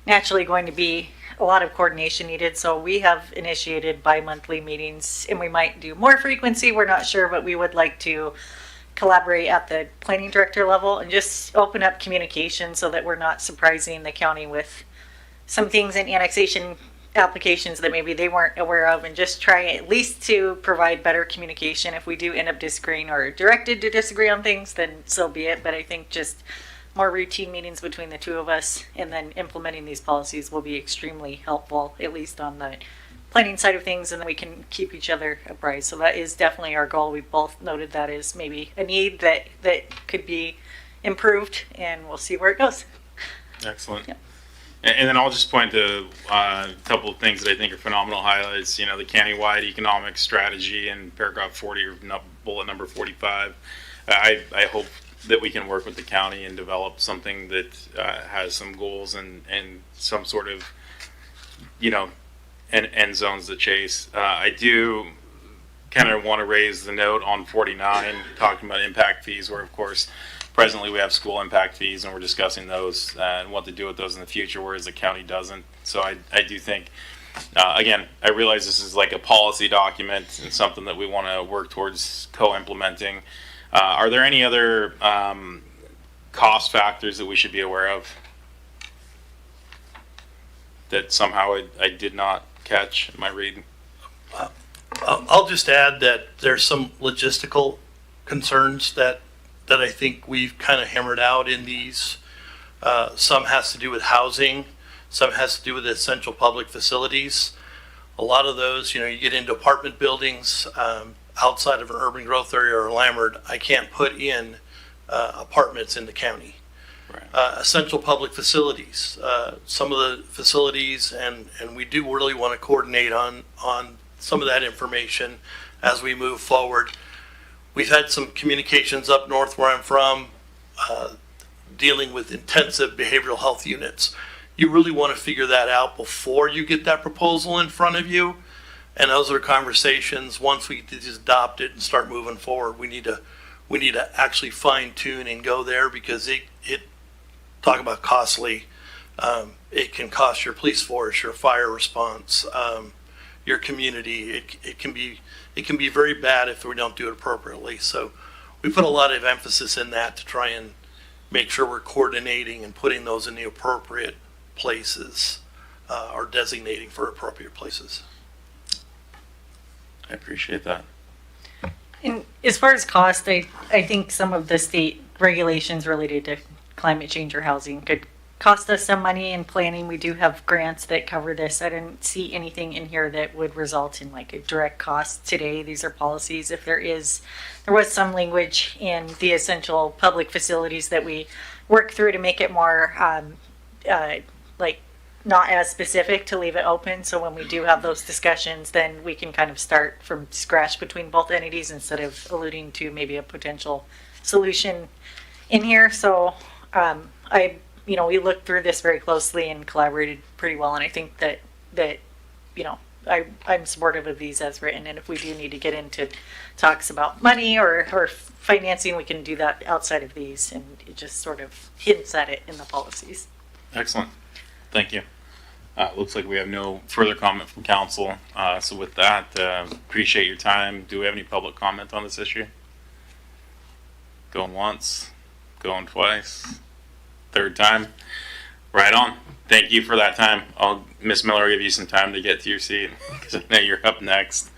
naturally going to be a lot of coordination needed. So we have initiated bi-monthly meetings, and we might do more frequency. We're not sure, but we would like to collaborate at the planning director level and just open up communication so that we're not surprising the county with some things in annexation applications that maybe they weren't aware of, and just try at least to provide better communication. If we do end up disagreeing or directed to disagree on things, then so be it. But I think just more routine meetings between the two of us and then implementing these policies will be extremely helpful, at least on the planning side of things, and then we can keep each other apprised. So that is definitely our goal. We both noted that is maybe a need that could be improved, and we'll see where it goes. Excellent. Yep. And then I'll just point to a couple of things that I think are phenomenal highlights. The countywide economic strategy in paragraph 40 or bullet number 45. I hope that we can work with the county and develop something that has some goals and some sort of, and end zones to chase. I do kind of want to raise the note on 49, talking about impact fees, where of course presently we have school impact fees and we're discussing those and what to do with those in the future, whereas the county doesn't. So I do think, again, I realize this is like a policy document and something that we want to work towards co-implementing. Are there any other cost factors that we should be aware of that somehow I did not catch in my reading? I'll just add that there's some logistical concerns that I think we've kind of hammered out in these. Some has to do with housing, some has to do with essential public facilities. A lot of those, you get into apartment buildings outside of an urban growth area or landward. I can't put in apartments in the county. Right. Essential public facilities, some of the facilities, and we do really want to coordinate on some of that information as we move forward. We've had some communications up north where I'm from, dealing with intensive behavioral health units. You really want to figure that out before you get that proposal in front of you. And those are conversations, once we just adopt it and start moving forward, we need to actually fine tune and go there, because it talk about costly. It can cost your police force, your fire response, your community. It can be very bad if we don't do it appropriately. So we put a lot of emphasis in that to try and make sure we're coordinating and putting those in the appropriate places, or designating for appropriate places. I appreciate that. And as far as cost, I think some of the state regulations related to climate change or housing could cost us some money in planning. We do have grants that cover this. I didn't see anything in here that would result in like a direct cost today. These are policies. If there was some language in the essential public facilities that we work through to make it more not as specific, to leave it open. So when we do have those discussions, then we can kind of start from scratch between both entities instead of alluding to maybe a potential solution in here. So we looked through this very closely and collaborated pretty well. And I think that I'm supportive of these as written. And if we do need to get into talks about money or financing, we can do that outside of these, and it just sort of hints at it in the policies. Excellent. Thank you. Looks like we have no further comment from council. So with that, appreciate your time. Do we have any public comment on this issue? Going once, going twice, third time. Right on. Thank you for that time. Miss Miller, give you some time to get to your seat, because I know you're up next.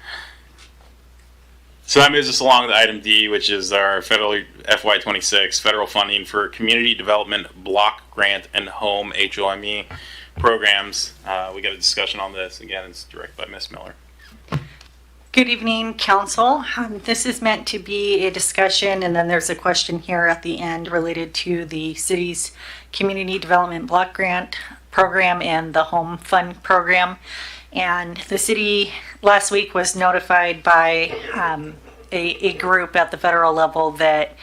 So that moves us along to item D, which is our federal FY26 federal funding for community development block grant and home HOME programs. We got a discussion on this. Again, it's directed by Miss Miller. Good evening, council. This is meant to be a discussion, and then there's a question here at the end related to the city's community development block grant program and the home fund program. And the city last week was notified by a group at the federal level that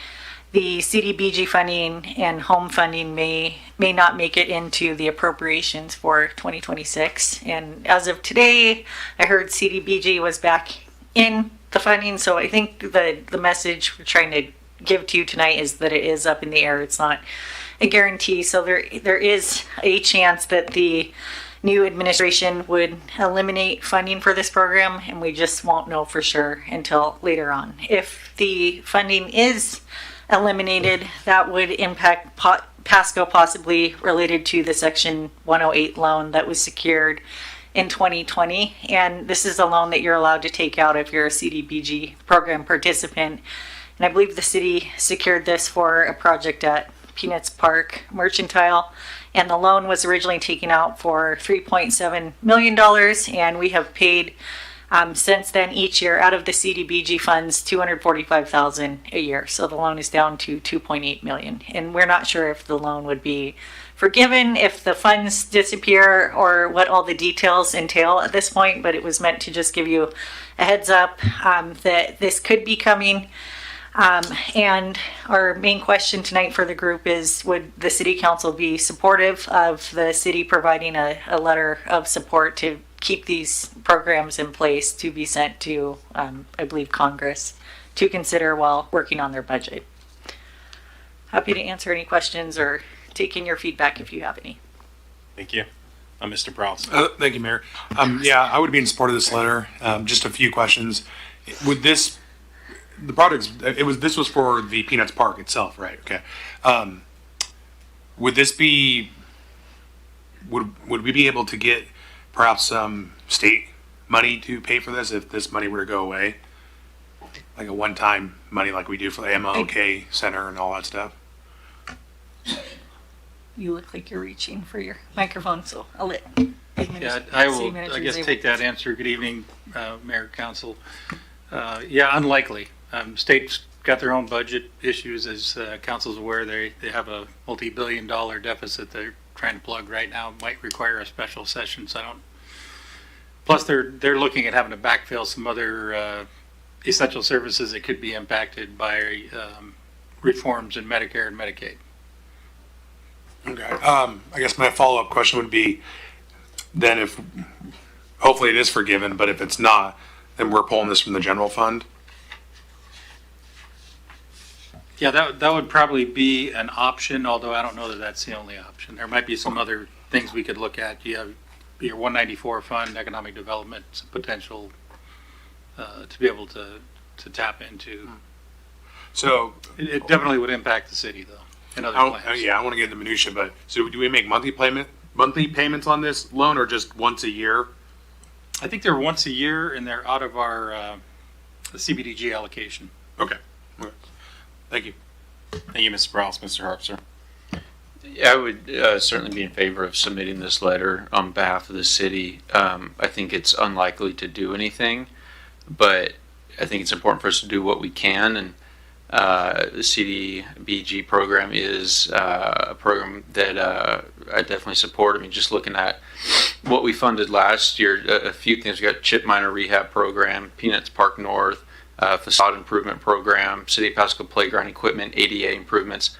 the CDBG funding and home funding may not make it into the appropriations for 2026. And as of today, I heard CDBG was back in the funding. So I think the message we're trying to give to you tonight is that it is up in the air. It's not a guarantee. So there is a chance that the new administration would eliminate funding for this program, and we just won't know for sure until later on. If the funding is eliminated, that would impact Pasco, possibly related to the Section 108 loan that was secured in 2020. And this is a loan that you're allowed to take out if you're a CDBG program participant. And I believe the city secured this for a project at Peanuts Park Mercantile. And the loan was originally taken out for $3.7 million. And we have paid since then each year out of the CDBG funds $245,000 a year. So the loan is down to $2.8 million. And we're not sure if the loan would be forgiven if the funds disappear or what all the details entail at this point. But it was meant to just give you a heads up that this could be coming. And our main question tonight for the group is, would the city council be supportive of the city providing a letter of support to keep these programs in place to be sent to, I believe, Congress to consider while working on their budget? Happy to answer any questions or take in your feedback if you have any. Thank you. Mr. Prowse. Thank you, Mayor. Yeah, I would be in support of this letter. Just a few questions. Would this, the products, this was for the Peanuts Park itself, right? Okay. Would this be, would we be able to get perhaps some state money to pay for this if this money were to go away? Like a one-time money like we do for the MLK Center and all that stuff? You look like you're reaching for your microphone, so I'll let Yeah, I will, I guess, take that answer. Good evening, Mayor, Council. Yeah, unlikely. State's got their own budget issues, as Council's aware. They have a multi-billion-dollar deficit they're trying to plug right now. Might require a special session, so I don't. Plus, they're looking at having to backfill some other essential services that could be impacted by reforms in Medicare and Medicaid. Okay. I guess my follow-up question would be, then if, hopefully it is forgiven, but if it's not, then we're pulling this from the general fund? Yeah, that would probably be an option, although I don't know that that's the only option. There might be some other things we could look at. You have your 194 fund, economic development potential to be able to tap into. So it definitely would impact the city, though, and other plans. Yeah, I want to get into minutia, but so do we make monthly payments on this loan, or just once a year? I think they're once a year, and they're out of our CBDG allocation. Okay. Thank you. Thank you, Mr. Prowse. Mr. Harpster. Yeah, I would certainly be in favor of submitting this letter on behalf of the city. I think it's unlikely to do anything, but I think it's important for us to do what we can. And the CDBG program is a program that I definitely support. I mean, just looking at what we funded last year, a few things. We got chip miner rehab program, Peanuts Park North, facade improvement program, City of Pasco playground equipment, ADA improvements.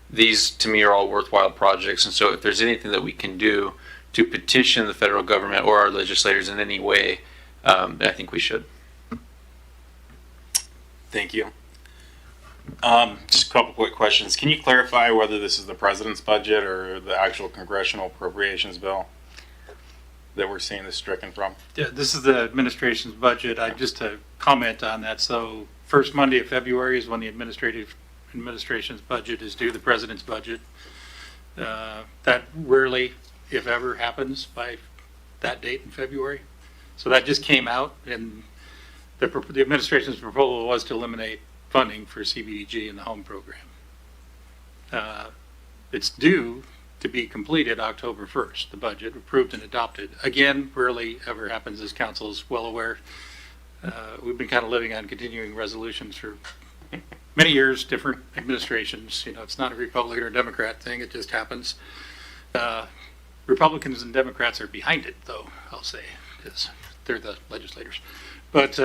These, to me, are all worthwhile projects. And so if there's anything that we can do to petition the federal government or our legislators in any way, I think we should. Thank you. Just a couple quick questions. Can you clarify whether this is the president's budget or the actual congressional appropriations bill that we're seeing this stricken from? Yeah, this is the administration's budget. Just to comment on that. So first Monday of February is when the administration's budget is due, the president's budget. That rarely, if ever, happens by that date in February. So that just came out, and the administration's proposal was to eliminate funding for CBDG in the home program. It's due to be completed October 1st, the budget approved and adopted. Again, rarely ever happens, as council is well aware. We've been kind of living on continuing resolutions for many years, different administrations. You know, it's not a Republican or Democrat thing, it just happens. Republicans and Democrats are behind it, though, I'll say, because they're the legislators. But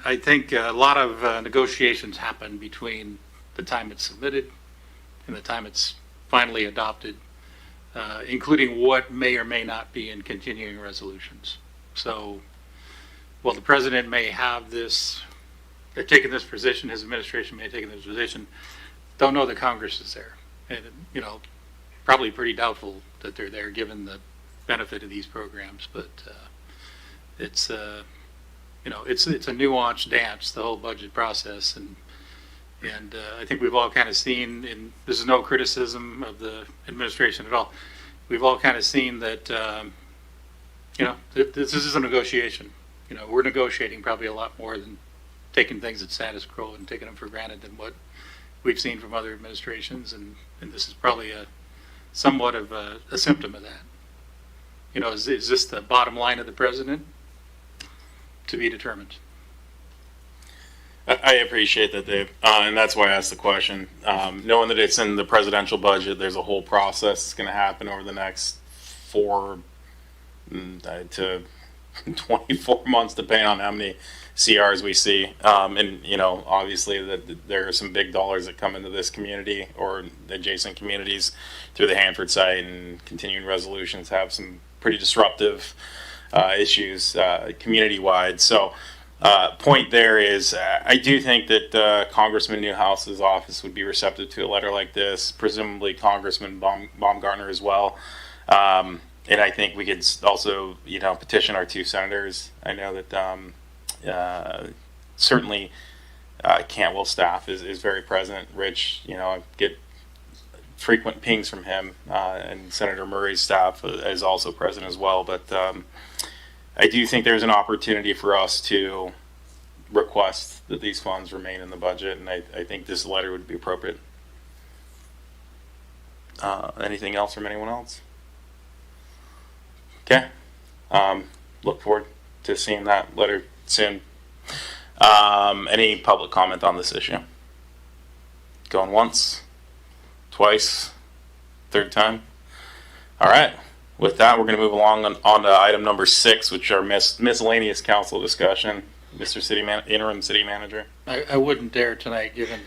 I think a lot of negotiations happen between the time it's submitted and the time it's finally adopted, including what may or may not be in continuing resolutions. So while the president may have this, taken this position, his administration may have taken this position, don't know that Congress is there. And, you know, probably pretty doubtful that they're there given the benefit of these programs. But it's, you know, it's a nuanced dance, the whole budget process. And I think we've all kind of seen, and this is no criticism of the administration at all, we've all kind of seen that, you know, this is a negotiation. You know, we're negotiating probably a lot more than taking things at status quo and taking them for granted than what we've seen from other administrations, and this is probably somewhat of a symptom of that. You know, is this the bottom line of the president? To be determined. I appreciate that, Dave, and that's why I asked the question. Knowing that it's in the presidential budget, there's a whole process that's going to happen over the next 4 to 24 months, depending on how many CRs we see. And, you know, obviously that there are some big dollars that come into this community or adjacent communities through the Hanford site, and continuing resolutions have some pretty disruptive issues community-wide. So point there is I do think that Congressman Newhouse's office would be receptive to a letter like this, presumably Congressman Baumgartner as well. And I think we could also, you know, petition our 2 senators. I know that certainly Cantwell staff is very present. Rich, you know, I get frequent pings from him, and Senator Murray's staff is also present as well. But I do think there's an opportunity for us to request that these funds remain in the budget, and I think this letter would be appropriate. Anything else from anyone else? Okay. Look forward to seeing that letter soon. Any public comment on this issue? Going once, twice, third time? All right. With that, we're going to move along on to item number 6, which are miscellaneous council discussion. Mr. Interim City Manager. I wouldn't dare tonight, given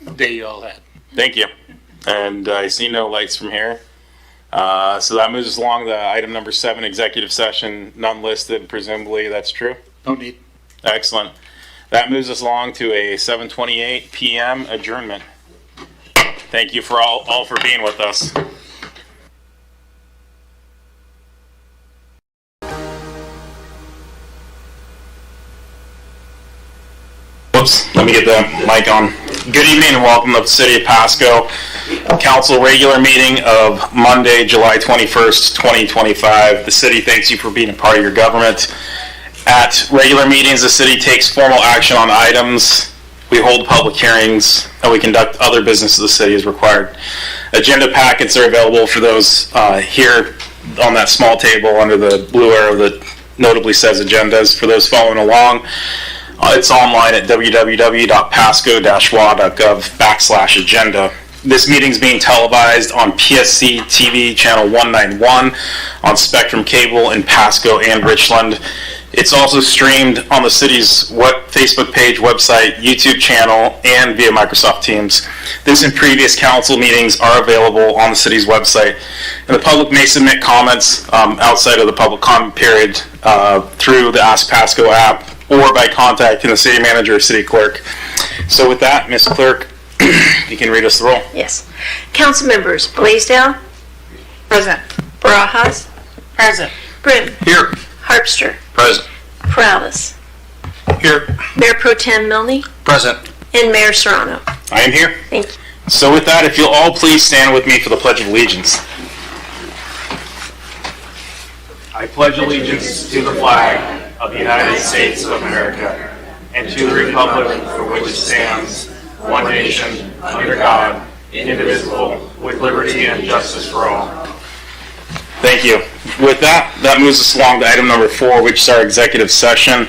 the day you all had. Thank you. And I see no lights from here. So that moves us along to item number 7, executive session, none listed. Presumably that's true? No need. Excellent. That moves us along to a 7:28 p.m. adjournment. Thank you for all for being with us. Whoops, let me get the mic on. Good evening and welcome to the City of Pasco Council regular meeting of Monday, July 21st, 2025. The city thanks you for being a part of your government. At regular meetings, the city takes formal action on items. We hold public hearings and we conduct other business of the city as required. Agenda packets are available for those here on that small table under the blue arrow that notably says agendas. For those following along, it's online at www.pasco-wa.gov/agenda. This meeting is being televised on PSC-TV channel 191 on Spectrum Cable in Pasco and Richland. It's also streamed on the city's Facebook page, website, YouTube channel, and via Microsoft Teams. This and previous council meetings are available on the city's website. And the public may submit comments outside of the public comment period through the Ask Pasco app or by contacting the city manager or city clerk. So with that, Ms. Clerk, you can read us the roll. Yes. Council members: Blaisdell. Present. Barajas. Present. Britton. Here. Harpster. Present. Perales. Here. Mayor Pro Tem Milne. Present. And Mayor Serrano. I am here. Thank you. So with that, if you'll all please stand with me for the Pledge of Allegiance. I pledge allegiance to the flag of the United States of America and to the republic for which it stands, one nation, under God, indivisible, with liberty and justice for all. Thank you. With that, that moves us along to item number 4, which is our executive session.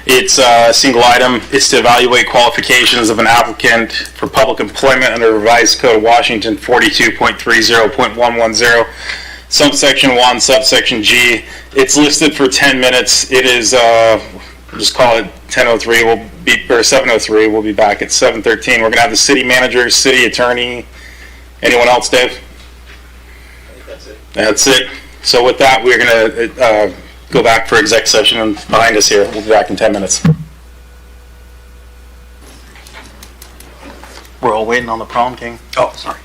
It's a single item. It's to evaluate qualifications of an applicant for public employment under Revised Code of Washington 42.30.110, subsection 1, subsection G. It's listed for 10 minutes. It is, we'll just call it 10:03. We'll or 7:03. We'll be back at 7:13. We're going to have the city manager, city attorney. Anyone else, Dave? I think that's it. That's it. So with that, we're going to go back for exec session and behind us here. We'll be back in 10 minutes. We're all waiting on the prom king. Oh, sorry.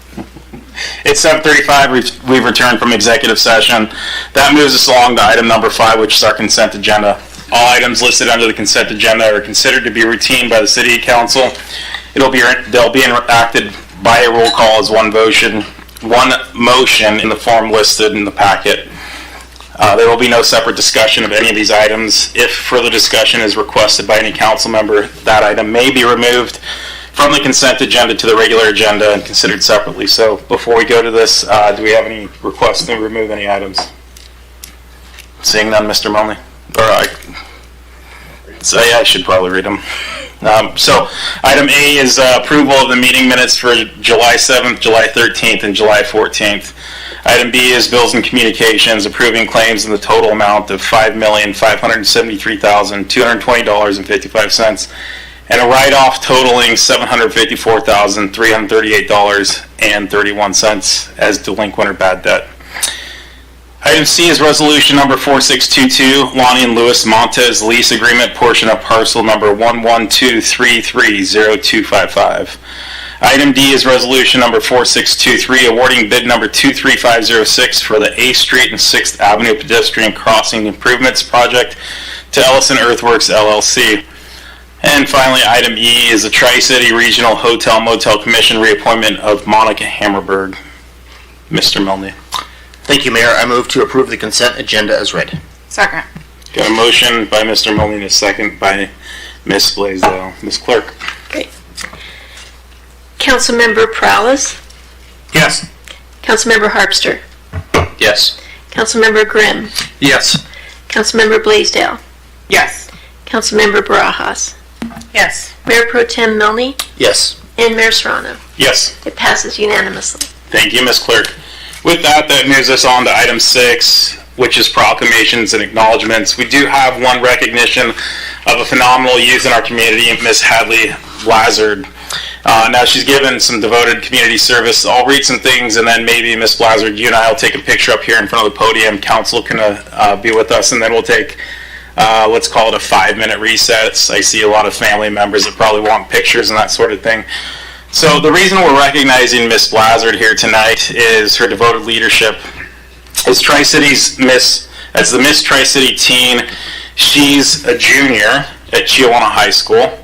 It's 7:35. We've returned from executive session. That moves us along to item number 5, which is our consent agenda. All items listed under the consent agenda are considered to be routine by the City Council. They'll be enacted by a roll call as one motion in the form listed in the packet. There will be no separate discussion of any of these items. If further discussion is requested by any council member, that item may be removed from the consent agenda to the regular agenda and considered separately. So before we go to this, do we have any requests to remove any items? Seeing none, Mr. Mulney. So yeah, I should probably read them. So item A is approval of the meeting minutes for July 7th, July 13th, and July 14th. Item B is bills and communications, approving claims in the total amount of $5,573,220.55 and a write-off totaling $754,338.31 as delinquent or bad debt. Item C is resolution number 4622, Lonnie and Louis Montez lease agreement, portion of parcel number 112330255. Item D is resolution number 4623, awarding bid number 23506 for the 8th Street and 6th Avenue pedestrian crossing improvements project to Ellison Earthworks LLC. And finally, item E is the Tri-City Regional Hotel Motel Commission reappointment of Monica Hammerberg. Mr. Milne. Thank you, Mayor. I move to approve the consent agenda as read. Second. Got a motion by Mr. Milne and a second by Ms. Blaisdell. Ms. Clerk. Great. Councilmember Prowlis, Yes. Councilmember Harpster, Yes. Councilmember Grimm, Yes. Councilmember Blaisdell, Yes. Councilmember Barajas, Yes. Mayor Pro Tem Milne, Yes. and Mayor Serrano. Yes. It passes unanimously. Thank you, Ms. Clerk. With that moves us on to item 6, which is proclamations and acknowledgments. We do have one recognition of a phenomenal youth in our community, Ms. Hadley Lazard. Now she's given some devoted community service. I'll read some things, and then maybe Ms. Lazard, you and I will take a picture up here in front of the podium. Council can be with us, and then we'll take, let's call it a 5-minute recess. I see a lot of family members that probably want pictures and that sort of thing. So the reason we're recognizing Ms. Lazard here tonight is her devoted leadership. As Tri-City's as the Miss Tri-City teen, she's a junior at Chiawana High School.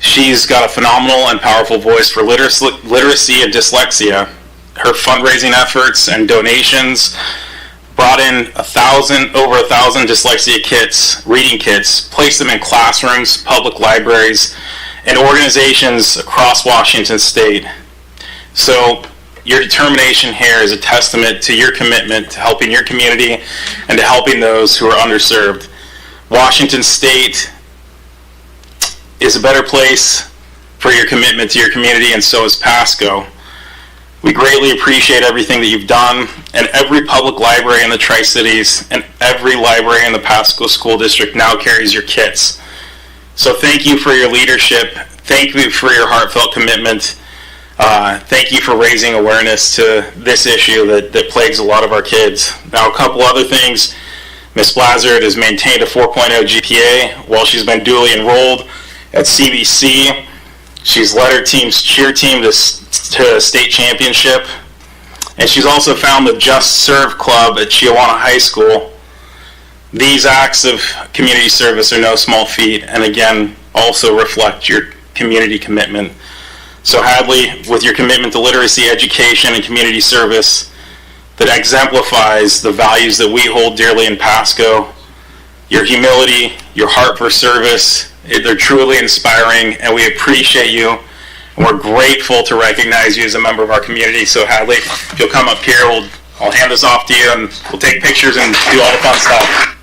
She's got a phenomenal and powerful voice for literacy and dyslexia. Her fundraising efforts and donations brought in over 1,000 dyslexia kits, reading kits, placed them in classrooms, public libraries, and organizations across Washington State. So your determination here is a testament to your commitment to helping your community and to helping those who are underserved. Washington State is a better place for your commitment to your community, and so is Pasco. We greatly appreciate everything that you've done, and every public library in the Tri-Cities and every library in the Pasco School District now carries your kits. So thank you for your leadership. Thank you for your heartfelt commitment. Thank you for raising awareness to this issue that plagues a lot of our kids. Now, a couple other things. Ms. Lazard has maintained a 4.0 GPA while she's been duly enrolled at CBC. She's led her team's cheer team to state championship. And she's also found the Just Serve Club at Chiawana High School. These acts of community service are no small feat, and again, also reflect your community commitment. So Hadley, with your commitment to literacy, education, and community service that exemplifies the values that we hold dearly in Pasco, your humility, your heart for service, they're truly inspiring, and we appreciate you. And we're grateful to recognize you as a member of our community. So Hadley, if you'll come up here, I'll hand this off to you, and we'll take pictures and do all the fun stuff.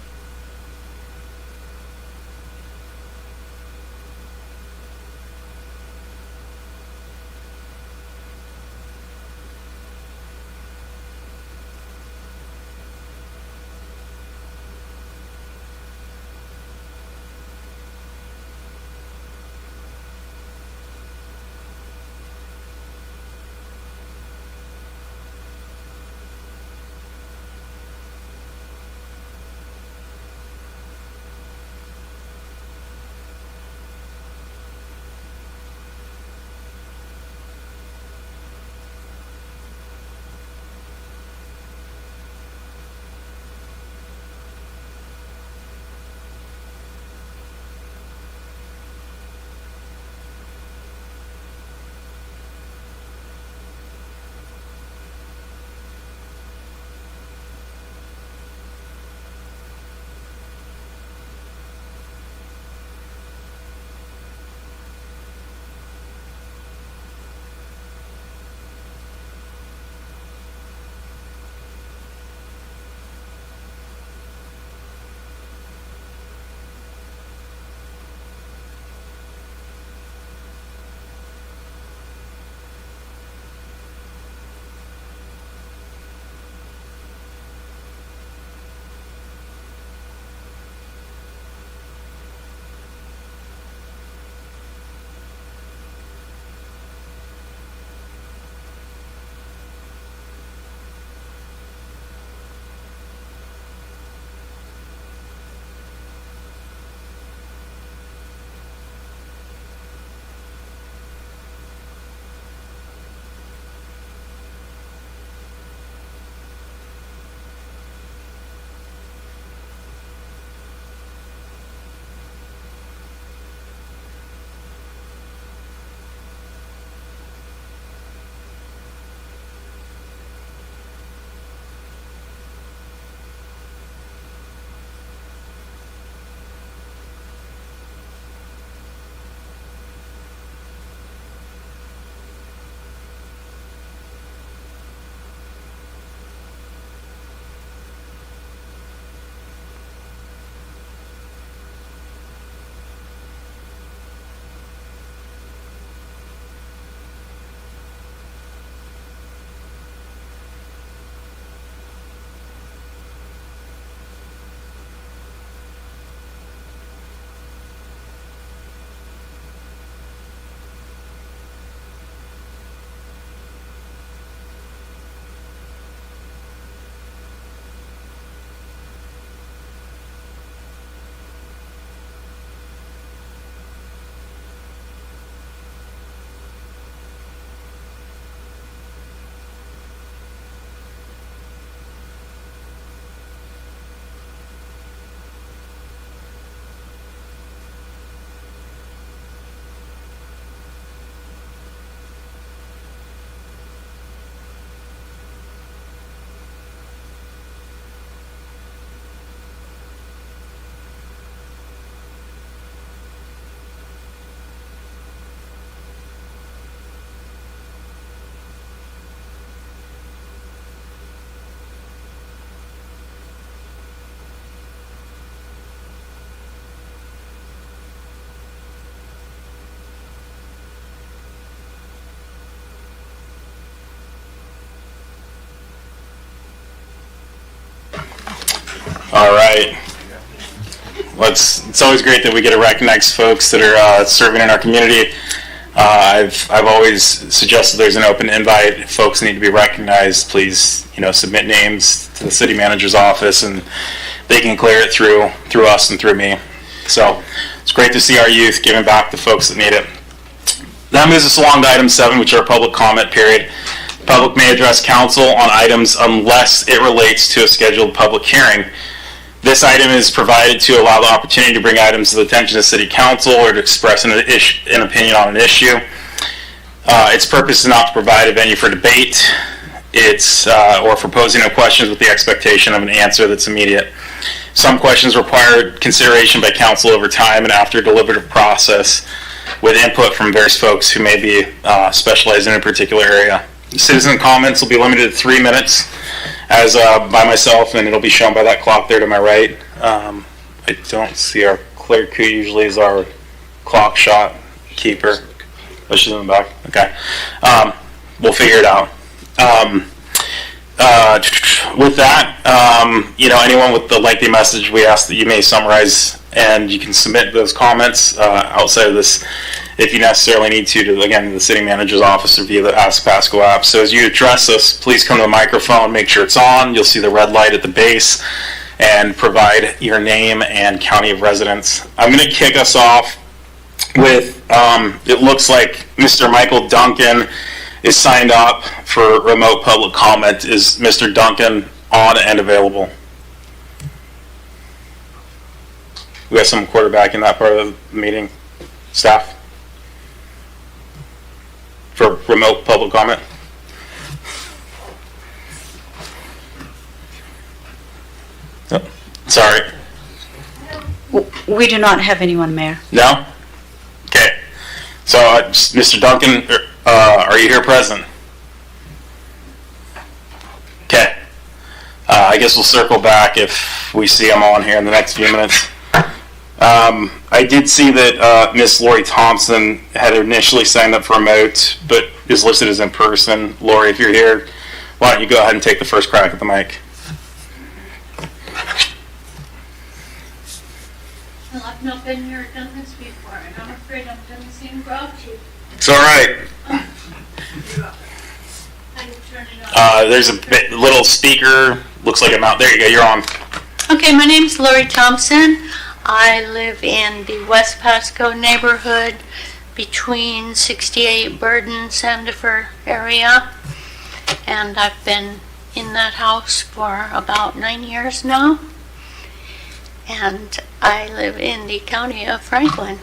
All right. It's always great that we get to recognize folks that are serving in our community. I've always suggested there's an open invite. If folks need to be recognized, please, submit names to the city manager's office, and they can clear it through us and through me. So it's great to see our youth giving back to folks that need it. That moves us along to item 7, which are public comment period. The public may address council on items unless it relates to a scheduled public hearing. This item is provided to allow the opportunity to bring items to the attention of city council or to express an opinion on an issue. Its purpose is not to provide a venue for debate. Or for posing of questions with the expectation of an answer that's immediate. Some questions require consideration by council over time and after a deliberative process with input from various folks who may be specialized in a particular area. Citizen comments will be limited to 3 minutes as by myself, and it'll be shown by that clock there to my right. I don't see our clerk, who usually is our clock shot keeper. Oh, she's in the back. Okay. We'll figure it out. With that, anyone with the lengthy message, we ask that you may summarize, and you can submit those comments outside of this if you necessarily need to the city manager's office or via the Ask Pasco app. So as you address us, please come to the microphone, make sure it's on. You'll see the red light at the base, and provide your name and county of residence. I'm going to kick us off with, it looks like Mr. Michael Duncan is signed up for remote public comment. Is Mr. Duncan on and available? We have some quarterbacking that part of the meeting. Staff? For remote public comment? Oh, sorry. We do not have anyone, Mayor. No? Okay. So, Mr. Duncan, are you here present? Okay. I guess we'll circle back if we see him on here in the next few minutes. I did see that Miss Lori Thompson had initially signed up for remote, but is listed as in person. Lori, if you're here, why don't you go ahead and take the first crack at the mic? Well, I've not been here done this before, and I'm afraid I'm doing the same grouchy. It's all right. There's a little speaker. Looks like I'm out. There you go. You're on. Okay, my name's Lori Thompson. I live in the West Pasco neighborhood between 68 Burden, Sandifer area. And I've been in that house for about 9 years now. And I live in the county of Franklin.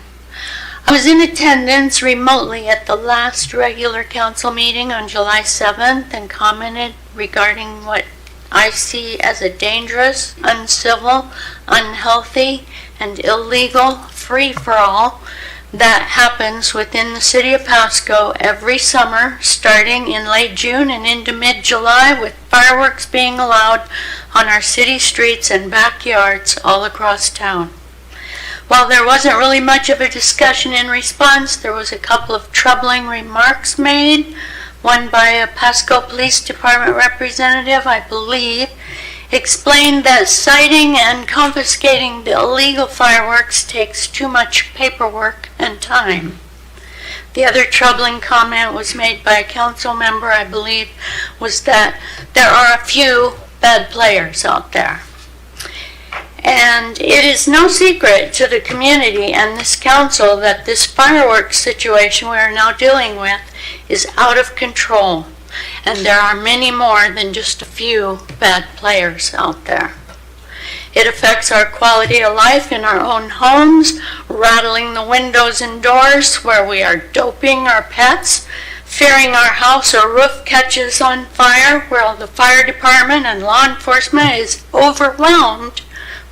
I was in attendance remotely at the last regular council meeting on July 7th and commented regarding what I see as a dangerous, uncivil, unhealthy, and illegal free-for-all that happens within the city of Pasco every summer, starting in late June and into mid-July, with fireworks being allowed on our city streets and backyards all across town. While there wasn't really much of a discussion in response, there was a couple of troubling remarks made, one by a Pasco Police Department representative, I believe, explained that citing and confiscating the illegal fireworks takes too much paperwork and time. The other troubling comment was made by a council member, I believe, was that there are a few bad players out there. And it is no secret to the community and this council that this fireworks situation we are now dealing with is out of control. And there are many more than just a few bad players out there. It affects our quality of life in our own homes, rattling the windows and doors where we are doping our pets, fearing our house or roof catches on fire, where the fire department and law enforcement is overwhelmed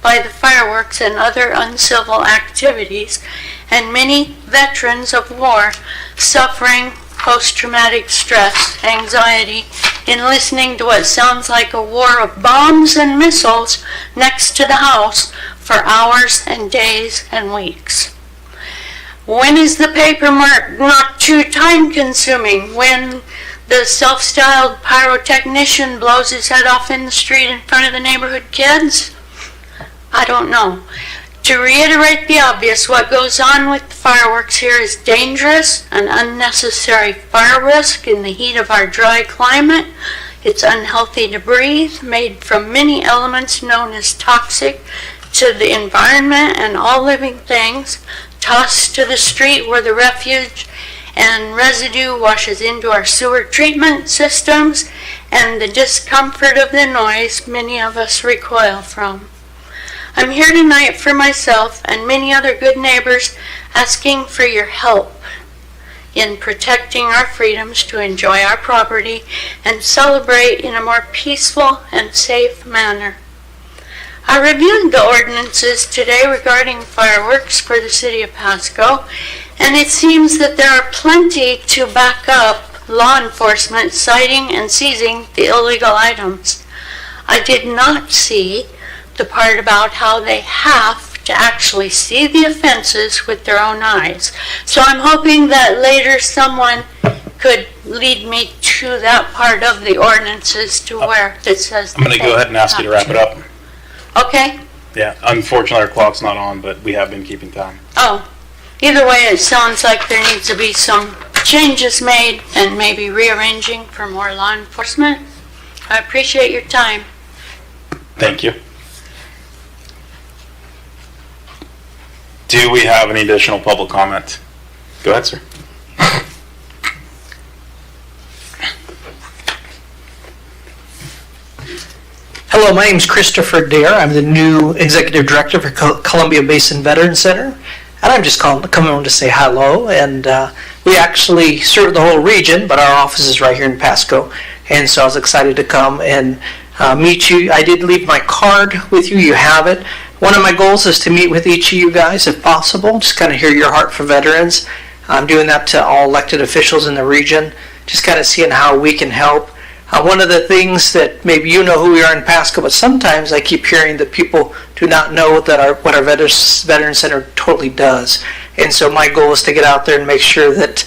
by the fireworks and other uncivil activities, and many veterans of war suffering post-traumatic stress, anxiety, in listening to what sounds like a war of bombs and missiles next to the house for hours and days and weeks. When is the paperwork not too time-consuming? When the self-styled pyrotechnician blows his head off in the street in front of the neighborhood kids? I don't know. To reiterate the obvious, what goes on with the fireworks here is dangerous, an unnecessary fire risk in the heat of our dry climate. It's unhealthy to breathe, made from many elements known as toxic to the environment and all living things, tossed to the street where the refuse and residue washes into our sewer treatment systems, and the discomfort of the noise many of us recoil from. I'm here tonight for myself and many other good neighbors asking for your help in protecting our freedoms to enjoy our property and celebrate in a more peaceful and safe manner. I reviewed the ordinances today regarding fireworks for the city of Pasco, and it seems that there are plenty to back up law enforcement citing and seizing the illegal items. I did not see the part about how they have to actually see the offenses with their own eyes. So I'm hoping that later someone could lead me to that part of the ordinances to where it says. I'm going to go ahead and ask you to wrap it up. Okay. Yeah, unfortunately our clock's not on, but we have been keeping time. Oh, either way, it sounds like there needs to be some changes made and maybe rearranging for more law enforcement. I appreciate your time. Thank you. Do we have any additional public comment? Go ahead, sir. Hello, my name is Christopher Dare. I'm the new Executive Director for Columbia Basin Veterans Center. And I'm just coming on to say hello. And we actually serve the whole region, but our office is right here in Pasco. And so I was excited to come and meet you. I did leave my card with you. You have it. One of my goals is to meet with each of you guys if possible, just kind of hear your heart for veterans. I'm doing that to all elected officials in the region, just kind of seeing how we can help. One of the things that maybe you know who we are in Pasco, but sometimes I keep hearing that people do not know that what our Veterans Center totally does. And so my goal is to get out there and make sure that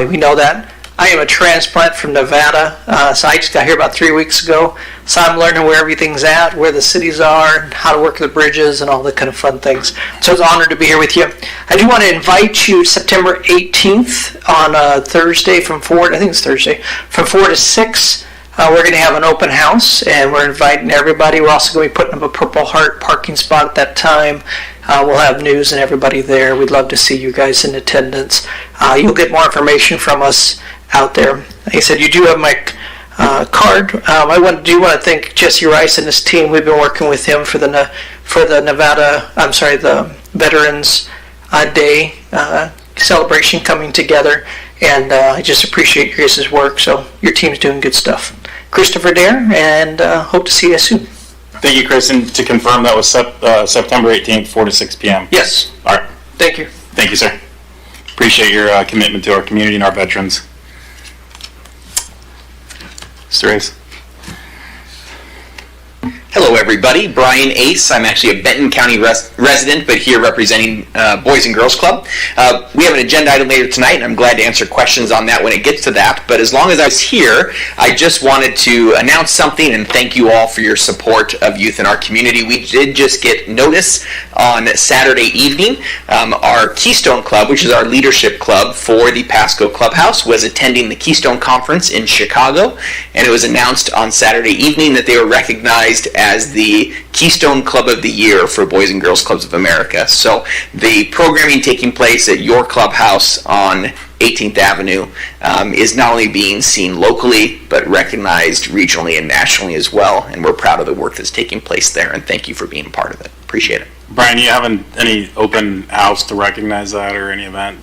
we know that. I am a transplant from Nevada, so I just got here about 3 weeks ago. So I'm learning where everything's at, where the cities are, how to work the bridges, and all the kind of fun things. So it's an honor to be here with you. I do want to invite you September 18th on Thursday from 4 to 6. We're going to have an open house, and we're inviting everybody. We're also going to be putting up a Purple Heart parking spot at that time. We'll have news and everybody there. We'd love to see you guys in attendance. You'll get more information from us out there. Like I said, you do have my card. I do want to thank Jesse Rice and his team. We've been working with him for the Veterans Day celebration coming together, and I just appreciate your guys' work. So your team's doing good stuff. Christopher Dare, and hope to see you soon. Thank you, Chris. And to confirm, that was September 18th, 4 to 6 p.m. Yes. All right. Thank you. Thank you, sir. Appreciate your commitment to our community and our veterans. Mr. Ace. Hello, everybody. Brian Ace. I'm actually a Benton County resident, but here representing Boys and Girls Club. We have an agenda item later tonight, and I'm glad to answer questions on that when it gets to that. But as long as I was here, I just wanted to announce something and thank you all for your support of youth in our community. We did just get notice on Saturday evening. Our Keystone Club, which is our leadership club for the Pasco Clubhouse, was attending the Keystone Conference in Chicago, and it was announced on Saturday evening that they were recognized as the Keystone Club of the Year for Boys and Girls Clubs of America. So the programming taking place at your clubhouse on 18th Avenue is not only being seen locally, but recognized regionally and nationally as well. And we're proud of the work that's taking place there, and thank you for being part of it. Appreciate it. Brian, you having any open house to recognize that or any event?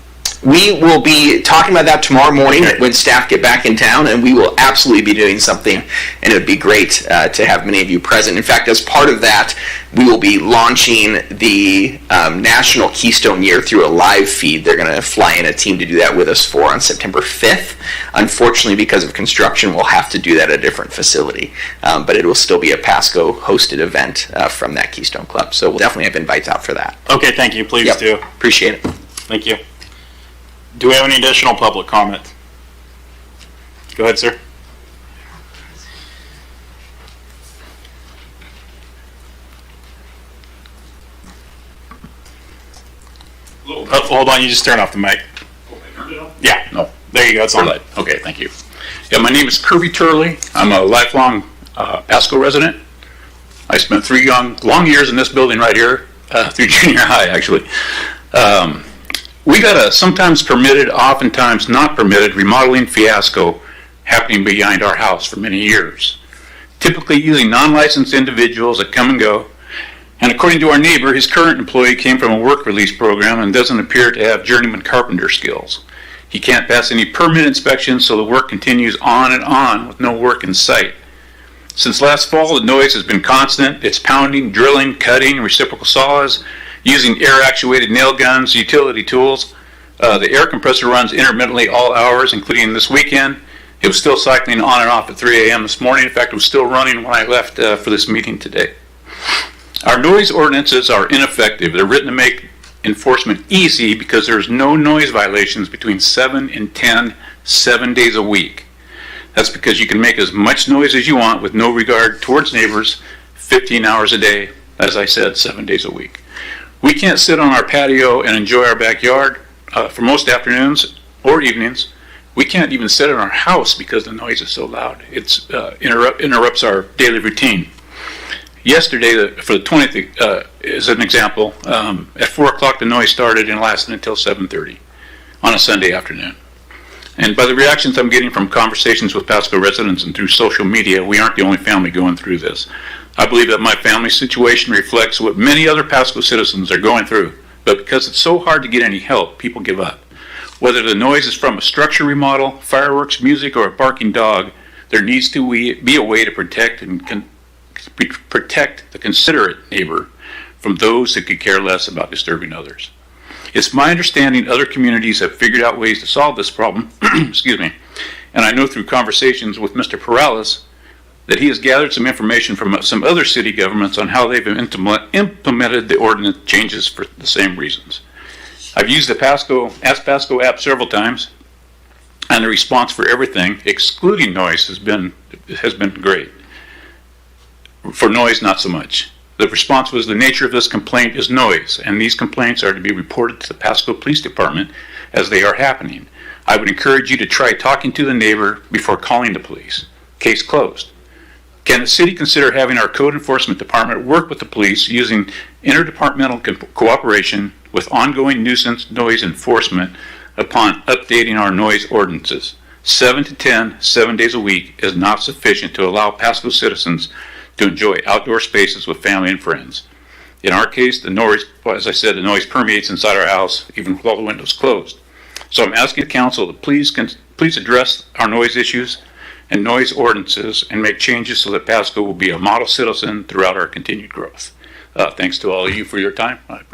We will be talking about that tomorrow morning when staff get back in town, and we will absolutely be doing something, and it would be great to have many of you present. In fact, as part of that, we will be launching the National Keystone Year through a live feed. They're going to fly in a team to do that with us on September 5th. Unfortunately, because of construction, we'll have to do that at a different facility, but it will still be a Pasco-hosted event from that Keystone Club. So we'll definitely have invites out for that. Okay, thank you. Please do. Appreciate it. Thank you. Do we have any additional public comment? Go ahead, sir. Hold on, you just turned off the mic. Yeah, no. There you go, it's on. Okay, thank you. Yeah, my name is Kirby Turley. I'm a lifelong Pasco resident. I spent 3 long years in this building right here, through junior high, actually. We got a sometimes permitted, oftentimes not permitted remodeling fiasco happening behind our house for many years, typically using non-licensed individuals that come and go. And according to our neighbor, his current employee came from a work release program and doesn't appear to have journeyman carpenter skills. He can't pass any permit inspections, so the work continues on and on with no work in sight. Since last fall, the noise has been constant. It's pounding, drilling, cutting, reciprocal saws, using air-actuated nail guns, utility tools. The air compressor runs intermittently all hours, including this weekend. It was still cycling on and off at 3 a.m. this morning. In fact, it was still running when I left for this meeting today. Our noise ordinances are ineffective. They're written to make enforcement easy because there's no noise violations between 7 and 10, 7 days a week. That's because you can make as much noise as you want with no regard towards neighbors, 15 hours a day, as I said, 7 days a week. We can't sit on our patio and enjoy our backyard for most afternoons or evenings. We can't even sit in our house because the noise is so loud. It interrupts our daily routine. Yesterday, for the 20th, as an example, at 4 o'clock the noise started and lasted until 7:30 on a Sunday afternoon. And by the reactions I'm getting from conversations with Pasco residents and through social media, we aren't the only family going through this. I believe that my family's situation reflects what many other Pasco citizens are going through, but because it's so hard to get any help, people give up. Whether the noise is from a structure remodel, fireworks, music, or a barking dog, there needs to be a way to protect the considerate neighbor from those who could care less about disturbing others. It's my understanding other communities have figured out ways to solve this problem, excuse me, and I know through conversations with Mr. Perales that he has gathered some information from some other city governments on how they've implemented the ordinance changes for the same reasons. I've used the Ask Pasco app several times, and the response for everything, excluding noise, has been great. For noise, not so much. The response was the nature of this complaint is noise, and these complaints are to be reported to the Pasco Police Department as they are happening. I would encourage you to try talking to the neighbor before calling the police. Case closed. Can the city consider having our code enforcement department work with the police using interdepartmental cooperation with ongoing nuisance noise enforcement upon updating our noise ordinances? 7 to 10, 7 days a week is not sufficient to allow Pasco citizens to enjoy outdoor spaces with family and friends. In our case, the noise, as I said, the noise permeates inside our house, even with all the windows closed. So I'm asking the council to please address our noise issues and noise ordinances and make changes so that Pasco will be a model citizen throughout our continued growth. Thanks to all of you for your time. I appreciate it.